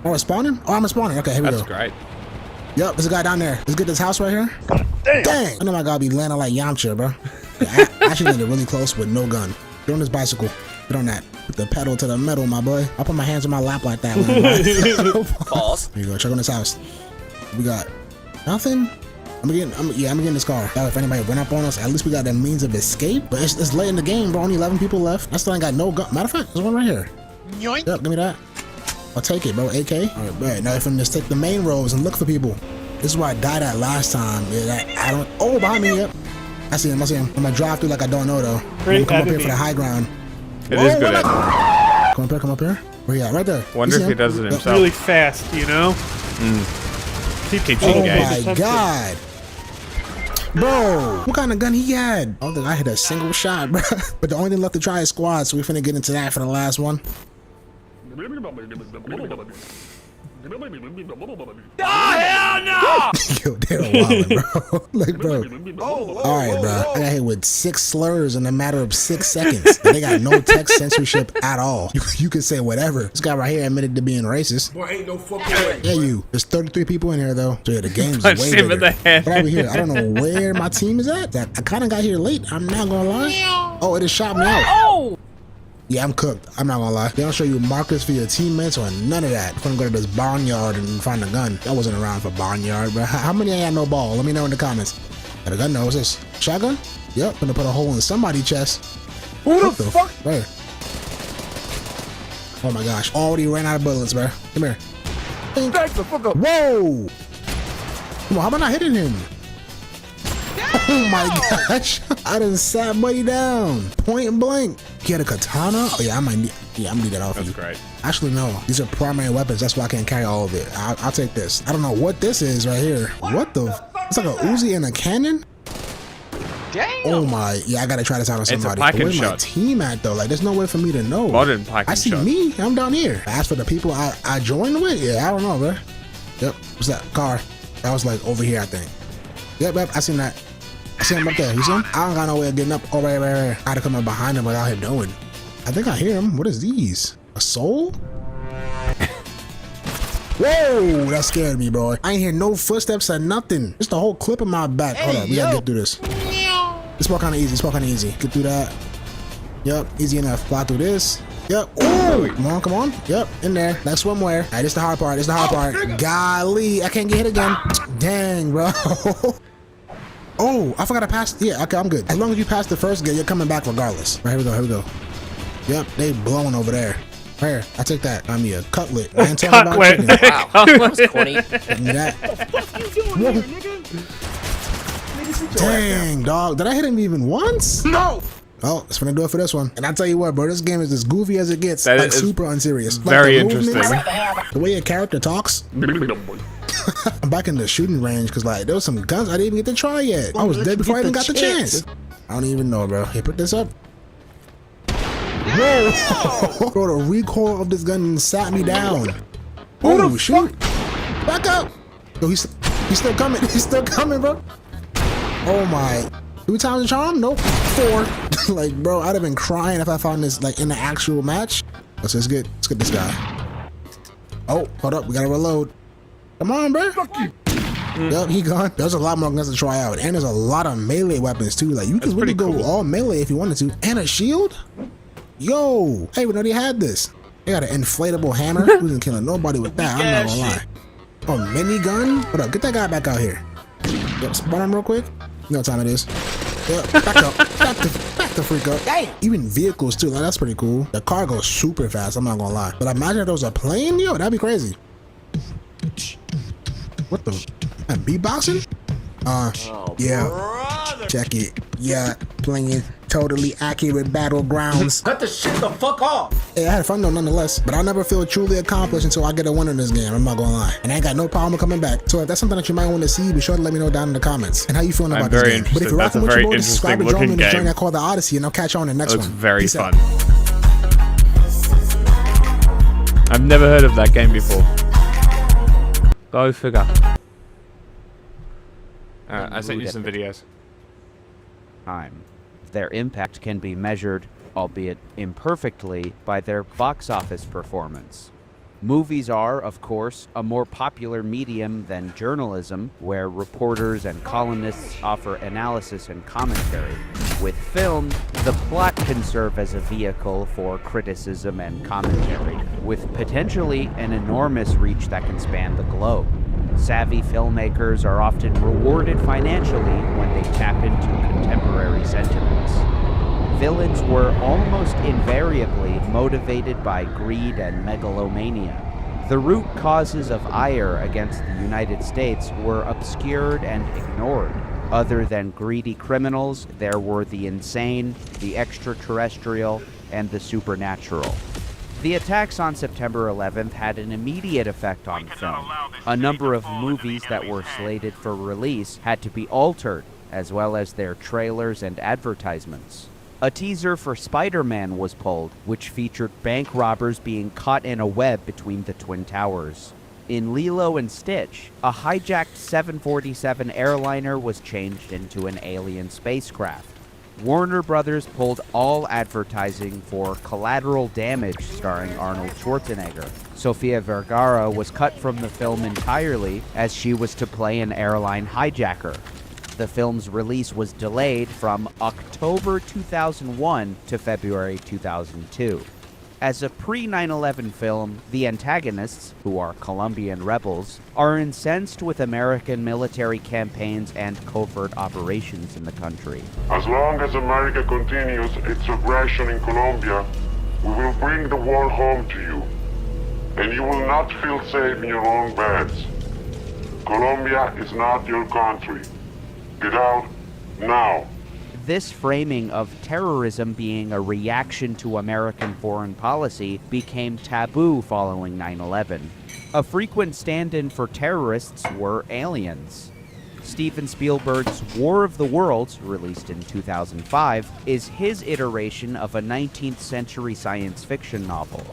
Oh, respawning? Oh, I'm respawning. Okay, here we go. That's great. Yep, there's a guy down there. Let's get this house right here. Dang! I know my guy be landing like Yamcha, bro. Yeah, I actually landed really close with no gun. Get on this bicycle. Get on that. Put the pedal to the metal, my boy. I put my hands on my lap like that. Pause. Here you go. Check on this house. We got nothing. I'm gonna get in this car. That way, if anybody run up on us, at least we got that means of escape. But it's late in the game, bro. Only 11 people left. I still ain't got no gun. Matter of fact, there's one right here. Yoink. Yep, give me that. I'll take it, bro. AK. All right, now if I'm just take the main roads and look for people. This is where I died at last time. Yeah, I don't. Oh, behind me. Yep. I see him. I'm gonna drive through like I don't know though. Come up here for the high ground. It is good. Come up here. Where you at? Right there. Wonder if he does it himself. Really fast, you know? Oh my god. Bro, what kind of gun he had? I don't think I hit a single shot, bro. But the only thing left to try is squad, so we finna get into that for the last one. Oh, hell no! Yo, they're wildin', bro. Like, bro. Alright, bro. I got hit with 6 slurs in a matter of 6 seconds. And they got no text censorship at all. You can say whatever. This guy right here admitted to being racist. Boy, ain't no fucking way. Yeah, you. There's 33 people in here, though. So yeah, the game's way bigger. But over here, I don't know where my team is at. I kind of got here late. I'm not gonna lie. Oh, it just shot me out. Oh! Yeah, I'm cooked. I'm not gonna lie. They don't show you markers for your teammates or none of that. I'm gonna go to this barnyard and find a gun. I wasn't around for barnyard, bro. How many ain't got no ball? Let me know in the comments. Got a gun? No, what's this? Shotgun? Yep, gonna put a hole in somebody's chest. Who the fuck? Where? Oh my gosh. Already ran out of bullets, bro. Come here. Whoa! Come on, how am I not hitting him? Oh my gosh. I done sat buddy down. Point blank. He had a katana? Oh yeah, I'm gonna need that off of you. That's great. Actually, no. These are primary weapons. That's why I can't carry all of it. I'll take this. I don't know what this is right here. What the? It's like a Uzi and a cannon? Damn. Oh my. Yeah, I gotta try this out on somebody. It's a Where's shot. my team at though? Like, there's no way for me to know. Modern packing I see shot. me. I'm down here. As for the people I joined with, yeah, I don't know, bro. Yep. What's that? Car. That was like over here, I think. Yep, I seen that. I see him up there. You see him? I don't got no way of getting up. Oh, right. I had to come up behind him without him doing. I think I hear him. What is these? A soul? Whoa, that scared me, bro. I ain't hear no footsteps or nothing. Just a whole clip in my back. Hold up, we gotta get through this. It's more kind of easy. Get through that. Yep, easy enough. Fly through this. Yep. Ooh, come on. Yep, in there. Like swimwear. All right, this the hard part. Golly, I can't get hit again. Dang, bro. Oh, I forgot to pass. Yeah, okay, I'm good. As long as you pass the first gate, you're coming back regardless. Right, here we go. Yep, they blowing over there. Here, I take that. I'm a cutlet. I ain't talking about chicken. Wow, that was corny. Give me that. Dang, dog. Did I hit him even once? No! Oh, it's gonna do it for this one. And I tell you what, bro, this game is as goofy as it gets. That like is super unserious. very like the interesting. The way your character talks. I'm back in the shooting range because like there was some guns I didn't even get to try yet. I was dead before I even got the chance. I don't even know, bro. Hey, put this up. Whoa! Bro, the recoil of this gun sat me down. Oh, shoot. Back up. Yo, he's still coming. He's still coming, bro. Oh, my. 3 times the charm? Nope. 4. Like, bro, I'd have been crying if I found this, like, in the actual match. Let's get this guy. Oh, hold up. We gotta reload. Come on, bro. Yup, he gone. There's a lot more guns to try out. And there's a lot of melee weapons, too. Like, you can really go all melee if you wanted to. And a shield? Yo, hey, we know they had this. They got an inflatable hammer. We wasn't killing nobody with that. I'm not gonna lie. Oh, minigun? Hold up, get that guy back out here. Yep, spawn him real quick. You know what time it is. Yep, back up. Back the freak up. Even vehicles too. Like, that's pretty cool. The car goes super fast. I'm not gonna lie. But imagine if there was a plane, yo, that'd be crazy. What the? Beatboxing? Yeah. Brother. Check it. Yeah, playing totally accurate battlegrounds. Cut the shit the fuck off. Hey, I had fun though nonetheless, but I'll never feel truly accomplished until I get a win in this game. I'm not gonna lie. And I ain't got no problem coming back. So if that's something that you might want to see, be sure to let me know down in the comments. And how you feeling about this game. But if you're rocking with your boy, subscribe to join me in the joint I call the Odyssey, and I'll catch you on the next one. Looks very Peace fun. out. I've never heard of that game before. Go figure. I sent you some videos. Their impact can be measured, albeit imperfectly, by their box office performance. Movies are, of course, a more popular medium than journalism, where reporters and columnists offer analysis and commentary. With film, the plot can serve as a vehicle for criticism and commentary, with potentially an enormous reach that can span the globe. Savvy filmmakers are often rewarded financially when they tap into contemporary sentiments. Villains were almost invariably motivated by greed and megalomania. The root causes of ire against the United States were obscured and ignored. Other than greedy criminals, there were the insane, the extraterrestrial, and the supernatural. The attacks on September 11th had an immediate effect on film. A number of movies that were slated for release had to be altered, as well as their trailers and advertisements. A teaser for Spider-Man was pulled, which featured bank robbers being caught in a web between the Twin Towers. In Lilo and Stitch, a hijacked 747 airliner was changed into an alien spacecraft. Warner Brothers pulled all advertising for Collateral Damage starring Arnold Schwarzenegger. Sofia Vergara was cut from the film entirely as she was to play an airline hijacker. The film's release was delayed from October 2001 to February 2002. As a pre-9/11 film, the antagonists, who are Colombian rebels, are incensed with American military campaigns and covert operations in the country. As long as America continues its aggression in Colombia, we will bring the war home to you, and you will not feel safe in your own beds. Colombia is not your country. Get out now. This framing of terrorism being a reaction to American foreign policy became taboo following 9/11. A frequent stand-in for terrorists were aliens. Steven Spielberg's War of the Worlds, released in 2005, is his iteration of a 19th century science fiction novel.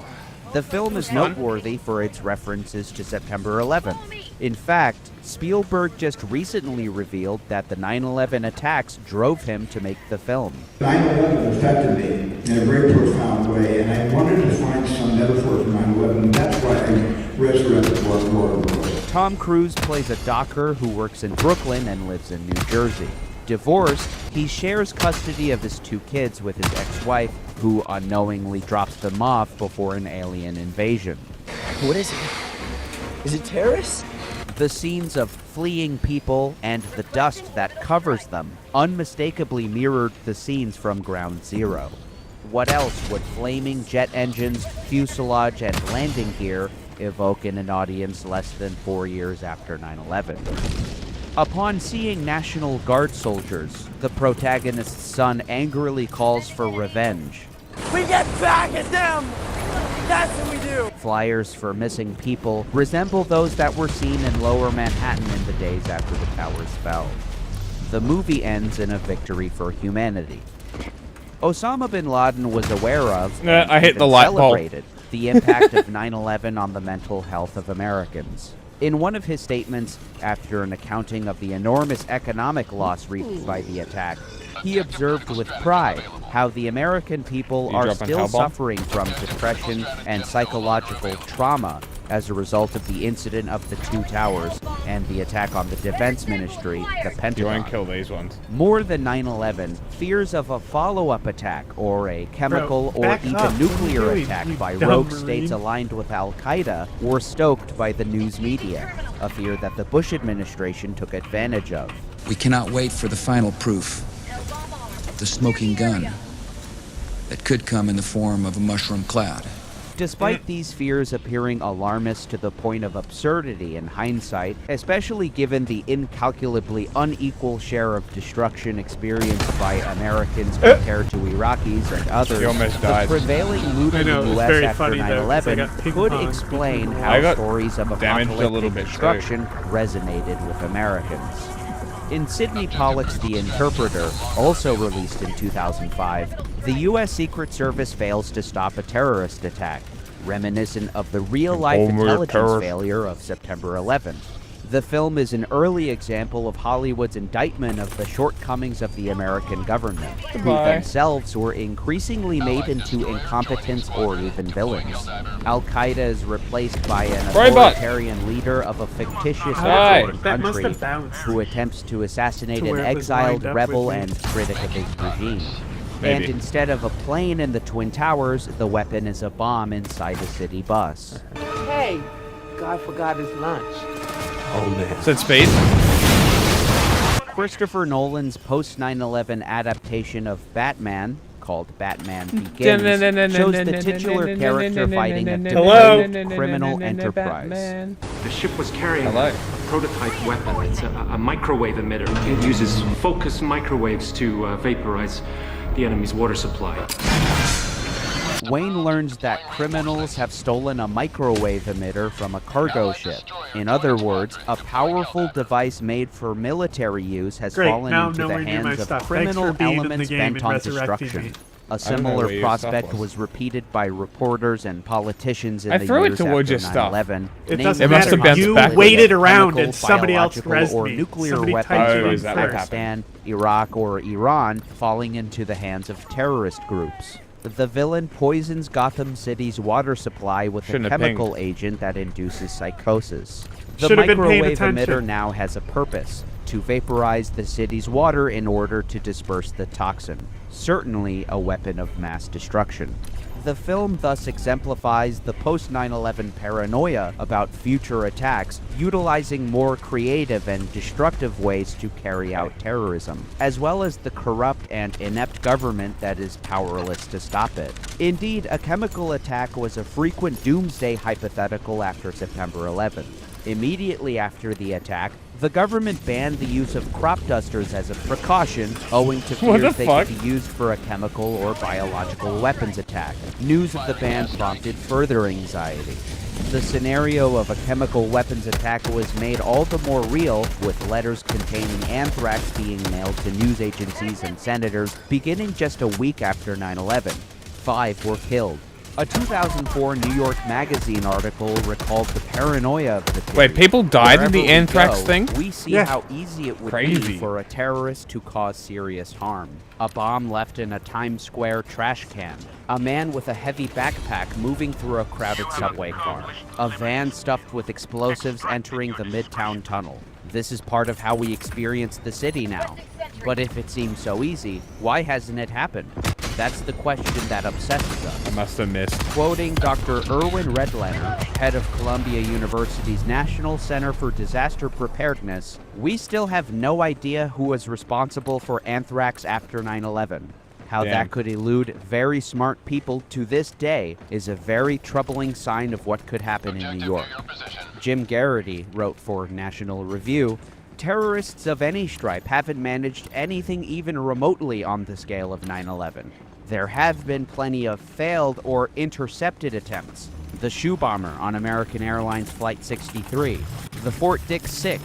The film is noteworthy for its references to September 11th. In fact, Spielberg just recently revealed that the 9/11 attacks drove him to make the film. 9/11 affected me in a very profound way, and I wanted to find some metaphor for 9/11, and that's why I resurrected War of the Worlds. Tom Cruise plays a docker who works in Brooklyn and lives in New Jersey. Divorced, he shares custody of his 2 kids with his ex-wife, who unknowingly drops them off before an alien invasion. What is it? Is it terrorists? The scenes of fleeing people and the dust that covers them unmistakably mirrored the scenes from Ground Zero. what else would flaming jet engines, fuselage, and landing gear evoke in an audience less than 4 years after 9/11? Upon seeing National Guard soldiers, the protagonist's son angrily calls for revenge. We get back at them! That's what we do! Flyers for missing people resemble those that were seen in Lower Manhattan in the days after the towers fell. The movie ends in a victory for humanity. Osama bin Laden was aware of, and I hit even the light bulb. celebrated, the impact of 9/11 on the mental health of Americans. In one of his statements, after an accounting of the enormous economic loss reaped by the attack, he observed with pride how the American people You are dropping still hell bomb? suffering from depression and psychological trauma as a result of the incident of the two towers and the attack on the defense ministry, the You Pentagon. won't kill these ones. More than 9/11, fears of a follow-up attack or a chemical or back even up. nuclear What are you attack doing, by you dumb rogue Marine? states aligned with Al-Qaeda were stoked by the news media, a fear that the Bush administration took advantage of. We cannot wait for the final proof. The smoking gun that could come in the form of a mushroom cloud. Despite these fears appearing alarmist to the point of absurdity in hindsight, especially given the incalculably unequal share of destruction experienced by Americans compared to Iraqis and others, He almost the died. prevailing mood I in know, the it's U.S. very after funny, though, 'cause I 9/11 got ping could pong explain between- how I got stories of damaged a little apocalyptic bit, too. destruction resonated with Americans. In Sidney Pollack's The Interpreter, also released in 2005, the U.S. Secret Service fails to stop a terrorist attack, reminiscent of the real-life intelligence failure of September 11. The film is an early example of Hollywood's indictment of the shortcomings of the American government, who Goodbye. themselves were increasingly made into incompetents or even villains. Al-Qaeda is replaced by an Robot. authoritarian leader of a fictitious Hi. foreign That must country have bounced. who attempts to assassinate To an where it was lined exiled up rebel with me. and critic of his regime. Maybe. And instead of a plane in the Twin Towers, the weapon is a bomb inside a city bus. Hey, guy forgot his lunch. Is that speed? Christopher Nolan's post-9/11 adaptation of Batman, called Batman Begins, shows the titular character fighting a depraved criminal enterprise. The ship was carrying Hello. a prototype weapon. It's a microwave emitter. It uses focused microwaves to vaporize the enemy's water supply. Wayne learns that criminals have stolen a microwave emitter from a cargo ship. In other words, a powerful device made for military use has Great, fallen now into the nowhere near my hands of stuff. Thanks criminal for being in the elements game bent and on resurrecting destruction. me. A I don't know similar where your stuff prospect was. was repeated by reporters and politicians in I the threw it years towards after your stuff. 9/11. It namely doesn't It must matter. have bounced You backwards. waited around chemical, and somebody else biological, rezzed or me. nuclear Somebody weapons typed Oh, you from is that what happened? Pakistan, Iraq, or Iran falling into the hands of terrorist groups. The villain poisons Gotham City's water supply with Shouldn't a have pinged. chemical agent that induces psychosis. The Should have been paying microwave emitter attention. now has a purpose: to vaporize the city's water in order to disperse the toxin. Certainly a weapon of mass destruction. The film thus exemplifies the post-9/11 paranoia about future attacks, utilizing more creative and destructive ways to carry out terrorism, as well as the corrupt and inept government that is powerless to stop it. Indeed, a chemical attack was a frequent doomsday hypothetical after September 11. Immediately after the attack, the government banned the use of crop dusters as a precaution, owing to What fears the they fuck? could be used for a chemical or biological weapons attack. News of the ban prompted further anxiety. The scenario of a chemical weapons attack was made all the more real, with letters containing anthrax being mailed to news agencies and senators beginning just a week after 9/11. 5 were killed. A 2004 New York Magazine article recalled the paranoia of the Wait, people died in Wherever the we anthrax go, thing? We see Yeah. how easy it would Crazy. be for a terrorist to cause serious harm. A bomb left in a Times Square trash can. A man with a heavy backpack moving through a crowded subway car. A van stuffed with explosives entering the Midtown Tunnel. This is part of how we experience the city now. But if it seems so easy, why hasn't it happened? That's the question that obsesses us. I must have missed. Quoting Dr. Irwin Redlener, head of Columbia University's National Center for Disaster Preparedness, we still have no idea who was responsible for anthrax after 9/11. How Damn. that could elude very smart people to this day is a very troubling sign of what could happen in New York. Jim Garrity wrote for National Review, "Terrorists of any stripe haven't managed anything even remotely on the scale of 9/11. There have been plenty of failed or intercepted attempts. The shoe bomber on American Airlines Flight 63, the Fort Dix 6,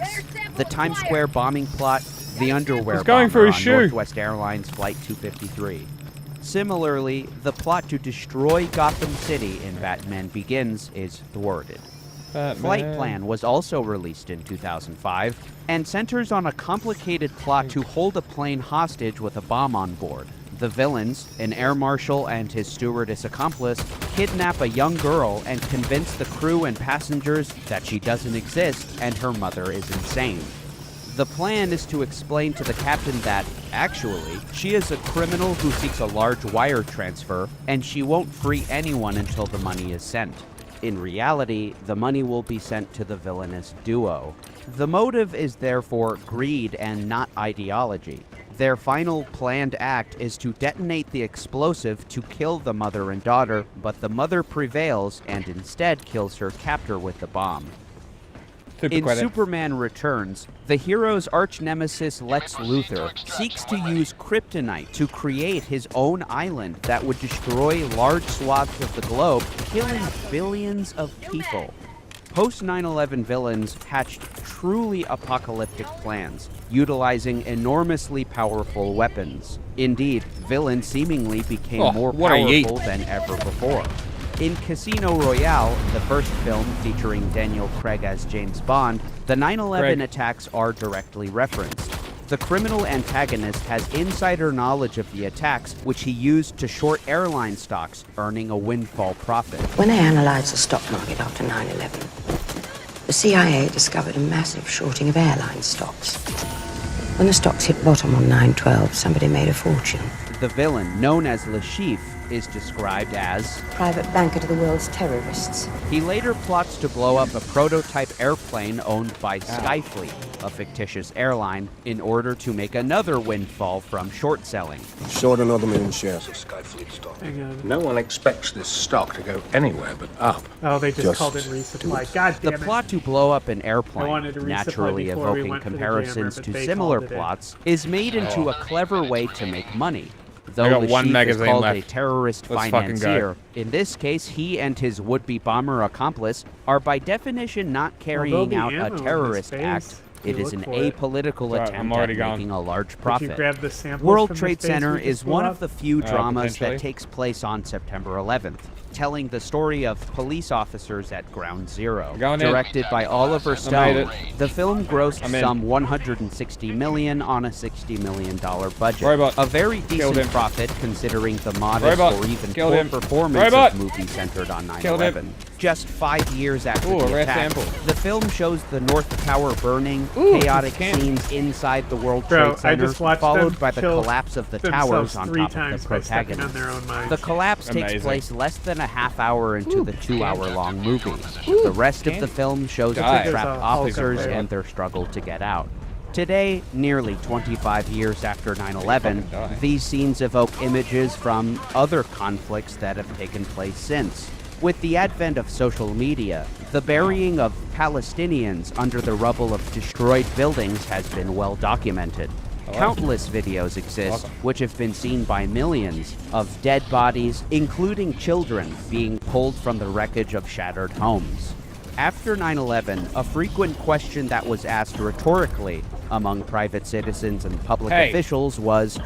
the Times Square bombing plot, the underwear going for bomber his on shoe. Northwest Airlines Flight 253. Similarly, the plot to destroy Gotham City in Batman Begins is thwarted. Flight Plan was also released in 2005 and centers on a complicated plot to hold a plane hostage with a bomb on board. The villains, an air marshal and his stewardess accomplice, kidnap a young girl and convince the crew and passengers that she doesn't exist and her mother is insane. The plan is to explain to the captain that, actually, she is a criminal who seeks a large wire transfer, and she won't free anyone until the money is sent. In reality, the money will be sent to the villainous duo. The motive is therefore greed and not ideology. Their final planned act is to detonate the explosive to kill the mother and daughter, but the mother prevails and instead kills her captor with the bomb. In Superman Returns, the hero's arch-nemesis Lex Luthor seeks to use kryptonite to create his own island that would destroy large swaths of the globe, killing billions of people. Post-9/11 villains hatched truly apocalyptic plans, utilizing enormously powerful weapons. Indeed, villains seemingly became more powerful than ever before. In Casino Royale, the first film featuring Daniel Craig as James Bond, the 9/11 attacks are directly referenced. The criminal antagonist has insider knowledge of the attacks, which he used to short airline stocks, earning a windfall profit. When they analysed the stock market after 9/11, the CIA discovered a massive shorting of airline stocks. When the stocks hit bottom on 9/12, somebody made a fortune. The villain, known as Le Chiffre, is described as private banker to the world's terrorists. He later plots to blow up a prototype airplane owned by Skyfleet, a fictitious airline, in order to make another windfall from short selling. Short another million shares of Skyfleet stock. No one expects this stock to go anywhere but up. Oh, they just called it resupply. God damn it. The plot to blow up an airplane, wanted to resupply naturally before we evoking went for the comparisons jammer, but to they similar called it in. plots, is made into a clever way to make money. I Though got Le one Chiffre is magazine called left. a terrorist Let's fucking go. financier, in this case, he and his would-be bomber accomplice are by definition not carrying out a terrorist act. It is an apolitical Right, I'm attempt already at gone. making a large Did you profit. grab the samples World from the Trade space Center we just is one blew of up? the few dramas potentially. that takes place on September 11th, telling the story of police officers at Ground Zero. Going in. Directed by Oliver I made Stone, it. the film grossed I'm in. some $160 million on a $60 million budget. Robot. A very Killed decent him. profit considering the modest Robot. or even Killed poor him. performance Robot. of movies centered on Killed 9/11. him. Just 5 years after Ooh, a the rare attack, sample. the film shows the North Tower burning, Ooh, chaotic can't- scenes inside the World Bro, Trade Center, I just watched followed them by the kill collapse of the themselves towers on 3 top of times the by stepping on protagonist. their own mines. The collapse takes Amazing. place less than a half hour into the 2-hour-long movie. The rest of the film shows Die. the There's trapped a Hulk officers up there. and their struggle to get out. Today, nearly 25 years after 9/11, die. these scenes evoke images from other conflicts that have taken place since. With the advent of social media, the burying of Palestinians under the rubble of destroyed buildings has been well documented. Countless videos exist, which have been seen by millions, of dead bodies, including children, being pulled from the wreckage of shattered homes. After 9/11, a frequent question that was asked rhetorically among private citizens and public Hey. officials was,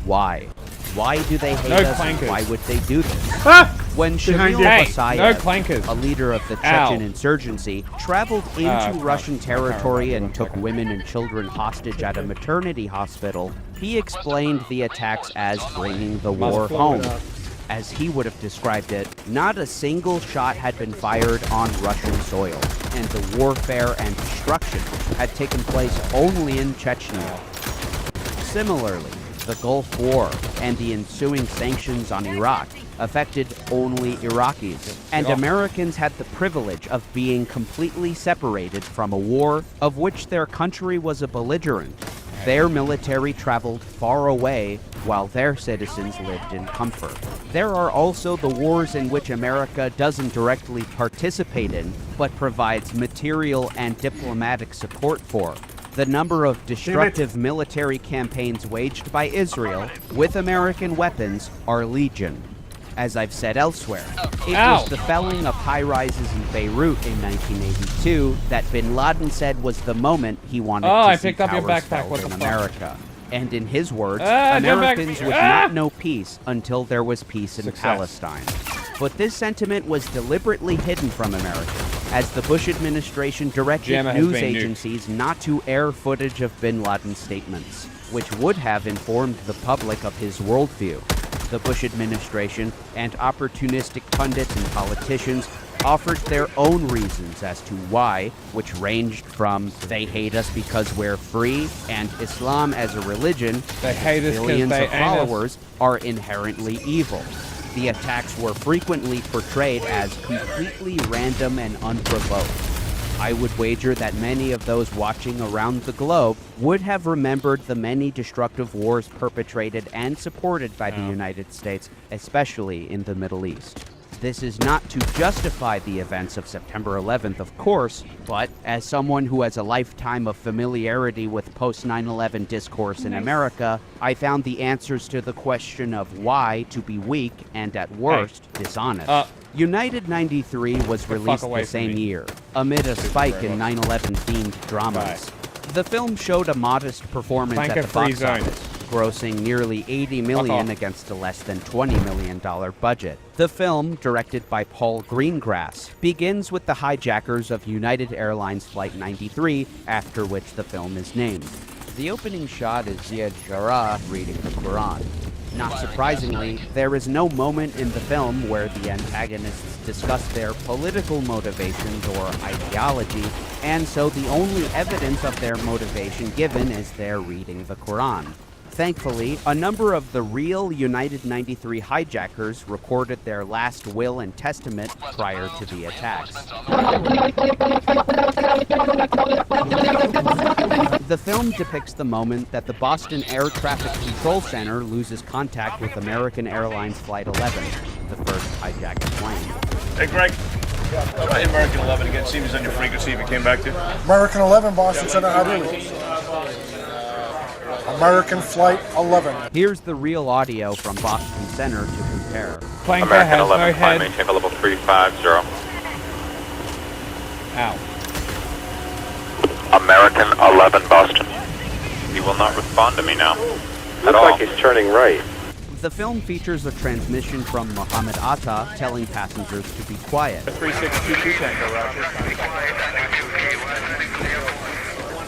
why? Why do they hate No us? clankers. Why would they do this? Ah! When Behind Shamil you. Hey, Basayev, no clankers. a leader of the Ow. Chechen insurgency, traveled into fuck. Russian territory Okay, and took women and children hostage at a maternity hospital, he explained the attacks as bringing the war blow it home. up. As he would have described it, not a single shot had been fired on Russian soil, and the warfare and destruction had taken place only in Chechnya. Similarly, the Gulf War and the ensuing sanctions on Iraq affected only Iraqis, and Americans had the privilege of being completely separated from a war of which their country was a belligerent. Their military traveled far away while their citizens lived in comfort. There are also the wars in which America doesn't directly participate in, but provides material and diplomatic support for. The number of destructive military campaigns waged by Israel with American weapons are legion. As I've said elsewhere, it was the felling of high-rises in Beirut in 1982 that bin Laden said was the moment he wanted to see towers felled in America. And in his words, Americans would not know peace until there was peace in Palestine. But this sentiment was deliberately hidden from America, as the Bush administration directed news agencies not to air footage of bin Laden's statements, which would have informed the public of his worldview. The Bush administration and opportunistic pundits and politicians offered their own reasons as to why, which ranged from they hate us because we're free and Islam as a religion, they hate us billions of followers are inherently evil. The attacks were frequently portrayed as completely random and unprovoked. I would wager that many of those watching around the globe would have remembered the many destructive wars perpetrated and supported by the United States, especially in the Middle East. This is not to justify the events of September 11th, of course, but as someone who has a lifetime of familiarity with post-9/11 discourse in America, I found the answers to the question of why to be weak and, at worst, dishonest. United 93 was released the same year, amid a spike in 9/11 themed dramas. The film showed a modest performance at the box office, grossing nearly $80 million against a less than $20 million budget. The film, directed by Paul Greengrass, begins with the hijackers of United Airlines Flight 93, after which the film is named. The opening shot is Ziad Jarrah reading the Quran. Not surprisingly, there is no moment in the film where the antagonists discuss their political motivations or ideology, and so the only evidence of their motivation given is their reading the Quran. Thankfully, a number of the real United 93 hijackers recorded their last will and testament prior to the attacks. The film depicts the moment that the Boston Air Traffic Control Center loses contact with American Airlines Flight 11, the first hijacked plane. Hey, Greg. Try American 11 again. See if he's on your frequency if it came back to. American 11, Boston Center, ideally. American Flight 11. Here's the real audio from Boston Center to compare. American 11, climb maintain level 350. Ow. American 11, Boston. He will not respond to me now. Looks like he's turning right. The film features a transmission from Mohammed Atta telling passengers to be quiet. 3622 Tango, Roger.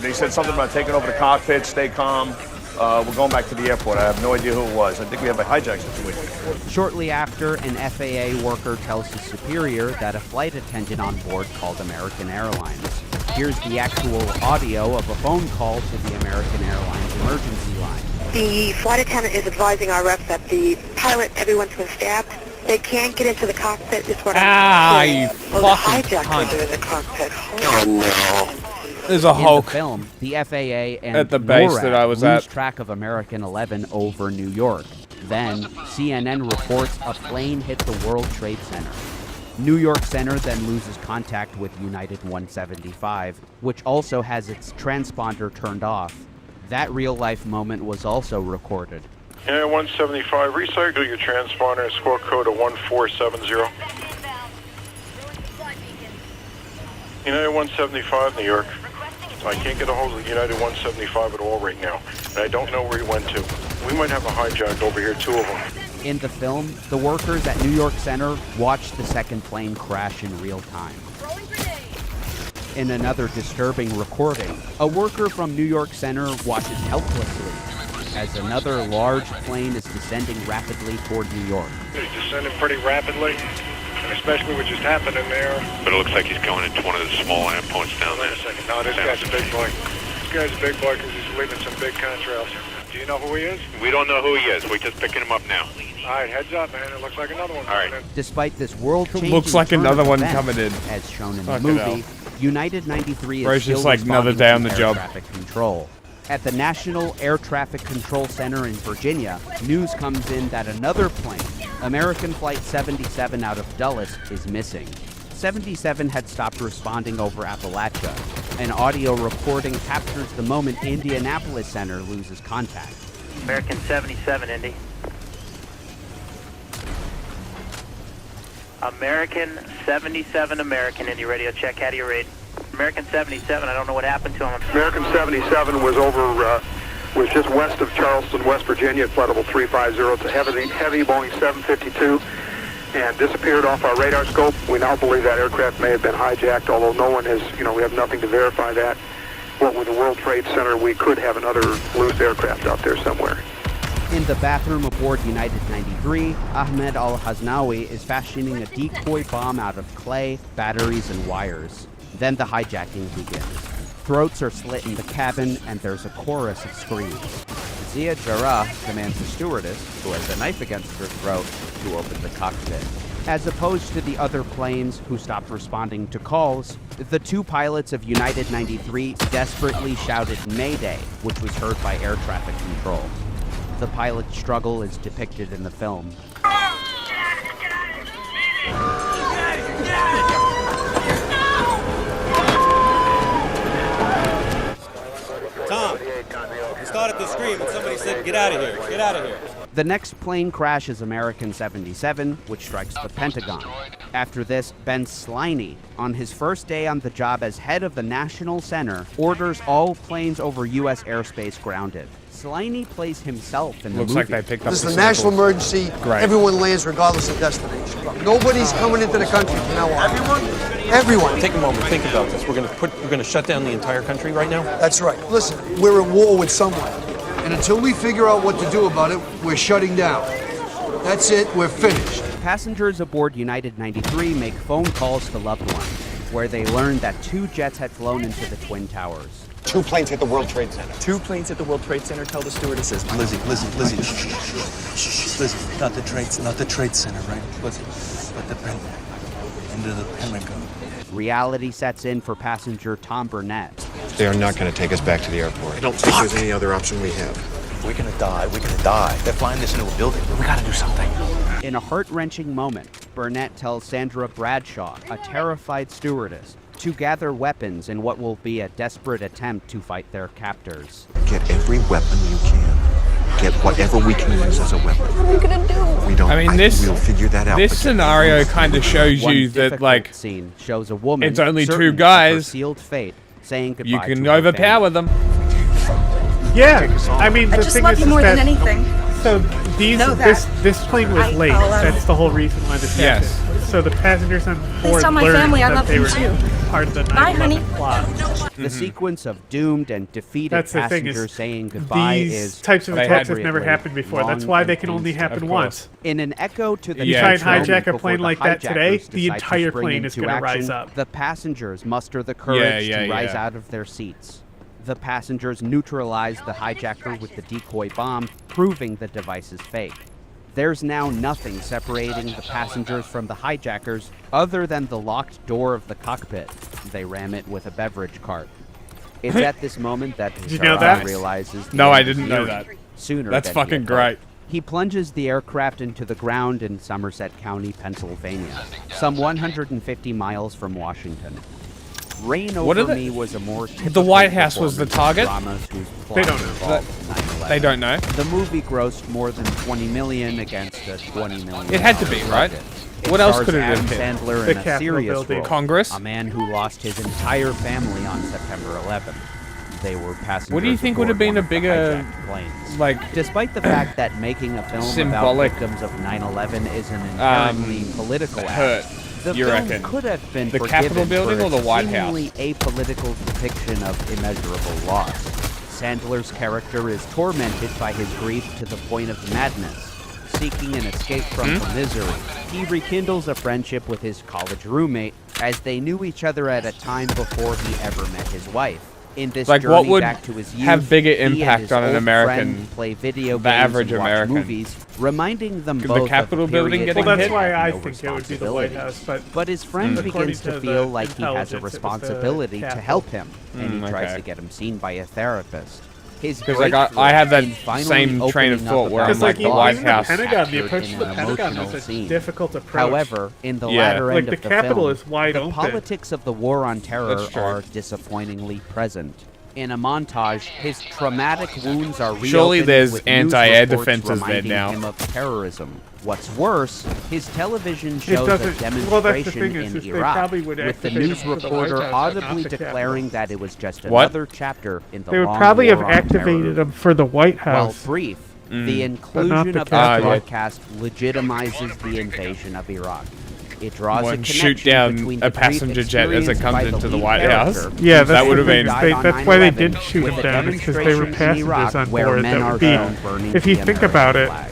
They said something about taking over the cockpit, stay calm. We're going back to the airport. I have no idea who it was. I think we have a hijack situation. Shortly after, an FAA worker tells his superior that a flight attendant on board called American Airlines. Here's the actual audio of a phone call to the American Airlines emergency line. The flight attendant is advising our reps that the pilot, everyone's been stabbed. They can't get into the cockpit, is what I'm saying. You the fucking hijackers cunt. are in the cockpit. Oh, no. There's a Hulk. In the film, the FAA and at the base NORAD that I was lose at. track of American 11 over New York. Then, CNN reports a plane hit the World Trade Center. New York Center then loses contact with United 175, which also has its transponder turned off. That real-life moment was also recorded. Yeah, 175, recycle your transponder and score code of 1470. United 175, New York. I can't get a hold of United 175 at all right now, and I don't know where he went to. We might have a hijack over here, two of them. In the film, the workers at New York Center watched the second plane crash in real time. In another disturbing recording, a worker from New York Center watches helplessly as another large plane is descending rapidly toward New York. It's descending pretty rapidly, and especially what just happened in there. But it looks like he's going into one of the small endpoints down there. Wait a second. No, this guy's a big boy. This guy's a big boy because he's leaving some big contrails. Do you know who he is? We don't know who he is. We're just picking him up now. All right, heads up, man. It looks like another one coming in. Despite this world-changing Looks like turn of another one events, coming in. as shown in the Fucking movie, hell. United 93 Or is it's just still like another responding day to on the air job. traffic control. At the National Air Traffic Control Center in Virginia, news comes in that another plane, American Flight 77 out of Dulles, is missing. 77 had stopped responding over Appalachia. An audio recording captures the moment Indianapolis Center loses contact. American 77, Indy. American 77, American Indy radio check. How do you read? American 77, I don't know what happened to him. American 77 was was just west of Charleston, West Virginia at flight level 350. It's a heavy Boeing 752 and disappeared off our radar scope. We now believe that aircraft may have been hijacked, although no one has, we have nothing to verify that. What with the World Trade Center, we could have another loose aircraft out there somewhere. In the bathroom aboard United 93, Ahmed Al-Haznawi is fashioning a decoy bomb out of clay, batteries, and wires. Then the hijacking begins. Throats are slit in the cabin, and there's a chorus of screams. Zia Jarrah commands the stewardess, who has a knife against her throat, to open the cockpit. As opposed to the other planes who stopped responding to calls, the two pilots of United 93 desperately shouted Mayday, which was heard by air traffic control. The pilot's struggle is depicted in the film. Tom, we started to scream and somebody said, "Get out of here, get out of here." The next plane crash is American 77, which strikes the Pentagon. After this, Ben Sliney, on his first day on the job as head of the National Center, orders all planes over U.S. airspace grounded. Sliney plays himself in the movie. Looks like they picked up This is a national emergency. Great. Everyone lands regardless of destination. Nobody's coming into the country from now on. Everyone? Take a moment, think about this. We're gonna shut down the entire country right now? That's right. Listen, we're at war with someone. And until we figure out what to do about it, we're shutting down. That's it, we're finished. Passengers aboard United 93 make phone calls to loved ones, where they learn that two jets had flown into the Twin Towers. 2 planes hit the World Trade Center. 2 planes hit the World Trade Center. Tell the stewardesses. Lizzie. Lizzie, not the Trade Center, right? Lizzie, but the into the Pentagon. Reality sets in for passenger Tom Burnett. They are not going to take us back to the airport. I don't think there's any other option we have. We're gonna die. They're flying this into a building. We gotta do something. In a heart-wrenching moment, Burnett tells Sandra Bradshaw, a terrified stewardess, to gather weapons in what will be a desperate attempt to fight their captors. Get every weapon you can. Get whatever we can use as a weapon. What are we gonna do? We don't. I mean, we'll figure that out. This scenario kind of shows you that, like, scene shows a woman. it's only certain two of her guys. Sealed fate, saying goodbye You can to her overpower family. them. Yeah, I mean, the I just thing love is, you more that, than anything. So this plane was late. That's the whole reason why this happened. So the passengers on board tell my learned family I that love they them were too. part of the Bye, 9/11 plot. The sequence of doomed and defeated That's the thing passengers is, saying goodbye these is types of attacks have never appropriately happened before. That's long why and they can only painstaking. happen once. In an echo to the You try and intro hijack a before plane the like that today, hijackers the decide to entire spring plane is into going to rise action, up. The passengers muster the courage to rise out of their seats. The passengers neutralize the hijacker with the decoy bomb, proving the device is fake. There's now nothing separating the passengers from the hijackers other than the locked door of the cockpit. They ram it with a beverage cart. It's at this moment that Did you know that? realizes the No, I end is didn't know nearing, that. Sooner That's than he fucking had great. hoped. He plunges the aircraft into the ground in Somerset County, Pennsylvania, some 150 miles from Washington. Reign What are Over the- Me was a more The typical White House was the performance of target? dramas whose They plot don't know. involved 9/11. They don't know. The movie grossed more than $20 million against a $20 million. It had to be, right? budget. What else stars could it have Adam hit? Sandler The in a Capitol serious building. role, Congress? a man who lost his entire family on September 11th. They were passengers. What do you think would have aboard been one a of the bigger, hijacked planes. like, Despite the fact that making a film symbolic, about victims of 9/11 is an inherently political hurt, act, the you film reckon? could have been The forgiven Capitol building for or the its White House? seemingly apolitical depiction of immeasurable loss. Sandler's character is tormented by his grief to the point of madness. Seeking an escape from the misery, he rekindles a friendship with his college roommate as they knew each other at a time before he ever met his wife. In this Like, journey what would back to his youth, have bigger he and impact his on an old American, friend play video the games average and watch American? movies, reminding them The both Capitol of a building period getting when Well, that's they why I had no think it would be the White responsibility. House. But his friend according begins to the feel like he has intelligence, a it was the responsibility to Capitol. help him, and he tries okay. to get him seen by a therapist. His Because like breakthrough I have that in finally same train of opening thought up where I'm about like like the law White even the House. Pentagon, the captured approach in to the an Pentagon is emotional a scene. difficult approach. However, in the Yeah. latter Like, end the of the Capitol film, is wide the open. politics of the war on terror That's true. are disappointingly present. In a montage, his traumatic wounds are reopened Surely there's with news anti-air reports defenses there reminding now. him of terrorism. What's worse, his television shows a doesn't- well, that's the demonstration thing is in they Iraq, probably would with the activate news him for the White reporter House, but not audibly the declaring that it was just What? another chapter in the They would long probably war have on activated terror. him for the White While House. brief, Mm. the But not inclusion the of Capitol. that broadcast legitimizes the invasion of Iraq. It draws a One connection shoot down between a the grief passenger jet as it experienced comes by the into the lead White House. character, Yeah, whose that's would have the been- thing. died on That's why they 9/11, did shoot with him the down, is because they were demonstrations in passengers Iraq on where board. men That are would be, shown burning if you the think American about it, flag.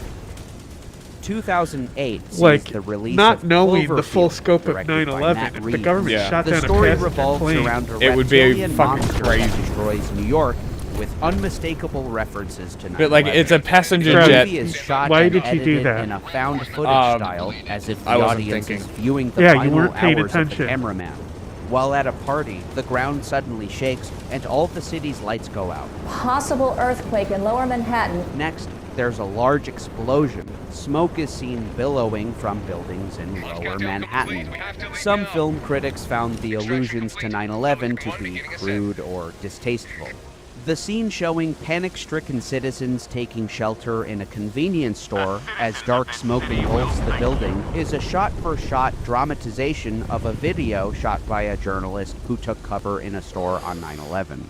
2008 sees like the release not of knowing the full Cloverfield, scope of directed by 9/11, Matt if the Reeves. government Yeah. shot The down a story passenger revolves plane. around a It would be reptilian fucking monster crazy. that destroys New York, with unmistakable references to 9/11. But like it's a passenger The jet. movie is shot Why and did you do edited that? in a found footage style, as if the I wasn't audience thinking. is viewing the Yeah, you final weren't paying hours of the attention. cameraman. While at a party, the ground suddenly shakes and all the city's lights go out. Possible earthquake in lower Manhattan. Next, there's a large explosion. Smoke is seen billowing from buildings in lower Manhattan. Some film critics found the allusions to 9/11 to be crude or distasteful. The scene showing panic-stricken citizens taking shelter in a convenience store as dark smoke engulfs the building is a shot-for-shot dramatization of a video shot by a journalist who took cover in a store on 9/11.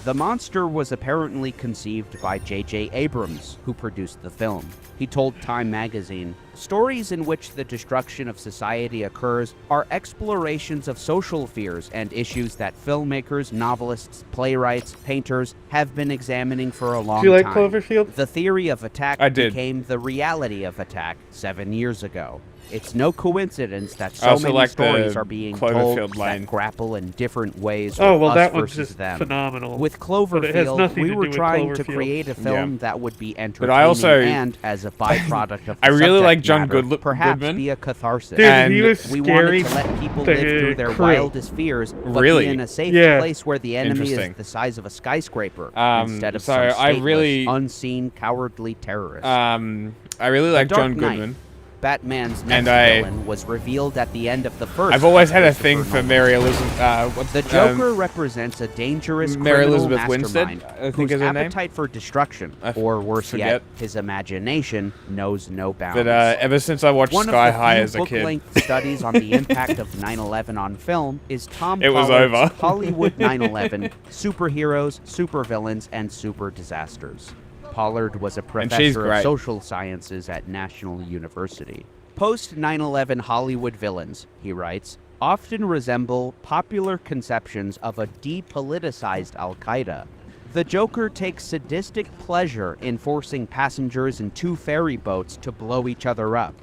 The monster was apparently conceived by J.J. Abrams, who produced the film. He told Time magazine, "Stories in which the destruction of society occurs are explorations of social fears and issues that filmmakers, novelists, playwrights, painters have been examining for a long Do you like time. Cloverfield? The theory of attack I did. became the reality of attack 7 years ago. It's no coincidence that I so also many like stories the are being Cloverfield told line. that grapple in different ways Oh, with well, us that one's versus just them. phenomenal. With But it has Cloverfield, nothing we to were do with trying to Cloverfield. create a film Yeah. that would be entertaining But I also- and, as a byproduct of the I really subject like John matter, Goodman. perhaps be a catharsis. Dude, And he was we scary. wanted to let people the live through their crew. wildest fears, but Really? be in a safe Yeah. place where the enemy is Interesting. the size of a skyscraper instead of so some I stateless, really- unseen, cowardly terrorist. I really like Dark John Knight, Goodman. Batman's And next villain was revealed at the end of the first. I've always had a Christopher thing for Nolan. Mary Elizabeth. The Joker represents a dangerous Mary criminal Elizabeth Winstead, mastermind I think whose is her name. appetite for destruction, or worse forget. yet, his imagination knows no bounds. But ever since I watched One Sky of the High few as a kid, book-length studies on the impact of 9/11 on film is Tom It was Pollard's over. Hollywood 9/11: Superheroes, Supervillains, and Super Disasters. Pollard was a she's professor of great. social sciences at National University. Post 9/11 Hollywood villains, he writes, often resemble popular conceptions of a depoliticized Al-Qaeda. The Joker takes sadistic pleasure in forcing passengers in 2 ferry boats to blow each other up.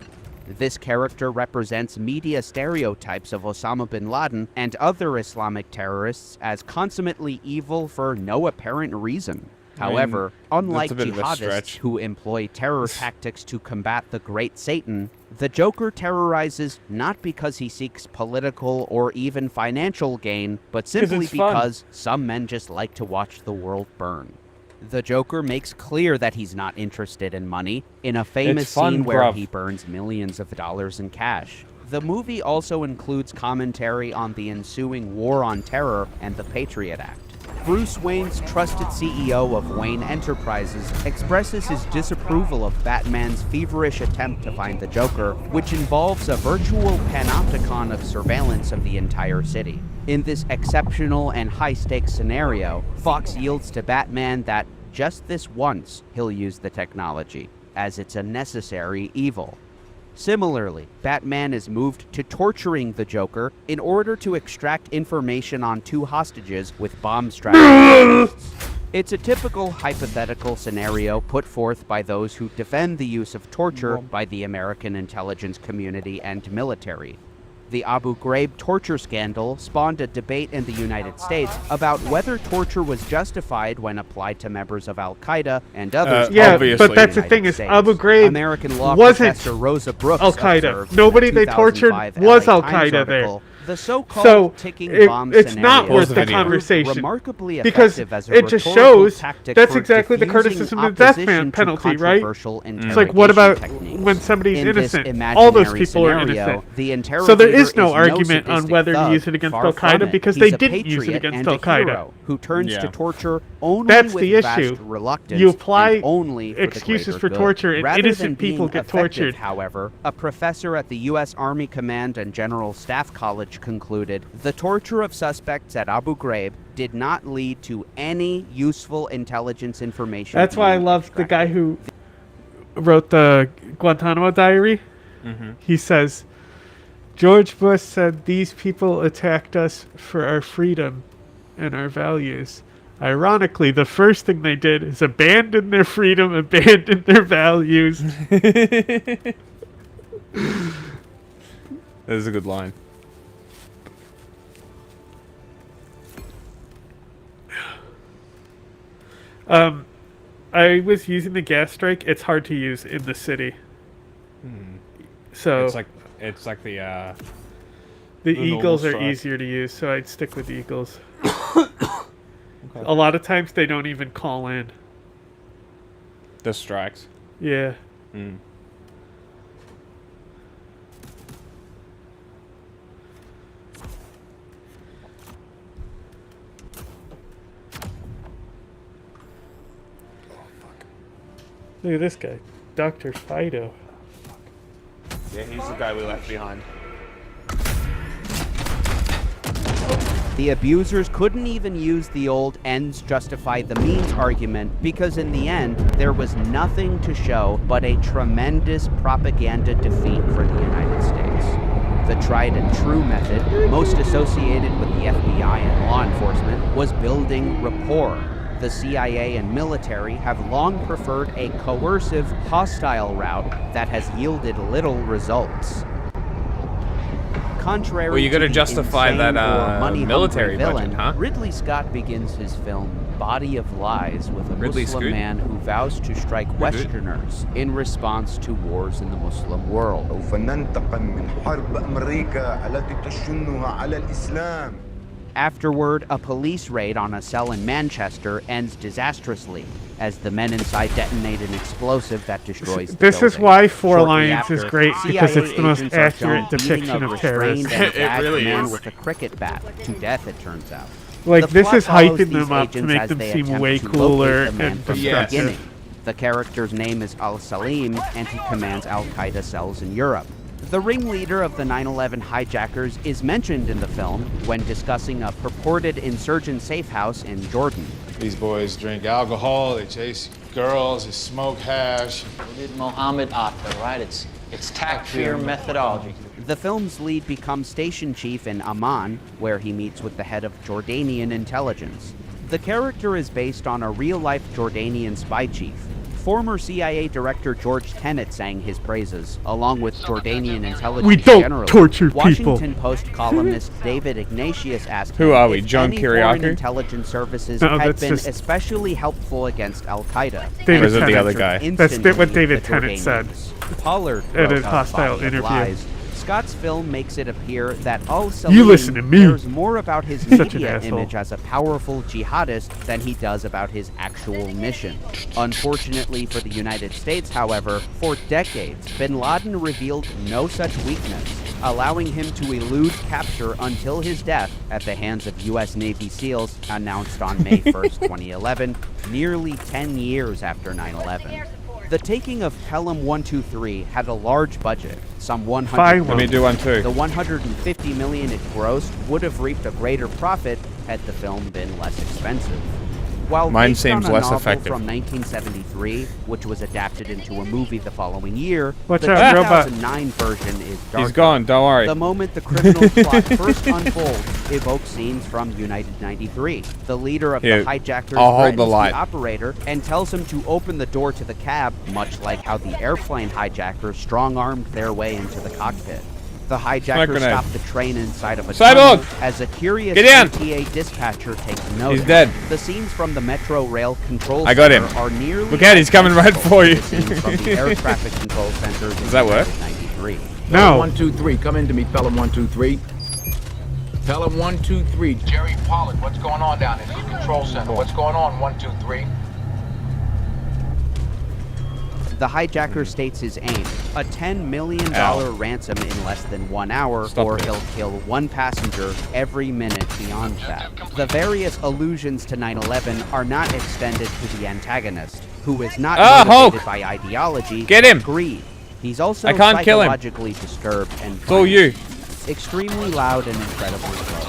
This character represents media stereotypes of Osama bin Laden and other Islamic terrorists as consummately evil for no apparent reason. However, unlike that's a bit of a jihadists stretch. who employ terror tactics to combat the Great Satan, the Joker terrorizes not because he seeks political or even financial gain, but simply it's fun. because some men just like to watch the world burn. The Joker makes clear that he's not interested in money in a famous It's fun, scene where bruv. he burns millions of dollars in cash. The movie also includes commentary on the ensuing war on terror and the Patriot Act. Bruce Wayne's trusted CEO of Wayne Enterprises expresses his disapproval of Batman's feverish attempt to find the Joker, which involves a virtual panopticon of surveillance of the entire city. In this exceptional and high-stakes scenario, Fox yields to Batman that just this once he'll use the technology, as it's a necessary evil. Similarly, Batman is moved to torturing the Joker in order to extract information on 2 hostages with bomb strategies. It's a typical hypothetical scenario put forth by those who defend the use of torture by the American intelligence community and military. The Abu Ghraib torture scandal spawned a debate in the United States about whether torture was justified when applied to members of Al-Qaeda and others. Yeah, Obviously. but that's the thing is Abu Ghraib American law wasn't professor Rosa Brooks Al-Qaeda. observed in a Nobody they tortured 2005 was LA Al-Qaeda Times there. article The so-called So ticking bomb it's not scenario worth the proved conversation remarkably because effective as a it just rhetorical shows tactic that's for exactly the diffusing criticism of the death opposition to penalty, right? controversial It's like, what about interrogation when somebody's In this innocent? All those imaginary people are scenario, innocent. the So there interrogator is no is argument on sadistic whether to thug, use it against far Al from Qaeda it. because He's they a didn't use it patriot against and Al a Qaeda. hero who turns Yeah. to torture only That's with the vast issue. reluctance You apply and only for the excuses greater for good. torture and Rather innocent than people being get effective, tortured. However, a professor at the U.S. Army Command and General Staff College concluded the torture of suspects at Abu Ghraib did not lead to any useful intelligence information. That's why I being love the guy who wrote the Guantanamo Diary. Mhm. He says, George Bush said these people attacked us for our freedom and our values. Ironically, the first thing they did is abandon their freedom, abandon their values. That is a good line. I was using the gas strike. It's hard to use in the city. So it's like the Eagles normal are strike. easier to use, so I'd stick with the Eagles. A lot of times they don't even call in. The strikes. Yeah. Mm. Look at this guy, Dr. Fido. Yeah, he's the guy we left behind. The abusers couldn't even use the old ends justify the means argument because in the end, there was nothing to show but a tremendous propaganda defeat for the United States. The tried and true method, most associated with the FBI and law enforcement, was building rapport. The CIA and military have long preferred a coercive, hostile route that has yielded little results. Contrary Well, you gotta to the justify insane that, or money-hungry military budget, villain, huh? Ridley Scott begins his film Body of Lies with a Ridley Muslim Scoot? man who vows to strike Westerners in response to wars in the Muslim world. Afterward, a police raid on a cell in Manchester ends disastrously as the men inside detonate an explosive that destroys the This is building. why Four Shortly Lions is after, great, because CIA it's the most agents are shown accurate beating depiction a of terrorists. restrained and It gagged really man is. with a cricket bat to death, it turns out. Like, The this plot is follows hyping these them up to agents make as them they seem attempt way to locate cooler the man and from the destructive. beginning. The character's name is Al-Salim, and he commands Al-Qaeda cells in Europe. The ringleader of the 9/11 hijackers is mentioned in the film when discussing a purported insurgent safe house in Jordan. These boys drink alcohol, they chase girls, they smoke hash. We did Mohammed Atta, right? It's takfir methodology. The film's lead becomes station chief in Amman, where he meets with the head of Jordanian intelligence. The character is based on a real-life Jordanian spy chief. Former CIA Director George Tenet sang his praises, along with Jordanian intelligence We don't generally. torture people. Washington Post columnist David Ignatius asked Who him are we, if John any foreign Kiriakou? intelligence services No, had that's been just- especially helpful against Al-Qaeda. David Or is it the Tennant. other guy? That's what Instantly, David the Tennant said Jordanians. Pollard in wrote a of hostile Body of interview. Lies. Scott's film makes it appear that Al-Salim You listen to me. cares more about his Such an media asshole. image as a powerful jihadist than he does about his actual mission. Unfortunately for the United States, however, for decades, bin Laden revealed no such weakness, allowing him to elude capture until his death at the hands of U.S. Navy SEALs announced on May 1st, 2011, nearly 10 years after 9/11. The taking of Pelham 123 had a large budget, some 100 Fine, million. let me do one too. The 150 million it grossed would have reaped a greater profit had the film been less expensive. While Mine based seems on a less novel effective. from 1973, which was adapted into a movie the following year, Watch the out, robot. 2009 version is darker. He's gone, don't worry. The moment the criminal plot first unfolds evokes scenes from United 93. The leader of Here, the hijackers I'll hold threatens the light. operator and tells him to open the door to the cab, much like how the airplane hijackers strong-armed their way into the cockpit. The hijackers grenade. stop the train inside of a Cyborg! tunnel as a curious Get in! MTA dispatcher takes notice. He's dead. The scenes from the Metro Rail Control I got him. Center are nearly Look at, he's coming right identical for to you. the scenes from the air traffic control centers in Does that work? 93. No. 123, come in to me, Pelham 123. Pelham 123. Jerry Pollard, what's going on down in the control center? What's going on, 123? The hijacker states his aim, a $10 million ransom in less than 1 hour, or he'll kill one passenger every minute beyond that. The various allusions to 9/11 are not extended to the antagonist, who is not motivated by ideology, Get him! but greed. He's also I can't kill him. psychologically disturbed and It's all you. extremely loud and incredibly slow.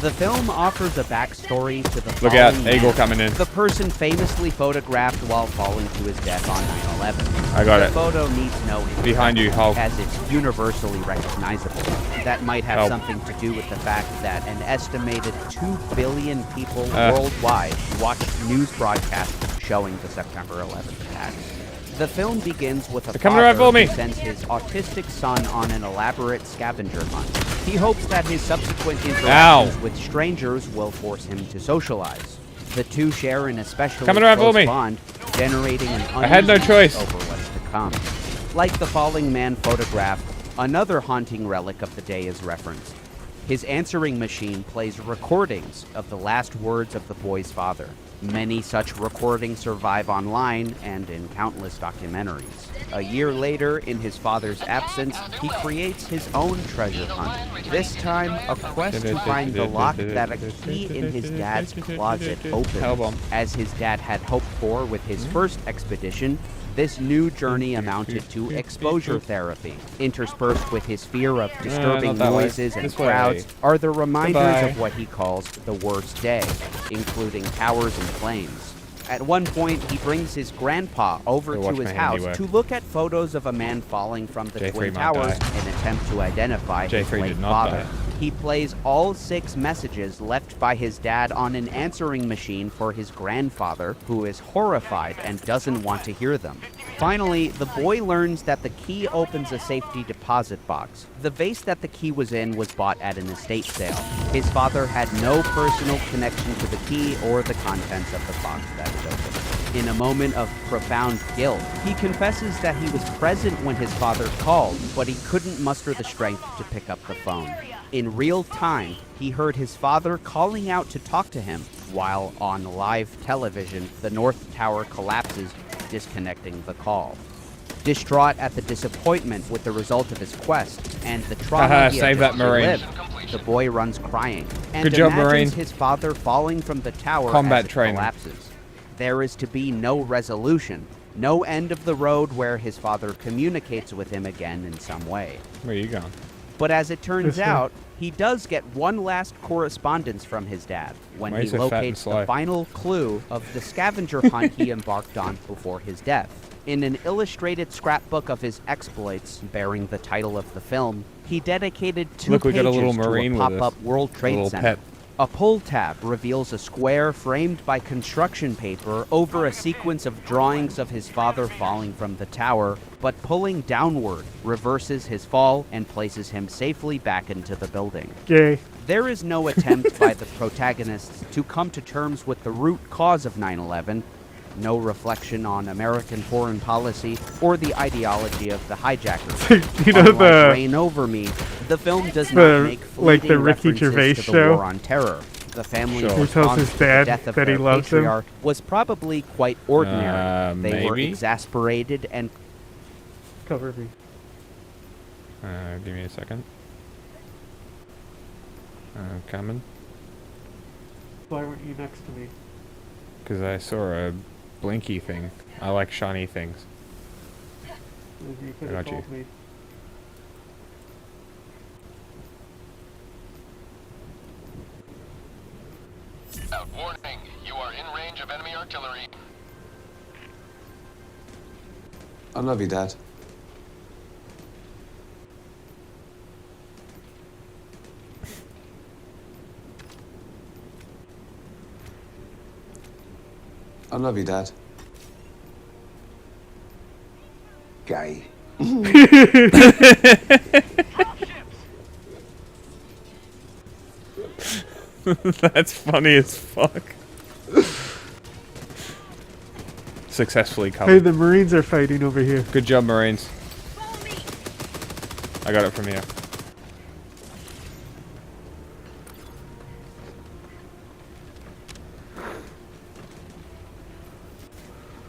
The film offers a backstory to the Look out, falling Eagle man, coming in. the person famously photographed while falling to his death on 9/11. I got the it. photo needs no introduction, Behind you, Hulk. as it's universally recognizable. That might have Help. something to do with the fact that an estimated 2 billion people Ah. worldwide watched news broadcasts showing the September 11th attacks. The film begins with a They're coming right father for me. who sends his autistic son on an elaborate scavenger hunt. He hopes that his subsequent interactions with strangers will force him to socialize. The two share an especially Coming right for close me. bond, generating an I had no uneasiness choice. over what's to come. Like the falling man photograph, another haunting relic of the day is referenced. His answering machine plays recordings of the last words of the boy's father. Many such recordings survive online and in countless documentaries. A year later, in his father's absence, he creates his own treasure hunt. This time, a quest to find the lock that a key in his dad's closet opens. As his dad had hoped for with his first expedition, this new journey amounted to exposure therapy. Interspersed with his fear of disturbing not that way. noises and This way. crowds are the reminders Goodbye. of what he calls the worst day, including towers and flames. At one point, he brings his grandpa over Watch to his my house handiwork. to look at photos of a man falling from the J3 Twin might Towers die. in an attempt to identify his J3 late did not father. die. He plays all 6 messages left by his dad on an answering machine for his grandfather, who is horrified and doesn't want to hear them. Finally, the boy learns that the key opens a safety deposit box. The vase that the key was in was bought at an estate sale. His father had no personal connection to the key or the contents of the box that it opened. In a moment of profound guilt, he confesses that he was present when his father called, but he couldn't muster the strength to pick up the phone. In real time, he heard his father calling out to talk to him, while on live television, the North Tower collapses, disconnecting the call. Distraught at the disappointment with the result of his quest and the trauma he save had that Marine. lived, the boy runs crying and Good job, imagines Marine. his father falling from the tower Combat as it training. collapses. There is to be no resolution, no end of the road where his father communicates with him again in some way. Where are you going? But as it turns This way. out, he does get one last correspondence from his dad when Why he is it fat and locates slow? the final clue of the scavenger hunt he embarked on before his death. In an illustrated scrapbook of his exploits, bearing the title of the film, he dedicated 2 Look, we pages got a little to Marine a with us. pop-up World Trade little Center. pet. A pull tab reveals a square framed by construction paper over a sequence of drawings of his father falling from the tower, but pulling downward reverses his fall and places him safely back into the building. Gay. There is no attempt by the protagonists to come to terms with the root cause of 9/11, no reflection on American foreign policy or the ideology of the hijackers. You know Unlike the- Reign Over Me, the film does the- not make like the fleeting Ricky references Gervais to the show? war on terror. The family's Sure. Who tells response his to the dad death of that he their loves him? patriarch was probably quite ordinary. They were maybe? exasperated and Cover me. Give me a second. Coming. Why weren't you next to me? Because I saw a blinky thing. I like shiny things. You could I have got you. told me. Warning, you are in range of enemy artillery. I love you, Dad. I love you, Dad. Gay. That's funny as fuck. Successfully Hey, covered. the Marines are fighting over here. Good job, Marines. I got it from here.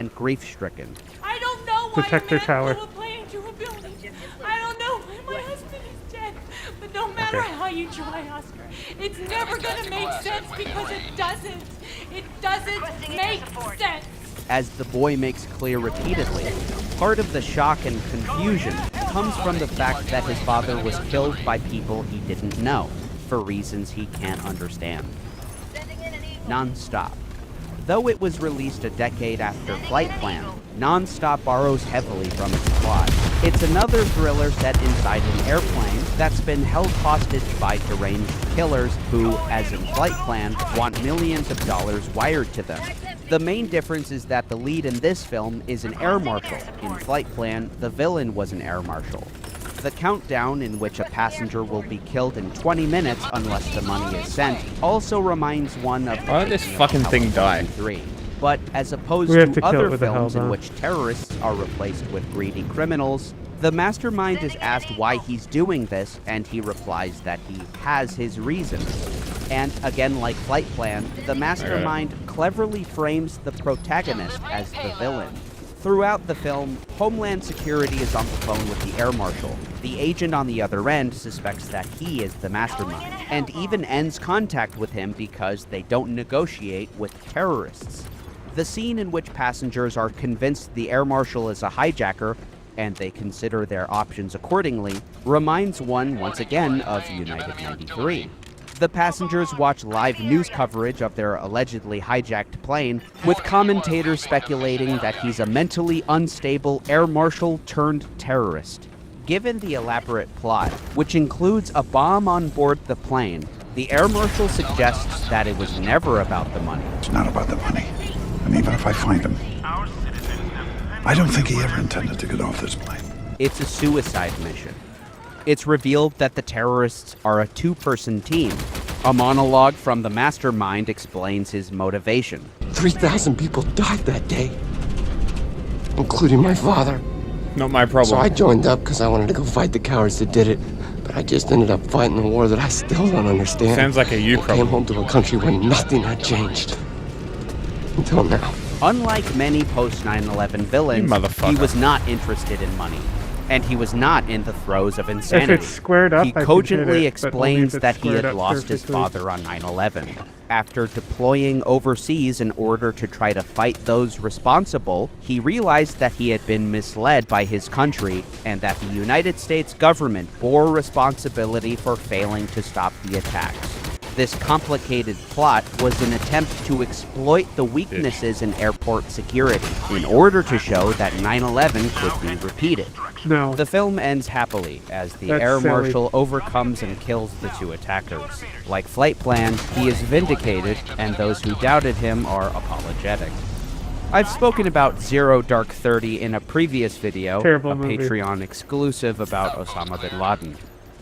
and grief-stricken. I don't know why Detector a man tower. flew a plane into a building. I don't know why my husband is dead. But no matter how you try, Oscar, it's never gonna make sense because it doesn't. It doesn't make sense. As the boy makes clear repeatedly, part of the shock and confusion comes from the fact that his father was killed by people he didn't know, for reasons he can't understand. Non-Stop. Though it was released a decade after Flight Plan, Non-Stop borrows heavily from its plot. It's another thriller set inside an airplane that's been held hostage by deranged killers who, as in Flight Plan, want millions of dollars wired to them. The main difference is that the lead in this film is an air marshal. In Flight Plan, the villain was an air marshal. The countdown in which a passenger will be killed in 20 minutes unless the money is sent also reminds one of the Why did this fucking thing die? 3. But as opposed We have to to kill it other with a films in hellbomb. which terrorists are replaced with greedy criminals, the mastermind is asked why he's doing this, and he replies that he has his reasons. And again, like Flight Plan, the mastermind cleverly frames the protagonist as the villain. Throughout the film, Homeland Security is on the phone with the air marshal. The agent on the other end suspects that he is the mastermind, and even ends contact with him because they don't negotiate with terrorists. The scene in which passengers are convinced the air marshal is a hijacker, and they consider their options accordingly, reminds one once again of United 93. The passengers watch live news coverage of their allegedly hijacked plane, with commentators speculating that he's a mentally unstable air marshal turned terrorist. Given the elaborate plot, which includes a bomb on board the plane, the air marshal suggests that it was never about the money. It's not about the money. And even if I find him, I don't think he ever intended to get off this plane. It's a suicide mission. It's revealed that the terrorists are a two-person team. A monologue from the mastermind explains his motivation. 3,000 people died that day, including my father. Not my problem. So I joined up because I wanted to go fight the cowards that did it. But I just ended up fighting a war that I still don't understand. Sounds like a you and problem. came home to a country where nothing had changed. Until now. Unlike many post-9/11 villains, he was not interested in money. And he was not in the throes of insanity. If it's squared up, he I can cogently hit it, but only explains if it's that he squared had up lost his perfectly. father on 9/11. After deploying overseas in order to try to fight those responsible, he realized that he had been misled by his country and that the United States government bore responsibility for failing to stop the attacks. This complicated plot was an attempt to exploit the weaknesses in airport security in order to show that 9/11 could be repeated. No. The film ends happily as the That's air silly. marshal overcomes and kills the two attackers. Like Flight Plan, he is vindicated, and those who doubted him are apologetic. I've spoken about Zero Dark 30 in a previous video, Terrible a movie. Patreon exclusive about Osama bin Laden.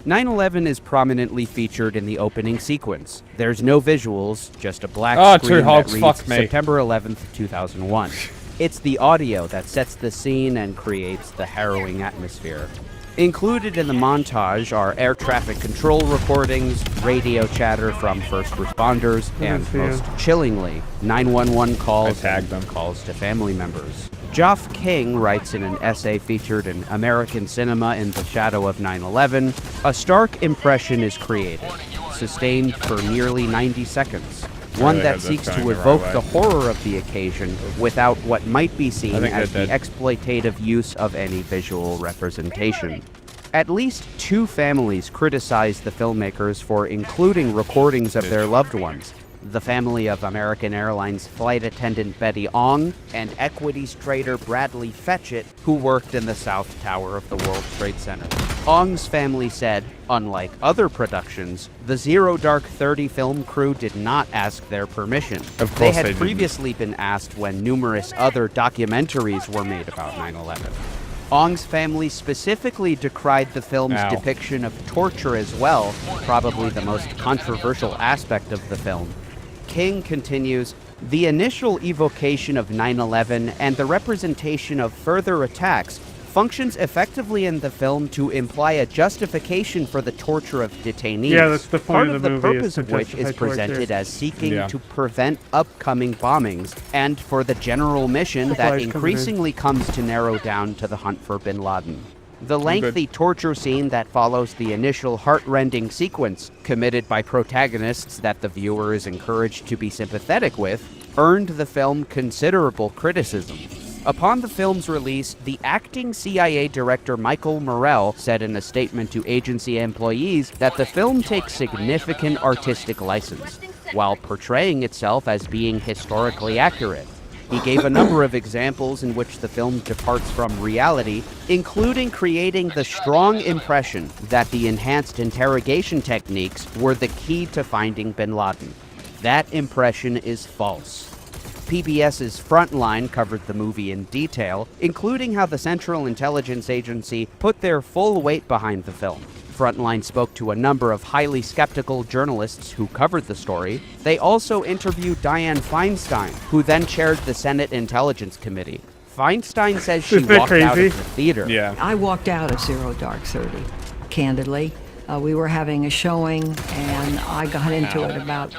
9/11 is prominently featured in the opening sequence. There's no visuals, just a black screen Two hogs, that reads fuck me. September 11th, 2001. It's the audio that sets the scene and creates the harrowing atmosphere. Included in the montage are air traffic control recordings, radio chatter from first responders, and see most him. chillingly, 911 calls tagged and calls to family members. Geoff King writes in an essay featured in American Cinema in the Shadow of 9/11, a stark impression is created, sustained for nearly 90 seconds. One Really that had this seeks going to the right evoke way. the horror of the occasion without what might be seen think as they're the exploitative use of any visual representation. At least two families criticized the filmmakers for including recordings of their loved ones. The family of American Airlines flight attendant Betty Ong and equities trader Bradley Fetchett, who worked in the South Tower of the World Trade Center. Ong's family said, unlike other productions, the Zero Dark 30 film crew did not ask their permission. Of course They they had didn't. previously been asked when numerous other documentaries were made about 9/11. Ong's family specifically decried the film's Ow. depiction of torture as well, probably the most controversial aspect of the film. King continues, the initial evocation of 9/11 and the representation of further attacks functions effectively in the film to imply a justification for the torture of detainees. Yeah, that's the point Part of of the the movie, purpose is to of which is justify torture. presented as seeking Yeah. to prevent upcoming bombings, and for the general mission that Supplies coming in. increasingly comes to narrow down to the hunt for bin Laden. The lengthy torture scene that follows the initial heart-rending sequence, committed by protagonists that the viewer is encouraged to be sympathetic with, earned the film considerable criticism. Upon the film's release, the acting CIA director Michael Morrell said in a statement to agency employees that the film takes significant artistic license, while portraying itself as being historically accurate. He gave a number of examples in which the film departs from reality, including creating the strong impression that the enhanced interrogation techniques were the key to finding bin Laden. That impression is false. PBS's Frontline covered the movie in detail, including how the Central Intelligence Agency put their full weight behind the film. Frontline spoke to a number of highly skeptical journalists who covered the story. They also interviewed Dianne Feinstein, who then chaired the Senate Intelligence Committee. Feinstein says she Isn't that walked out crazy? of the theater. Yeah. I walked out of Zero Dark 30, candidly. We were having a showing, and I got into it about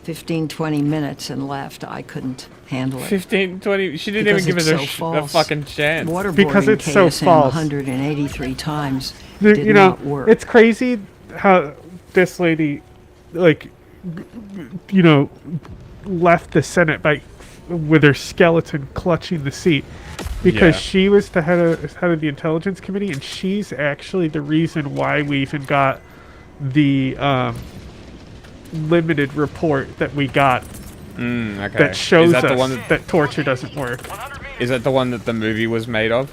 15, 20 minutes and left. I couldn't handle it. 15, 20. She didn't Because even give it's us so a false. fucking chance. Waterboarding Because it's so KSM false. 183 times did You know, not work. it's crazy how this lady, like, you know, left the Senate with her skeleton clutching the seat, because Yeah. she was the head of the Intelligence Committee, and she's actually the reason why we even got the limited report that we got Okay. that shows Is that us the one that torture doesn't work. Is that the one that the movie was made of?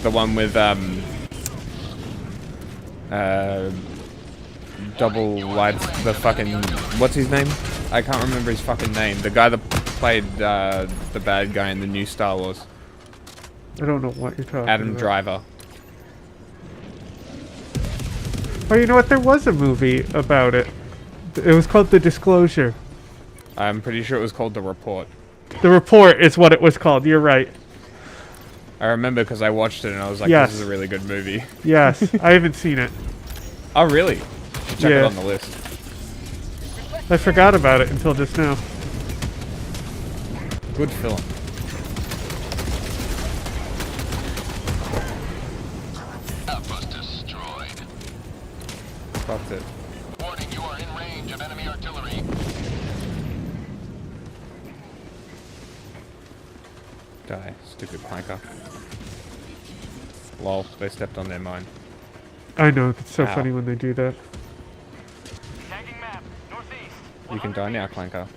The one with double wide, the fucking, what's his name? I can't remember his fucking name. The guy that played the bad guy in the new Star Wars. I don't know what you're talking Adam about. Driver. Oh, you know what? There was a movie about it. It was called The Disclosure. I'm pretty sure it was called The Report. The Report is what it was called. You're right. I remember because I watched it and I was like, Yes. this is a really good movie. Yes, I haven't seen it. Oh, really? Check it Yeah. on the list. I forgot about it until just now. Good film. Outpost destroyed. Fucked it. Warning, you are in range of enemy artillery. Die, stupid planker. Lol, they stepped on their mine. I know, it's so Ow. funny when they do that. You can die now, Clanker.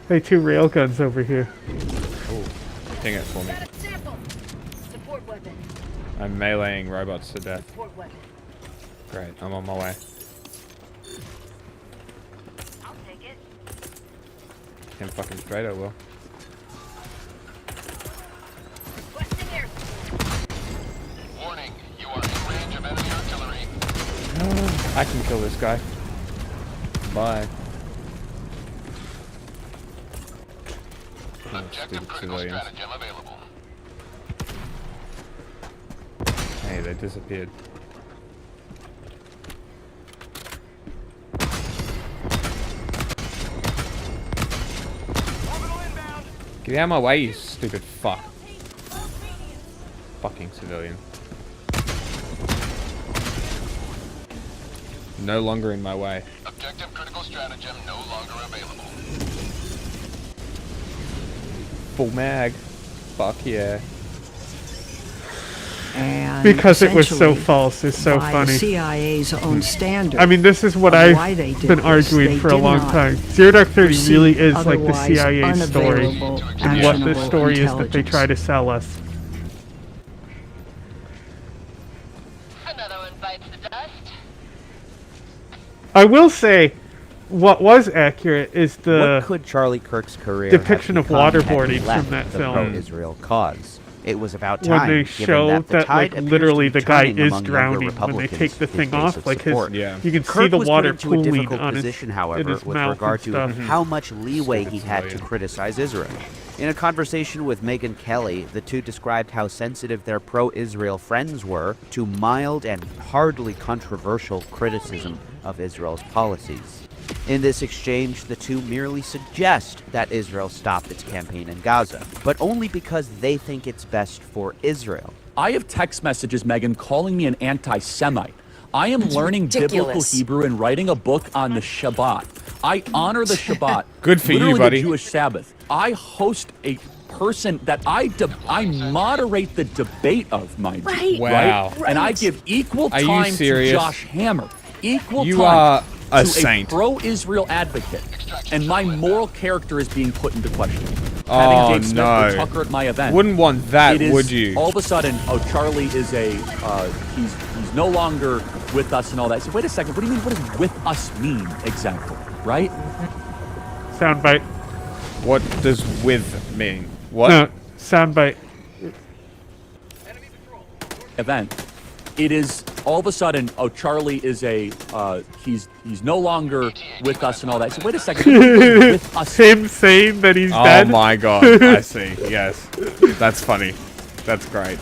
Hey, 2 railguns over here. Ooh, ding it for me. I'm meleeing robots to death. Great, I'm on my way. Damn fucking straight I will. Warning, you are in range of enemy artillery. I can kill this guy. Bye. Oh, stupid civilians. Stratagem available. Hey, they disappeared. Get out of my way, you stupid fuck. Fucking civilian. No longer in my way. Objective critical stratagem no longer available. Full mag. Fuck yeah. And Because it was so essentially, false. It's so by funny. the CIA's own standard. I mean, this is what of why I've they did been this, arguing they for a did long not time. Zero Dark 30 perceive really is like the otherwise CIA story. unavailable, And what this actionable story is that they intelligence. try to sell us. Another one bites the dust. I will say, what was accurate is the What could Charlie Kirk's career depiction have of become had he waterboarding left from that the film. pro-Israel cause? It was about when time, they given show that, the tide like appears literally to be the guy turning is among younger drowning when they Republicans, take the his thing base off. of Like his, support. you can see Kirk the was water put into a pooling difficult on position, in however, his with mouth regard and to stuff. how much leeway he had to criticize Israel. In a conversation with Megyn Kelly, the two described how sensitive their pro-Israel friends were to mild and hardly controversial criticism of Israel's policies. In this exchange, the two merely suggest that Israel stop its campaign in Gaza, but only because they think it's best for Israel. I have text messages, Megan, calling me an anti-Semite. I am learning biblical Hebrew and writing a book on the Shabbat. I honor the Shabbat. Good for you, literally buddy. The Jewish Sabbath. I host a person that I moderate the debate of, mind you. Right. Wow. Right? And I give equal Are you time to serious? Josh Hammer. Equal You time are a to saint. a pro-Israel advocate. And my moral character is being put into question. Oh, Having Dave Smith no. or Tucker at my event. Wouldn't want that, it is would you? All of a sudden, oh, Charlie is he's no longer with us and all that. So wait a second, what do you mean? What does with us mean exactly? Right? Soundbite. What does with mean? What? No, soundbite. Event. It is all of a sudden, oh, Charlie is he's no longer with us and all that. So wait a second, what do you mean with us? Him saying that he's dead? Oh my god, I see. Yes. That's funny. That's great.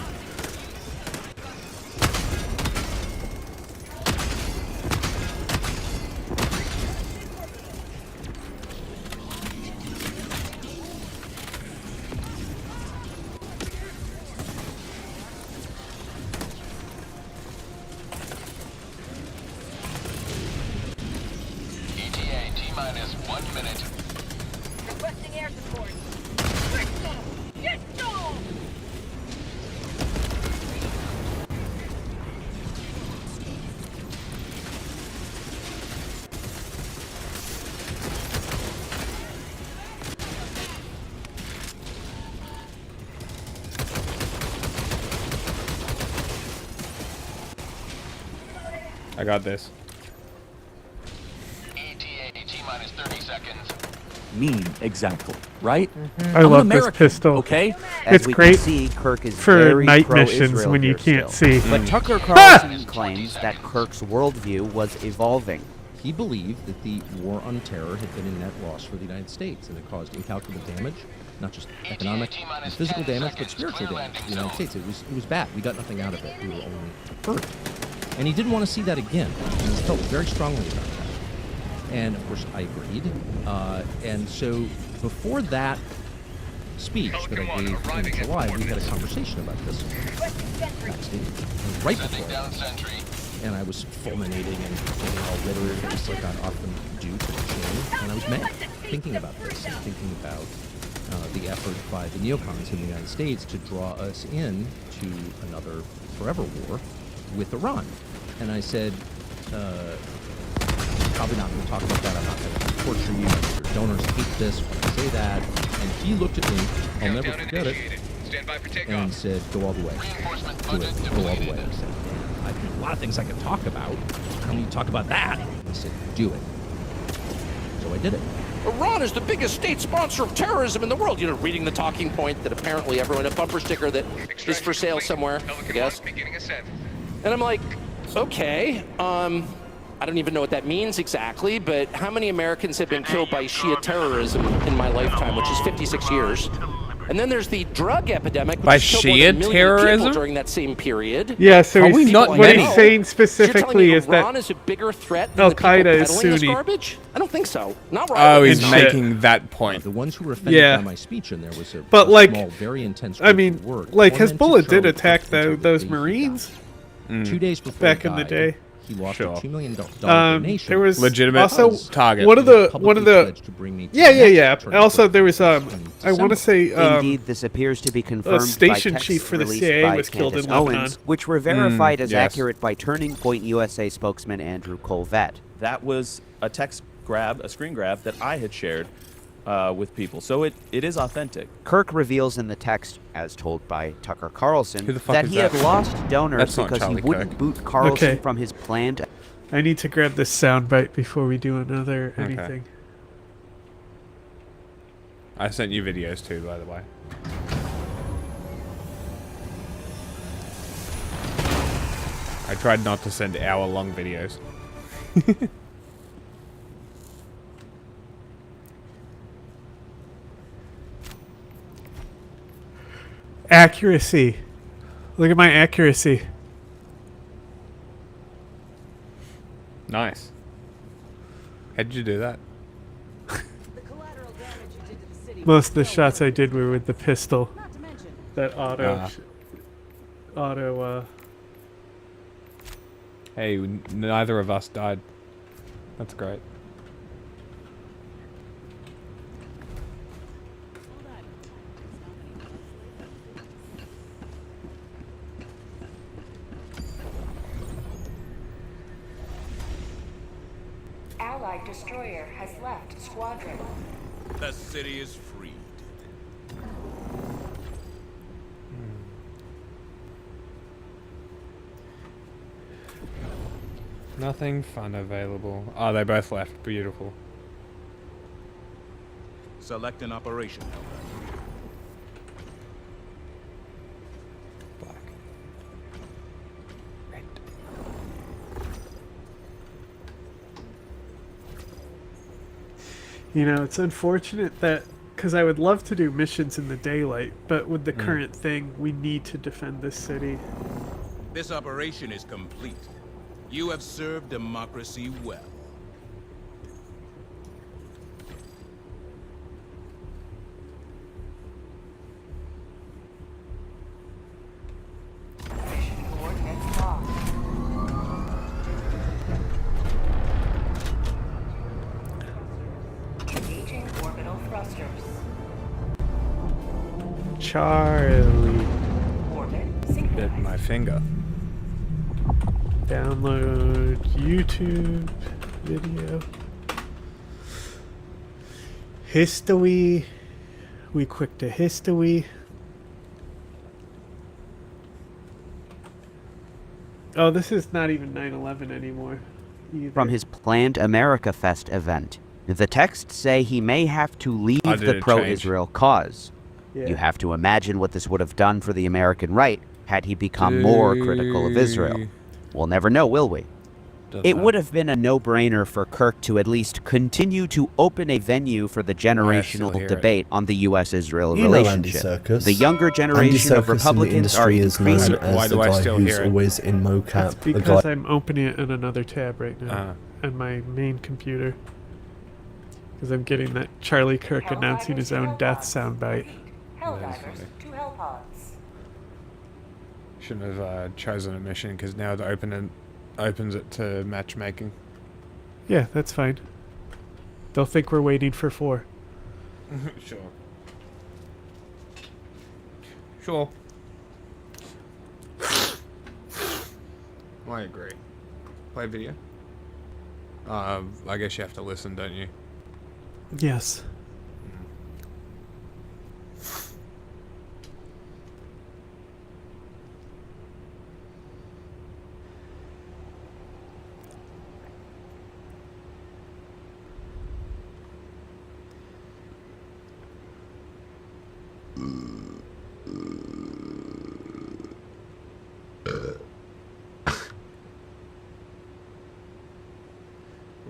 ETA T-minus 1 minute. Requesting air support. Get go! I got this. ETA T-minus 30 seconds. Mean exactly, right? I I'm love an this American, pistol. Okay? As It's we great can see, Kirk is for very night pro-Israel missions when you here can't still. see. But Tucker Carlson claims that Kirk's worldview was evolving. He believed that the war on terror had been a net loss for the United States, and it caused incalculable damage, not just economic and physical damage, but spiritual damage to the United States. It was bad. We got nothing out of it. We were only hurt. And he didn't want to see that again. And he felt very strongly about that. And of course, I agreed. And so before that speech that I gave in July, we had a conversation about this backstage. And right before, and I was fulminating and getting all literary things like I often do to the chain. And I was mad, thinking about this and thinking about the effort by the neocons in the United States to draw us in to another forever war with Iran. And I said, probably not going to talk about that. I'm not going to torture you. Your donors hate this when I say that. And he looked at me, I'll never forget it, and said, go all the way. Do it. Go all the way. I said, I think a lot of things I can talk about. I don't need to talk about that. He said, do it. So I did it. Iran is the biggest state sponsor of terrorism in the world. You know, reading the talking point that apparently everyone, a bumper sticker that is for sale somewhere, I guess. And I'm like, okay, I don't even know what that means exactly, but how many Americans have been killed by Shia terrorism in my lifetime, which is 56 years? And then there's the drug epidemic, which By has killed more than Shia 1 million terrorism? people during that same period. Yeah, so Probably he's, not what many. he's saying So you're telling specifically me is Iran that is a bigger threat than Al the people Qaeda is peddling this Sunni. garbage? I don't think so. Not right. Oh, he's And making that point. The ones who were offended Yeah. by my speech, and there was a, But a like, small, very intense I group mean, who were like tormented Hezbollah did Charlie attack Kirk until those the day he Marines died. 2 days before back he in the died, day. He lost Sure. a $2 million donation. There was Legitimate also target. one of the Publicly pledged to bring me to yeah. the next Also, there was in I want to say Indeed, this appears to be confirmed station by chief texts for the released CIA by was killed in Candace Lebanon. Owens, which were verified as yes. accurate by Turning Point USA spokesman Andrew Colvett. That was a text grab, a screen grab that I had shared with people. So it is authentic. Kirk reveals in the text, as told by Tucker Carlson, Who the fuck that is he that? had lost donors That's not because he Charlie wouldn't Kirk. boot Carlson Okay. from his planned. I need to grab this soundbite before we do another Okay. anything. I sent you videos too, by the way. I tried not to send hour-long videos. Accuracy. Look at my accuracy. Nice. How'd you do that? Most of the shots I did were with the pistol. That auto. Hey, neither of us died. That's great. Allied destroyer has left squadron. The city is freed. Nothing fun available. Oh, they both left. Beautiful. Select an operation. Black. Red. You know, it's unfortunate that, because I would love to do missions in the daylight, but with the current thing, we need to defend this city. This operation is complete. You have served democracy well. Mission coordinates locked. Engaging orbital thrusters. Charlie. Orbit Bit synchronized. my finger. Download YouTube video. History. We quick to history. Oh, this is not even 9/11 anymore. Either. From his planned America Fest event. The texts say he may have to leave the pro-Israel cause. Yeah. You have to imagine what this would have done for the American right had he become more critical of Israel. We'll never know, will we? It would have been a no-brainer for Kirk to at least continue to open a venue for the generational debate on the U.S.-Israel relationship. The younger generation of Republicans are increasingly... Why do I still hear it? Always in mocap. That's because I'm opening it in another tab right now on my main computer. Because I'm getting that Charlie Kirk announcing his own death soundbite. Helldivers to Hellpods. Shouldn't have chosen a mission because now it opens it to matchmaking. Yeah, that's fine. They'll think we're waiting for 4. Sure. Sure. I agree. Play video? I guess you have to listen, don't you? Yes.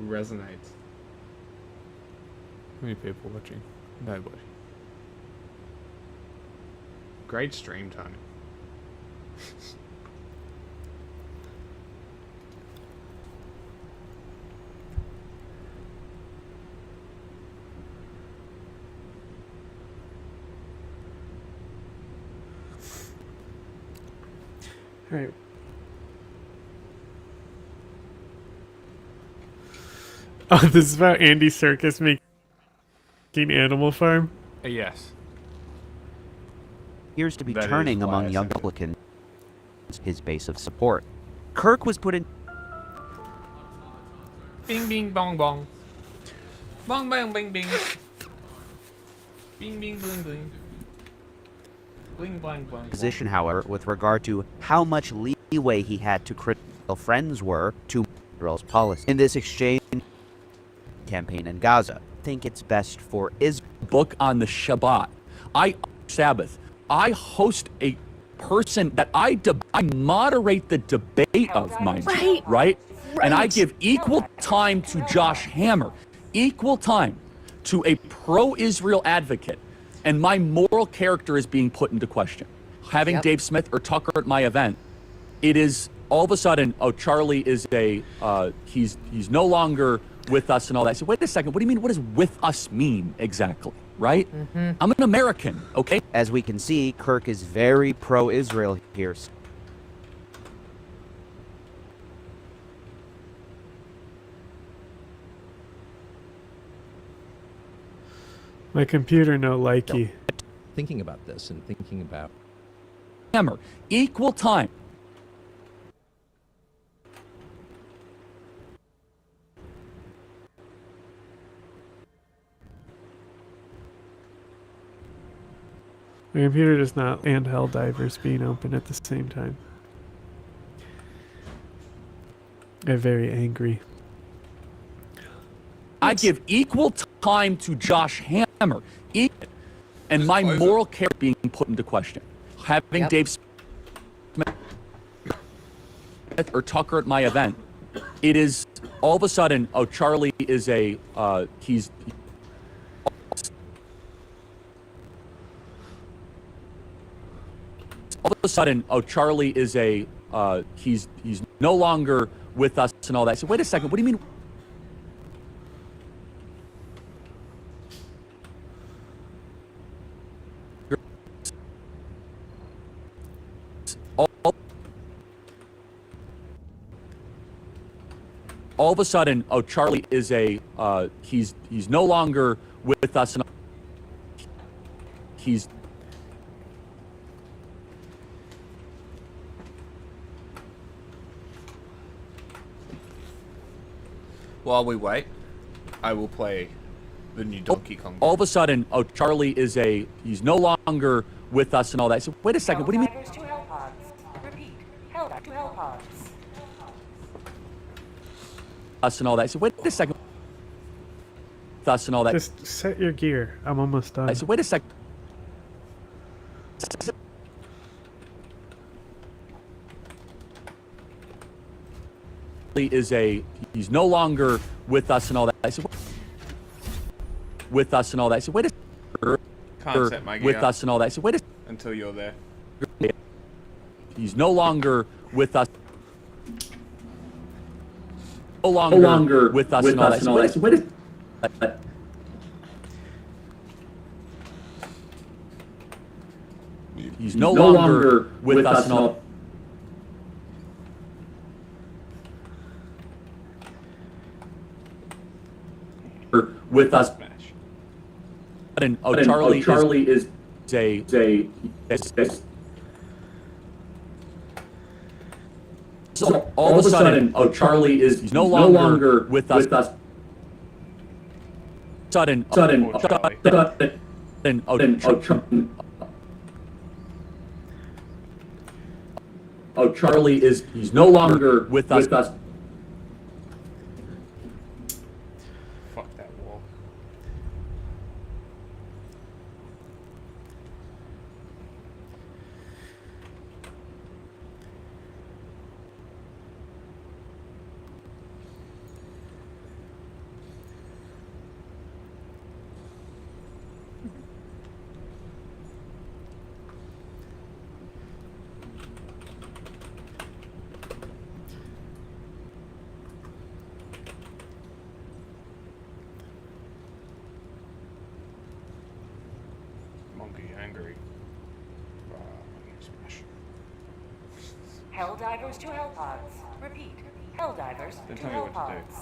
Resonates. How many people watching? Nobody. Great stream, Tony. All right. Oh, this is about Andy Serkis making Animal Farm? Yes. Appears to be That is turning why among I young said it. Republicans his base of support. Kirk was put in... Bing, bing, bong, bong. Bong, bang, bing, bing. Bing, bing, bling, bling. Bling, blang, blang. position, however, with regard to how much leeway he had to critical friends were to Israel's policy. In this exchange campaign in Gaza, I think it's best for Israel. Book on the Shabbat. Sabbath. I host a person that I moderate the debate point of, mind you, right? And I give equal time to Josh Hammer, equal time to a pro-Israel advocate, and my moral character is being put into question. Having Dave Smith or Tucker at my event, it is all of a sudden, oh, Charlie is he's no longer with us and all that. I said, wait a second, what do you mean? What does with us mean exactly, right? I'm an American, okay? As we can see, Kirk is very pro-Israel here. My computer no likey. Thinking about this and thinking about Hammer, equal time. My computer does not, and Helldivers being open at the same time. I'm very angry. I give equal time to Josh Hammer, and my moral character being put into question. Having Dave Smith or Tucker at my event, it is all of a sudden, oh, Charlie is he's all of a sudden, oh, Charlie is he's no longer with us and all that. I said, wait a second, what do you mean? All of a sudden, oh, Charlie is he's no longer with us and he's While we wait, I will play the new Donkey Kong. All of a sudden, oh, Charlie is he's no longer with us and all that. I said, wait a second, what do you mean? Helldivers to hell pods. Repeat. Helldivers to hell pods. Us and all that. I said, wait a second. Us and all that. Just set your gear. I'm almost done. I said, wait a second. Is he's no longer with us and all that. I said, with us and all that. I said, wait a second. Can't set my gear with up us and all that. I said, wait a until you're there. He's no longer with us. No longer with us and all that. I said, wait a He's no longer with us and all. With us. And oh, Charlie is so all of a sudden, oh, Charlie is he's no longer with us. Sudden, oh, Charlie is he's no longer with us. Fuck that wall. Angry. Helldivers to hell pods. Repeat. Helldivers Then to tell me hell what to pods.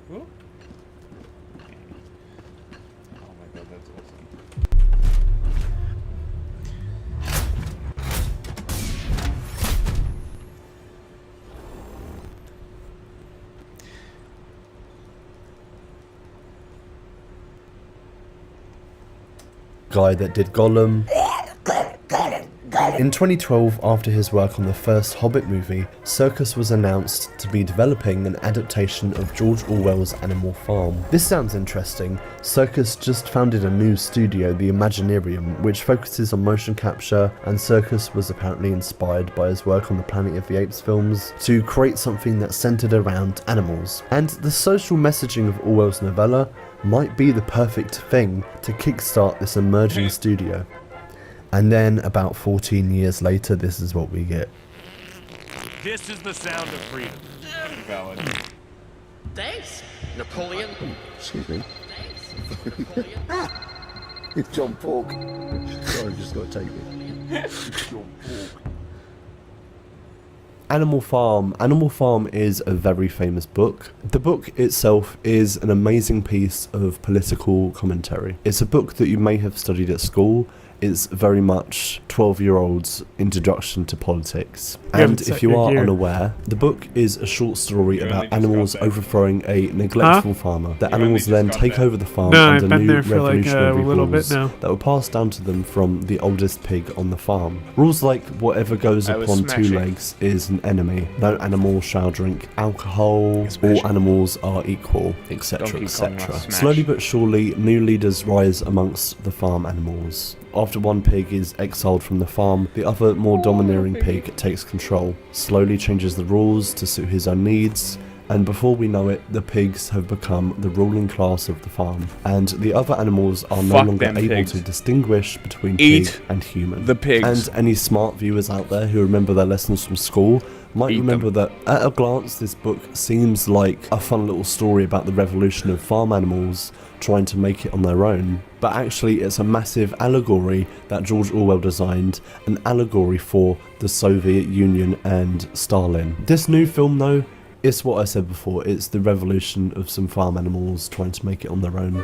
do. Ooh. Oh my god, that's awesome. Guy that did Gollum. In 2012, after his work on the first Hobbit movie, Circus was announced to be developing an adaptation of George Orwell's Animal Farm. This sounds interesting. Circus just founded a new studio, the Imaginarium, which focuses on motion capture, and Circus was apparently inspired by his work on the Planet of the Apes films to create something that's centered around animals. And the social messaging of Orwell's novella might be the perfect thing to kickstart this emerging studio. And then, about 14 years later, this is what we get. This is the sound of freedom. Valid. Thanks, Napoleon. Excuse me. Thanks, Napoleon. It's John Pork. Sorry, I've just got to take it. It's John Pork. Animal Farm. Animal Farm is a very famous book. The book itself is an amazing piece of political commentary. It's a book that you may have studied at school. It's very much 12-year-olds' introduction to politics. And if you are unaware, the book is a short story about animals overthrowing a neglectful farmer. The animals then take over the farm under new revolutionary rules that were passed down to them from the oldest pig on the farm. Rules like whatever goes upon two legs is an enemy, no animal shall drink alcohol, all animals are equal, etc, etc. Slowly but surely, new leaders rise amongst the farm animals. After one pig is exiled from the farm, the other, more domineering pig takes control, slowly changes the rules to suit his own needs, and before we know it, the pigs have become the ruling class of the farm, and the other animals are no longer able to distinguish between pig and human. The pigs. And any smart viewers out there who remember their lessons from school might remember that at a glance this book seems like a fun little story about the revolution of farm animals trying to make it on their own, but actually it's a massive allegory that George Orwell designed, an allegory for the Soviet Union and Stalin. This new film though, it's what I said before, it's the revolution of some farm animals trying to make it on their own.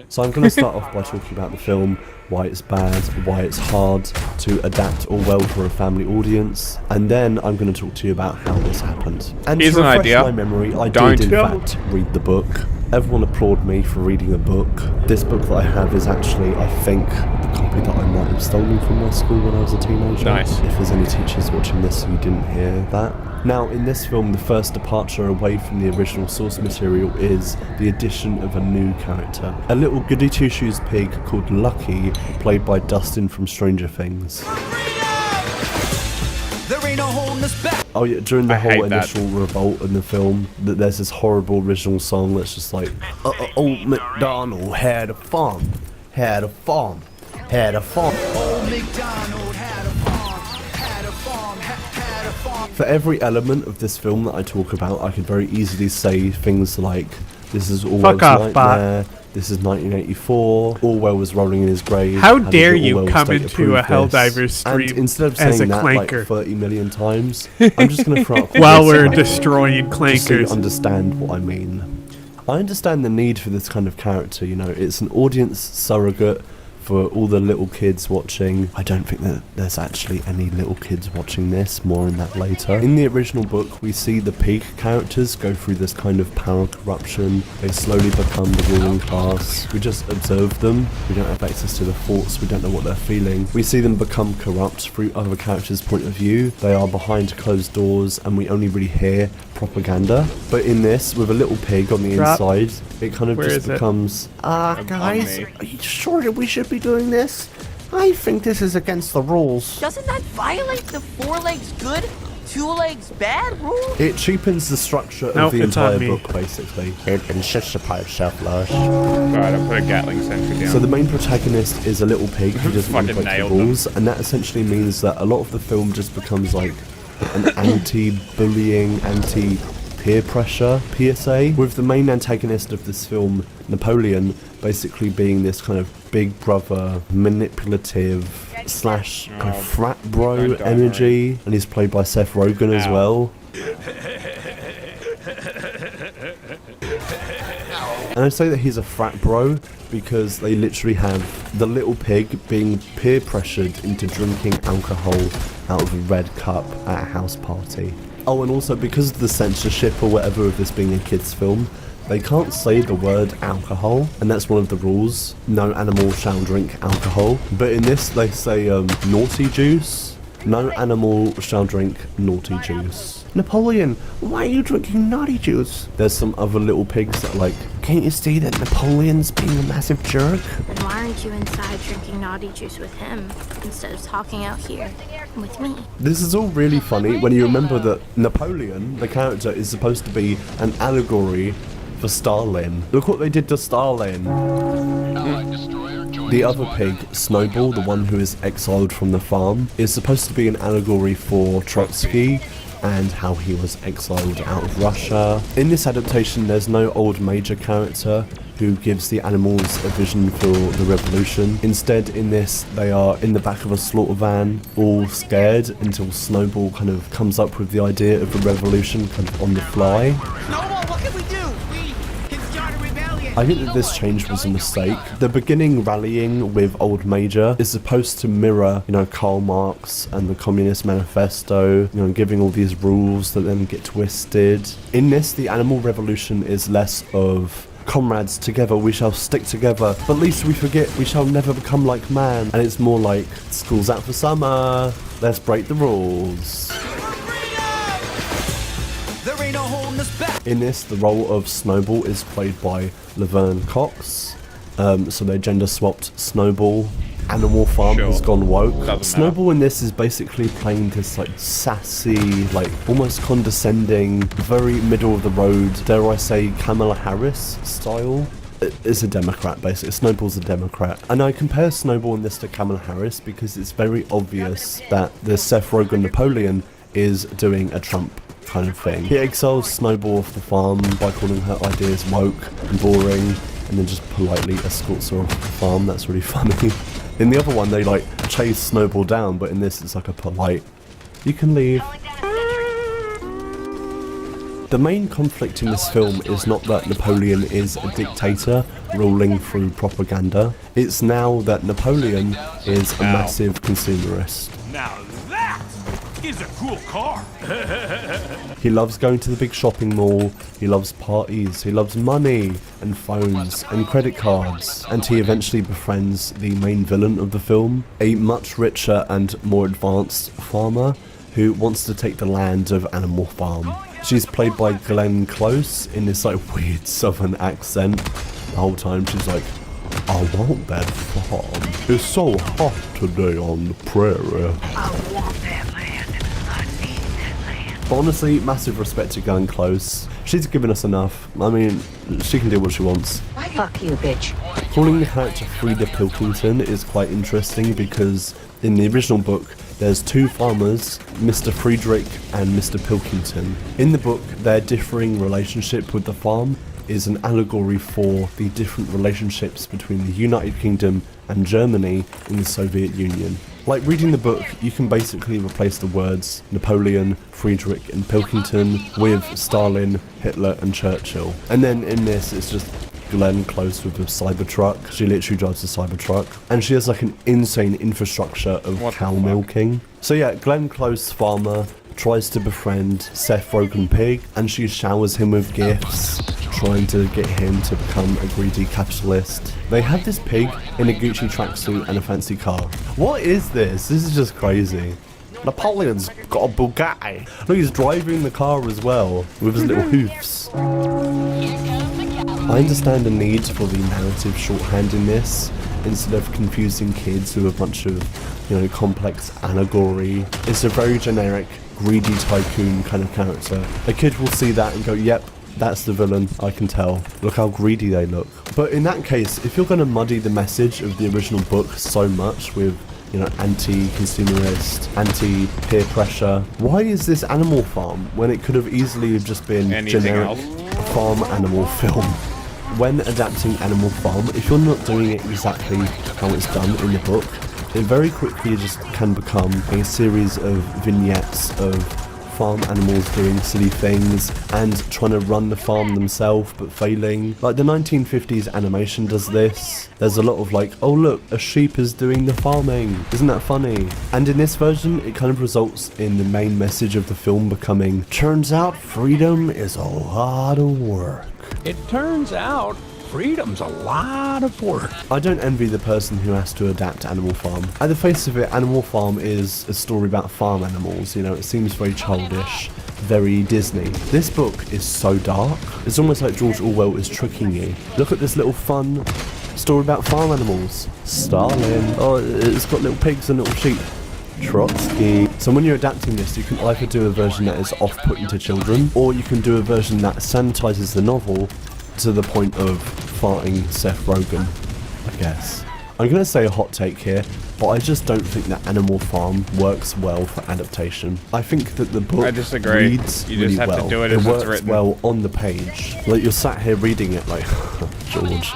So I'm going to start off by talking about the film, why it's bad, why it's hard to adapt Orwell for a family audience, and then I'm going to talk to you about how this happened. And to refresh my memory, I did in fact read the book. Everyone applaud me for reading a book. This book that I have is actually, I think, the copy that I might have stolen from my school when I was a teenager. Nice. If there's any teachers watching this who didn't hear that. Now, in this film, the first departure away from the original source material is the addition of a new character. A little goody two-shoes pig called Lucky, played by Dustin from Stranger Things. There ain't no holding us back. Oh yeah, during the whole initial revolt in the film, there's this horrible original song that's just like, Old MacDonald had a farm, had a farm, had a farm. Old MacDonald had a farm, had a farm, had a farm. For every element of this film that I talk about, I could very easily say things like, this is Orwell's nightmare, this is 1984, Orwell was rolling in his grave. How dare you come into a Helldivers stream and instead of as saying a that clanker like 30 million times, I'm just going to throw out while we're destroying clankers. Just so you understand what I mean. I understand the need for this kind of character, you know, it's an audience surrogate for all the little kids watching. I don't think that there's actually any little kids watching this, more on that later. In the original book, we see the pig characters go through this kind of power corruption. They slowly become the ruling class. We just observe them. We don't have access to the thoughts. We don't know what they're feeling. We see them become corrupt through other characters' point of view. They are behind closed doors and we only really hear propaganda. But in this, with a little pig on the inside, it kind of just becomes, guys, are you sure that we should be doing this? I think this is against the rules. Doesn't that violate the 4 legs good, 2 legs bad rule? It cheapens the structure of the entire book, basically. It intensifies self-love. Right, I'll put a Gatling sentry down. So the main protagonist is a little pig who doesn't want to break the rules, and that essentially means that a lot of the film just becomes like an anti-bullying, anti-peer pressure PSA, with the main antagonist of this film, Napoleon, basically being this kind of big brother, manipulative slash kind of frat bro energy, and he's played by Seth Rogen as well. And I say that he's a frat bro because they literally have the little pig being peer pressured into drinking alcohol out of a red cup at a house party. Oh, and also because of the censorship or whatever of this being a kids' film, they can't say the word alcohol, and that's one of the rules. No animal shall drink alcohol. But in this, they say naughty juice. No animal shall drink naughty juice. Napoleon, why are you drinking naughty juice? There's some other little pigs that are like, can't you see that Napoleon's being a massive jerk? Then why aren't you inside drinking naughty juice with him instead of talking out here with me? This is all really funny when you remember that Napoleon, the character, is supposed to be an allegory for Stalin. Look what they did to Stalin. The other pig, Snowball, the one who is exiled from the farm, is supposed to be an allegory for Trotsky and how he was exiled out of Russia. In this adaptation, there's no old major character who gives the animals a vision for the revolution. Instead, in this, they are in the back of a slaughter van, all scared, until Snowball kind of comes up with the idea of the revolution kind of on the fly. Snowball, what can we do? We can start a rebellion. I think that this change was a mistake. The beginning rallying with Old Major is supposed to mirror, you know, Karl Marx and the Communist Manifesto, you know, giving all these rules that then get twisted. In this, the animal revolution is less of comrades together, we shall stick together, but least we forget we shall never become like man. And it's more like, school's out for summer, let's break the rules. There ain't no holding us back. In this, the role of Snowball is played by Laverne Cox. So they gender swapped Snowball. Animal Farm has gone woke. Snowball in this is basically playing this like sassy, like almost condescending, very middle of the road, dare I say Kamala Harris style. It's a Democrat basically. Snowball's a Democrat. And I compare Snowball in this to Kamala Harris because it's very obvious that the Seth Rogen Napoleon is doing a Trump kind of thing. He exiles Snowball off the farm by calling her ideas woke and boring, and then just politely escorts her off the farm. That's really funny. In the other one, they like chase Snowball down, but in this, it's like a polite, you can leave. The main conflict in this film is not that Napoleon is a dictator ruling through propaganda. It's now that Napoleon is a massive consumerist. Now that is a cool car. He loves going to the big shopping mall, he loves parties, he loves money and phones and credit cards, and he eventually befriends the main villain of the film, a much richer and more advanced farmer who wants to take the land of Animal Farm. She's played by Glenn Close in this like weird southern accent. The whole time she's like, I want that farm. It's so hot today on the prairie. I want that land. But honestly, massive respect to Glenn Close. She's given us enough. I mean, she can do what she wants. Fuck you, bitch. Calling the character Frida Pilkington is quite interesting because in the original book, there's two farmers, Mr. Friedrich and Mr. Pilkington. In the book, their differing relationship with the farm is an allegory for the different relationships between the United Kingdom and Germany in the Soviet Union. Like reading the book, you can basically replace the words Napoleon, Friedrich and Pilkington with Stalin, Hitler and Churchill. And then in this, it's just Glenn Close with a Cybertruck. She literally drives a Cybertruck. And she has like an insane infrastructure of cow milking. So yeah, Glenn Close, farmer, tries to befriend Seth Rogen Pig, and she showers him with gifts, trying to get him to become a greedy capitalist. They have this pig in a Gucci tracksuit and a fancy car. What is this? This is just crazy. Napoleon's got a Bugatti. Look, he's driving the car as well, with his little hoofs. I understand the need for the narrative shorthand in this, instead of confusing kids with a bunch of, you know, complex allegory. It's a very generic, greedy tycoon kind of character. A kid will see that and go, yep, that's the villain, I can tell. Look how greedy they look. But in that case, if you're going to muddy the message of the original book so much with, you know, anti-consumerist, anti-peer pressure, why is this Animal Farm when it could have easily just been anything generic farm animal film? When adapting Animal Farm, if you're not doing it exactly how it's done in the book, it very quickly just can become a series of vignettes of farm animals doing silly things and trying to run the farm themselves but failing. Like the 1950s animation does this. There's a lot of like, oh look, a sheep is doing the farming. Isn't that funny? And in this version, it kind of results in the main message of the film becoming, turns out freedom is a lot of work. It turns out freedom's a lot of work. I don't envy the person who has to adapt Animal Farm. At the face of it, Animal Farm is a story about farm animals, you know, it seems very childish, very Disney. This book is so dark, it's almost like George Orwell is tricking you. Look at this little fun story about farm animals. Stalin. Oh, it's got little pigs and little sheep. Trotsky. So when you're adapting this, you can either do a version that is off-putting to children, or you can do a version that sanitizes the novel to the point of farting Seth Rogen, I guess. I'm going to say a hot take here, but I just don't think that Animal Farm works well for adaptation. I think that the book reads You just really have well. to do it as it's works written. well on the page. Like you're sat here reading it like, George,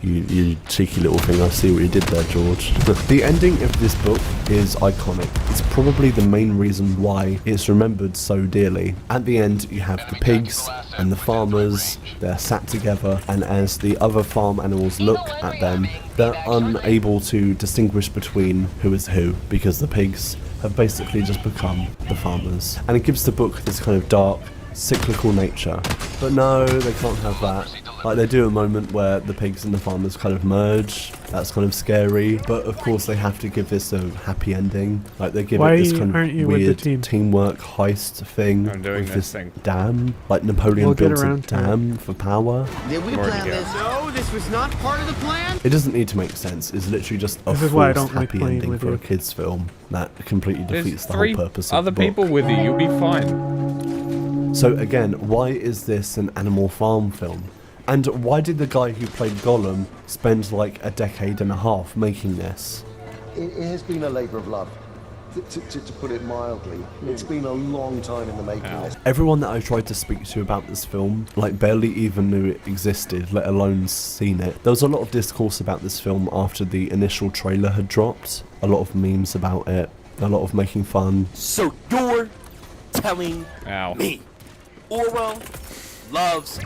you cheeky little thing, I see what you did there, George. The ending of this book is iconic. It's probably the main reason why it's remembered so dearly. At the end, you have the pigs and the farmers, they're sat together, and as the other farm animals look at them, they're unable to distinguish between who is who, because the pigs have basically just become the farmers. And it gives the book this kind of dark, cyclical nature. But no, they can't have that. Like, they do a moment where the pigs and the farmers kind of merge. That's kind of scary. But of course they have to give this a happy ending. Like, they give it this kind of weird teamwork heist thing. I'm doing with this thing. Dam. Like Napoleon builds a dam for power. Did we plan this? No, this was not part of the plan. It doesn't need to make sense. It's literally just a This is why I forced don't like happy playing ending with for you. a kids film that completely defeats There's the 3 whole purpose of other the book. people with you, you'll be fine. So again, why is this an Animal Farm film? And why did the guy who played Gollum spend like a decade and a half making this? It has been a labour of love, to put it mildly. It's been a long time in the making. Everyone that I tried to speak to about this film, like, barely even knew it existed, let alone seen it. There was a lot of discourse about this film after the initial trailer had dropped. A lot of memes about it, a lot of making fun. So you're telling me Orwell loves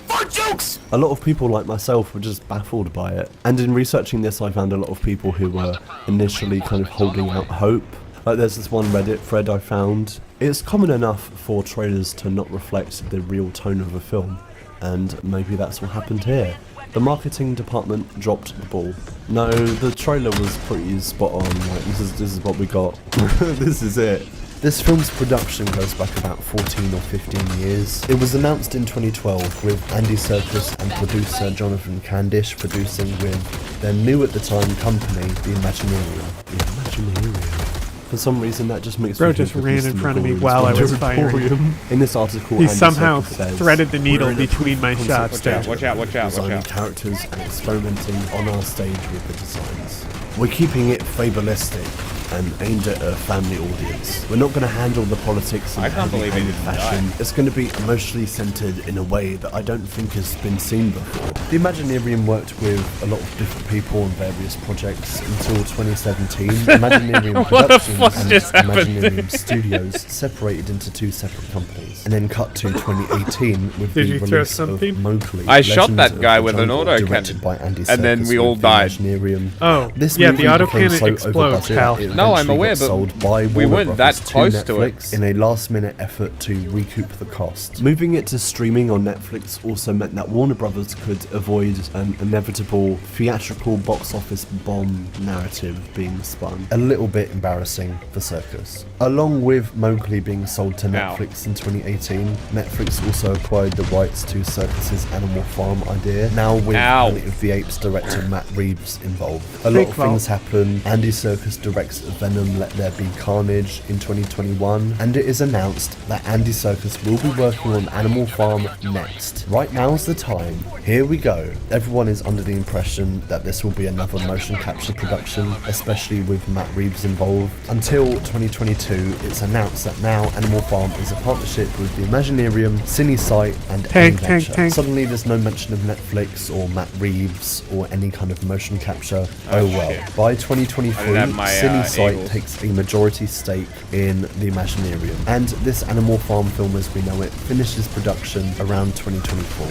fart jokes? A lot of people like myself were just baffled by it. And in researching this, I found a lot of people who were initially kind of holding out hope. Like, there's this one Reddit thread I found. It's common enough for trailers to not reflect the real tone of a film, and maybe that's what happened here. The marketing department dropped the ball. No, the trailer was pretty spot on. Like, this is what we got. This is it. This film's production goes back about 14 or 15 years. It was announced in 2012 with Andy Serkis and producer Jonathan Candish producing with their new at the time company, The Imaginarium. The Imaginarium. For some reason that just makes Bro me just think of ran Mr. in front of me Magorium's while I was Wondertorium. firing. In this article, He Andy somehow Serkis says, threaded the needle "We're in a between my proof of shots concept there." Watch out, watch out, watch designing out. characters and experimenting on our stage with the designs. We're keeping it fabulistic and aimed at a family audience. We're not going to handle the politics in I can't believe heavy-handed it didn't fashion. die. It's going to be emotionally centered in a way that I don't think has been seen before. The Imaginarium worked with a lot of different people on various projects until 2017. Imaginarium What the Productions fuck and just happened? Imaginarium Studios separated into 2 separate companies, and then cut to 2018 with Did the you throw release something? of Mowgli. I shot Legend that of guy the with an Jungle, autocannon. directed by Andy And then Serkis we all with the died. Imaginarium. Oh, This yeah, movie the became autocannon so explodes, over-budget, pal. it No, I'm eventually aware, got but sold by we Warner weren't that Brothers to close to it. Netflix in a last-minute effort to recoup the cost. Moving it to streaming on Netflix also meant that Warner Brothers could avoid an inevitable theatrical box office bomb narrative being spun. A little bit embarrassing for Circus. Along with Mowgli being sold to Netflix in 2018, Netflix also acquired the rights to Circus's Animal Farm idea, now with Planet of the Apes director Matt Reeves involved. A lot of things happen. Andy Serkis directs Venom Let There Be Carnage in 2021, and it is announced that Andy Serkis will be working on Animal Farm next. Right now's the time. Here we go. Everyone is under the impression that this will be another motion capture production, especially with Matt Reeves involved. Until 2022, it's announced that now Animal Farm is a partnership with the Imaginarium, CineSite, and Adventure. Suddenly there's no mention of Netflix or Matt Reeves or any kind of motion capture. Oh well. Shit. By I 2023, didn't have my, CineSite site eagles. takes a majority stake in the Imaginarium. And this Animal Farm film as we know it finishes production around 2024.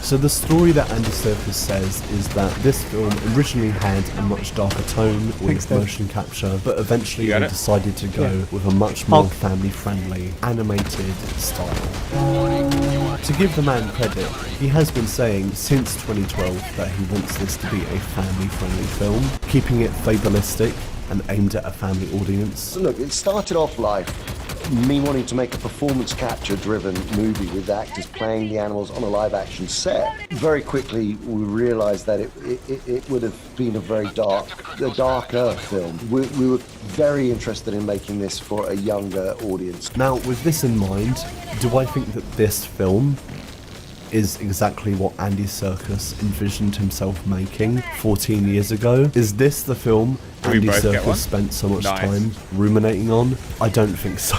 So the story that Andy Serkis says is that this film originally had a much darker tone with motion capture, but eventually they decided to go with a much more family-friendly, animated style. To give the man credit, he has been saying since 2012 that he wants this to be a family-friendly film, keeping it fabulistic and aimed at a family audience. So look, it started off like me wanting to make a performance capture driven movie with actors playing the animals on a live action set. Very quickly we realized that it would have been a very darker film. We were very interested in making this for a younger audience. Now with this in mind, do I think that this film is exactly what Andy Serkis envisioned himself making 14 years ago? Is this the film Andy Serkis spent so much time ruminating on? I don't think so.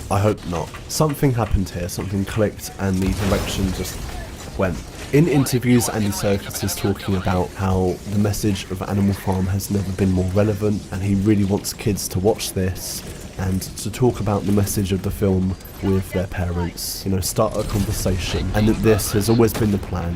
I hope not. Something happened here, something clicked, and the direction just went. In interviews, Andy Serkis is talking about how the message of Animal Farm has never been more relevant, and he really wants kids to watch this and to talk about the message of the film with their parents, you know, start a conversation, and that this has always been the plan.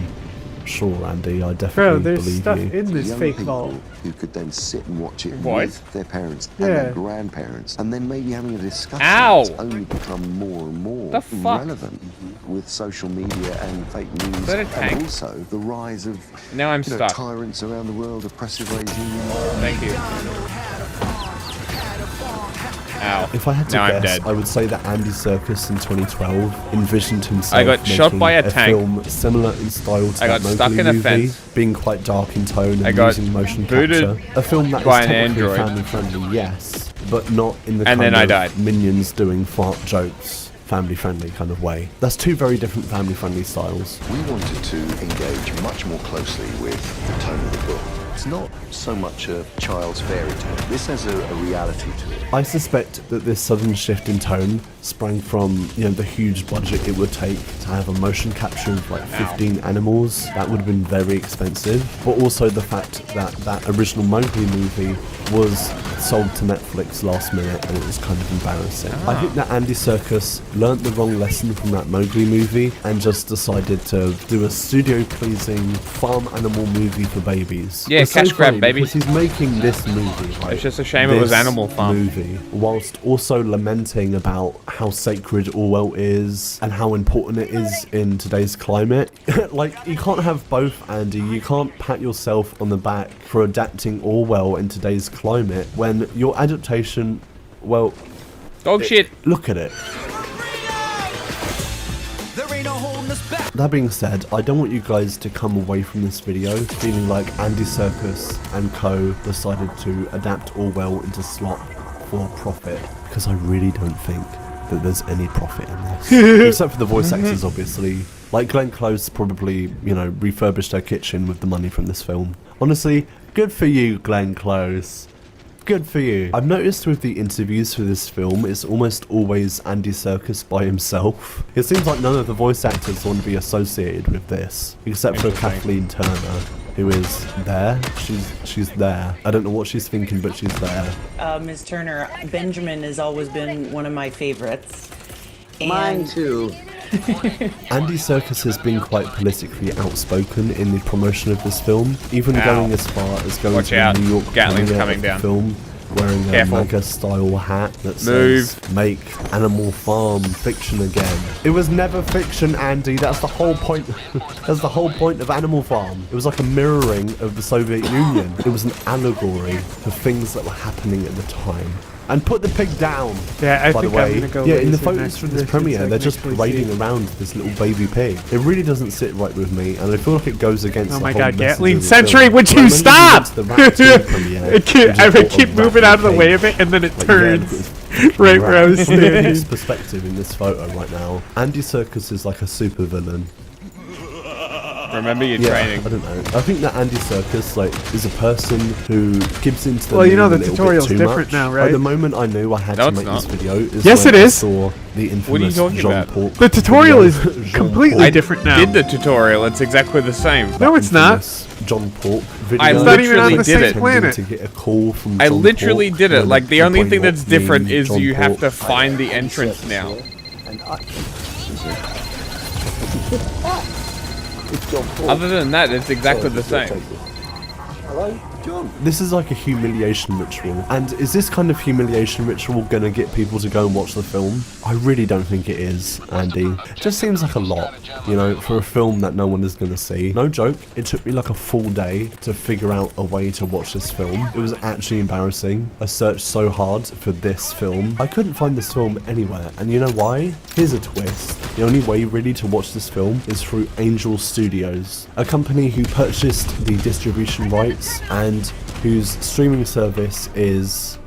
Sure, Andy, I definitely there's believe stuff you. in this fake vault who could then sit and watch it with their parents and their grandparents, and then maybe having a discussion that's only become more and more relevant with social media and fake news, and also the rise of tyrants around the world, oppressive regimes. Thank you. Ow. If I had to Now I'm guess, dead. I would say that Andy Serkis in 2012 envisioned himself I got shot making by a tank. film similar in style to I that got stuck Mowgli in a movie, fence. being quite dark in tone I and got using motion booted capture. A film that by is an technically android. family friendly, yes, but not in the And kind then I of died. minions doing fart jokes, family friendly kind of way. That's two very different family friendly styles. We wanted to engage much more closely with the tone of the book. It's not so much a child's fairy tale. This has a reality to it. I suspect that this sudden shift in tone sprang from, you know, the huge budget it would take to have a motion capture of like 15 animals. That would have been very expensive. But also the fact that that original Mowgli movie was sold to Netflix last minute and it was kind of embarrassing. I think that Andy Serkis learnt the wrong lesson from that Mowgli movie and just decided to do a studio-pleasing farm animal movie for babies. Yeah, It's so cash grab, funny baby. because he's making this movie, right? It's just a shame it was This Animal Farm. movie, whilst also lamenting about how sacred Orwell is and how important it is in today's climate. Like, you can't have both, Andy. You can't pat yourself on the back for adapting Orwell in today's climate when your adaptation, well... Dog shit. Look at it. That being said, I don't want you guys to come away from this video feeling like Andy Serkis and co decided to adapt Orwell into slop for profit, because I really don't think that there's any profit in this. Except for the voice actors, obviously. Like Glenn Close probably, you know, refurbished her kitchen with the money from this film. Honestly, good for you, Glenn Close. Good for you. I've noticed with the interviews for this film, it's almost always Andy Serkis by himself. It seems like none of the voice actors want to be associated with this, except for Kathleen Turner, who is there. She's there. I don't know what she's thinking, but she's there. Ms. Turner, Benjamin has always been one of my favorites. Mine too. Andy Serkis has been quite politically outspoken in the promotion of this film, even going as far as going to the New York Gatling's premiere coming of the down. film, wearing a MAGA-style hat that says, "Make Animal Farm fiction again." It was never fiction, Andy. That's the whole point. That's the whole point of Animal Farm. It was like a mirroring of the Soviet Union. It was an allegory for things that were happening at the time. And put the pig down. Yeah, I by think the way. I'm gonna go Yeah, in the laser photos next from to this this. premiere, It's they're just technically parading safe. around this little baby pig. It really doesn't sit right with me, and I feel like it goes against Oh the my whole god, message Gatling of the Sentry, film. would Well, you when stop? went to the Ratatouille premiere, I keep moving out of the way of it, and then it turns right where I was standing. His perspective in this photo right now. Andy Serkis is like a super villain. Remember your Yeah, training. I don't know. I think that Andy Serkis is a person who gives into the Well, you know, meme the a little bit tutorial's too different much. now, Like, right? the moment I knew I had No, to it's make this not. video is Yes, when it I is. saw the infamous What are you talking Jean about? Paul The tutorial video. is completely different now. Did the tutorial? It's exactly the same. No, it's not. Infamous John Pork video. I literally did it. To get a call from I John literally Pork did it. when Like, the the only thing Brainwalk that's different named is John you have Pork. to find the entrance now. Other than that, it's exactly the same. Hello, John. This is like a humiliation ritual. And is this kind of humiliation ritual gonna get people to go and watch the film? I really don't think it is, Andy. It just seems like a lot, you know, for a film that no one is gonna see. No joke, it took me like a full day to figure out a way to watch this film. It was actually embarrassing. I searched so hard for this film. I couldn't find this film anywhere, and you know why? Here's a twist. The only way really to watch this film is through Angel Studios, a company who purchased the distribution rights and whose streaming service is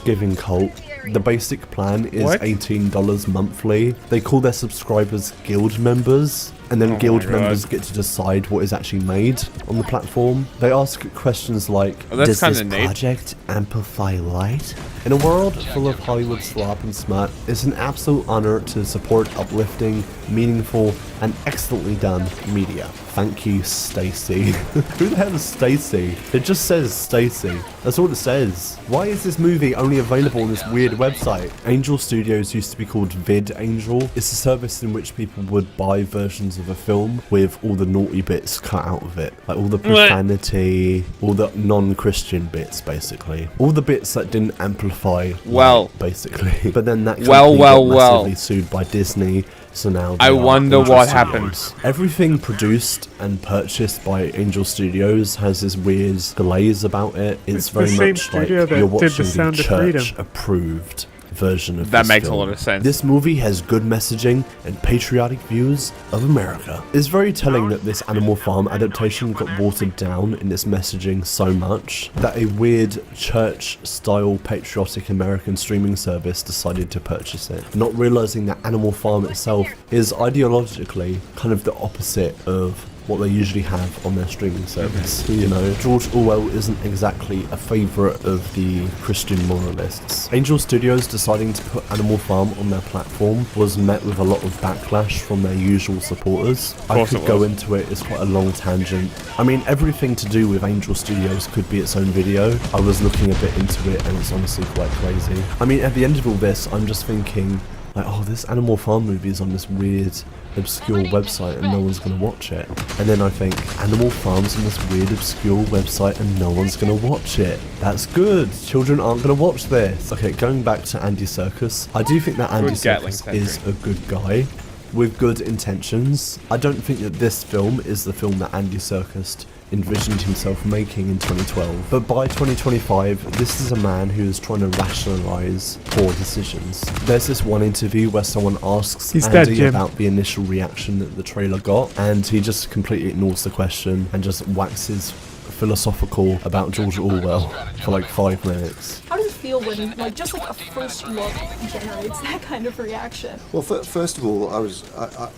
Giving Cult. The basic plan is $18 monthly. They call their subscribers guild members, and then guild members get to decide what is actually made on the platform. They ask questions like, does this project amplify light? In a world full of Hollywood slop and smut, it's an absolute honor to support uplifting, meaningful, and excellently done media. Thank you, Stacy. Who the hell is Stacy? It just says Stacy. That's all it says. Why is this movie only available on this weird website? Angel Studios used to be called VidAngel. It's a service in which people would buy versions of a film with all the naughty bits cut out of it. Like all the profanity, all the non-Christian bits, basically. All the bits that didn't amplify light, basically. But then that company got massively sued by Disney. So now I wonder what happens. Everything produced and purchased by Angel Studios has this weird glaze about it. It's very much like you're watching the church-approved version of that this makes film. a lot of sense. This movie has good messaging and patriotic views of America. It's very telling that this Animal Farm adaptation got watered down in its messaging so much that a weird church-style patriotic American streaming service decided to purchase it, not realizing that Animal Farm itself is ideologically kind of the opposite of what they usually have on their streaming service. You know, George Orwell isn't exactly a favourite of the Christian moralists. Angel Studios deciding to put Animal Farm on their platform was met with a lot of backlash from their usual supporters. I could go into it, it's quite a long tangent. I mean, everything to do with Angel Studios could be its own video. I was looking a bit into it and it's honestly quite crazy. I mean, at the end of all this, I'm just thinking, like, oh, this Animal Farm movie is on this weird obscure website and no one's gonna watch it. And then I think, Animal Farm's on this weird obscure website and no one's gonna watch it. That's good. Children aren't gonna watch this. Okay, going back to Andy Serkis, I do think that Andy Serkis is a good guy with good intentions. I don't think that this film is the film that Andy Serkis envisioned himself making in 2012. But by 2025, this is a man who is trying to rationalize poor decisions. There's this one interview where someone asks Andy about the initial reaction that the trailer got, and he just completely ignores the question and just waxes philosophical about George Orwell for like 5 minutes. How does it feel when, like, just like a first look generates that kind of reaction? Well, first of all,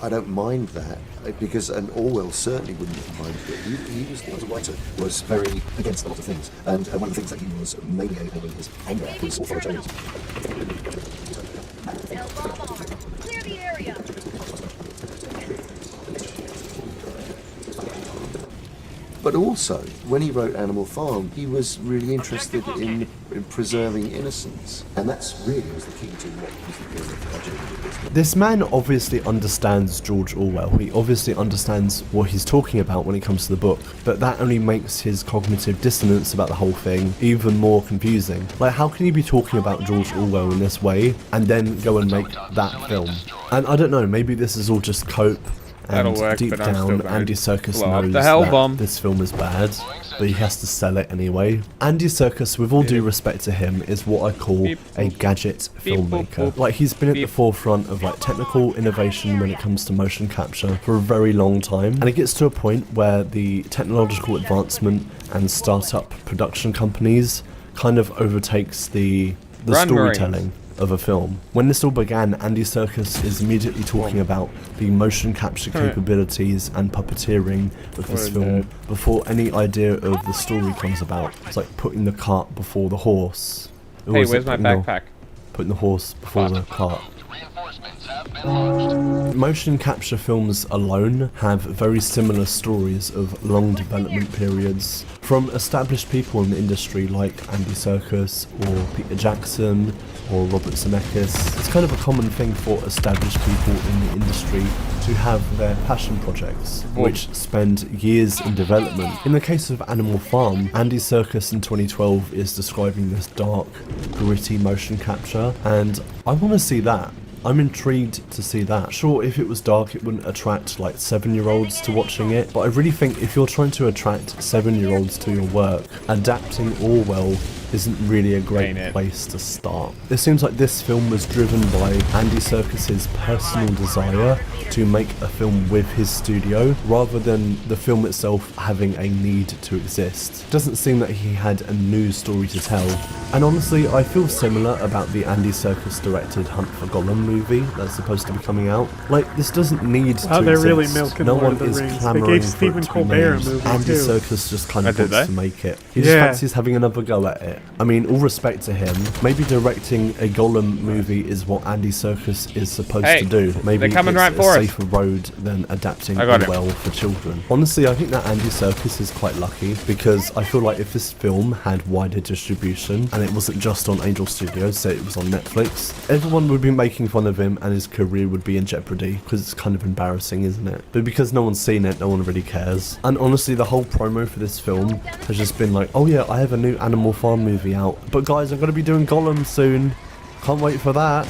I don't mind that, because and Orwell certainly wouldn't have minded it. He was, as a writer, was very against a lot of things, and one of the things that he was mainly able in his anger was authoritarianism. Clear the area. But also, when he wrote Animal Farm, he was really interested in preserving innocence. And that's really was the key to what was the period of budget. This man obviously understands George Orwell. He obviously understands what he's talking about when it comes to the book. But that only makes his cognitive dissonance about the whole thing even more confusing. Like, how can you be talking about George Orwell in this way and then go and make that film? And I don't know, maybe this is all just cope. And deep down, Andy Serkis knows that this film is bad, but he has to sell it anyway. Andy Serkis, with all due respect to him, is what I call a gadget filmmaker. Like, he's been at the forefront of like technical innovation when it comes to motion capture for a very long time, and it gets to a point where the technological advancement and startup production companies kind of overtakes the storytelling of a film. When this all began, Andy Serkis is immediately talking about the motion capture capabilities and puppeteering of this film before any idea of the story comes about. It's like putting the cart before the horse. Hey, where's my backpack? Putting the horse before the cart. Reinforcements have been launched. Motion capture films alone have very similar stories of long development periods. From established people in the industry like Andy Serkis or Peter Jackson or Robert Zemeckis, it's kind of a common thing for established people in the industry to have their passion projects, which spend years in development. In the case of Animal Farm, Andy Serkis in 2012 is describing this dark, gritty motion capture, and I want to see that. I'm intrigued to see that. Sure, if it was dark, it wouldn't attract like 7-year-olds to watching it, but I really think if you're trying to attract 7-year-olds to your work, adapting Orwell isn't really a great place to start. It seems like this film was driven by Andy Serkis's personal desire to make a film with his studio, rather than the film itself having a need to exist. It doesn't seem that he had a new story to tell. And honestly, I feel similar about the Andy Serkis directed Hunt for Gollum movie that's supposed to be coming out. Like, this doesn't need to they're exist. really milking No Lord one of the is Rings. They clamoring gave for Stephen it to be Colbert a made. movie Andy too. Serkis just kind of did wants they? to make it. He just Yeah. fancies having another go at it. I mean, all respect to him. Maybe directing a Gollum movie is what Andy Serkis is supposed to do. Maybe they're coming it's right a for us. safer road than adapting I got it. Orwell for children. Honestly, I think that Andy Serkis is quite lucky, because I feel like if this film had wider distribution and it wasn't just on Angel Studios, say it was on Netflix, everyone would be making fun of him and his career would be in jeopardy, because it's kind of embarrassing, isn't it? But because no one's seen it, no one really cares. And honestly, the whole promo for this film has just been like, oh yeah, I have a new Animal Farm movie out, but guys, I'm going to be doing Gollum soon. Can't wait for that.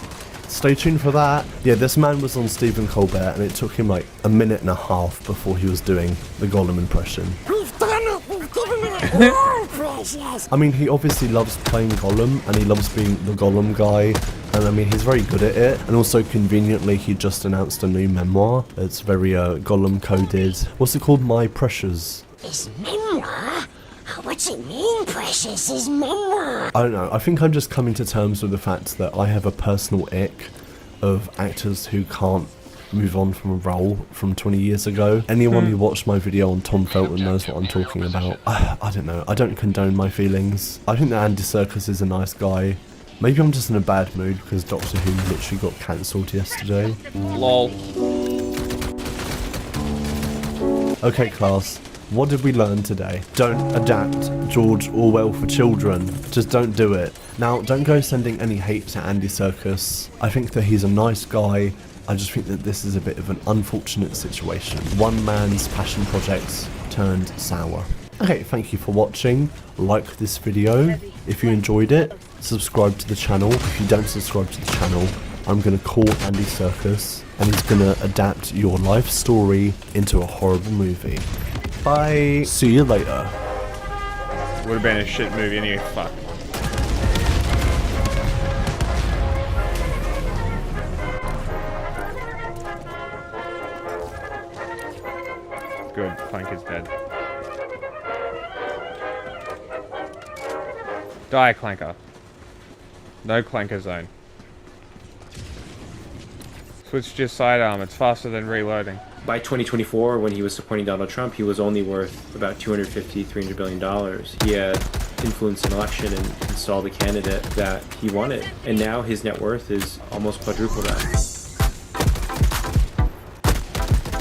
Stay tuned for that. Yeah, this man was on Stephen Colbert and it took him like a minute and a half before he was doing the Gollum impression. We've done it! We've given it all, precious! I mean, he obviously loves playing Gollum and he loves being the Gollum guy. And I mean, he's very good at it. And also, conveniently, he just announced a new memoir. It's very Gollum coded. What's it called? My Precious. His memoir? What's it mean, precious? His memoir? I don't know. I think I'm just coming to terms with the fact that I have a personal ick of actors who can't move on from a role from 20 years ago. Anyone who watched my video on Tom Felton knows what I'm talking about. I don't know. I don't condone my feelings. I think that Andy Serkis is a nice guy. Maybe I'm just in a bad mood because Doctor Who literally got cancelled yesterday. Lol. Okay, class. What did we learn today? Don't adapt George Orwell for children. Just don't do it. Now, don't go sending any hate to Andy Serkis. I think that he's a nice guy. I just think that this is a bit of an unfortunate situation. One man's passion projects turned sour. Okay, thank you for watching. Like this video if you enjoyed it. Subscribe to the channel. If you don't subscribe to the channel, I'm going to call Andy Serkis and he's going to adapt your life story into a horrible movie. Bye. See you later. Would have been a shit movie anyway. Fuck. Good. Clank is dead. Die, Clanker. No Clanker zone. Switch to your sidearm. It's faster than reloading. By 2024, when he was supporting Donald Trump, he was only worth about $250–300 billion. He had influenced an election and installed a candidate that he wanted. And now his net worth is almost quadruple that.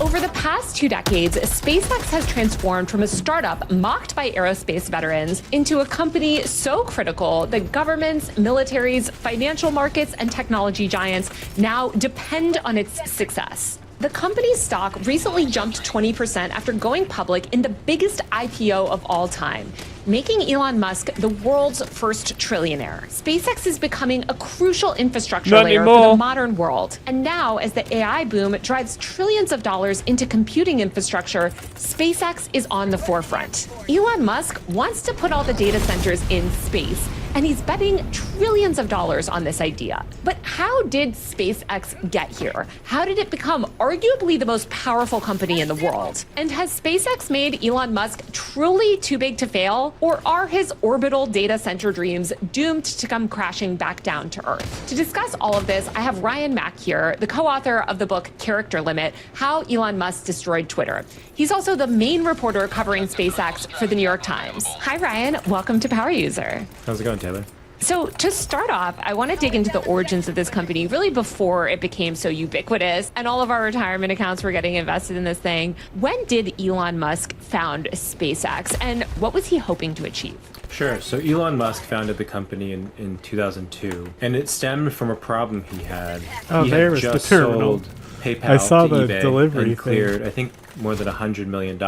Over the past 2 decades, SpaceX has transformed from a startup mocked by aerospace veterans into a company so critical that governments, militaries, financial markets, and technology giants now depend on its success. The company's stock recently jumped 20% after going public in the biggest IPO of all time, making Elon Musk the world's first trillionaire. SpaceX is becoming a crucial infrastructure layer for the modern world. And now, as the AI boom drives trillions of dollars into computing infrastructure, SpaceX is on the forefront. Elon Musk wants to put all the data centers in space, and he's betting trillions of dollars on this idea. But how did SpaceX get here? How did it become arguably the most powerful company in the world? And has SpaceX made Elon Musk truly too big to fail? Or are his orbital data center dreams doomed to come crashing back down to Earth? To discuss all of this, I have Ryan Mack here, the co-author of the book Character Limit: How Elon Musk Destroyed Twitter. He's also the main reporter covering SpaceX for the New York Times. Hi, Ryan. Welcome to Power User. How's it going, Taylor? So to start off, I want to dig into the origins of this company really before it became so ubiquitous and all of our retirement accounts were getting invested in this thing. When did Elon Musk found SpaceX and what was he hoping to achieve? Sure. So Elon Musk founded the company in 2002, and it stemmed from a problem he had. Oh, he there had was the just terminal. sold PayPal I saw to the eBay delivery and cleared, thing. I think, more than $100 million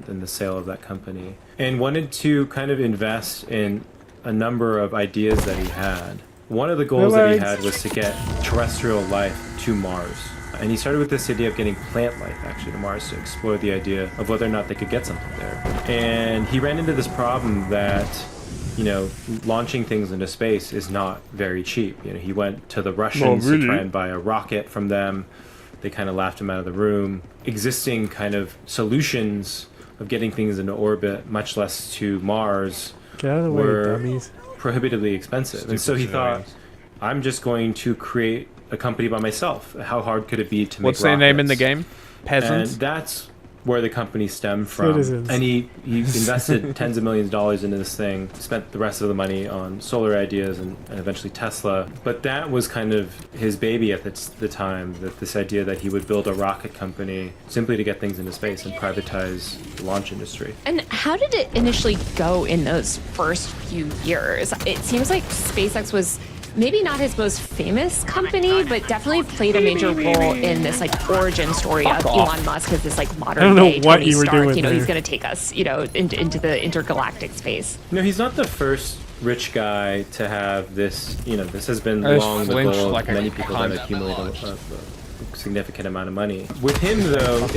in the sale of that company, and wanted to kind of invest in a number of ideas that he had. One of the goals that he had was to get terrestrial life to Mars. And he started with this idea of getting plant life actually to Mars to explore the idea of whether or not they could get something there. And he ran into this problem that, you know, launching things into space is not very cheap. You know, he went to the Russians to try and buy a rocket from them. They kind of laughed him out of the room. Existing kind of solutions of getting things into orbit, much less to Mars, Get out of the way, were dummies. prohibitively expensive. And so he thought, I'm just going to create a company by myself. How hard could it be to make What's their name in the rockets? game? Peasants? And that's where the company stemmed from. Citizens. And he invested tens of millions of dollars into this thing, spent the rest of the money on solar ideas and eventually Tesla. But that was kind of his baby at the time, that this idea that he would build a rocket company simply to get things into space and privatize the launch industry. And how did it initially go in those first few years? It seems like SpaceX was maybe not his most famous company, but definitely played a major role in this like origin story of Elon Musk as this like modern day Tony Stark. You know, he's going to take us, you know, into the intergalactic space. No, he's not the first rich guy to have this. You know, this has been long the goal of many people that accumulate a significant amount of money. With him, though,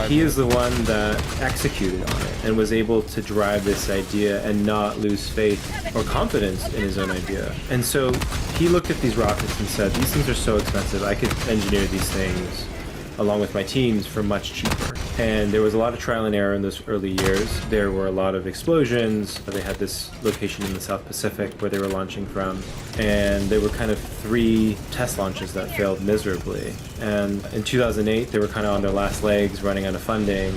he is the one that executed on it and was able to drive this idea and not lose faith or confidence in his own idea. And so he looked at these rockets and said, these things are so expensive, I could engineer these things along with my teams for much cheaper. And there was a lot of trial and error in those early years. There were a lot of explosions. They had this location in the South Pacific where they were launching from. And there were kind of 3 test launches that failed miserably. And in 2008, they were kind of on their last legs, running out of funding.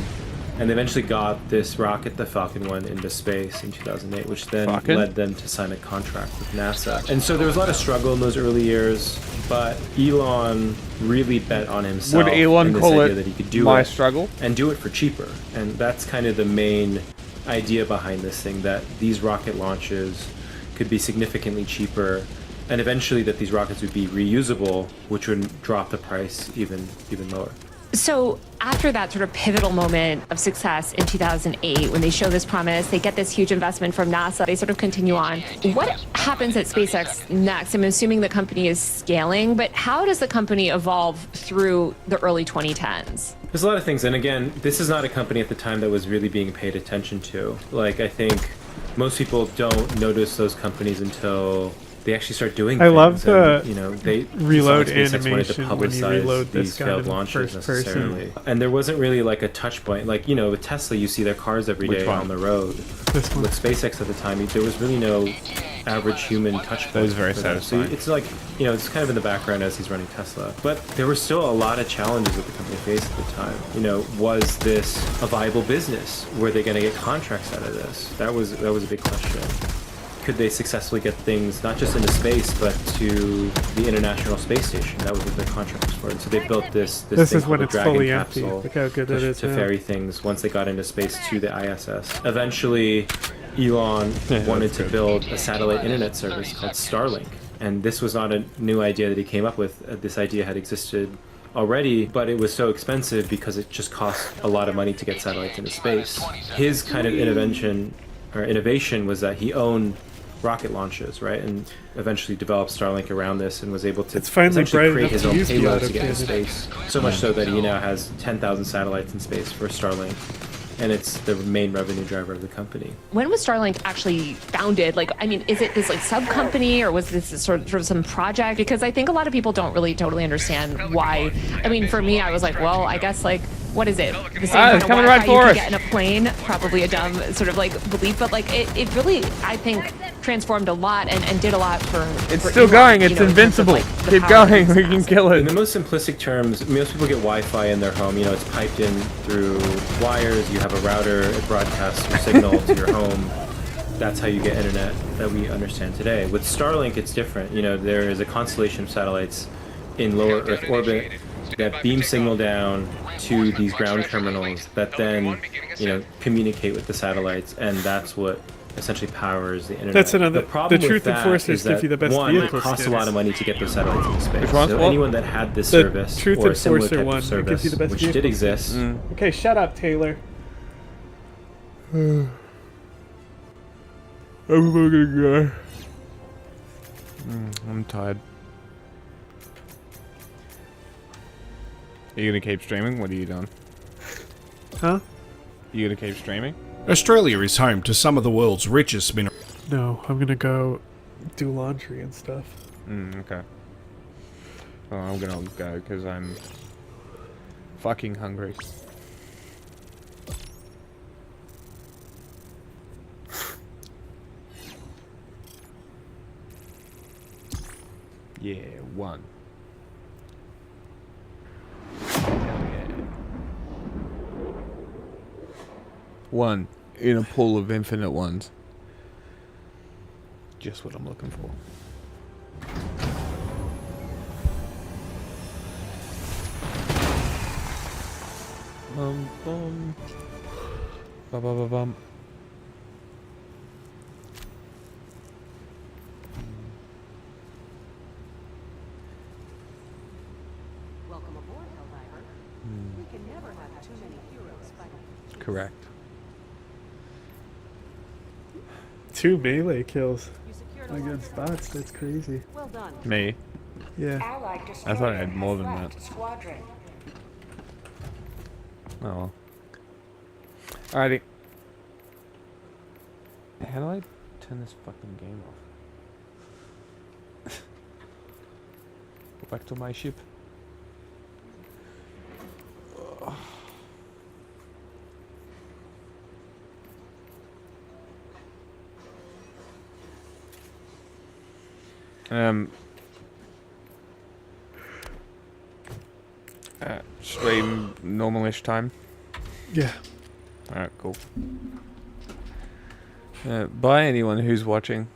And they eventually got this rocket, the Falcon 1, into space in 2008, which then led them to sign a contract with NASA. And so there was a lot of struggle in those early years, but Elon really bet on himself. Would Elon and this call idea it that he could do my it struggle? And do it for cheaper. And that's kind of the main idea behind this thing, that these rocket launches could be significantly cheaper, and eventually that these rockets would be reusable, which would drop the price even lower. So after that sort of pivotal moment of success in 2008, when they show this promise, they get this huge investment from NASA, they sort of continue on. What happens at SpaceX next? I'm assuming the company is scaling, but how does the company evolve through the early 2010s? There's a lot of things, and again, this is not a company at the time that was really being paid attention to. Like, I think most people don't notice those companies until they actually start doing things. I love the they reload SpaceX wanted to animation when you publicize reload this these kind failed of launches first necessarily. person. And there wasn't really like a touch point. Like, you know, with Tesla, you see their cars every day on the road. This one. With SpaceX at the time, there was really no average human touch point. That was very for them. satisfying. So it's like, you know, it's kind of in the background as he's running Tesla. But there were still a lot of challenges that the company faced at the time. You know, was this a viable business? Were they going to get contracts out of this? That was a big question. Could they successfully get things not just into space but to the International Space Station? That was what their contract was for. And so they built this This thing is when called the it's Dragon fully capsule empty. Look how good it is to now. ferry things once they got into space to the ISS. Eventually, Elon wanted to build a satellite internet service called Starlink. And this was not a new idea that he came up with. This idea had existed already, but it was so expensive because it just cost a lot of money to get satellites into space. His kind of innovation was that he owned rocket launches, right, and eventually developed Starlink around this and was able to essentially create his own payload to get into space. So much so that he now has 10,000 satellites in space for Starlink, and it's the main revenue driver of the company. When was Starlink actually founded? Like, I mean, is it this like sub company or was this sort of some project? Because I think a lot of people don't really totally understand why. I mean, for me, I was like, well, I guess like, what is it? The same kind of Wi-Fi you can get in a plane? Probably a dumb sort of like belief, but like it really, I think, transformed a lot and did a lot for. It's for still Elon, going. It's in terms of, invincible. like, the Keep power going. that We it's can kill it. In the most simplistic terms, most people get Wi-Fi in their home. You know, it's piped in through wires. You have a router. It broadcasts your signal to your home. that's how you get internet that we understand today. With Starlink, it's different. You know, there is a constellation of satellites in lower Earth orbit that beam signal down to these ground terminals that then, you know, communicate with the satellites, and that's what essentially powers the internet. That's another. The problem The Truth with that Enforcers is that, give you the best one, it vehicle costs a skins. lot of money to get those satellites into space. Which one's So what? anyone that had this The service Truth or a similar Enforcer type one, of it service, gives you the best which vehicle did exist. Okay, shut up, Taylor. I'm gonna go. I'm tired. Are you gonna keep streaming? What are you doing? Huh? You gonna keep streaming? Australia is home to some of the world's richest minerals. No, I'm gonna go do laundry and stuff. Okay. Well, I'm gonna go because I'm fucking hungry. Yeah, one. Hell yeah. One in a pool of infinite ones. Just what I'm looking for. Bum bum. Bum bum bum bum. Welcome aboard, Helldiver. We can never have too many heroes fighting. Correct. 2 melee kills against bots. That's crazy. Well done. Me? Yeah. Allied I thought I had destroyer more has than left that. Squadron. Oh well. Alrighty. How do I turn this fucking game off? Go back to my ship. Stream normalish time. Yeah. Alright, cool. Bye anyone who's watching.